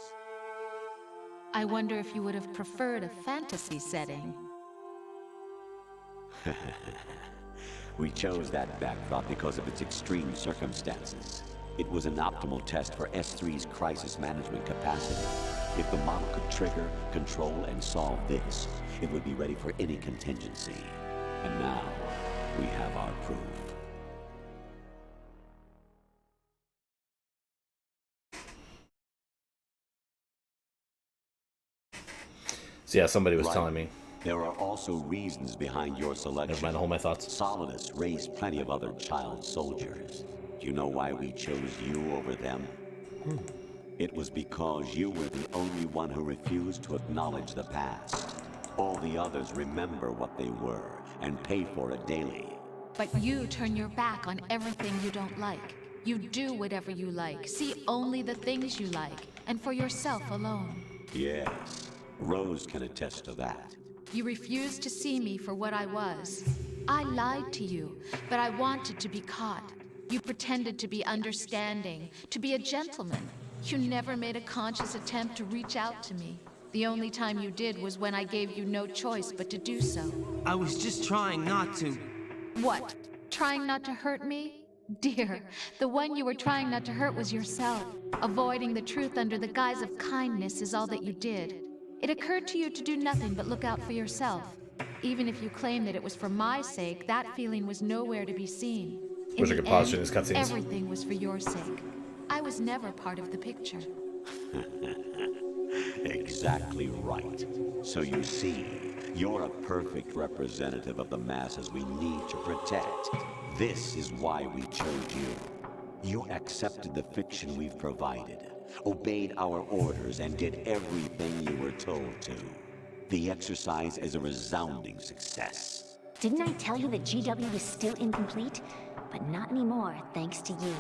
I wonder if you would have preferred a fantasy setting. We chose that backdrop because of its extreme circumstances. It was an optimal test for S3's crisis management capacity. If the model could trigger, control, and solve this, it would be ready for any contingency. And now, we have our proof. So yeah, somebody was Right. telling me. There are also reasons behind your selection. Never mind, hold my thoughts. Solidus raised plenty of other child soldiers. Do you know why we chose you over them? It was because you were the only one who refused to acknowledge the past. All the others remember what they were and pay for it daily. But you turn your back on everything you don't like. You do whatever you like, see only the things you like, and for yourself alone. Yes, Rose can attest to that. You refused to see me for what I was. I lied to you, but I wanted to be caught. You pretended to be understanding, to be a gentleman. You never made a conscious attempt to reach out to me. The only time you did was when I gave you no choice but to do so. I was just trying not to. What? Trying not to hurt me? Dear, the one you were trying not to hurt was yourself. Avoiding the truth under the guise of kindness is all that you did. It occurred to you to do nothing but look out for yourself. Even if you claim that it was for my sake, that feeling was nowhere to be seen. In Wish I the could pause end, through these cutscenes. everything was for your sake. I was never part of the picture. Exactly right. So you see, you're a perfect representative of the masses we need to protect. This is why we chose you. You accepted the fiction we've provided, obeyed our orders, and did everything you were told to. The exercise is a resounding success. Didn't I tell you that GW was still incomplete? But not anymore, thanks to you.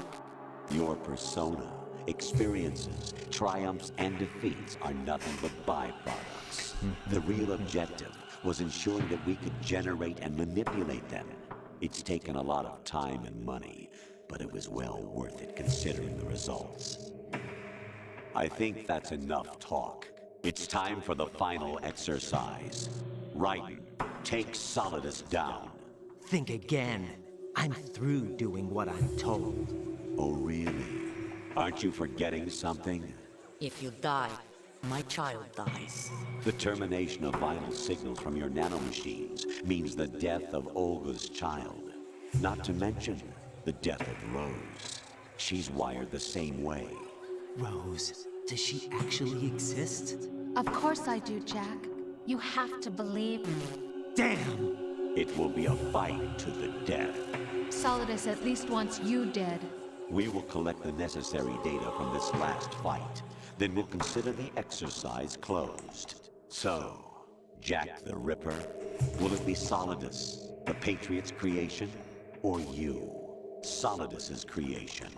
Your persona, experiences, triumphs, and defeats are nothing but byproducts. The real objective was ensuring that we could generate and manipulate them. It's taken a lot of time and money, but it was well worth it considering the results. I think that's enough talk. It's time for the final exercise. Raiden, take Solidus down. Think again. I'm through doing what I'm told. Oh, really? Aren't you forgetting something? If you die, my child dies. The termination of vital signals from your nanomachines means the death of Olga's child. Not to mention the death of Rose. She's wired the same way. Rose, does she actually exist? Of course I do, Jack. You have to believe me. Damn! It will be a fight to the death. Solidus at least wants you dead. We will collect the necessary data from this last fight. Then we'll consider the exercise closed. So, Jack the Ripper, will it be Solidus, the Patriot's creation, or you, Solidus's creation?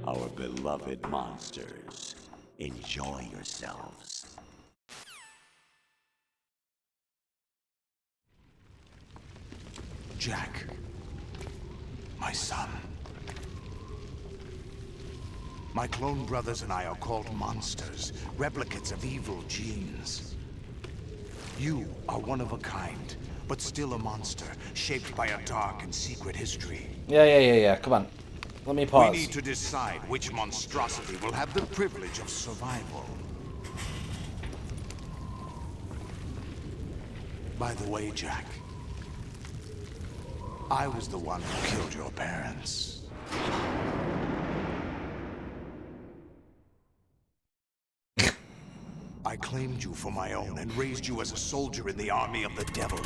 Our beloved monsters, enjoy yourselves. Jack, my son. My clone brothers and I are called monsters, replicates of evil genes. You are one of a kind, but still a monster, shaped by a dark and secret history. Yeah. Come on. Let me pause. We need to decide which monstrosity will have the privilege of survival. By the way, Jack, I was the one who killed your parents. I claimed you for my own and raised you as a soldier in the army of the devil.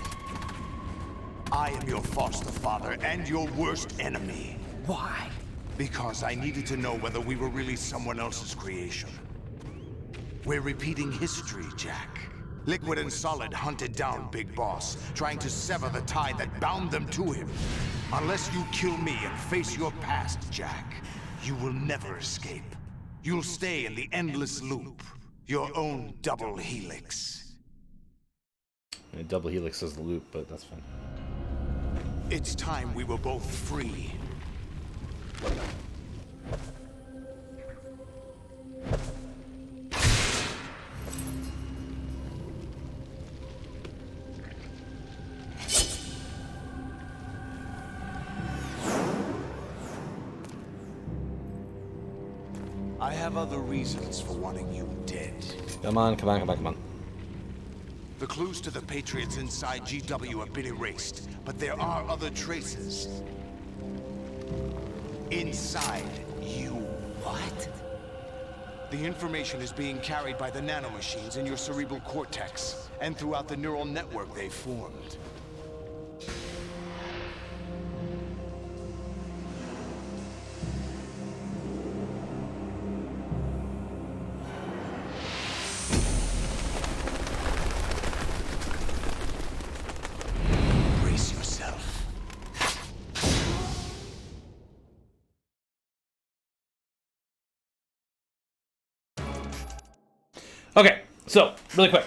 I am your foster father and your worst enemy. Why? Because I needed to know whether we were really someone else's creation. We're repeating history, Jack. Liquid and Solid hunted down Big Boss, trying to sever the tie that bound them to him. Unless you kill me and face your past, Jack, you will never escape. You'll stay in the endless loop. Your own double helix. A double helix is the loop, but that's fine. It's time we were both free. I have other reasons for wanting you dead. Come on. The clues to the Patriots inside GW have been erased, but there are other traces. Inside you. What? The information is being carried by the nanomachines in your cerebral cortex, and throughout the neural network they formed. Brace yourself. Okay, so really quick.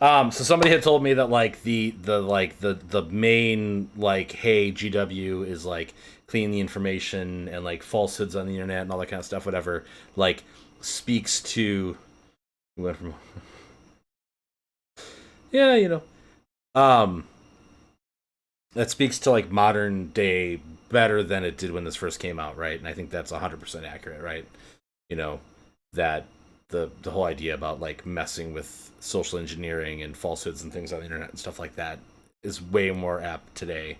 So somebody had told me that like the main like, hey, GW is like clean the information and like falsehoods on the internet and all that kind of stuff, whatever, like speaks to went from yeah, you know. That speaks to like modern day better than it did when this first came out, right? And I think that's 100% accurate, right? You know, that the whole idea about like messing with social engineering and falsehoods and things on the internet and stuff like that is way more apt today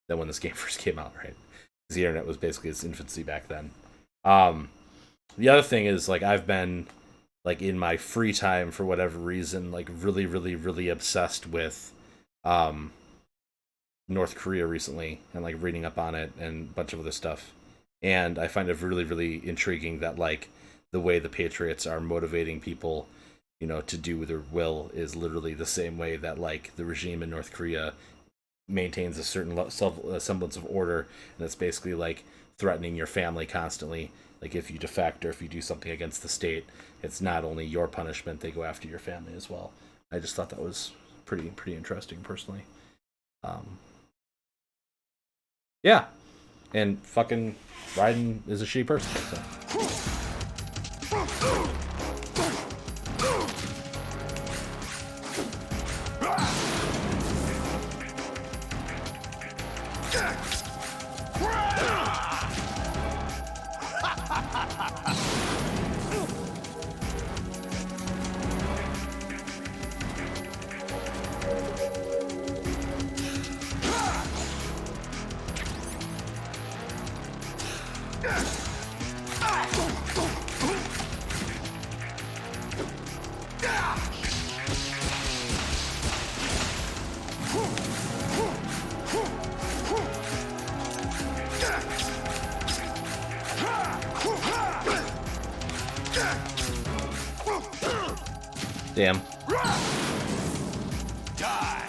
than when this game first came out, right? Because the internet was basically its infancy back then. The other thing is like I've been like in my free time for whatever reason like really really really obsessed with North Korea recently and like reading up on it and a bunch of other stuff, and I find it really really intriguing that like the way the Patriots are motivating people, you know, to do their will is literally the same way that like the regime in North Korea maintains a certain semblance of order, and it's basically like threatening your family constantly. Like if you defect or if you do something against the state, it's not only your punishment, they go after your family as well. I just thought that was pretty interesting personally. Yeah, and fucking Raiden is a shitty person. So. Damn. Die.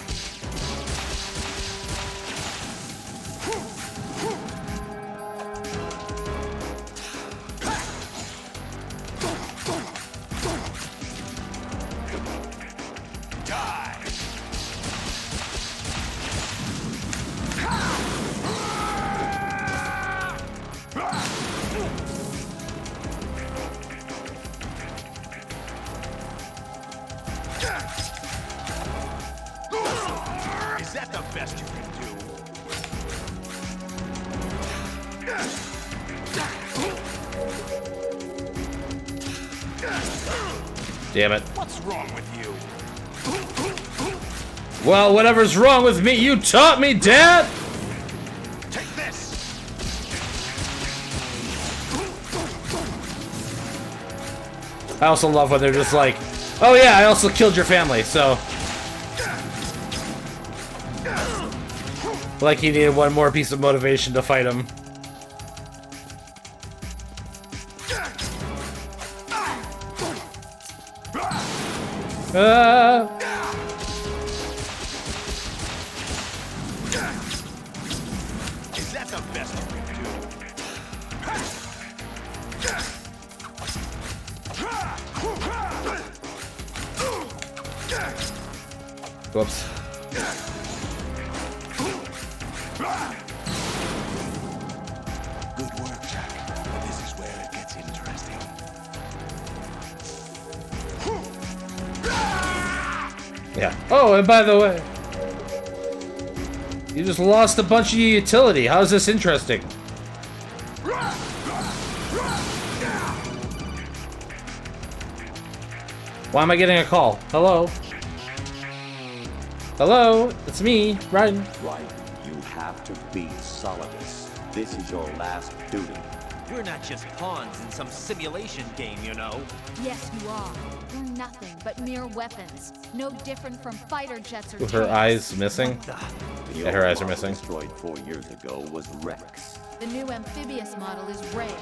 Is that the best you can do? Damn it. What's wrong with you? Well, whatever's wrong with me, you taught me, Dad! Take this. I also love when they're just like, oh yeah, I also killed your family, so... Like he needed one more piece of motivation to fight him. Is that the best you can do? Whoops. Good work, Jack. This is where it gets interesting. Yeah. Oh, and by the way, you just lost a bunch of your utility. How is this interesting? Why am I getting a call? Hello? Hello? It's me, Raiden. Right. You have to beat Solidus. This is your last duty. We're not just pawns in some simulation game, you know. Yes, you are. We're nothing but mere weapons. No different from fighter jets or With her tanks. eyes missing? Yeah, her eyes are missing. Destroyed 4 years ago was Rex. The new amphibious model is Ray.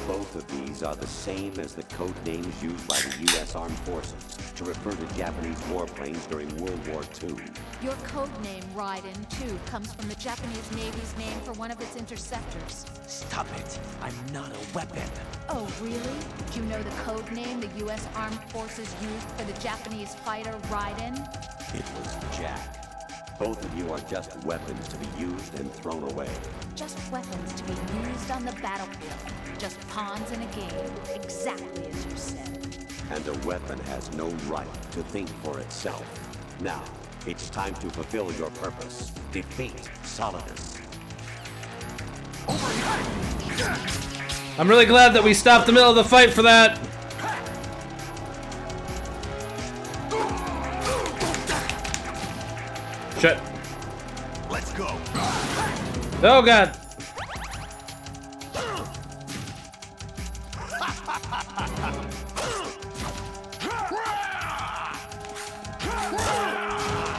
Both of these are the same as the code names used by the U.S. Armed Forces to refer to Japanese warplanes during World War II. Your code name, Raiden, too, comes from the Japanese Navy's name for one of its interceptors. Stop it. I'm not a weapon. Oh, really? Do you know the code name the U.S. Armed Forces used for the Japanese fighter Raiden? It was Jack. Both of you are just weapons to be used and thrown away. Just weapons to be used on the battlefield. Just pawns in a game, exactly as you said. And a weapon has no right to think for itself. Now, it's time to fulfill your purpose. Defeat Solidus. I'm really glad that we stopped the middle of the fight for that. Shit. Let's go. Oh god.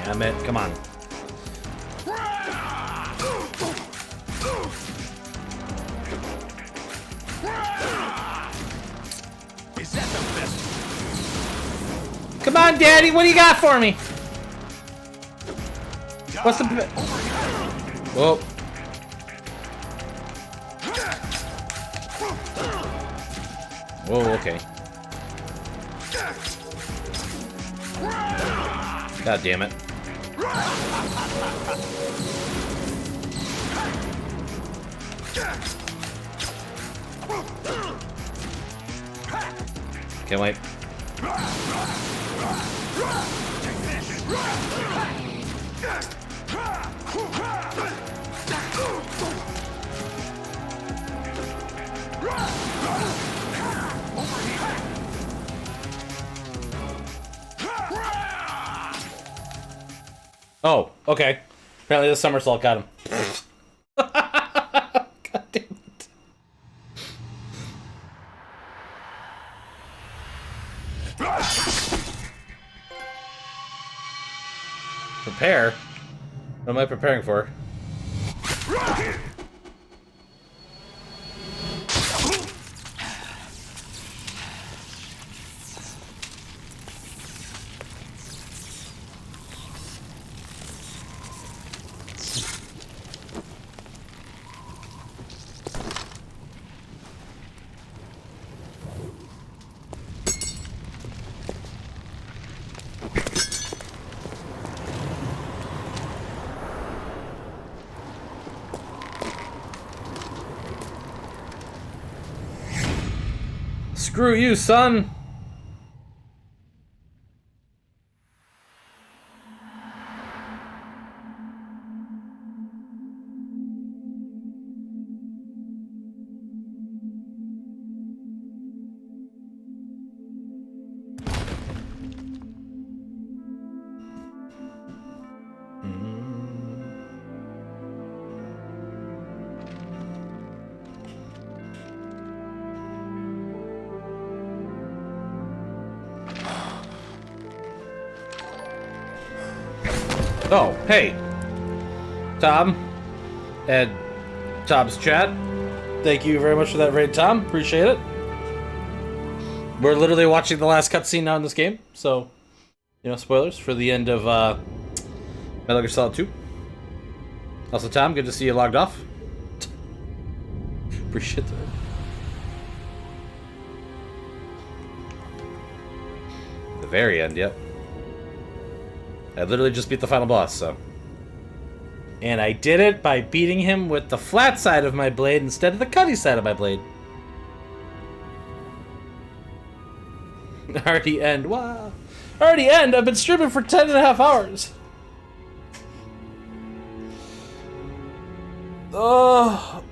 Damn it, come on. Is that the best? Come on, Daddy, what do you got for me? What's the... Whoa. Whoa, okay. God damn it. Can't wait. Oh, okay. Apparently the somersault got him. God damn it. Prepare? What am I preparing for? Screw you, son! Oh, hey. Tom. And Tom's chat. Thank you very much for that raid, Tom. Appreciate it. We're literally watching the last cutscene now in this game, so, you know, spoilers for the end of Metal Gear Solid 2. Also, Tom, good to see you logged off. Appreciate that. The very end, yep. I literally just beat the final boss, so. And I did it by beating him with the flat side of my blade instead of the cutty side of my blade. Already end. Wow. Already end? I've been streaming for 10.5 hours. Oh.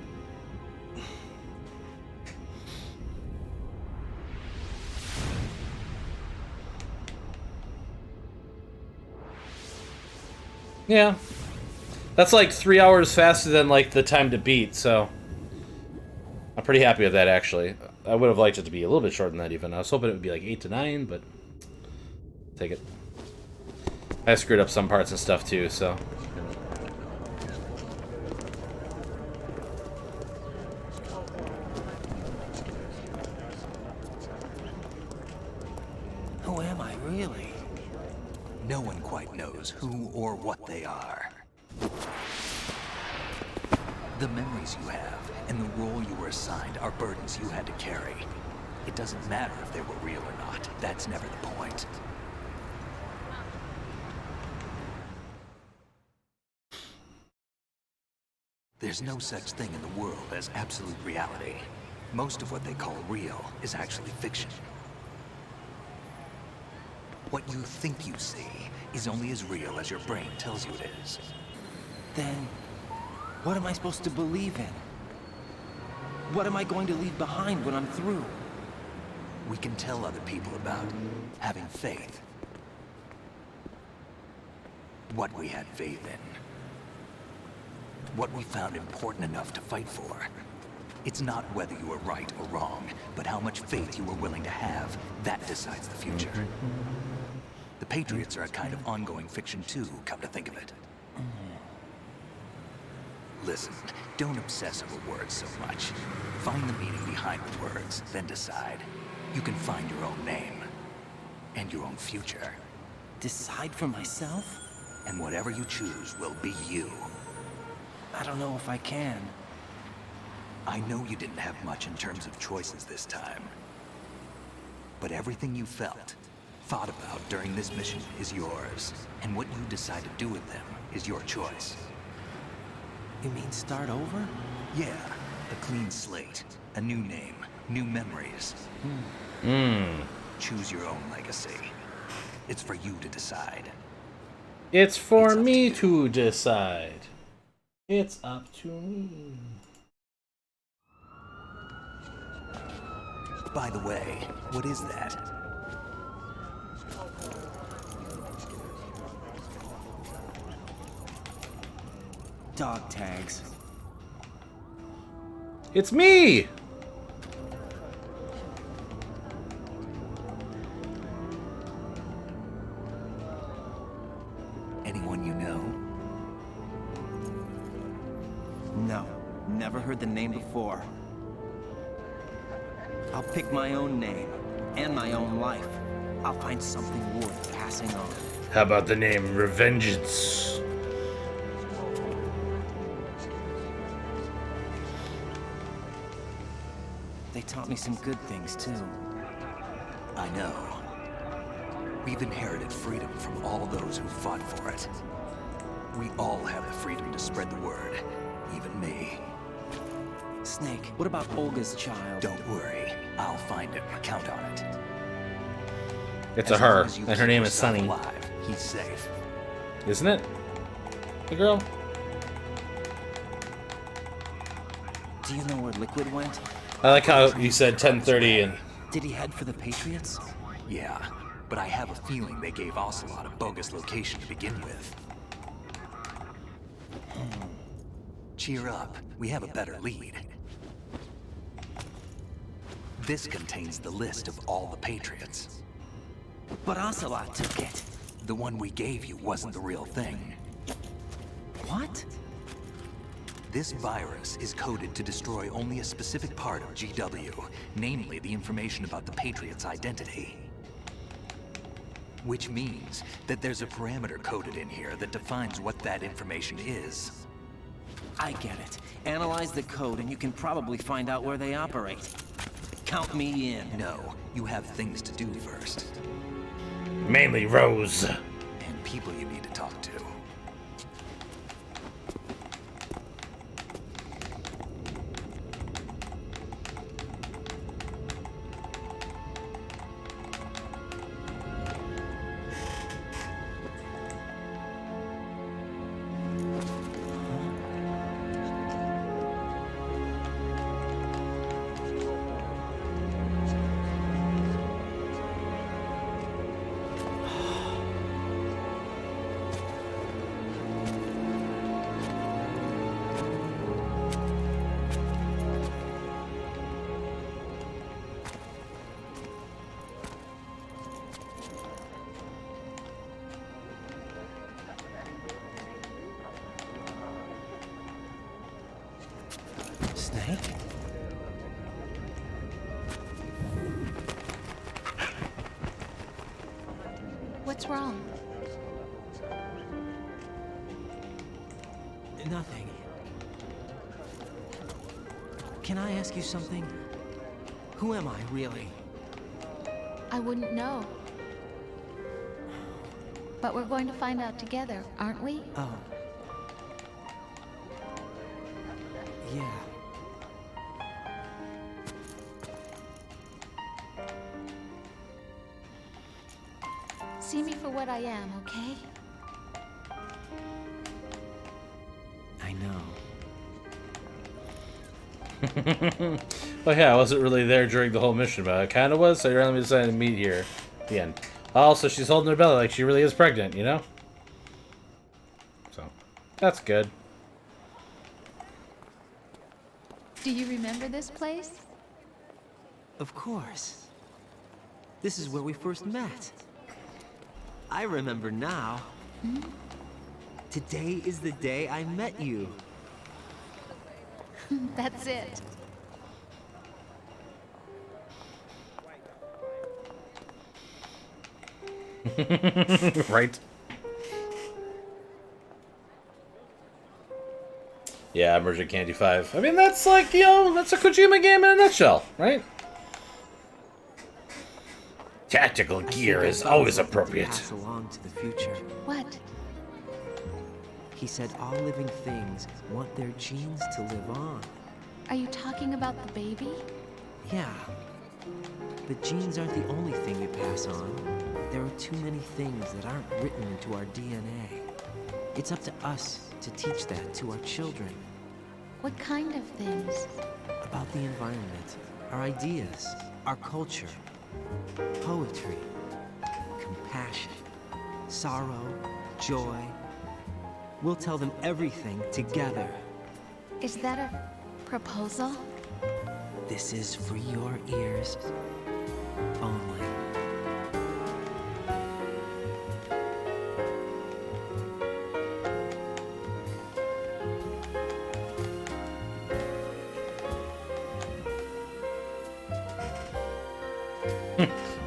Yeah. That's like 3 hours faster than like the time to beat, so I'm pretty happy with that, actually. I would have liked it to be a little bit shorter than that, even. I was hoping it would be like 8 to 9, but take it. I screwed up some parts and stuff, too, so... Who am I, really? No one quite knows who or what they are. The memories you have and the role you were assigned are burdens you had to carry. It doesn't matter if they were real or not. That's never the point. There's no such thing in the world as absolute reality. Most of what they call real is actually fiction. What you think you see is only as real as your brain tells you it is. Then, what am I supposed to believe in? What am I going to leave behind when I'm through? We can tell other people about having faith. What we had faith in. What we found important enough to fight for. It's not whether you were right or wrong, but how much faith you were willing to have. That decides the future. The Patriots are a kind of ongoing fiction too, come to think of it. Listen, don't obsess over words so much. Find the meaning behind the words, then decide. You can find your own name. And your own future. Decide for myself? And whatever you choose will be you. I don't know if I can. I know you didn't have much in terms of choices this time. But everything you felt, thought about during this mission is yours. And what you decide to do with them is your choice. You mean start over? Yeah, a clean slate, a new name, new memories. Choose your own legacy. It's for you to decide. It's for me to decide. It's up to me. By the way, what is that? Dog tags. It's me! Anyone you know? No, never heard the name before. I'll pick my own name, and my own life. I'll find something worth passing on. How about the name Revengeance? They taught me some good things, too. I know. We've inherited freedom from all those who fought for it. We all have the freedom to spread the word. Even me. Snake, what about Olga's child? Don't worry. I'll find him. Count on it. It's a her, and her name is Sunny. Alive, he's safe. Isn't it? The girl? Do you know where Liquid went? I like how you said 10:30 and... Did he head for the Patriots? Yeah, but I have a feeling they gave Ocelot a bogus location to begin with. Cheer up. We have a better lead. This contains the list of all the Patriots. But Ocelot took it. The one we gave you wasn't the real thing. What? This virus is coded to destroy only a specific part of GW, namely the information about the Patriots' identity. Which means that there's a parameter coded in here that defines what that information is. I get it. Analyze the code and you can probably find out where they operate. Count me in. No, you have things to do first. Mainly Rose. And people you need to talk to. okay? What's wrong? Nothing. Can I ask you something? Who am I, really? I wouldn't know. But we're going to find out together, aren't we? Oh. Yeah. See me for what I am, okay? I know. Well, yeah, I wasn't really there during the whole mission, but I kind of was, so I randomly decided to meet here at the end. Also, she's holding her belly like she really is pregnant, you know? So, that's good. Do you remember this place? Of course. This is where we first met. I remember now. Hmm? Today is the day I met you. That's it. Right? Yeah, Emergent Candy 5. I mean, that's like, you know, that's a Kojima game in a nutshell, right? Tactical gear is always appropriate. Pass along to the future. What? He said all living things want their genes to live on. Are you talking about the baby? Yeah. But genes aren't the only thing you pass on. There are too many things that aren't written into our DNA. It's up to us to teach that to our children. What kind of things? About the environment, our ideas, our culture, poetry, compassion, sorrow, joy. We'll tell them everything together. Is that a proposal? This is for your ears only.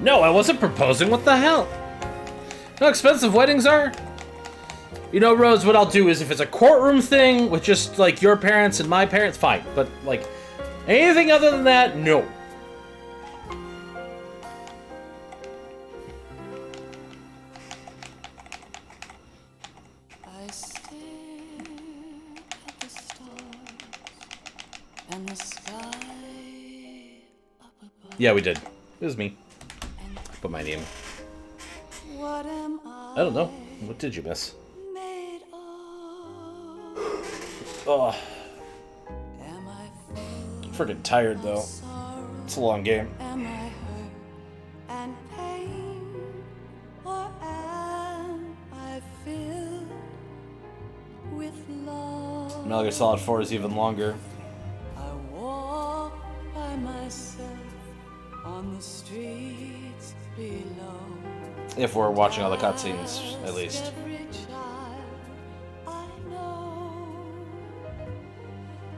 No, I wasn't proposing. What the hell? How expensive weddings are? You know, Rose, what I'll do is if it's a courtroom thing with just, like, your parents and my parents, fine. But, like, anything other than that, no. I stare at the stars and the sky up above. Yeah, we did. It was me. Put my name. What am I don't know. What did you miss? Oh. I'm freaking tired, though. It's a long game. Am I hurt and pain, or am I filled with love? Metal Gear Solid 4 is even longer. I walk by myself on the streets below. If we're watching all the cutscenes, at least. Every child I know.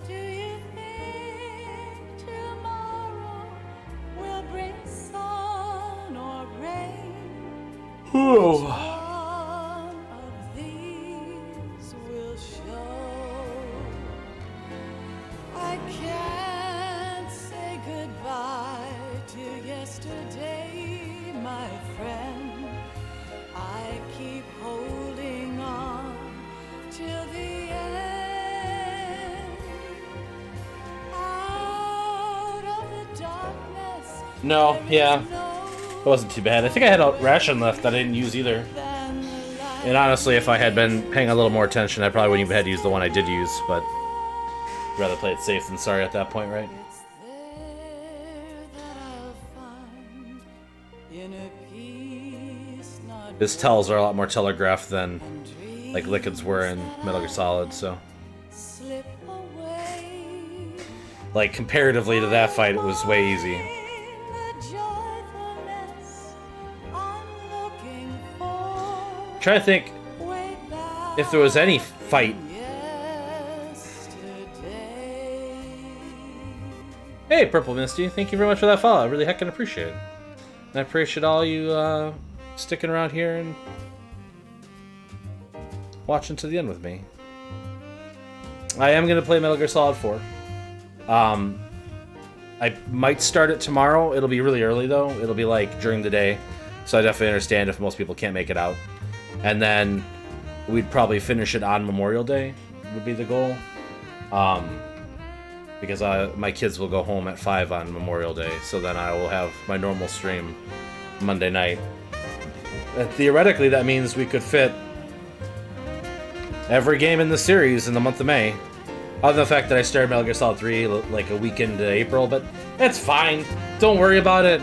Do you think tomorrow will bring sun or rain? Whew. One of these will show. I can't say goodbye to yesterday, my friend. I keep holding on till the end. Out of the darkness. No, yeah. It wasn't too bad. I think I had a ration left that I didn't use either. And honestly, if I had been paying a little more attention, I probably wouldn't even had to use the one I did use, but I'd rather play it safe than sorry at that point, right? His tells are a lot more telegraphed than like Liquid's were in Metal Gear Solid, so. Like, comparatively to that fight, it was way easy. Trying to think if there was any fight Hey, Purple Misty, thank you very much for that follow. I really heckin' appreciate it. And I appreciate all you sticking around here and watching to the end with me. I am going to play Metal Gear Solid 4. I might start it tomorrow. It'll be really early, though. It'll be, like, during the day. So I definitely understand if most people can't make it out. And then we'd probably finish it on Memorial Day, would be the goal. Because my kids will go home at 5 on Memorial Day. So then I will have my normal stream Monday night. And theoretically, that means we could fit every game in the series in the month of May. Other than the fact that I started Metal Gear Solid 3 like a week into April, but that's fine. Don't worry about it.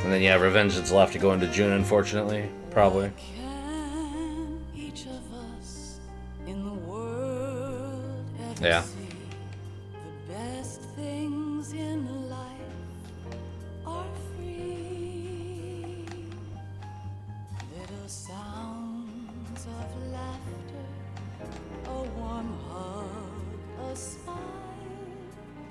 And then, yeah, Revengeance will have to go into June, unfortunately. Probably. Yeah. The best things in life are free. Little sounds of laughter, a warm hug, a smile,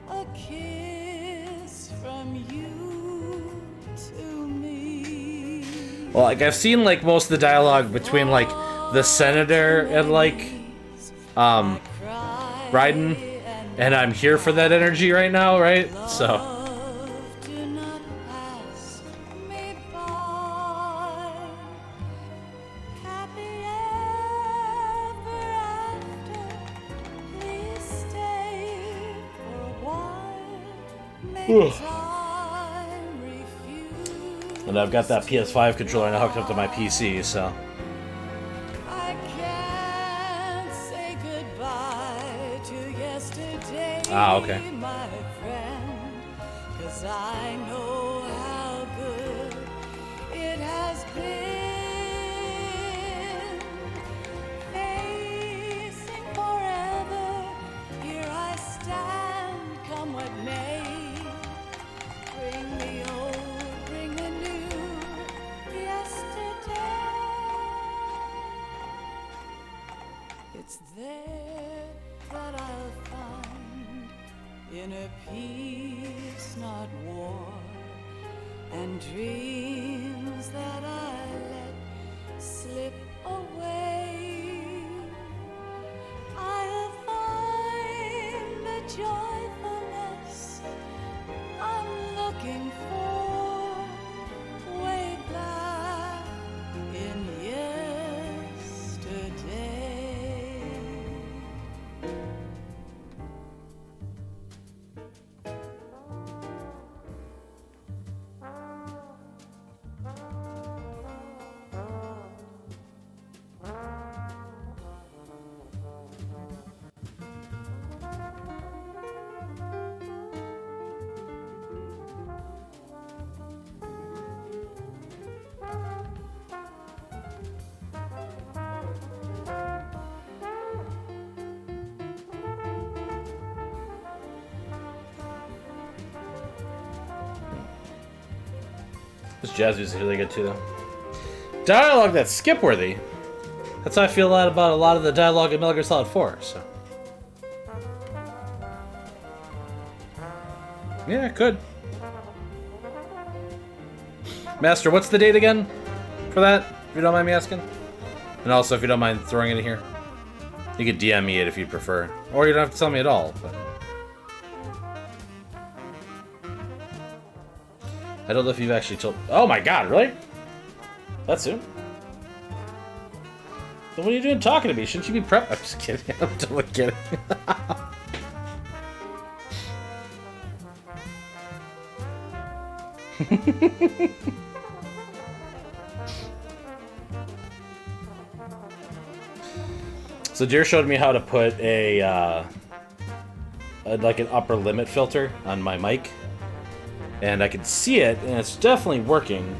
a kiss from you to me. Well, like, I've seen, like, most of the dialogue between, like, the Senator and, like, Raiden, and I'm here for that energy right now, right? So. And I've got that PS5 controller now hooked up to my PC, so. Ah, okay. My friend, 'cause I know how good it has been. Facing forever, here I stand, come what may. Bring the old, bring the new, yesterday. It's there that I'll find inner peace, not war, and dreams that I let slip away. I'll find the joyfulness I'm looking for way back in yesterday. This jazz music is really good too, though. Dialogue that's skip-worthy. That's how I feel about a lot of the dialogue in Metal Gear Solid 4, so. Yeah, it could. Master, what's the date again for that, if you don't mind me asking? And also, if you don't mind throwing it in here. You could DM me it if you prefer. Or you don't have to tell me at all, but. I don't know if you've actually told. Oh my god, really? That soon? Then what are you doing talking to me? Shouldn't you be prepped? I'm just kidding. I'm totally kidding. So Deer showed me how to put like an upper limit filter on my mic. And I can see it, and it's definitely working.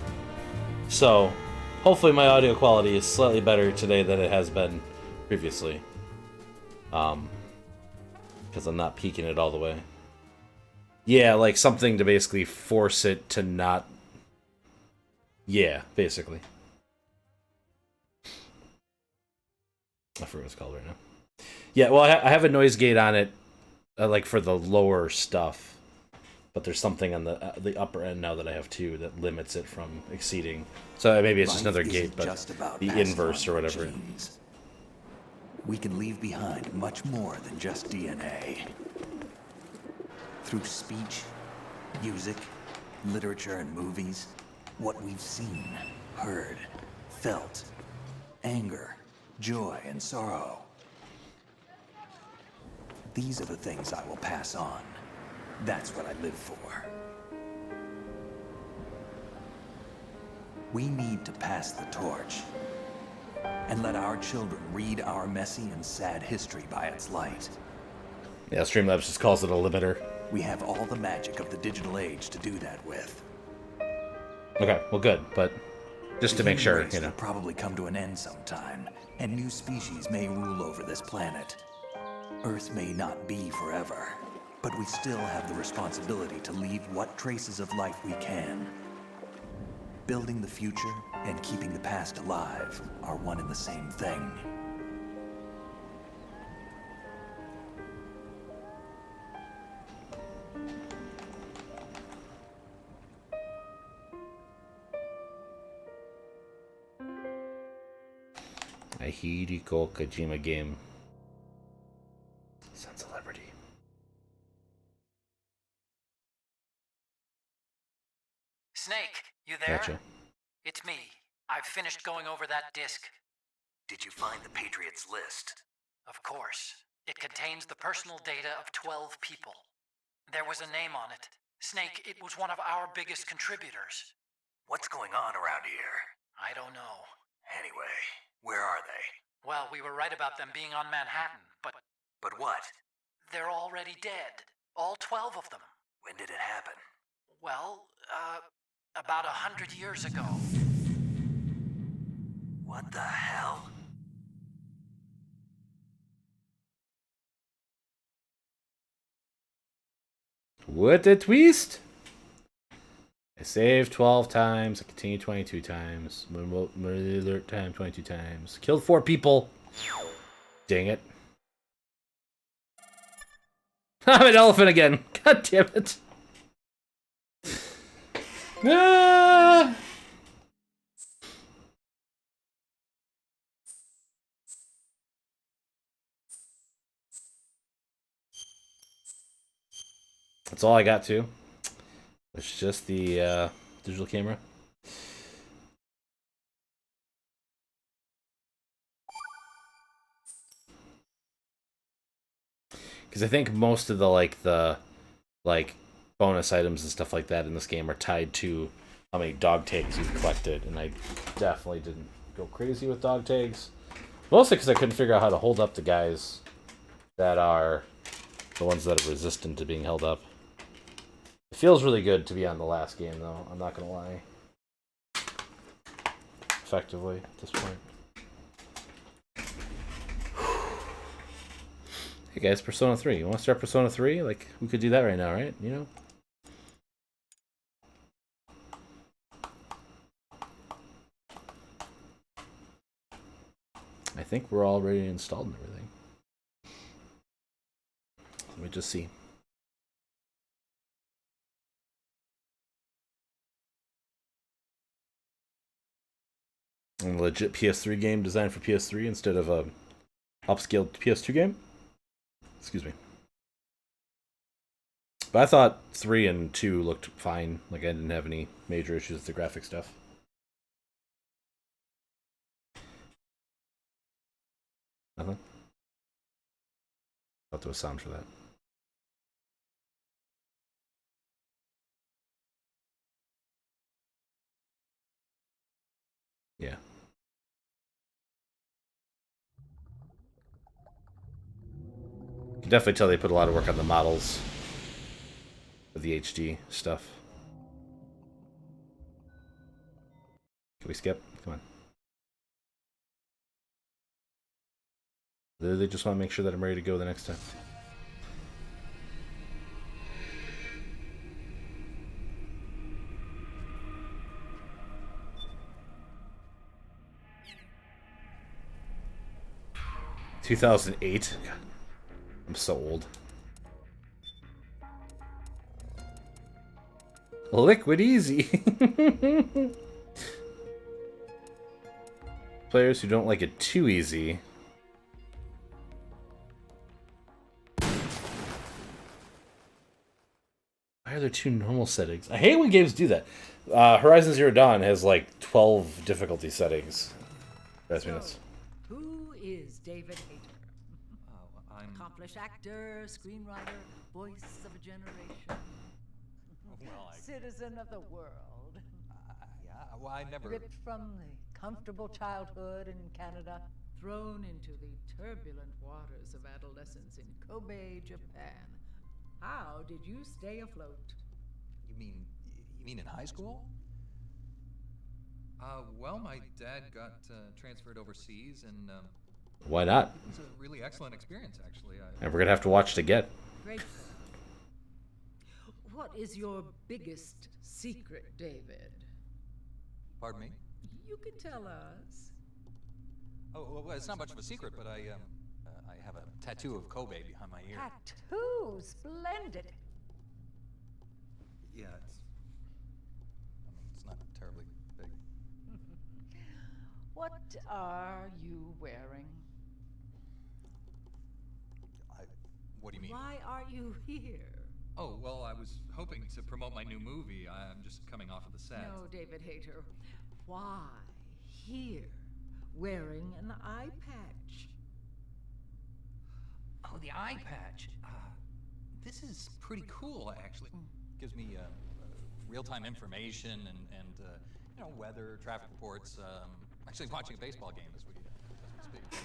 So, hopefully my audio quality is slightly better today than it has been previously. Because I'm not peaking it all the way. Yeah, like something to basically force it to not Yeah, basically. I forget what it's called right now. Yeah, well, I have a noise gate on it, like for the lower stuff, but there's something on the upper end now that I have too that limits it from exceeding. So maybe it's just Life another isn't gate, but just about the passing inverse on or your whatever. genes. We can leave behind much more than just DNA. Through speech, music, literature, and movies, what we've seen, heard, felt, anger, joy, and sorrow. These are the things I will pass on. That's what I live for. We need to pass the torch and let our children read our messy and sad history by its light. Yeah, Streamlabs just calls it a limiter. We have all the magic of the digital age to do that with. Okay, well, good, but just to make sure, race will probably come to an end sometime, and new species may rule over this planet. Earth may not be forever, but we still have the responsibility to leave what traces of life we can. Building the future and keeping the past alive are one and the same thing. A Hideko Kojima game. Sense of liberty. Snake, you there? Gotcha. It's me. I've finished going over that disc. Did you find the Patriots list? Of course. It contains the personal data of 12 people. There was a name on it. Snake, it was one of our biggest contributors. What's going on around here? I don't know. Anyway, where are they? Well, we were right about them being on Manhattan, but... But what? They're already dead. All 12 of them. When did it happen? Well, about 100 years ago. What the hell? What a twist! I saved 12 times. I continued 22 times. Alert time 22 times. Killed 4 people. Dang it. I'm an elephant again. God damn it. Ah! That's all I got to. It's just the digital camera. Because I think most of the bonus items and stuff like that in this game are tied to how many dog tags you've collected, and I definitely didn't go crazy with dog tags. Mostly because I couldn't figure out how to hold up the guys that are the ones that are resistant to being held up. It feels really good to be on the last game, though. I'm not gonna lie. Effectively at this point. Hey guys, Persona 3. You want to start Persona 3? Like, we could do that right now, right? You know? I think we're already installed and everything. Let me just see. A legit PS3 game designed for PS3 instead of a upscaled PS2 game? Excuse me. But I thought 3 and 2 looked fine. Like, I didn't have any major issues with the graphic stuff. Nothing? Thought there was sound for that. Yeah. You can definitely tell they put a lot of work on the models of the HD stuff. Can we skip? Come on. They just want to make sure that I'm ready to go the next time. 2008. God, I'm so old. Liquid Easy. Players who don't like it too easy. Why are there two normal settings? I hate when games do that. Horizon Zero Dawn has like 12 difficulty settings. That's minutes. Who is David Hayter? I'm... Accomplished actor, screenwriter, voice of a generation. Well, Citizen of the world. yeah, well, I never... Ripped from the comfortable childhood in Canada, thrown into the turbulent waters of adolescence in Kobe, Japan. How did you stay afloat? You mean in high school? Well, my dad got transferred overseas, and Why not? it was a really excellent experience, actually. And we're gonna have to watch it again. Grateful. What is your biggest secret, David? Pardon me? You could tell us. Oh, well, it's not much of a secret, but I have a tattoo of Kobe behind my ear. Tattoo, splendid. Yeah, it's not terribly big. What are you wearing? What do you mean? Why are you here? Oh, well, I was hoping to promote my new movie. I'm just coming off of the set. No, David Hayter. Why here, wearing an eye patch? Oh, the eye patch. This is pretty cool, actually. Gives me real-time information and you know, weather, traffic reports. Actually watching a baseball game as we speak.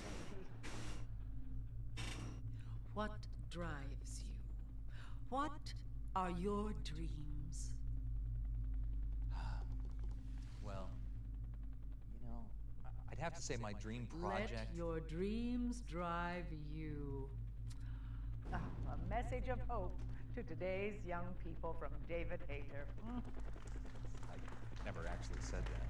What drives you? What are your dreams? Well, you know, I'd have to say my dream project. Let your dreams drive you. A message of hope to today's young people from David Hayter. I never actually said that.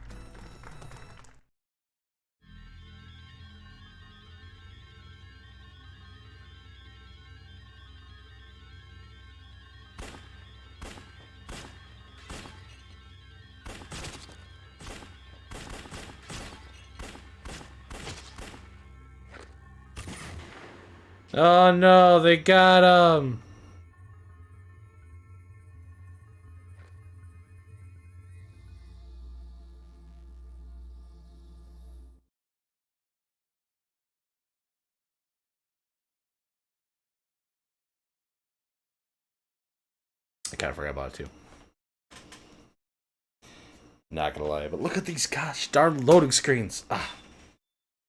Oh no, they got him! I kind of forgot about it too. Not gonna lie, but look at these gosh darn loading screens. Ah,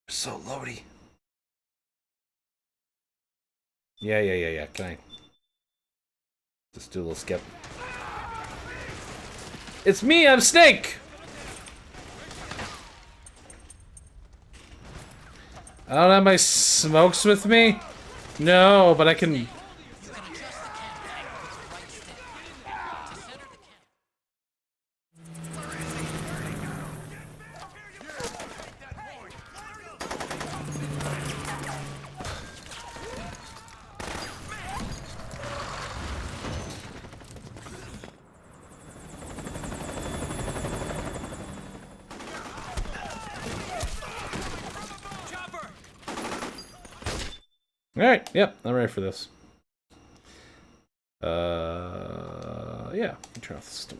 they're so loady. Yeah. Can I just do a little skip? It's me, I'm Snake! I don't have my smokes with me? No, but I can... Alright, yep, I'm ready for this. Yeah, turn off the system.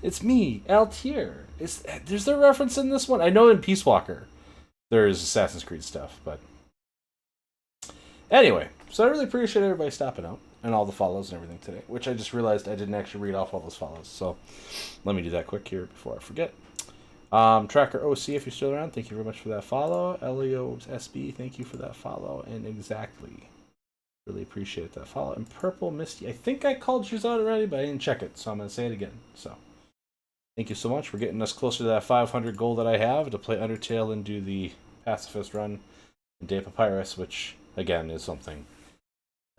It's me, Altair. There's there a reference in this one? I know in Peace Walker there's Assassin's Creed stuff, but... Anyway, so I really appreciate everybody stopping out and all the follows and everything today, which I just realized I didn't actually read off all those follows, so let me do that quick here before I forget. Tracker OC, if you're still around, thank you very much for that follow. Elio SB, thank you for that follow. And exactly, really appreciate that follow. And Purple Misty, I think I called yours out already, but I didn't check it, so I'm going to say it again. So, thank you so much for getting us closer to that 500 goal that I have to play Undertale and do the Pacifist run in Day of Papyrus, which, again, is something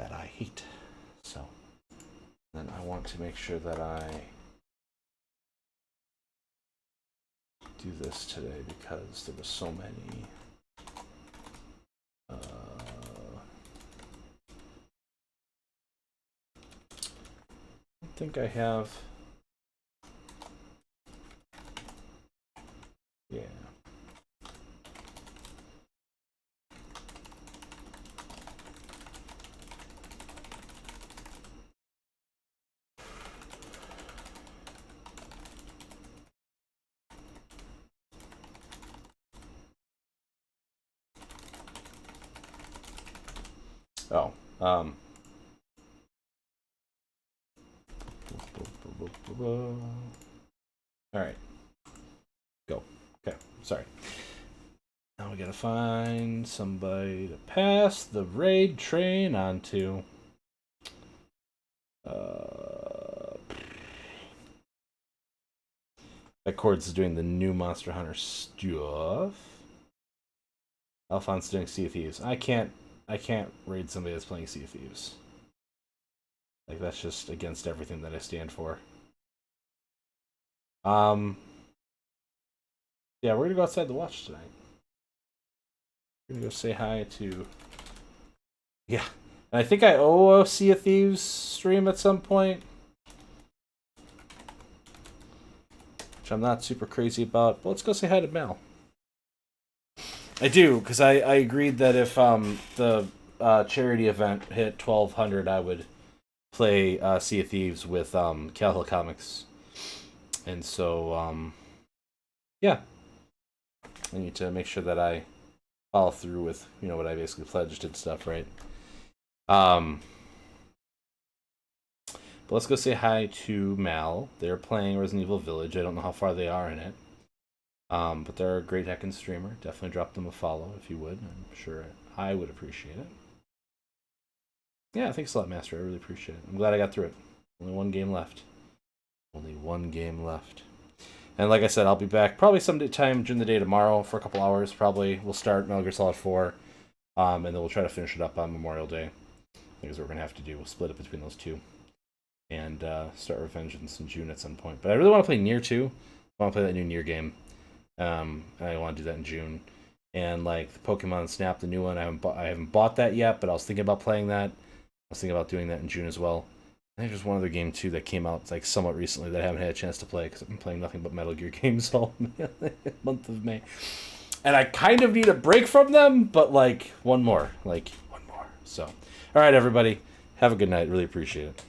that I hate. So, then I want to make sure that I do this today because there were so many. I think I have. Yeah. Oh, all right. Go. Okay, sorry. Now we gotta find somebody to pass the raid train onto. That Chord's is doing the new Monster Hunter stuff. Alphonse doing Sea of Thieves. I can't raid somebody that's playing Sea of Thieves. Like, that's just against everything that I stand for. Yeah, we're gonna go outside the watch tonight. We're gonna go say hi to. Yeah, and I think I owe a Sea of Thieves stream at some point, which I'm not super crazy about. But let's go say hi to Mel. I do, because I agreed that if the charity event hit 1,200, I would play Sea of Thieves with Cal Hill Comics. And so, yeah. I need to make sure that I follow through with, what I basically pledged and stuff, right? But let's go say hi to Mal. They're playing Resident Evil Village. I don't know how far they are in it. But they're a great heckin' streamer. Definitely drop them a follow if you would. I'm sure I would appreciate it. Yeah, thanks a lot, Master. I really appreciate it. I'm glad I got through it. Only one game left. Only one game left. And like I said, I'll be back probably sometime during the day tomorrow for a couple hours. Probably we'll start Metal Gear Solid 4, and then we'll try to finish it up on Memorial Day. I think is what we're gonna have to do. We'll split it between those two, and start Revengeance in June at some point. But I really want to play Nier 2. I want to play that new Nier game, and I want to do that in June. And like the Pokemon Snap, the new one, I haven't bought that yet, but I was thinking about playing that. I was thinking about doing that in June as well. I think there's one other game too that came out like somewhat recently that I haven't had a chance to play because I've been playing nothing but Metal Gear games all month of May, and I kind of need a break from them, but like one more. So, all right, everybody, have a good night. Really appreciate it.